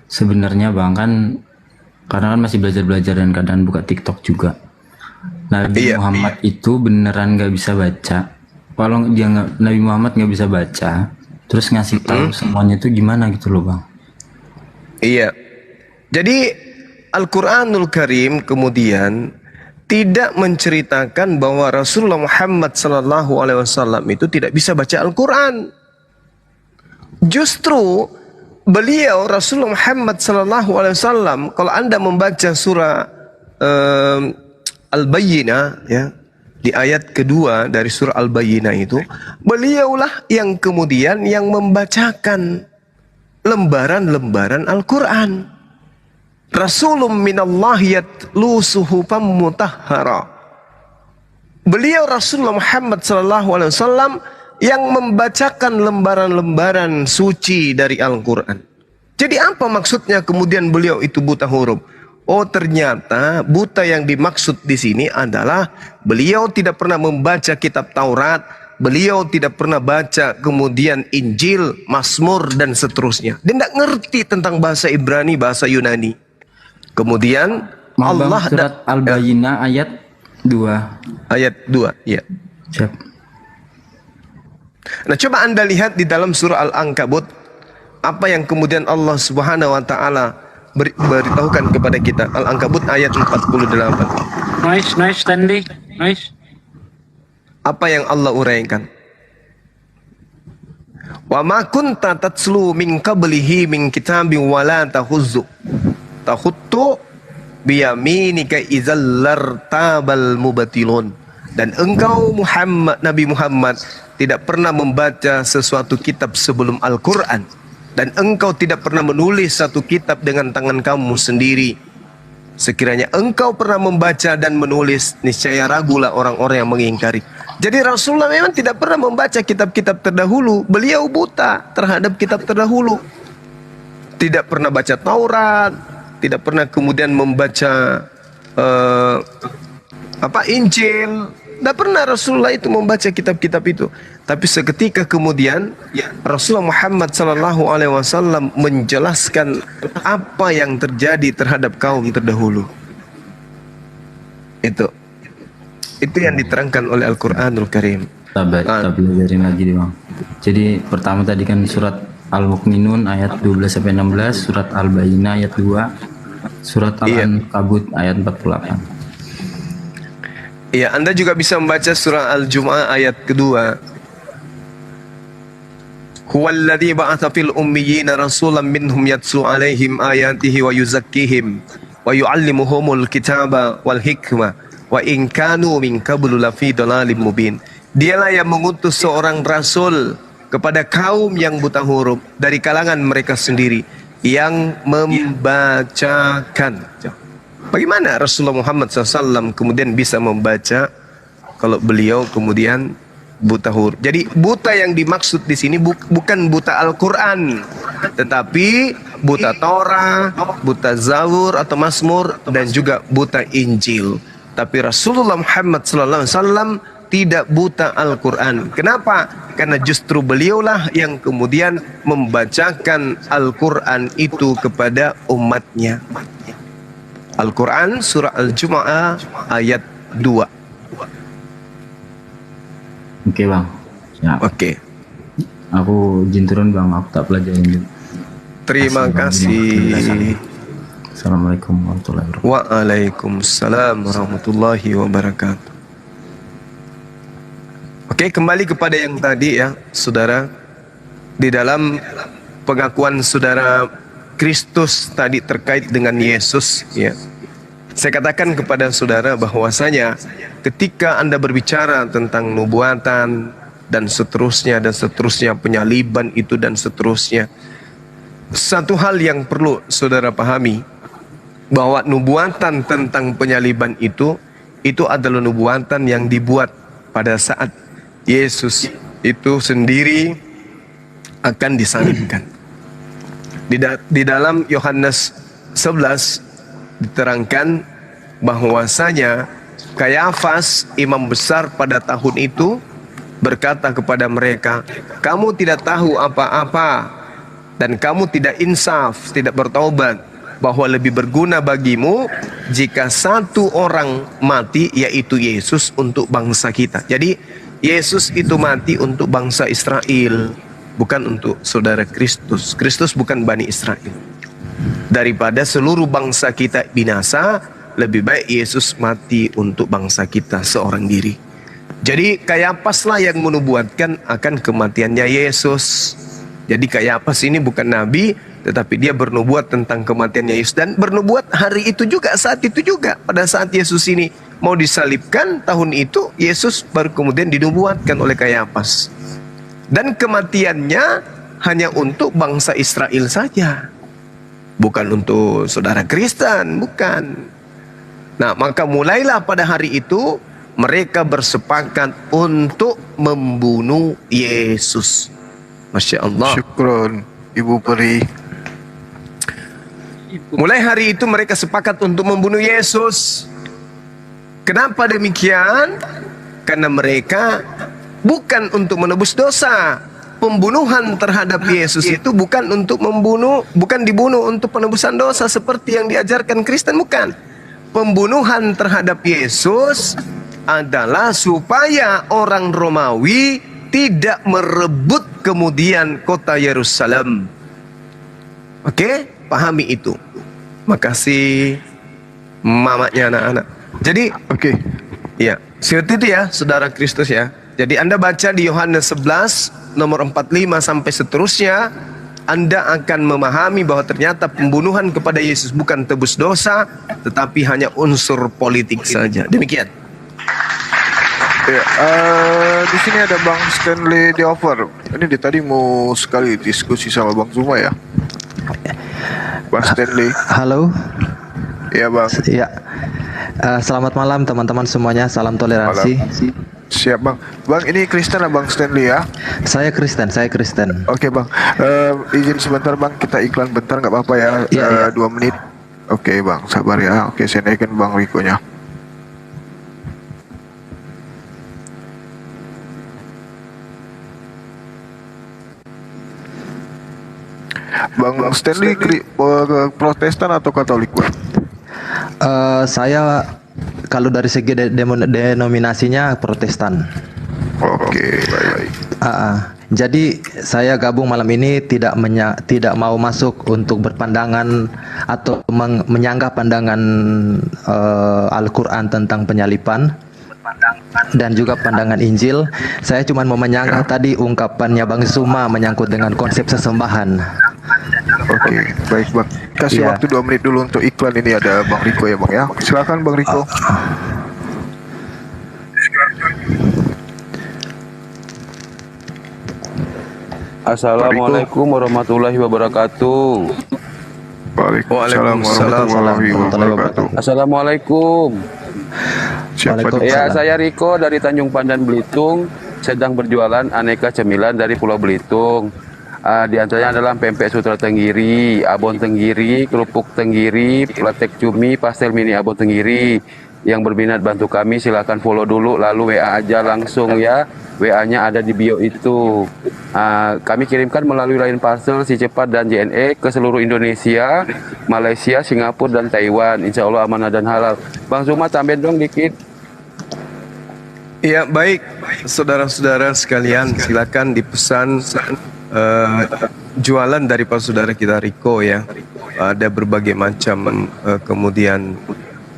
Speaker 13: Sebenarnya bang kan, karena kan masih belajar dan kadang buka TikTok juga. Nabi Muhammad itu beneran nggak bisa baca. Kalau dia Nabi Muhammad nggak bisa baca, terus ngasih tahu semuanya itu gimana gitu loh bang?
Speaker 3: Iya. Jadi Al-Quranul Karim kemudian tidak menceritakan bahwa Rasulullah Muhammad SAW itu tidak bisa baca Al-Quran. Justru beliau Rasulullah Muhammad SAW, kalau Anda membaca surah Al-Bayyinah ya, di ayat kedua dari surah Al-Bayyinah itu, beliaulah yang kemudian yang membacakan lembaran-lembaran Al-Quran. Rasulun minallah yatlu suhufan mutahhara. Beliau Rasulullah Muhammad SAW yang membacakan lembaran-lembaran suci dari Al-Quran. Jadi apa maksudnya kemudian beliau itu buta huruf? Oh ternyata buta yang dimaksud di sini adalah beliau tidak pernah membaca kitab Taurat, beliau tidak pernah baca kemudian Injil, Mazmur dan seterusnya. Dia tidak ngerti tentang bahasa Ibrani, bahasa Yunani. Kemudian Allah
Speaker 13: surat Al-Bayyinah ayat 2.
Speaker 3: Ayat 2, ya.
Speaker 13: Siap.
Speaker 3: Nah, coba Anda lihat di dalam surah Al-Ankabut apa yang kemudian Allah Subhanahu wa taala beritahukan kepada kita. Al-Ankabut ayat 48.
Speaker 14: Nice, Stanley. Nice.
Speaker 3: Apa yang Allah uraikan? Wa ma kunta tatslu min qablihi min kitabin wala tahuzzu tahuttu biyaminika idzal lartabal mubatilun.
Speaker 21: Dan engkau Muhammad, Nabi Muhammad, tidak pernah membaca sesuatu kitab sebelum Al-Quran. Dan engkau tidak pernah menulis satu kitab dengan tangan kamu sendiri. Sekiranya engkau pernah membaca dan menulis, niscaya ragulah orang-orang yang mengingkari. Jadi Rasulullah memang tidak pernah membaca kitab-kitab terdahulu. Beliau buta terhadap kitab terdahulu. Tidak pernah baca Taurat, tidak pernah kemudian membaca Injil. Tidak pernah Rasulullah itu membaca kitab-kitab itu. Tapi seketika kemudian Rasulullah Muhammad SAW menjelaskan apa yang terjadi terhadap kaum terdahulu. Itu yang diterangkan oleh Al-Quranul Karim.
Speaker 13: Kita belajarin lagi deh Bang. Jadi pertama tadi kan surat Al-Mu'minun ayat 12-16, surat Al-Bayyinah ayat 2, surat Al-Ankabut ayat 48.
Speaker 21: Iya, Anda juga bisa membaca surah Al-Jumu'ah ayat kedua. Huwallazi ba'atha fil ummiyina rasulan minhum yatsu 'alaihim ayatihi wa yuzakkihim wa yu'allimuhumul kitaba wal hikmah wa in kanu min qablu lafi dhalalin mubin. Dialah yang mengutus seorang rasul kepada kaum yang buta huruf dari kalangan mereka sendiri yang membacakan. Bagaimana Rasulullah Muhammad SAW kemudian bisa membaca kalau beliau kemudian buta huruf? Jadi buta yang dimaksud di sini bukan buta Al-Quran, tetapi buta Torah, buta Zabur atau Mazmur, dan juga buta Injil. Tapi Rasulullah Muhammad SAW tidak buta Al-Quran. Kenapa? Karena justru beliaulah yang kemudian membacakan Al-Quran itu kepada umatnya. Al-Quran surah Al-Jumu'ah ayat 2.
Speaker 13: Oke Bang. Ya.
Speaker 21: Oke.
Speaker 13: Aku izin turun Bang, aku tak pelajarin.
Speaker 21: Terima kasih.
Speaker 13: Assalamualaikum warahmatullahi wabarakatuh.
Speaker 21: Waalaikumsalam warahmatullahi wabarakatuh. Oke, kembali kepada yang tadi ya, saudara. Di dalam pengakuan saudara Kristus tadi terkait dengan Yesus ya. Saya katakan kepada saudara bahwasanya ketika Anda berbicara tentang nubuatan dan seterusnya penyaliban itu dan seterusnya, satu hal yang perlu saudara pahami bahwa nubuatan tentang penyaliban itu adalah nubuatan yang dibuat pada saat Yesus itu sendiri akan disalibkan. Di dalam Yohanes 11 diterangkan bahwasanya Kayafas, imam besar pada tahun itu, berkata kepada mereka, kamu tidak tahu apa-apa dan kamu tidak insaf, tidak bertaubat, bahwa lebih berguna bagimu jika satu orang mati, yaitu Yesus, untuk bangsa kita. Jadi Yesus itu mati untuk bangsa Israel, bukan untuk saudara Kristus. Kristus bukan Bani Israel. Daripada seluruh bangsa kita binasa, lebih baik Yesus mati untuk bangsa kita seorang diri. Jadi Kayafaslah yang menubuatkan akan kematiannya Yesus. Jadi Kayafas ini bukan nabi, tetapi dia bernubuat tentang kematiannya Yesus. Dan bernubuat hari itu juga, saat itu juga. Pada saat Yesus ini mau disalibkan, tahun itu Yesus baru kemudian dinubuatkan oleh Kayafas. Dan kematiannya hanya untuk bangsa Israel saja, bukan untuk saudara Kristen, bukan. Nah, maka mulailah pada hari itu mereka bersepakat untuk membunuh Yesus. Masya Allah.
Speaker 1: Syukron, Ibu Peri.
Speaker 21: Mulai hari itu mereka sepakat untuk membunuh Yesus. Kenapa demikian? Karena mereka bukan untuk menebus dosa. Pembunuhan terhadap Yesus itu bukan untuk membunuh, bukan dibunuh untuk penebusan dosa seperti yang diajarkan Kristen, bukan. Pembunuhan terhadap Yesus adalah supaya orang Romawi tidak merebut kemudian kota Yerusalem. Oke, pahami itu. Makasih mamanya anak-anak. Jadi, oke. Ya, seperti itu ya, saudara Kristus ya. Jadi Anda baca di Yohanes 11 nomor 45 sampai seterusnya, Anda akan memahami bahwa ternyata pembunuhan kepada Yesus bukan tebus dosa, tetapi hanya unsur politik saja. Demikian.
Speaker 1: Ya, di sini ada Bang Stanley Deover. Ini dia tadi mau sekali diskusi sama Bang Zuma ya. Bang Stanley.
Speaker 17: Halo.
Speaker 1: Iya Bang.
Speaker 17: Ya. Selamat malam teman-teman semuanya. Salam toleransi.
Speaker 1: Siap Bang. Bang ini Kristen lah Bang Stanley ya.
Speaker 17: Saya Kristen.
Speaker 1: Oke Bang. Izin sebentar Bang, kita iklan bentar nggak apa-apa ya? 2 menit. Oke Bang, sabar ya. Oke, saya naikin Bang Riko-nya. Bang Stanley Protestan atau Katolik Bang?
Speaker 17: Saya kalau dari segi denominasinya Protestan.
Speaker 1: Oke, baik.
Speaker 17: Jadi saya gabung malam ini tidak mau masuk untuk berpandangan atau menyanggah pandangan Al-Quran tentang penyalipan dan juga pandangan Injil. Saya cuma mau menyanggah tadi ungkapannya Bang Zuma menyangkut dengan konsep sesembahan.
Speaker 1: Oke, baik Bang. Kasih waktu 2 menit dulu untuk iklan. Ini ada Bang Riko ya Bang ya. Silakan Bang Riko.
Speaker 18: Assalamualaikum warahmatullahi wabarakatuh.
Speaker 1: Waalaikumsalam warahmatullahi wabarakatuh.
Speaker 18: Assalamualaikum. Ya, saya Riko dari Tanjung Pandan Belitung, sedang berjualan aneka cemilan dari Pulau Belitung. Di antaranya adalah pempek sutra tenggiri, abon tenggiri, kerupuk tenggiri, peletek cumi, pastel mini abon tenggiri. Yang berminat bantu kami silahkan follow dulu, lalu WA aja langsung ya. WA-nya ada di bio itu. Kami kirimkan melalui line parcel si cepat dan JNE ke seluruh Indonesia, Malaysia, Singapura dan Taiwan. Insya Allah amanah dan halal. Bang Zuma tambahin dong dikit.
Speaker 3: Ya baik, saudara-saudara sekalian, silakan dipesan jualan dari para saudara kita Riko ya. Ada berbagai macam kemudian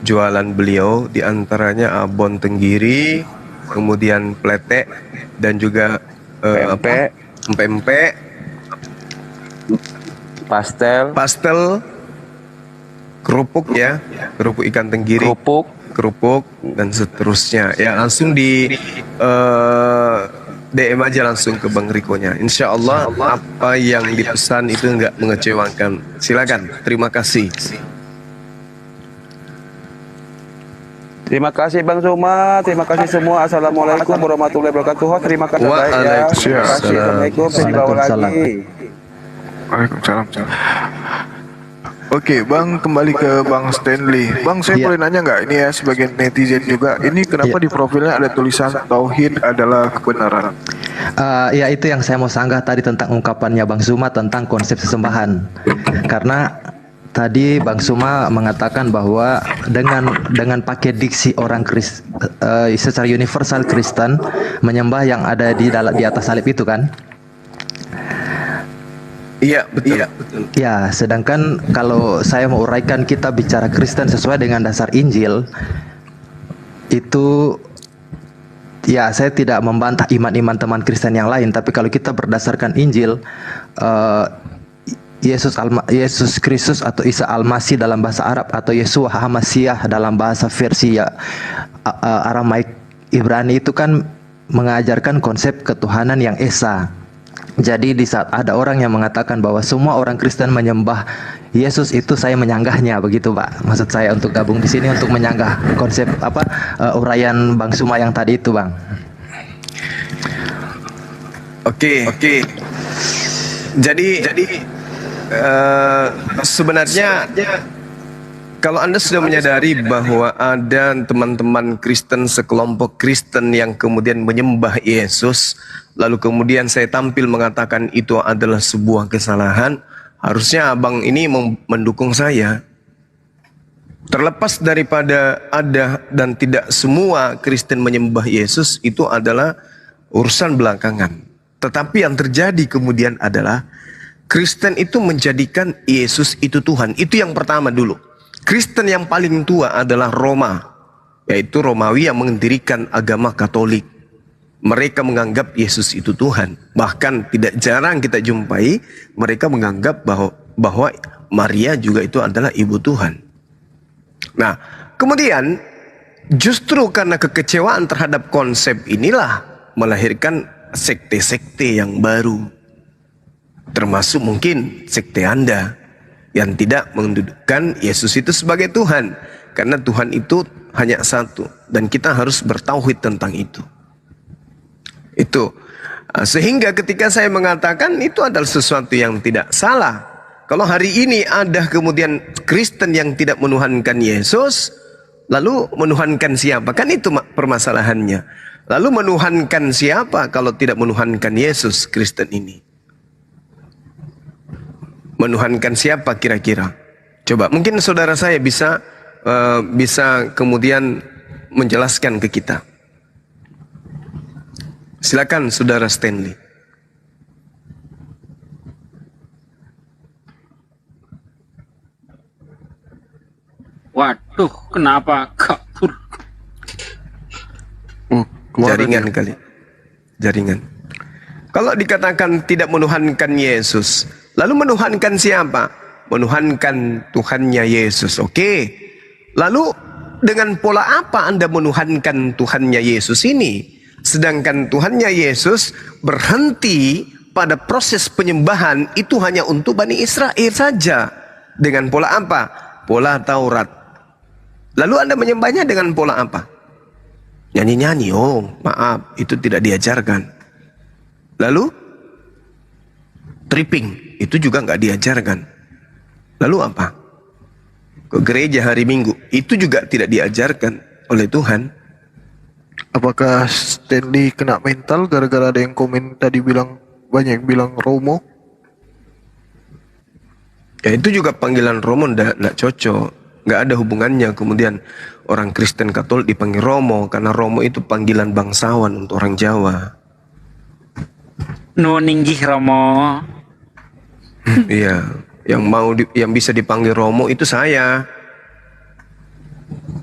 Speaker 3: jualan beliau, diantaranya abon tenggiri, kemudian pletek dan juga pempek, pastel, kerupuk ya, kerupuk ikan tenggiri, kerupuk dan seterusnya. Ya langsung di DM aja langsung ke Bang Riko-nya. Insya Allah apa yang dipesan itu nggak mengecewakan. Silakan. Terima kasih.
Speaker 18: Terima kasih Bang Zuma, terima kasih semua. Assalamualaikum warahmatullahi wabarakatuh. Terima kasih ya. Terima kasih. Assalamualaikum. Saya dibawa lagi.
Speaker 1: Waalaikumsalam. Oke, Bang, kembali ke Bang Stanley. Bang, saya boleh nanya nggak? Ini ya sebagai netizen juga. Ini kenapa di profilnya ada tulisan Tauhid adalah kebenaran?
Speaker 17: Ya itu yang saya mau sanggah tadi tentang ungkapannya Bang Zuma tentang konsep sesembahan. Karena tadi Bang Zuma mengatakan bahwa dengan pakai diksi orang secara universal Kristen menyembah yang ada di atas salib itu kan?
Speaker 3: Iya betul.
Speaker 17: Ya, sedangkan kalau saya mau uraikan kita bicara Kristen sesuai dengan dasar Injil itu, ya saya tidak membantah iman-iman teman Kristen yang lain, tapi kalau kita berdasarkan Injil, Yesus Kristus atau Isa Al-Masih dalam bahasa Arab atau Yeshua HaMasiah dalam bahasa versi Aramaik Ibrani itu kan mengajarkan konsep ketuhanan yang esa. Jadi di saat ada orang yang mengatakan bahwa semua orang Kristen menyembah Yesus, itu saya menyanggahnya begitu Pak. Maksud saya untuk gabung di sini untuk menyanggah konsep uraian Bang Zuma yang tadi itu Bang.
Speaker 3: Oke. Jadi sebenarnya kalau Anda sudah menyadari bahwa ada teman-teman Kristen, sekelompok Kristen yang kemudian menyembah Yesus, lalu kemudian saya tampil mengatakan itu adalah sebuah kesalahan, harusnya abang ini mendukung saya. Terlepas daripada ada dan tidak semua Kristen menyembah Yesus, itu adalah urusan belakangan. Tetapi yang terjadi kemudian adalah Kristen itu menjadikan Yesus itu Tuhan. Itu yang pertama dulu. Kristen yang paling tua adalah Roma, yaitu Romawi yang mendirikan agama Katolik. Mereka menganggap Yesus itu Tuhan. Bahkan tidak jarang kita jumpai mereka menganggap bahwa Maria juga itu adalah ibu Tuhan. Nah, kemudian
Speaker 21: justru karena kekecewaan terhadap konsep inilah melahirkan sekte-sekte yang baru. Termasuk mungkin sekte Anda yang tidak mendudukkan Yesus itu sebagai Tuhan. Karena Tuhan itu hanya satu dan kita harus bertauhid tentang itu. Itu. Sehingga ketika saya mengatakan itu adalah sesuatu yang tidak salah. Kalau hari ini ada kemudian Kristen yang tidak menuhankan Yesus, lalu menuhankan siapa? Kan itu permasalahannya. Lalu menuhankan siapa kalau tidak menuhankan Yesus Kristen ini? Menuhankan siapa kira-kira? Coba, mungkin saudara saya bisa kemudian menjelaskan ke kita. Silakan saudara Stanley.
Speaker 14: Waduh, kenapa kabur?
Speaker 21: Jaringan kali. Jaringan. Kalau dikatakan tidak menuhankan Yesus, lalu menuhankan siapa? Menuhankan Tuhannya Yesus. Oke. Lalu dengan pola apa Anda menuhankan Tuhannya Yesus ini? Sedangkan Tuhannya Yesus berhenti pada proses penyembahan itu hanya untuk Bani Israel saja. Dengan pola apa? Pola Taurat. Lalu Anda menyembahnya dengan pola apa? Nyanyi-nyanyi. Oh, maaf, itu tidak diajarkan. Lalu tripping, itu juga nggak diajarkan. Lalu apa? Ke gereja hari Minggu, itu juga tidak diajarkan oleh Tuhan.
Speaker 1: Apakah Stanley kena mental gara-gara ada yang komen tadi bilang, banyak yang bilang Romo?
Speaker 21: Ya itu juga panggilan Romo nggak cocok. Nggak ada hubungannya kemudian orang Kristen Katolik dipanggil Romo, karena Romo itu panggilan bangsawan untuk orang Jawa.
Speaker 14: Nuwun inggih Romo.
Speaker 21: Iya, yang bisa dipanggil Romo itu saya.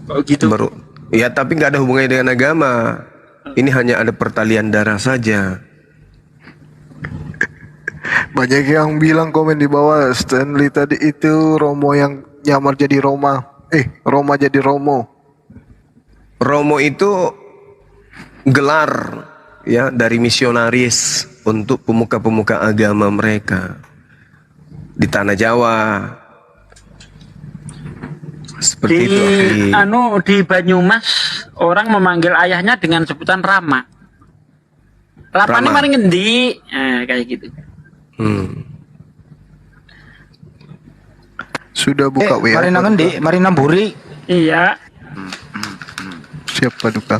Speaker 14: Oh gitu.
Speaker 21: Baru, ya tapi nggak ada hubungannya dengan agama. Ini hanya ada pertalian darah saja.
Speaker 1: Banyak yang bilang komen di bawah, Stanley tadi itu Romo yang nyamar jadi Roma. Roma jadi Romo.
Speaker 21: Romo itu gelar ya dari misionaris untuk pemuka-pemuka agama mereka di tanah Jawa. Seperti itu.
Speaker 14: Di Banyumas orang memanggil ayahnya dengan sebutan Rama. Lapane mari ngendi? Kayak gitu.
Speaker 1: Sudah buka WA.
Speaker 15: Mari nang ngendi? Mari nang Buri.
Speaker 14: Iya.
Speaker 1: Siap Paduka.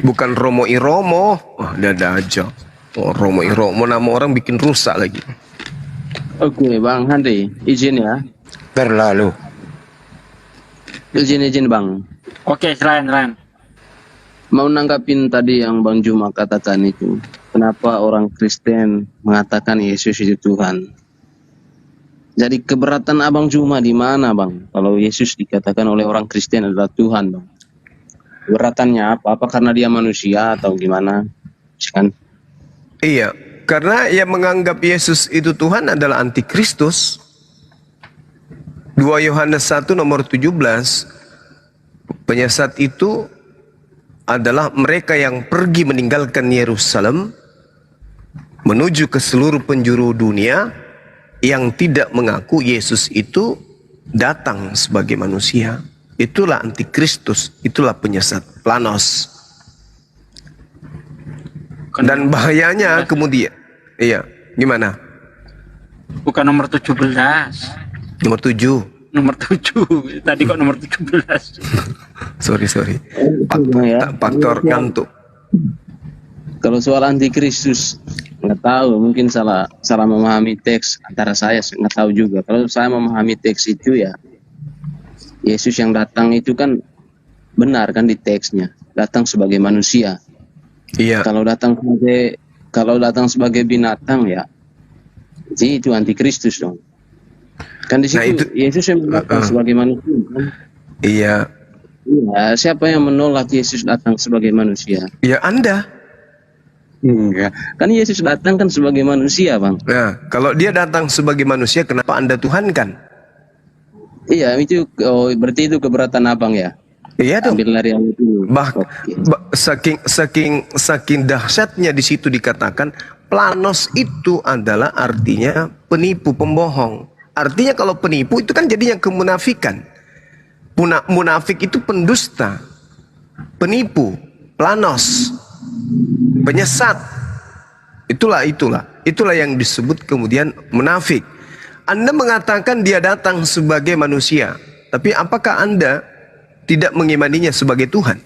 Speaker 21: Bukan Romo Iromo. Wah, ada aja. Oh, Romo Iromo nama orang bikin rusak lagi.
Speaker 9: Oke, Bang Henry, izin ya.
Speaker 15: Berlalu.
Speaker 9: Izin Bang.
Speaker 14: Oke, selain.
Speaker 9: Mau nanggapin tadi yang Bang Juma katakan itu. Kenapa orang Kristen mengatakan Yesus itu Tuhan? Jadi keberatan Abang Juma di mana, Bang? Kalau Yesus dikatakan oleh orang Kristen adalah Tuhan, Bang. Keberatannya apa? Apa karena dia manusia atau gimana? Kan?
Speaker 21: Iya, karena yang menganggap Yesus itu Tuhan adalah antikristus. 2 Yohanes 1 nomor 17. Penyesat itu adalah mereka yang pergi meninggalkan Yerusalem menuju ke seluruh penjuru dunia, yang tidak mengaku Yesus itu datang sebagai manusia. Itulah antikristus, itulah penyesat, planos. Dan bahayanya kemudian, iya, gimana?
Speaker 14: Bukan nomor 17.
Speaker 21: Nomor 7.
Speaker 14: Nomor 7. Tadi kok nomor 17.
Speaker 21: Sorry. Faktor ngantuk.
Speaker 9: Kalau soal antikristus, nggak tahu, mungkin salah memahami teks antara saya, nggak tahu juga. Kalau saya memahami teks itu ya, Yesus yang datang itu kan benar kan di teksnya, datang sebagai manusia.
Speaker 21: Iya.
Speaker 9: Kalau datang sebagai binatang ya, jadi itu antikristus dong. Kan di situ Yesus yang datang sebagai manusia. Kan?
Speaker 21: Iya.
Speaker 9: Iya. Siapa yang menolak Yesus datang sebagai manusia?
Speaker 21: Ya Anda.
Speaker 9: Enggak. Kan Yesus datang kan sebagai manusia, Bang.
Speaker 21: Nah, kalau dia datang sebagai manusia, kenapa Anda Tuhan kan?
Speaker 9: Iya, itu berarti itu keberatan abang ya?
Speaker 21: Iya dong.
Speaker 9: Ambil dari yang itu.
Speaker 21: Saking dahsyatnya di situ dikatakan planos itu adalah artinya penipu, pembohong. Artinya kalau penipu itu kan jadinya kemunafikan. Munafik itu pendusta, penipu, planos, penyesat. Itulah yang disebut kemudian munafik. Anda mengatakan dia datang sebagai manusia, tapi apakah Anda tidak mengimaninya sebagai Tuhan?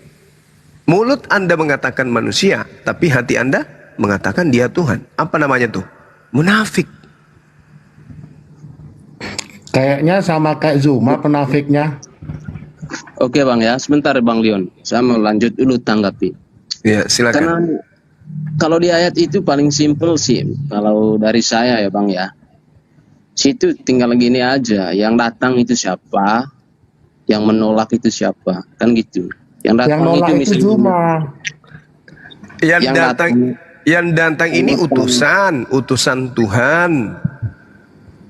Speaker 21: Mulut Anda mengatakan manusia, tapi hati Anda mengatakan dia Tuhan. Apa namanya tuh? Munafik.
Speaker 11: Kayaknya sama kayak Zuma penafiknya.
Speaker 9: Oke bang ya, sebentar Bang Leon, saya mau lanjut dulu tanggapi.
Speaker 21: Ya silakan.
Speaker 9: Karena kalau di ayat itu paling simpel sih, kalau dari saya ya bang ya, situ tinggal gini aja, yang datang itu siapa, yang menolak itu siapa, kan gitu. Yang
Speaker 11: nolak itu Zuma.
Speaker 21: Yang datang ini utusan Tuhan.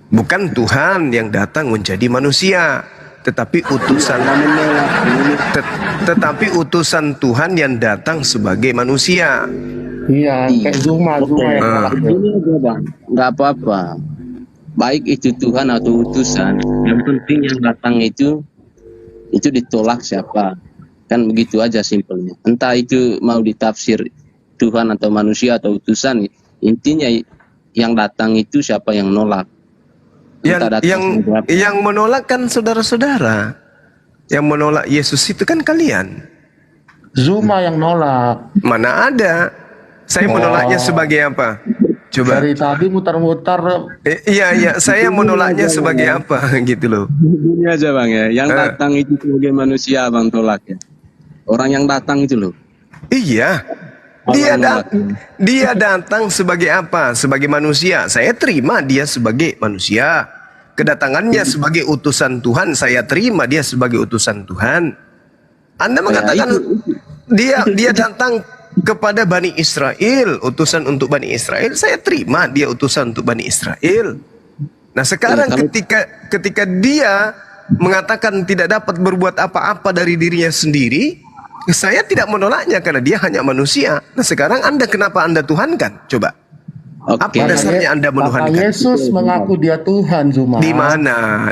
Speaker 21: Bukan Tuhan yang datang menjadi manusia, tetapi utusan Tuhan yang datang sebagai manusia.
Speaker 11: Iya, kayak Zuma yang nolak.
Speaker 9: Ini aja bang, nggak apa-apa. Baik itu Tuhan atau utusan, yang penting yang datang itu ditolak siapa. Kan begitu aja simpelnya. Entah itu mau ditafsir Tuhan atau manusia atau utusan, intinya yang datang itu siapa yang nolak.
Speaker 21: Yang menolak kan saudara-saudara. Yang menolak Yesus itu kan kalian.
Speaker 11: Zuma yang nolak.
Speaker 21: Mana ada? Saya menolaknya sebagai apa? Coba.
Speaker 11: Dari tadi mutar-mutar.
Speaker 21: Iya, saya menolaknya sebagai apa gitu loh.
Speaker 9: Ini aja bang ya, yang datang itu sebagai manusia bang tolak ya. Orang yang datang itu loh.
Speaker 21: Iya. Dia datang sebagai apa? Sebagai manusia. Saya terima dia sebagai manusia. Kedatangannya sebagai utusan Tuhan, saya terima dia sebagai utusan Tuhan. Anda mengatakan dia datang kepada Bani Israel, utusan untuk Bani Israel. Saya terima dia utusan untuk Bani Israel. Nah sekarang ketika dia mengatakan tidak dapat berbuat apa-apa dari dirinya sendiri, saya tidak menolaknya karena dia hanya manusia. Nah sekarang kenapa Anda tuhankan? Coba. Apa dasarnya Anda menuhankan?
Speaker 11: Yesus mengaku dia Tuhan, Zuma.
Speaker 21: Di mana?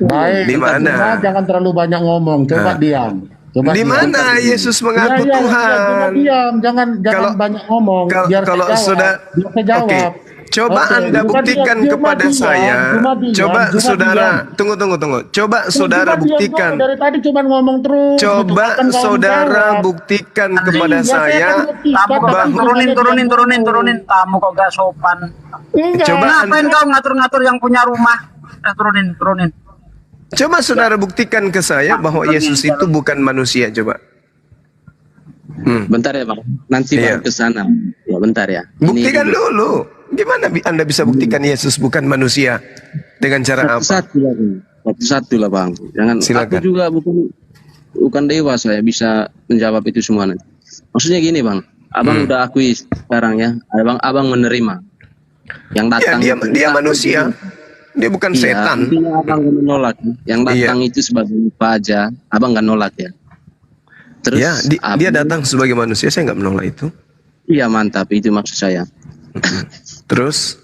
Speaker 11: Baik,
Speaker 21: di mana?
Speaker 11: Jangan terlalu banyak ngomong. Coba diam.
Speaker 21: Di mana Yesus mengaku Tuhan?
Speaker 11: Diam, jangan banyak ngomong.
Speaker 21: Kalau sudah jawab. Coba Anda buktikan kepada saya. Coba saudara, tunggu. Coba saudara buktikan.
Speaker 11: Dari tadi cuma ngomong terus.
Speaker 21: Coba saudara buktikan kepada saya.
Speaker 14: Turunin. Tamu kok gak sopan.
Speaker 21: Coba
Speaker 14: ngapain kau ngatur-ngatur yang punya rumah? Turunin.
Speaker 21: Coba saudara buktikan ke saya bahwa Yesus itu bukan manusia. Coba.
Speaker 9: Bentar ya bang. Nanti bang ke sana. Ya bentar ya.
Speaker 21: Buktikan dulu. Gimana Anda bisa buktikan Yesus bukan manusia? Dengan cara apa?
Speaker 9: Satu lah bang. Silakan. Aku juga bukan dewa, saya bisa menjawab itu semua nanti. Maksudnya gini bang, abang udah akui sekarang ya, abang menerima yang datang.
Speaker 21: Ya, dia manusia, dia bukan setan.
Speaker 9: Abang nggak menolak. Yang datang itu sebagai apa aja, abang nggak nolak ya. Terus
Speaker 21: ya, dia datang sebagai manusia, saya nggak menolak itu.
Speaker 9: Iya mantap, itu maksud saya.
Speaker 21: Terus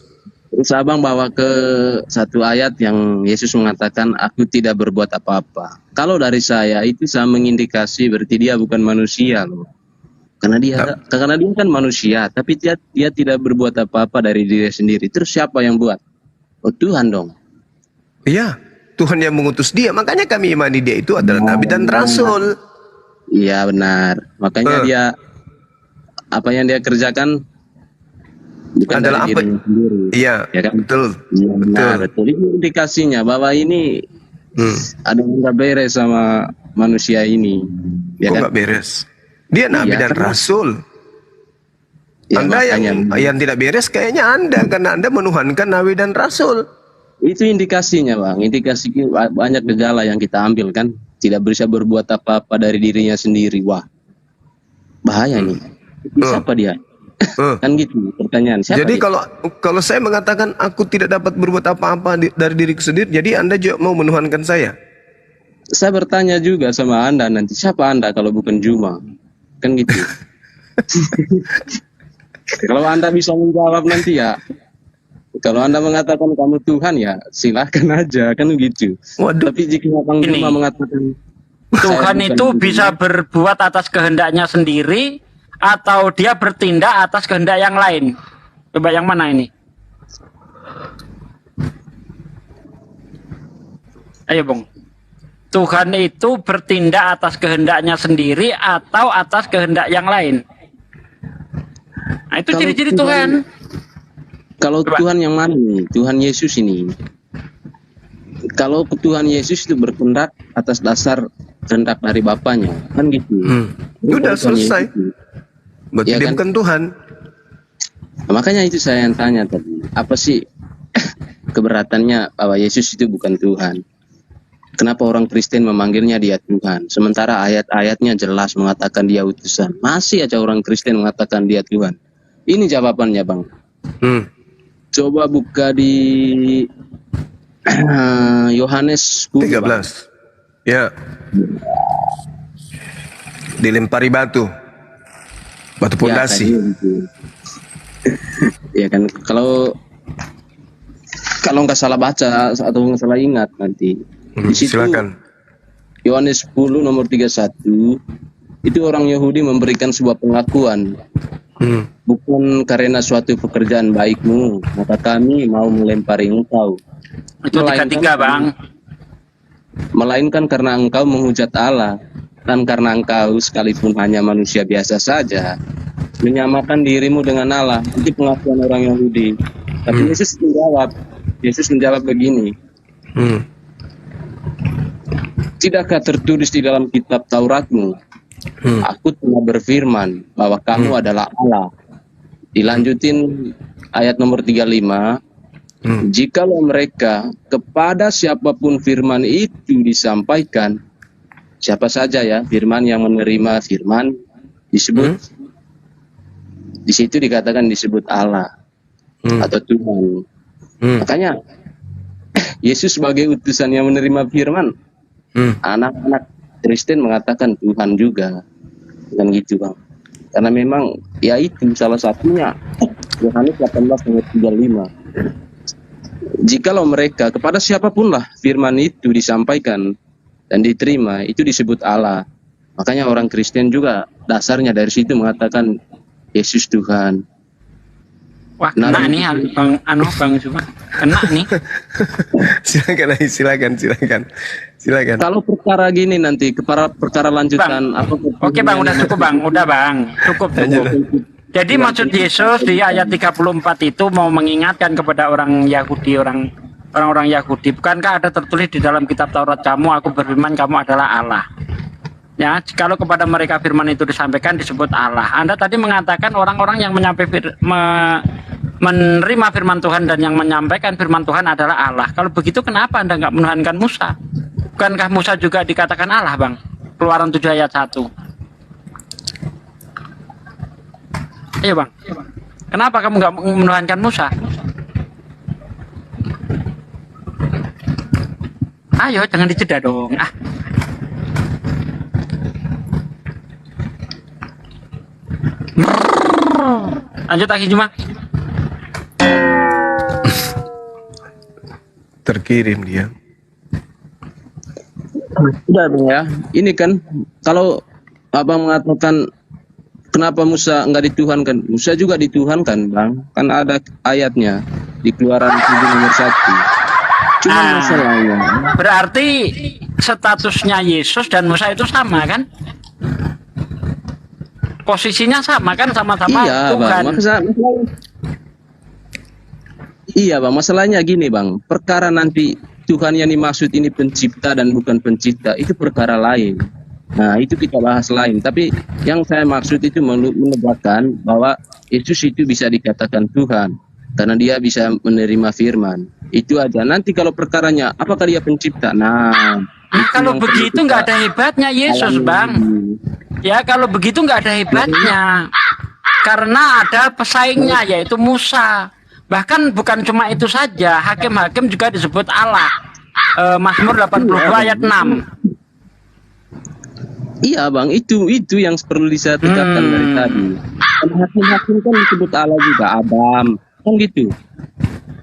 Speaker 9: abang bawa ke satu ayat yang Yesus mengatakan aku tidak berbuat apa-apa. Kalau dari saya itu saya mengindikasi berarti dia bukan manusia loh. Karena dia kan manusia, tapi dia tidak berbuat apa-apa dari diri sendiri. Terus siapa yang buat? Oh Tuhan dong.
Speaker 21: Iya, Tuhan yang mengutus dia. Makanya kami imani dia itu adalah nabi dan rasul.
Speaker 9: Iya benar. Makanya dia apa yang dia kerjakan bukan
Speaker 21: adalah apa? Iya,
Speaker 9: ya kan?
Speaker 21: Betul.
Speaker 9: Ya, betul. Itu indikasinya bahwa ini ada yang nggak beres sama manusia ini. Ya kan?
Speaker 21: Nggak beres. Dia nabi dan rasul.
Speaker 9: Ya,
Speaker 21: Anda yang tidak beres kayaknya Anda karena Anda menuhankan nabi dan rasul.
Speaker 9: Itu indikasinya bang. Indikasi banyak gejala yang kita ambil kan. Tidak bisa berbuat apa-apa dari dirinya sendiri. Wah, bahaya nih. Siapa dia? Kan gitu pertanyaan. Siapa
Speaker 21: Jadi
Speaker 9: dia?
Speaker 21: kalau saya mengatakan aku tidak dapat berbuat apa-apa dari diriku sendiri, jadi Anda juga mau menuhankan saya?
Speaker 9: Saya bertanya juga sama Anda nanti, siapa Anda kalau bukan Juma? Kan gitu. Kalau Anda bisa menjawab nanti ya, kalau Anda mengatakan kamu Tuhan ya silahkan aja, kan gitu. Tapi jika Bang
Speaker 14: Ini.
Speaker 9: Juma mengatakan
Speaker 14: Tuhan
Speaker 9: saya
Speaker 14: itu
Speaker 9: bukan
Speaker 14: bisa berbuat atas kehendaknya sendiri atau dia bertindak atas kehendak yang lain. Coba yang mana ini? Ayo Bung. Tuhan itu bertindak atas kehendaknya sendiri atau atas kehendak yang lain. Nah, itu
Speaker 9: Kalau
Speaker 14: ciri-ciri
Speaker 9: Tuhan-
Speaker 14: Tuhan.
Speaker 9: Kalau Tuhan yang mana nih? Tuhan Yesus ini. Kalau Tuhan Yesus itu berkehendak atas dasar kehendak dari Bapaknya, kan gitu.
Speaker 21: Udah
Speaker 9: Tuhan
Speaker 21: selesai.
Speaker 9: Yesus.
Speaker 21: Berarti
Speaker 9: Ya
Speaker 21: dia
Speaker 9: kan?
Speaker 21: bukan Tuhan.
Speaker 9: Nah, makanya itu saya yang tanya tadi. Apa sih keberatannya bahwa Yesus itu bukan Tuhan? Kenapa orang Kristen memanggilnya dia Tuhan? Sementara ayat-ayatnya jelas mengatakan dia utusan. Masih aja orang Kristen mengatakan dia Tuhan. Ini jawabannya, Bang. Coba buka di Yohanes 10.
Speaker 21: 13. Ya. Dilempari batu. Batu pondasi.
Speaker 9: Ya kan, kalau nggak salah baca atau nggak salah ingat nanti. Di situ
Speaker 21: Silakan.
Speaker 9: Yohanes 10 nomor 31 itu orang Yahudi memberikan sebuah pengakuan. Bukan karena suatu pekerjaan baikmu, maka kami mau melempari engkau.
Speaker 14: Itu tiga-tiga, Bang.
Speaker 9: Melainkan karena engkau menghujat Allah, dan karena engkau sekalipun hanya manusia biasa saja, menyamakan dirimu dengan Allah. Itu pengakuan orang Yahudi. Tapi Yesus menjawab begini. Tidakkah tertulis di dalam kitab Tauratmu? Aku telah berfirman bahwa kamu adalah Allah. Dilanjutin ayat nomor 35. Jikalau mereka kepada siapapun firman itu disampaikan, siapa saja ya firman yang menerima firman disebut di situ dikatakan disebut Allah atau Tuhan. Makanya Yesus sebagai utusan yang menerima firman, anak-anak Kristen mengatakan Tuhan juga, dan gitu Bang. Karena memang ya itu salah satunya Yohanes 18:35. Jikalau mereka kepada siapapun lah firman itu disampaikan dan diterima, itu disebut Allah. Makanya orang Kristen juga dasarnya dari situ mengatakan Yesus Tuhan.
Speaker 14: Wah, kena nih Bang Zuma. Kena nih.
Speaker 21: Silakan.
Speaker 9: Kalau perkara gini nanti perkara lanjutan
Speaker 14: Bang. Oke Bang, udah cukup Bang. Udah Bang. Cukup. Jadi maksud Yesus di ayat 34 itu mau mengingatkan kepada orang Yahudi, orang-orang Yahudi, bukankah ada tertulis di dalam kitab Taurat kamu, aku berfirman kamu adalah Allah. Ya, kalau kepada mereka firman itu disampaikan disebut Allah. Anda tadi mengatakan orang-orang yang menerima firman Tuhan dan yang menyampaikan firman Tuhan adalah Allah. Kalau begitu kenapa Anda nggak menuhankan Musa? Bukankah Musa juga dikatakan Allah, Bang? Keluaran 7 ayat 1. Ayo Bang, kenapa kamu nggak menuhankan Musa? Ayo, jangan dijeda dong. Lanjut lagi Juma.
Speaker 21: Terkirim dia.
Speaker 9: Sudah Bang ya. Ini kan kalau Abang mengatakan kenapa Musa enggak dituhankan? Musa juga dituhankan, Bang. Kan ada ayatnya di Keluaran 7 nomor 1. Cuma masalahnya.
Speaker 14: Berarti statusnya Yesus dan Musa itu sama kan? Posisinya sama kan, sama-sama
Speaker 9: Iya,
Speaker 14: Tuhan.
Speaker 9: Bang. Iya, Bang. Masalahnya gini, Bang. Perkara nanti Tuhan yang dimaksud ini pencipta dan bukan pencipta, itu perkara lain. Nah, itu kita bahas lain. Tapi yang saya maksud itu menegaskan bahwa Yesus itu bisa dikatakan Tuhan karena dia bisa menerima firman. Itu aja. Nanti kalau perkaranya apakah dia pencipta? Nah,
Speaker 14: kalau begitu nggak ada hebatnya Yesus, Bang. Ya, kalau begitu nggak ada hebatnya. karena ada pesaingnya yaitu Musa. Bahkan bukan cuma itu saja, hakim-hakim juga disebut Allah. Mazmur 82 ayat 6.
Speaker 9: Iya bang, itu yang perlu saya tegakkan dari tadi. Hakim-hakim kan disebut Allah juga, Adam, kan gitu.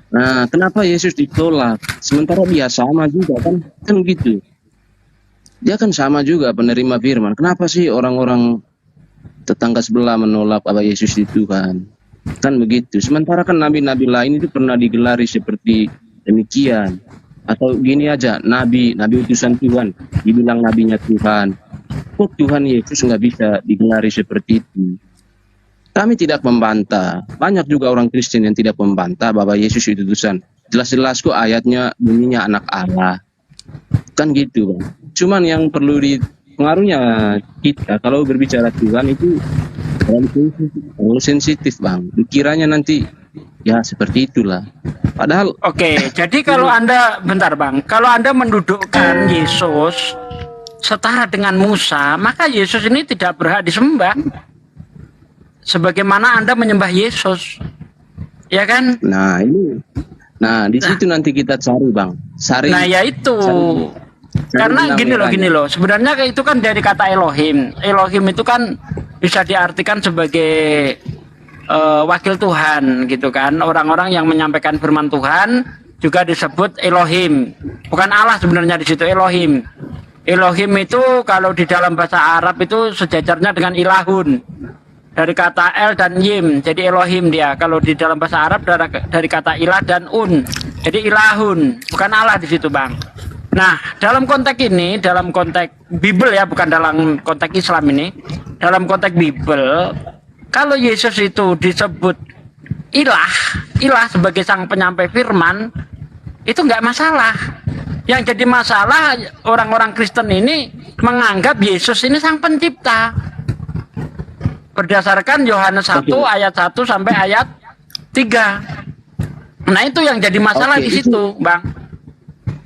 Speaker 9: Nah, kenapa Yesus ditolak? Sementara dia sama juga kan gitu. Dia kan sama juga penerima firman. Kenapa sih orang-orang tetangga sebelah menolak bahwa Yesus itu Tuhan? Kan begitu. Sementara kan nabi-nabi lain itu pernah digelari seperti demikian. Atau gini aja, nabi utusan Tuhan dibilang nabinya Tuhan. Kok Tuhan Yesus nggak bisa digelari seperti itu? Kami tidak membantah. Banyak juga orang Kristen yang tidak membantah bahwa Yesus itu utusan. Jelas-jelas kok ayatnya bunyinya anak Allah. Kan gitu bang. Cuman yang perlu pengaruhnya kita kalau berbicara Tuhan itu terlalu sensitif bang. Dikiranya nanti ya seperti itulah. Padahal
Speaker 14: Oke, jadi kalau Anda bentar bang, kalau Anda mendudukkan Yesus setara dengan Musa, maka Yesus ini tidak berhak disembah. Sebagaimana Anda menyembah Yesus, ya kan?
Speaker 9: Nah ini, di situ nanti kita cari bang.
Speaker 14: Nah ya itu. Karena gini loh, sebenarnya itu kan dari kata Elohim. Elohim itu kan bisa diartikan sebagai wakil Tuhan gitu kan. Orang-orang yang menyampaikan firman Tuhan juga disebut Elohim. Bukan Allah sebenarnya di situ, Elohim. Elohim itu kalau di dalam bahasa Arab itu sejajarnya dengan ilahun. Dari kata El dan Yim, jadi Elohim dia. Kalau di dalam bahasa Arab dari kata ilah dan jadi ilahun, bukan Allah di situ bang. Nah, dalam konteks ini, dalam konteks Bible ya, bukan dalam konteks Islam ini, dalam konteks Bible, kalau Yesus itu disebut ilah sebagai sang penyampai firman, itu nggak masalah. Yang jadi masalah orang-orang Kristen ini menganggap Yesus ini sang pencipta. Berdasarkan Yohanes 1 ayat 1 sampai ayat 3. Nah, itu yang jadi masalah di situ, bang.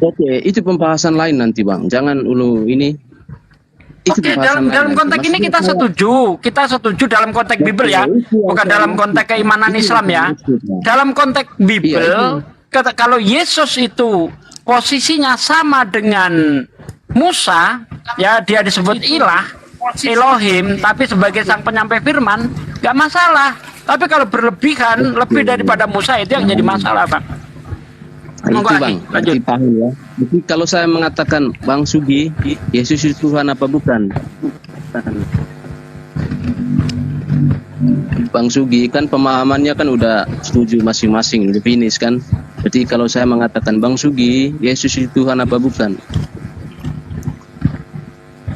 Speaker 9: Oke, itu pembahasan lain nanti bang. Jangan ini.
Speaker 14: Oke, dalam konteks ini kita setuju dalam konteks Bible ya, bukan dalam konteks keimanan Islam ya. Dalam konteks Bible, kalau Yesus itu posisinya sama dengan Musa, ya dia disebut ilah, Elohim, tapi sebagai sang penyampai firman, nggak masalah. Tapi kalau berlebihan, lebih daripada Musa itu yang jadi masalah, Pak.
Speaker 9: Itu bang, lanjut. Paham ya. Jadi kalau saya mengatakan Bang Sugi, Yesus itu Tuhan apa bukan? Bang Sugi kan pemahamannya kan udah setuju masing-masing, udah finish kan. Jadi kalau saya mengatakan Bang Sugi, Yesus itu Tuhan apa bukan?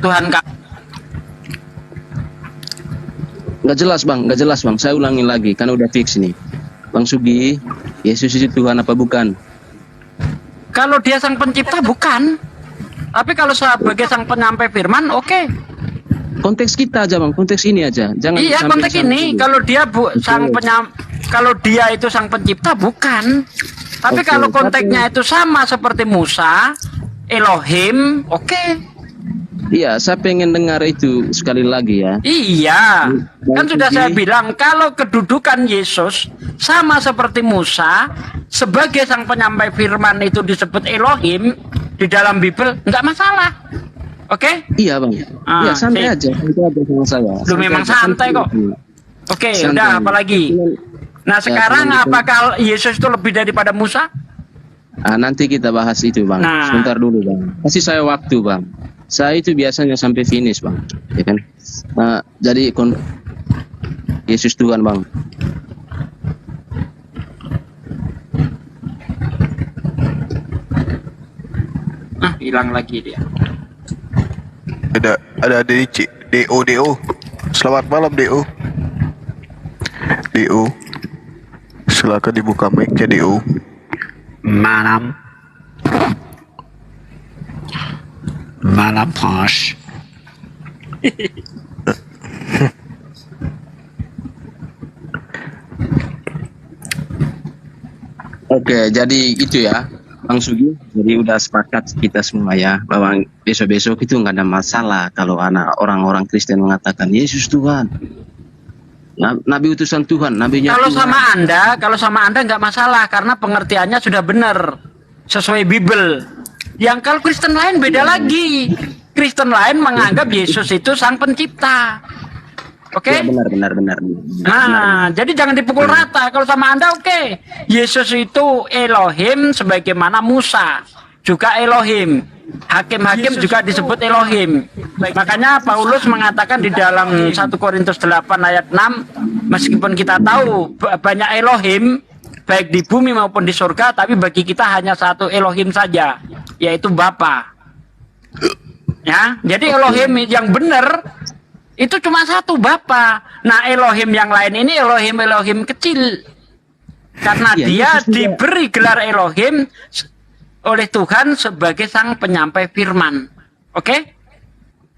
Speaker 14: Tuhan Kak.
Speaker 9: Nggak jelas bang. Saya ulangi lagi, kan udah fix nih. Bang Sugi, Yesus itu Tuhan apa bukan?
Speaker 14: Kalau dia sang pencipta bukan. Tapi kalau sebagai sang penyampai firman, oke.
Speaker 9: Konteks kita aja bang, konteks ini aja. Jangan.
Speaker 14: Iya konteks ini. Kalau dia kalau dia itu sang pencipta bukan. Tapi kalau konteksnya itu sama seperti Musa, Elohim, oke.
Speaker 9: Iya, saya pengen dengar itu sekali lagi ya.
Speaker 14: Iya, kan sudah saya bilang kalau kedudukan Yesus sama seperti Musa sebagai sang penyampai firman itu disebut Elohim di dalam Bible, nggak masalah. Oke?
Speaker 9: Iya bang. Iya santai aja sama saya.
Speaker 14: Lu memang santai kok. Oke, udah apalagi. Nah sekarang apakah Yesus itu lebih daripada Musa?
Speaker 9: Nanti kita bahas itu bang. Sebentar dulu bang. Kasih saya waktu bang. Saya itu biasanya sampai finish bang, ya kan? Jadi Yesus Tuhan bang.
Speaker 14: Hilang lagi dia.
Speaker 1: Ada DO. Selamat malam DO. Silakan dibuka mic-nya DO.
Speaker 19: Malam Bos.
Speaker 9: Oke, jadi itu ya Bang Sugi. Jadi udah sepakat kita semua ya bahwa besok-besok itu nggak ada masalah kalau orang-orang Kristen mengatakan Yesus Tuhan. Nabi utusan Tuhan, nabinya
Speaker 14: Kalau
Speaker 9: Tuhan.
Speaker 14: sama Anda nggak masalah karena pengertiannya sudah benar sesuai Bible. Yang kalau Kristen lain beda lagi. Kristen lain menganggap Yesus itu sang pencipta. Oke?
Speaker 9: Ya, benar.
Speaker 14: Nah, jadi jangan dipukul rata. Kalau sama Anda oke. Yesus itu Elohim sebagaimana Musa juga Elohim. Hakim-hakim juga disebut Elohim. Makanya Paulus mengatakan di dalam 1 Korintus 8 ayat 6, meskipun kita tahu banyak Elohim baik di bumi maupun di surga, tapi bagi kita hanya satu Elohim saja, yaitu Bapa. Ya, jadi Elohim yang benar itu cuma satu, Bapa. Nah, Elohim yang lain ini Elohim kecil. Karena dia diberi gelar Elohim oleh Tuhan sebagai sang penyampai firman. Oke?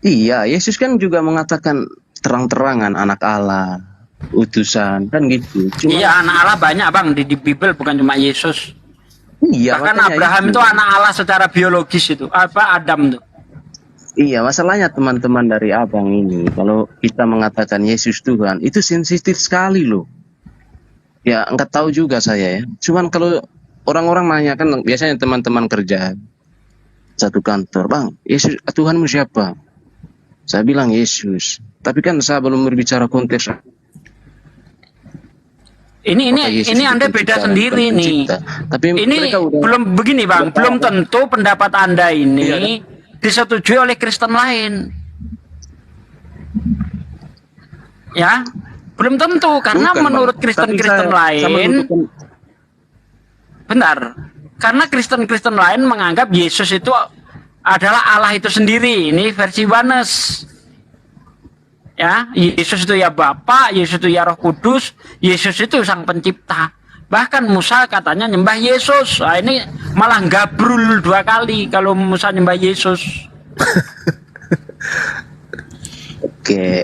Speaker 9: Iya, Yesus kan juga mengatakan terang-terangan anak Allah, utusan, kan gitu.
Speaker 14: Iya, anak Allah banyak Bang di Bible, bukan cuma Yesus.
Speaker 9: Iya,
Speaker 14: bahkan
Speaker 9: makanya
Speaker 14: Abraham itu anak Allah secara biologis itu. Adam tuh.
Speaker 9: Iya, masalahnya teman-teman dari abang ini, kalau kita mengatakan Yesus Tuhan, itu sensitif sekali loh. Ya, enggak tahu juga saya ya. Cuman kalau orang-orang menanyakan, biasanya teman-teman kerja satu kantor, Bang, Yesus Tuhanmu siapa? Saya bilang Yesus. Tapi kan saya belum berbicara konteks.
Speaker 14: Ini Anda beda sendiri nih.
Speaker 9: Tapi
Speaker 14: ini belum begini Bang, belum tentu pendapat Anda ini disetujui oleh Kristen lain. Ya, belum tentu karena
Speaker 9: Bukan,
Speaker 14: menurut Kristen-Kristen lain. Bentar, karena Kristen-Kristen lain menganggap Yesus itu adalah Allah itu sendiri. Ini versi Yohanes. Ya, Yesus itu ya Bapa, Yesus itu ya Roh Kudus, Yesus itu sang pencipta. Bahkan Musa katanya nyembah Yesus. Nah, ini malah gabrul 2 kali kalau Musa nyembah Yesus.
Speaker 9: Oke,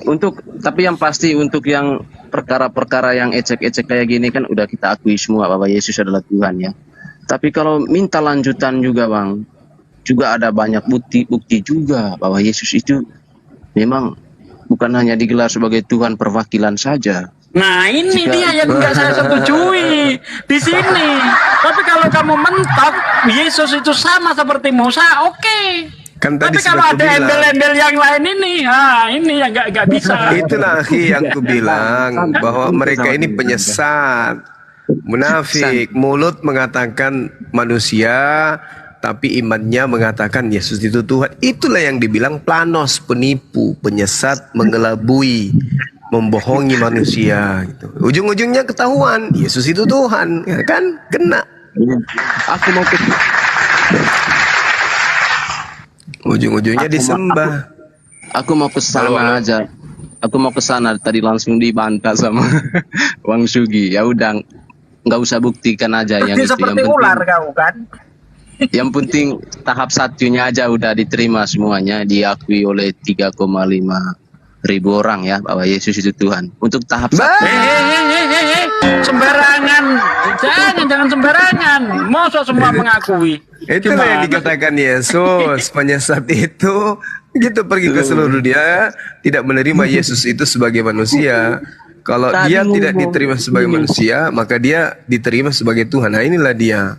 Speaker 9: tapi yang pasti untuk yang perkara-perkara yang ecek-ecek kayak gini kan udah kita akui semua bahwa Yesus adalah Tuhan ya. Tapi kalau minta lanjutan juga Bang, juga ada banyak bukti juga bahwa Yesus itu memang bukan hanya digelar sebagai Tuhan perwakilan saja.
Speaker 14: Nah ini dia yang nggak saya setujui di sini. Tapi kalau kamu mentok Yesus itu sama seperti Musa, oke.
Speaker 21: Kan tadi
Speaker 14: tapi kalau ada embel-embel yang lain ini yang nggak bisa.
Speaker 21: Itulah yang aku bilang bahwa mereka ini penyesat, munafik, mulut mengatakan manusia, tapi imannya mengatakan Yesus itu Tuhan. Itulah yang dibilang planos, penipu, penyesat, mengelabui, membohongi manusia. Gitu. Ujung-ujungnya ketahuan Yesus itu Tuhan, ya kan? Kena.
Speaker 9: Aku mau ke
Speaker 21: ujung-ujungnya disembah.
Speaker 9: Aku mau ke sana aja. Aku mau ke sana tadi langsung dibantah sama Bang Sugi. Ya udah, nggak usah buktikan aja yang itu.
Speaker 14: Seperti
Speaker 9: yang
Speaker 14: ular
Speaker 9: penting,
Speaker 14: kau kan.
Speaker 9: Yang penting tahap satunya aja udah diterima semuanya, diakui oleh 3,5 ribu orang ya bahwa Yesus itu Tuhan. Untuk tahap satu.
Speaker 14: Sembarangan. Jangan sembarangan. Masa semua mengakui.
Speaker 21: Itulah yang dikatakan Yesus, penyesat itu gitu pergi ke seluruh dunia, tidak menerima Yesus itu sebagai manusia. Kalau dia tidak diterima sebagai manusia, maka dia diterima sebagai Tuhan. Nah inilah dia.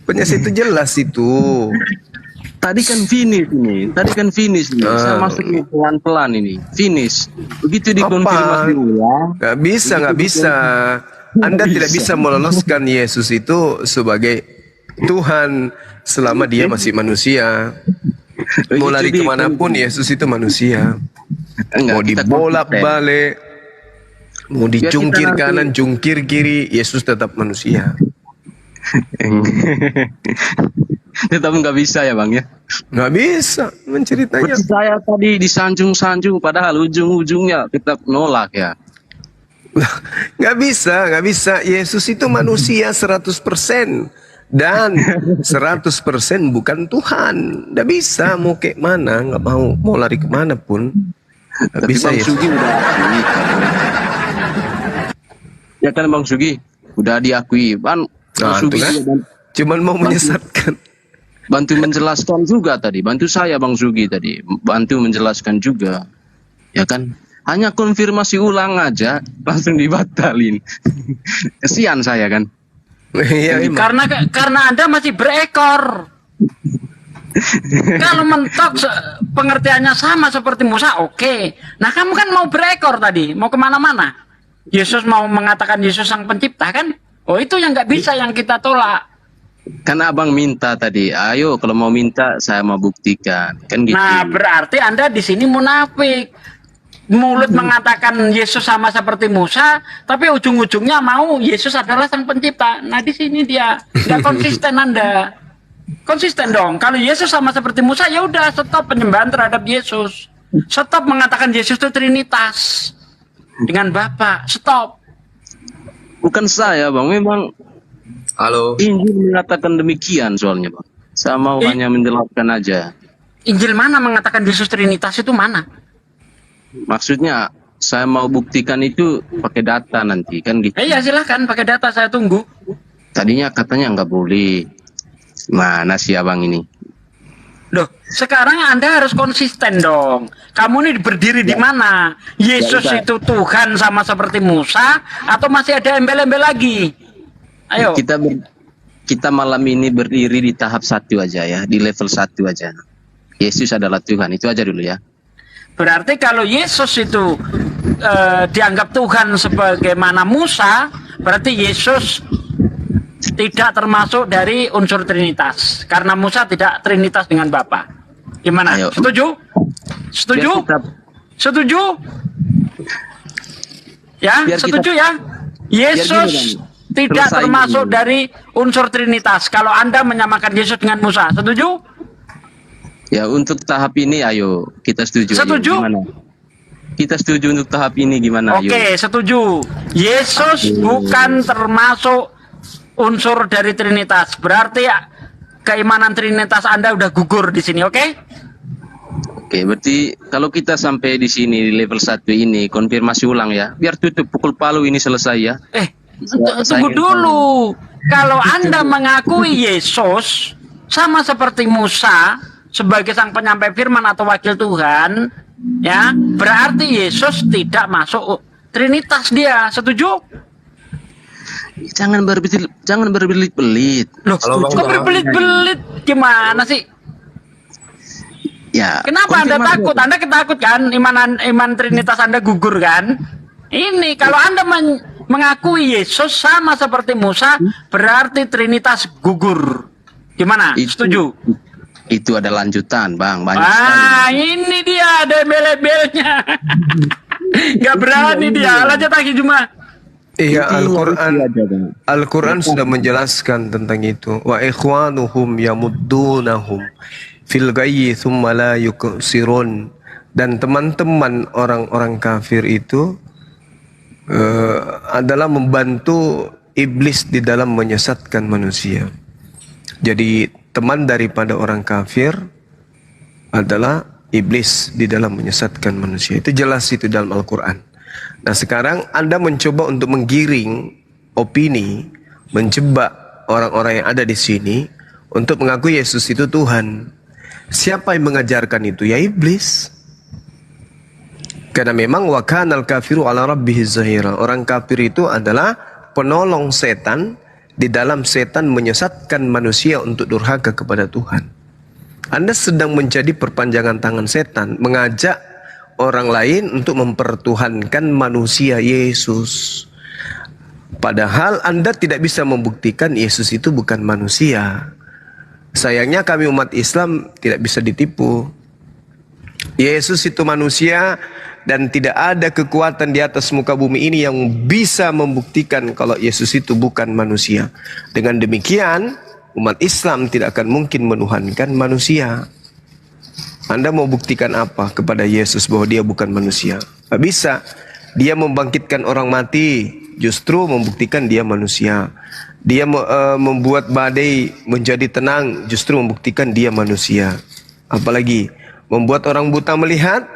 Speaker 21: Penyesat itu jelas itu.
Speaker 9: Tadi kan finish ini. Saya masuk pelan-pelan ini. Finish. Begitu dikonfirmasi ya.
Speaker 21: Gak bisa. Anda tidak bisa meloloskan Yesus itu sebagai Tuhan selama dia masih manusia. Mau lari kemanapun Yesus itu manusia. Mau dibolak-balik, mau dicungkir kanan, jungkir kiri, Yesus tetap manusia.
Speaker 9: Tetap nggak bisa ya Bang ya?
Speaker 21: Nggak bisa menceritanya.
Speaker 9: Saya tadi disanjung-sanjung padahal ujung-ujungnya tetap nolak ya.
Speaker 21: Nggak bisa. Yesus itu manusia 100% dan 100% bukan Tuhan. Nggak bisa, mau kayak mana, nggak mau lari kemana pun. Nggak bisa
Speaker 9: Bang Sugi udah ya kan Bang Sugi udah diakui. Bang Sugi
Speaker 21: cuman mau menyesatkan.
Speaker 9: Bantu menjelaskan juga tadi, bantu saya Bang Sugi tadi, bantu menjelaskan juga, ya kan? Hanya konfirmasi ulang aja langsung dibatalin. Kesian saya kan.
Speaker 14: Karena Anda masih berekor. Kalau mentok pengertiannya sama seperti Musa, oke. Nah kamu kan mau berekor tadi, mau kemana-mana. Yesus mau mengatakan Yesus sang pencipta kan? Oh itu yang nggak bisa, yang kita tolak.
Speaker 9: Kan abang minta tadi, ayo kalau mau minta saya mau buktikan, kan gitu.
Speaker 14: Nah berarti Anda di sini munafik. Mulut mengatakan Yesus sama seperti Musa, tapi ujung-ujungnya mau Yesus adalah sang pencipta. Nah di sini dia nggak konsisten Anda. Konsisten dong. Kalau Yesus sama seperti Musa, ya udah stop penyembahan terhadap Yesus. Stop mengatakan Yesus itu Trinitas dengan Bapa. Stop.
Speaker 9: Bukan saya bang, memang Injil mengatakan demikian soalnya bang. Saya mau hanya menjelaskan aja.
Speaker 14: Injil mana mengatakan Yesus Trinitas itu mana?
Speaker 9: Maksudnya saya mau buktikan itu pakai data nanti kan gitu.
Speaker 14: Iya silahkan pakai data, saya tunggu.
Speaker 9: Tadinya katanya nggak boleh. Mana sih abang ini?
Speaker 14: Loh, sekarang Anda harus konsisten dong. Kamu ini berdiri di mana? Yesus itu Tuhan sama seperti Musa atau masih ada embel-embel lagi? Ayo.
Speaker 9: Kita malam ini berdiri di tahap 1 aja ya, di level 1 aja. Yesus adalah Tuhan, itu aja dulu ya.
Speaker 14: Berarti kalau Yesus itu dianggap Tuhan sebagaimana Musa, berarti Yesus tidak termasuk dari unsur Trinitas. Karena Musa tidak Trinitas dengan Bapa. Gimana? Ayo. Setuju? Setuju? Setuju? Ya, setuju ya? Yesus tidak termasuk dari unsur Trinitas. Kalau Anda menyamakan Yesus dengan Musa, setuju?
Speaker 9: Ya untuk tahap ini ayo kita setuju.
Speaker 14: Setuju?
Speaker 9: Gimana? Kita setuju untuk tahap ini gimana?
Speaker 14: Oke, setuju. Yesus bukan termasuk unsur dari Trinitas. Berarti ya, keimanan Trinitas Anda udah gugur di sini, oke?
Speaker 9: Oke, berarti kalau kita sampai di sini di level 1 ini konfirmasi ulang ya. Biar tutup pukul palu ini selesai ya.
Speaker 14: Tunggu dulu. Kalau Anda mengakui Yesus sama seperti Musa sebagai sang penyampai firman atau wakil Tuhan, ya, berarti Yesus tidak masuk Trinitas dia. Setuju?
Speaker 9: Jangan berbelit-belit.
Speaker 14: Loh, kok berbelit-belit? Gimana sih?
Speaker 9: Ya.
Speaker 14: Kenapa Anda takut? Anda ketakut kan? Iman Trinitas Anda gugur kan? Ini kalau Anda mengakui Yesus sama seperti Musa, berarti Trinitas gugur. Gimana? Setuju?
Speaker 9: Itu ada lanjutan, Bang. Banyak sekali.
Speaker 14: Ini dia ada embel-embelnya. Gak berani dia. Lanjut lagi Juma.
Speaker 3: Iya, Al-Quran sudah menjelaskan tentang itu. Wa ikhwanuhum yamuddunahum fil ghayyi thumma la yuqsirun. Dan teman-teman orang-orang kafir itu adalah membantu iblis di dalam menyesatkan manusia. Jadi teman daripada orang kafir adalah iblis di dalam menyesatkan manusia. Itu jelas itu dalam Al-Quran. Nah sekarang Anda mencoba untuk menggiring opini, menjebak orang-orang yang ada di sini untuk mengakui Yesus itu Tuhan. Siapa yang mengajarkan itu? Ya iblis. Karena memang wa kanal kafiru ala rabbihi zahira. Orang kafir itu adalah penolong setan di dalam setan menyesatkan manusia untuk durhaka kepada Tuhan. Anda sedang menjadi perpanjangan tangan setan, mengajak orang lain untuk mempertuhankan manusia Yesus. Padahal Anda tidak bisa membuktikan Yesus itu bukan manusia. Sayangnya kami umat Islam tidak bisa ditipu. Yesus itu manusia dan tidak ada kekuatan di atas muka bumi ini yang bisa membuktikan kalau Yesus itu bukan manusia. Dengan demikian, umat Islam tidak akan mungkin menuhankan manusia. Anda mau buktikan apa kepada Yesus bahwa dia bukan manusia? Tidak bisa. Dia membangkitkan orang mati, justru membuktikan dia manusia. Dia membuat badai menjadi tenang, justru membuktikan dia manusia. Apalagi membuat orang buta melihat,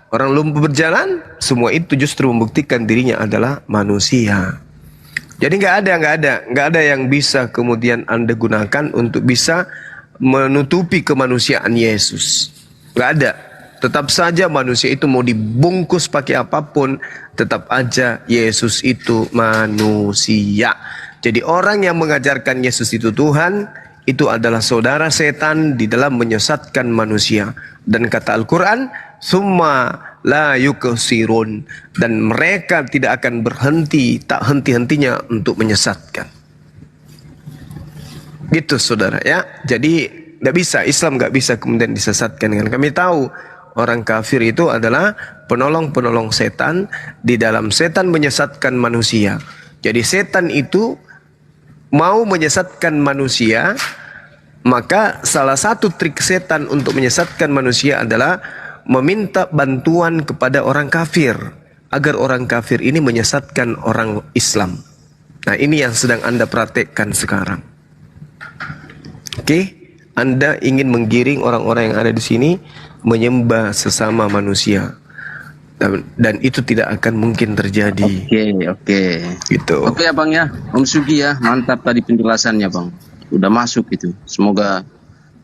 Speaker 3: orang lumpuh berjalan, semua itu justru membuktikan dirinya adalah manusia. Jadi nggak ada yang bisa kemudian Anda gunakan untuk bisa menutupi kemanusiaan Yesus. Nggak ada.
Speaker 21: Tetap saja manusia itu mau dibungkus pakai apapun, tetap aja Yesus itu manusia. Jadi orang yang mengajarkan Yesus itu Tuhan, itu adalah saudara setan di dalam menyesatkan manusia. Dan kata Al-Quran, summa la yuksirun, dan mereka tidak akan berhenti, tak henti-hentinya untuk menyesatkan. Gitu saudara ya. Jadi nggak bisa, Islam nggak bisa kemudian disesatkan dengan. Kami tahu orang kafir itu adalah penolong-penolong setan di dalam setan menyesatkan manusia. Jadi setan itu mau menyesatkan manusia, maka salah satu trik setan untuk menyesatkan manusia adalah meminta bantuan kepada orang kafir agar orang kafir ini menyesatkan orang Islam. Nah, ini yang sedang Anda praktekkan sekarang. Oke? Anda ingin menggiring orang-orang yang ada di sini menyembah sesama manusia, dan itu tidak akan mungkin terjadi.
Speaker 9: Oke.
Speaker 21: Gitu.
Speaker 9: Oke ya Bang ya, Om Sugi ya, mantap tadi penjelasannya Bang. Udah masuk itu. Semoga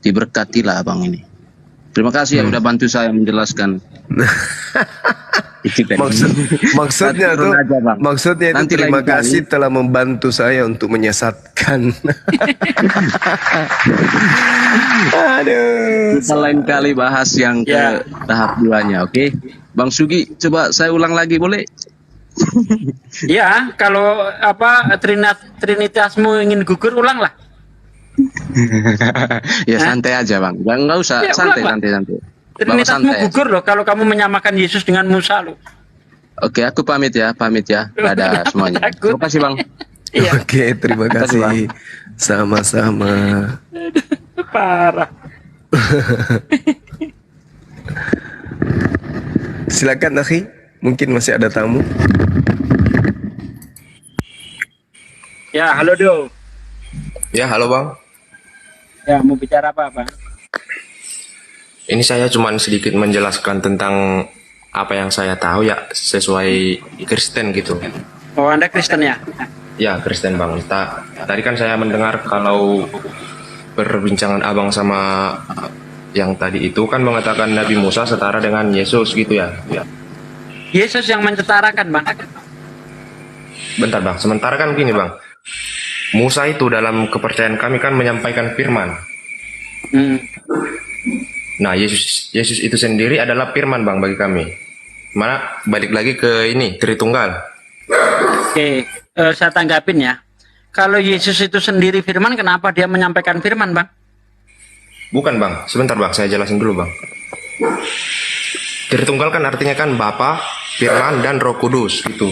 Speaker 9: diberkati lah Bang ini. Terima kasih ya udah bantu saya menjelaskan.
Speaker 21: Maksudnya tuh, maksudnya itu
Speaker 9: Nanti
Speaker 21: terima
Speaker 9: lain
Speaker 21: kasih
Speaker 9: kali.
Speaker 21: telah membantu saya untuk menyesatkan. Aduh.
Speaker 9: Kita lain kali bahas yang ke tahap 2-nya, oke? Bang Sugi, coba saya ulang lagi boleh?
Speaker 14: Ya, kalau trinitasmu ingin gugur, ulanglah.
Speaker 9: Ya santai aja Bang, nggak usah,
Speaker 14: Ya,
Speaker 9: santai.
Speaker 14: ulang, Bang.
Speaker 9: Bapak
Speaker 14: Trinitasmu
Speaker 9: santai aja.
Speaker 14: gugur loh kalau kamu menyamakan Yesus dengan Musa loh.
Speaker 9: Oke, aku pamit ya. Dadah semuanya. Terima kasih Bang.
Speaker 21: Oke, terima
Speaker 9: Makasih, Bang.
Speaker 21: kasih. Sama-sama.
Speaker 14: Parah.
Speaker 21: Silakan akhi, mungkin masih ada tamu.
Speaker 14: Ya, halo Do.
Speaker 3: Ya, halo Bang.
Speaker 14: Ya, mau bicara apa Bang?
Speaker 3: Ini saya cuma sedikit menjelaskan tentang apa yang saya tahu ya, sesuai Kristen gitu.
Speaker 14: Oh, Anda Kristen ya?
Speaker 3: Ya, Kristen Bang. Tadi kan saya mendengar kalau perbincangan Abang sama yang tadi itu kan mengatakan Nabi Musa setara dengan Yesus gitu ya.
Speaker 14: Yesus yang mencetarakan Bang.
Speaker 3: Bentar Bang, sementara kan gini Bang. Musa itu dalam kepercayaan kami kan menyampaikan firman. Nah, Yesus itu sendiri adalah firman Bang bagi kami. Mana balik lagi ke ini, Tritunggal.
Speaker 14: Oke, saya tanggapin ya. Kalau Yesus itu sendiri firman, kenapa dia menyampaikan firman Bang?
Speaker 3: Bukan Bang, sebentar Bang, saya jelasin dulu Bang. Tritunggal kan artinya kan Bapa, Firman, dan Roh Kudus gitu.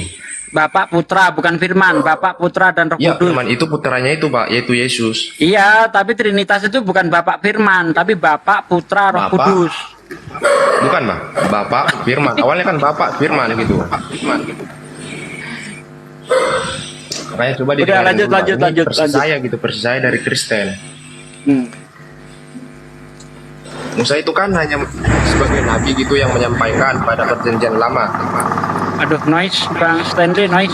Speaker 14: Bapak Putra bukan firman, Bapak Putra dan Roh
Speaker 3: Ya,
Speaker 14: Kudus.
Speaker 3: firman itu putranya itu Pak, yaitu Yesus.
Speaker 14: Iya, tapi Trinitas itu bukan Bapak Firman, tapi Bapak Putra Roh
Speaker 3: Bapak.
Speaker 14: Kudus.
Speaker 3: Bukan Bang, Bapak, Firman. Awalnya kan Bapak, Firman gitu. Makanya coba
Speaker 14: Udah,
Speaker 3: didengarin
Speaker 14: lanjut,
Speaker 3: dulu, Bang.
Speaker 14: lanjut,
Speaker 3: Ini
Speaker 14: lanjut,
Speaker 3: persis
Speaker 14: lanjut.
Speaker 3: saya gitu, persis saya dari Kristen. Musa itu kan hanya sebagai nabi gitu yang menyampaikan pada perjanjian lama.
Speaker 14: Aduh, noise Bang Stanley, noise.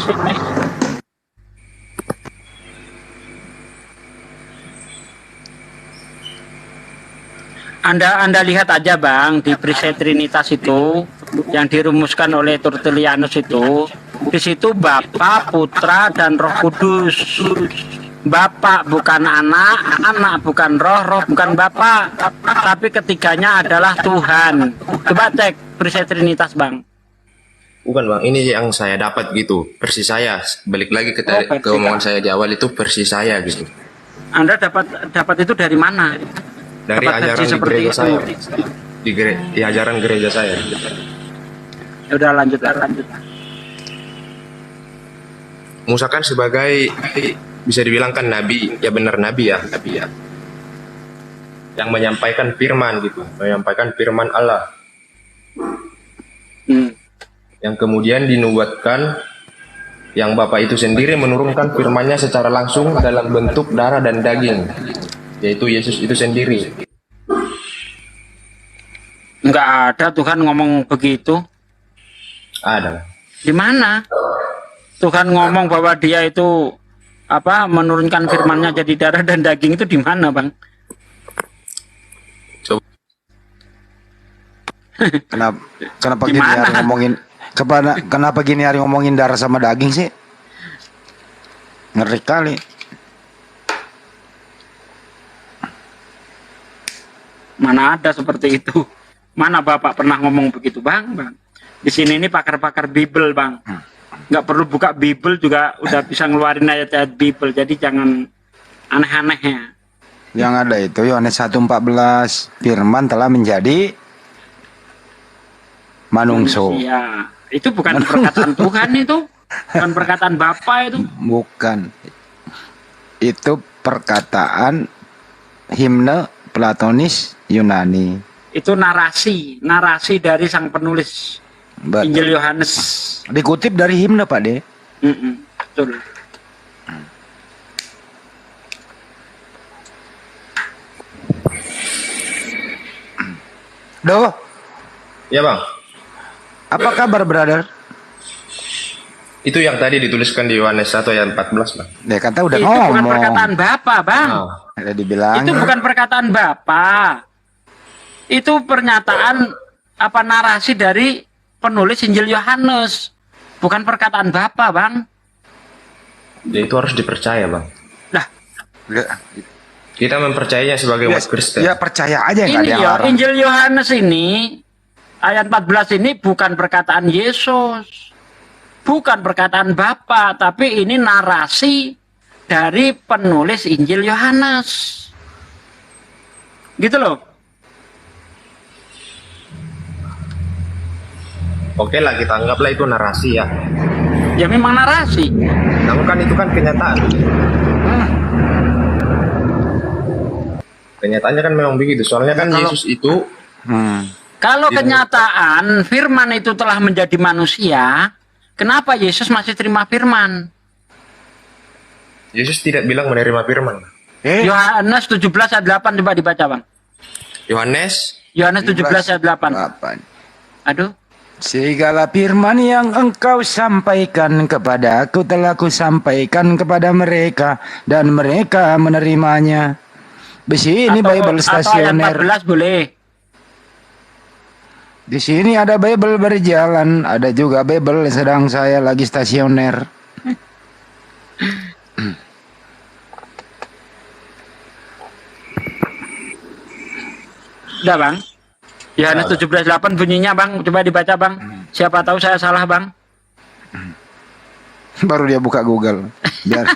Speaker 14: Anda lihat aja Bang di Perisai Trinitas itu yang dirumuskan oleh Tertullianus itu, di situ Bapa, Putra dan Roh Kudus. Bapak bukan anak, anak bukan roh, roh bukan bapak, tapi ketiganya adalah Tuhan. Coba cek Perisai Trinitas Bang.
Speaker 3: Bukan Bang, ini yang saya dapat gitu, persis saya. Balik lagi ke,
Speaker 14: versi
Speaker 3: ke omongan saya di awal itu persis saya gitu.
Speaker 14: Anda dapat itu dari mana?
Speaker 3: Dari
Speaker 14: Dapat
Speaker 3: ajaran
Speaker 14: versi
Speaker 3: di
Speaker 14: seperti
Speaker 3: gereja
Speaker 14: itu.
Speaker 3: saya. Di ajaran gereja saya.
Speaker 14: Ya udah lanjut.
Speaker 3: Musa kan sebagai bisa dibilang kan nabi, ya benar nabi ya. Yang menyampaikan firman gitu, menyampaikan firman Allah. Yang kemudian dinubuatkan yang Bapa itu sendiri menurunkan firman-Nya secara langsung dalam bentuk darah dan daging, yaitu Yesus itu sendiri.
Speaker 14: Enggak ada Tuhan ngomong begitu.
Speaker 3: Ada.
Speaker 14: Di mana? Tuhan ngomong bahwa dia itu menurunkan firman-Nya jadi darah dan daging itu di mana, Bang?
Speaker 3: Coba.
Speaker 15: Kenapa kenapa gini
Speaker 14: Gimana?
Speaker 15: hari ngomongin kenapa gini hari ngomongin darah sama daging sih? Ngeri kali.
Speaker 14: Mana ada seperti itu? Mana Bapak pernah ngomong begitu, Bang? Di sini ini pakar-pakar Bible, Bang. Nggak perlu buka Bible juga udah bisa ngeluarin ayat-ayat Bible. Jadi jangan aneh-aneh ya.
Speaker 15: Yang ada itu Yohanes 1:14, firman telah menjadi manungso.
Speaker 14: Iya, itu bukan perkataan Tuhan itu. Bukan perkataan Bapa itu.
Speaker 15: Bukan. Itu perkataan himne Platonis Yunani.
Speaker 14: Itu narasi dari sang penulis Injil Yohanes.
Speaker 15: Dikutip dari himne, Pak De.
Speaker 14: Betul.
Speaker 15: Doh.
Speaker 7: Ya bang.
Speaker 15: Apa kabar, brother?
Speaker 7: Itu yang tadi dituliskan di Yohanes 1 ayat 14 bang.
Speaker 15: Ya kata udah
Speaker 14: Itu
Speaker 15: ngomong.
Speaker 14: bukan perkataan Bapa, Bang.
Speaker 15: Ada dibilang.
Speaker 14: Itu bukan perkataan Bapa. Itu pernyataan apa narasi dari penulis Injil Yohanes. Bukan perkataan Bapa, Bang.
Speaker 7: Ya, itu harus dipercaya bang.
Speaker 14: Nah,
Speaker 7: kita mempercayainya sebagai umat Kristen.
Speaker 15: Ya percaya aja nggak ada
Speaker 14: ini
Speaker 15: yang
Speaker 14: ya,
Speaker 15: larang.
Speaker 14: Injil Yohanes ini ayat 14 ini bukan perkataan Yesus. Bukan perkataan Bapa, tapi ini narasi dari penulis Injil Yohanes. Gitu loh.
Speaker 7: Oke lah, kita anggaplah itu narasi ya.
Speaker 14: Ya memang narasi.
Speaker 7: Namun kan itu kan kenyataan. Kenyataannya kan memang begitu. Soalnya kan Yesus itu
Speaker 14: Kalau kenyataan firman itu telah menjadi manusia, kenapa Yesus masih terima firman?
Speaker 7: Yesus tidak bilang menerima firman.
Speaker 14: Yohanes 17 ayat 8 coba dibaca, Bang.
Speaker 7: Yohanes
Speaker 14: 17 ayat 8. Aduh.
Speaker 15: Segala firman yang engkau sampaikan kepada aku telah kusampaikan kepada mereka dan mereka menerimanya. Di sini Bible stasioner.
Speaker 14: Atau ayat 14 boleh.
Speaker 15: Di sini ada Bible berjalan, ada juga Bible sedang saya lagi stasioner.
Speaker 14: Udah, Bang. Yohanes 17:8 bunyinya, Bang. Coba dibaca, Bang. Siapa tahu saya salah, Bang.
Speaker 15: Baru dia buka Google. Biar.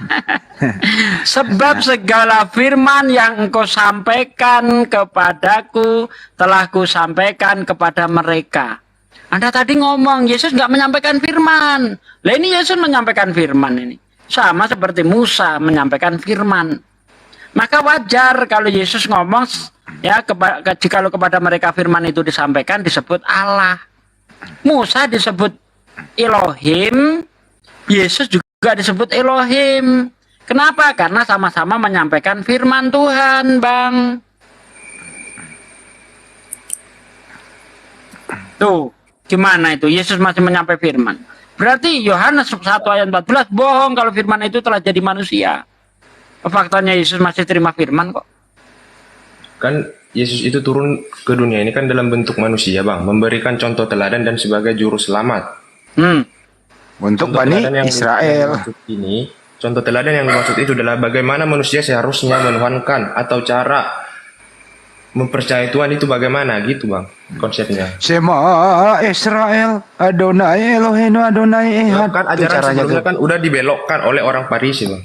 Speaker 14: Sebab segala firman yang engkau sampaikan kepadaku telah kusampaikan kepada mereka. Anda tadi ngomong Yesus nggak menyampaikan firman. Lah ini Yesus menyampaikan firman ini. Sama seperti Musa menyampaikan firman. Maka wajar kalau Yesus ngomong ya jikalau kepada mereka firman itu disampaikan disebut Allah. Musa disebut Elohim, Yesus juga disebut Elohim. Kenapa? Karena sama-sama menyampaikan firman Tuhan, Bang. Tuh, gimana itu? Yesus masih menyampaikan firman. Berarti Yohanes 1 ayat 14 bohong kalau firman itu telah jadi manusia. Faktanya Yesus masih terima firman kok.
Speaker 7: kan Yesus itu turun ke dunia ini kan dalam bentuk manusia bang, memberikan contoh teladan dan sebagai juru selamat.
Speaker 15: Untuk
Speaker 7: Contoh
Speaker 15: Bani
Speaker 7: teladan yang
Speaker 15: Israel.
Speaker 7: dimaksud ini, contoh teladan yang dimaksud itu adalah bagaimana manusia seharusnya menuhankan atau cara mempercayai Tuhan itu bagaimana gitu bang konsepnya.
Speaker 15: Shema Israel, Adonai Eloheinu Adonai Ehad.
Speaker 7: Kan
Speaker 15: Itu
Speaker 7: ajaran
Speaker 15: caranya
Speaker 7: sebelumnya
Speaker 15: tuh.
Speaker 7: kan udah dibelokkan oleh orang Farisi bang.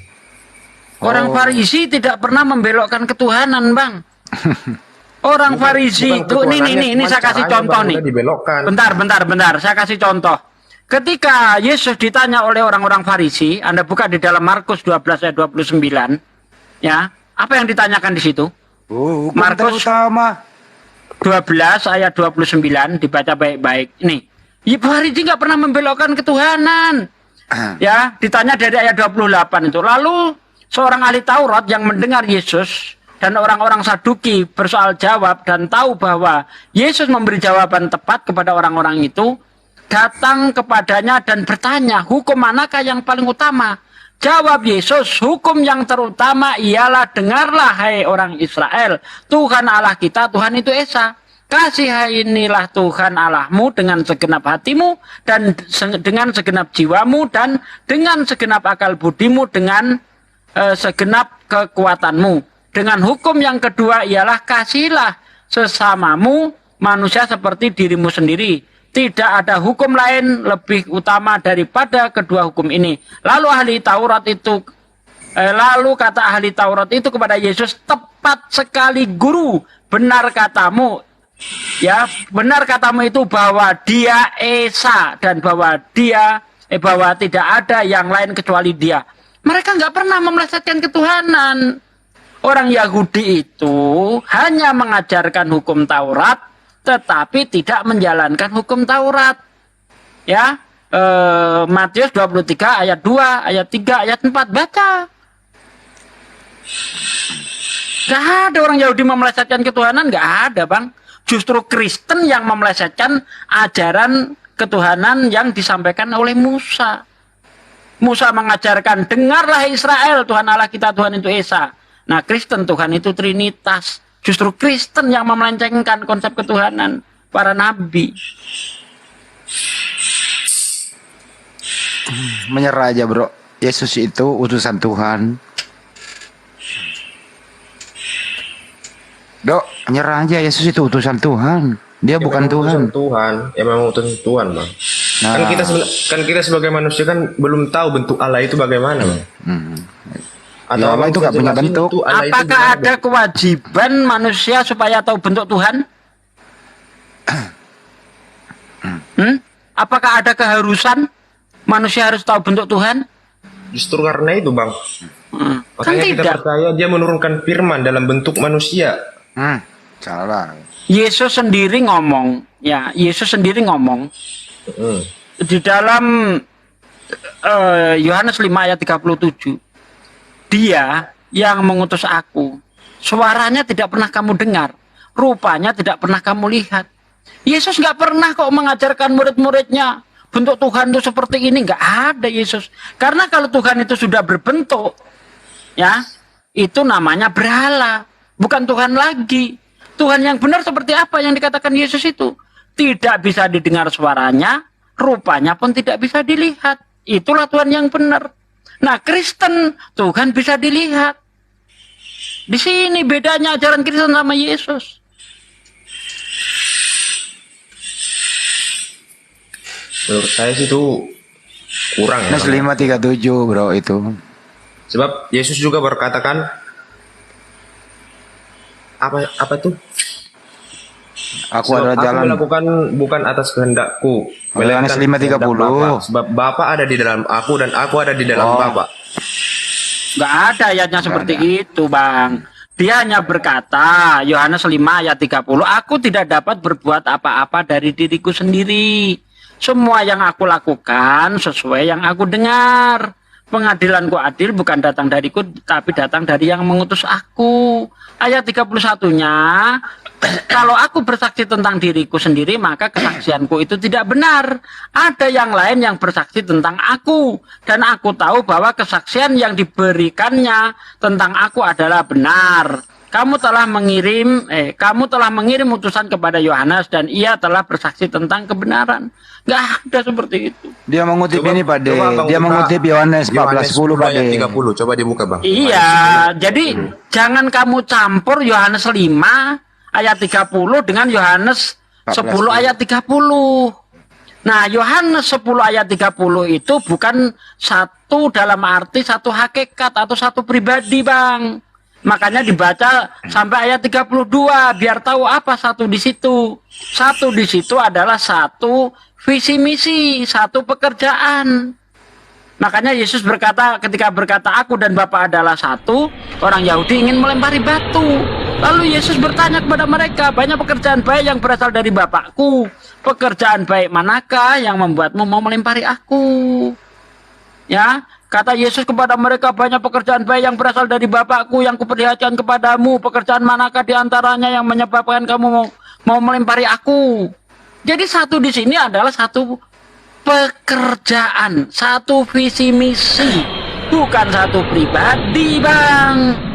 Speaker 14: Orang Farisi tidak pernah membelokkan ketuhanan, Bang. Orang Farisi itu ini saya kasih contoh nih. Bentar, saya kasih contoh. Ketika Yesus ditanya oleh orang-orang Farisi, Anda buka di dalam Markus 12 ayat 29, ya. Apa yang ditanyakan di situ? Markus 12 ayat 29 dibaca baik-baik. Ini, Ibu Farisi nggak pernah membelokkan ketuhanan. Ya, ditanya dari ayat 28 itu. Lalu seorang ahli Taurat yang mendengar Yesus dan orang-orang Saduki bersoal jawab dan tahu bahwa Yesus memberi jawaban tepat kepada orang-orang itu, datang kepadanya dan bertanya, hukum manakah yang paling utama? Jawab Yesus, hukum yang terutama ialah dengarlah hai orang Israel, Tuhan Allah kita, Tuhan itu Esa. Kasihanilah Tuhan Allahmu dengan segenap hatimu dan dengan segenap jiwamu dan dengan segenap akal budimu, dengan segenap kekuatanmu. Dengan hukum yang kedua ialah kasihilah sesamamu manusia seperti dirimu sendiri. Tidak ada hukum lain lebih utama daripada kedua hukum ini. Lalu kata ahli Taurat itu kepada Yesus, tepat sekali guru, benar katamu. Ya, benar katamu itu bahwa dia Esa dan bahwa bahwa tidak ada yang lain kecuali dia. Mereka nggak pernah memelesetkan ketuhanan. Orang Yahudi itu hanya mengajarkan hukum Taurat, tetapi tidak menjalankan hukum Taurat. Ya, Matius 23 ayat 2, ayat 3, ayat 4, baca. Gak ada orang Yahudi memelesetkan ketuhanan, gak ada, Bang. Justru Kristen yang memelesetkan ajaran ketuhanan yang disampaikan oleh Musa. Musa mengajarkan, dengarlah Israel, Tuhan Allah kita, Tuhan itu Esa. Nah, Kristen, Tuhan itu Trinitas. Justru Kristen yang memelencengkan konsep ketuhanan para nabi.
Speaker 15: Menyerah aja, bro. Yesus itu utusan Tuhan. Dok, nyerah aja, Yesus itu utusan Tuhan. Dia bukan Tuhan.
Speaker 7: Tuhan, ya memang utusan Tuhan, Bang.
Speaker 15: Nah.
Speaker 7: Kan kita sebagai manusia kan belum tahu bentuk Allah itu bagaimana, Bang.
Speaker 15: Atau ya, Allah itu gak punya bentuk.
Speaker 14: Apakah ada kewajiban manusia supaya tahu bentuk Tuhan? Apakah ada keharusan manusia harus tahu bentuk Tuhan?
Speaker 7: Justru karena itu, Bang. Makanya kita percaya dia menurunkan firman dalam bentuk manusia.
Speaker 15: Salah.
Speaker 14: Yesus sendiri ngomong, ya, Yesus sendiri ngomong di dalam Yohanes 5 ayat 37. Dia yang mengutus aku, suaranya tidak pernah kamu dengar, rupanya tidak pernah kamu lihat. Yesus nggak pernah kok mengajarkan murid-muridnya bentuk Tuhan itu seperti ini, nggak ada Yesus. Karena kalau Tuhan itu sudah berbentuk, ya, itu namanya berhala, bukan Tuhan lagi. Tuhan yang benar seperti apa yang dikatakan Yesus itu? Tidak bisa didengar suaranya, rupanya pun tidak bisa dilihat. Itulah Tuhan yang benar. Nah, Kristen, Tuhan bisa dilihat. Di sini bedanya ajaran Kristen sama Yesus.
Speaker 7: Menurut saya sih itu kurang.
Speaker 15: Nas 537, bro, itu.
Speaker 7: Sebab Yesus juga berkatakan apa tuh?
Speaker 15: Aku adalah jalan.
Speaker 7: Aku melakukan bukan atas kehendakku,
Speaker 15: Yohanes 5:30.
Speaker 7: Sebab Bapa ada di dalam aku dan aku ada di dalam Bapa.
Speaker 14: Nggak ada ayatnya seperti itu, Bang. Dia hanya berkata, Yohanes 5 ayat 30, aku tidak dapat berbuat apa-apa dari diriku sendiri. Semua yang aku lakukan sesuai yang aku dengar. Pengadilanku adil bukan datang dariku, tapi datang dari yang mengutus aku. Ayat 31-nya, kalau aku bersaksi tentang diriku sendiri, maka kesaksianku itu tidak benar. Ada yang lain yang bersaksi tentang aku, dan aku tahu bahwa kesaksian yang diberikannya tentang aku adalah benar. Kamu telah mengirim utusan kepada Yohanes dan ia telah bersaksi tentang kebenaran. Nggak ada seperti itu.
Speaker 15: Dia mengutip ini, Pak De. Dia mengutip Yohanes 14:10, Pak De.
Speaker 7: 30, coba dibuka, Bang.
Speaker 14: Iya, jadi jangan kamu campur Yohanes 5 ayat 30 dengan Yohanes 10 ayat 30. Nah, Yohanes 10 ayat 30 itu bukan satu dalam arti satu hakikat atau satu pribadi, Bang. Makanya dibaca sampai ayat 32 biar tahu apa satu di situ. Satu di situ adalah satu visi misi, satu pekerjaan. Makanya Yesus berkata, ketika berkata aku dan Bapa adalah satu, orang Yahudi ingin melempari batu. Lalu Yesus bertanya kepada mereka, banyak pekerjaan baik yang berasal dari Bapakku. Pekerjaan baik manakah yang membuatmu mau melempari aku? Ya, kata Yesus kepada mereka, banyak pekerjaan baik yang berasal dari Bapakku yang kuperlihatkan kepadamu. Pekerjaan manakah di antaranya yang menyebabkan kamu mau melempari aku? Jadi satu di sini adalah satu pekerjaan, satu visi misi, bukan satu pribadi, Bang.